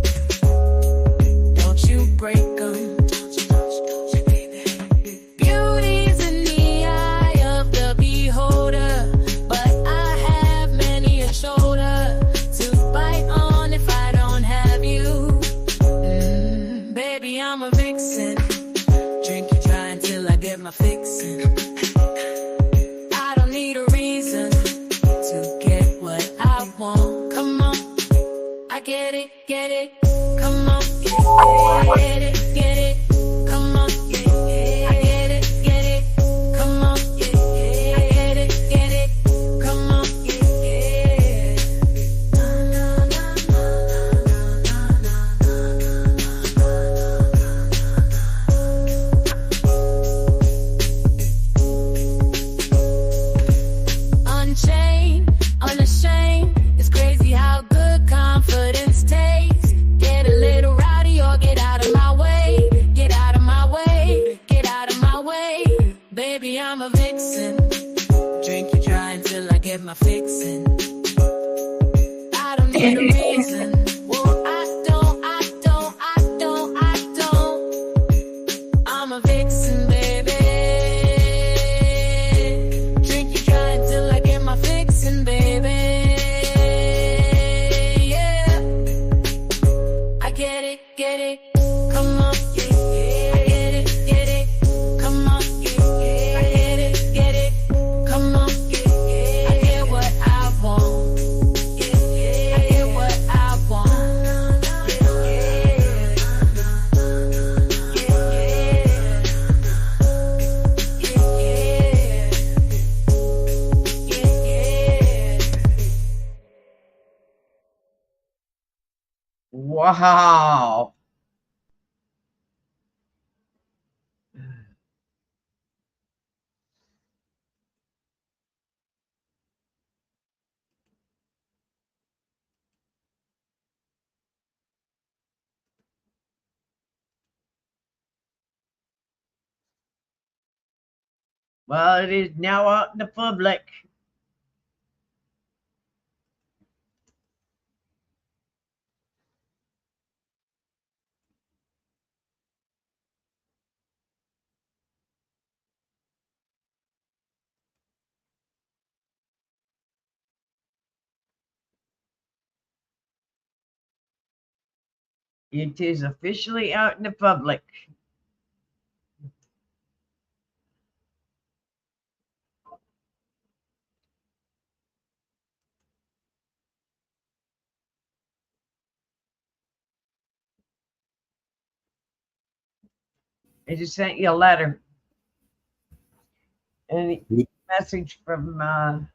Speaker 12: Don't you break them. Beauty's in the eye of the beholder, but I have many a shoulder to bite on if I don't have you. Baby, I'm a vixen. Drink you dry until I get my fixin'. I don't need a reason to get what I want. Come on, I get it, come on. Get it, come on. I get it, come on. I get it, come on. Unchained, unashamed. It's crazy how good confidence tastes. Get a little rowdy or get out of my way. Get out of my way. Get out of my way. Baby, I'm a vixen. Drink you dry until I get my fixin'. I don't need a reason. Well, I don't. I'm a vixen, baby. Drink you dry until I get my fixin', baby. Yeah. I get it, come on. I get it, come on. I get it, come on. I get what I want. I get what I want.
Speaker 2: Wow. Well, it is now out in the public. It is officially out in the public. I just sent you a letter and a message from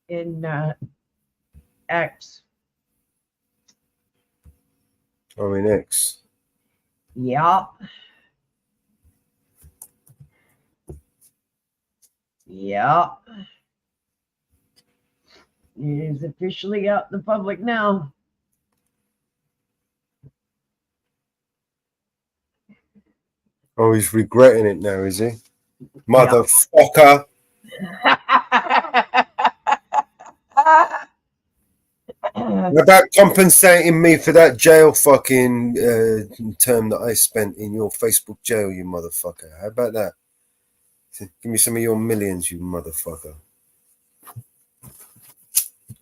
Speaker 2: in X.
Speaker 7: Oh, in X.
Speaker 2: Yeah. Yeah. It is officially out in the public now.
Speaker 7: Oh, he's regretting it now, is he? Motherfucker. What about compensating me for that jail fucking term that I spent in your Facebook jail, you motherfucker? How about that? Give me some of your millions, you motherfucker.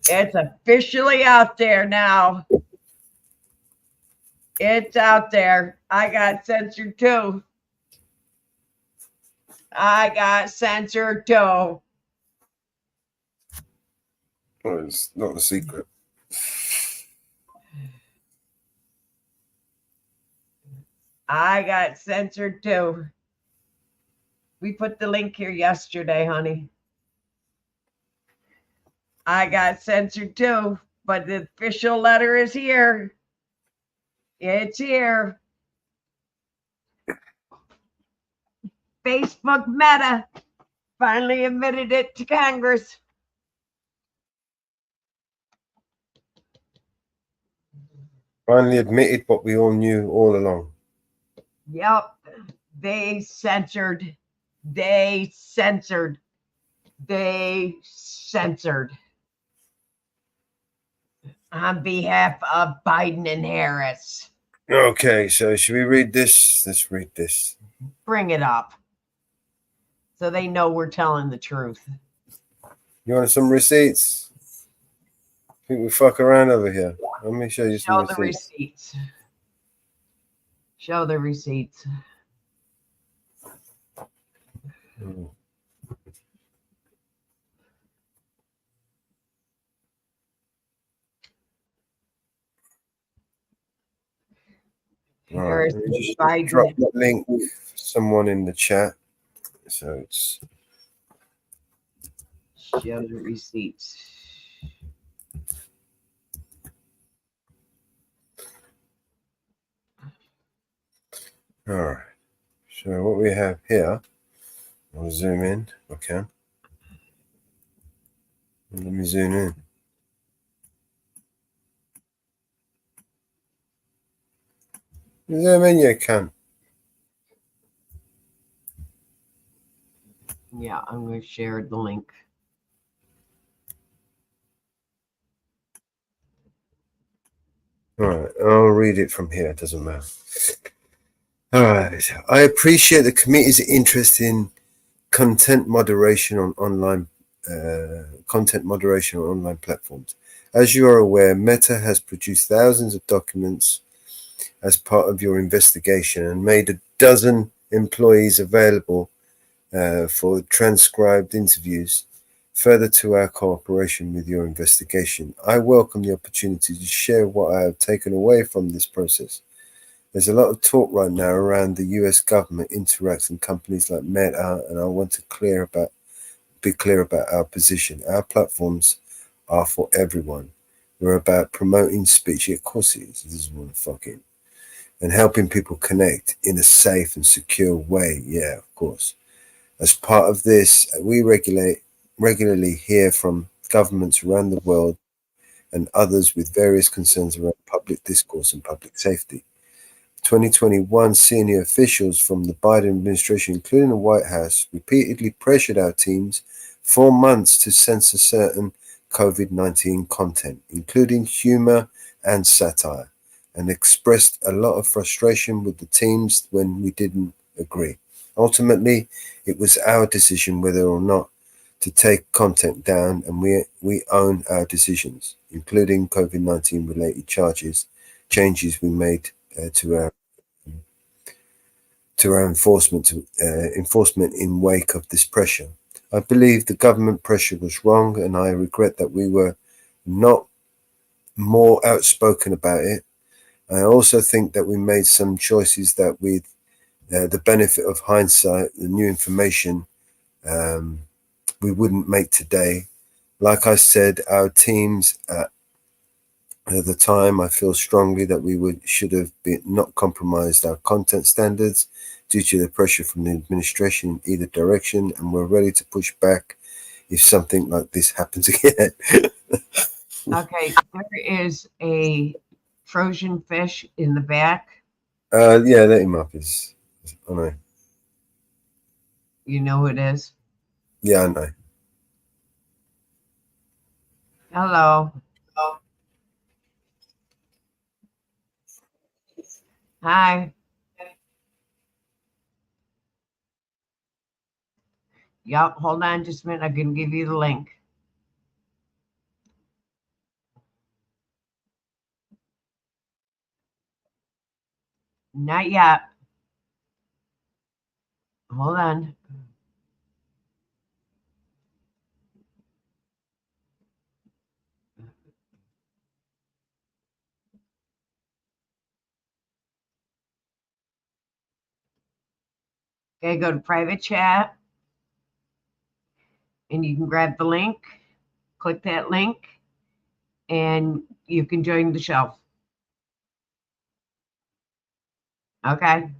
Speaker 2: It's officially out there now. It's out there. I got censored too.
Speaker 7: Well, it's not a secret.
Speaker 2: I got censored too. We put the link here yesterday, honey. I got censored too, but the official letter is here. It's here. Facebook Meta finally admitted it to Congress.
Speaker 7: Finally admitted what we all knew all along.
Speaker 2: Yep. They censored. They censored. They censored. On behalf of Biden and Harris.
Speaker 7: Okay, so should we read this? Let's read this.
Speaker 2: Bring it up. So they know we're telling the truth.
Speaker 7: You want some receipts? I think we fuck around over here. Let me show you some
Speaker 2: Show the receipts. Show the receipts.
Speaker 7: All right, let me just drop that link for someone in the chat. So it's
Speaker 2: show the receipts.
Speaker 7: all right. So what we have here, I'll zoom in if I can. Let me zoom in. Zoom in, you can.
Speaker 2: Yeah, I'm going to share the link.
Speaker 7: All right, I'll read it from here. It doesn't matter. All right. I appreciate the committee's interest in content moderation on online platforms. As you are aware, Meta has produced thousands of documents as part of your investigation and made a dozen employees available for transcribed interviews. Further to our cooperation with your investigation, I welcome the opportunity to share what I have taken away from this process. There's a lot of talk right now around the US government interacting companies like Meta, and I want to be clear about our position. Our platforms are for everyone. We're about promoting speech. Of course it is. This is one fucking. And helping people connect in a safe and secure way. Yeah, of course. As part of this, we regularly hear from governments around the world and others with various concerns around public discourse and public safety. 2021 senior officials from the Biden administration, including the White House, repeatedly pressured our teams for months to censor certain COVID-19 content, including humor and satire, and expressed a lot of frustration with the teams when we didn't agree. Ultimately, it was our decision whether or not to take content down, and we own our decisions, including COVID-19 related changes we made to our enforcement in wake of this pressure. I believe the government pressure was wrong, and I regret that we were not more outspoken about it. I also think that we made some choices that, with the benefit of hindsight, the new information, we wouldn't make today. Like I said, our teams at the time, I feel strongly that we should have not compromised our content standards due to the pressure from the administration in either direction, and we're ready to push back if something like this happens again.
Speaker 2: Okay, there is a Trojan fish in the back.
Speaker 7: Yeah, let him up. I know.
Speaker 2: You know who it is?
Speaker 7: Yeah, I know.
Speaker 2: Hello. Hi. Yep, hold on just a minute. I can give you the link. Not yet. Hold on. Okay, go to private chat and you can grab the link. Click that link and you can join the show. Okay.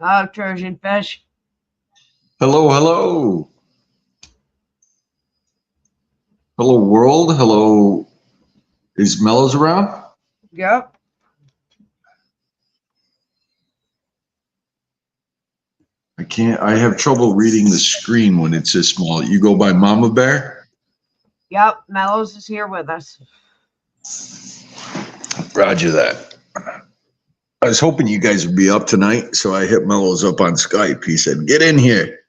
Speaker 2: Oh, Trojan fish.
Speaker 11: Hello, hello. Hello, world. Hello. Is Mellows around?
Speaker 2: Yep.
Speaker 11: I have trouble reading the screen when it's this small. You go by Mama Bear?
Speaker 2: Yep, Mellows is here with us.
Speaker 11: Roger that. I was hoping you guys would be up tonight, so I hit Mellows up on Skype. He said, get in here.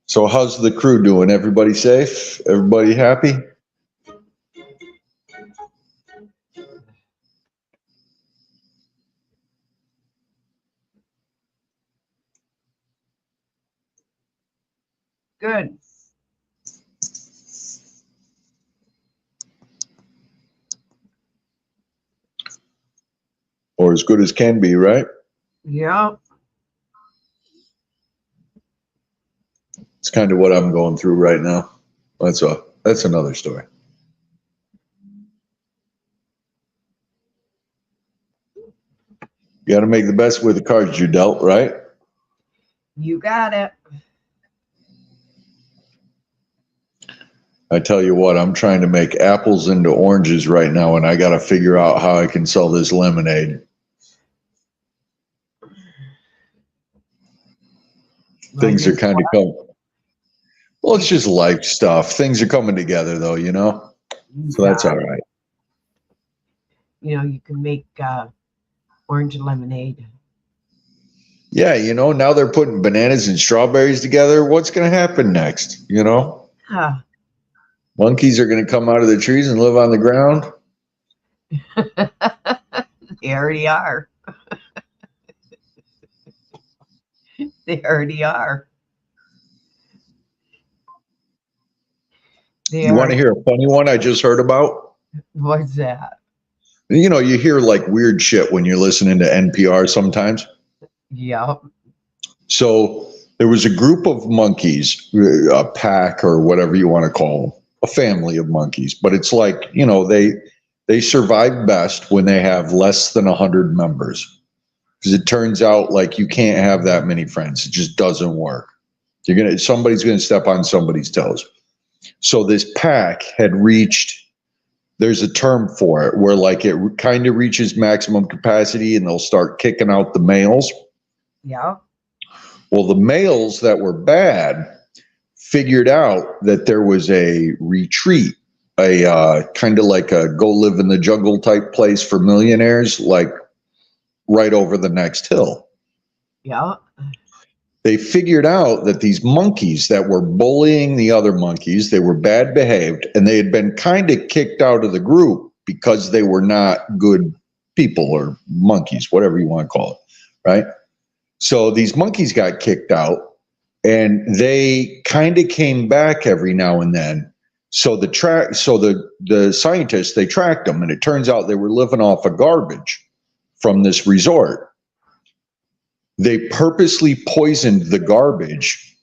Speaker 11: So how's the crew doing? Everybody safe? Everybody happy?
Speaker 2: Good.
Speaker 11: Or as good as can be, right?
Speaker 2: Yep.
Speaker 11: It's kind of what I'm going through right now. That's another story. You got to make the best with the cards you're dealt, right?
Speaker 2: You got it.
Speaker 11: I tell you what, I'm trying to make apples into oranges right now, and I got to figure out how I can sell this lemonade. Things are kind of coming. Well, it's just life stuff. Things are coming together, though, you know? So that's all right.
Speaker 2: You know, you can make orange lemonade.
Speaker 11: Yeah, you know, now they're putting bananas and strawberries together. What's going to happen next, you know?
Speaker 2: Huh.
Speaker 11: Monkeys are going to come out of the trees and live on the ground.
Speaker 2: They already are. They already are.
Speaker 11: You want to hear a funny one I just heard about?
Speaker 2: What's that?
Speaker 11: You know, you hear like weird shit when you're listening to NPR sometimes.
Speaker 2: Yep.
Speaker 11: So there was a group of monkeys, a pack or whatever you want to call them, a family of monkeys. But it's like, you know, they survive best when they have less than 100 members. Because it turns out like you can't have that many friends. It just doesn't work. Somebody's gonna step on somebody's toes. So this pack had reached, there's a term for it where like it kind of reaches maximum capacity and they'll start kicking out the males.
Speaker 2: Yeah.
Speaker 11: Well, the males that were bad figured out that there was a retreat, a kind of like a go live in the jungle type place for millionaires, like right over the next hill.
Speaker 2: Yeah.
Speaker 11: They figured out that these monkeys that were bullying the other monkeys, they were bad behaved, and they had been kind of kicked out of the group because they were not good people or monkeys, whatever you want to call it, right? So these monkeys got kicked out, and they kind of came back every now and then. So the scientists, they tracked them, and it turns out they were living off of garbage from this resort. They purposely poisoned the garbage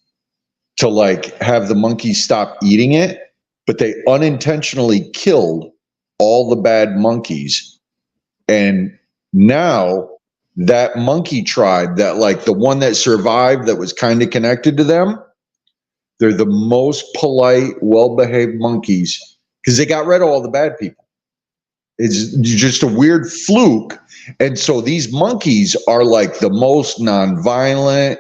Speaker 11: to like have the monkeys stop eating it, but they unintentionally killed all the bad monkeys. And now that monkey tribe, that like the one that survived that was kind of connected to them, they're the most polite, well-behaved monkeys because they got rid of all the bad people. It's just a weird fluke. And so these monkeys are like the most nonviolent,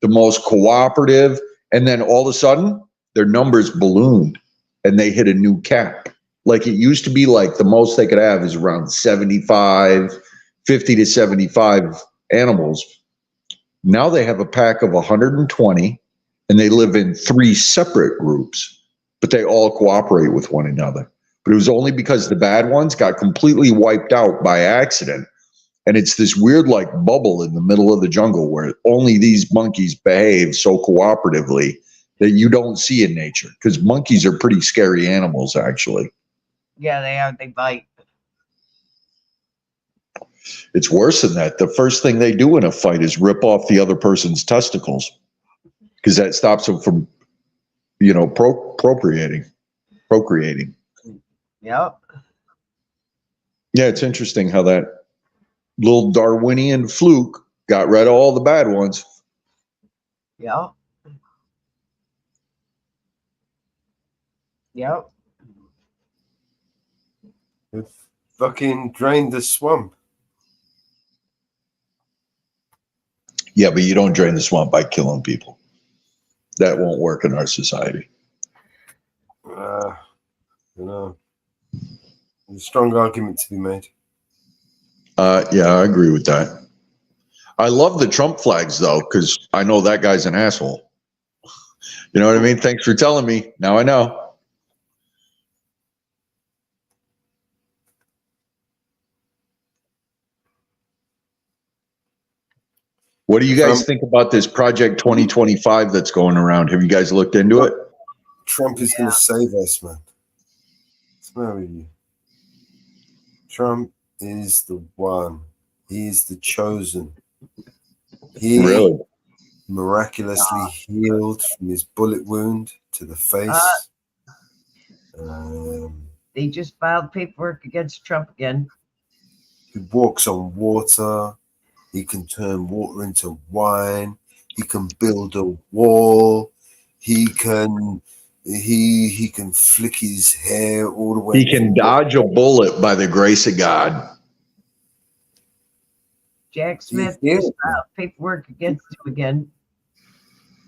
Speaker 11: the most cooperative. And then all of a sudden, their numbers ballooned and they hit a new cap. Like it used to be like the most they could have is around 50 to 75 animals. Now they have a pack of 120. And they live in 3 separate groups, but they all cooperate with one another. But it was only because the bad ones got completely wiped out by accident. And it's this weird like bubble in the middle of the jungle where only these monkeys behave so cooperatively that you don't see in nature. Because monkeys are pretty scary animals, actually.
Speaker 2: Yeah, they are. They bite.
Speaker 11: It's worse than that. The first thing they do in a fight is rip off the other person's testicles. Because that stops them from, procreating.
Speaker 2: Yep.
Speaker 11: Yeah, it's interesting how that little Darwinian fluke got rid of all the bad ones.
Speaker 2: Yep. Yep.
Speaker 7: It fucking drained the swamp.
Speaker 11: Yeah, but you don't drain the swamp by killing people. That won't work in our society.
Speaker 7: There's a strong argument to be made.
Speaker 11: Yeah, I agree with that. I love the Trump flags, though, because I know that guy's an asshole. You know what I mean? Thanks for telling me. Now I know. What do you guys think about this Project 2025 that's going around? Have you guys looked into it?
Speaker 7: Trump is going to save us, man. What's the matter with you? Trump is the one. He is the chosen. He
Speaker 11: really
Speaker 7: miraculously healed from his bullet wound to the face.
Speaker 2: They just filed paperwork against Trump again.
Speaker 7: He walks on water. He can turn water into wine. He can build a wall. He can flick his hair all the way.
Speaker 11: He can dodge a bullet by the grace of God.
Speaker 2: Jack Smith just filed paperwork against him again.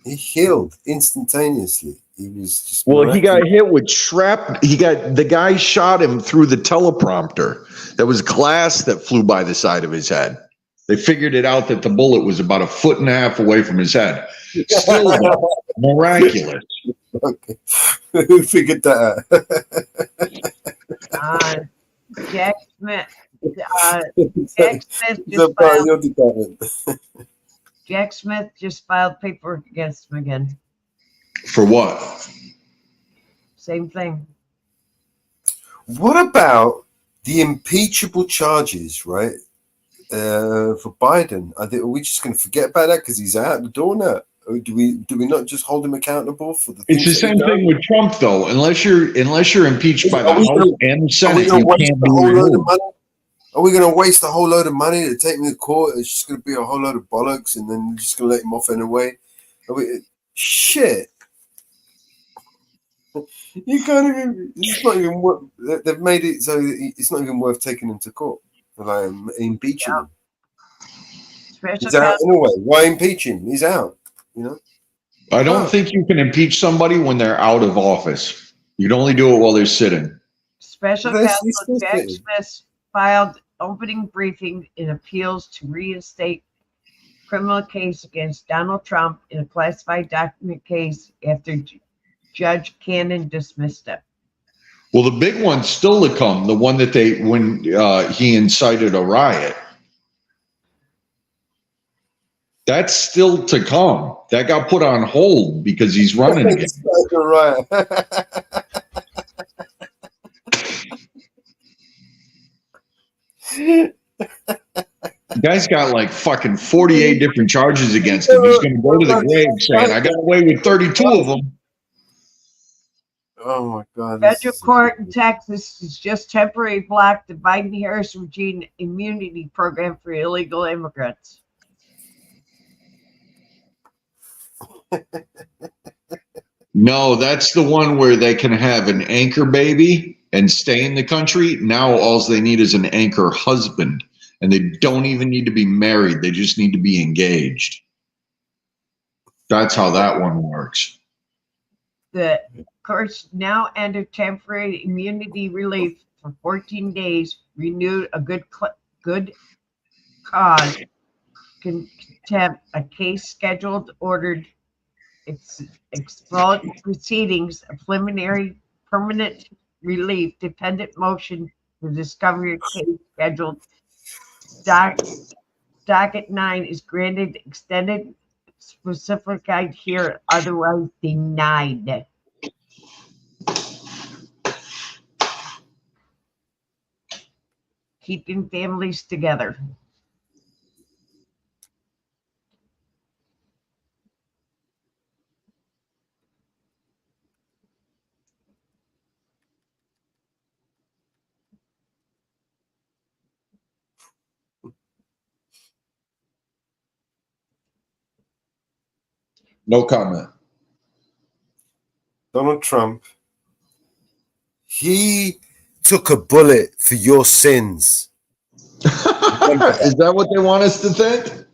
Speaker 7: He healed instantaneously. He was just
Speaker 11: he got hit with shrapnel. The guy shot him through the teleprompter. There was glass that flew by the side of his head. They figured it out that the bullet was about 1.5 feet away from his head. Still miraculous.
Speaker 7: Okay. Who figured that
Speaker 2: out? Jack Smith. Jack Smith just filed paperwork against him again.
Speaker 11: For what?
Speaker 2: Same thing.
Speaker 7: What about the impeachable charges, right? For Biden, are we just going to forget about that because he's out the door now? Or do we not just hold him accountable for the?
Speaker 11: It's the same thing with Trump, though. Unless you're impeached by the House and the Senate, you can't be removed.
Speaker 7: Are we going to waste a whole load of money to take him to court? It's just going to be a whole load of bollocks, and then we're just going to let him off anyway. Shit. You can't even. It's not even. They've made it so it's not even worth taking him to court. Like impeaching him. He's out anyway. Why impeach him? He's out.
Speaker 11: I don't think you can impeach somebody when they're out of office. You can only do it while they're sitting.
Speaker 2: Special counsel Jack Smith filed opening briefing in appeals to reinstate criminal case against Donald Trump in a classified document case after Judge Cannon dismissed it.
Speaker 11: Well, the big one's still to come. The one that when he incited a riot. That's still to come. That got put on hold because he's running again.
Speaker 7: Right.
Speaker 11: The guy's got like fucking 48 different charges against him. He's going to go to the grave saying, I got away with 32 of them.
Speaker 7: Oh my God.
Speaker 2: Federal court in Texas has just temporarily blocked the Biden-Harris regime immunity program for illegal immigrants.
Speaker 11: No, that's the one where they can have an anchor baby and stay in the country. Now all they need is an anchor husband, and they don't even need to be married. They just need to be engaged. That's how that one works.
Speaker 2: The courts now under temporary immunity relief for 14 days, renewed a good cause contempt, a case scheduled ordered expelled proceedings, a preliminary permanent relief, dependent motion for discovery of case scheduled. Docket 9 is granted extended specified here, otherwise denied. Keeping families together.
Speaker 11: No comment.
Speaker 7: Donald Trump, he took a bullet for your sins.
Speaker 11: Is that what they want us to think?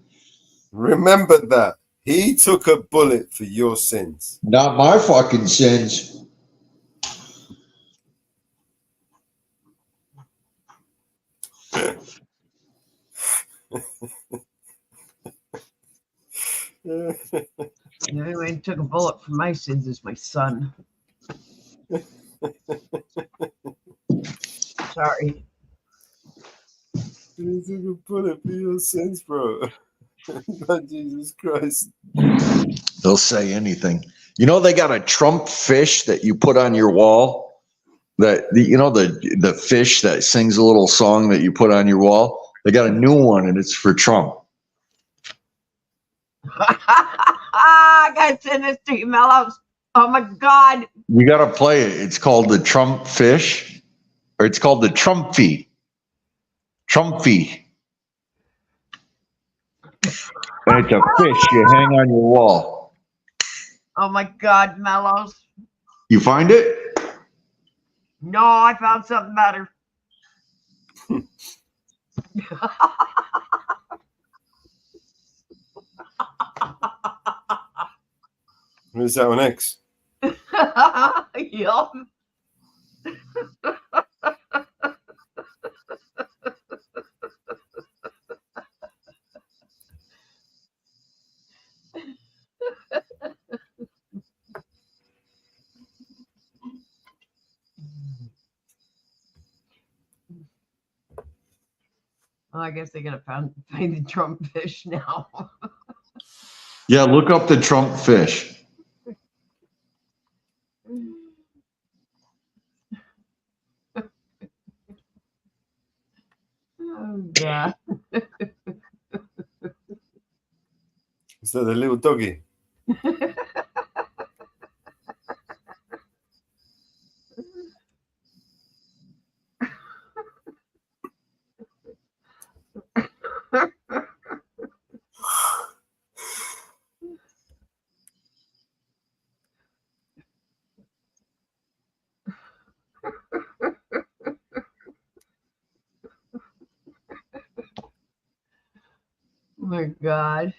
Speaker 7: Remember that. He took a bullet for your sins.
Speaker 11: Not my fucking sins.
Speaker 2: The only one who took a bullet for my sins is my son. Sorry.
Speaker 7: He took a bullet for your sins, bro. God, Jesus Christ.
Speaker 11: They'll say anything. You know, they got a Trump fish that you put on your wall. The fish that sings a little song that you put on your wall. They got a new one, and it's for Trump.
Speaker 2: I gotta send this to you, Mellows. Oh my God.
Speaker 11: You got to play it. It's called the Trump fish, or it's called the Trumpy. Trumpy. And it's a fish you hang on your wall.
Speaker 2: Oh my God, Mellows.
Speaker 11: You find it?
Speaker 2: No, I found something better.
Speaker 7: Where's that one, X?
Speaker 2: Yup. Oh, I guess they gotta find the Trump fish now.
Speaker 11: Yeah, look up the Trump fish.
Speaker 2: Oh God.
Speaker 7: Is that the little doggy?
Speaker 2: Oh my God.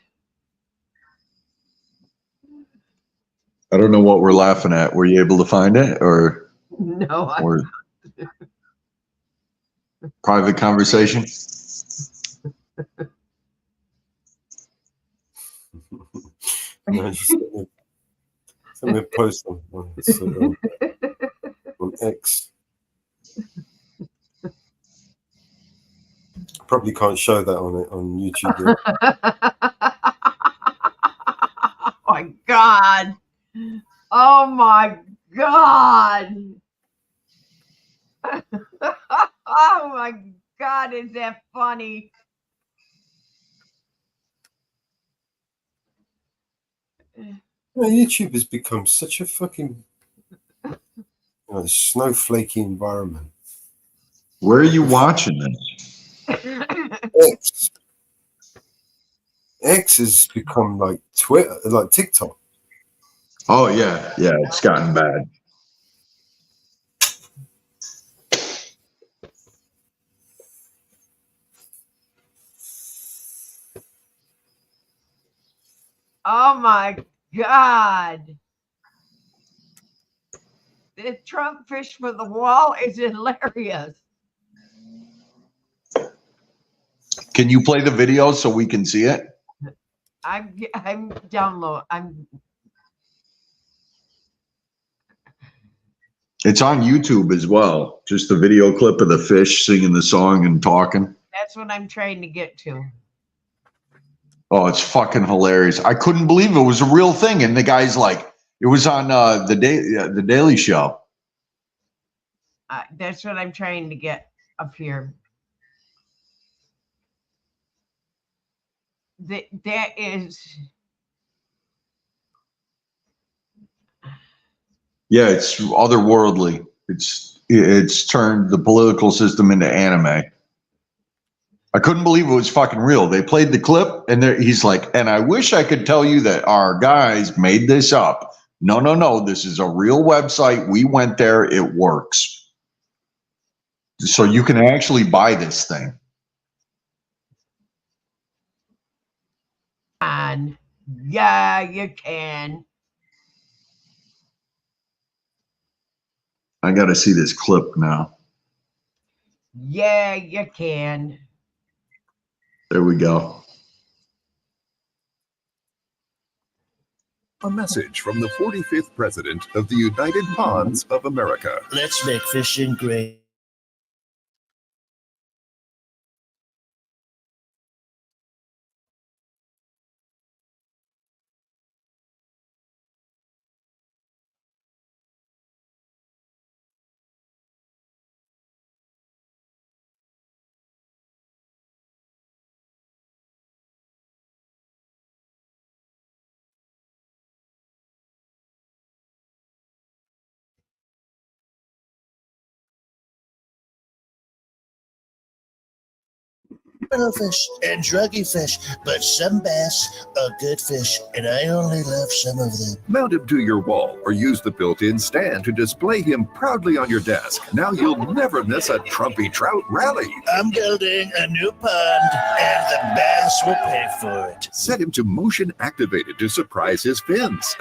Speaker 11: I don't know what we're laughing at. Were you able to find it, or
Speaker 2: No,
Speaker 11: or private conversation?
Speaker 7: No, just send me a post on X. Probably can't show that on YouTube.
Speaker 2: Oh my God. Oh my God. Oh my God, is that funny?
Speaker 7: Well, YouTube has become such a fucking snowflakey environment.
Speaker 11: Where are you watching this?
Speaker 7: X has become like Twitter, like TikTok.
Speaker 11: Oh yeah, it's gotten bad.
Speaker 2: Oh my God. The Trump fish for the wall is hilarious.
Speaker 11: Can you play the video so we can see it?
Speaker 2: I'm download.
Speaker 11: It's on YouTube as well. Just the video clip of the fish singing the song and talking.
Speaker 2: That's what I'm trying to get to.
Speaker 11: Oh, it's fucking hilarious. I couldn't believe it was a real thing. And the guy's like, it was on the Daily Show.
Speaker 2: That's what I'm trying to get up here. That is.
Speaker 11: Yeah, it's otherworldly. It's turned the political system into anime. I couldn't believe it was fucking real. They played the clip, and he's like, and I wish I could tell you that our guys made this up. No. This is a real website. We went there. It works. So you can actually buy this thing.
Speaker 2: Yeah, you can.
Speaker 11: I got to see this clip now.
Speaker 2: Yeah, you can.
Speaker 11: There we go.
Speaker 5: A message from the 45th President of the United Ponds of America.
Speaker 13: Let's make fishing great. Fish and druggy fish, but some bass are good fish, and I only love some of them.
Speaker 5: Mount him to your wall or use the built-in stand to display him proudly on your desk. Now you'll never miss a Trumpy Trout rally.
Speaker 13: I'm building a new pond, and the bass will pay for it.
Speaker 5: Set him to motion activated to surprise his fans.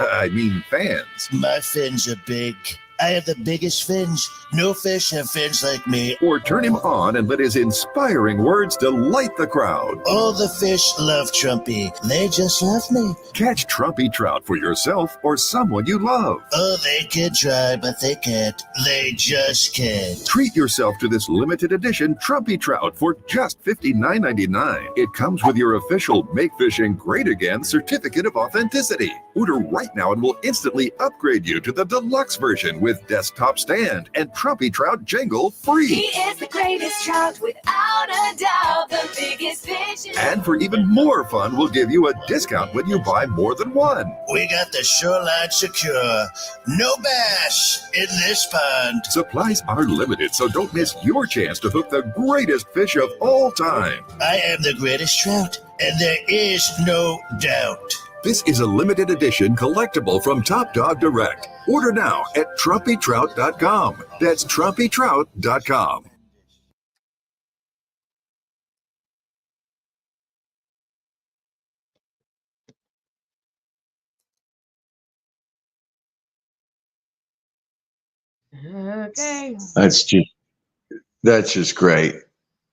Speaker 13: My fins are big. I have the biggest fins. No fish have fins like me.
Speaker 5: Or turn him on and let his inspiring words delight the crowd.
Speaker 13: All the fish love Trumpy. They just love me.
Speaker 5: Catch Trumpy Trout for yourself or someone you love.
Speaker 13: Oh, they can try, but they can't. They just can't.
Speaker 5: Treat yourself to this limited edition Trumpy Trout for just $59.99. It comes with your official Make Fishing Great Again certificate of authenticity. Order right now and we'll instantly upgrade you to the deluxe version with desktop stand and Trumpy Trout jingle free.
Speaker 12: He is the greatest trout, without a doubt, the biggest fish.
Speaker 5: And for even more fun, we'll give you a discount when you buy more than one.
Speaker 13: We got the shoreline secure. No bass in this pond.
Speaker 5: Supplies are limited, so don't miss your chance to hook the greatest fish of all time.
Speaker 13: I am the greatest trout, and there is no doubt.
Speaker 5: This is a limited edition collectible from Top Dog Direct. Order now at TrumpyTrout.com. That's TrumpyTrout.com.
Speaker 2: Okay.
Speaker 11: That's just great.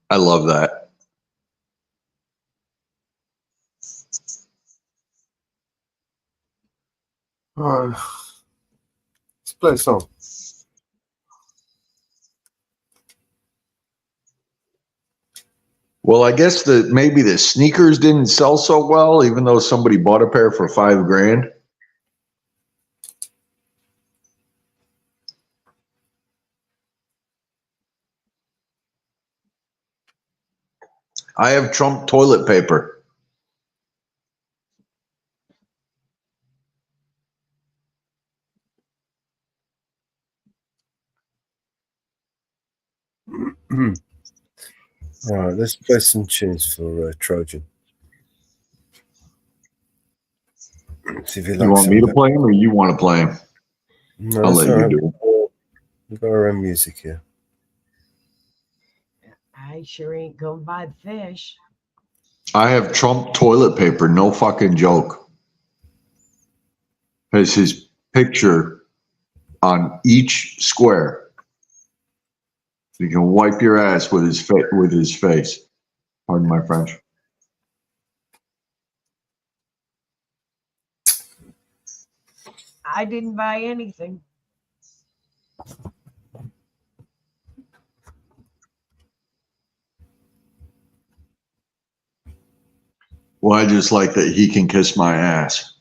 Speaker 11: I love that.
Speaker 7: Let's play a song.
Speaker 11: Well, I guess maybe the sneakers didn't sell so well, even though somebody bought a pair for $5,000. I have Trump toilet paper.
Speaker 7: All right, let's play some tunes for Trojan. See if
Speaker 11: You want me to play him or you want to play him?
Speaker 7: No,
Speaker 11: I'll let you do it.
Speaker 7: We've got our own music here.
Speaker 2: I sure ain't going to buy the fish.
Speaker 11: I have Trump toilet paper, no fucking joke. Has his picture on each square. You can wipe your ass with his face. Pardon my French.
Speaker 2: I didn't buy anything.
Speaker 11: Well, I just like that he can kiss my ass.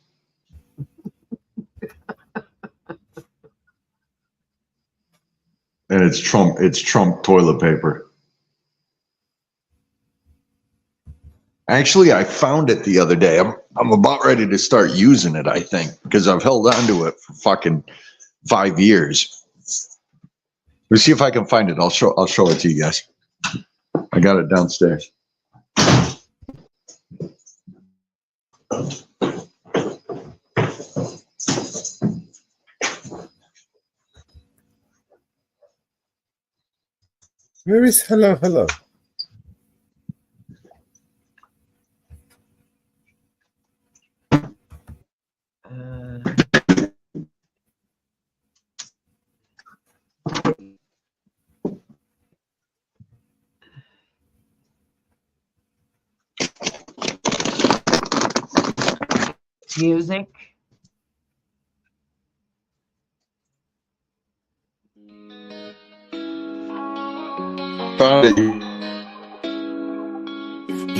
Speaker 11: And it's Trump toilet paper. Actually, I found it the other day. I'm about ready to start using it, I think, because I've held on to it for fucking 5 years. Let's see if I can find it. I'll show it to you guys. I got it downstairs.
Speaker 7: Where is hello, hello?
Speaker 2: Music.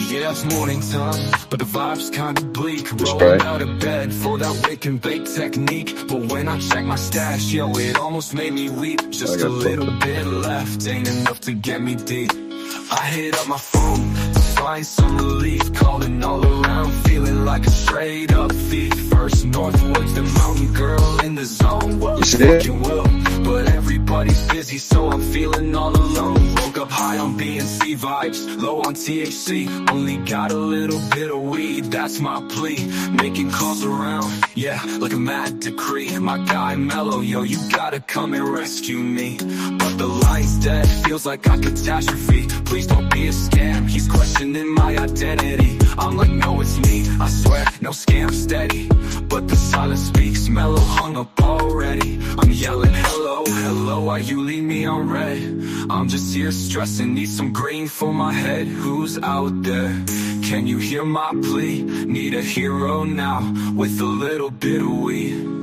Speaker 19: Yeah, it's morning time, but the vibe's kinda bleak. Rolling out of bed for that wake and bake technique. But when I check my stash, yo, it almost made me weep. Just a little bit left, ain't enough to get me deep. I hit up my phone to find some relief. Calling all around, feeling like a straight up thief. First Northwoods, the mountain girl in the zone. Well, you fucking will, but everybody's busy, so I'm feeling all alone. Woke up high on B&C vibes, low on THC. Only got a little bit of weed, that's my plea. Making calls around, yeah, like a mad decree. My guy Mellow, yo, you gotta come and rescue me. But the line's dead, feels like a catastrophe. Please don't be a scam, he's questioning my identity. I'm like, no, it's me, I swear, no scam, steady. But the silence speaks, Mellow hung up already. I'm yelling, hello, hello, why you leave me on red? I'm just here stressing, need some green for my head. Who's out there? Can you hear my plea? Need a hero now, with a little bit of weed.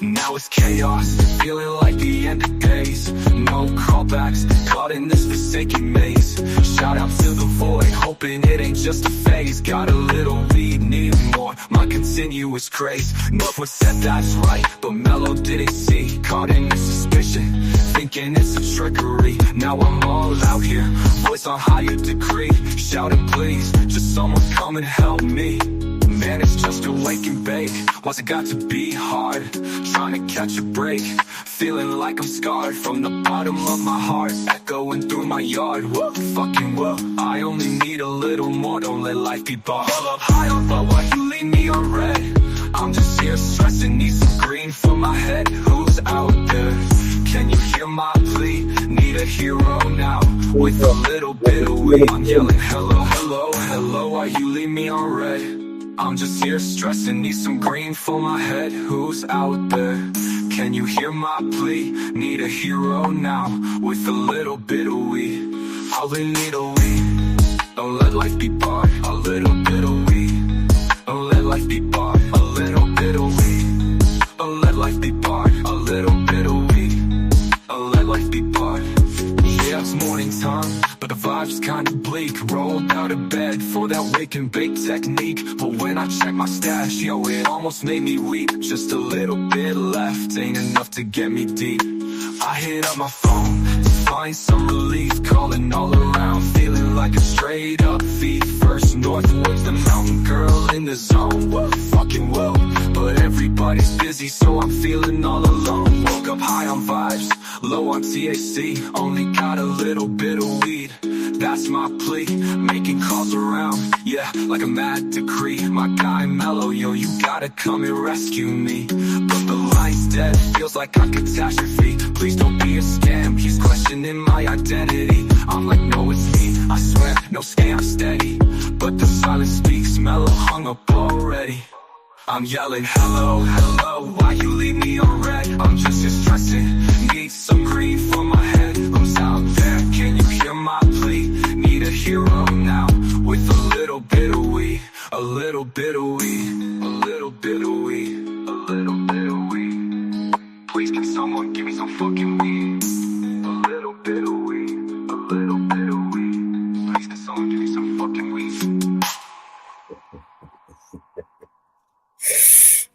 Speaker 19: Now it's chaos, feeling like the end of days. No callbacks, caught in this forsaken maze. Shout out to the void, hoping it ain't just a phase. Got a little weed, need more, my continuous craze. Northwood said that's right, but Mellow didn't see. Caught in this suspicion, thinking it's a trickery. Now I'm all out here, voice on higher degree. Shouting please, just someone come and help me. Man, it's just a wake and bake. Why's it got to be hard? Trying to catch a break. Feeling like I'm scarred from the bottom of my heart. Echoing through my yard. Whoa, fucking whoa. I only need a little more. Don't let life be bought. Hold up, high up, but why you leave me on red? I'm just here stressing. Need some green for my head. Who's out there? Can you hear my plea? Need a hero now. With a little bit of weed. I'm yelling, hello, hello, hello. Why you leave me on red? I'm just here stressing, need some green for my head. Who's out there? Can you hear my plea? Need a hero now, with a little bit of weed. All in need a weed. Don't let life be barred. A little bit of weed. Don't let life be barred. A little bit of weed. Don't let life be barred. A little bit of weed. Don't let life be barred. Yeah, it's morning time, but the vibe's kinda bleak. Rolled out
Speaker 1: and bake technique. But when I check my stash, yo, it almost made me weep. Just a little bit left, ain't enough to get me deep. I hit up my phone to find some relief, calling all around, feeling like a straight up thief. First north with the mountain girl in the zone, whoa, fucking whoa. But everybody's busy, so I'm feeling all alone. Woke up high on vibes, low on THC, only got a little bit of weed. That's my plea, making calls around, yeah, like a mad decree. My guy Mellow, yo, you gotta come and rescue me. But the line's dead, feels like a catastrophe. Please don't be a scam, he's questioning my identity. I'm like, no, it's me, I swear, no scam, steady. But the silence speaks, Mellow hung up already. I'm yelling, hello, hello, why you leave me on red? I'm just stressing, need some green for my head. Who's out there, can you hear my plea? Need a hero now, with a little bit of weed. A little bit of weed, a little bit of weed, a little bit of weed. Please can someone give me some fucking weed? A little bit of weed, a little bit of weed. Please can someone give me some fucking weed?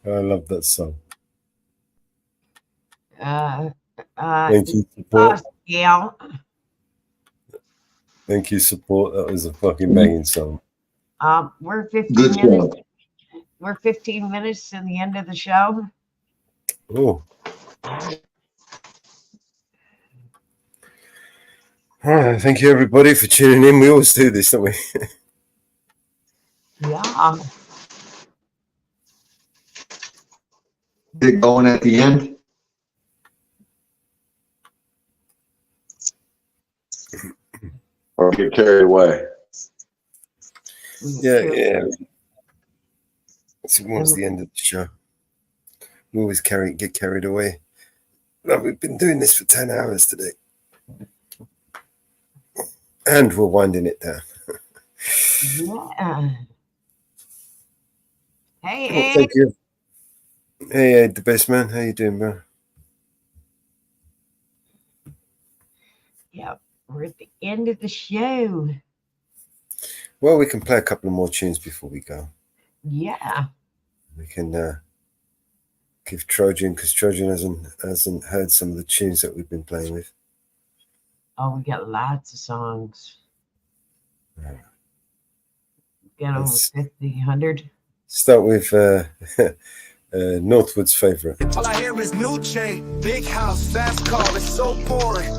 Speaker 7: I love that song.
Speaker 2: Thank
Speaker 7: you, Support.
Speaker 2: Gail.
Speaker 7: Thank you, Support. That was a fucking banging song.
Speaker 2: We're 15
Speaker 11: Good
Speaker 2: minutes. We're 15 minutes to the end of the show.
Speaker 7: Oh. All right, thank you, everybody, for tuning in. We always do this, don't we?
Speaker 2: Yeah.
Speaker 11: Get going at the end. Or get carried away.
Speaker 7: Yeah. Towards the end of the show, we always get carried away. Well, we've been doing this for 10 hours today, and we're winding it down.
Speaker 2: Yeah. Hey,
Speaker 7: Oh, thank you. Hey, the best man. How you doing, bro?
Speaker 2: Yeah, we're at the end of the show.
Speaker 7: Well, we can play a couple of more tunes before we go.
Speaker 2: Yeah.
Speaker 7: We can give Trojan, because Trojan hasn't heard some of the tunes that we've been playing with.
Speaker 2: Oh, we got lots of songs. Got over 50, 100.
Speaker 7: Start with Northwood's favorite.
Speaker 19: All I hear is new chain, big house, fast car, it's so boring.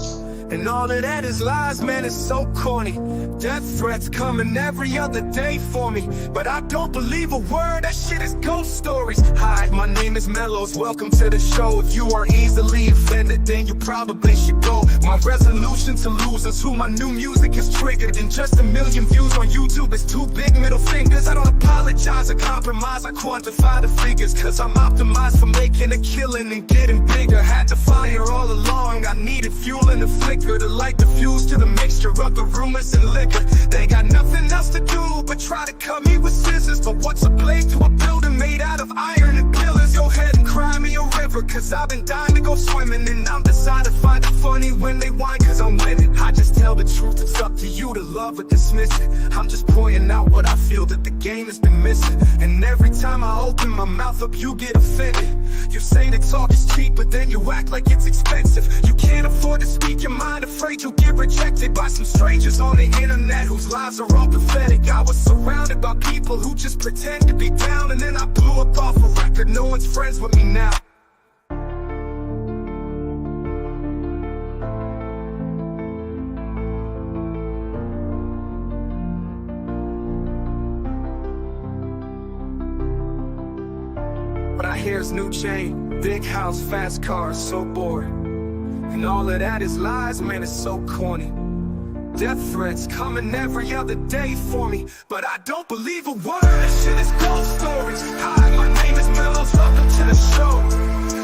Speaker 19: And all of that is lies, man, it's so corny. Death threats coming every other day for me, but I don't believe a word, that shit is ghost stories. Hi, my name is Mellows, welcome to the show. If you are easily offended, then you probably should go. My resolution to lose is who my new music is triggered. And just 1 million views on YouTube is 2 big middle fingers. I don't apologize or compromise, I quantify the figures, cause I'm optimized for making a killing and getting bigger. Had to fire all along, I needed fuel in the flicker to light the fuse to the mixture of the rumors and liquor. They got nothing else to do but try to cut me with scissors. But what's a blade to a building made out of iron and pillars? Go ahead and cry me a river, cause I've been dying to go swimming. And I'm decided to find it funny when they whine, cause I'm winning. I just tell the truth, it's up to you to love or dismiss it. I'm just pointing out what I feel that the game has been missing. And every time I open my mouth up, you get offended. You say that talk is cheap, but then you act like it's expensive. You can't afford to speak your mind, afraid you'll get rejected by some strangers on the internet whose lives are all pathetic. I was surrounded by people who just pretend to be down, and then I blew up off a record. No one's friends with me now. But I hear's new chain, big house, fast cars, so boring. And all of that is lies, man, it's so corny. Death threats coming every other day for me, but I don't believe a word, that shit is ghost stories. Hi, my name is Mellows, welcome to the show.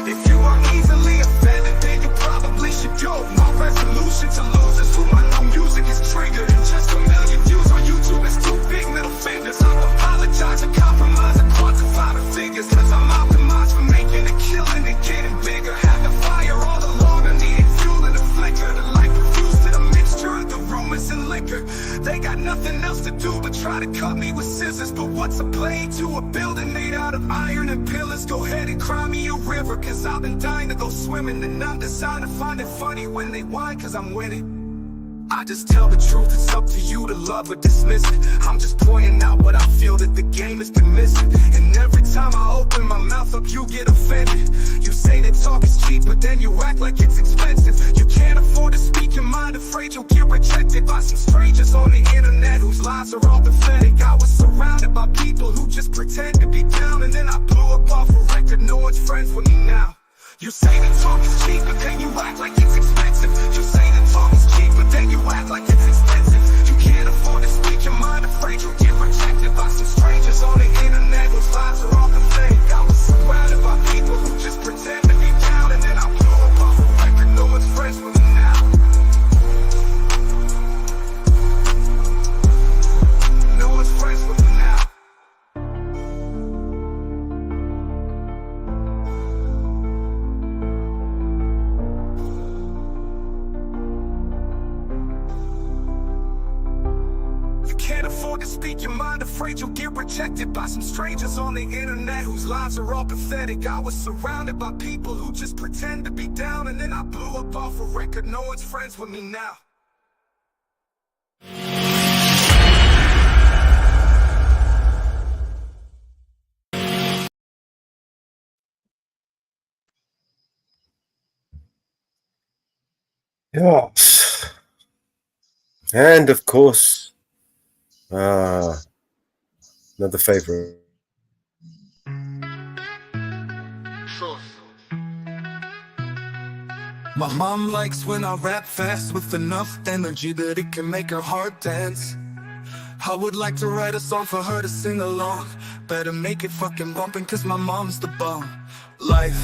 Speaker 19: If you are easily offended, then you probably should go. My resolution to lose is who my new music is triggered. And just 1 million views on YouTube is 2 big middle fingers. I don't apologize or compromise or quantify the figures, cause I'm optimized for making a killing and getting bigger. Had to fire all along, I needed fuel in the flicker to light the fuse to the mixture of the rumors and liquor. They got nothing else to do but try to cut me with scissors.
Speaker 1: roses, but what's a plane to a building made out of iron and pillars? Go ahead and cry me a river, cause I've been dying to go swimming. And I'm designed to find it funny when they whine, cause I'm winning. I just tell the truth, it's up to you to love or dismiss it. I'm just pointing out what I feel that the game has been missing. And every time I open my mouth up, you get offended. You say that talk is cheap, but then you act like it's expensive. You can't afford to speak your mind, afraid you'll get rejected by some strangers on the internet whose lives are all pathetic. I was surrounded by people who just pretend to be down, and then I blew up off a record, no one's friends with me now. You say that talk is cheap, but then you act like it's expensive. You say that talk is cheap, but then you act like it's expensive. You can't afford to speak your mind, afraid you'll get rejected by some strangers on the internet whose lives are all pathetic. I was surrounded by people who just pretend to be down, and then I blew up off a record, no one's friends with me now. No one's friends with me now. Can't afford to speak your mind, afraid you'll get rejected by some strangers on the internet whose lives are all pathetic. I was surrounded by people who just pretend to be down, and then I blew up off a record, no one's friends with me now.
Speaker 7: Yes. And of course, another favorite.
Speaker 1: My mom likes when I rap fast with enough energy that it can make her heart dance. I would like to write a song for her to sing along. Better make it fucking bumpin' cause my mom's the bomb. Life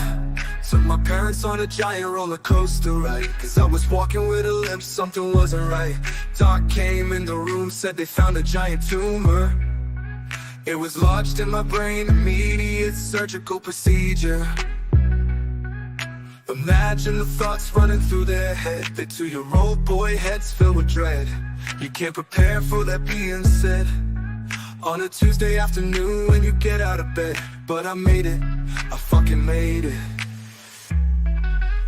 Speaker 1: took my parents on a giant roller coaster ride, cause I was walking with a limp, something wasn't right. Doc came in the room, said they found a giant tumor. It was lodged in my brain, immediate surgical procedure. Imagine the thoughts running through their head. Their 2-year-old boy heads filled with dread. You can't prepare for that being said on a Tuesday afternoon when you get out of bed. But I made it, I fucking made it.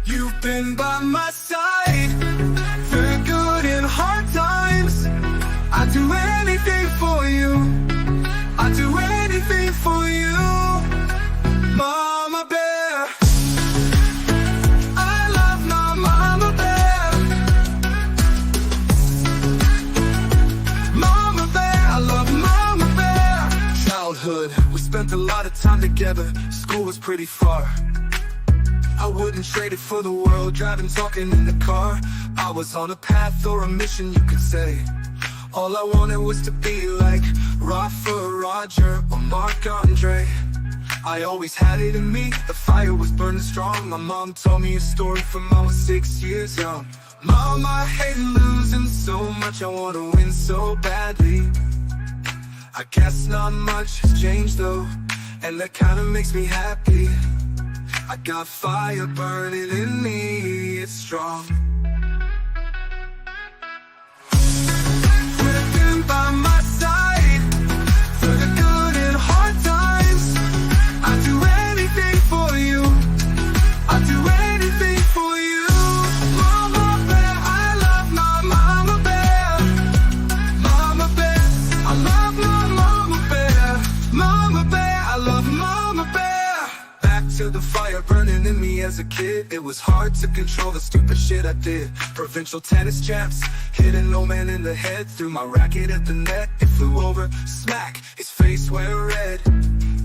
Speaker 1: You've been by my side through the good and hard times. I'd do anything for you, I'd do anything for you, Mama Bear. I love my Mama Bear. Mama Bear, I love Mama Bear. Childhood, we spent a lot of time together. School was pretty far. I wouldn't trade it for the world, driving, talking in the car. I was on a path or a mission, you could say. All I wanted was to be like Rafa, Roger, or Marc Andre. I always had it in me, the fire was burning strong. My mom told me a story from when I was 6 years young. Mom, I hate losing so much, I want to win so badly. I guess not much has changed though, and that kind of makes me happy. I got fire burning in me, it's strong. You've been by my side through the good and hard times. I'd do anything for you, I'd do anything for you, Mama Bear. I love my Mama Bear. Mama Bear, I love my Mama Bear. Mama Bear, I love Mama Bear. Back to the fire burning in me as a kid. It was hard to control the stupid shit I did. Provincial tennis champs, hitting no man in the head. Threw my racket at the net, it flew over, smack, his face went red.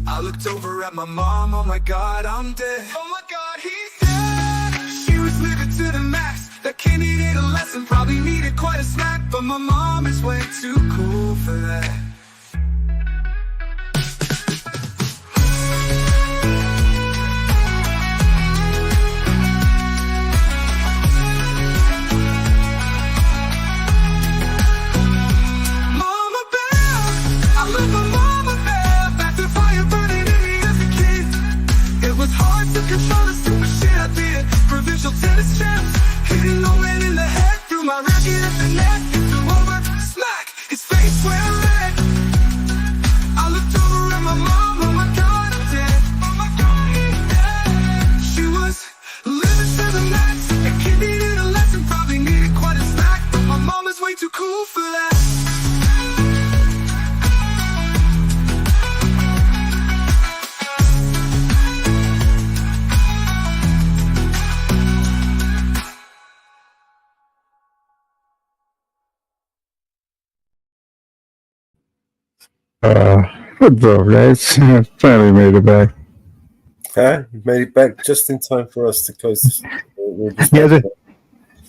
Speaker 1: I looked over at my mom, oh my god, I'm dead. Oh my god, he's dead. She was living to the max. That kid needed a lesson, probably needed quite a smack. But my mom is way too cool for that. Control the stupid shit I did. Provincial tennis champs, hitting no man in the head. Threw my racket at the net, it flew over, smack, his face went red.
Speaker 16: What's up, guys? Finally made it back.
Speaker 7: Huh? You made it back just in time for us to close this.
Speaker 16: Yeah,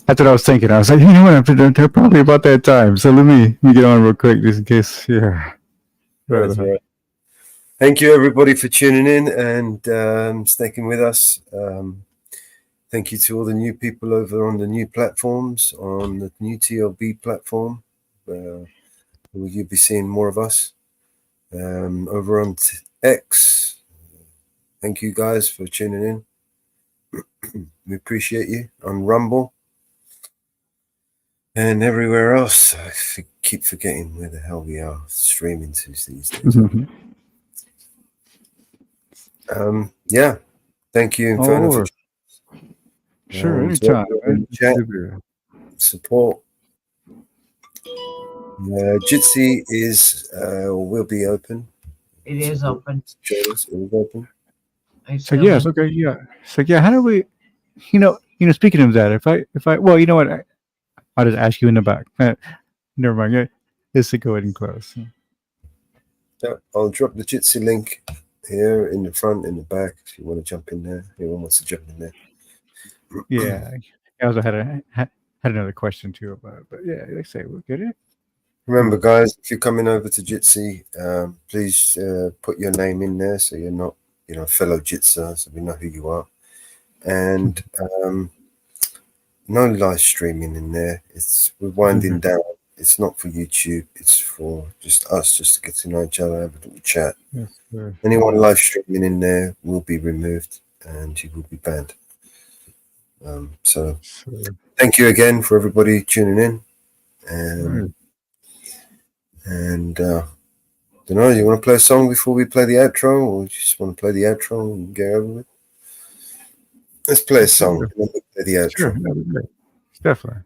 Speaker 16: that's what I was thinking. I was like, you know what? They're probably about that time. So let me get on real quick just in case. Yeah.
Speaker 7: That's right. Thank you, everybody, for tuning in and sticking with us. Thank you to all the new people over on the new platforms, on the new TLB platform. You'll be seeing more of us. Over on X, thank you guys for tuning in. We appreciate you. On Rumble and everywhere else. I keep forgetting where the hell we are streaming to these days. Yeah, thank you, Inferno, for
Speaker 16: sure, anytime.
Speaker 7: Chat, support. Jitsi is will be open.
Speaker 2: It is open.
Speaker 7: It is open.
Speaker 16: So yes, okay, yeah. So yeah, how do we, speaking of that, if I, well, you know what, I'll just ask you in the back. Never mind. Just to go ahead and close.
Speaker 7: Yeah, I'll drop the Jitsi link here in the front, in the back, if you want to jump in there. Anyone wants to jump in there?
Speaker 16: Yeah, I also had another question too about it, but yeah, like I say, we'll get it.
Speaker 7: Remember, guys, if you're coming over to Jitsi, please put your name in there so you're not, fellow Jitser, so we know who you are. And no live streaming in there. We're winding down. It's not for YouTube. It's for just us, just to get to know each other, have a little chat.
Speaker 16: Yes, sir.
Speaker 7: Anyone live streaming in there will be removed and you will be banned. So thank you again for everybody tuning in. And don't know, you want to play a song before we play the outro, or you just want to play the outro and get over with? Let's play a song and then we'll play the outro.
Speaker 16: Sure, that'd be great. Definitely.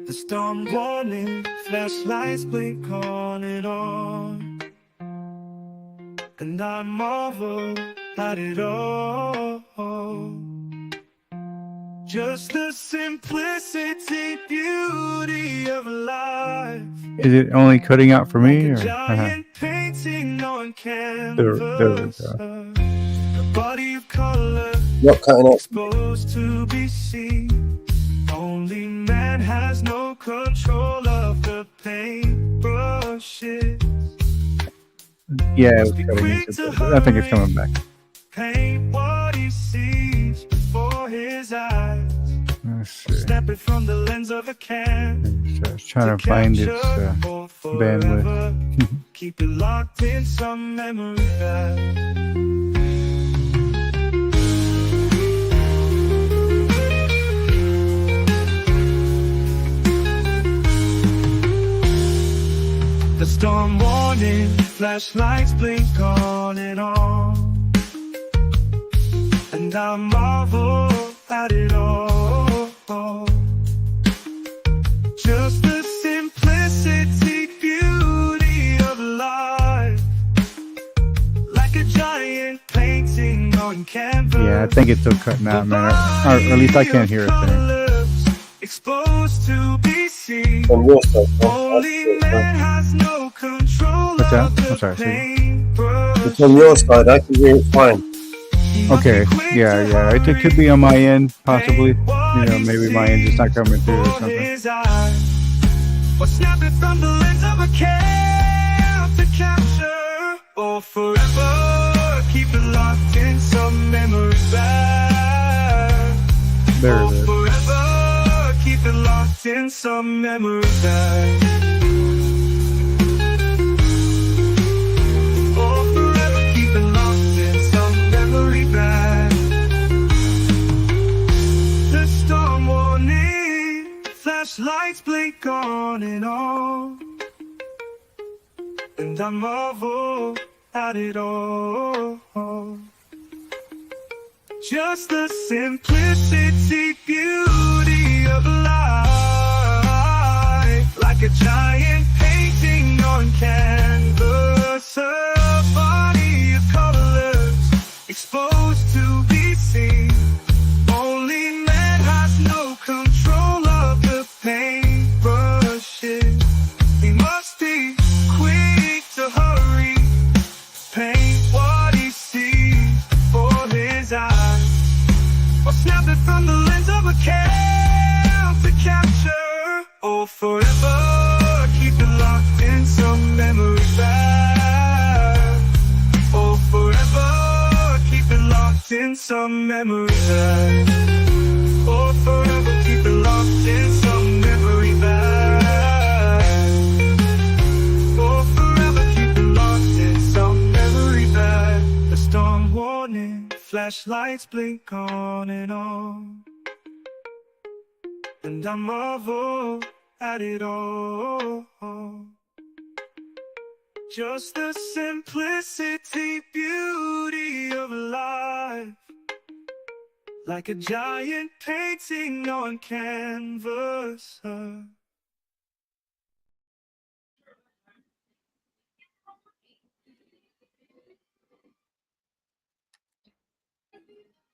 Speaker 19: The storm warning, flashlights blink on and on, and I marvel at it all. Just the simplicity, beauty of life.
Speaker 16: Is it only cutting out for me? Or?
Speaker 19: Giant painting on
Speaker 16: There we
Speaker 19: canvas.
Speaker 16: go.
Speaker 19: A body of color
Speaker 7: Not cutting out.
Speaker 19: exposed to be seen. Only man has no control of the paintbrushes.
Speaker 16: Yeah, it was cutting into, but I think it's coming back.
Speaker 19: Paint what he sees before his eyes.
Speaker 16: Let's see.
Speaker 19: Snap it from the lens of a can.
Speaker 16: I was trying to find its bandwidth.
Speaker 19: Keep it locked in some memory bank. The storm warning, flashlights blink on and on, and I marvel at it all. Just the simplicity, beauty of life, like a giant painting on canvas.
Speaker 16: Yeah, I think it's still cutting out, man. Or at least I can't hear it there.
Speaker 19: Exposed to be seen.
Speaker 7: On your side,
Speaker 19: Only man has no control.
Speaker 16: What's that? I'm sorry.
Speaker 7: it's on your side. I can hear it fine.
Speaker 16: Okay. Yeah. It could be on my end, possibly. Maybe my end is not coming through or something.
Speaker 19: Or snap it from the lens of a can to capture, or forever keep it locked in some memory bank.
Speaker 16: There it is.
Speaker 19: Forever keep it locked in some memory bank. Or forever keep it locked in some memory bank. The storm warning, flashlights blink on and on, and I marvel at it all. Just the simplicity, beauty of life, like a giant painting on canvas, a body of colors exposed Snap it from the lens of a cam to capture. Oh, forever, keep it locked in some memory back. Oh, forever, keep it locked in some memory back. Oh, forever, keep it locked in some memory back. Oh, forever, keep it locked in some memory back. A storm warning, flashlights blink on and on, and I marvel at it all. Just the simplicity, beauty of life, like a giant painting on canvas.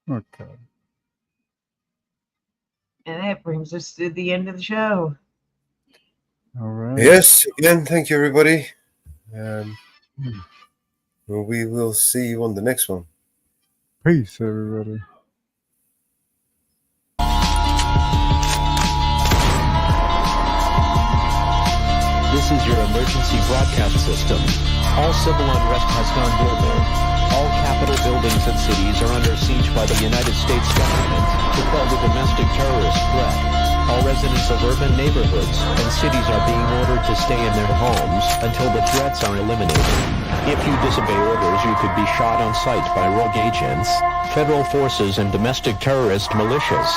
Speaker 16: Okay.
Speaker 2: And that brings us to the end of the show.
Speaker 16: All right.
Speaker 7: Yes, again, thank you, everybody. Well, we will see you on the next one.
Speaker 16: Peace, everybody.
Speaker 9: This is your emergency broadcast system. All civil unrest has gone global. All capital buildings and cities are under siege by the United States government to quell the domestic terrorist threat. All residents of urban neighborhoods and cities are being ordered to stay in their homes until the threats are eliminated. If you disobey orders, you could be shot on sight by rogue agents, federal forces, and domestic terrorist militias.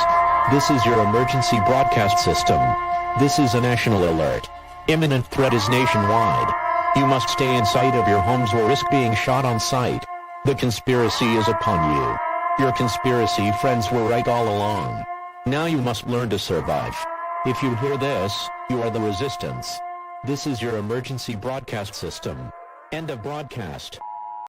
Speaker 9: This is your emergency broadcast system. This is a national alert. Imminent threat is nationwide. You must stay in sight of your homes or risk being shot on sight. The conspiracy is upon you. Your conspiracy friends were right all along. Now you must learn to survive. If you hear this, you are the resistance. This is your emergency broadcast system. End of broadcast.